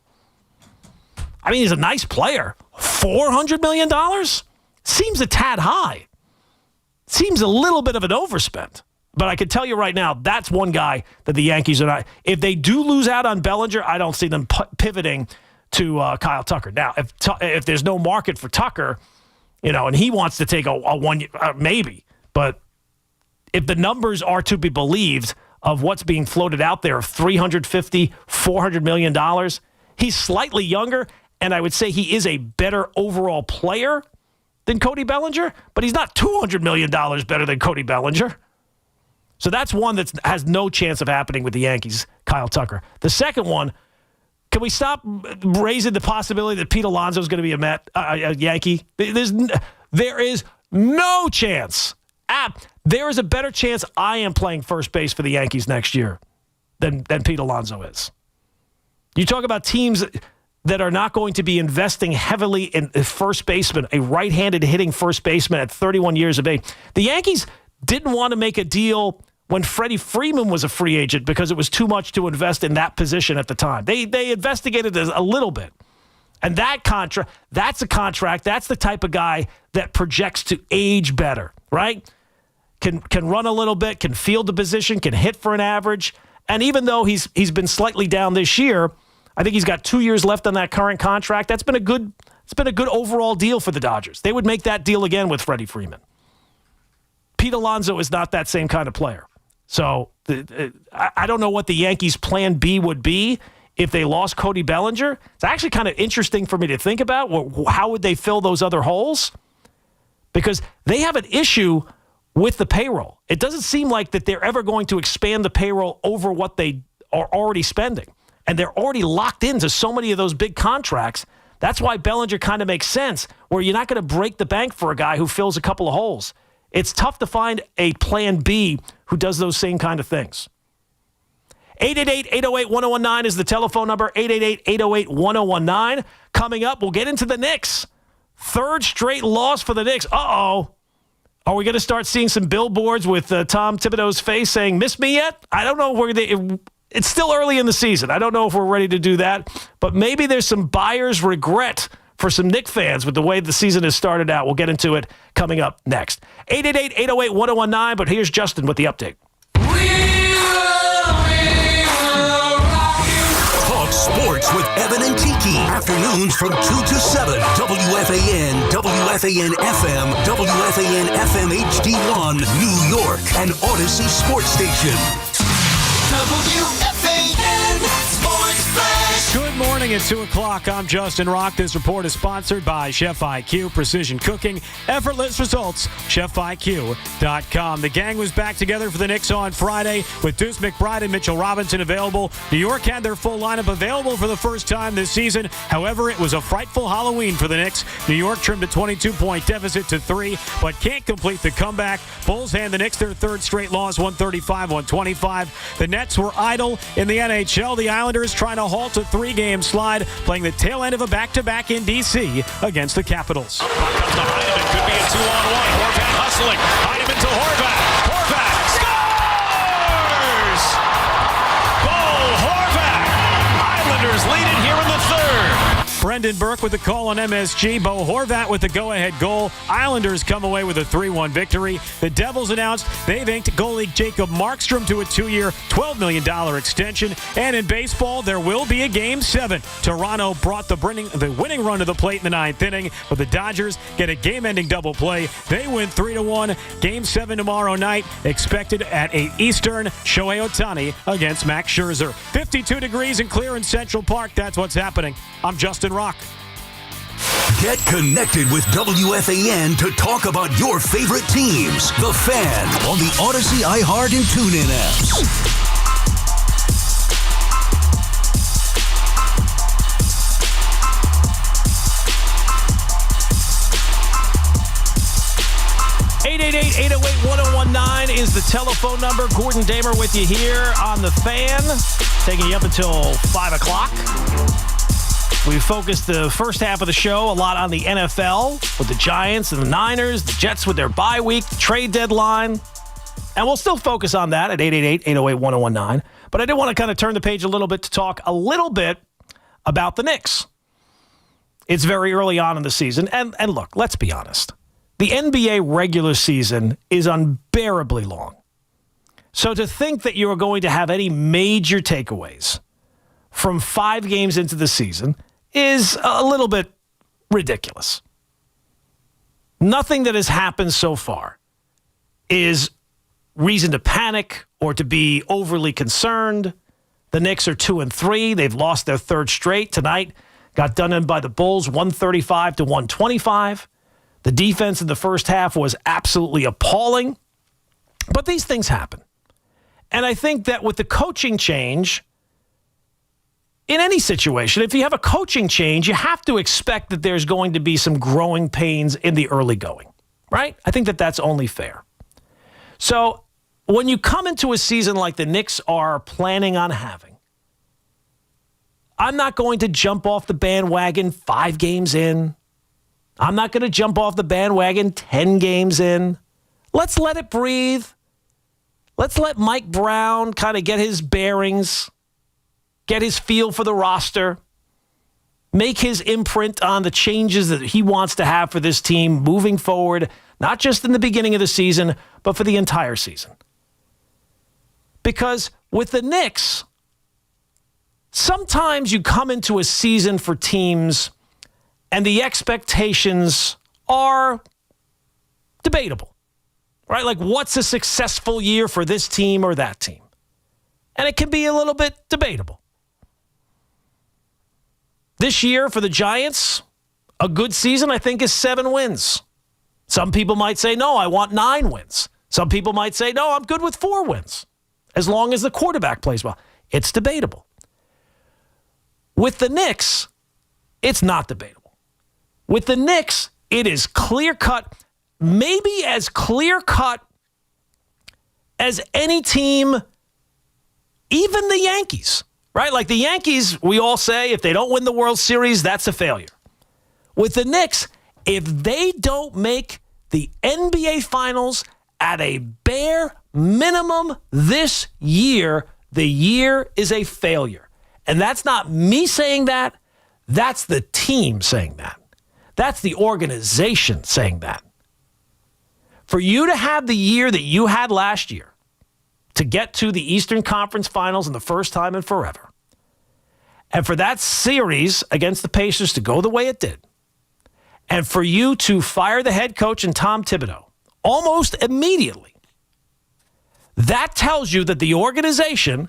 I mean, he's a nice player. $400 million? Seems a tad high. Seems a little bit of an overspend. But I can tell you right now, that's one guy that the Yankees are not. If they do lose out on Bellinger, I don't see them pivoting to Kyle Tucker. Now, if there's no market for Tucker, and he wants to take a 1 year, maybe. But if the numbers are to be believed of what's being floated out there of $350, $400 million, he's slightly younger, and I would say he is a better overall player than Cody Bellinger, but he's not $200 million better than Cody Bellinger. So that's one that has no chance of happening with the Yankees, Kyle Tucker. The second one, can we stop raising the possibility that Pete Alonso is going to be a Yankee? There is no chance. There is a better chance I am playing first base for the Yankees next year than Pete Alonso is. You talk about teams that are not going to be investing heavily in a first baseman, a right-handed hitting first baseman at 31 years of age. The Yankees didn't want to make a deal when Freddie Freeman was a free agent because it was too much to invest in that position at the time. They investigated it a little bit. And that contract, that's a contract, that's the type of guy that projects to age better, right? Can run a little bit, can field the position, can hit for an average. And even though he's been slightly down this year, I think he's got 2 years left on that current contract. It's been a good overall deal for the Dodgers. They would make that deal again with Freddie Freeman. Pete Alonso is not that same kind of player. So I don't know what the Yankees' plan B would be if they lost Cody Bellinger. It's actually kind of interesting for me to think about. How would they fill those other holes? Because they have an issue with the payroll. It doesn't seem like that they're ever going to expand the payroll over what they are already spending. And they're already locked into so many of those big contracts. That's why Bellinger kind of makes sense, where you're not going to break the bank for a guy who fills a couple of holes. It's tough to find a plan B who does those same kind of things. 888-808-1019 is the telephone number, 888-808-1019. Coming up, we'll get into the Knicks. Third straight loss for the Knicks. Uh-oh. Are we going to start seeing some billboards with Tom Thibodeau's face saying, miss me yet? I don't know where it's still early in the season. I don't know if we're ready to do that. But maybe there's some buyer's regret for some Knicks fans with the way the season has started out. We'll get into it coming up next. 888-808-1019, but here's Justin with the update. Talk sports with Evan and Tiki. Afternoons from 2 to 7. WFAN, WFAN-FM, WFAN-FM HD1, New York, and Odyssey Sports Station. WFAN Sports Flash. Good morning. Morning at 2 o'clock. I'm Justin Rock. This report is sponsored by Chef IQ, Precision Cooking, Effortless Results, ChefIQ.com. The gang was back together for the Knicks on Friday with Deuce McBride and Mitchell Robinson available. New York had their full lineup available for the first time this season. However, it was a frightful Halloween for the Knicks. New York trimmed a 22-point deficit to 3, but can't complete the comeback. Bulls hand the Knicks their third straight loss, 135-125. The Nets were idle in the NHL. The Islanders trying to halt a 3-game slide, playing the tail end of a back-to-back in D.C. against the Capitals. Comes to Heineman. Could be a 2-on-1. Horvat hustling. Heineman to Horvat. Horvat scores! Bo Horvat! Islanders lead it here in the third. Brendan Burke with the call on MSG. Bo Horvat with the go-ahead goal. Islanders come away with a 3-1 victory. The Devils announced they've inked goalie Jacob Markstrom to a 2-year, $12 million extension. And in baseball, there will be a Game 7. Toronto brought the winning run to the plate in the ninth inning, but the Dodgers get a game-ending double play. They win 3-1. Game 7 tomorrow night, expected at 8 Eastern. Shohei Ohtani against Max Scherzer. 52 degrees and clear in Central Park. That's what's happening. I'm Justin Rock. Get connected with WFAN to talk about your favorite teams. The Fan on the Odyssey, iHeart, and TuneIn apps. (888-808-1019) is the telephone number. Gordon Damer with you here on The Fan, taking you up until 5 o'clock. We focused the first half of the show a lot on the NFL with the Giants and the Niners, the Jets with their bye week, the trade deadline. And we'll still focus on that at 888-808-1019. But I did want to kind of turn the page a little bit to talk a little bit about the Knicks. It's very early on in the season. And look, let's be honest. The NBA regular season is unbearably long. So to think that you are going to have any major takeaways from 5 games into the season is a little bit ridiculous. Nothing that has happened so far is reason to panic or to be overly concerned. The Knicks are 2-3. They've lost their third straight. Tonight got done in by the Bulls 135-125. The defense in the first half was absolutely appalling. But these things happen. And I think that with the coaching change, in any situation, if you have a coaching change, you have to expect that there's going to be some growing pains in the early going, right? I think that that's only fair. So when you come into a season like the Knicks are planning on having, I'm not going to jump off the bandwagon 5 games in. I'm not going to jump off the bandwagon 10 games in. Let's let it breathe. Let's let Mike Brown kind of get his bearings, get his feel for the roster, make his imprint on the changes that he wants to have for this team moving forward, not just in the beginning of the season, but for the entire season. Because with the Knicks, sometimes you come into a season for teams and the expectations are debatable, right? Like, what's a successful year for this team or that team? And it can be a little bit debatable. This year for the Giants, a good season, I think, is 7 wins. Some people might say, no, I want 9 wins. Some people might say, no, I'm good with 4 wins, as long as the quarterback plays well. It's debatable. With the Knicks, it's not debatable. With the Knicks, it is clear-cut, maybe as clear-cut as any team, even the Yankees. Right? Like the Yankees, we all say, if they don't win the World Series, that's a failure. With the Knicks, if they don't make the NBA Finals at a bare minimum this year, the year is a failure. And that's not me saying that. That's the team saying that. That's the organization saying that. For you to have the year that you had last year, to get to the Eastern Conference Finals in the first time in forever. And for that series against the Pacers to go the way it did. And for you to fire the head coach and Tom Thibodeau almost immediately. That tells you that the organization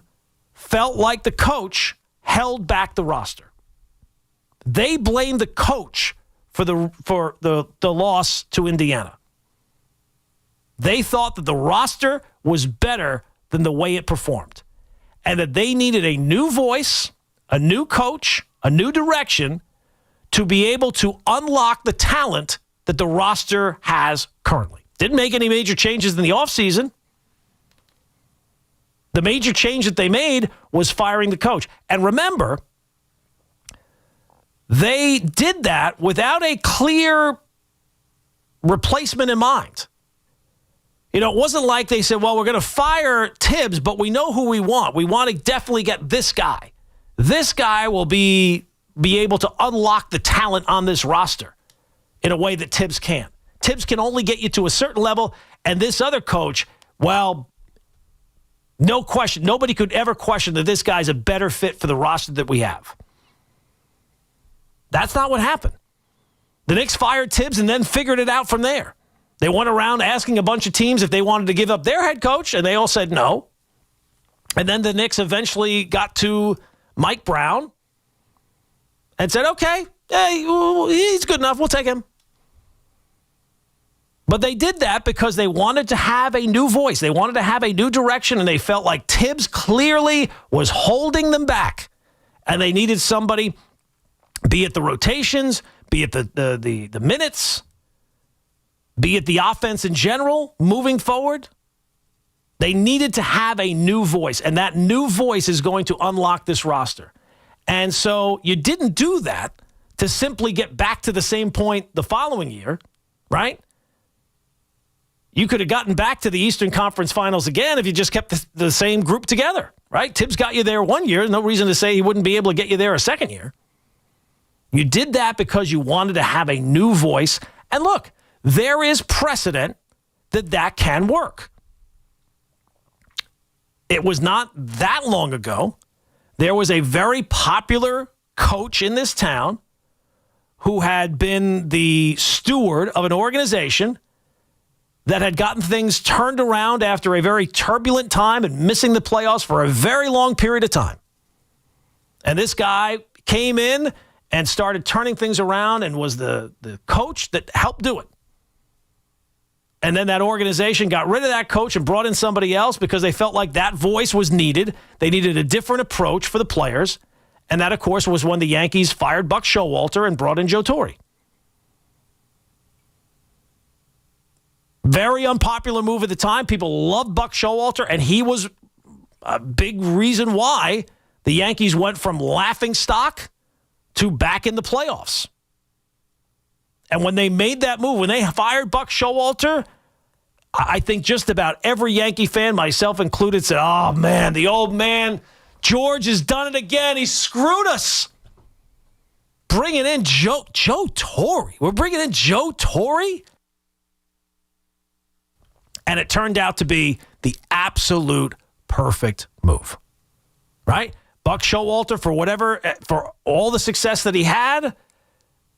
felt like the coach held back the roster. They blamed the coach for the loss to Indiana. They thought that the roster was better than the way it performed, and that they needed a new voice, a new coach, a new direction to be able to unlock the talent that the roster has currently. Didn't make any major changes in the offseason. The major change that they made was firing the coach. And remember, they did that without a clear replacement in mind. It wasn't like they said, well, we're going to fire Tibbs, but we know who we want. We want to definitely get this guy. This guy will be able to unlock the talent on this roster in a way that Tibbs can't. Tibbs can only get you to a certain level, and this other coach, well, no question. Nobody could ever question that this guy's a better fit for the roster that we have. That's not what happened. The Knicks fired Tibbs and then figured it out from there. They went around asking a bunch of teams if they wanted to give up their head coach, and they all said no. And then the Knicks eventually got to Mike Brown and said, okay, hey, he's good enough. We'll take him. But they did that because they wanted to have a new voice. They wanted to have a new direction, and they felt like Tibbs clearly was holding them back. And they needed somebody, be it the rotations, be it the minutes, be it the offense in general, moving forward. They needed to have a new voice, and that new voice is going to unlock this roster. And so you didn't do that to simply get back to the same point the following year, right? You could have gotten back to the Eastern Conference Finals again if you just kept the same group together, right? Tibbs got you there one year. No reason to say he wouldn't be able to get you there a second year. You did that because you wanted to have a new voice. And look, there is precedent that can work. It was not that long ago. There was a very popular coach in this town who had been the steward of an organization that had gotten things turned around after a very turbulent time and missing the playoffs for a very long period of time. And this guy came in and started turning things around and was the coach that helped do it. And then that organization got rid of that coach and brought in somebody else because they felt like that voice was needed. They needed a different approach for the players. And that, of course, was when the Yankees fired Buck Showalter and brought in Joe Torre. Very unpopular move at the time. People loved Buck Showalter, and he was a big reason why the Yankees went from laughingstock to back in the playoffs. And when they made that move, when they fired Buck Showalter, I think just about every Yankee fan, myself included, said, oh, man, the old man, George, has done it again. He screwed us. Bringing in Joe Torre. We're bringing in Joe Torre? And it turned out to be the absolute perfect move, right? Buck Showalter, for all the success that he had,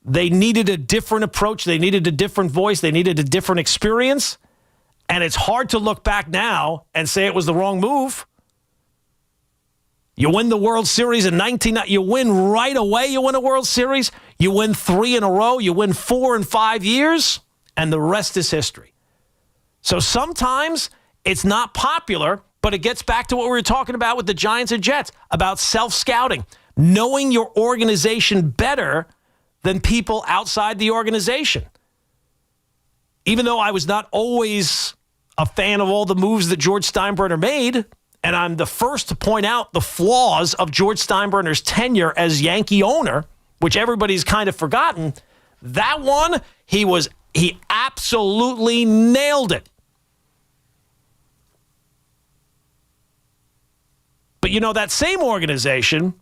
they needed a different approach. They needed a different voice. They needed a different experience. And it's hard to look back now and say it was the wrong move. You win the World Series in you win right away. You win a World Series. You win 3 in a row. You win 4 in 5 years. And the rest is history. So sometimes it's not popular, but it gets back to what we were talking about with the Giants and Jets, about self-scouting, knowing your organization better than people outside the organization. Even though I was not always a fan of all the moves that George Steinbrenner made, and I'm the first to point out the flaws of George Steinbrenner's tenure as Yankee owner, which everybody's kind of forgotten, that one, he absolutely nailed it. But that same organization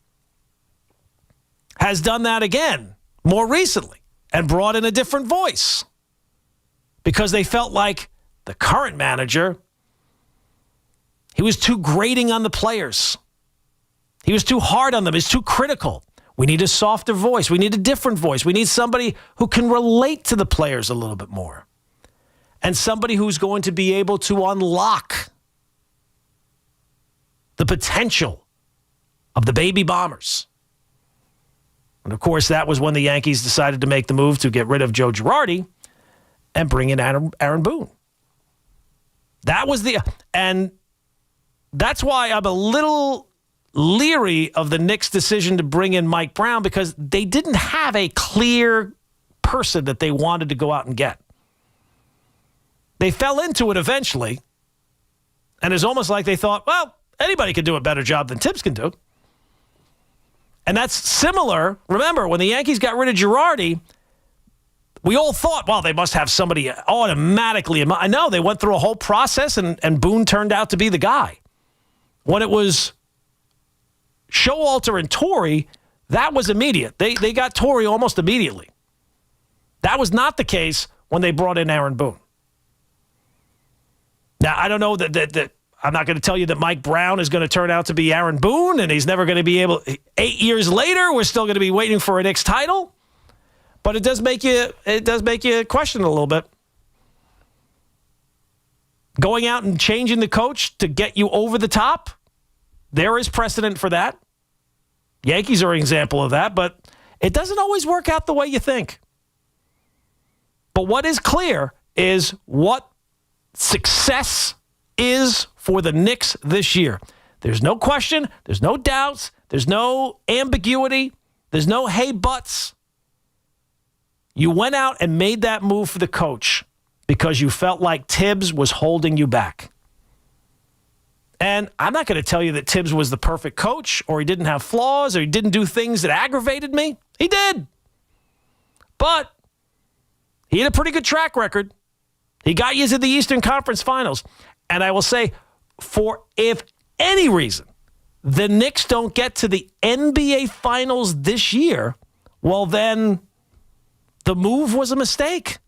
has done that again more recently and brought in a different voice because they felt like the current manager, he was too grating on the players. He was too hard on them. He's too critical. We need a softer voice. We need a different voice. We need somebody who can relate to the players a little bit more and somebody who's going to be able to unlock the potential of the baby Bombers. And, of course, that was when the Yankees decided to make the move to get rid of Joe Girardi and bring in Aaron Boone. That was and that's why I'm a little leery of the Knicks' decision to bring in Mike Brown, because they didn't have a clear person that they wanted to go out and get. They fell into it eventually, and it's almost like they thought, well, anybody can do a better job than Tibbs can do. And that's similar. Remember, when the Yankees got rid of Girardi, we all thought, well, they must have somebody automatically. I know they went through a whole process, and Boone turned out to be the guy. When it was Showalter and Torrey, that was immediate. They got Torrey almost immediately. That was not the case when they brought in Aaron Boone. Now, I don't know that I'm not going to tell you that Mike Brown is going to turn out to be Aaron Boone, and he's never going to be able. 8 years later, we're still going to be waiting for a Knicks title. But it does make you question it a little bit. Going out and changing the coach to get you over the top, there is precedent for that. Yankees are an example of that, but it doesn't always work out the way you think. But what is clear is what success is for the Knicks this year. There's no question. There's no doubts. There's no ambiguity. There's no hey buts. You went out and made that move for the coach because you felt like Tibbs was holding you back. And I'm not going to tell you that Tibbs was the perfect coach, or he didn't have flaws, or he didn't do things that aggravated me. He did. But he had a pretty good track record. He got you to the Eastern Conference Finals. And I will say, for if any reason the Knicks don't get to the NBA Finals this year, well, then the move was a mistake.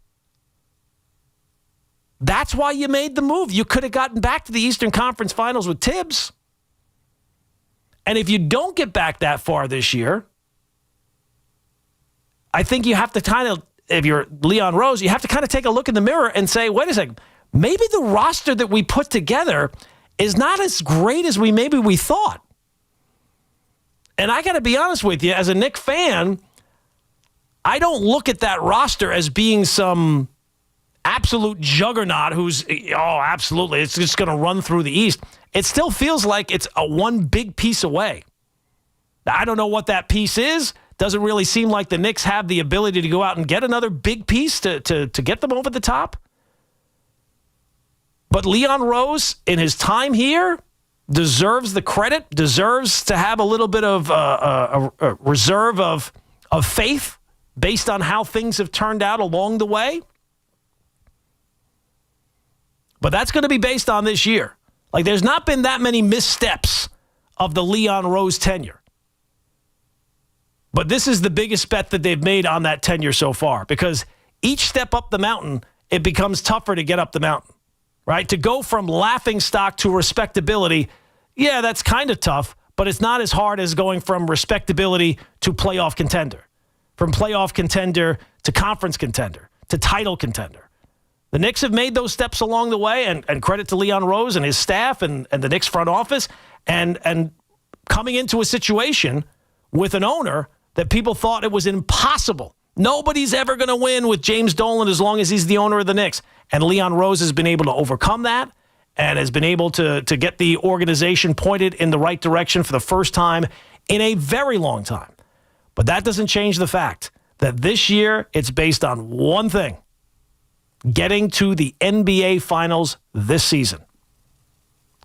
That's why you made the move. You could have gotten back to the Eastern Conference Finals with Tibbs. And if you don't get back that far this year, I think you have to kind of, if you're Leon Rose, you have to kind of take a look in the mirror and say, wait a second, maybe the roster that we put together is not as great as maybe we thought. And I got to be honest with you, as a Knicks fan, I don't look at that roster as being some absolute juggernaut who's, absolutely, it's just going to run through the East. It still feels like it's a one big piece away. Now, I don't know what that piece is. Doesn't really seem like the Knicks have the ability to go out and get another big piece to get them over the top. But Leon Rose, in his time here, deserves the credit, deserves to have a little bit of a reserve of faith based on how things have turned out along the way. But that's going to be based on this year. Like, there's not been that many missteps of the Leon Rose tenure. But this is the biggest bet that they've made on that tenure so far, because each step up the mountain, it becomes tougher to get up the mountain, right? To go from laughingstock to respectability, yeah, that's kind of tough, but it's not as hard as going from respectability to playoff contender, from playoff contender to conference contender to title contender. The Knicks have made those steps along the way, and credit to Leon Rose and his staff and the Knicks front office, and coming into a situation with an owner that people thought it was impossible. Nobody's ever going to win with James Dolan as long as he's the owner of the Knicks. And Leon Rose has been able to overcome that and has been able to get the organization pointed in the right direction for the first time in a very long time. But that doesn't change the fact that this year it's based on one thing: getting to the NBA Finals this season.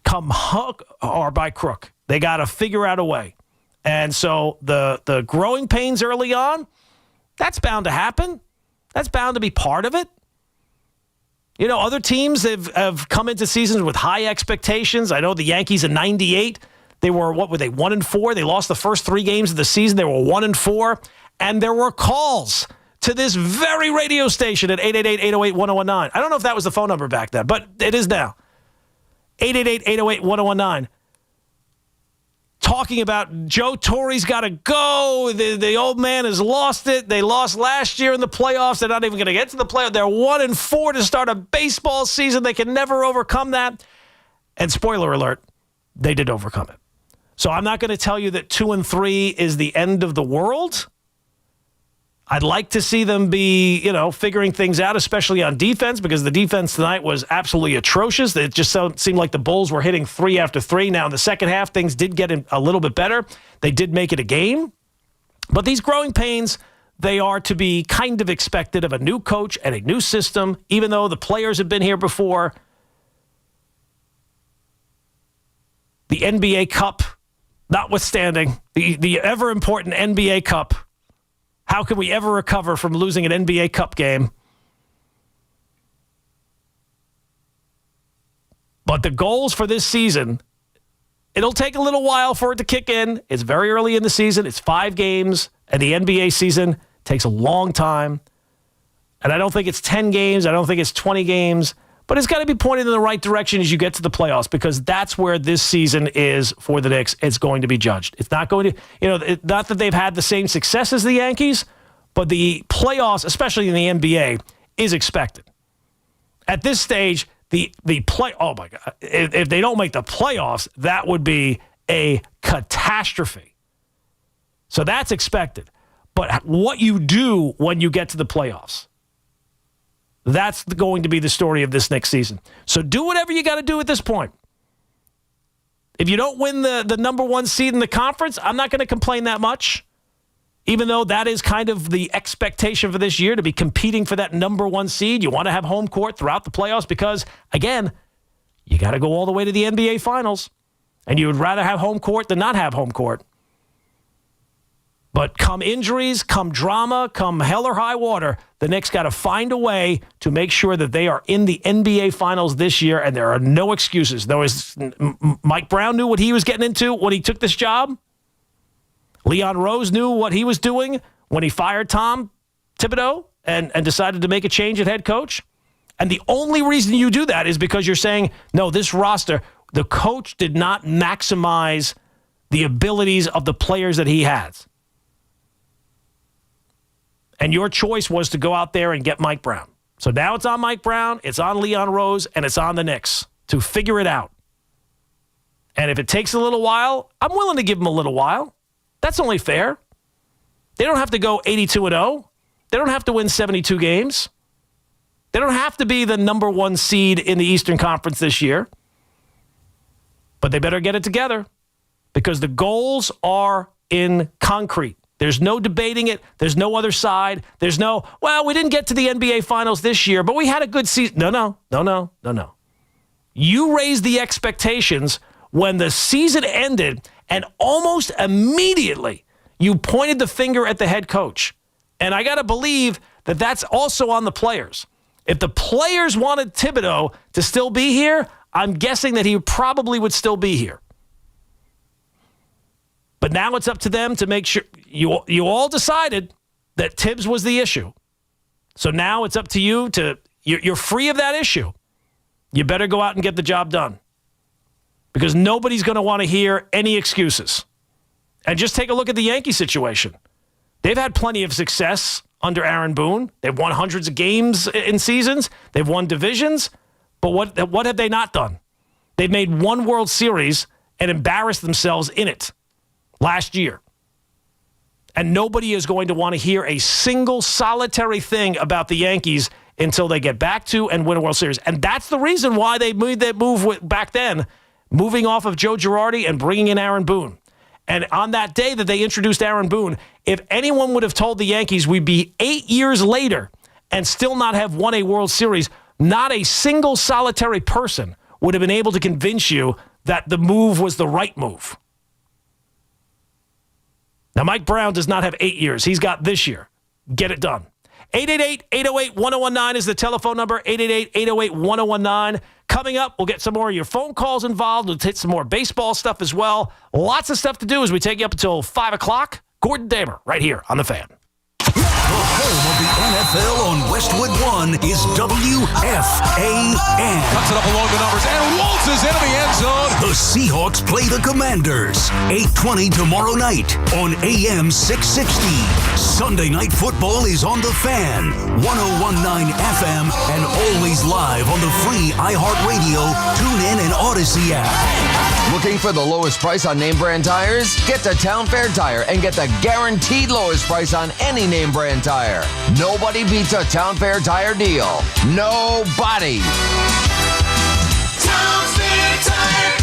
Come hook or by crook. They got to figure out a way. And so the growing pains early on, that's bound to happen. That's bound to be part of it. You know, other teams have come into seasons with high expectations. I know the Yankees in 98, they were, 1-4? They lost the first 3 games of the season. They were 1-4. And there were calls to this very radio station at 888-808-1019. I don't know if that was the phone number back then, but it is now. 888-808-1019. Talking about Joe Torre's got to go. The old man has lost it. They lost last year in the playoffs. They're not even going to get to the playoffs. They're 1-4 to start a baseball season. They can never overcome that. And spoiler alert, they did overcome it. So I'm not going to tell you that 2-3 is the end of the world. I'd like to see them be, figuring things out, especially on defense, because the defense tonight was absolutely atrocious. It just seemed like the Bulls were hitting 3 after 3. Now, in the second half, things did get a little bit better. They did make it a game. But these growing pains, they are to be kind of expected of a new coach and a new system, even though the players have been here before. The NBA Cup, notwithstanding, the ever-important NBA Cup. How can we ever recover from losing an NBA Cup game? But the goals for this season, it'll take a little while for it to kick in. It's very early in the season. It's 5 games, and the NBA season takes a long time. And I don't think it's 10 games. I don't think it's 20 games. But it's got to be pointed in the right direction as you get to the playoffs, because that's where this season is for the Knicks. It's going to be judged. It's not going to, not that they've had the same success as the Yankees, but the playoffs, especially in the NBA, is expected. At this stage, oh my God, if they don't make the playoffs, that would be a catastrophe. So that's expected. But what you do when you get to the playoffs, that's going to be the story of this next season. So do whatever you got to do at this point. If you don't win the number 1 seed in the conference, I'm not going to complain that much, even though that is kind of the expectation for this year, to be competing for that number 1 seed. You want to have home court throughout the playoffs because, again, you got to go all the way to the NBA Finals, and you would rather have home court than not have home court. But come injuries, come drama, come hell or high water, the Knicks got to find a way to make sure that they are in the NBA Finals this year, and there are no excuses. Mike Brown knew what he was getting into when he took this job. Leon Rose knew what he was doing when he fired Tom Thibodeau and decided to make a change at head coach. And the only reason you do that is because you're saying, no, this roster, the coach did not maximize the abilities of the players that he has. And your choice was to go out there and get Mike Brown. So now it's on Mike Brown, it's on Leon Rose, and it's on the Knicks to figure it out. And if it takes a little while, I'm willing to give them a little while. That's only fair. They don't have to go 82-0. They don't have to win 72 games. They don't have to be the number 1 seed in the Eastern Conference this year. But they better get it together, because the goals are in concrete. There's no debating it. There's no other side. There's no, well, we didn't get to the NBA Finals this year, but we had a good season. No. You raised the expectations when the season ended, and almost immediately you pointed the finger at the head coach. And I got to believe that that's also on the players. If the players wanted Thibodeau to still be here, I'm guessing that he probably would still be here. But now it's up to them to make sure you all decided that Tibbs was the issue. So now it's up to you you're free of that issue. You better go out and get the job done, because nobody's going to want to hear any excuses. And just take a look at the Yankee situation. They've had plenty of success under Aaron Boone. They've won hundreds of games in seasons. They've won divisions. But what have they not done? They've made 1 World Series and embarrassed themselves in it last year. And nobody is going to want to hear a single solitary thing about the Yankees until they get back to and win a World Series. And that's the reason why they made that move back then, moving off of Joe Girardi and bringing in Aaron Boone. And on that day that they introduced Aaron Boone, if anyone would have told the Yankees we'd be 8 years later and still not have won a World Series, not a single solitary person would have been able to convince you that the move was the right move. Now, Mike Brown does not have 8 years. He's got this year. Get it done. 888-808-1019 is the telephone number, 888-808-1019. Coming up, we'll get some more of your phone calls involved. We'll hit some more baseball stuff as well. Lots of stuff to do as we take you up until 5 o'clock. Gordon Damer, right here on The Fan. The home of the NFL on Westwood One is WFAN. Cuts it up along the numbers and waltzes into the end zone. The Seahawks play the Commanders. 8:20 tomorrow night on AM 660. Sunday Night Football is on The Fan, 101.9 FM, and always live on the free iHeartRadio, TuneIn, and Odyssey app. Looking for the lowest price on name brand tires? Get to Town Fair Tire and get the guaranteed lowest price on any name brand Fan Tire. Nobody beats a Town Fair tire deal. Nobody. Town Fair Tire.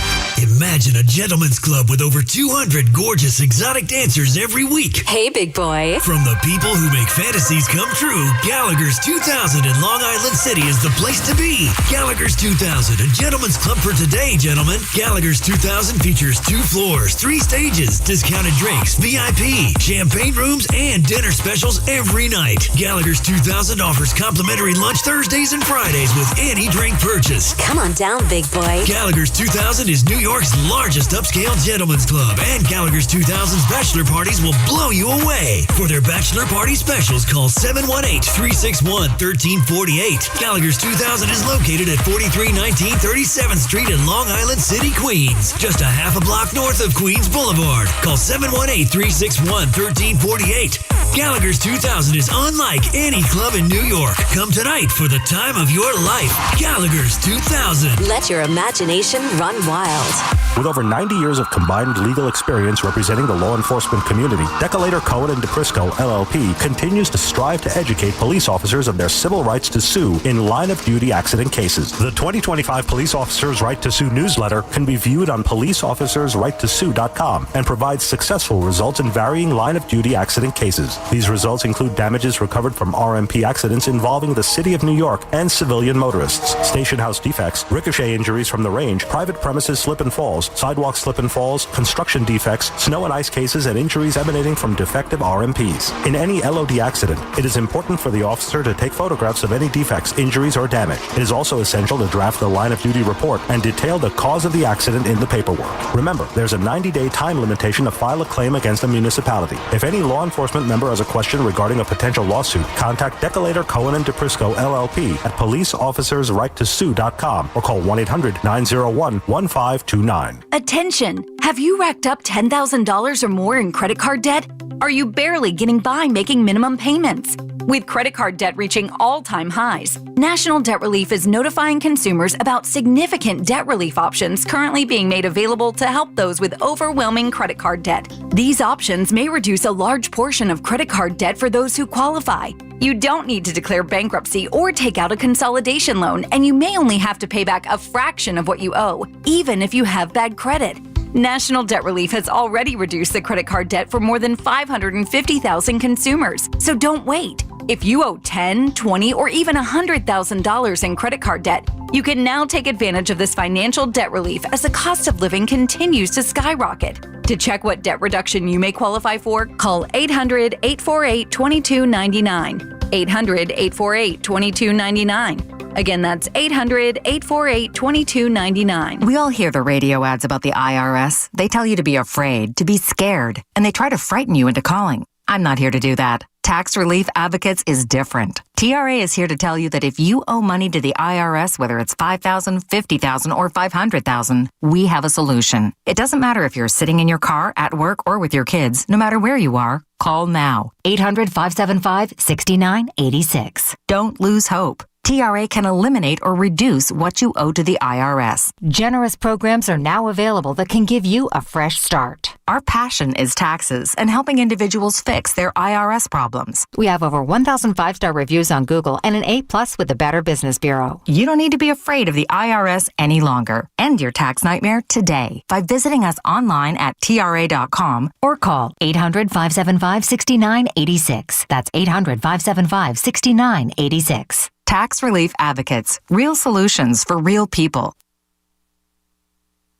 Imagine a gentleman's club with over 200 gorgeous exotic dancers every week. Hey, big boy. From the people who make fantasies come true, Gallagher's 2000 in Long Island City is the place to be. Gallagher's 2000, a gentleman's club for today, gentlemen. Gallagher's 2000 features 2 floors, 3 stages, discounted drinks, VIP, champagne rooms, and dinner specials every night. Gallagher's 2000 offers complimentary lunch Thursdays and Fridays with any drink purchase. Come on down, big boy. Gallagher's 2000 is New York's largest upscale gentleman's club, and Gallagher's 2000's bachelor parties will blow you away. For their bachelor party specials, call 718-361-1348. Gallagher's 2000 is located at 4319 37th Street in Long Island City, Queens, just a half a block north of Queens Boulevard. Call 718-361-1348. Gallagher's 2000 is unlike any club in New York. Come tonight for the time of your life. Gallagher's 2000. Let your imagination run wild. With over 90 years of combined legal experience representing the law enforcement community, Decolator Cohen & DePrisco, LLP, continues to strive to educate police officers of their civil rights to sue in line-of-duty accident cases. The 2025 Police Officers' Right to Sue newsletter can be viewed on policeofficersrighttosue.com and provides successful results in varying line-of-duty accident cases. These results include damages recovered from RMP accidents involving the City of New York and civilian motorists, station house defects, ricochet injuries from the range, private premises slip and falls, sidewalk slip and falls, construction defects, snow and ice cases, and injuries emanating from defective RMPs. In any LOD accident, it is important for the officer to take photographs of any defects, injuries, or damage. It is also essential to draft the line-of-duty report and detail the cause of the accident in the paperwork. Remember, there's a 90-day time limitation to file a claim against a municipality. If any law enforcement member has a question regarding a potential lawsuit, contact Decolator Cohen & DePrisco, LLP at policeofficersrighttosue.com or call 1-800-901-1529. Attention! Have you racked up $10,000 or more in credit card debt? Are you barely getting by making minimum payments? With credit card debt reaching all-time highs, National Debt Relief is notifying consumers about significant debt relief options currently being made available to help those with overwhelming credit card debt. These options may reduce a large portion of credit card debt for those who qualify. You don't need to declare bankruptcy or take out a consolidation loan, and you may only have to pay back a fraction of what you owe, even if you have bad credit. National Debt Relief has already reduced the credit card debt for more than 550,000 consumers, so don't wait. If you owe $10,000, $20,000, or even $100,000 in credit card debt, you can now take advantage of this financial debt relief as the cost of living continues to skyrocket. To check what debt reduction you may qualify for, call 800-848-2299. 800-848-2299. Again, that's 800-848-2299. We all hear the radio ads about the IRS. They tell you to be afraid, to be scared, and they try to frighten you into calling. I'm not here to do that. Tax Relief Advocates is different. TRA is here to tell you that if you owe money to the IRS, whether it's $5,000, $50,000, or $500,000, we have a solution. It doesn't matter if you're sitting in your car, at work, or with your kids. No matter where you are, call now. 800-575-6986. Don't lose hope. TRA can eliminate or reduce what you owe to the IRS. Generous programs are now available that can give you a fresh start. Our passion is taxes and helping individuals fix their IRS problems. We have over 1,000 5-star reviews on Google and an A+ with the Better Business Bureau. You don't need to be afraid of the IRS any longer. End your tax nightmare today by visiting us online at TRA.com or call 800-575-6986. That's 800-575-6986. Tax Relief Advocates. Real solutions for real people.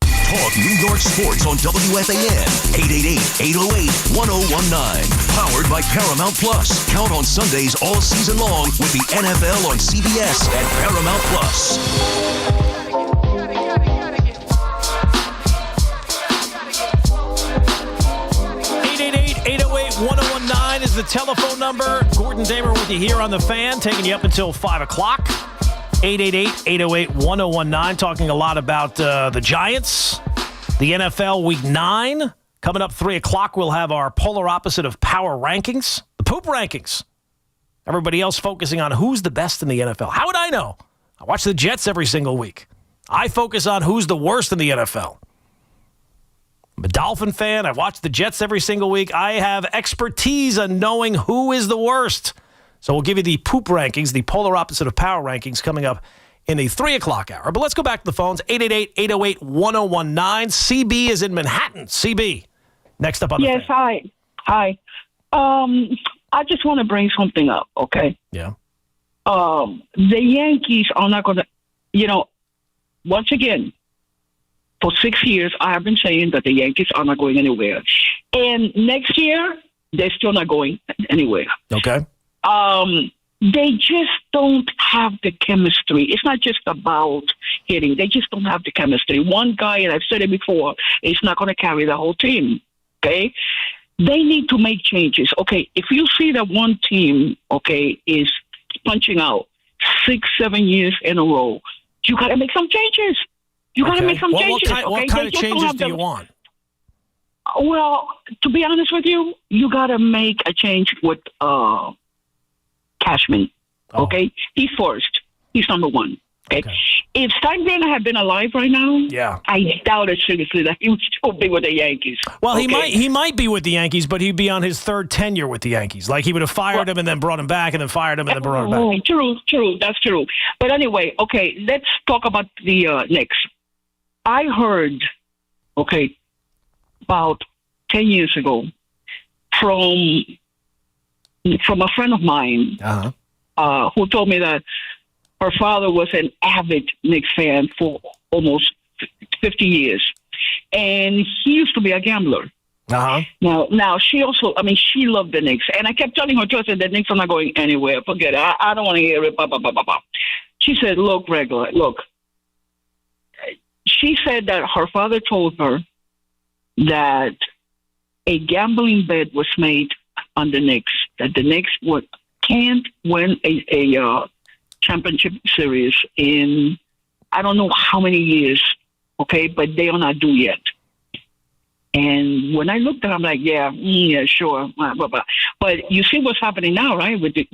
Talk New York sports on WFAN. 888-808-1019. Powered by Paramount Plus. Count on Sundays all season long with the NFL on CBS and Paramount Plus. 888-808-1019 is the telephone number. Gordon Damer with you here on the Fan, taking you up until 5 o'clock. 888-808-1019, talking a lot about the Giants, the NFL Week 9. Coming up 3 o'clock, we'll have our polar opposite of power rankings, the poop rankings. Everybody else focusing on who's the best in the NFL. How would I know? I watch the Jets every single week. I focus on who's the worst in the NFL. I'm a Dolphin fan. I watch the Jets every single week. I have expertise on knowing who is the worst. So we'll give you the poop rankings, the polar opposite of power rankings, coming up in the 3 o'clock hour. But let's go back to the phones. 888-808-1019. CB is in Manhattan. CB, next up on the Yes, fan. hi. I just want to bring something up, okay? Yeah. The Yankees are not going to, once again, for 6 years, I have been saying that the Yankees are not going anywhere. And next year, they're still not going anywhere. Okay. They just don't have the chemistry. It's not just about hitting. They just don't have the chemistry. One guy, and I've said it before, is not going to carry the whole team, okay? They need to make changes. Okay, if you see that one team, okay, is punching out 6-7 years in a row, you got to make some changes. You got to make some changes. What kind of changes do you want? Well, to be honest with you, you got to make a change with Cashman. Okay, he's first. He's number one. Okay. If Steinbrenner had been alive right now, I doubt it seriously that he would still be with the Yankees. Well, he might be with the Yankees, but he'd be on his third tenure with the Yankees. Like he would have fired him and then brought him back, and then fired him and then brought him back. True. That's true. But anyway, okay, let's talk about the Knicks. I heard, about 10 years ago from a friend of mine who told me that her father was an avid Knicks fan for almost 50 years. And he used to be a gambler. Now she also, she loved the Knicks. And I kept telling her, Joseph, the Knicks are not going anywhere. Forget it. I don't want to hear it. Blah, blah, blah, blah, blah. She said, look. She said that her father told her that a gambling bet was made on the Knicks, that the Knicks can't win a championship series in I don't know how many years, okay, but they are not due yet. And when I looked at it, I'm like, yeah, sure. But you see what's happening now, right, with the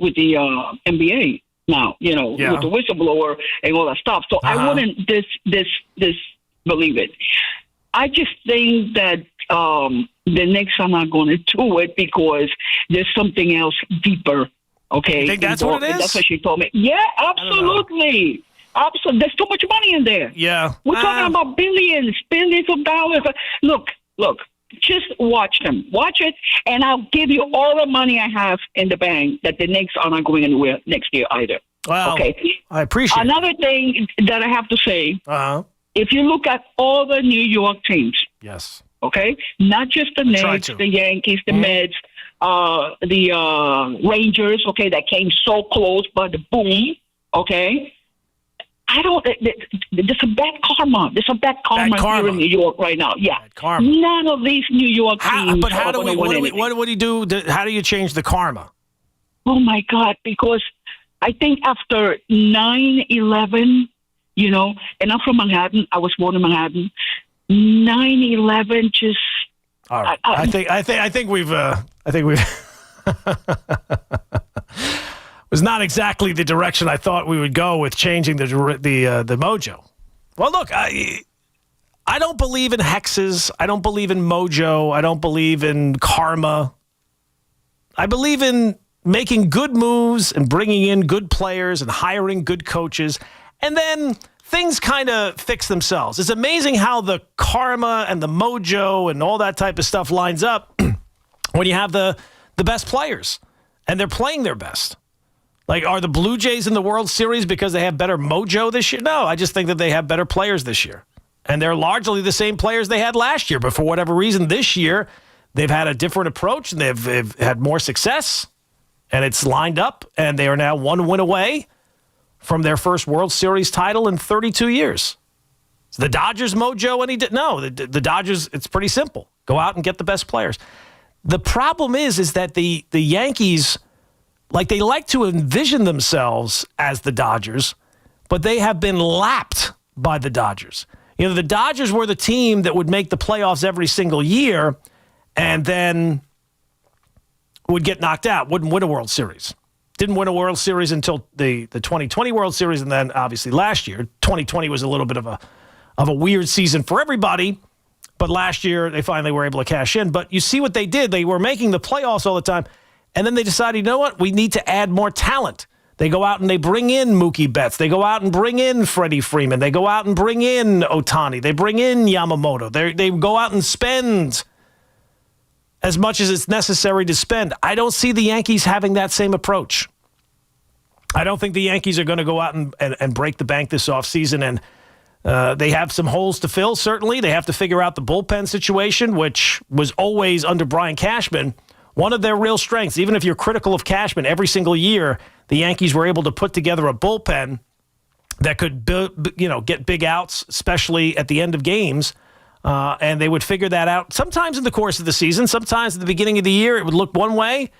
NBA now, with the whistleblower and all that stuff. So I wouldn't believe it. I just think that the Knicks are not going to do it because there's something else deeper. Okay, you think that's what it is? That's what she told me. Yeah, absolutely. Absolutely. There's too much money in there. Yeah. We're talking about billions of dollars. Look, just watch them. Watch it, and I'll give you all the money I have in the bank that the Knicks are not going anywhere next year either. Wow. Okay. I appreciate it. Another thing that I have to say, if you look at all the New York teams, yes, okay, not just the Knicks, the Yankees, the Mets, the Rangers, okay, that came so close, but the boom, okay. There's a bad karma. There's a bad karma here in New York right now. Yeah. None of these New York teams. But how what do you do? How do you change the karma? Oh, my God, because I think after 9/11, and I'm from Manhattan. I was born in Manhattan. 9/11 just. All right. I think we've was not exactly the direction I thought we would go with changing the mojo. Well, look, I don't believe in hexes. I don't believe in mojo. I don't believe in karma. I believe in making good moves and bringing in good players and hiring good coaches, and then things kind of fix themselves. It's amazing how the karma and the mojo and all that type of stuff lines up when you have the best players and they're playing their best. Like, are the Blue Jays in the World Series because they have better mojo this year? No, I just think that they have better players this year. And they're largely the same players they had last year. But for whatever reason, this year, they've had a different approach and they've had more success. And it's lined up. And they are now one win away from their first World Series title in 32 years. Is the Dodgers mojo any? No, the Dodgers, it's pretty simple. Go out and get the best players. The problem is that the Yankees, they like to envision themselves as the Dodgers, but they have been lapped by the Dodgers. The Dodgers were the team that would make the playoffs every single year and then would get knocked out, wouldn't win a World Series. Didn't win a World Series until the 2020 World Series, and then obviously last year. 2020 was a little bit of a weird season for everybody, But last year, they finally were able to cash in. But you see what they did. They were making the playoffs all the time. And then they decided, you know what? We need to add more talent. They go out and they bring in Mookie Betts. They go out and bring in Freddie Freeman. They go out and bring in Ohtani. They bring in Yamamoto. They go out and spend as much as it's necessary to spend. I don't see the Yankees having that same approach. I don't think the Yankees are going to go out and break the bank this offseason. And they have some holes to fill, certainly. They have to figure out the bullpen situation, which was always under Brian Cashman one of their real strengths. Even if you're critical of Cashman, every single year, the Yankees were able to put together a bullpen that could get big outs, especially at the end of games. And they would figure that out sometimes in the course of the season. Sometimes at the beginning of the year, it would look one way.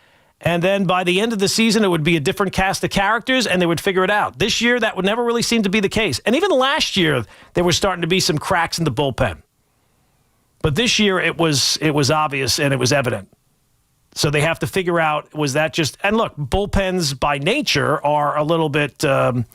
And then by the end of the season, it would be a different cast of characters, and they would figure it out. This year, that would never really seem to be the case. And even last year, there were starting to be some cracks in the bullpen. But this year, it was obvious and it was evident. So they have to figure out, was that just... And look, bullpens by nature are a little bit, kind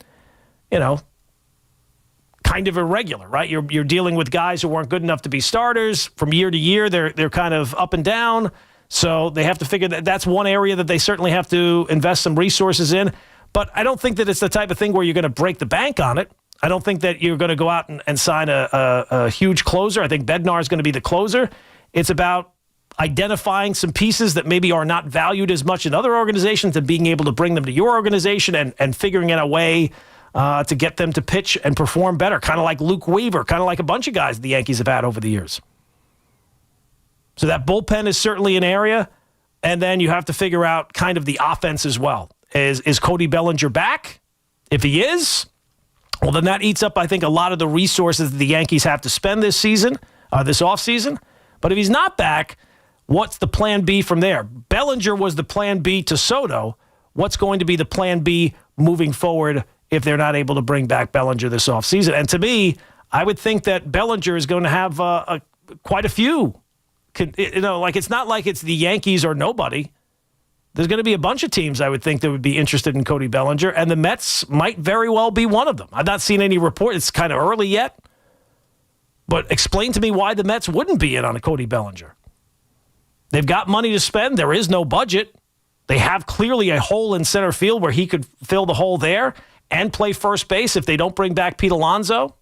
of irregular, right? You're dealing with guys who weren't good enough to be starters. From year to year, they're kind of up and down. So they have to figure that's one area that they certainly have to invest some resources in. But I don't think that it's the type of thing where you're going to break the bank on it. I don't think that you're going to go out and sign a huge closer. I think Bednar is going to be the closer. It's about identifying some pieces that maybe are not valued as much in other organizations and being able to bring them to your organization and figuring out a way to get them to pitch and perform better, kind of like Luke Weaver, kind of like a bunch of guys the Yankees have had over the years. So that bullpen is certainly an area, and then you have to figure out kind of the offense as well. Is Cody Bellinger back? If he is, well, then that eats up, I think, a lot of the resources that the Yankees have to spend this season, this offseason. But if he's not back, what's the plan B from there? Bellinger was the plan B to Soto. What's going to be the plan B moving forward if they're not able to bring back Bellinger this offseason? And to me, I would think that Bellinger is going to have quite a few. It's not like it's the Yankees or nobody. There's going to be a bunch of teams, I would think, that would be interested in Cody Bellinger, and the Mets might very well be one of them. I've not seen any report. It's kind of early yet. But explain to me why the Mets wouldn't be in on a Cody Bellinger. They've got money to spend. There is no budget. They have clearly a hole in center field where he could fill the hole there and play first base if they don't bring back Pete Alonso.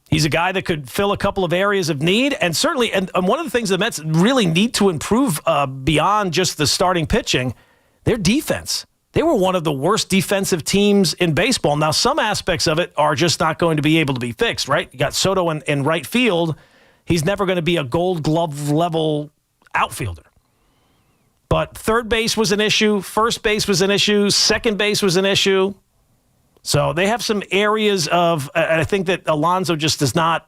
He's a guy that could fill a couple of areas of need, and certainly, and one of the things the Mets really need to improve beyond just the starting pitching, their defense. They were one of the worst defensive teams in baseball. Now, some aspects of it are just not going to be able to be fixed, right? You got Soto in right field. He's never going to be a Gold Glove level outfielder. But third base was an issue. First base was an issue. Second base was an issue. So they have some areas of, and I think that Alonso just does not,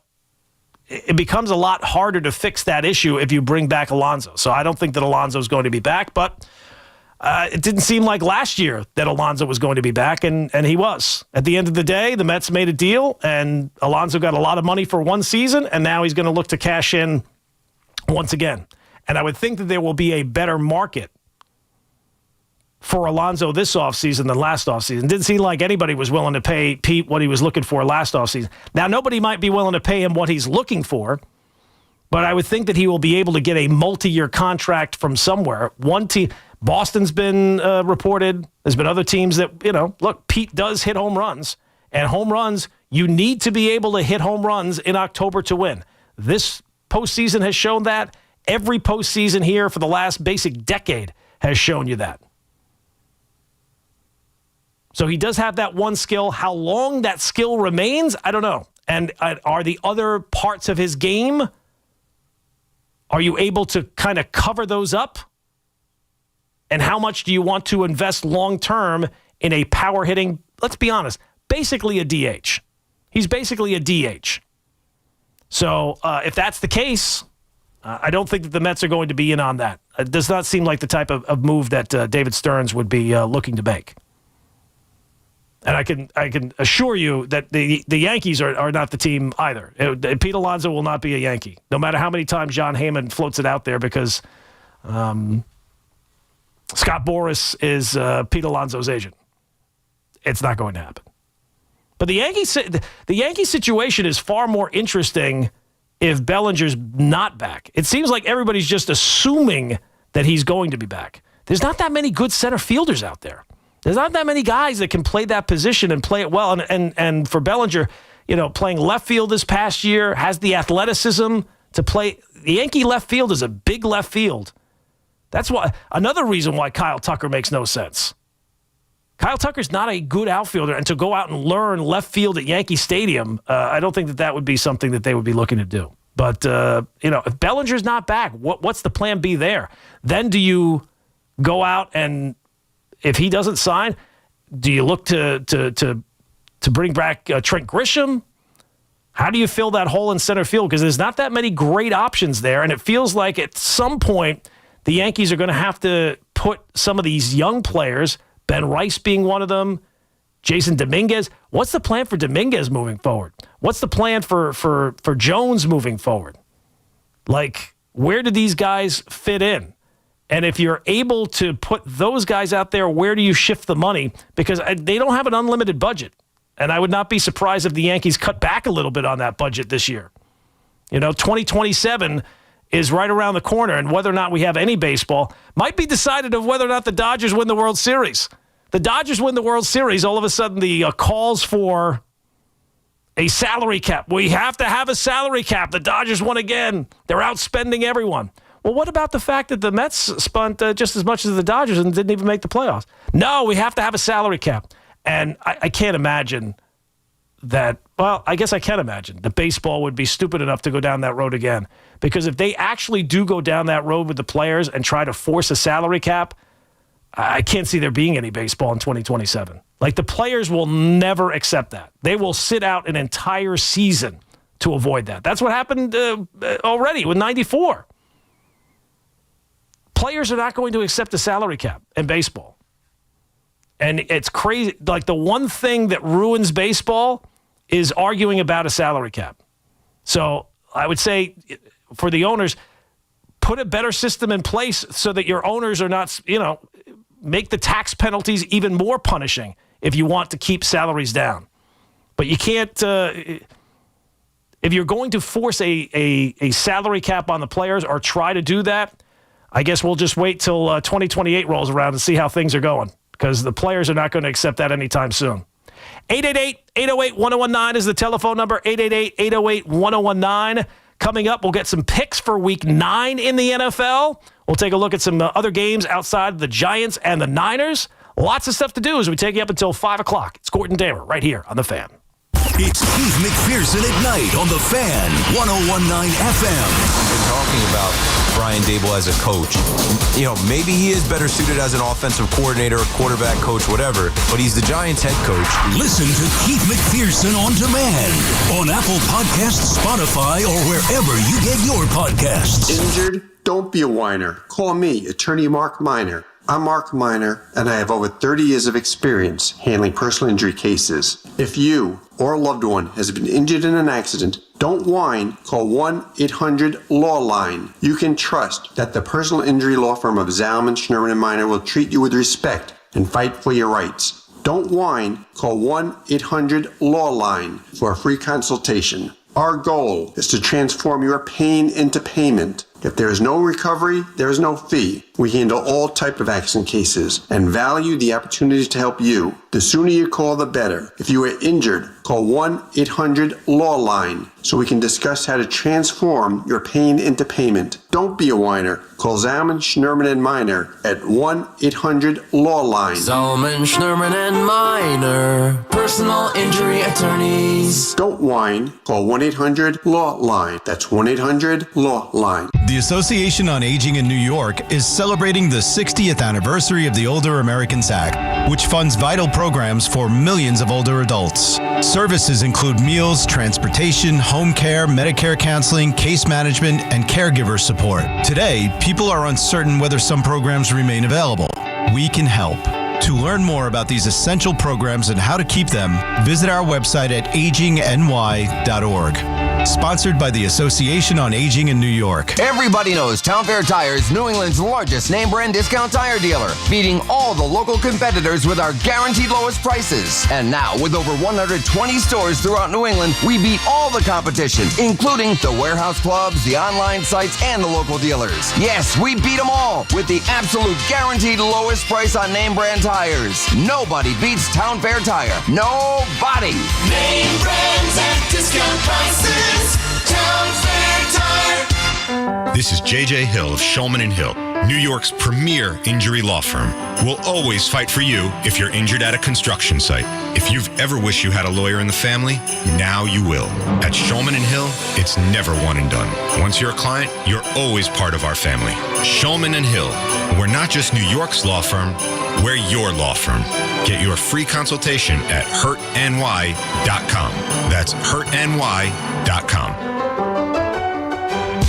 it becomes a lot harder to fix that issue if you bring back Alonso. So I don't think that Alonso is going to be back, but it didn't seem like last year that Alonso was going to be back, and he was. At the end of the day, the Mets made a deal, and Alonso got a lot of money for one season, and now he's going to look to cash in once again. And I would think that there will be a better market for Alonso this offseason than last offseason. Didn't seem like anybody was willing to pay Pete what he was looking for last offseason. Now, nobody might be willing to pay him what he's looking for, but I would think that he will be able to get a multi-year contract from somewhere. One team, Boston's been reported. There's been other teams that, look, Pete does hit home runs. And home runs, you need to be able to hit home runs in October to win. This postseason has shown that. Every postseason here for the last basic decade has shown you that. So he does have that one skill. How long that skill remains, I don't know. And are the other parts of his game, are you able to kind of cover those up? And how much do you want to invest long-term in a power hitting, let's be honest, basically a DH. He's basically a DH. So if that's the case, I don't think that the Mets are going to be in on that. It does not seem like the type of move that David Stearns would be looking to make. And I can assure you that the Yankees are not the team either. Pete Alonso will not be a Yankee, no matter how many times John Heyman floats it out there, because Scott Boras is Pete Alonso's agent. It's not going to happen. But the Yankee situation is far more interesting if Bellinger's not back. It seems like everybody's just assuming that he's going to be back. There's not that many good center fielders out there. There's not that many guys that can play that position and play it well. And for Bellinger, playing left field this past year, has the athleticism to play. The Yankee left field is a big left field. That's why another reason why Kyle Tucker makes no sense. Kyle Tucker's not a good outfielder, and to go out and learn left field at Yankee Stadium, I don't think that would be something that they would be looking to do. But, if Bellinger's not back, what's the plan B there? Then do you go out and, if he doesn't sign, do you look to bring back Trent Grisham? How do you fill that hole in center field? Because there's not that many great options there, and it feels like at some point the Yankees are going to have to put some of these young players, Ben Rice being one of them, Jason Dominguez. What's the plan for Dominguez moving forward? What's the plan for Jones moving forward? Like, where do these guys fit in? And if you're able to put those guys out there, where do you shift the money? Because they don't have an unlimited budget. And I would not be surprised if the Yankees cut back a little bit on that budget this year. 2027 is right around the corner, and whether or not we have any baseball might be decided of whether or not the Dodgers win the World Series. The Dodgers win the World Series, all of a sudden the calls for a salary cap. We have to have a salary cap. The Dodgers won again. They're outspending everyone. Well, what about the fact that the Mets spent just as much as the Dodgers and didn't even make the playoffs? No, we have to have a salary cap. And I can't imagine that, well, I guess I can imagine that baseball would be stupid enough to go down that road again. Because if they actually do go down that road with the players and try to force a salary cap, I can't see there being any baseball in 2027. Like, the players will never accept that. They will sit out an entire season to avoid that. That's what happened already with 94. Players are not going to accept a salary cap in baseball. And it's crazy. Like, the one thing that ruins baseball is arguing about a salary cap. So I would say for the owners, put a better system in place so that your owners are not, make the tax penalties even more punishing if you want to keep salaries down. But you can't, if you're going to force a salary cap on the players or try to do that, I guess we'll just wait till 2028 rolls around and see how things are going, because the players are not going to accept that anytime soon. 888-808-1019 is the telephone number, 888-808-1019. Coming up, we'll get some picks for Week 9 in the NFL. We'll take a look at some other games outside the Giants and the Niners. Lots of stuff to do as we take you up until 5 o'clock. It's Gordon Damer right here on The Fan. It's Keith McPherson at night on The Fan, 101.9 FM. We're talking about Brian Daboll as a coach. Maybe he is better suited as an offensive coordinator, quarterback coach, whatever, but he's the Giants head coach. Listen to Keith McPherson on demand on Apple Podcasts, Spotify, or wherever you get your podcasts. Injured? Don't be a whiner. Call me, Attorney Mark Miner. I'm Mark Miner, and I have over 30 years of experience handling personal injury cases. If you or a loved one has been injured in an accident, don't whine. Call 1-800-LAW-LINE. You can trust that the personal injury law firm of Zalman, Schnurman, and Miner will treat you with respect and fight for your rights. Don't whine. Call 1-800-LAW-LINE for a free consultation. Our goal is to transform your pain into payment. If there is no recovery, there is no fee. We handle all type of accident cases and value the opportunity to help you. The sooner you call, the better. If you are injured, call 1-800-LAW-LINE so we can discuss how to transform your pain into payment. Don't be a whiner. Call Zalman, Schnurman, and Miner at 1-800-LAW-LINE. Zalman, Schnurman, and Miner, personal injury attorneys. Don't whine. Call 1-800-LAW-LINE. That's 1-800-LAW-LINE. The Association on Aging in New York is celebrating the 60th anniversary of the Older Americans Act, which funds vital programs for millions of older adults. Services include meals, transportation, home care, Medicare counseling, case management, and caregiver support. Today, people are uncertain whether some programs remain available. We can help. To learn more about these essential programs and how to keep them, visit our website at agingny.org. Sponsored by the Association on Aging in New York. Everybody knows Town Fair Tire is New England's largest name brand discount tire dealer, beating all the local competitors with our guaranteed lowest prices. And now, with over 120 stores throughout New England, we beat all the competition, including the warehouse clubs, the online sites, and the local dealers. Yes, we beat them all with the absolute guaranteed lowest price on name brand tires. Nobody beats Town Fair Tire. Nobody. Name brands at discount prices. Town Fair Tire. This is JJ Hill of Shulman & Hill, New York's premier injury law firm. We'll always fight for you if you're injured at a construction site. If you've ever wished you had a lawyer in the family, now you will. At Shulman & Hill, it's never one and done. Once you're a client, you're always part of our family. Shulman & Hill. We're not just New York's law firm, we're your law firm. Get your free consultation at hurtny.com. That's hurtny.com.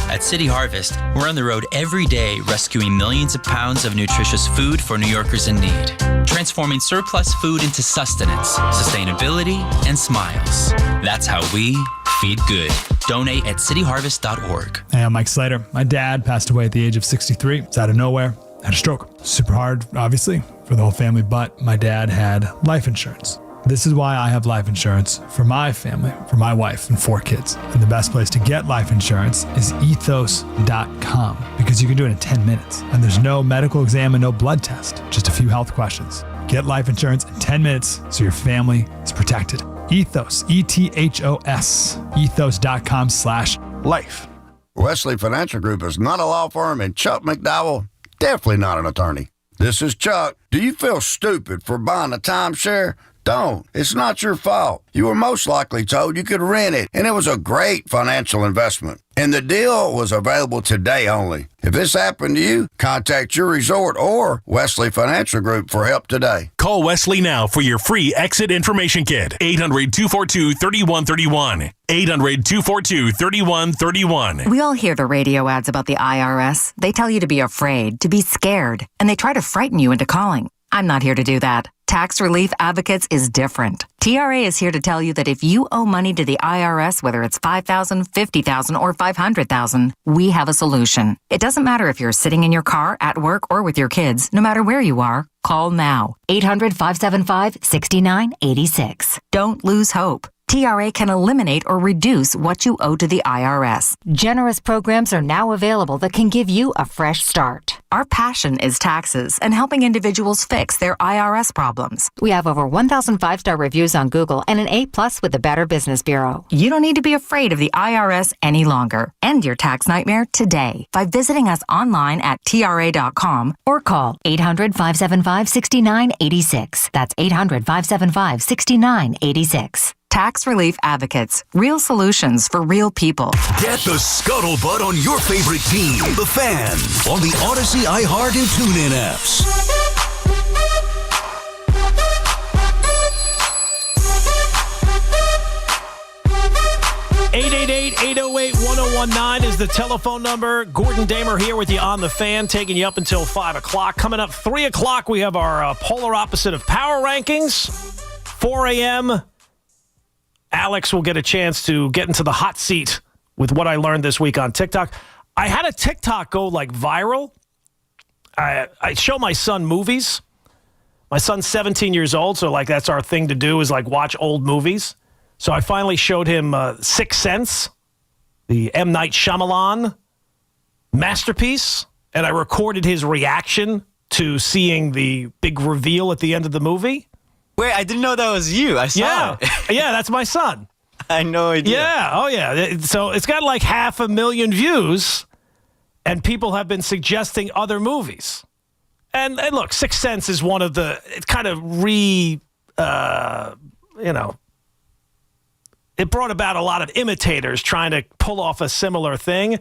At City Harvest, we're on the road every day rescuing millions of pounds of nutritious food for New Yorkers in need, transforming surplus food into sustenance, sustainability, and smiles. That's how we feed good. Donate at cityharvest.org. Hey, I'm Mike Slater. My dad passed away at the age of 63. It's out of nowhere. Had a stroke. Super hard, obviously, for the whole family, but my dad had life insurance. This is why I have life insurance for my family, for my wife and 4 kids. And the best place to get life insurance is ethos.com, because you can do it in 10 minutes. And there's no medical exam and no blood test, just a few health questions. Get life insurance in 10 minutes so your family is protected. Ethos, ETHOS, ethos.com/life. Wesley Financial Group is not a law firm, and Chuck McDowell, definitely not an attorney. This is Chuck. Do you feel stupid for buying a timeshare? Don't. It's not your fault. You were most likely told you could rent it, and it was a great financial investment. And the deal was available today only. If this happened to you, contact your resort or Wesley Financial Group for help today. Call Wesley now for your free exit information kit. 800-242-3131. 800-242-3131. We all hear the radio ads about the IRS. They tell you to be afraid, to be scared, and they try to frighten you into calling. I'm not here to do that. Tax Relief Advocates is different. TRA is here to tell you that if you owe money to the IRS, whether it's $5,000, $50,000, or $500,000, we have a solution. It doesn't matter if you're sitting in your car, at work, or with your kids. No matter where you are, call now. 800-575-6986. Don't lose hope. TRA can eliminate or reduce what you owe to the IRS. Generous programs are now available that can give you a fresh start. Our passion is taxes and helping individuals fix their IRS problems. We have over 1,000 5-star reviews on Google and an A+ with the Better Business Bureau. You don't need to be afraid of the IRS any longer. End your tax nightmare today by visiting us online at TRA.com or call 800-575-6986. That's 800-575-6986. Tax Relief Advocates. Real solutions for real people. Get the scuttlebutt on your favorite team, the Fan, on the Odyssey, iHeart, and TuneIn apps. 888-808-1019 is the telephone number. Gordon Damer here with you on the Fan, taking you up until 5 o'clock. Coming up 3 o'clock, we have our polar opposite of power rankings. 4 a.m., Alex will get a chance to get into the hot seat with what I learned this week on TikTok. I had a TikTok go like viral. I show my son movies. My son's 17 years old, so like that's our thing to do is like watch old movies. So I finally showed him Sixth Sense, the M. Night Shyamalan masterpiece, and I recorded his reaction to seeing the big reveal at the end of the movie. Wait, I didn't know that was you. I saw it. Yeah, that's my son. I had no idea. Yeah, oh yeah. So it's got like 500,000 views, and people have been suggesting other movies. And look, Sixth Sense is one of the, it's kind of it brought about a lot of imitators trying to pull off a similar thing.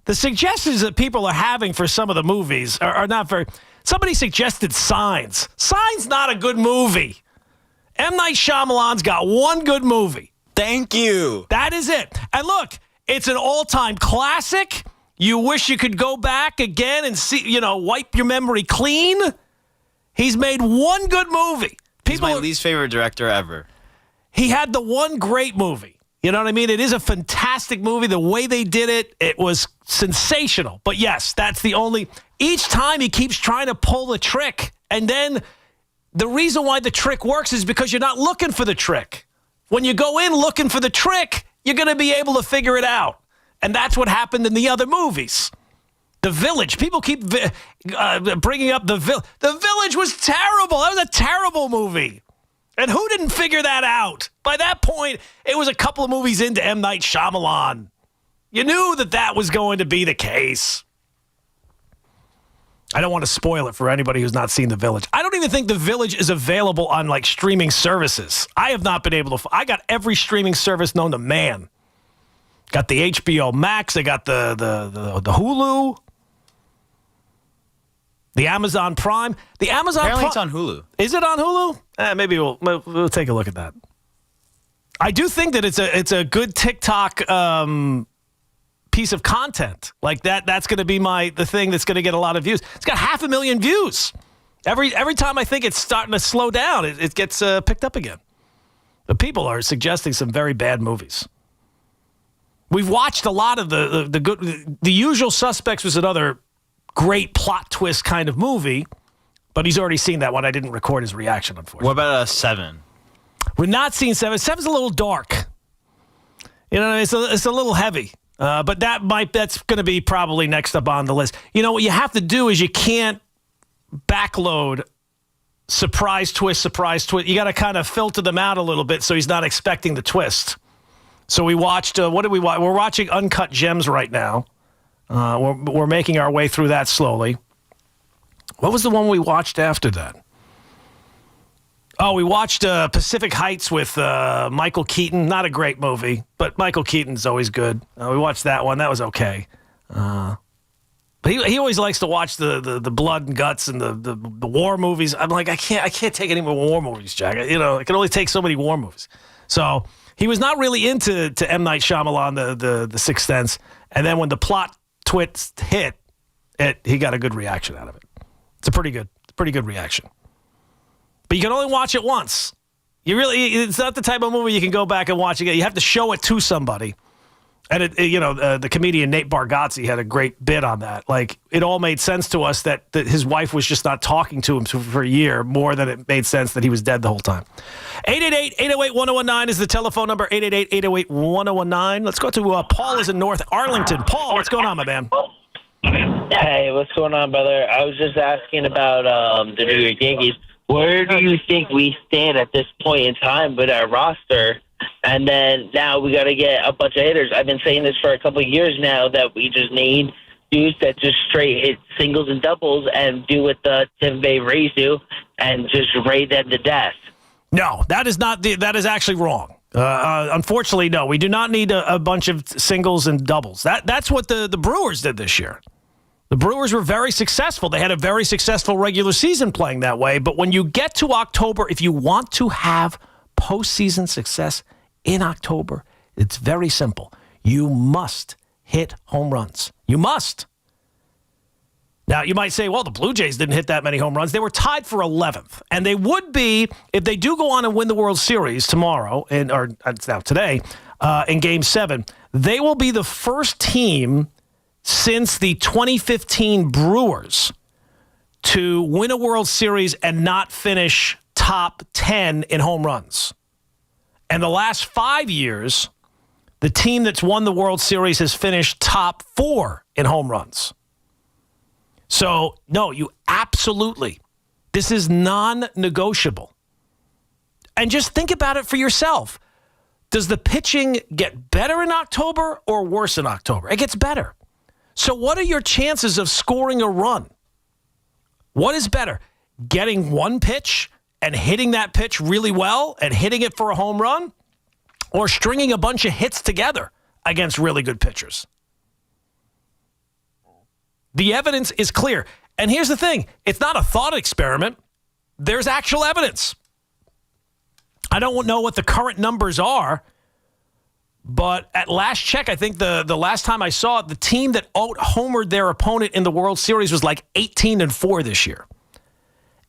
The suggestions that people are having for some of the movies are not very, somebody suggested Signs. Signs not a good movie. M. Night Shyamalan's got one good movie. Thank you. That is it. And look, it's an all-time classic. You wish you could go back again and see, wipe your memory clean. He's made one good movie. He's my least favorite director ever. He had the one great movie. You know what I mean? It is a fantastic movie. The way they did it, it was sensational. But yes, that's the only... Each time he keeps trying to pull the trick. And then the reason why the trick works is because you're not looking for the trick. When you go in looking for the trick, you're going to be able to figure it out. And that's what happened in the other movies. The Village. People keep bringing up The Village. The Village was terrible. That was a terrible movie. And who didn't figure that out? By that point, it was a couple of movies into M. Night Shyamalan. You knew that was going to be the case. I don't want to spoil it for anybody who's not seen The Village. I don't even think The Village is available on like streaming services. I have not been able to. I got every streaming service known to man. Got the HBO Max. I got the Hulu. The Amazon Prime. The Amazon Apparently Prime. it's on Hulu. Is it on Hulu? Maybe we'll take a look at that. I do think that it's a good TikTok piece of content. Like that's going to be the thing that's going to get a lot of views. It's got 500,000 views. Every time I think it's starting to slow down, it gets picked up again. But people are suggesting some very bad movies. We've watched a lot of the good. The Usual Suspects was another great plot twist kind of movie, but he's already seen that one. I didn't record his reaction, unfortunately. What about 7? We're not seeing 7. 7's a little dark. You know, it's a little heavy. But that's going to be probably next up on the list. You know, what you have to do is you can't backload surprise twist. You got to kind of filter them out a little bit so he's not expecting the twist. So we watched, what did we watch? We're watching Uncut Gems right now. We're making our way through that slowly. What was the one we watched after that? Oh, we watched Pacific Heights with Michael Keaton. Not a great movie, but Michael Keaton's always good. We watched that one. That was okay. But he always likes to watch the blood and guts and the war movies. I'm like, I can't take any more war movies, Jack. You know, I can only take so many war movies. So he was not really into M. Night Shyamalan, the Sixth Sense. And then when the plot twist hit, he got a good reaction out of it. It's a pretty good reaction. But you can only watch it once. It's not the type of movie you can go back and watch again. You have to show it to somebody. And the comedian Nate Bargatze had a great bit on that. Like, it all made sense to us that his wife was just not talking to him for a year, more than it made sense that he was dead the whole time. 888-808-1019 is the telephone number. 888-808-1019. Let's go to Paul is in North Arlington. Paul, what's going on, my man? Hey, what's going on, brother? I was just asking about the New York Yankees. Where do you think we stand at this point in time with our roster? And then now we got to get a bunch of hitters. I've been saying this for a couple of years now that we just need dudes that just straight hit singles and doubles and do what the Tampa Bay Rays do and just raid them to death. No, that is actually wrong. Unfortunately, no. We do not need a bunch of singles and doubles. That's what the Brewers did this year. The Brewers were very successful. They had a very successful regular season playing that way. But when you get to October, if you want to have postseason success in October, it's very simple. You must hit home runs. You must. Now, you might say, well, the Blue Jays didn't hit that many home runs. They were tied for 11th. And they would be, if they do go on and win the World Series tomorrow, or it's now today, in Game 7, they will be the first team since the 2015 Brewers to win a World Series and not finish top 10 in home runs. And the last 5 years, the team that's won the World Series has finished top 4 in home runs. So, no, you absolutely, this is non-negotiable. And just think about it for yourself. Does the pitching get better in October or worse in October? It gets better. So what are your chances of scoring a run? What is better? Getting one pitch and hitting that pitch really well and hitting it for a home run? Or stringing a bunch of hits together against really good pitchers? The evidence is clear. And here's the thing. It's not a thought experiment. There's actual evidence. I don't know what the current numbers are, but at last check, I think the last time I saw it, the team that out-homered their opponent in the World Series was like 18-4 this year.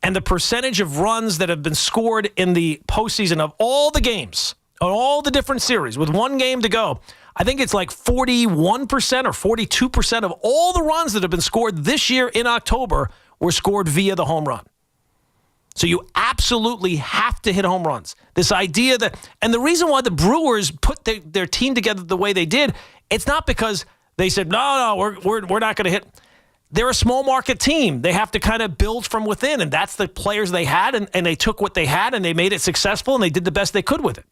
And the percentage of runs that have been scored in the postseason of all the games, on all the different series with one game to go. I think it's like 41% or 42% of all the runs that have been scored this year in October were scored via the home run. So you absolutely have to hit home runs. This idea that, and the reason why the Brewers put their team together the way they did, it's not because they said, no, we're not going to hit. They're a small market team. They have to kind of build from within, and that's the players they had, and they took what they had, and they made it successful, and they did the best they could with it.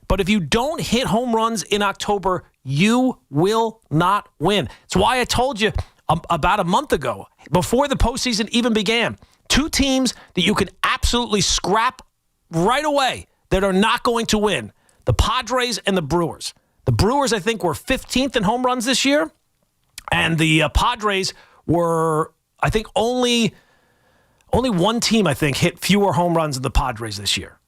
But if you don't hit home runs in October, you will not win. It's why I told you about a month ago, before the postseason even began, two teams that you can absolutely scrap right away that are not going to win, the Padres and the Brewers. The Brewers, I think, were 15th in home runs this year, and the Padres were, I think, only one team, I think, hit fewer home runs than the Padres this year.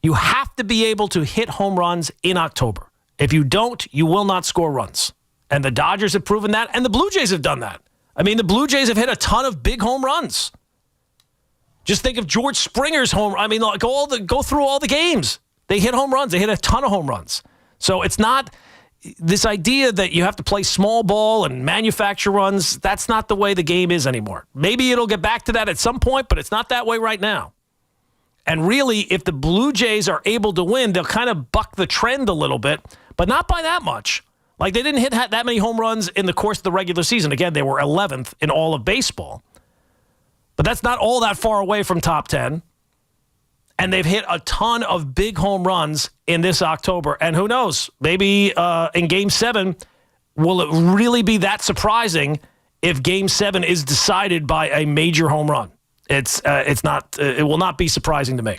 You have to be able to hit home runs in October. If you don't, you will not score runs. And the Dodgers have proven that, and the Blue Jays have done that. I mean, the Blue Jays have hit a ton of big home runs. Just think of George Springer's home. I mean, go through all the games. They hit home runs. They hit a ton of home runs. So it's not this idea that you have to play small ball and manufacture runs. That's not the way the game is anymore. Maybe it'll get back to that at some point, but it's not that way right now. And really, if the Blue Jays are able to win, they'll kind of buck the trend a little bit, but not by that much. Like, they didn't hit that many home runs in the course of the regular season. Again, they were 11th in all of baseball. But that's not all that far away from top 10. And they've hit a ton of big home runs in this October. And who knows, maybe in Game 7, will it really be that surprising if Game 7 is decided by a major home run? It's not. It will not be surprising to me.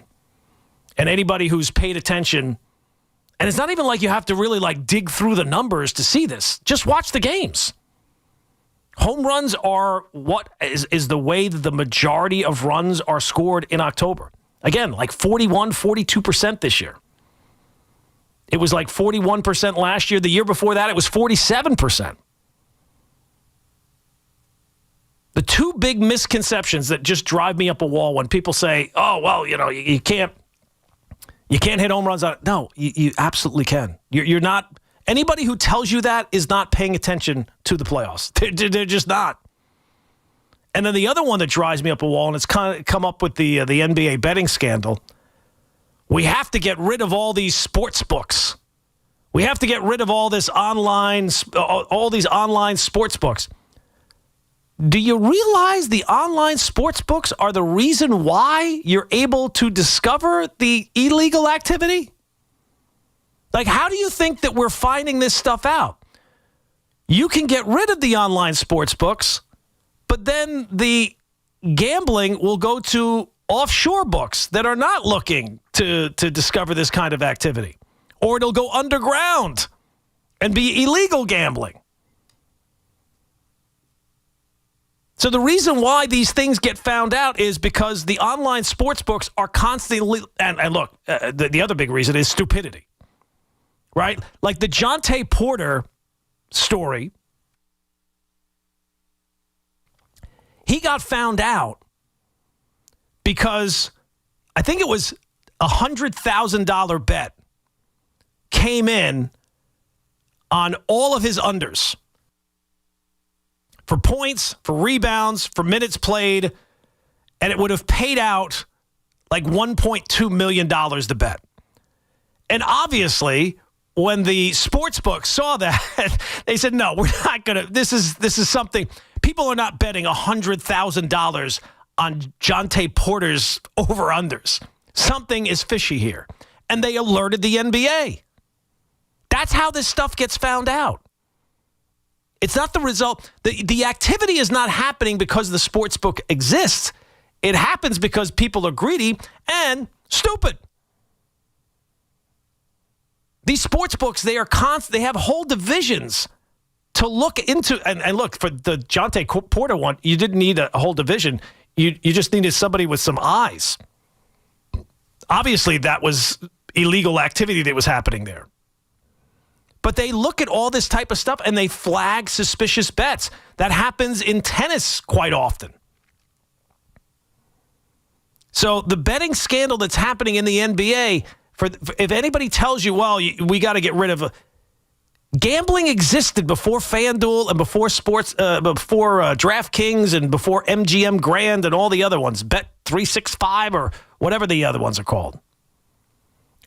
And anybody who's paid attention, and it's not even like you have to really dig through the numbers to see this. Just watch the games. Home runs are what is the way that the majority of runs are scored in October. Again, like 41, 42% this year. It was like 41% last year. The year before that, it was 47%. The two big misconceptions that just drive me up a wall when people say, oh, well, you can't hit home runs on it. No, you absolutely can. You're not. Anybody who tells you that is not paying attention to the playoffs. They're just not. And then the other one that drives me up a wall, and it's kind of come up with the NBA betting scandal, we have to get rid of all these sports books. We have to get rid of all these online sports books. Do you realize the online sports books are the reason why you're able to discover the illegal activity? Like, how do you think that we're finding this stuff out? You can get rid of the online sports books, but then the gambling will go to offshore books that are not looking to discover this kind of activity. Or it'll go underground and be illegal gambling. So the reason why these things get found out is because the online sports books are constantly, and look, the other big reason is stupidity, right? Like the Jonte Porter story, he got found out because I think it was a $100,000 bet came in on all of his unders. For points, for rebounds, for minutes played, and it would have paid out like $1.2 million to bet. And obviously, when the sports book saw that, they said, no, we're not going to, this is something, people are not betting $100,000 on Jonte Porter's over-unders. Something is fishy here. And they alerted the NBA. That's how this stuff gets found out. It's not the result. The activity is not happening because the sports book exists. It happens because people are greedy and stupid. These sports books, they have whole divisions to look into. And look, for the Jonte Porter one, you didn't need a whole division. You just needed somebody with some eyes. Obviously, that was illegal activity that was happening there. But they look at all this type of stuff and they flag suspicious bets. That happens in tennis quite often. So the betting scandal that's happening in the NBA if anybody tells you, well, we got to get rid of gambling existed before FanDuel and before before DraftKings and before MGM Grand and all the other ones, Bet365 or whatever the other ones are called.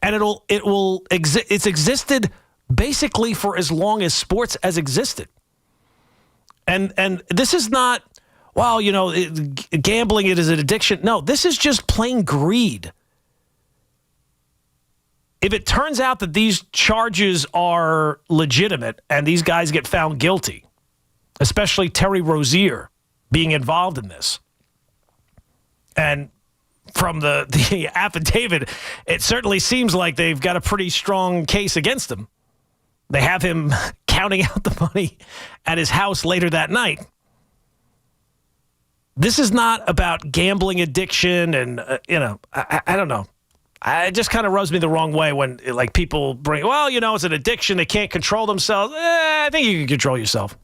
And it's existed basically for as long as sports has existed. And this is not, well, gambling it is an addiction. No, this is just plain greed. If it turns out that these charges are legitimate and these guys get found guilty, especially Terry Rozier being involved in this, and from the affidavit, it certainly seems like they've got a pretty strong case against him. They have him counting out the money at his house later that night. This is not about gambling addiction and, I don't know. It just kind of rubs me the wrong way when people bring, well, it's an addiction. They can't control themselves. I think you can control yourself.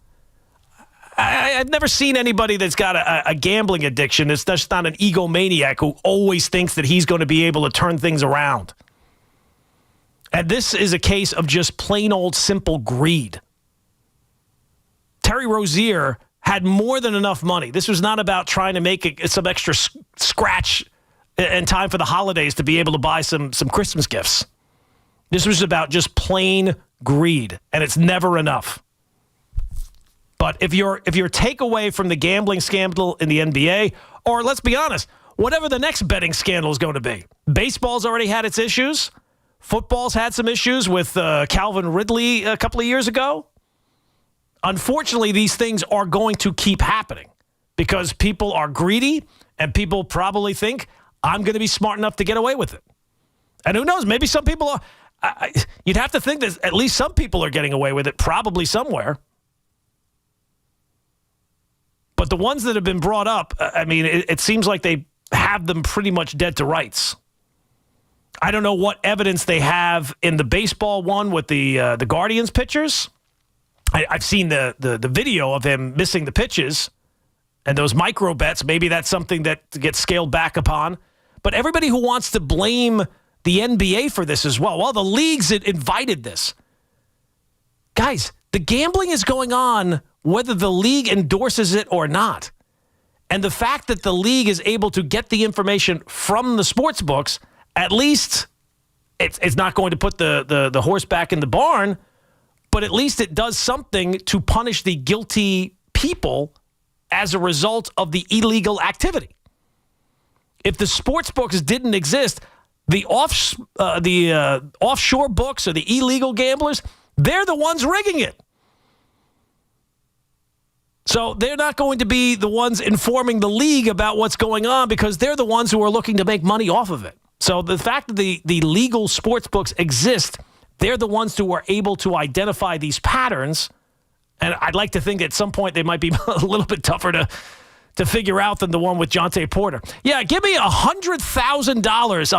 I've never seen anybody that's got a gambling addiction that's just not an egomaniac who always thinks that he's going to be able to turn things around. And this is a case of just plain old simple greed. Terry Rozier had more than enough money. This was not about trying to make some extra scratch in time for the holidays to be able to buy some Christmas gifts. This was about just plain greed, and it's never enough. But if your takeaway from the gambling scandal in the NBA, or let's be honest, whatever the next betting scandal is going to be, baseball's already had its issues. Football's had some issues with Calvin Ridley a couple of years ago. Unfortunately, these things are going to keep happening because people are greedy and people probably think, I'm going to be smart enough to get away with it. And who knows, maybe some people are. You'd have to think that at least some people are getting away with it, probably somewhere. But the ones that have been brought up, it seems like they have them pretty much dead to rights. I don't know what evidence they have in the baseball one with the Guardians pitchers. I've seen the video of him missing the pitches and those micro bets. Maybe that's something that gets scaled back upon. But everybody who wants to blame the NBA for this as well, the leagues invited this. Guys, the gambling is going on whether the league endorses it or not. And the fact that the league is able to get the information from the sports books, at least it's not going to put the horse back in the barn, but at least it does something to punish the guilty people as a result of the illegal activity. If the sports books didn't exist, the offshore books or the illegal gamblers, they're the ones rigging it. So they're not going to be the ones informing the league about what's going on because they're the ones who are looking to make money off of it. So the fact that the legal sports books exist, they're the ones who are able to identify these patterns. And I'd like to think at some point they might be a little bit tougher to figure out than the one with Jonte Porter. Yeah, give me $100,000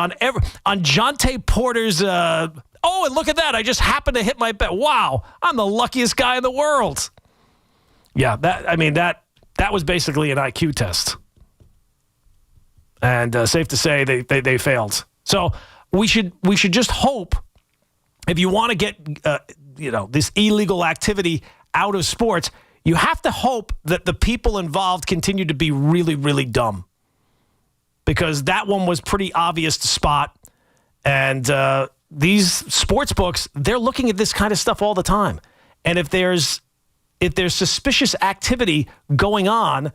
on Jonte Porter's. And look at that! I just happened to hit my bet. Wow, I'm the luckiest guy in the world. Yeah, that was basically an IQ test, and safe to say they failed. So we should just hope, if you want to get this illegal activity out of sports, you have to hope that the people involved continue to be really, really dumb, because that one was pretty obvious to spot. And these sports books, they're looking at this kind of stuff all the time. And if there's suspicious activity going on,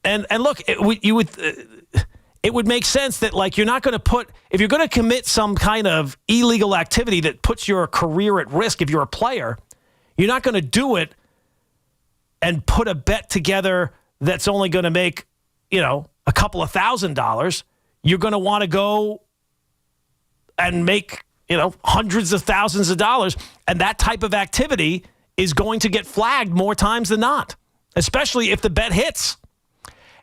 and look, it would make sense that you're not going to if you're going to commit some kind of illegal activity that puts your career at risk if you're a player, you're not going to do it and put a bet together that's only going to make, a couple of $1,000. You're going to want to go and make, hundreds of thousands of dollars. And that type of activity is going to get flagged more times than not, especially if the bet hits.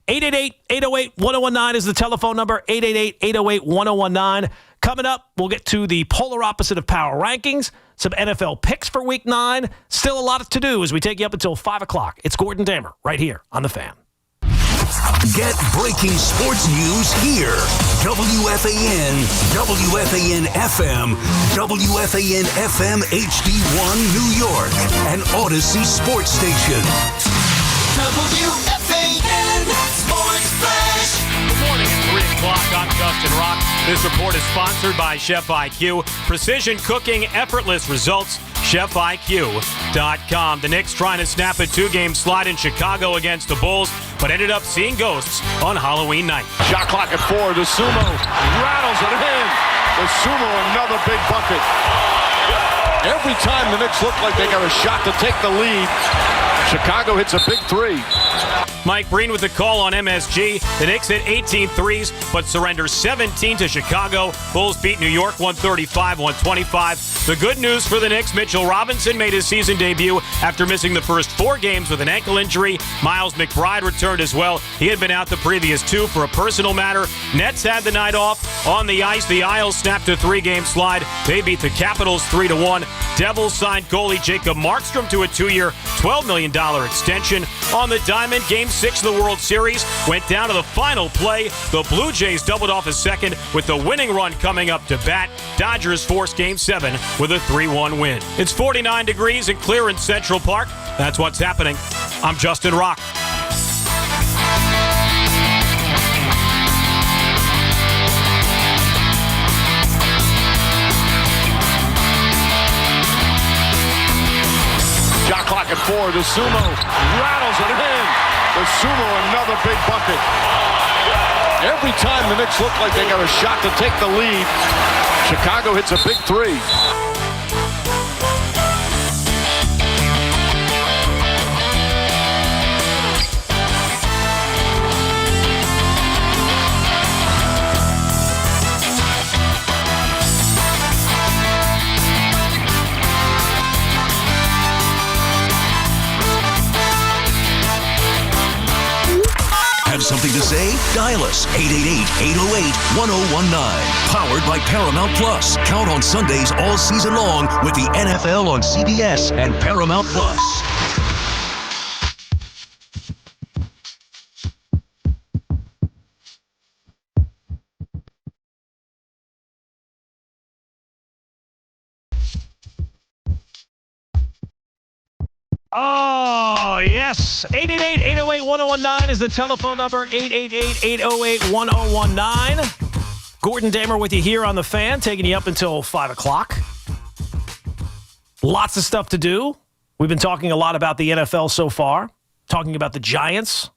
888-808-1019 is the telephone number, 888-808-1019. Coming up, we'll get to the polar opposite of power rankings, some NFL picks for Week 9. Still a lot to do as we take you up until 5 o'clock. It's Gordon Damer right here on The Fan. Get breaking sports news here. WFAN, WFAN FM, WFAN FM HD1 New York, an Odyssey sports station. WFAN Sports Flash. Good morning at 3 o'clock. I'm Justin Rock. This report is sponsored by Chef IQ. Precision cooking, effortless results. ChefIQ.com. The Knicks trying to snap a 2-game slide in Chicago against the Bulls, but ended up seeing ghosts on Halloween night. Shot clock at 4. The Sumo rattles it in. The Sumo, another big bucket. Every time the Knicks look like they got a shot to take the lead, Chicago hits a big 3. Mike Breen with the call on MSG. The Knicks hit 18 threes, but surrender 17 to Chicago. Bulls beat New York 135-125. The good news for the Knicks, Mitchell Robinson made his season debut after missing the first 4 games with an ankle injury. Miles McBride returned as well. He had been out the previous 2 for a personal matter. Nets had the night off. On the ice, the Isles snapped a 3-game slide. They beat the Capitals 3-1. Devils signed goalie Jacob Markstrom to a 2-year, $12 million extension. On the diamond, Game 6 of the World Series went down to the final play. The Blue Jays doubled off a second with the winning run coming up to bat. Dodgers forced Game 7 with a 3-1 win. It's 49 degrees and clear in Central Park. That's what's happening. I'm Justin Rock. Shot clock at 4. The Sumo rattles it in. The Sumo, another big bucket. Every time the Knicks look like they got a shot to take the lead, Chicago hits a big 3. Have something to say? Dial us 888-808-1019. Powered by Paramount Plus. Count on Sundays all season long with the NFL on CBS and Paramount Plus. Oh, yes. 888-808-1019 is the telephone number. 888-808-1019. Gordon Damer with you here on The Fan, taking you up until 5 o'clock. Lots of stuff to do. We've been talking a lot about the NFL so far, talking about the Giants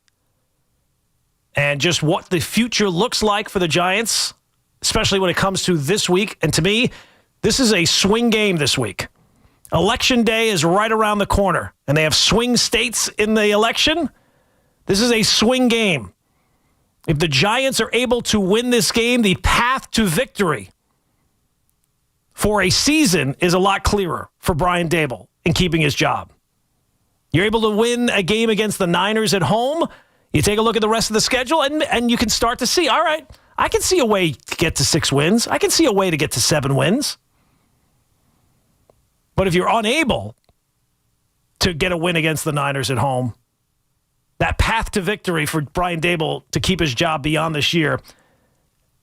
and just what the future looks like for the Giants, especially when it comes to this week. And to me, this is a swing game this week. Election day is right around the corner, and they have swing states in the election. This is a swing game. If the Giants are able to win this game, the path to victory for a season is a lot clearer for Brian Daboll in keeping his job. You're able to win a game against the Niners at home. You take a look at the rest of the schedule, and you can start to see, all right, I can see a way to get to 6 wins. I can see a way to get to 7 wins. But if you're unable to get a win against the Niners at home, that path to victory for Brian Daboll to keep his job beyond this year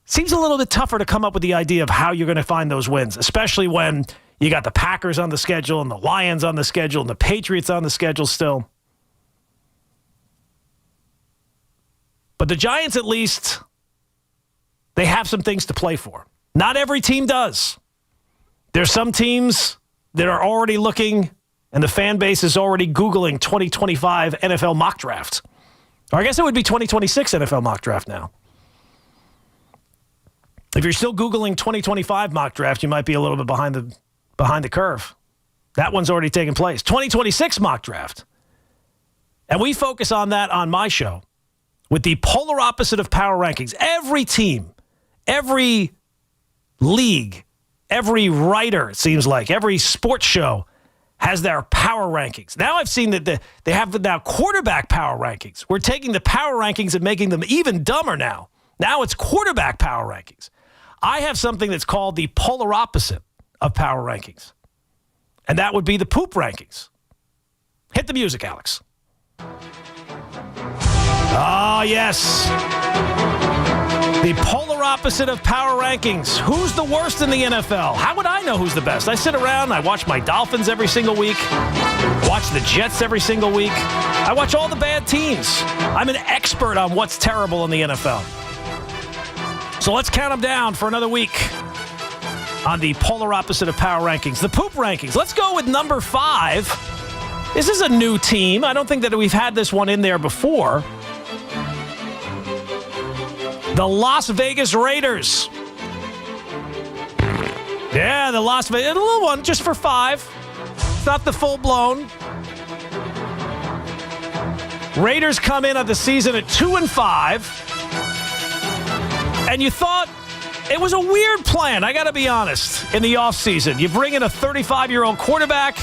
seems a little bit tougher to come up with the idea of how you're going to find those wins, especially when you got the Packers on the schedule and the Lions on the schedule and the Patriots on the schedule still. But the Giants, at least, they have some things to play for. Not every team does. There's some teams that are already looking, and the fan base is already Googling 2025 NFL mock draft. Or I guess it would be 2026 NFL mock draft now. If you're still Googling 2025 mock draft, you might be a little bit behind the curve. That one's already taken place. 2026 mock draft. And we focus on that on my show with the polar opposite of power rankings. Every team, every league, every writer, it seems like, every sports show has their power rankings. Now I've seen that they have now quarterback power rankings. We're taking the power rankings and making them even dumber now. Now it's quarterback power rankings. I have something that's called the polar opposite of power rankings, and that would be the poop rankings. Hit the music, Alex. Oh, yes. The polar opposite of power rankings. Who's the worst in the NFL? How would I know who's the best? I sit around, I watch my Dolphins every single week, watch the Jets every single week. I watch all the bad teams. I'm an expert on what's terrible in the NFL. So let's count them down for another week on the polar opposite of power rankings, the poop rankings. Let's go with number 5. This is a new team. I don't think that we've had this one in there before. The Las Vegas Raiders. Yeah, the Las Vegas, a little one just for 5. It's not the full-blown. Raiders come in at the season at 2-5. And you thought it was a weird plan, I got to be honest, in the offseason. You bring in a 35-year-old quarterback.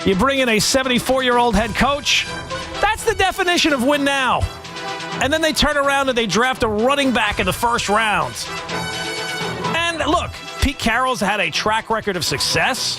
You bring in a 74-year-old head coach. That's the definition of win now. And then they turn around and they draft a running back in the first round. And look, Pete Carroll's had a track record of success.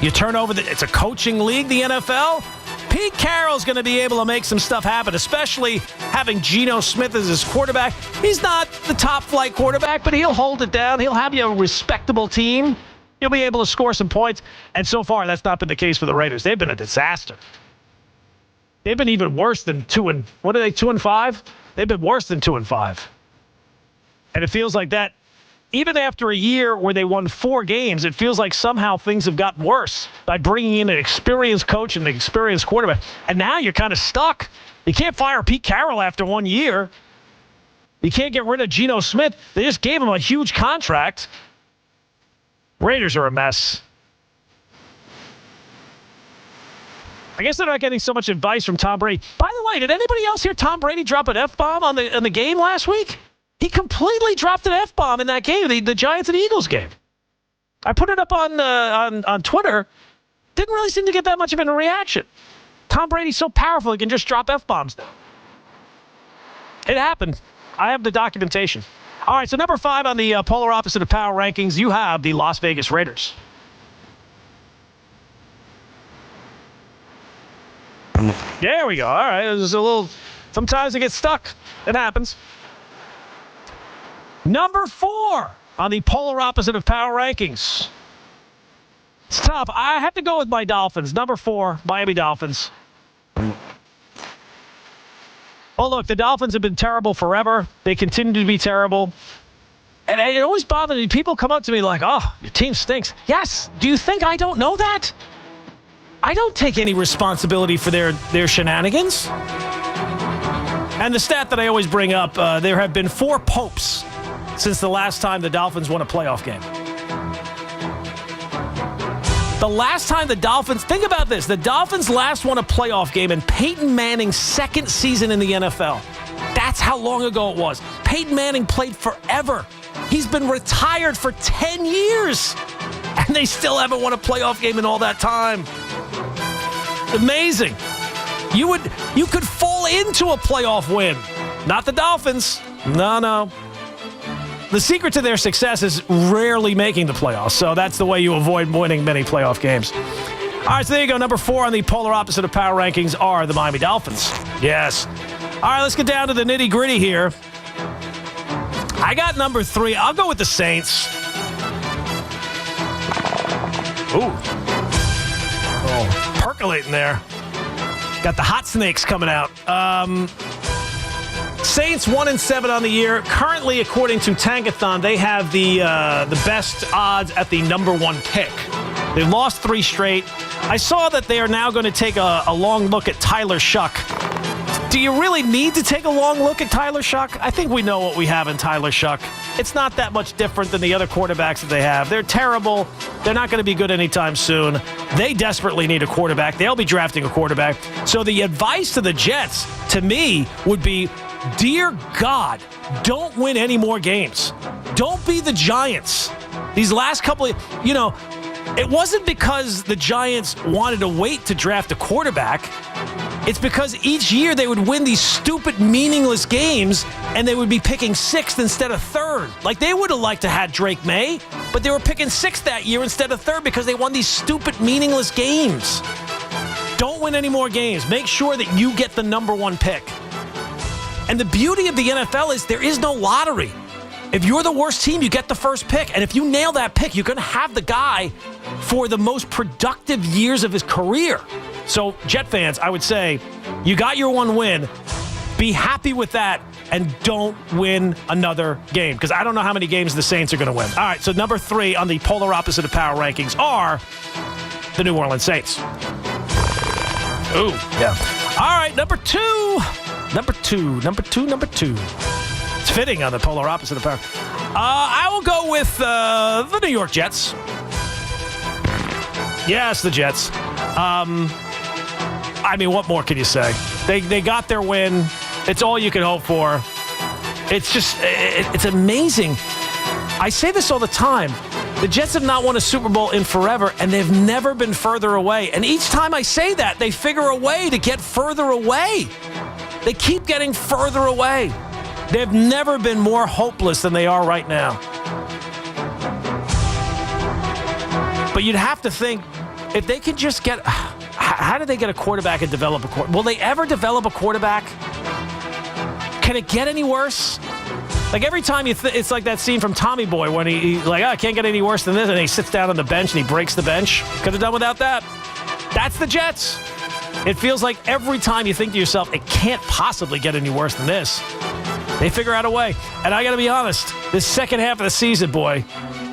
You turn over, it's a coaching league, the NFL. Pete Carroll's going to be able to make some stuff happen, especially having Geno Smith as his quarterback. He's not the top-flight quarterback, but he'll hold it down. He'll have you a respectable team. You'll be able to score some points. And so far, that's not been the case for the Raiders. They've been a disaster. They've been even worse than 2-5? They've been worse than 2-5. And it feels like that, even after a year where they won 4 games, it feels like somehow things have gotten worse by bringing in an experienced coach and an experienced quarterback. And now you're kind of stuck. You can't fire Pete Carroll after 1 year. You can't get rid of Geno Smith. They just gave him a huge contract. Raiders are a mess. I guess they're not getting so much advice from Tom Brady. By the way, did anybody else hear Tom Brady drop an F-bomb on the game last week? He completely dropped an F-bomb in that game, the Giants and Eagles game. I put it up on Twitter. Didn't really seem to get that much of a reaction. Tom Brady's so powerful, he can just drop F-bombs now. It happened. I have the documentation. All right, so number 5 on the polar opposite of power rankings, you have the Las Vegas Raiders. There we go. All right. There's a little. Sometimes it gets stuck. It happens. Number 4 on the polar opposite of power rankings. It's tough. I have to go with my Dolphins. Number 4, Miami Dolphins. Oh, look, the Dolphins have been terrible forever. They continue to be terrible. And it always bothers me. People come up to me like, oh, your team stinks. Yes. Do you think I don't know that? I don't take any responsibility for their shenanigans. And the stat that I always bring up, there have been 4 popes since the last time the Dolphins won a playoff game. The last time the Dolphins, think about this, the Dolphins last won a playoff game in Peyton Manning's 2nd season in the NFL. That's how long ago it was. Peyton Manning played forever. He's been retired for 10 years. And they still haven't won a playoff game in all that time. Amazing. You could fall into a playoff win. Not the Dolphins. No. The secret to their success is rarely making the playoffs, so that's the way you avoid winning many playoff games. All right, so there you go. Number 4 on the polar opposite of power rankings are the Miami Dolphins. Yes. All right, let's get down to the nitty-gritty here. I got number 3. I'll go with the Saints. Ooh. Oh, percolating there. Got the hot snakes coming out. Saints 1-7 on the year. Currently, according to Tankathon, they have the best odds at the number 1 pick. They've lost 3 straight. I saw that they are now going to take a long look at Tyler Shuck. Do you really need to take a long look at Tyler Shuck? I think we know what we have in Tyler Shuck. It's not that much different than the other quarterbacks that they have. They're terrible. They're not going to be good anytime soon. They desperately need a quarterback. They'll be drafting a quarterback. So the advice to the Jets, to me, would be, dear God, don't win any more games. Don't be the Giants. These last couple of, it wasn't because the Giants wanted to wait to draft a quarterback. It's because each year they would win these stupid, meaningless games, and they would be picking 6th instead of 3rd. Like, they would have liked to have Drake May, but they were picking 6th that year instead of 3rd because they won these stupid, meaningless games. Don't win any more games. Make sure that you get the number 1 pick. And the beauty of the NFL is there is no lottery. If you're the worst team, you get the first pick. And if you nail that pick, you're going to have the guy for the most productive years of his career. So, Jet fans, I would say you got your one win. Be happy with that and don't win another game because I don't know how many games the Saints are going to win. All right, so number 3 on the polar opposite of power rankings are the New Orleans Saints. Ooh, yeah. All right, number two. It's fitting on the polar opposite of power. I will go with the New York Jets. Yes, the Jets. I mean, what more can you say? They got their win. It's all you can hope for. It's just, it's amazing. I say this all the time. The Jets have not won a Super Bowl in forever, and they've never been further away. And each time I say that, they figure a way to get further away. They keep getting further away. They've never been more hopeless than they are right now. But you'd have to think, if they could just get... How do they get a quarterback and develop a quarterback? Will they ever develop a quarterback? Can it get any worse? Like every time it's like that scene from Tommy Boy when he like, I can't get any worse than this, and he sits down on the bench and he breaks the bench. Could have done without that. That's the Jets. It feels like every time you think to yourself, it can't possibly get any worse than this. They figure out a way. And I got to be honest, this second half of the season, boy,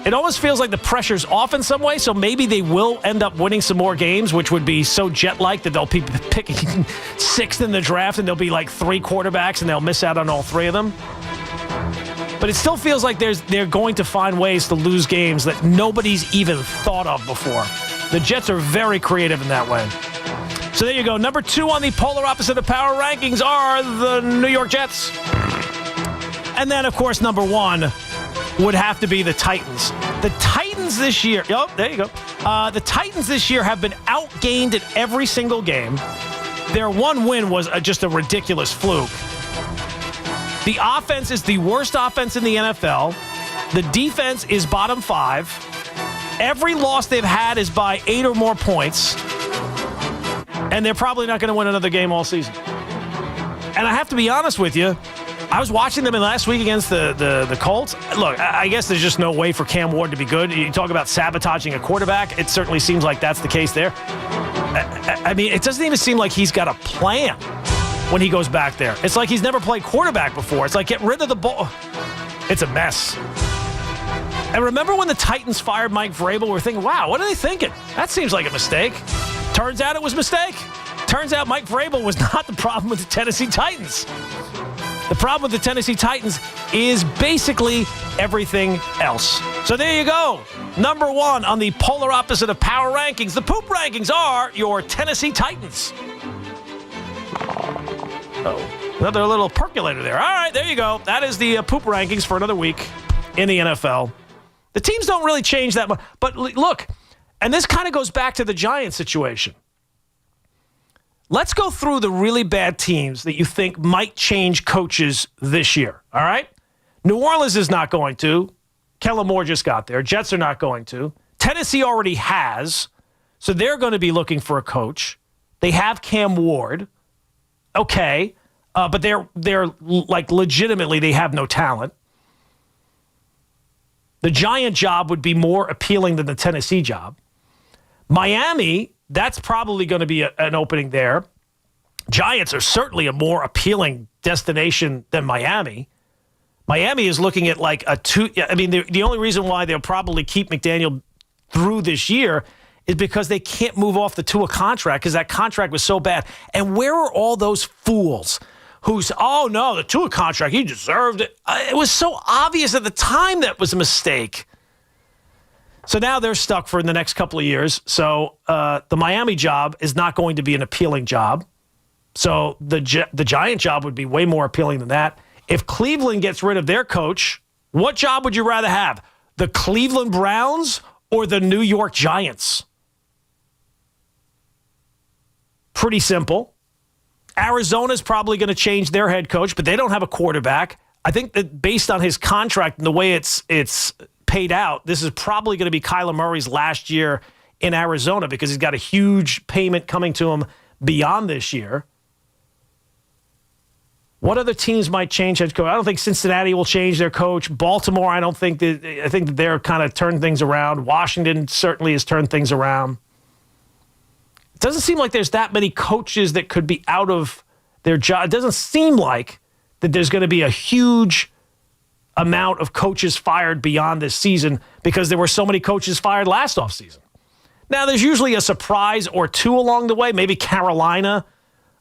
it almost feels like the pressure's off in some way, so maybe they will end up winning some more games, which would be so Jet-like that they'll be picking 6th in the draft and there'll be like 3 quarterbacks and they'll miss out on all 3 of them. But it still feels like they're going to find ways to lose games that nobody's even thought of before. The Jets are very creative in that way. So there you go. Number 2 on the polar opposite of power rankings are the New York Jets. And then, of course, number 1 would have to be the Titans. The Titans this year, there you go. The Titans this year have been outgained in every single game. Their one win was just a ridiculous fluke. The offense is the worst offense in the NFL. The defense is bottom 5. Every loss they've had is by 8 or more points. And they're probably not going to win another game all season. And I have to be honest with you, I was watching them in last week against the Colts. Look, I guess there's just no way for Cam Ward to be good. You talk about sabotaging a quarterback. It certainly seems like that's the case there. I mean, it doesn't even seem like he's got a plan when he goes back there. It's like he's never played quarterback before. It's like, get rid of the ball. It's a mess. And remember when the Titans fired Mike Vrabel? We're thinking, wow, what are they thinking? That seems like a mistake. Turns out it was a mistake. Turns out Mike Vrabel was not the problem with the Tennessee Titans. The problem with the Tennessee Titans is basically everything else. So there you go. Number 1 on the polar opposite of power rankings. The poop rankings are your Tennessee Titans. Oh, another little percolator there. All right, there you go. That is the poop rankings for another week in the NFL. The teams don't really change that much. But look, and this kind of goes back to the Giants situation. Let's go through the really bad teams that you think might change coaches this year, all right? New Orleans is not going to. Kellen Moore just got there. Jets are not going to. Tennessee already has, so they're going to be looking for a coach. They have Cam Ward. Okay, but they're like legitimately they have no talent. The Giant job would be more appealing than the Tennessee job. Miami, that's probably going to be an opening there. Giants are certainly a more appealing destination than Miami. Miami is looking at like a 2. I mean, the only reason why they'll probably keep McDaniel through this year is because they can't move off the Tua contract because that contract was so bad. And where are all those fools who's, oh no, the Tua contract, he deserved it. It was so obvious at the time that was a mistake. So now they're stuck for the next couple of years. So the Miami job is not going to be an appealing job. So the Giant job would be way more appealing than that. If Cleveland gets rid of their coach, what job would you rather have? The Cleveland Browns or the New York Giants? Pretty simple. Arizona's probably going to change their head coach, but they don't have a quarterback. I think that based on his contract and the way it's paid out, this is probably going to be Kyler Murray's last year in Arizona because he's got a huge payment coming to him beyond this year. What other teams might change head coach? I don't think Cincinnati will change their coach. Baltimore, I think that they're kind of turned things around. Washington certainly has turned things around. It doesn't seem like there's that many coaches that could be out of their job. It doesn't seem like that there's going to be a huge amount of coaches fired beyond this season because there were so many coaches fired last offseason. Now, there's usually a surprise or two along the way. Maybe Carolina,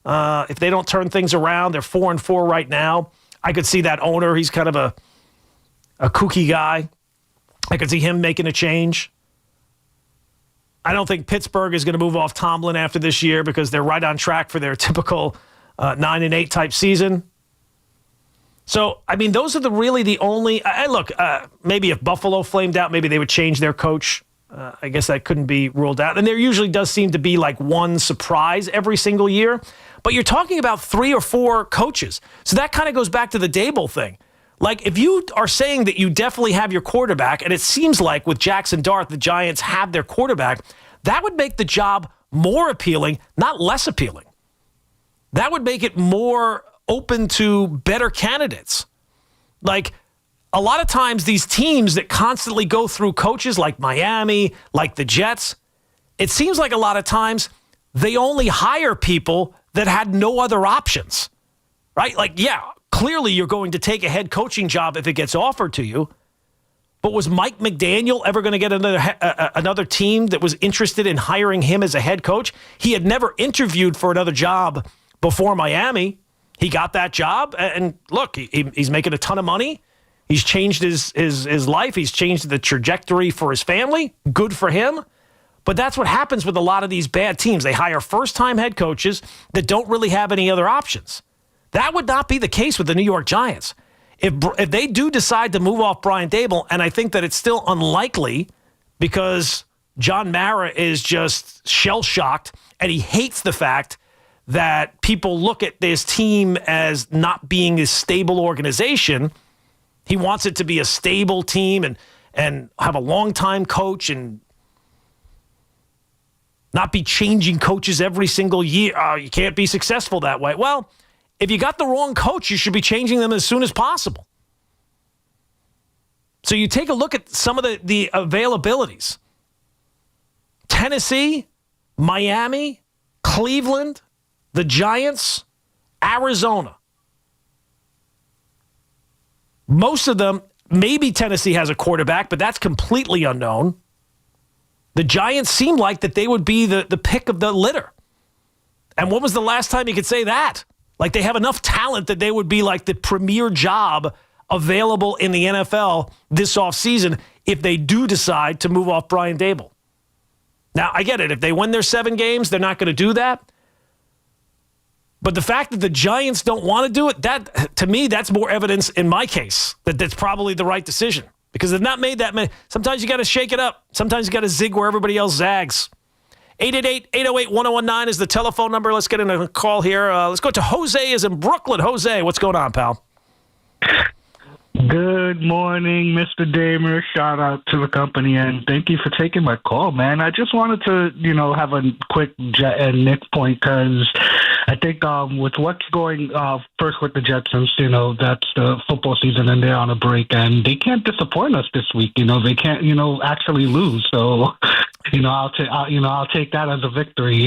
if they don't turn things around, they're 4-4 right now. I could see that owner. He's kind of a kooky guy. I could see him making a change. I don't think Pittsburgh is going to move off Tomlin after this year because they're right on track for their typical 9-8 type season. So, I mean, those are really the only... maybe if Buffalo flamed out, maybe they would change their coach. I guess that couldn't be ruled out. And there usually does seem to be like one surprise every single year. But you're talking about 3 or 4 coaches. So that kind of goes back to the Dable thing. Like, if you are saying that you definitely have your quarterback, and it seems like with Jackson Dart, the Giants have their quarterback, that would make the job more appealing, not less appealing. That would make it more open to better candidates. Like, a lot of times these teams that constantly go through coaches like Miami, like the Jets, it seems like a lot of times they only hire people that had no other options, right? Like, yeah, clearly you're going to take a head coaching job if it gets offered to you. But was Mike McDaniel ever going to get another team that was interested in hiring him as a head coach? He had never interviewed for another job before Miami. He got that job, and look, he's making a ton of money. He's changed his life. He's changed the trajectory for his family. Good for him. But that's what happens with a lot of these bad teams. They hire first-time head coaches that don't really have any other options. That would not be the case with the New York Giants. If they do decide to move off Brian Dable, and I think that it's still unlikely because John Mara is just shell-shocked, and he hates the fact that people look at this team as not being a stable organization. He wants it to be a stable team and have a long-time coach and not be changing coaches every single year. You can't be successful that way. Well, if you got the wrong coach, you should be changing them as soon as possible. So you take a look at some of the availabilities. Tennessee, Miami, Cleveland, the Giants, Arizona. Most of them, maybe Tennessee has a quarterback, but that's completely unknown. The Giants seem like that they would be the pick of the litter. And when was the last time you could say that? Like they have enough talent that they would be like the premier job available in the NFL this offseason if they do decide to move off Brian Dable. Now, I get it. If they win their 7 games, they're not going to do that. But the fact that the Giants don't want to do it, that to me, that's more evidence in my case that that's probably the right decision. Because they've not made that many. Sometimes you got to shake it up. Sometimes you got to zig where everybody else zags. 888-808-1019 is the telephone number. Let's get in a call here. Let's go to Jose is in Brooklyn. Jose, what's going on, pal? Good morning, Mr. Damer. Shout out to the company, and thank you for taking my call, man. I just wanted to, have a quick Jet and Knicks point because I think with what's going first with the Jetsons, that's the football season and they're on a break, and they can't disappoint us this week. They can't, actually lose. So, I'll take that as a victory,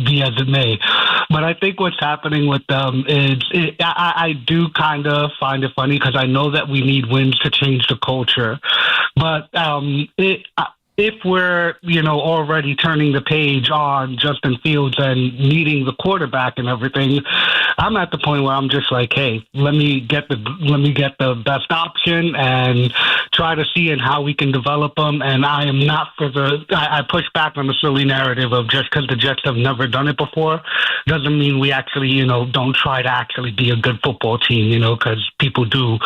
be as it may. But I think what's happening with them is I do kind of find it funny because I know that we need wins to change the culture. But if we're, already turning the page on Justin Fields and needing the quarterback and everything, I'm at the point where I'm just like, hey, let me get the best option and try to see how we can develop them. And I am not I push back on the silly narrative of just because the Jets have never done it before doesn't mean we actually, don't try to actually be a good football team, because people do,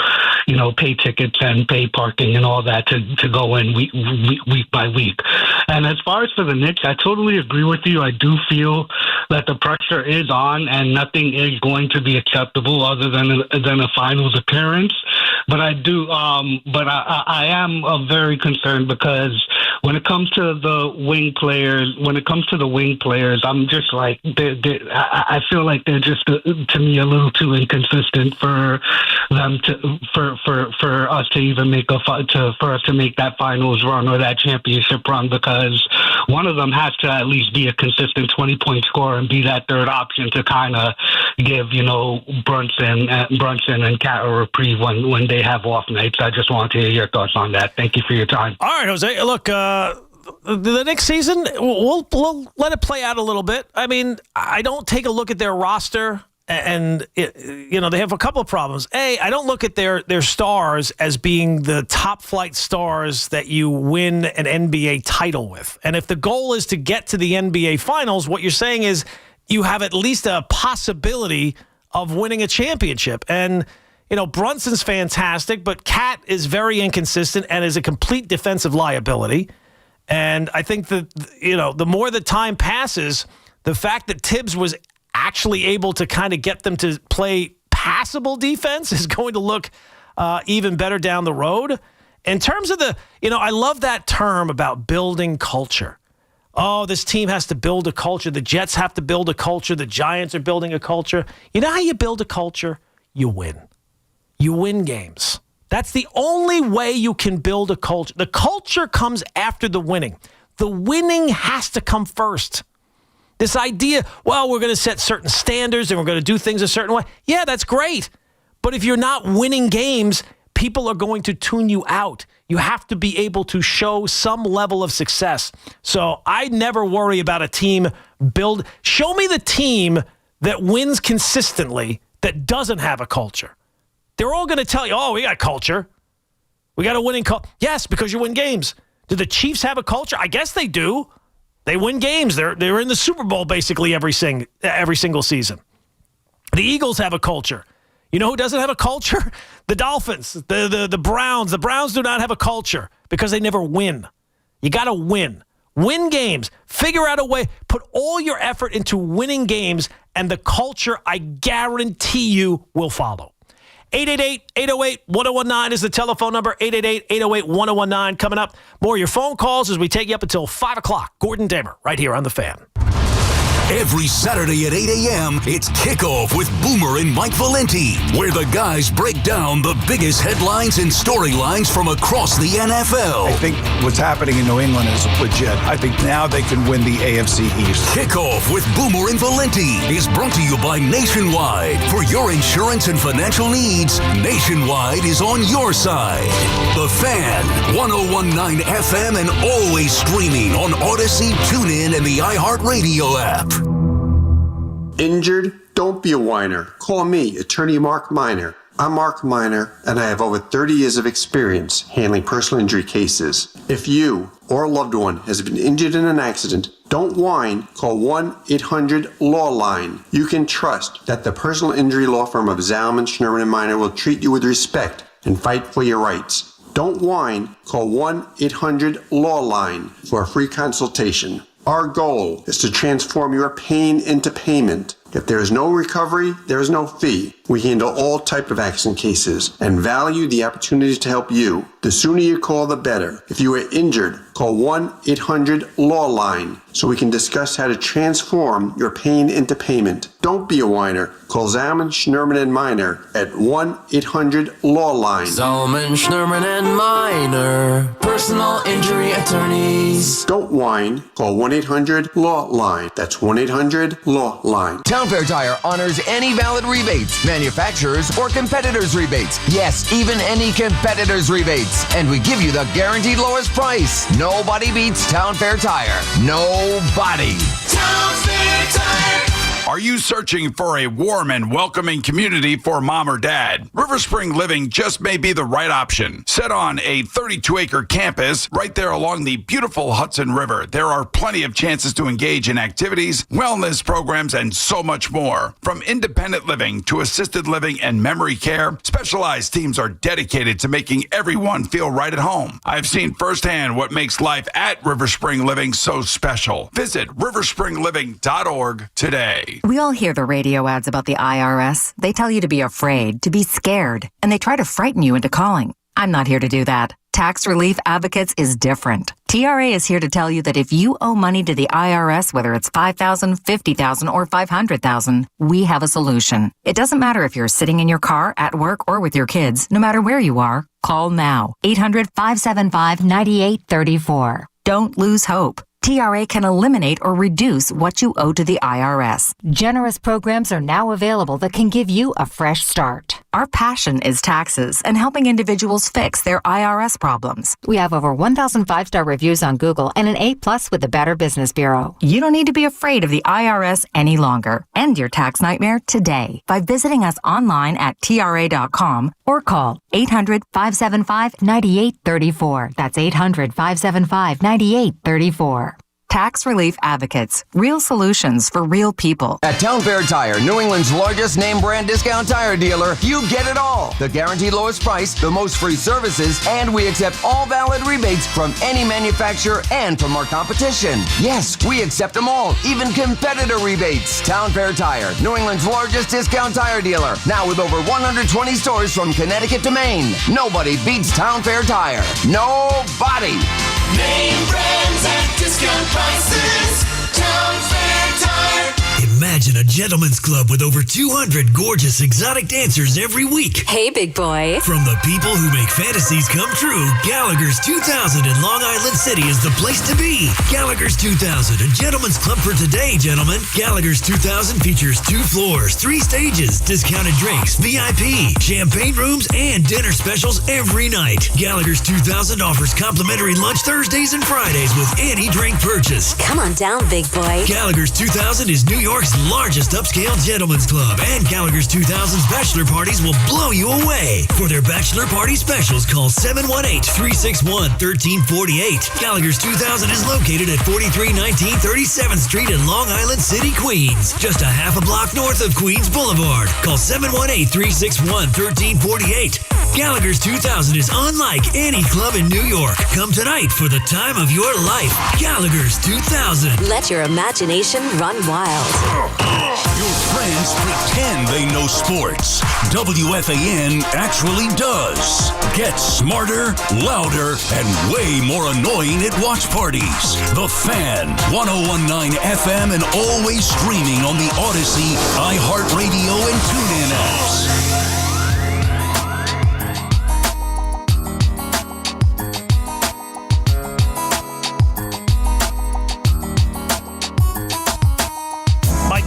pay tickets and pay parking and all that to go in week by week. And as far as for the Knicks, I totally agree with you. I do feel that the pressure is on and nothing is going to be acceptable other than a finals appearance. But I do, I am very concerned because when it comes to the wing players, I'm just like, I feel like they're just, to me, a little too inconsistent for them for us to even make for us to make that finals run or that championship run, because one of them has to at least be a consistent 20-point scorer and be that third option to kind of give, Brunson and Cat a reprieve when they have off nights. I just wanted to hear your thoughts on that. Thank you for your time. All right, Jose. Look, the next season, we'll let it play out a little bit. I mean, I don't take a look at their roster, and they have a couple of problems. I don't look at their stars as being the top flight stars that you win an NBA title with. And if the goal is to get to the NBA Finals, what you're saying is you have at least a possibility of winning a championship. And Brunson's fantastic, but Cat is very inconsistent and is a complete defensive liability. And I think that, the more the time passes, the fact that Tibbs was actually able to kind of get them to play passable defense is going to look even better down the road. In terms of I love that term about building culture. Oh, this team has to build a culture. The Jets have to build a culture. The Giants are building a culture. You know how you build a culture? You win. You win games. That's the only way you can build a culture. The culture comes after the winning. The winning has to come first. This idea, we're going to set certain standards and we're going to do things a certain way. Yeah, that's great. But if you're not winning games, people are going to tune you out. You have to be able to show some level of success. So I never worry about a team show me the team that wins consistently that doesn't have a culture. They're all going to tell you, we got culture. We got a winning culture. Yes, because you win games. Do the Chiefs have a culture? I guess they do. They win games. They're in the Super Bowl basically every single season. The Eagles have a culture. You know who doesn't have a culture? The Dolphins, the Browns. The Browns do not have a culture because they never win. You got to win. Win games. Figure out a way. Put all your effort into winning games, and the culture, I guarantee you, will follow. 888-808-1019 is the telephone number. 888-808-1019 coming up. More of your phone calls as we take you up until 5 o'clock. Gordon Damer right here on The Fan. Every Saturday at 8 a.m., it's Kickoff with Boomer and Mike Valenti, where the guys break down the biggest headlines and storylines from across the NFL. I think what's happening in New England is legit. I think now they can win the AFC East. Kickoff with Boomer and Valenti is brought to you by Nationwide. For your insurance and financial needs, Nationwide is on your side. The Fan, 101.9 FM, and always streaming on Odyssey, TuneIn, and the iHeartRadio app. Injured? Don't be a whiner. Call me, Attorney Mark Miner. I'm Mark Miner, and I have over 30 years of experience handling personal injury cases. If you or a loved one has been injured in an accident, don't whine. Call 1-800-LAW-LINE. You can trust that the personal injury law firm of Zalman, Schnurman, and Miner will treat you with respect and fight for your rights. Don't whine. Call 1-800-LAW-LINE for a free consultation. Our goal is to transform your pain into payment. If there is no recovery, there is no fee. We handle all type of accident cases and value the opportunity to help you. The sooner you call, the better. If you are injured, call 1-800-LAW-LINE so we can discuss how to transform your pain into payment. Don't be a whiner. Call Zalman, Schnurman, and Miner at 1-800-LAW-LINE. Zalman, Schnurman, and Miner, personal injury attorneys. Don't whine. Call 1-800-LAW-LINE. That's 1-800-LAW-LINE. Town Fair Tire honors any valid rebates, manufacturers or competitors' rebates. Yes, even any competitors' rebates. And we give you the guaranteed lowest price. Nobody beats Town Fair Tire. Nobody. Town Fair Tire. Are you searching for a warm and welcoming community for mom or dad? River Spring Living just may be the right option. Set on a 32-acre campus right there along the beautiful Hudson River, there are plenty of chances to engage in activities, wellness programs, and so much more. From independent living to assisted living and memory care, specialized teams are dedicated to making everyone feel right at home. I've seen firsthand what makes life at River Spring Living so special. Visit riverspringliving.org today. We all hear the radio ads about the IRS. They tell you to be afraid, to be scared, and they try to frighten you into calling. I'm not here to do that. Tax Relief Advocates is different. TRA is here to tell you that if you owe money to the IRS, whether it's $5,000, $50,000, or $500,000, we have a solution. It doesn't matter if you're sitting in your car, at work, or with your kids. No matter where you are, call now. 800-575-9834. Don't lose hope. TRA can eliminate or reduce what you owe to the IRS. Generous programs are now available that can give you a fresh start. Our passion is taxes and helping individuals fix their IRS problems. We have over 1,000 5-star reviews on Google and an A+ with the Better Business Bureau. You don't need to be afraid of the IRS any longer. End your tax nightmare today by visiting us online at TRA.com or call 800-575-9834. That's 800-575-9834. Tax Relief Advocates. Real solutions for real people. At Town Fair Tire, New England's largest name brand discount tire dealer, you get it all. The guaranteed lowest price, the most free services, and we accept all valid rebates from any manufacturer and from our competition. Yes, we accept them all, even competitor rebates. Town Fair Tire, New England's largest discount tire dealer. Now with over 120 stores from Connecticut to Maine. Nobody beats Town Fair Tire. Nobody. Name brands at discount prices. Town Fair Tire. Imagine a gentleman's club with over 200 gorgeous exotic dancers every week. Hey, big boy. From the people who make fantasies come true, Gallagher's 2000 in Long Island City is the place to be. Gallagher's 2000, a gentleman's club for today, gentlemen. Gallagher's 2000 features 2 floors, 3 stages, discounted drinks, VIP, champagne rooms, and dinner specials every night. Gallagher's 2000 offers complimentary lunch Thursdays and Fridays with any drink purchase. Come on down, big boy. Gallagher's 2000 is New York's largest upscale gentleman's club, and Gallagher's 2000's bachelor parties will blow you away. For their bachelor party specials, call 718-361-1348. Gallagher's 2000 is located at 4319 37th Street in Long Island City, Queens, just a half a block north of Queens Boulevard. Call 718-361-1348. Gallagher's 2000 is unlike any club in New York. Come tonight for the time of your life. Gallagher's 2000. Let your imagination run wild. Your friends pretend they know sports. WFAN actually does. Get smarter, louder, and way more annoying at watch parties. The Fan, 1019 FM, and always streaming on the Odyssey, iHeartRadio, and TuneIn apps.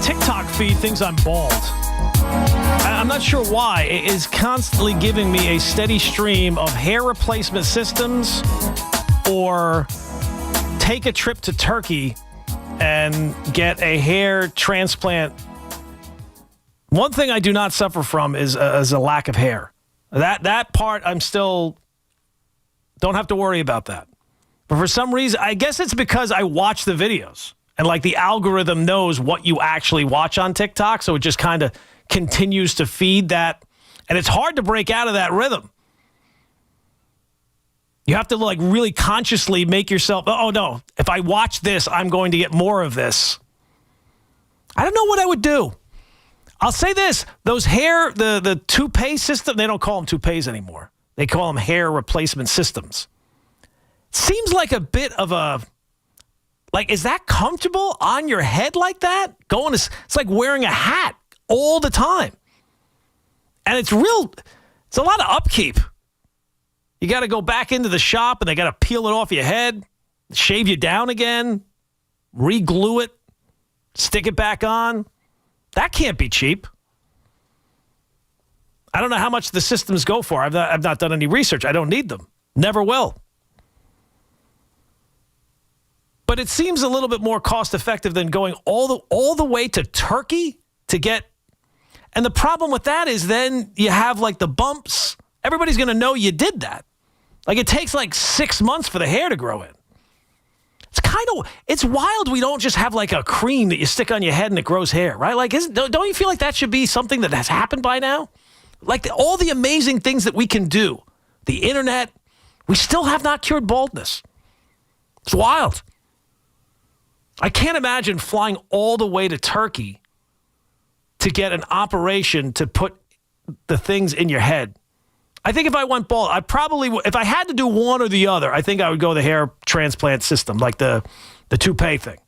TikTok feed thinks I'm bald. I'm not sure why. It is constantly giving me a steady stream of hair replacement systems or take a trip to Turkey and get a hair transplant. One thing I do not suffer from is a lack of hair. That part I'm still don't have to worry about that. But for some reason, I guess it's because I watch the videos. And like the algorithm knows what you actually watch on TikTok, so it just kind of continues to feed that. And it's hard to break out of that rhythm. You have to like really consciously make yourself, oh no, if I watch this, I'm going to get more of this. I don't know what I would do. I'll say this, those hair, the toupee system, they don't call them toupees anymore. They call them hair replacement systems. Seems like a bit of a... Like, is that comfortable on your head like that? It's like wearing a hat all the time. And it's a lot of upkeep. You got to go back into the shop and they got to peel it off your head, shave you down again, re-glue it, stick it back on. That can't be cheap. I don't know how much the systems go for. I've not done any research. I don't need them. Never will. But it seems a little bit more cost-effective than going all the way to Turkey to get... And the problem with that is then you have, like, the bumps. Everybody's going to know you did that. Like, it takes, like, 6 months for the hair to grow in. It's wild we don't just have, like, a cream that you stick on your head and it grows hair, right? Like, don't you feel like that should be something that has happened by now? Like, all the amazing things that we can do, the internet, we still have not cured baldness. It's wild. I can't imagine flying all the way to Turkey to get an operation to put the things in your head. I think if I went bald, I probably would. If I had to do one or the other, I think I would go the hair transplant system, like the toupee thing.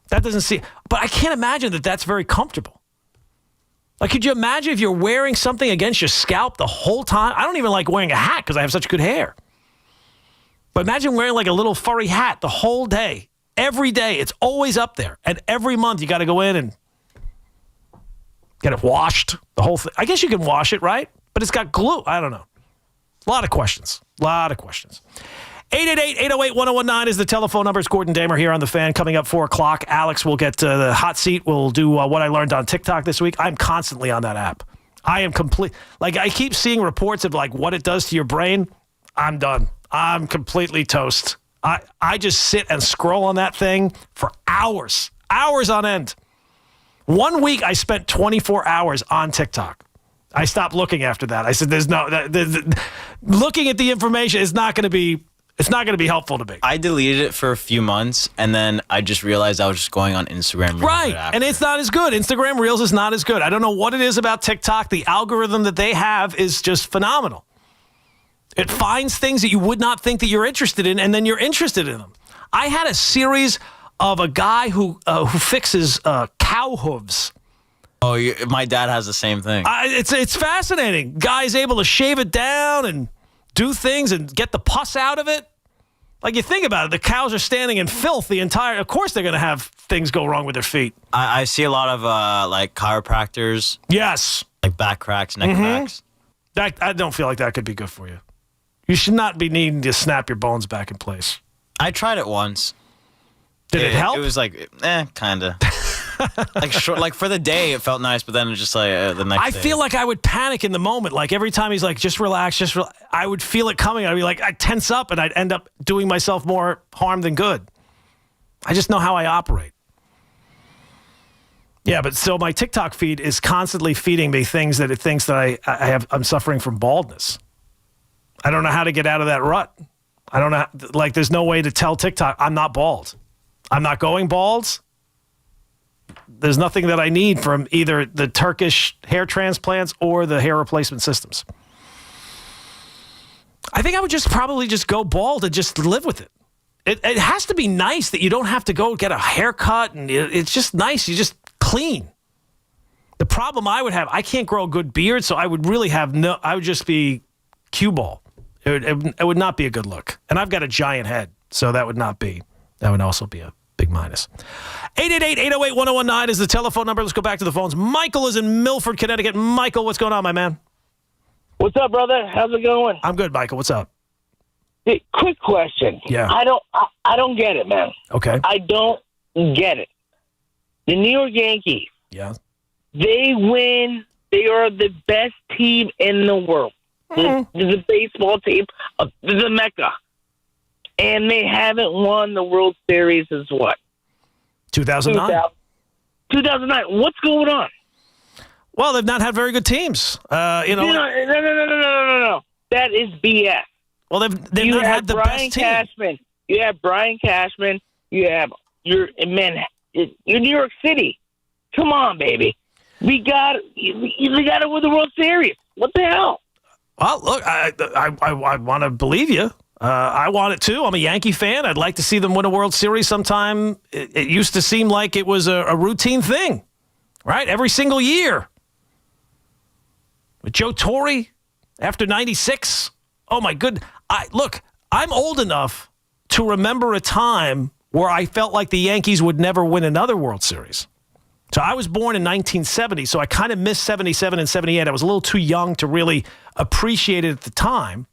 That doesn't seem, but I can't imagine that that's very comfortable. Like, could you imagine if you're wearing something against your scalp the whole time? I don't even like wearing a hat because I have such good hair. But imagine wearing like a little furry hat the whole day. Every day. It's always up there. And every month you got to go in and get it washed. The whole thing. I guess you can wash it, right? But it's got glue. I don't know. A lot of questions. 888-808-1019 is the telephone number. It's Gordon Damer here on The Fan. Coming up 4 o'clock, Alex will get the hot seat. We'll do what I learned on TikTok this week. I'm constantly on that app. I am complete. Like, I keep seeing reports of like what it does to your brain. I'm done. I'm completely toast. I just sit and scroll on that thing for hours on end. 1 week I spent 24 hours on TikTok. I stopped looking after that. I said, looking at the information is not going to be, it's not going to be helpful to me. I deleted it for a few months, and then I just realized I was just going on Instagram Reels. Right, and it's not as good. Instagram Reels is not as good. I don't know what it is about TikTok. The algorithm that they have is just phenomenal. It finds things that you would not think that you're interested in, and then you're interested in them. I had a series of a guy who fixes cow hooves. Oh, my dad has the same thing. It's fascinating. Guy's able to shave it down and do things and get the pus out of it. Like, you think about it, the cows are standing in filth the entire. Of course, they're going to have things go wrong with their feet. I see a lot of like chiropractors. Yes, like back cracks, neck cracks. I don't feel like that could be good for you. You should not be needing to snap your bones back in place. I tried it once. Did it help? It was like, kind of. like for the day, it felt nice, but then it was just like the next day. I feel like I would panic in the moment. Like, every time he's like, just relax, I would feel it coming. I'd be like, I'd tense up, and I'd end up doing myself more harm than good. I just know how I operate. Yeah, but so my TikTok feed is constantly feeding me things that it thinks that I'm suffering from baldness. I don't know how to get out of that rut. I don't know. Like, there's no way to tell TikTok I'm not bald. I'm not going bald. There's nothing that I need from either the Turkish hair transplants or the hair replacement systems. I think I would probably just go bald and just live with it. It has to be nice that you don't have to go get a haircut, and it's just nice. You just clean. The problem I would have, I can't grow a good beard, so I would really I would just be cue ball. It would not be a good look. And I've got a giant head, so that would also be a big minus. 888-808-1019 is the telephone number. Let's go back to the phones. Michael is in Milford, Connecticut. Michael, what's going on, my man? What's up, brother? How's it going? I'm good, Michael. What's up? Hey, quick question. Yeah. I don't get it, man. Okay. I don't get it. The New York Yankees. Yeah. They win. They are the best team in the world. The baseball team, the Mecca. And they haven't won the World Series since what? 2009. 2009. What's going on? Well, they've not had very good teams. No. That is BS. Well, they've not had the best team. You have Brian Cashman. You're New York City. Come on, baby. We got to win the World Series. What the hell? Well, look, I want to believe you. I want it too. I'm a Yankee fan. I'd like to see them win a World Series sometime. It used to seem like it was a routine thing, right? Every single year. With Joe Torre after 96. Oh, my good. I'm old enough to remember a time where I felt like the Yankees would never win another World Series. So I was born in 1970, so I kind of missed 77 and 78. I was a little too young to really appreciate it at the time.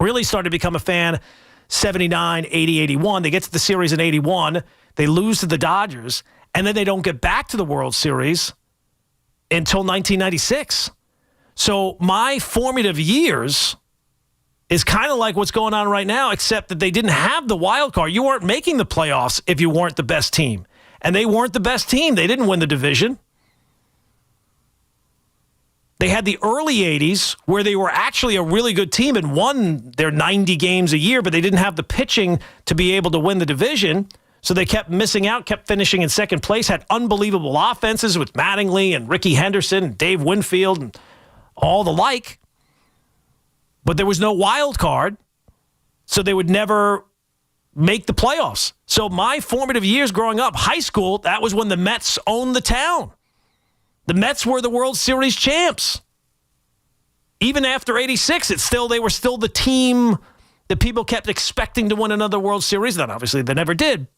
Really started to become a fan 79, 80, 81. They get to the series in 81. They lose to the Dodgers, and then they don't get back to the World Series until 1996. So my formative years is kind of like what's going on right now, except that they didn't have the wild card. You weren't making the playoffs if you weren't the best team. And they weren't the best team. They didn't win the division. They had the early 80s where they were actually a really good team and won their 90 games a year, but they didn't have the pitching to be able to win the division. So they kept missing out, kept finishing in second place, had unbelievable offenses with Mattingly and Ricky Henderson and Dave Winfield and all the like. But there was no wild card, so they would never make the playoffs. So my formative years growing up, high school, that was when the Mets owned the town. The Mets were the World Series champs. Even after 86, they were still the team that people kept expecting to win another World Series. Then obviously they never did.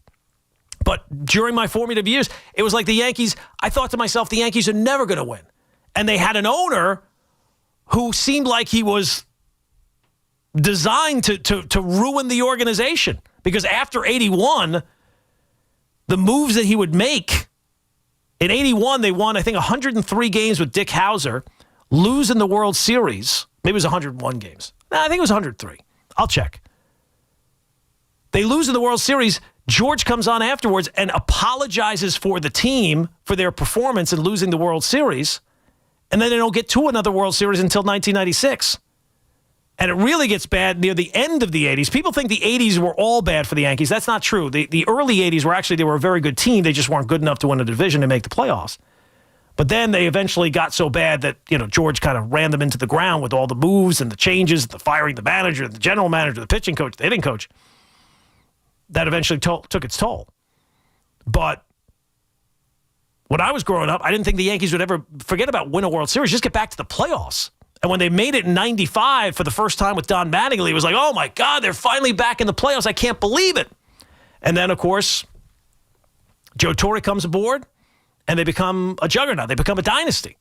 But during my formative years, it was like the Yankees. I thought to myself, the Yankees are never going to win. And they had an owner who seemed like he was designed to ruin the organization. Because after 81, the moves that he would make, in 81, they won, I think, 103 games with Dick Howser, lose in the World Series. Maybe it was 101 games. No, I think it was 103. I'll check. They lose in the World Series. George comes on afterwards and apologizes for the team for their performance in losing the World Series. And then they don't get to another World Series until 1996. And it really gets bad near the end of the 80s. People think the 80s were all bad for the Yankees. That's not true. The early 80s they were a very good team. They just weren't good enough to win a division and make the playoffs. But then they eventually got so bad that, George kind of ran them into the ground with all the moves and the changes, the firing the manager, the general manager, the pitching coach, the hitting coach. That eventually took its toll. But when I was growing up, I didn't think the Yankees would ever forget about win a World Series, just get back to the playoffs. And when they made it in 95 for the first time with Don Mattingly, it was like, oh, my God, they're finally back in the playoffs. I can't believe it. And then, of course, Joe Torre comes aboard, and they become a juggernaut. They become a dynasty.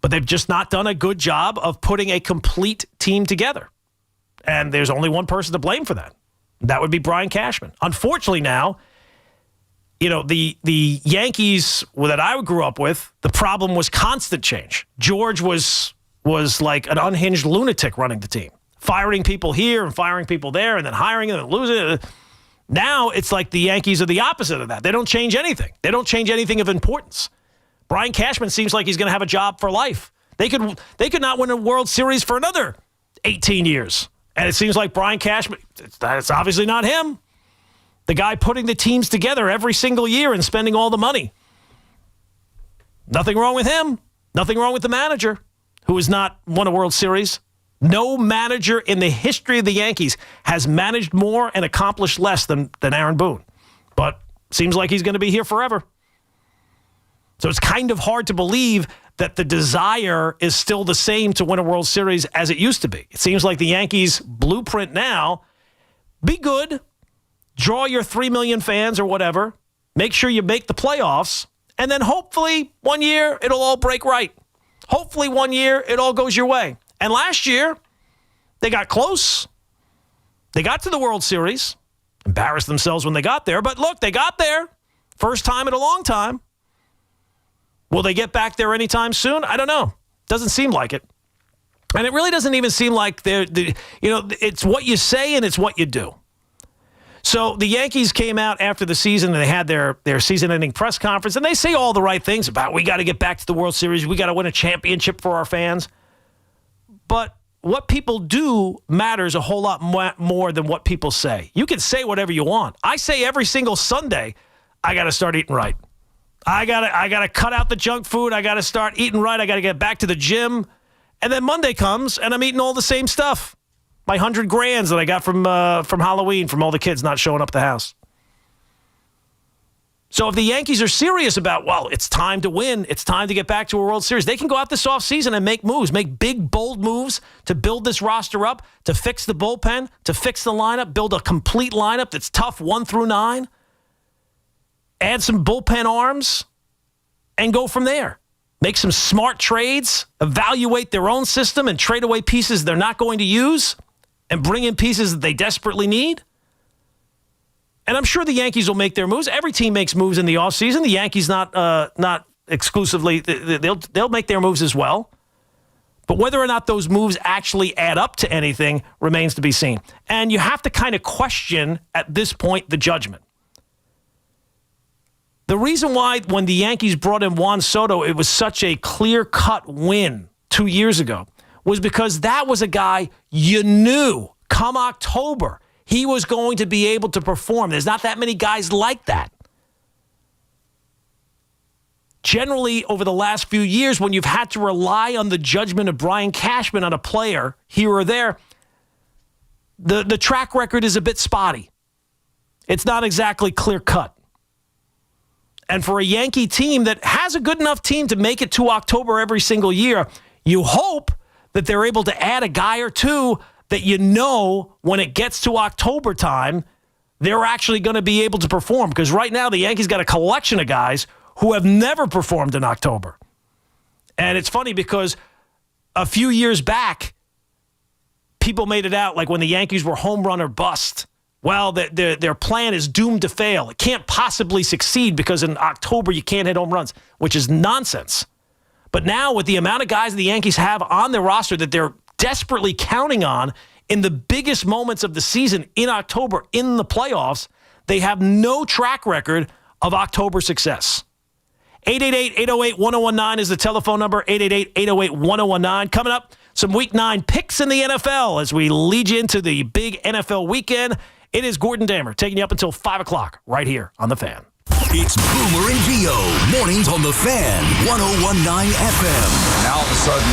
But they've just not done a good job of putting a complete team together. And there's only one person to blame for that. That would be Brian Cashman. Unfortunately now, the Yankees that I grew up with, the problem was constant change. George was like an unhinged lunatic running the team, firing people here and firing people there and then hiring them and losing it. Now it's like the Yankees are the opposite of that. They don't change anything. They don't change anything of importance. Brian Cashman seems like he's going to have a job for life. They could not win a World Series for another 18 years. And it seems like Brian Cashman, it's obviously not him. The guy putting the teams together every single year and spending all the money. Nothing wrong with him. Nothing wrong with the manager who has not won a World Series. No manager in the history of the Yankees has managed more and accomplished less than Aaron Boone. But seems like he's going to be here forever. So it's kind of hard to believe that the desire is still the same to win a World Series as it used to be. It seems like the Yankees' blueprint now, be good, draw your 3 million fans or whatever, make sure you make the playoffs, and then hopefully one year it'll all break right. Hopefully one year it all goes your way. And last year, they got close. They got to the World Series, embarrassed themselves when they got there, but look, they got there. First time in a long time. Will they get back there anytime soon? I don't know. Doesn't seem like it. And it really doesn't even seem like it's what you say and it's what you do. So the Yankees came out after the season and they had their season-ending press conference, and they say all the right things about we got to get back to the World Series, we got to win a championship for our fans. But what people do matters a whole lot more than what people say. You can say whatever you want. I say every single Sunday, I got to start eating right. I gotta cut out the junk food. I got to start eating right. I got to get back to the gym. And then Monday comes, and I'm eating all the same stuff. My 100 grands that I got from Halloween from all the kids not showing up at the house. So if the Yankees are serious about, it's time to win, it's time to get back to a World Series, they can go out this offseason and make moves, make big, bold moves to build this roster up, to fix the bullpen, to fix the lineup, build a complete lineup that's tough 1 through 9. Add some bullpen arms and go from there. Make some smart trades, evaluate their own system and trade away pieces they're not going to use and bring in pieces that they desperately need. And I'm sure the Yankees will make their moves. Every team makes moves in the offseason. The Yankees not exclusively. They'll make their moves as well. But whether or not those moves actually add up to anything remains to be seen. And you have to kind of question at this point the judgment. The reason why when the Yankees brought in Juan Soto, it was such a clear-cut win 2 years ago, was because that was a guy you knew come October he was going to be able to perform. There's not that many guys like that. generally over the last few years, when you've had to rely on the judgment of Brian Cashman on a player here or there, the track record is a bit spotty. It's not exactly clear-cut. And for a Yankee team that has a good enough team to make it to October every single year, you hope that they're able to add a guy or two that you know when it gets to October time, they're actually going to be able to perform. Because right now the Yankees got a collection of guys who have never performed in October. And it's funny because a few years back, people made it out like when the Yankees were home run or bust. Well, their plan is doomed to fail. It can't possibly succeed because in October you can't hit home runs, which is nonsense. But now with the amount of guys the Yankees have on their roster that they're desperately counting on in the biggest moments of the season in October in the playoffs, they have no track record of October success. 888-808-1019 is the telephone number, 888-808-1019. Coming up, some Week 9 picks in the NFL as we lead you into the big NFL weekend. It is Gordon Damer taking you up until 5 o'clock right here on The Fan. It's Boomer and Gio, mornings on The Fan, 101.9 FM. Now all of a sudden,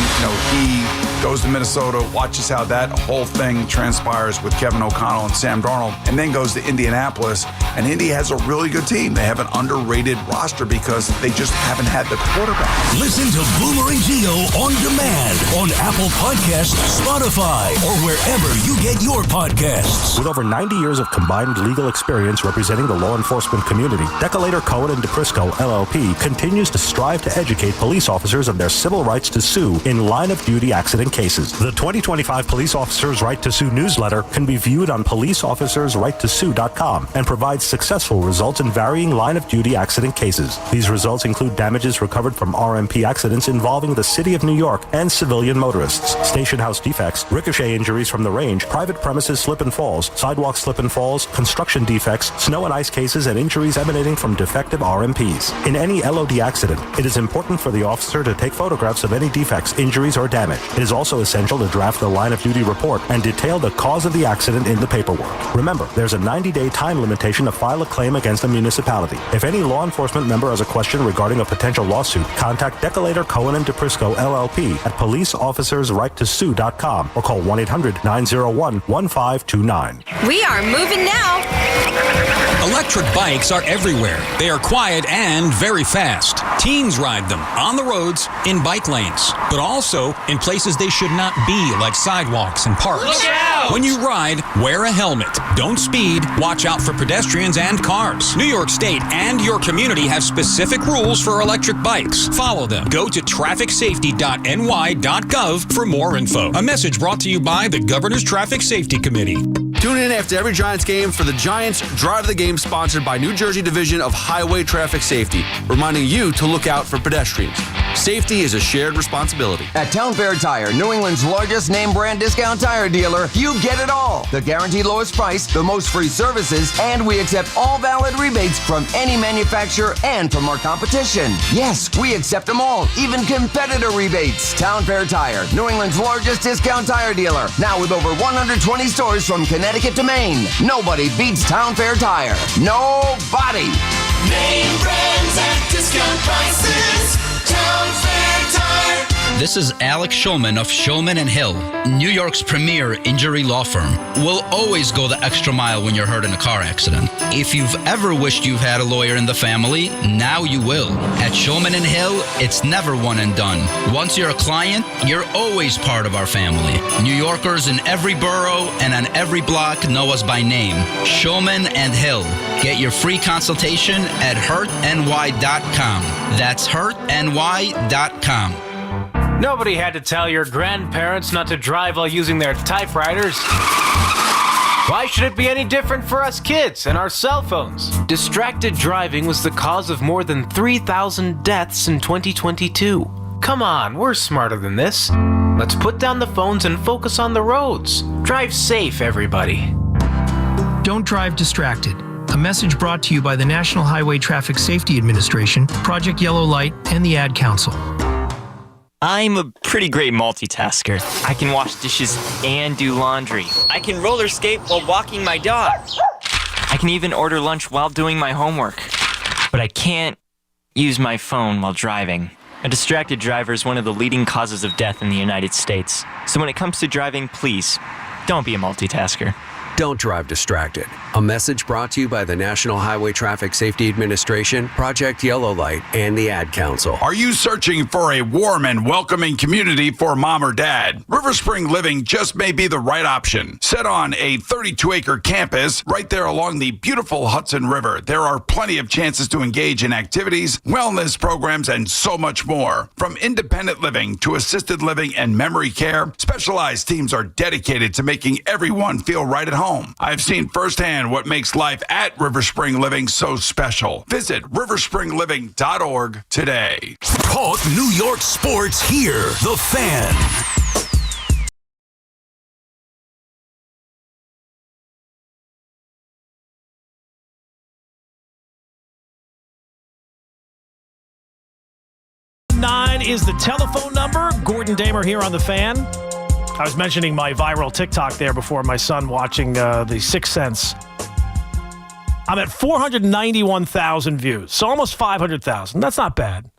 he goes to Minnesota, watches how that whole thing transpires with Kevin O'Connell and Sam Darnold, and then goes to Indianapolis. And Indy has a really good team. They have an underrated roster because they just haven't had the quarterback. Listen to Boomer and Gio on demand on Apple Podcasts, Spotify, or wherever you get your podcasts. With over 90 years of combined legal experience representing the law enforcement community, Decolator Cohen & DePrisco, LLP, continues to strive to educate police officers of their civil rights to sue in line-of-duty accident cases. The 2025 Police Officers' Right to Sue newsletter can be viewed on policeofficersrighttosue.com and provides successful results in varying line-of-duty accident cases. These results include damages recovered from RMP accidents involving the City of New York and civilian motorists, station house defects, ricochet injuries from the range, private premises slip and falls, sidewalk slip and falls, construction defects, snow and ice cases, and injuries emanating from defective RMPs. In any LOD accident, it is important for the officer to take photographs of any defects, injuries, or damage. It is also essential to draft the line-of-duty report and detail the cause of the accident in the paperwork. Remember, there's a 90-day time limitation to file a claim against a municipality. If any law enforcement member has a question regarding a potential lawsuit, contact Decolator Cohen & DePrisco, LLP at policeofficersrighttosue.com or call 1-800-901-1529. We are moving now. Electric bikes are everywhere. They are quiet and very fast. Teens ride them on the roads, in bike lanes, but also in places they should not be, like sidewalks and parks. Look out! When you ride, wear a helmet. Don't speed. Watch out for pedestrians and cars. New York State and your community have specific rules for electric bikes. Follow them. Go to trafficsafety.ny.gov for more info. A message brought to you by the Governor's Traffic Safety Committee. Tune in after every Giants game for the Giants Drive of the Game, sponsored by New Jersey Division of Highway Traffic Safety, reminding you to look out for pedestrians. Safety is a shared responsibility. At Town Fair Tire, New England's largest name brand discount tire dealer, you get it all. The guaranteed lowest price, the most free services, and we accept all valid rebates from any manufacturer and from our competition. Yes, we accept them all, even competitor rebates. Town Fair Tire, New England's largest discount tire dealer, now with over 120 stores from Connecticut to Maine. Nobody beats Town Fair Tire. Nobody. Name brands at discount prices. Town Fair Tire. This is Alex Shulman of Shulman & Hill, New York's premier injury law firm. We'll always go the extra mile when you're hurt in a car accident. If you've ever wished you've had a lawyer in the family, now you will. At Shulman & Hill, it's never one and done. Once you're a client, you're always part of our family. New Yorkers in every borough and on every block know us by name. Shulman & Hill. Get your free consultation at hurtny.com. That's hurtny.com. Nobody had to tell your grandparents not to drive while using their typewriters. Why should it be any different for us kids and our cell phones? Distracted driving was the cause of more than 3,000 deaths in 2022. Come on, we're smarter than this. Let's put down the phones and focus on the roads. Drive safe, everybody. Don't drive distracted. A message brought to you by the National Highway Traffic Safety Administration, Project Yellow Light, and the Ad Council. I'm a pretty great multitasker. I can wash dishes and do laundry. I can roller skate while walking my dog. I can even order lunch while doing my homework. But I can't use my phone while driving. A distracted driver is one of the leading causes of death in the United States. So when it comes to driving, please, don't be a multitasker. Don't drive distracted. A message brought to you by the National Highway Traffic Safety Administration, Project Yellow Light, and the Ad Council. Are you searching for a warm and welcoming community for mom or dad? River Spring Living just may be the right option. Set on a 32-acre campus right there along the beautiful Hudson River, there are plenty of chances to engage in activities, wellness programs, and so much more. From independent living to assisted living and memory care, specialized teams are dedicated to making everyone feel right at home. I've seen firsthand what makes life at River Spring Living so special. Visit riverspringliving.org today. Talk New York sports here. The Fan. Nine is the telephone number. Gordon Damer here on The Fan. I was mentioning my viral TikTok there before, my son watching The Sixth Sense. I'm at 491,000 views, so almost 500,000. That's not bad.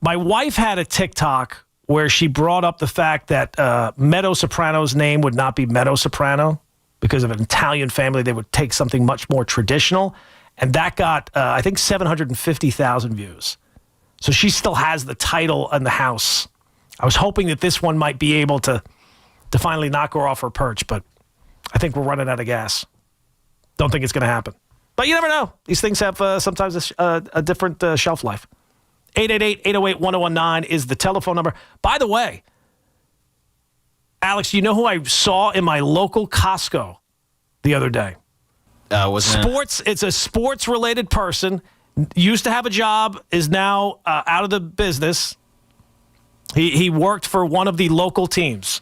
My wife had a TikTok where she brought up the fact that Meadow Soprano's name would not be Meadow Soprano because of an Italian family. They would take something much more traditional. And that got, I think, 750,000 views. So she still has the title in the house. I was hoping that this one might be able to finally knock her off her perch, but I think we're running out of gas. Don't think it's going to happen. But you never know. These things have sometimes a different shelf life. 888-808-1019 is the telephone number. By the way, Alex, you know who I saw in my local Costco the other day? It's a sports-related person. Used to have a job, is now out of the business. He worked for one of the local teams.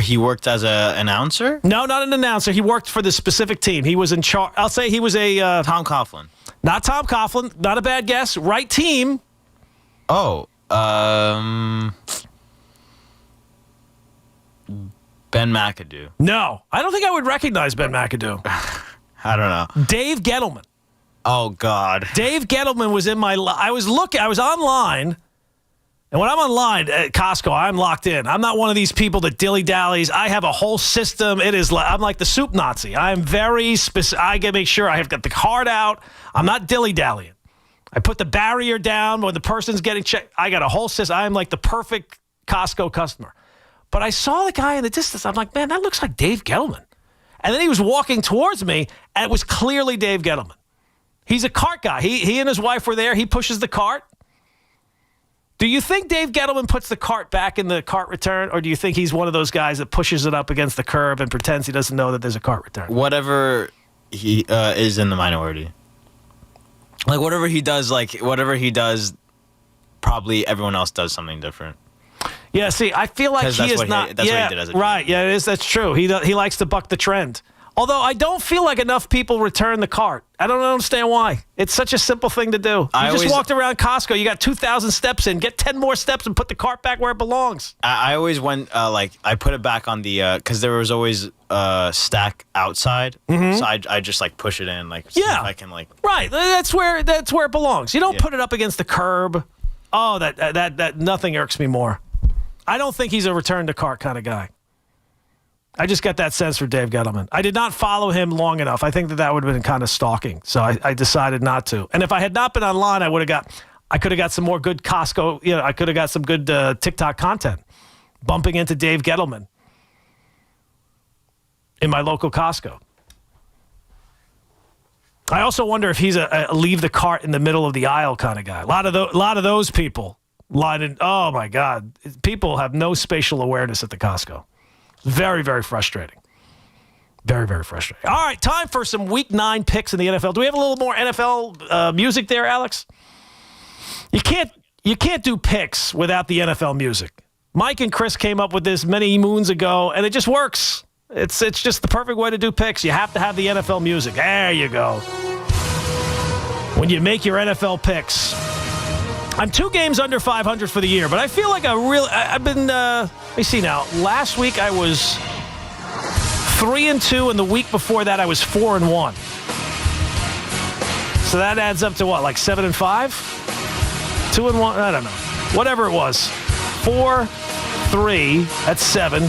He worked as an announcer? No, not an announcer. He worked for the specific team. He was in charge. I'll say he was a... Tom Coughlin. Not Tom Coughlin. Not a bad guess. Right team. Oh, Ben McAdoo. No, I don't think I would recognize Ben McAdoo. I don't know. Dave Gettleman. Oh, God. Dave Gettleman was in my... I was online... And when I'm online at Costco, I'm locked in. I'm not one of these people that dilly-dallies. I have a whole system. I'm like the soup Nazi. I'm very specific. I got to make sure I have got the card out. I'm not dilly-dallying. I put the barrier down when the person's getting checked. I got a whole system. I'm like the perfect Costco customer. But I saw the guy in the distance. I'm like, man, that looks like Dave Gettleman. And then he was walking towards me, and it was clearly Dave Gettleman. He's a cart guy. He and his wife were there. He pushes the cart. Do you think Dave Gettleman puts the cart back in the cart return, or do you think he's one of those guys that pushes it up against the curb and pretends he doesn't know that there's a cart return? Whatever he is in the minority. Like, whatever he does, probably everyone else does something different. Yeah, see, I feel like he is not... That's what he did as a right, yeah, that's true. He likes to buck the trend. Although I don't feel like enough people return the cart. I don't understand why. It's such a simple thing to do. You just walked around Costco. You got 2,000 steps in. Get 10 more steps and put the cart back where it belongs. I always went, I put it back on the, because there was always a stack outside. Mm-hmm. So I just, push it in, see if I can, Right, that's where it belongs. You don't put it up against the curb. Oh, that nothing irks me more. I don't think he's a return to cart kind of guy. I just got that sense for Dave Gettleman. I did not follow him long enough. I think that would have been kind of stalking, so I decided not to. And if I had not been online, I could have got some more good Costco. I could have got some good TikTok content, bumping into Dave Gettleman in my local Costco. I also wonder if he's a leave the cart in the middle of the aisle kind of guy. A lot of those people lining. Oh my God, people have no spatial awareness at the Costco. Very, very frustrating. Very, very frustrating. All right, time for some Week 9 picks in the NFL. Do we have a little more NFL music there, Alex? You can't do picks without the NFL music. Mike and Chris came up with this many moons ago, and it just works. It's just the perfect way to do picks. You have to have the NFL music. There you go. When you make your NFL picks. I'm 2 games under 500 for the year, but I feel like I've been, let me see now. Last week I was 3-2, and the week before that I was 4-1. So that adds up to what, like 7-5? 2-1? I don't know. Whatever it was. 4-3. That's 7.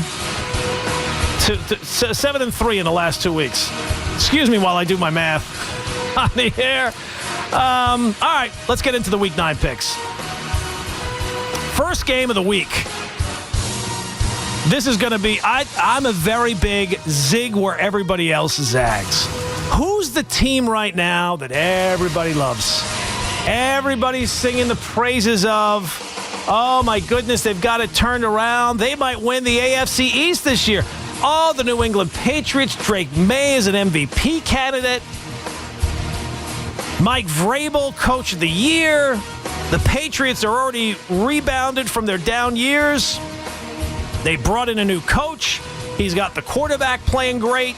7-3 in the last 2 weeks. Excuse me while I do my math on the air. All right, let's get into the Week 9 picks. First game of the week. This is going to be, I'm a very big zig where everybody else zags. Who's the team right now that everybody loves? Everybody's singing the praises of, oh my goodness, they've got it turned around. They might win the AFC East this year. Oh, the New England Patriots. Drake May is an MVP candidate. Mike Vrabel, Coach of the Year. The Patriots are already rebounded from their down years. They brought in a new coach. He's got the quarterback playing great.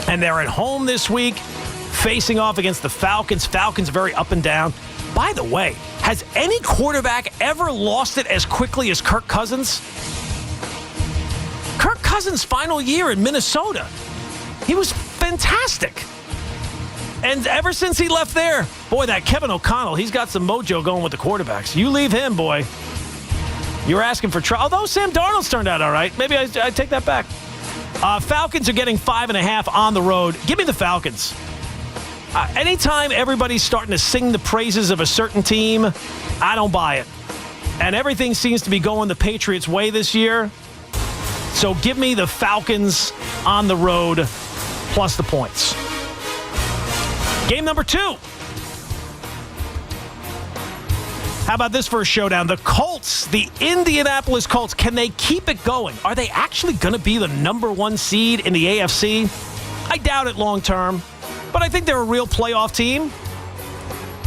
And they're at home this week, facing off against the Falcons. Falcons very up and down. By the way, has any quarterback ever lost it as quickly as Kirk Cousins? Kirk Cousins' final year in Minnesota, he was fantastic. And ever since he left there, boy, that Kevin O'Connell, he's got some mojo going with the quarterbacks. You leave him, boy, you're asking for trouble. Although Sam Darnold's turned out all right. Maybe I take that back. Falcons are getting 5.5 on the road. Give me the Falcons. Anytime everybody's starting to sing the praises of a certain team, I don't buy it. And everything seems to be going the Patriots' way this year. So give me the Falcons on the road plus the points. Game number 2. How about this for a showdown? The Colts, the Indianapolis Colts, can they keep it going? Are they actually going to be the number 1 seed in the AFC? I doubt it long term, but I think they're a real playoff team.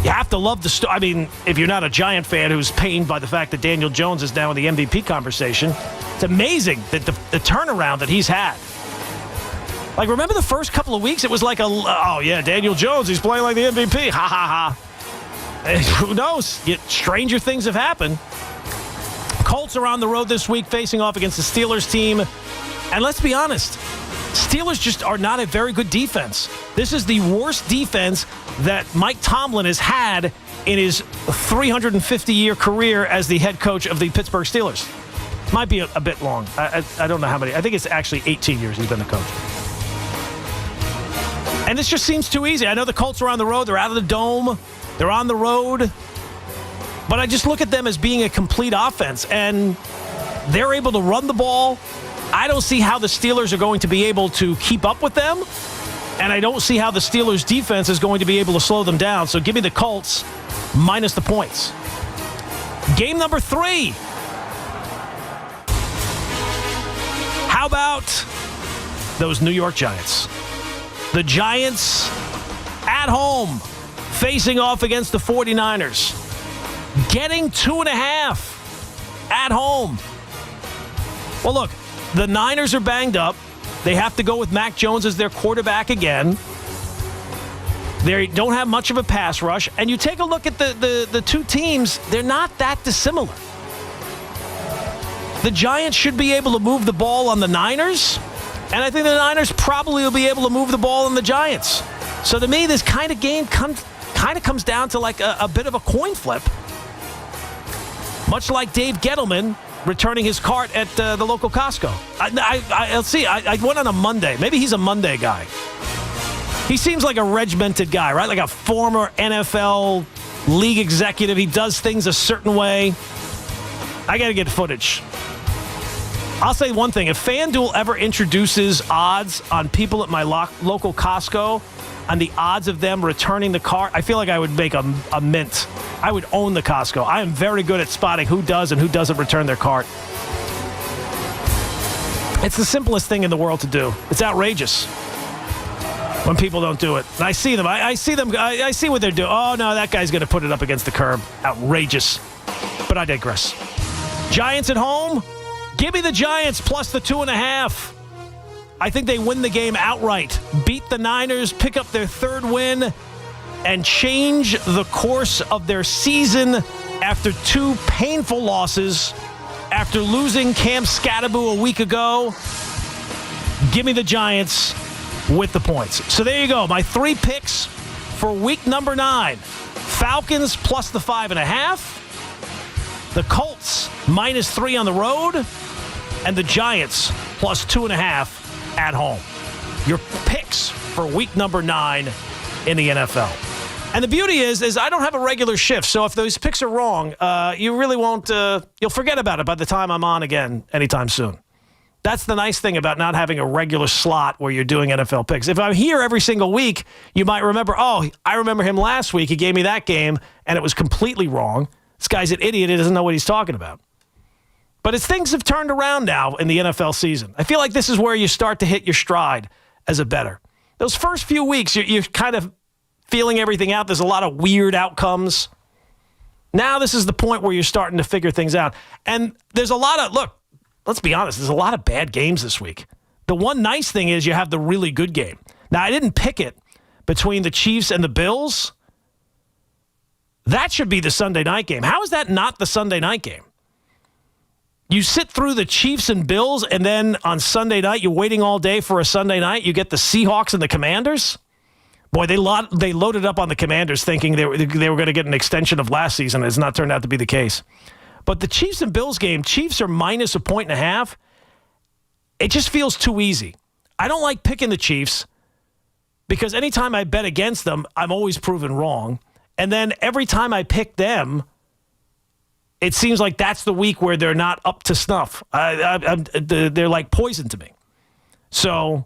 You have to love the story. I mean, if you're not a Giant fan who's pained by the fact that Daniel Jones is now in the MVP conversation, it's amazing that the turnaround that he's had. Like, remember the first couple of weeks? It was like oh yeah, Daniel Jones, he's playing like the MVP. Ha ha ha. Who knows? Yet stranger things have happened. Colts are on the road this week facing off against the Steelers team. And let's be honest, Steelers just are not a very good defense. This is the worst defense that Mike Tomlin has had in his 350-year career as the head coach of the Pittsburgh Steelers. Might be a bit long. I don't know how many. I think it's actually 18 years he's been the coach. And this just seems too easy. I know the Colts are on the road. They're out of the dome. They're on the road. But I just look at them as being a complete offense. And they're able to run the ball. I don't see how the Steelers are going to be able to keep up with them. And I don't see how the Steelers' defense is going to be able to slow them down. So give me the Colts minus the points. Game number 3. How about those New York Giants? The Giants at home facing off against the 49ers. Getting 2.5 at home. Well, look, the Niners are banged up. They have to go with Mac Jones as their quarterback again. They don't have much of a pass rush. And you take a look at the two teams, they're not that dissimilar. The Giants should be able to move the ball on the Niners, and I think the Niners probably will be able to move the ball on the Giants. So to me, this kind of game kind of comes down to like a bit of a coin flip. Much like Dave Gettleman returning his cart at the local Costco. Let's see. I went on a Monday. Maybe he's a Monday guy. He seems like a regimented guy, right? Like a former NFL league executive. He does things a certain way. I got to get footage. I'll say one thing. If FanDuel ever introduces odds on people at my local Costco, on the odds of them returning the cart, I feel like I would make a mint. I would own the Costco. I am very good at spotting who does and who doesn't return their cart. It's the simplest thing in the world to do. It's outrageous when people don't do it. And I see them. I see them. I see what they're doing. Oh, no, that guy's going to put it up against the curb. Outrageous. But I digress. Giants at home. Give me the Giants plus the 2.5. I think they win the game outright. Beat the Niners, pick up their 3rd win, and change the course of their season after 2 painful losses. After losing Cam Scatteraboo a week ago, give me the Giants with the points. So there you go. My 3 picks for week number 9. Falcons plus the 5.5. The Colts -3 on the road. And the Giants plus 2.5 at home. Your picks for week number 9 in the NFL. And the beauty is I don't have a regular shift, so if those picks are wrong, you really won't, you'll forget about it by the time I'm on again anytime soon. That's the nice thing about not having a regular slot where you're doing NFL picks. If I'm here every single week, you might remember, I remember him last week. He gave me that game, and it was completely wrong. This guy's an idiot. He doesn't know what he's talking about. But as things have turned around now in the NFL season, I feel like this is where you start to hit your stride as a bettor. Those first few weeks, you're kind of feeling everything out. There's a lot of weird outcomes. Now this is the point where you're starting to figure things out. And there's a lot of, look, let's be honest, there's a lot of bad games this week. The one nice thing is you have the really good game. Now, I didn't pick it between the Chiefs and the Bills. That should be the Sunday night game. How is that not the Sunday night game? You sit through the Chiefs and Bills, and then on Sunday night, you're waiting all day for a Sunday night. You get the Seahawks and the Commanders. Boy, they loaded up on the Commanders thinking they were going to get an extension of last season. It's not turned out to be the case. But the Chiefs and Bills game, Chiefs are minus 1.5. It just feels too easy. I don't like picking the Chiefs because anytime I bet against them, I'm always proven wrong. And then every time I pick them, it seems like that's the week where they're not up to snuff. They're like poison to me. So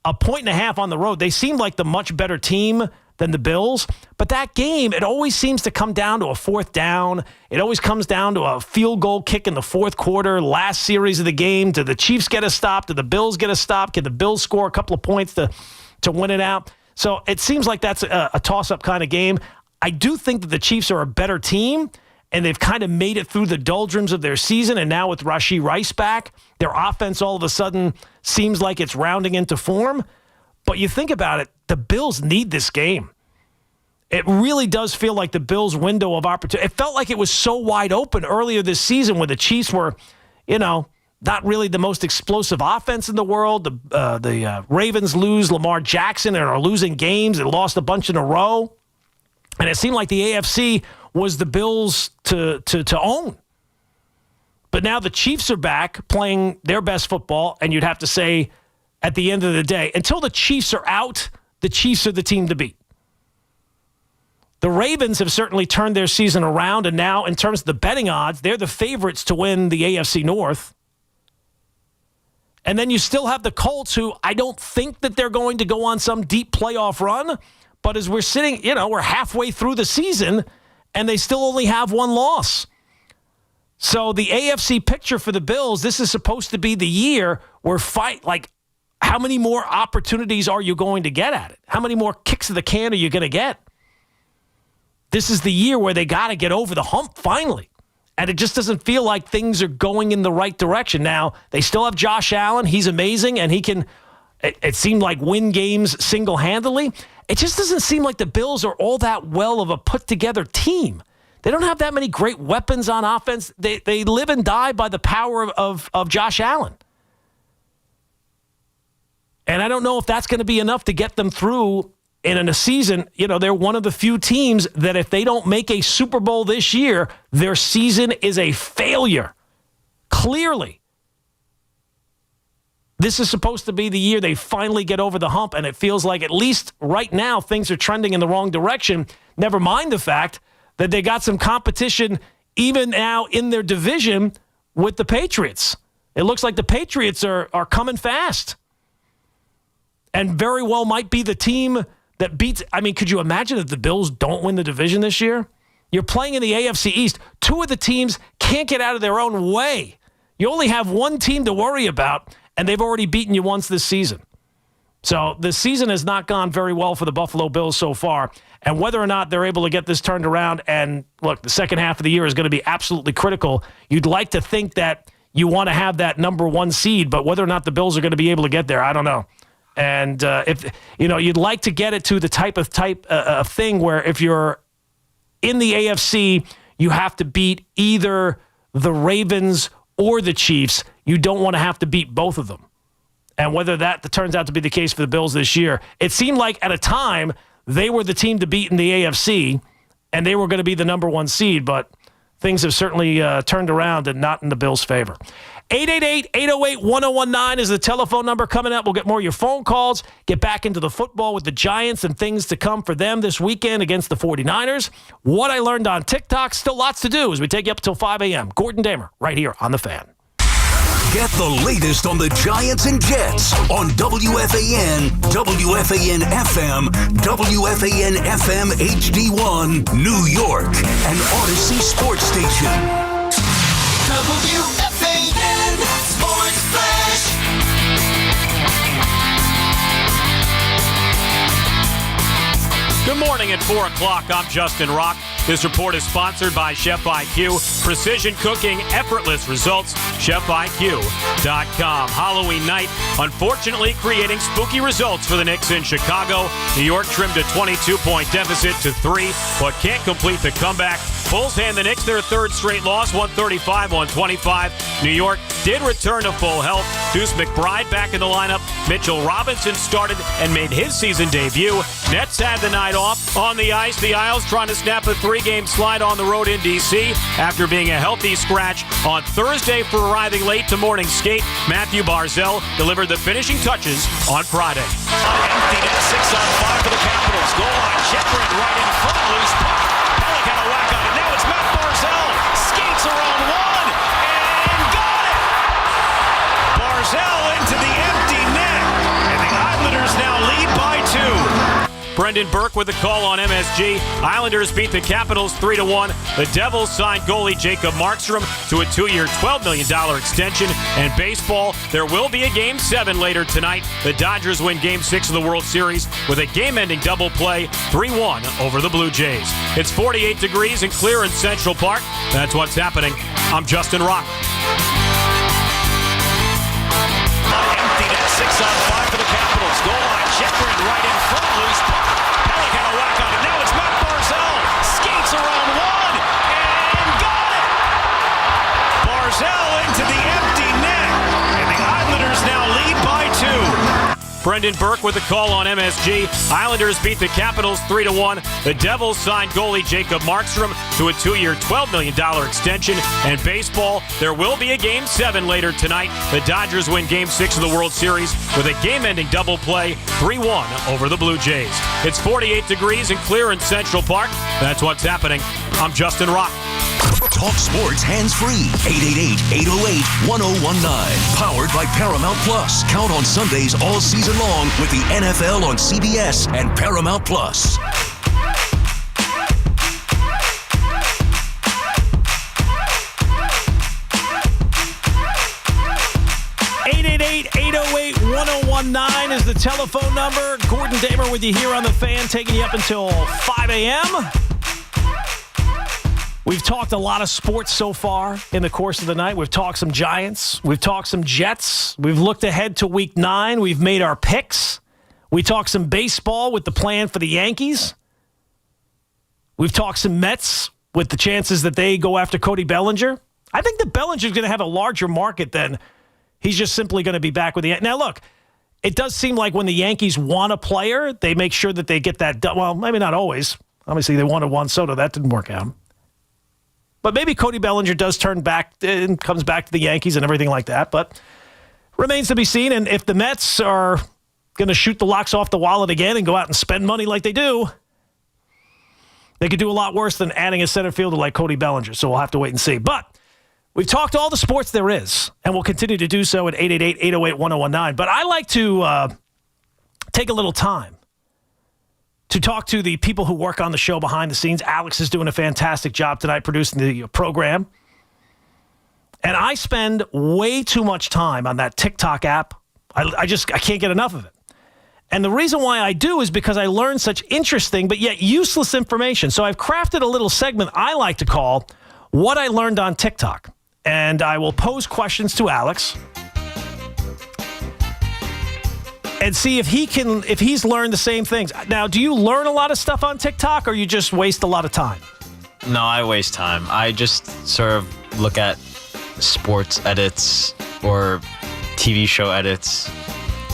1.5 on the road. They seem like the much better team than the Bills. But that game, it always seems to come down to a fourth down. It always comes down to a field goal kick in the fourth quarter, last series of the game. Do the Chiefs get a stop? Do the Bills get a stop? Can the Bills score a couple of points to win it out? So it seems like that's a toss-up kind of game. I do think that the Chiefs are a better team, and they've kind of made it through the doldrums of their season. And now with Rashee Rice back, their offense all of a sudden seems like it's rounding into form. But you think about it, the Bills need this game. It really does feel like the Bills' window of opportunity. It felt like it was so wide open earlier this season when the Chiefs were, not really the most explosive offense in the world. The Ravens lose Lamar Jackson and are losing games. They lost a bunch in a row. And it seemed like the AFC was the Bills to own. But now the Chiefs are back playing their best football, and you'd have to say at the end of the day, until the Chiefs are out, the Chiefs are the team to beat. The Ravens have certainly turned their season around, and now in terms of the betting odds, they're the favorites to win the AFC North. And then you still have the Colts, who I don't think that they're going to go on some deep playoff run, but as we're sitting, we're halfway through the season, and they still only have one loss. So the AFC picture for the Bills, this is supposed to be the year where how many more opportunities are you going to get at it? How many more kicks of the can are you going to get? This is the year where they got to get over the hump finally. And it just doesn't feel like things are going in the right direction. Now, they still have Josh Allen. He's amazing, and he can, it seemed like, win games single-handedly. It just doesn't seem like the Bills are all that well of a put-together team. They don't have that many great weapons on offense. They live and die by the power of Josh Allen. And I don't know if that's going to be enough to get them through in a season. They're one of the few teams that if they don't make a Super Bowl this year, their season is a failure. Clearly. This is supposed to be the year they finally get over the hump, and it feels like at least right now things are trending in the wrong direction. Never mind the fact that they got some competition even now in their division with the Patriots. It looks like the Patriots are coming fast and very well might be the team that beats. I mean, could you imagine if the Bills don't win the division this year? You're playing in the AFC East. Two of the teams can't get out of their own way. You only have one team to worry about, and they've already beaten you once this season. So the season has not gone very well for the Buffalo Bills so far. And whether or not they're able to get this turned around, and look, the second half of the year is going to be absolutely critical. You'd like to think that you want to have that number one seed, but whether or not the Bills are going to be able to get there, I don't know. And if you'd like to get it to the type of thing where if you're in the AFC, you have to beat either the Ravens or the Chiefs. You don't want to have to beat both of them. And whether that turns out to be the case for the Bills this year, it seemed like at a time they were the team to beat in the AFC, and they were going to be the number 1 seed, but things have certainly turned around and not in the Bills' favor. 888-808-1019 is the telephone number. Coming up, we'll get more of your phone calls, get back into the football with the Giants and things to come for them this weekend against the 49ers. What I learned on TikTok, still lots to do as we take you up until 5 a.m. Gordon Damer, right here on The Fan. Get the latest on the Giants and Jets on WFAN, WFAN FM, WFAN FM HD1, New York, and Odyssey Sports Station. WFAN Sports Flash. Good morning at 4 o'clock. I'm Justin Rock. This report is sponsored by Chef IQ. Precision cooking, effortless results. ChefIQ.com. Halloween night, unfortunately, creating spooky results for the Knicks in Chicago. New York trimmed a 22-point deficit to 3, but can't complete the comeback. Bulls hand the Knicks their third straight loss, 135-125. New York did return to full health. Deuce McBride back in the lineup. Mitchell Robinson started and made his season debut. Nets had the night off. On the ice, the Isles trying to snap a 3-game slide on the road in D.C. after being a healthy scratch on Thursday for arriving late to morning skate. Matthew Barzell delivered the finishing touches on Friday. Empty net, 6 on 5 for the Capitals. Goal line, Shepard right in front, loose puck. Pellick had a whack on it. Now it's Matt Barzell. Skates around one and got it. Barzell into the empty net, and the Islanders now lead by 2. Brendan Burke with the call on MSG. Islanders beat the Capitals 3-1. The Devils signed goalie Jacob Markstrom to a 2-year, $12 million extension. And baseball, there will be a Game 7 later tonight. The Dodgers win Game 6 of the World Series with a game-ending double play, 3-1 over the Blue Jays. It's 48 degrees and clear in Central Park. That's what's happening. I'm Justin Rock. Empty net, 6 on 5 for the Capitals. Goal line, Shepard right in front, loose puck. Pellick had a whack on it. Now it's Matt Barzell. Skates around one and got it. Barzell into the empty net, and the Islanders now lead by 2. Brendan Burke with the call on MSG. Islanders beat the Capitals 3-1. The Devils signed goalie Jacob Markstrom to a 2-year, $12 million extension. And baseball, there will be a Game 7 later tonight. The Dodgers win Game 6 of the World Series with a game-ending double play, 3-1 over the Blue Jays. It's 48 degrees and clear in Central Park. That's what's happening. I'm Justin Rock. Talk sports hands-free. 888-808-1019. Powered by Paramount Plus. Count on Sundays all season long with the NFL on CBS and Paramount Plus. (888-808-1019) is the telephone number. Gordon Damer with you here on The Fan, taking you up until 5 a.m. We've talked a lot of sports so far in the course of the night. We've talked some Giants. We've talked some Jets. We've looked ahead to Week 9. We've made our picks. We talked some baseball with the plan for the Yankees. We've talked some Mets with the chances that they go after Cody Bellinger. I think that Bellinger's going to have a larger market than he's just simply going to be back with the... Now, look, it does seem like when the Yankees want a player, they make sure that they get that done. Well, maybe not always. Obviously, they wanted Juan Soto. That didn't work out. But maybe Cody Bellinger does turn back and comes back to the Yankees and everything like that. But remains to be seen. And if the Mets are going to shoot the locks off the wallet again and go out and spend money like they do, they could do a lot worse than adding a center fielder like Cody Bellinger. So we'll have to wait and see. But we've talked all the sports there is, and we'll continue to do so at 888-808-1019. But I like to take a little time to talk to the people who work on the show behind the scenes. Alex is doing a fantastic job tonight producing the program. And I spend way too much time on that TikTok app. I can't get enough of it. And the reason why I do is because I learn such interesting but yet useless information. So I've crafted a little segment I like to call What I Learned on TikTok. And I will pose questions to Alex and see if he's learned the same things. Now, do you learn a lot of stuff on TikTok, or you just waste a lot of time? No, I waste time. I just sort of look at sports edits or TV show edits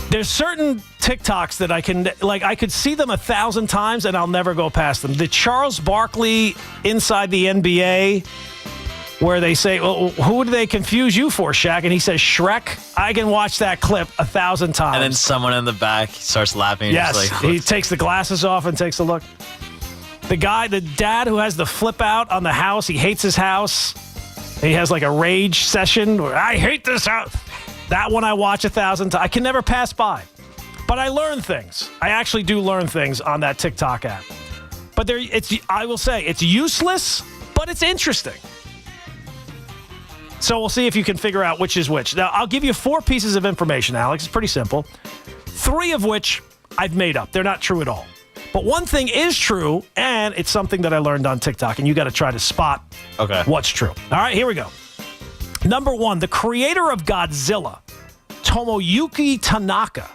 There's certain TikToks that I could see them 1,000 times and I'll never go past them. The Charles Barkley inside the NBA, where they say, well, who do they confuse you for, Shaq? And he says, Shrek. I can watch that clip 1,000 times. And then someone in the back starts laughing. Yes, he takes the glasses off and takes a look. The dad who has the flip out on the house, he hates his house. He has like a rage session where I hate this house. That one I watch 1,000 times. I can never pass by. But I learn things. I actually do learn things on that TikTok app. But I will say, it's useless, but it's interesting. So we'll see if you can figure out which is which. Now, I'll give you 4 pieces of information, Alex. It's pretty simple. 3 of which I've made up. They're not true at all. But one thing is true, and it's something that I learned on TikTok, and you got to try to spot what's true. All right, here we go. Number 1, the creator of Godzilla, Tomoyuki Tanaka,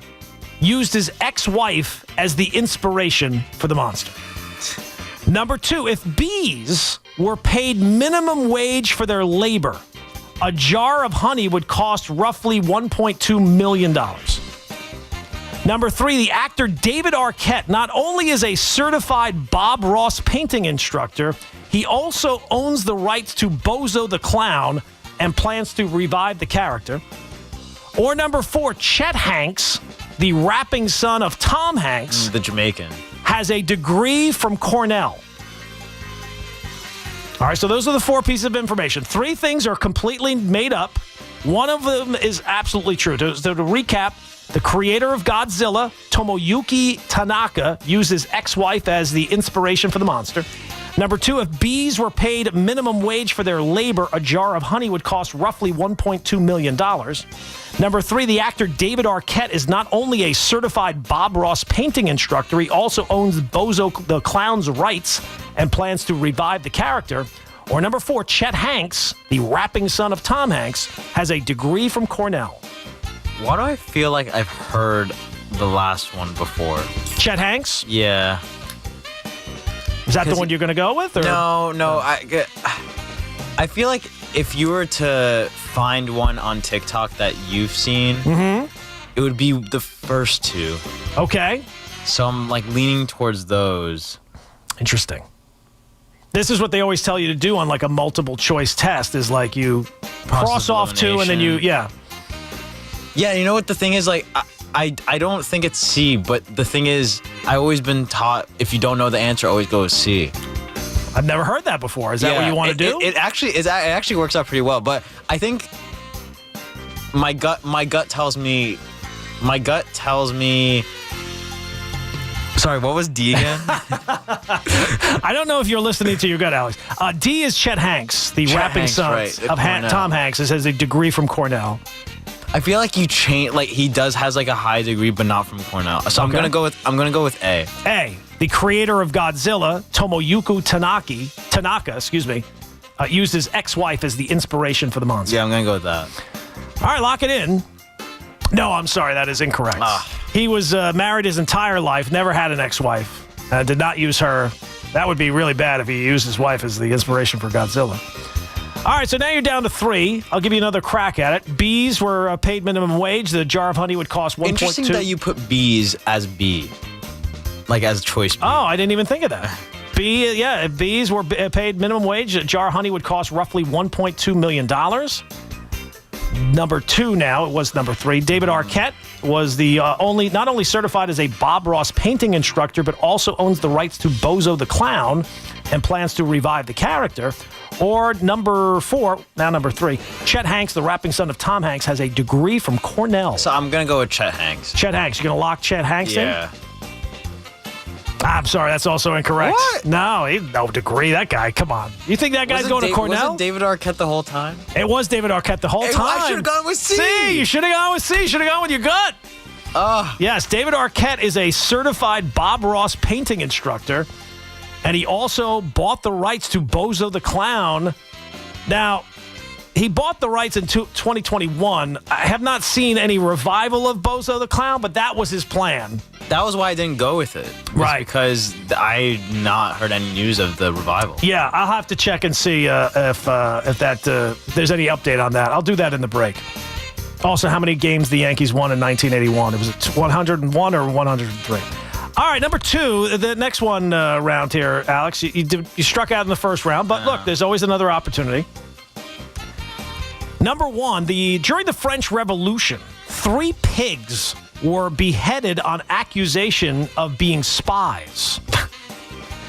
used his ex-wife as the inspiration for the monster. Number 2, if bees were paid minimum wage for their labor, a jar of honey would cost roughly $1.2 million. Number 3, the actor David Arquette not only is a certified Bob Ross painting instructor, he also owns the rights to Bozo the Clown and plans to revive the character. Or number 4, Chet Hanks, the rapping son of Tom Hanks, the Jamaican, has a degree from Cornell. All right, so those are the 4 pieces of information. 3 things are completely made up. One of them is absolutely true. To recap, the creator of Godzilla, Tomoyuki Tanaka, used his ex-wife as the inspiration for the monster. Number 2, if bees were paid minimum wage for their labor, a jar of honey would cost roughly $1.2 million. Number 3, the actor David Arquette is not only a certified Bob Ross painting instructor, he also owns Bozo the Clown's rights and plans to revive the character. Or number 4, Chet Hanks, the rapping son of Tom Hanks, has a degree from Cornell. Why do I feel like I've heard the last one before? Chet Hanks? Yeah. Is that the one you're going to go with? Or? No. I feel like if you were to find one on TikTok that you've seen, it would be the first 2. Okay. So I'm like leaning towards those. Interesting. This is what they always tell you to do on like a multiple choice test is like you cross off 2 and then Yeah, you know what the thing is? Like, I don't think it's C, but the thing is, I've always been taught if you don't know the answer, always go with C. I've never heard that before. Is that what you want to do? It actually works out pretty well, but I think my gut tells me. Sorry, what was D again? I don't know if you're listening to your gut, Alex. D is Chet Hanks, the rapping son of Tom Hanks. It has a degree from Cornell. I feel like you change. Like he has like a high degree, but not from Cornell. So I'm gonna go with A. A. The creator of Godzilla, Tomoyuki Tanaka, used his ex-wife as the inspiration for the monster. Yeah, I'm gonna go with that. All right, lock it in. No, I'm sorry, that is incorrect. He was married his entire life, never had an ex-wife, did not use her. That would be really bad if he used his wife as the inspiration for Godzilla. All right, so now you're down to 3. I'll give you another crack at it. Bees were paid minimum wage. The jar of honey would cost 1.2. Interesting that you put bees as B, like as choice B. Oh, I didn't even think of that. If bees were paid minimum wage, a jar of honey would cost roughly $1.2 million. Number 2 now, it was number 3. David Arquette was the not only certified as a Bob Ross painting instructor, but also owns the rights to Bozo the Clown and plans to revive the character. Or number 4, now number 3, Chet Hanks, the rapping son of Tom Hanks, has a degree from Cornell. So I'm going to go with Chet Hanks. Chet Hanks. You're going to lock Chet Hanks in? Yeah. I'm sorry, that's also incorrect. What? No, no degree. That guy, come on. You think that guy's going to Cornell? Was it David Arquette the whole time? It was David Arquette the whole time. I should have gone with C. You should have gone with C. Should have gone with your gut. Yes, David Arquette is a certified Bob Ross painting instructor, and he also bought the rights to Bozo the Clown. Now, he bought the rights in 2021. I have not seen any revival of Bozo the Clown, but that was his plan. That was why I didn't go with it. Right. Because I not heard any news of the revival. Yeah, I'll have to check and see if there's any update on that. I'll do that in the break. Also, how many games the Yankees won in 1981? It was 101 or 103. All right, number 2, the next one round here, Alex. You struck out in the first round, but look, there's always another opportunity. Number 1, during the French Revolution, 3 pigs were beheaded on accusation of being spies.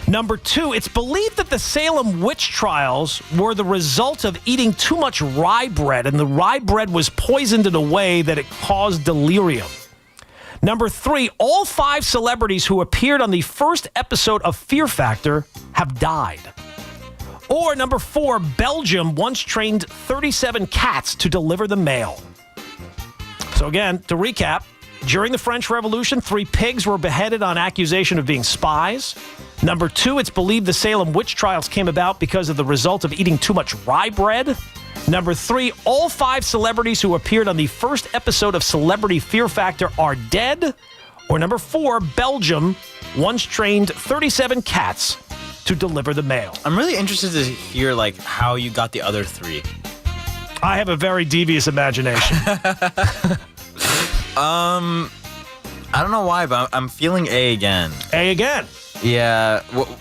Number 2, it's believed that the Salem witch trials were the result of eating too much rye bread, and the rye bread was poisoned in a way that it caused delirium. Number 3, all 5 celebrities who appeared on the first episode of Fear Factor have died. Or number 4, Belgium once trained 37 cats to deliver the mail. So again, to recap, during the French Revolution, 3 pigs were beheaded on accusation of being spies. Number 2, it's believed the Salem witch trials came about because of the result of eating too much rye bread. Number 3, all 5 celebrities who appeared on the first episode of Celebrity Fear Factor are dead. Or number 4, Belgium once trained 37 cats to deliver the mail. I'm really interested to hear how you got the other 3. I have a very devious imagination. I don't know why, but I'm feeling A again. A again? Yeah.